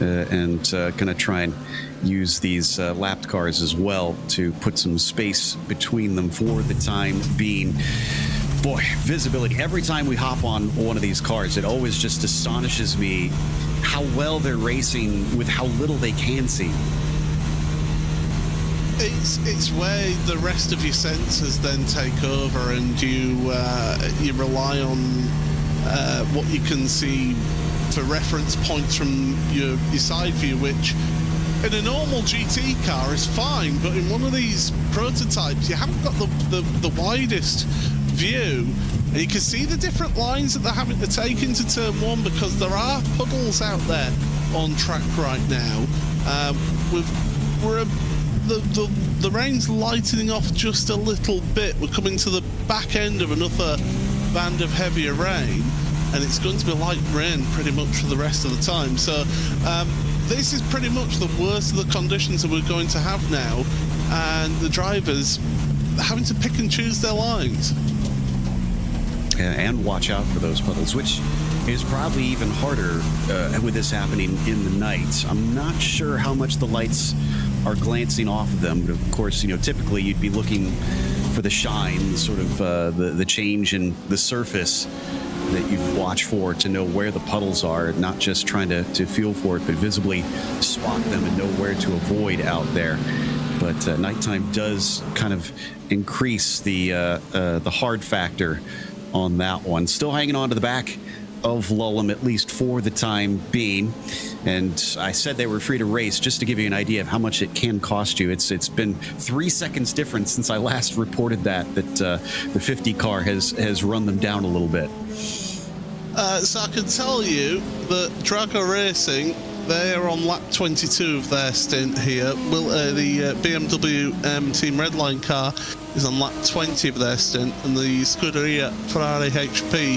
and going to try and use these lapped cars as well to put some space between them for the time being. Boy, visibility. Every time we hop on one of these cars, it always just astonishes me how well they're racing with how little they can see. It's where the rest of your senses then take over, and you rely on what you can see for reference points from your side view, which in a normal GT car is fine, but in one of these prototypes, you haven't got the widest view, and you can see the different lines that they're having to take into turn one, because there are puddles out there on track right now. The rain's lightening off just a little bit. We're coming to the back end of another band of heavier rain, and it's going to be light rain pretty much for the rest of the time. So this is pretty much the worst of the conditions that we're going to have now, and the drivers having to pick and choose their lines. And watch out for those puddles, which is probably even harder with this happening in the night. I'm not sure how much the lights are glancing off of them, but of course, typically you'd be looking for the shine, sort of the change in the surface that you'd watch for to know where the puddles are, not just trying to feel for it, but visibly spot them and know where to avoid out there. But nighttime does kind of increase the hard factor on that one. Still hanging on to the back of Lillam, at least for the time being. And I said they were free to race, just to give you an idea of how much it can cost you. It's been 3 seconds difference since I last reported that the 50 car has run them down a little bit. So I can tell you that Drago Racing, they are on lap 22 of their stint here. The BMW Team Redline car is on lap 20 of their stint, and the Scuderia Ferrari HP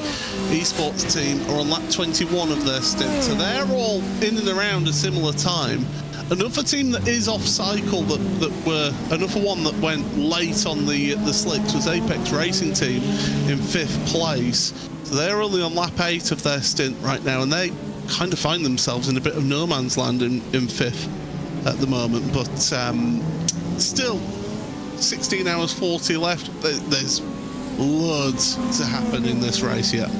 esports team are on lap 21 of their stint. So they're all in and around a similar time. Another team that is off cycle another one that went late on the slicks was Apex Racing Team in 5th place. So they're only on lap 8 of their stint right now, and they kind of find themselves in a bit of no man's land in 5th at the moment. But still, 16 hours 40 left. There's loads to happen in this race yet.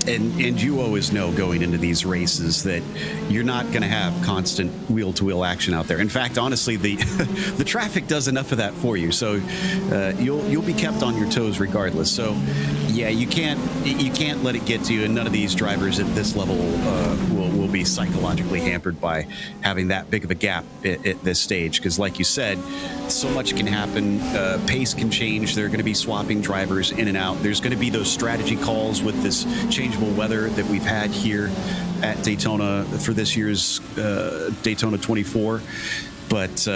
And you always know going into these races that you're not going to have constant wheel-to-wheel action out there. In fact, honestly, the the traffic does enough of that for you. So you'll be kept on your toes regardless. So yeah, you can't let it get to you. And none of these drivers at this level will be psychologically hampered by having that big of a gap at this stage. Because like you said, so much can happen. Pace can change. They're going to be swapping drivers in and out. There's going to be those strategy calls with this changeable weather that we've had here at Daytona for this year's Daytona 24. But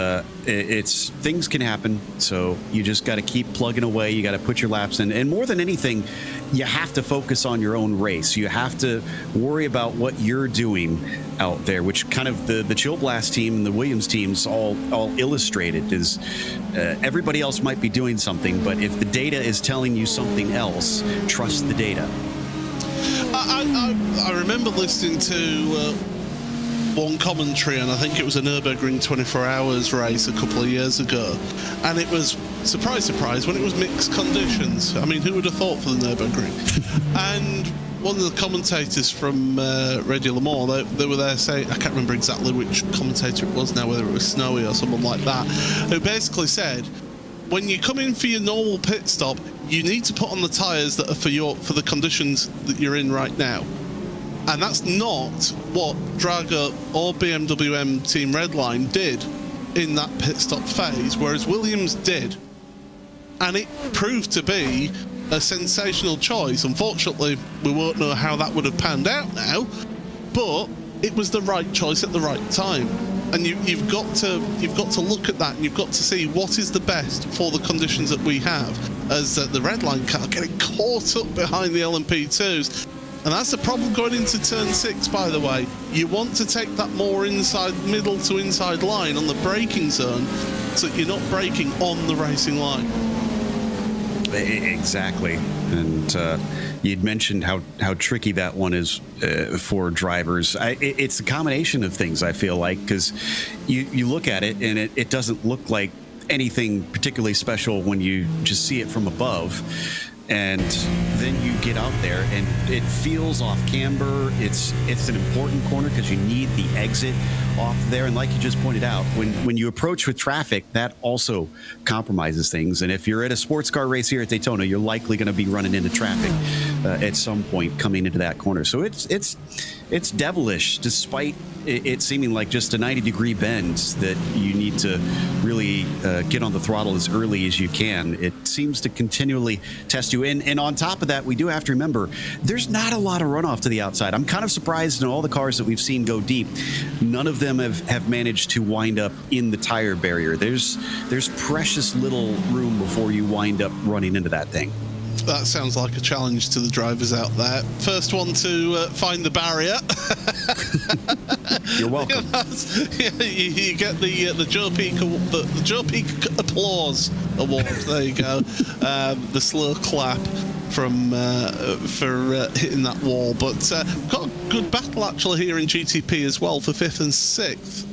it's things can happen, so you just got to keep plugging away. You got to put your laps in, and more than anything, you have to focus on your own race. You have to worry about what you're doing out there, which kind of the Chill Blast team and the Williams teams all illustrated is everybody else might be doing something, but if the data is telling you something else, trust the data. I remember listening to one commentary, and I think it was a Nürburgring 24 Hours race a couple of years ago, and it was, surprise, surprise, when it was mixed conditions. I mean, who would have thought for the Nürburgring? And one of the commentators from Radio Le Mans, they were there saying, I can't remember exactly which commentator it was now, whether it was Snowy or someone like that, who basically said, when you come in for your normal pit stop, you need to put on the tyres that are for the conditions that you're in right now. And that's not what Drago or BMW M Team Redline did in that pit stop phase, whereas Williams did. And it proved to be a sensational choice. Unfortunately, we won't know how that would have panned out now, but it was the right choice at the right time. And you've got to look at that, and you've got to see what is the best for the conditions that we have, as the Redline car getting caught up behind the LMP2s. And that's the problem going into turn 6, by the way. You want to take that more middle to inside line on the braking zone, so that you're not braking on the racing line. Exactly. And you'd mentioned how tricky that one is for drivers. It's a combination of things, I feel like, because you look at it and it doesn't look like anything particularly special when you just see it from above. And then you get out there and it feels off camber. It's an important corner because you need the exit off there. And like you just pointed out, when you approach with traffic, that also compromises things. And if you're at a sports car race here at Daytona, you're likely going to be running into traffic at some point coming into that corner. So it's devilish, despite it seeming like just a 90-degree bend that you need to really get on the throttle as early as you can. It seems to continually test you. And on top of that, we do have to remember, there's not a lot of runoff to the outside. I'm kind of surprised in all the cars that we've seen go deep, none of them have managed to wind up in the tire barrier. There's precious little room before you wind up running into that thing. That sounds like a challenge to the drivers out there. First one to find the barrier. You're welcome. You get the Joe Peak the Joe Peak applause award. There you go. The slow clap from for hitting that wall. But we've got a good battle actually here in GTP as well for 5th and 6th.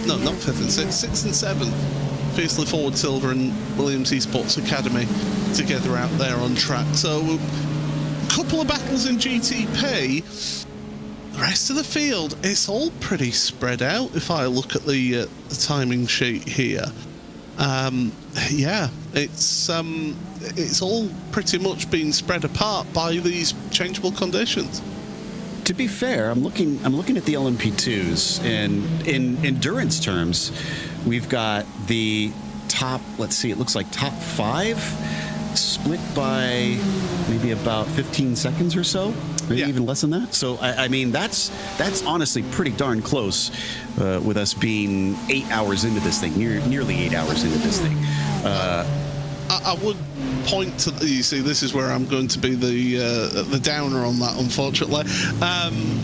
No, not 5th and 6th. 6th and 7th. Fiercely Forward Silver and Williams Esports Academy together out there on track. So a couple of battles in GTP. The rest of the field, it's all pretty spread out if I look at the timing sheet here. Yeah, it's all pretty much been spread apart by these changeable conditions. To be fair, I'm looking at the LMP2s, and in endurance terms, we've got the top, let's see, it looks like top 5 split by maybe about 15 seconds or so, maybe even less than that. So I mean, that's honestly pretty darn close with us being 8 hours into this thing, nearly 8 hours into this thing. I would point to, you see, this is where I'm going to be the downer on that, unfortunately.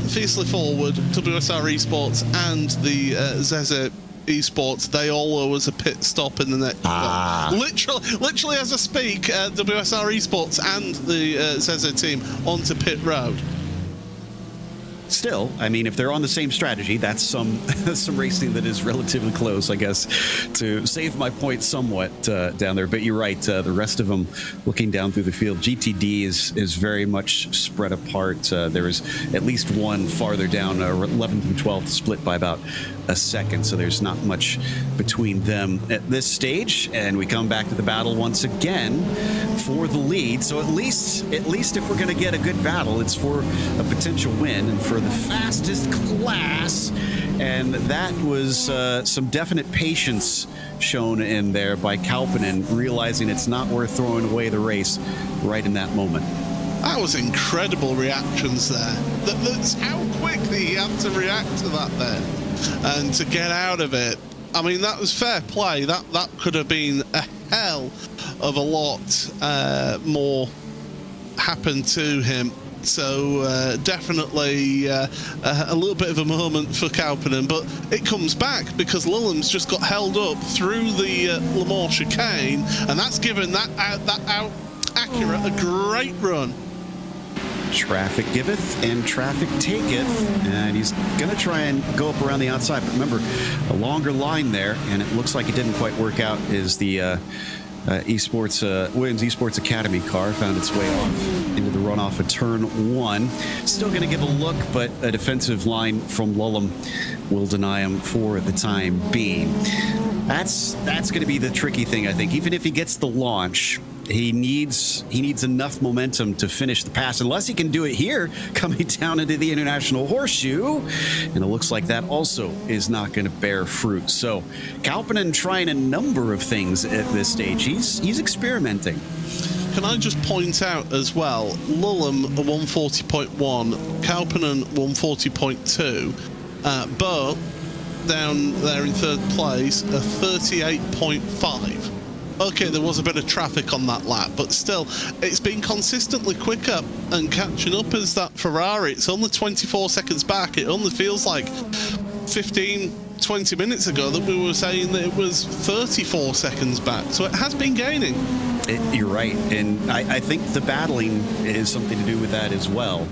Fiercely Forward, WSR Esports, and the Zeze Esports, they all owe us a pit stop in the next. Literally as I speak, WSR Esports and the Zeze team onto pit road. Still, I mean, if they're on the same strategy, that's some racing that is relatively close, I guess, to save my point somewhat down there. But you're right, the rest of them, looking down through the field, GTD is very much spread apart. There is at least one farther down, 11th and 12th, split by about a second, so there's not much between them at this stage. And we come back to the battle once again for the lead. So at least if we're going to get a good battle, it's for a potential win and for the fastest class. And that was some definite patience shown in there by Kauppinen, realizing it's not worth throwing away the race right in that moment. That was incredible reactions there. That's how quickly he had to react to that then. And to get out of it, I mean, that was fair play. That could have been a hell of a lot more happened to him. So definitely a little bit of a moment for Kauppinen, but it comes back because Lillem's just got held up through the Le Mans chicane, and that's given that out Acura a great run. Traffic giveth and traffic taketh, and he's going to try and go up around the outside. But remember, a longer line there, and it looks like it didn't quite work out, is the Williams Esports Academy car found its way off into the runoff of turn 1. Still going to give a look, but a defensive line from Lullum will deny him for the time being. That's going to be the tricky thing, I think. Even if he gets the launch, he needs enough momentum to finish the pass, unless he can do it here coming down into the International Horseshoe, and it looks like that also is not going to bear fruit. So Kauppinen trying a number of things at this stage. He's experimenting. Can I just point out as well, Lullum a 140.1, Kauppinen 140.2, but down there in third place a 38.5. Okay, there was a bit of traffic on that lap, but still, it's been consistently quicker and catching up as that Ferrari. It's only 24 seconds back. It only feels like 15-20 minutes ago that we were saying that it was 34 seconds back. So it has been gaining. You're right, and I think the battling is something to do with that as well.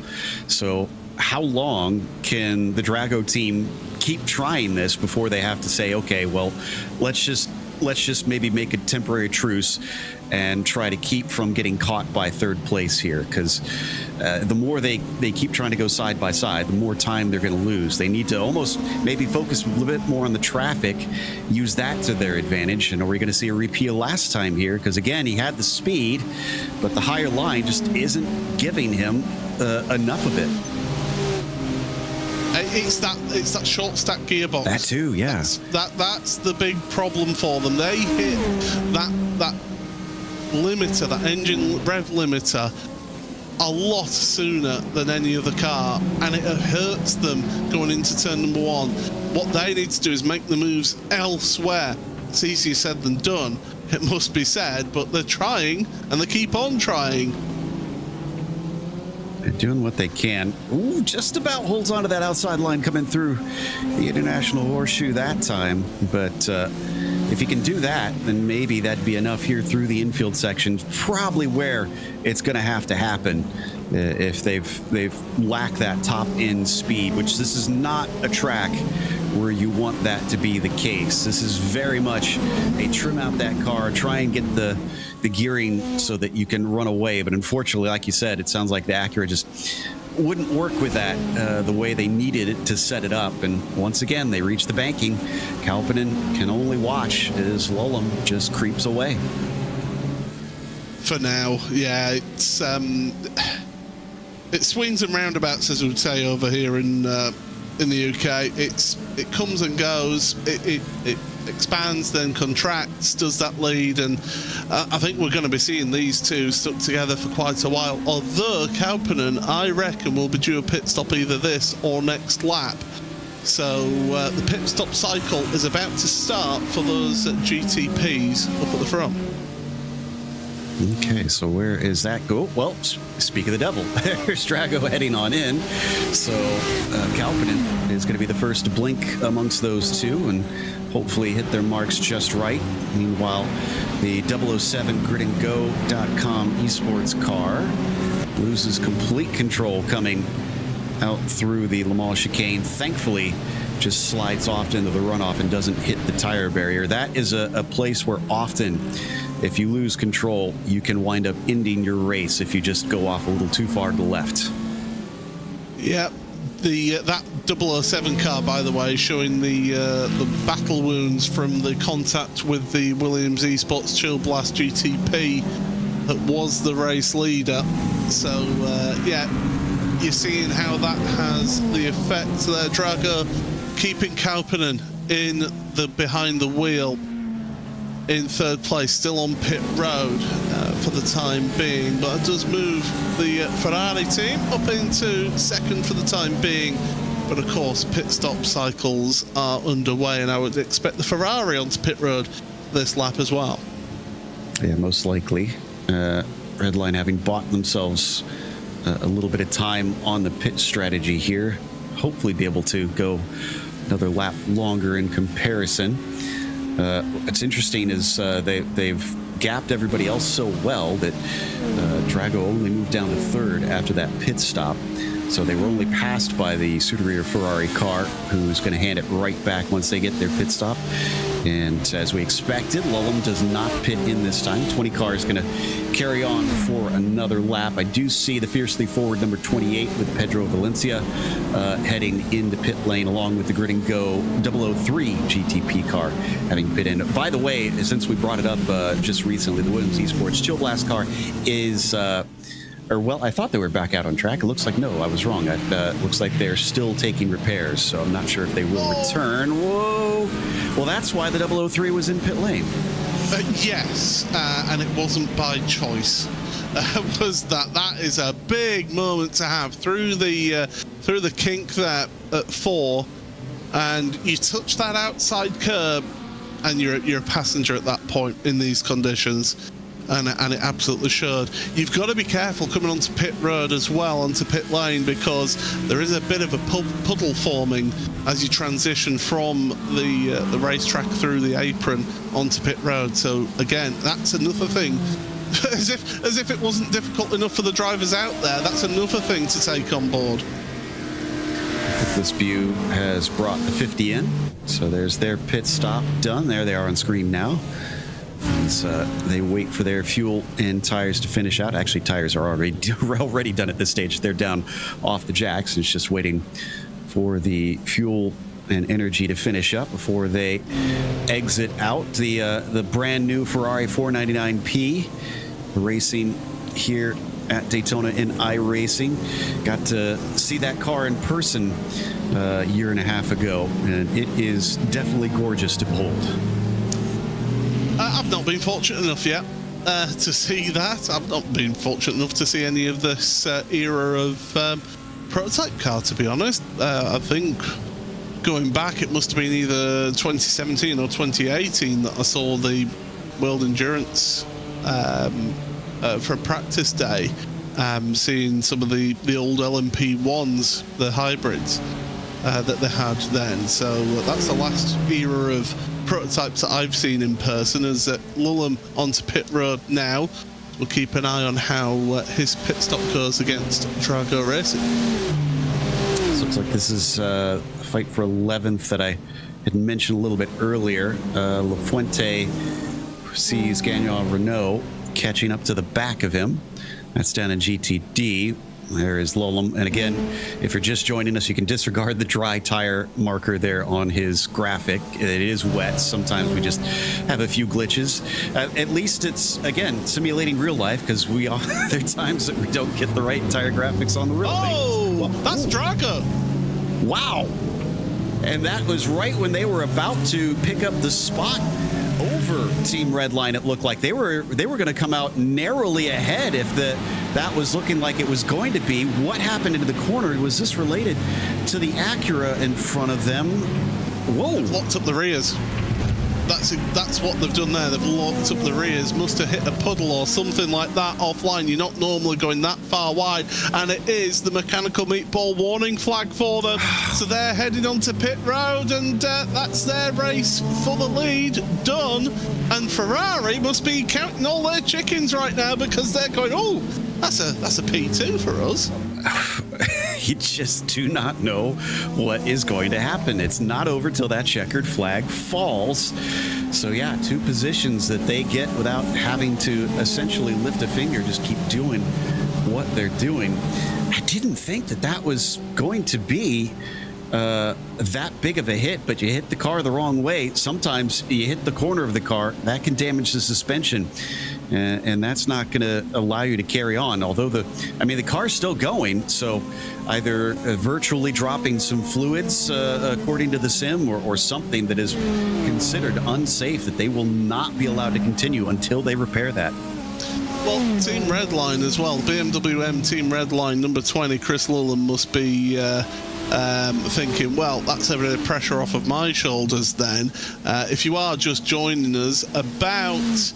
So how long can the Drago team keep trying this before they have to say, okay, well, let's just maybe make a temporary truce and try to keep from getting caught by third place here, because the more they keep trying to go side by side, the more time they're going to lose. They need to almost maybe focus a little bit more on the traffic, use that to their advantage. And are we going to see a repeat of last time here? Because again, he had the speed, but the higher line just isn't giving him enough of it. It's that short stack gearbox. That too, yeah. That's the big problem for them. They hit that limiter, that engine rev limiter, a lot sooner than any other car, and it hurts them going into turn number 1. What they need to do is make the moves elsewhere. It's easier said than done, it must be said, but they're trying, and they keep on trying. They're doing what they can. Ooh, just about holds on to that outside line coming through the International Horseshoe that time. But if he can do that, then maybe that'd be enough here through the infield section. Probably where it's going to have to happen if they've lacked that top end speed, which this is not a track where you want that to be the case. This is very much a trim out that car, try and get the gearing so that you can run away. But unfortunately, like you said, it sounds like the Acura just wouldn't work with that the way they needed it to set it up. And once again, they reach the banking. Kauppinen can only watch as Lullum just creeps away. For now, yeah, it swings and roundabouts, as we would say over here in the UK. It comes and goes. It expands, then contracts, does that lead, and I think we're going to be seeing these two stuck together for quite a while. Although Kauppinen, I reckon, will be due a pit stop either this or next lap. So the pit stop cycle is about to start for those GTPs up at the front. Okay, so where is that go? Well, speak of the devil. There's Drago heading on in. So Kauppinen is going to be the first to blink amongst those two and hopefully hit their marks just right. Meanwhile, the 007 GridandGo.com esports car loses complete control coming out through the Le Mans chicane. Thankfully, just slides off into the runoff and doesn't hit the tire barrier. That is a place where often, if you lose control, you can wind up ending your race if you just go off a little too far to the left. Yeah, that 007 car, by the way, showing the battle wounds from the contact with the Williams Esports Chill Blast GTP that was the race leader. So, yeah, you're seeing how that has the effect there. Drago keeping Kauppinen behind the wheel in third place, still on pit road for the time being, but it does move the Ferrari team up into second for the time being. But of course, pit stop cycles are underway, and I would expect the Ferrari onto pit road this lap as well. Yeah, most likely. Redline having bought themselves a little bit of time on the pit strategy here. Hopefully be able to go another lap longer in comparison. What's interesting is they've gapped everybody else so well that Drago only moved down to third after that pit stop. So they were only passed by the Scuderia Ferrari car, who's going to hand it right back once they get their pit stop. And as we expected, Lullum does not pit in this time. 20 car is going to carry on for another lap. I do see the fiercely forward number 28 with Pedro Valencia heading into pit lane, along with the Grid and Go 003 GTP car having pit in. By the way, since we brought it up just recently, the Williams Esports Chill Blast car is... well, I thought they were back out on track. It looks like no, I was wrong. It looks like they're still taking repairs, so I'm not sure if they will return. Whoa! Well, that's why the 003 was in pit lane. Yes, and it wasn't by choice. Was that is a big moment to have through the kink there at 4, and you touch that outside curb, and you're a passenger at that point in these conditions. And it absolutely should. You've got to be careful coming onto pit road as well, onto pit lane, because there is a bit of a puddle forming as you transition from the racetrack through the apron onto pit road. So again, that's another thing. as if it wasn't difficult enough for the drivers out there, that's another thing to take on board. This view has brought the 50 in, so there's their pit stop done. There they are on screen now. As they wait for their fuel and tires to finish out. Actually, tires are already done at this stage. They're down off the jacks. It's just waiting for the fuel and energy to finish up before they exit out. The brand new Ferrari 499P racing here at Daytona in iRacing. Got to see that car in person a year and a half ago, and it is definitely gorgeous to behold. I've not been fortunate enough yet to see that. I've not been fortunate enough to see any of this era of prototype car, to be honest. I think going back, it must have been either 2017 or 2018 that I saw the World Endurance for a practice day, seeing some of the old LMP1s, the hybrids that they had then. So that's the last era of prototypes that I've seen in person. As Lullum onto pit road now. We'll keep an eye on how his pit stop goes against Drago Racing. This looks like this is a fight for 11th that I had mentioned a little bit earlier. La Fuente sees Gagnon Renault catching up to the back of him. That's down in GTD. There is Lullum. And again, if you're just joining us, you can disregard the dry tire marker there on his graphic. It is wet. Sometimes we just have a few glitches. At least it's, again, simulating real life, because there are times that we don't get the right tire graphics on the real thing. Oh, that's Drago. Wow. And that was right when they were about to pick up the spot over Team Redline. It looked like they were going to come out narrowly ahead if that was looking like it was going to be. What happened into the corner? Was this related to the Acura in front of them? Whoa! They've locked up the rears. That's what they've done there. They've locked up the rears. Must have hit a puddle or something like that offline. You're not normally going that far wide, and it is the mechanical meatball warning flag for them. So they're heading onto pit road, and that's their race for the lead done. And Ferrari must be counting all their chickens right now, because they're going, oh, that's a P2 for us. You just do not know what is going to happen. It's not over till that checkered flag falls. So yeah, 2 positions that they get without having to essentially lift a finger, just keep doing what they're doing. I didn't think that was going to be that big of a hit, but you hit the car the wrong way. Sometimes you hit the corner of the car, that can damage the suspension. And that's not going to allow you to carry on. Although the car's still going, so either virtually dropping some fluids, according to the sim, or something that is considered unsafe, that they will not be allowed to continue until they repair that. Well, Team Redline as well. BMW M Team Redline number 20, Chris Lullum, must be thinking, well, that's a bit of pressure off of my shoulders then. If you are just joining us, about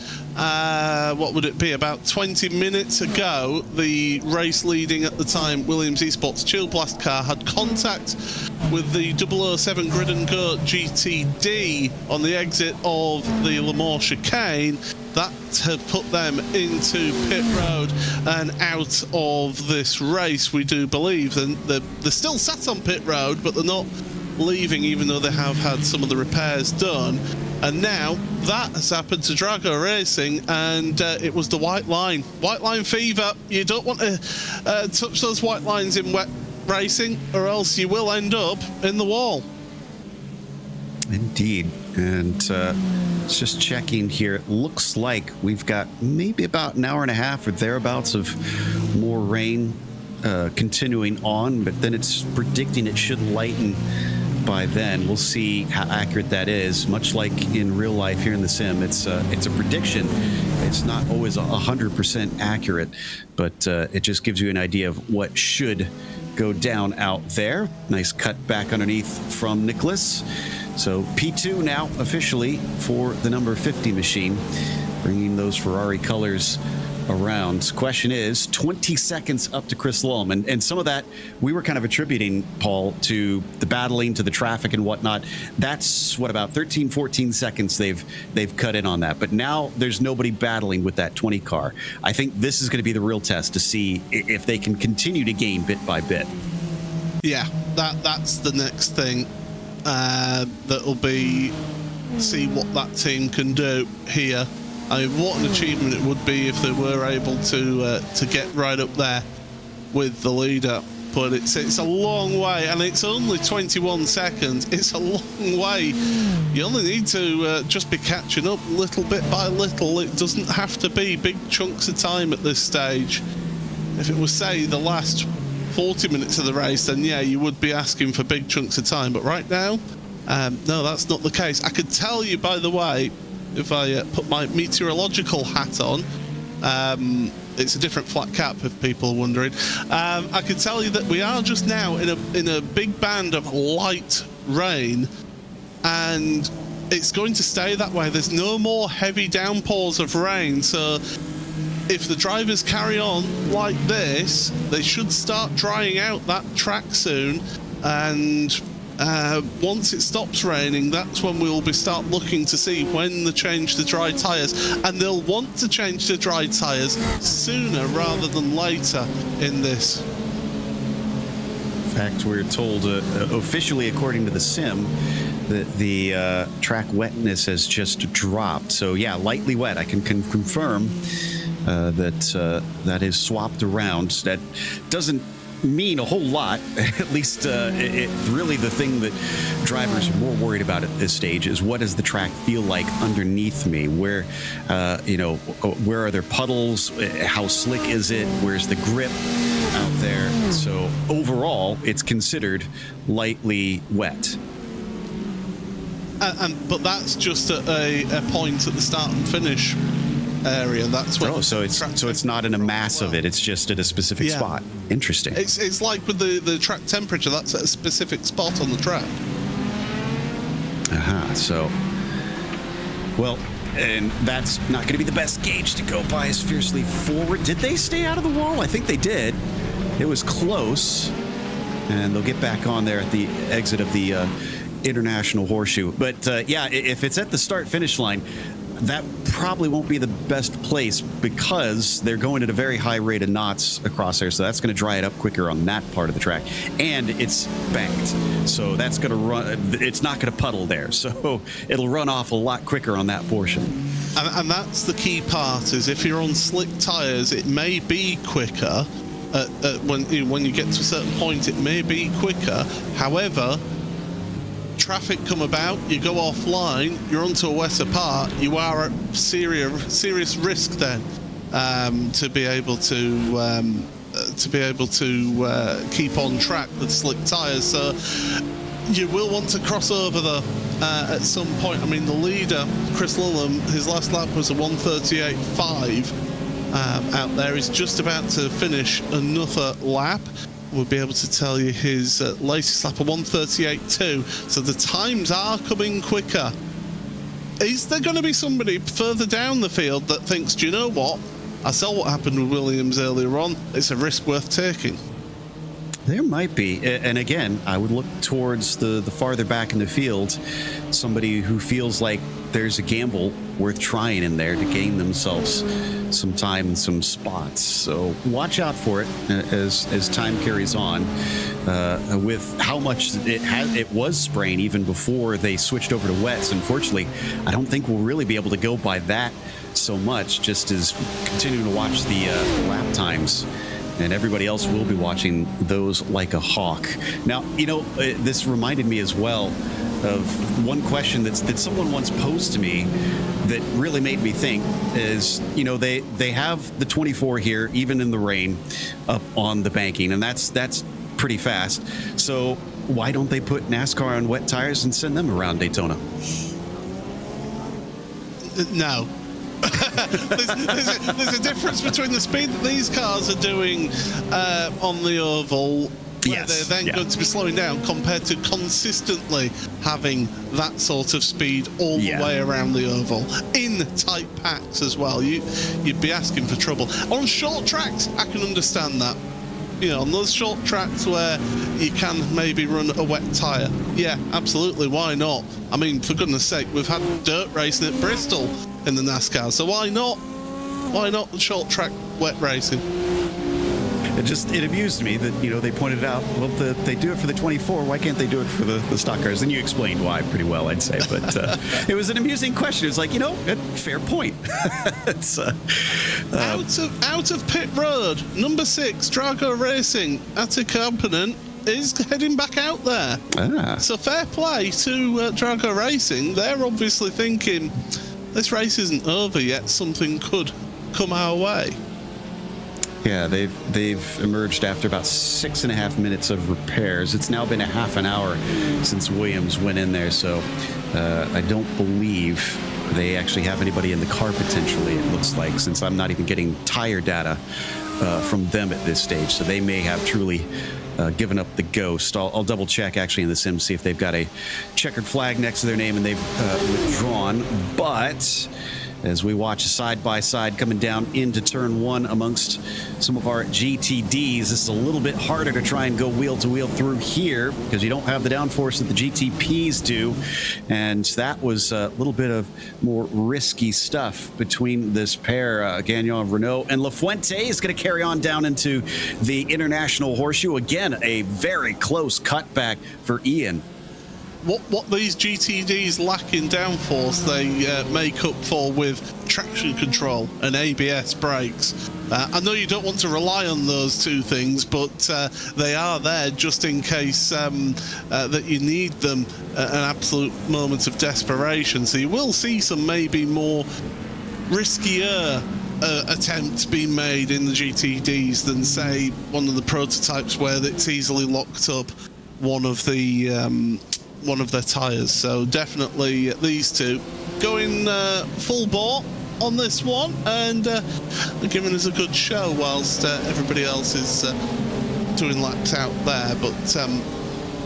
what would it be, about 20 minutes ago, the race leading at the time Williams Esports Chill Blast car had contact with the 007 Grid and Go GTD on the exit of the Le Mans chicane. That had put them into pit road and out of this race, we do believe. And they're still sat on pit road, but they're not leaving, even though they have had some of the repairs done. And now that has happened to Drago Racing, and it was the white line. White line fever. You don't want to touch those white lines in wet racing, or else you will end up in the wall. Indeed. And it's just checking here. It looks like we've got maybe about an hour and a half or thereabouts of more rain continuing on, but then it's predicting it should lighten by then. We'll see how accurate that is. Much like in real life here in the sim, it's a prediction. It's not always 100% accurate, but it just gives you an idea of what should go down out there. Nice cut back underneath from Nicholas. So P2 now officially for the number 50 machine, bringing those Ferrari colors around. Question is 20 seconds up to Chris Lulm, and some of that we were kind of attributing, Paul, to the battling, to the traffic and whatnot. That's what, about 13-14 seconds they've cut in on that, but now there's nobody battling with that 20 car. I think this is going to be the real test to see if they can continue to gain bit by bit. Yeah, that's the next thing. That'll be, see what that team can do here. I mean, what an achievement it would be if they were able to get right up there with the leader. But it's a long way, and it's only 21 seconds. It's a long way. You only need to just be catching up little bit by little. It doesn't have to be big chunks of time at this stage. If it was, say, the last 40 minutes of the race, then yeah, you would be asking for big chunks of time. But right now, no, that's not the case. I could tell you, by the way, if I put my meteorological hat on, it's a different flat cap if people are wondering. I could tell you that we are just now in a big band of light rain, and it's going to stay that way. There's no more heavy downpours of rain, so if the drivers carry on like this, they should start drying out that track soon, and once it stops raining, that's when we'll start looking to see when they change the dry tyres, and they'll want to change the dry tyres sooner rather than later in this. In fact, we're told officially, according to the sim, that the track wetness has just dropped. So yeah, lightly wet. I can confirm that is swapped around. That doesn't mean a whole lot. At least it really, the thing that drivers are more worried about at this stage is, what does the track feel like underneath me? Where where are there puddles? How slick is it? Where's the grip out there? So overall, it's considered lightly wet. But that's just at a point at the start and finish area. That's what. So it's not in a mass of it. It's just at a specific spot. Interesting. It's like with the track temperature. That's at a specific spot on the track. So, well, and that's not going to be the best gauge to go by as fiercely forward. Did they stay out of the wall? I think they did. It was close, and they'll get back on there at the exit of the International Horseshoe. But yeah, if it's at the start-finish line, that probably won't be the best place, because they're going at a very high rate of knots across there, so that's going to dry it up quicker on that part of the track, and it's banked, so that's going to run. It's not going to puddle there, so it'll run off a lot quicker on that portion. And that's the key part, is if you're on slick tires, it may be quicker. When you get to a certain point, it may be quicker. However, traffic come about, you go offline, you're onto a wetter part, you are at serious risk then to be able to keep on track with slick tires. So you will want to cross over at some point. I mean, the leader, Chris Lulm, his last lap was a 1:38.5 out there. He's just about to finish another lap. we'll be able to tell you his latest lap of 1:38.2. So the times are coming quicker. Is there going to be somebody further down the field that thinks, do you know what? I saw what happened with Williams earlier on. It's a risk worth taking. There might be. And again, I would look towards the farther back in the field, somebody who feels like there's a gamble worth trying in there to gain themselves some time and some spots. So watch out for it as time carries on. With how much it was spraying even before they switched over to wets. Unfortunately, I don't think we'll really be able to go by that so much, just as continuing to watch the lap times. And everybody else will be watching those like a hawk. Now, this reminded me as well of one question that someone once posed to me that really made me think is, they have the 24 here, even in the rain, up on the banking, and that's pretty fast. So why don't they put NASCAR on wet tires and send them around Daytona? No. there's a difference between the speed that these cars are doing on the oval, where they're then going to be slowing down, compared to consistently having that sort of speed all the way around the oval in tight packs as well. You'd be asking for trouble. On short tracks, I can understand that. On those short tracks where you can maybe run a wet tyre. Yeah, absolutely, why not? I mean, for goodness sake, we've had dirt racing at Bristol in the NASCAR, so why not? Why not short track wet racing? It amused me that, they pointed out, well, they do it for the 24, why can't they do it for the stock cars? And you explained why pretty well, I'd say. But it was an amusing question. It's like, fair point. It's out of pit road, number 6, Drago Racing, Attica opponent, is heading back out there. So fair play to Drago Racing. They're obviously thinking, this race isn't over yet, something could come our way. Yeah, they've emerged after about 6.5 minutes of repairs. It's now been a half an hour since Williams went in there, so I don't believe they actually have anybody in the car potentially, it looks like, since I'm not even getting tire data from them at this stage. So they may have truly given up the ghost. I'll double check actually in the sim, see if they've got a checkered flag next to their name and they've withdrawn. But as we watch a side-by-side coming down into turn 1 amongst some of our GTDs, this is a little bit harder to try and go wheel-to-wheel through here because you don't have the downforce that the GTPs do, and that was a little bit of more risky stuff between this pair. Gagnon, Renault, and LaFuente is going to carry on down into the International Horseshoe. Again, a very close cutback for Ian. What these GTDs lack in downforce, they make up for with traction control and ABS brakes. I know you don't want to rely on those two things, but they are there just in case that you need them at an absolute moment of desperation. So you will see some maybe more riskier attempts being made in the GTDs than, say, one of the prototypes where it's easily locked up one of their tires. So definitely these two going full bore on this one, and giving us a good show whilst everybody else is doing laps out there. But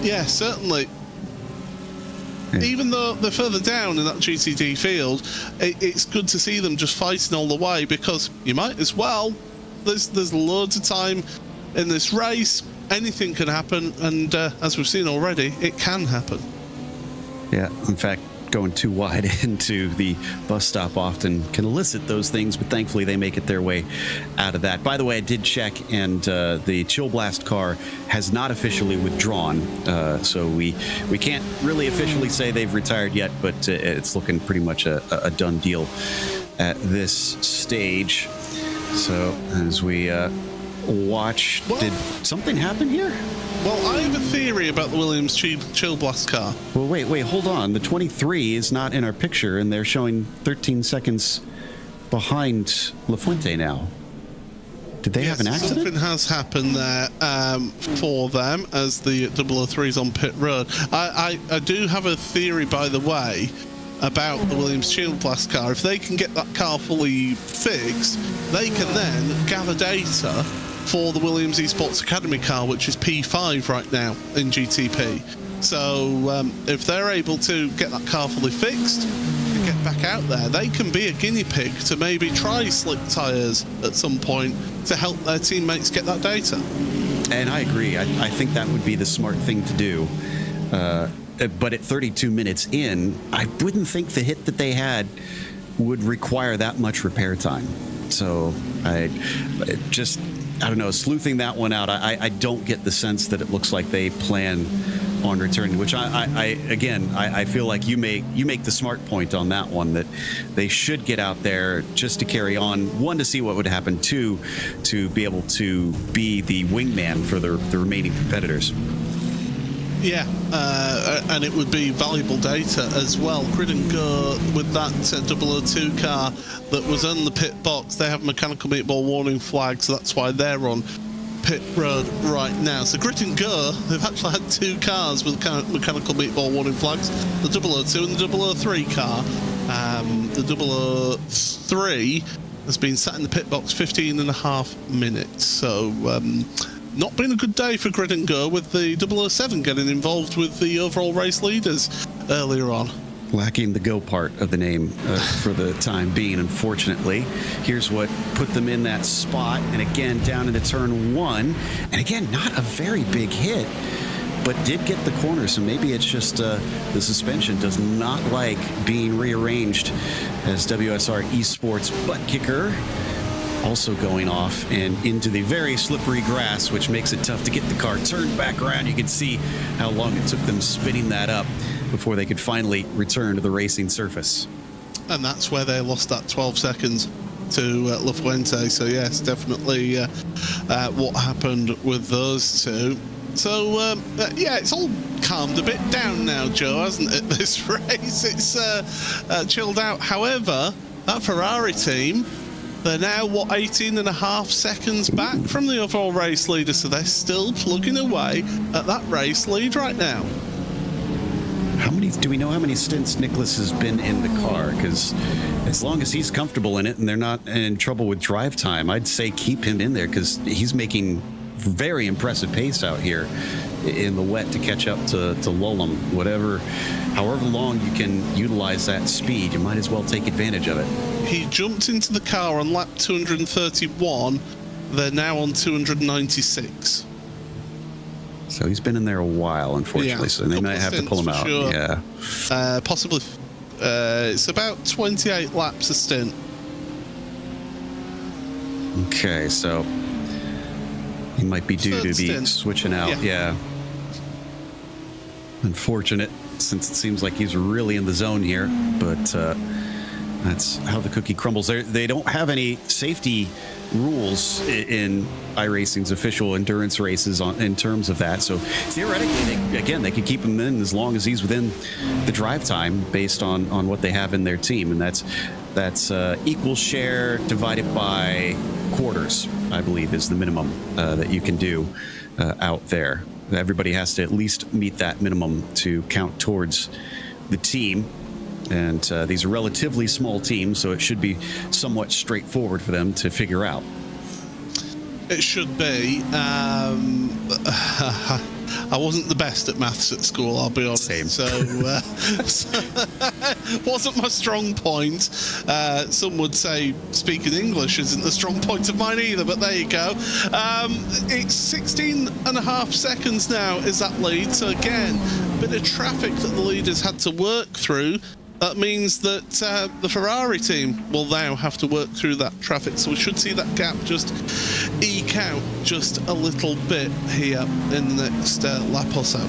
yeah, certainly, even though they're further down in that GTD field, it's good to see them just fighting all the way, because you might as well. There's loads of time in this race. Anything can happen, and as we've seen already, it can happen. Yeah, in fact, going too wide into the bus stop often can elicit those things, but thankfully they make it their way out of that. By the way, I did check, and the Chill Blast car has not officially withdrawn, so we can't really officially say they've retired yet, but it's looking pretty much a done deal at this stage. So as we watch, did something happen here? Well, I have a theory about the Williams Chill Blast car. Well, wait, hold on. The 23 is not in our picture, and they're showing 13 seconds behind LaFuente now. Did they have an accident? Something has happened there for them as the 003 is on pit road. I do have a theory, by the way, about the Williams Chill Blast car. If they can get that car fully fixed, they can then gather data for the Williams Esports Academy car, which is P5 right now in GTP. So if they're able to get that car fully fixed and get back out there, they can be a guinea pig to maybe try slick tyres at some point to help their teammates get that data. And I agree. I think that would be the smart thing to do. But at 32 minutes in, I wouldn't think the hit that they had would require that much repair time. So I don't know, sleuthing that one out, I don't get the sense that it looks like they plan on returning, which I feel like you make the smart point on that one, that they should get out there just to carry on, one, to see what would happen, two, to be able to be the wingman for the remaining competitors. Yeah, and it would be valuable data as well. Grid and Go with that 002 car that was on the pit box, they have mechanical meatball warning flags, so that's why they're on pit road right now. So Grid and Go, they've actually had two cars with mechanical meatball warning flags, the 002 and the 003 car. The 003 has been sat in the pit box 15.5 minutes, so not been a good day for Grid and Go, with the 007 getting involved with the overall race leaders earlier on. Lacking the go part of the name for the time being, unfortunately. Here's what put them in that spot, and again down into turn one, and again not a very big hit, but did get the corner. So maybe it's just the suspension does not like being rearranged, as WSR Esports butt kicker also going off and into the very slippery grass, which makes it tough to get the car turned back around. You can see how long it took them spinning that up before they could finally return to the racing surface. And that's where they lost that 12 seconds to La Fuente. So yes, definitely what happened with those two. So yeah, it's all calmed a bit down now, Joe, hasn't it, this race? It's chilled out. However, that Ferrari team, they're now, 18.5 seconds back from the overall race leader, so they're still plugging away at that race lead right now. Do we know how many stints Nicholas has been in the car? Because as long as he's comfortable in it and they're not in trouble with drive time, I'd say keep him in there, because he's making very impressive pace out here in the wet to catch up to lull him. However long you can utilize that speed, you might as well take advantage of it. He jumped into the car on lap 231. They're now on 296. So he's been in there a while, unfortunately. Yeah, so they might have to pull him out. Sure. Yeah, possibly. It's about 28 laps a stint. Okay, so he might be due to be switching out. Yeah. Unfortunate, since it seems like he's really in the zone here, but that's how the cookie crumbles. They don't have any safety rules in iRacing's official endurance races in terms of that. So theoretically, they could keep him in as long as he's within the drive time based on what they have in their team, and that's equal share divided by quarters, I believe, is the minimum that you can do out there. Everybody has to at least meet that minimum to count towards the team. And these are relatively small teams, so it should be somewhat straightforward for them to figure out. It should be. I wasn't the best at maths at school, I'll be honest. Same. So wasn't my strong point. Some would say speaking English isn't the strong point of mine either, but there you go. It's 16.5 seconds now is that lead. So again, a bit of traffic that the leaders had to work through. That means that the Ferrari team will now have to work through that traffic. So we should see that gap just eke out just a little bit here in the next lap or so.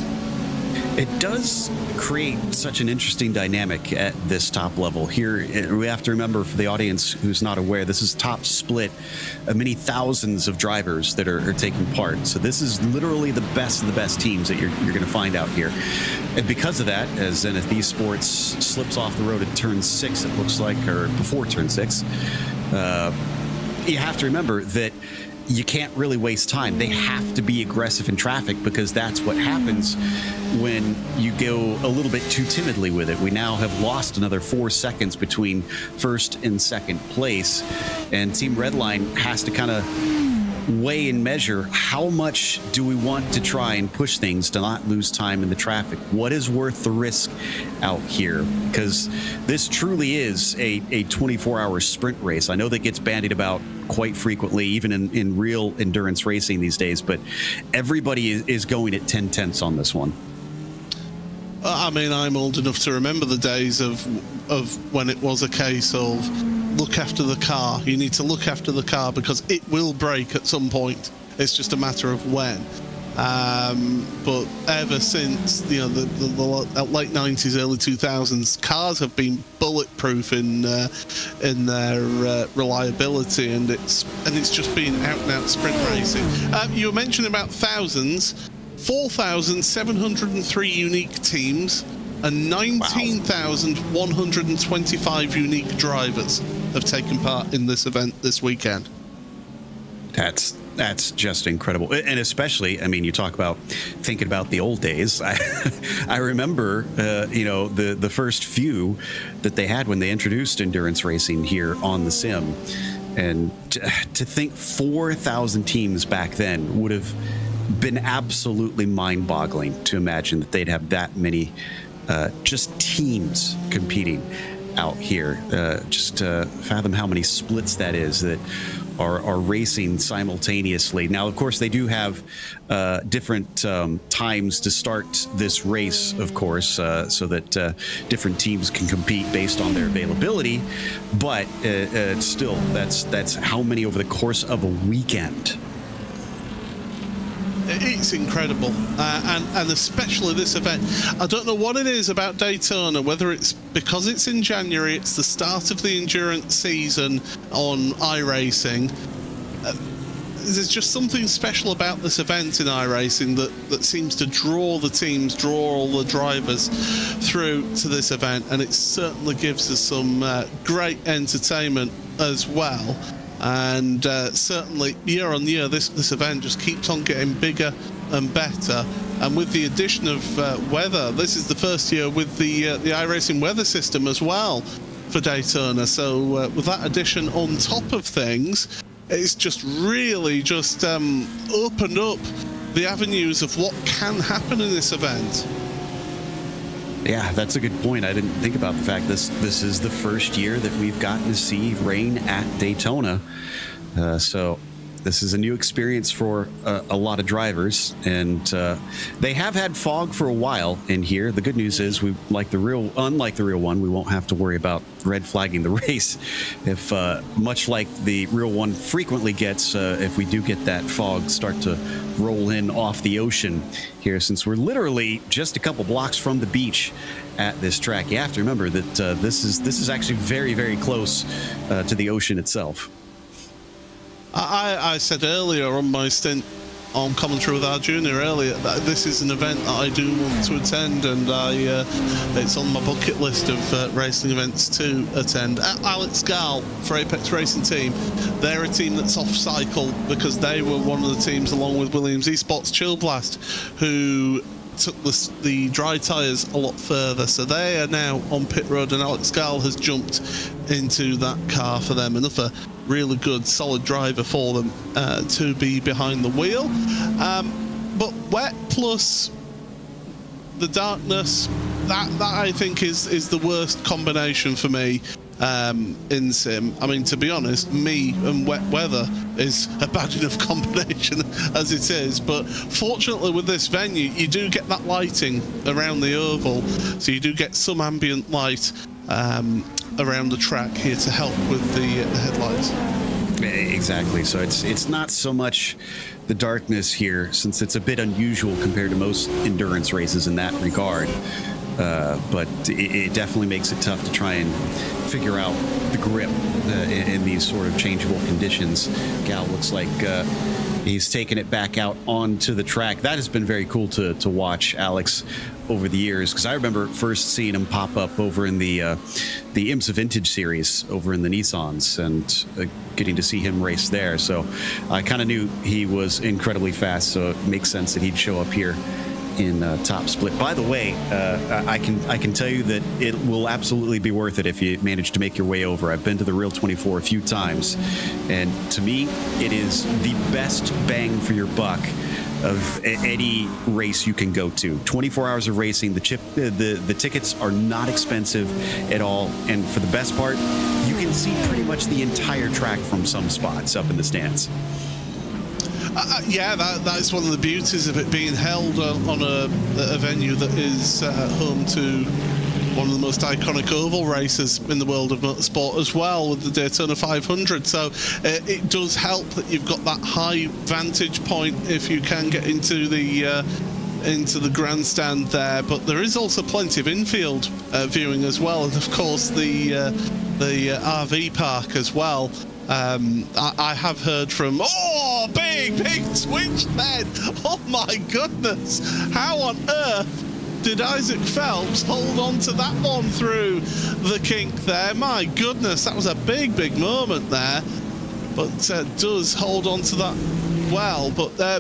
It does create such an interesting dynamic at this top level. Here, we have to remember, for the audience who's not aware, this is top split of many thousands of drivers that are taking part. So this is literally the best of the best teams that you're going to find out here. And because of that, as Zenith Esports slips off the road at turn 6, it looks like, or before turn 6, you have to remember that you can't really waste time. They have to be aggressive in traffic, because that's what happens when you go a little bit too timidly with it. We now have lost another 4 seconds between first and second place, and Team Redline has to kind of weigh and measure how much do we want to try and push things to not lose time in the traffic. What is worth the risk out here? Because this truly is a 24-hour sprint race. I know that gets bandied about quite frequently, even in real endurance racing these days, but everybody is going at 10/10 on this one. I mean, I'm old enough to remember the days of when it was a case of look after the car. You need to look after the car because it will break at some point. It's just a matter of when. But ever since the late 90s, early 2000s, cars have been bulletproof in their reliability, and it's just been out and out sprint racing. You were mentioning about thousands. 4,703 unique teams and 19,125 unique drivers have taken part in this event this weekend. That's just incredible. And especially, I mean, you talk about thinking about the old days. I remember, the first few that they had when they introduced endurance racing here on the sim. And to think 4,000 teams back then would have been absolutely mind-boggling to imagine that they'd have that many just teams competing out here. Just fathom how many splits that is that are racing simultaneously. Now, of course, they do have different times to start this race, of course, so that different teams can compete based on their availability. But still, that's how many over the course of a weekend. It's incredible, and especially this event. I don't know what it is about Daytona, whether it's because it's in January, it's the start of the endurance season on iRacing. There's just something special about this event in iRacing that seems to draw the teams, draw all the drivers through to this event, and it certainly gives us some great entertainment as well. And certainly year on year this event just keeps on getting bigger and better, and with the addition of weather, this is the first year with the iRacing weather system as well for Daytona. So with that addition on top of things, it's just really just opened up the avenues of what can happen in this event. Yeah, that's a good point. I didn't think about the fact this is the first year that we've gotten to see rain at Daytona. So this is a new experience for a lot of drivers, and they have had fog for a while in here. The good news is, unlike the real one, we won't have to worry about red flagging the race. If much like the real one frequently gets, if we do get that fog start to roll in off the ocean here, since we're literally just a couple blocks from the beach at this track. You have to remember that this is actually very, very close to the ocean itself. I said earlier on my stint on commentary with our junior earlier that this is an event that I do want to attend, and it's on my bucket list of racing events to attend. Alex Gall for Apex Racing Team, they're a team that's off cycle because they were one of the teams, along with Williams Esports Chill Blast, who took the dry tyres a lot further. So they are now on pit road, and Alex Gall has jumped into that car for them. Another really good, solid driver for them to be behind the wheel. But wet plus the darkness, that I think is the worst combination for me in sim. I mean, to be honest, me and wet weather is a bad enough combination as it is, but fortunately with this venue you do get that lighting around the oval, so you do get some ambient light around the track here to help with the headlights. Exactly. So it's not so much the darkness here, since it's a bit unusual compared to most endurance races in that regard. But it definitely makes it tough to try and figure out the grip in these sort of changeable conditions. Gal looks like he's taking it back out onto the track. That has been very cool to watch, Alex, over the years, because I remember first seeing him pop up over in the IMSA Vintage series over in the Nissans, and getting to see him race there. So I kind of knew he was incredibly fast, so it makes sense that he'd show up here in top split. By the way, I can tell you that it will absolutely be worth it if you manage to make your way over. I've been to the Real 24 a few times, and to me, it is the best bang for your buck of any race you can go to. 24 hours of racing. The tickets are not expensive at all, and for the best part, you can see pretty much the entire track from some spots up in the stands. Yeah, that is one of the beauties of it being held on a venue that is home to one of the most iconic oval races in the world of motorsport as well, with the Daytona 500. So it does help that you've got that high vantage point if you can get into the grandstand there. But there is also plenty of infield viewing as well, and of course the RV park as well. I have heard from big switch then. Oh my goodness, how on earth did Isaac Phelps hold on to that one through the kink there? My goodness, that was a big moment there, but does hold on to that well. But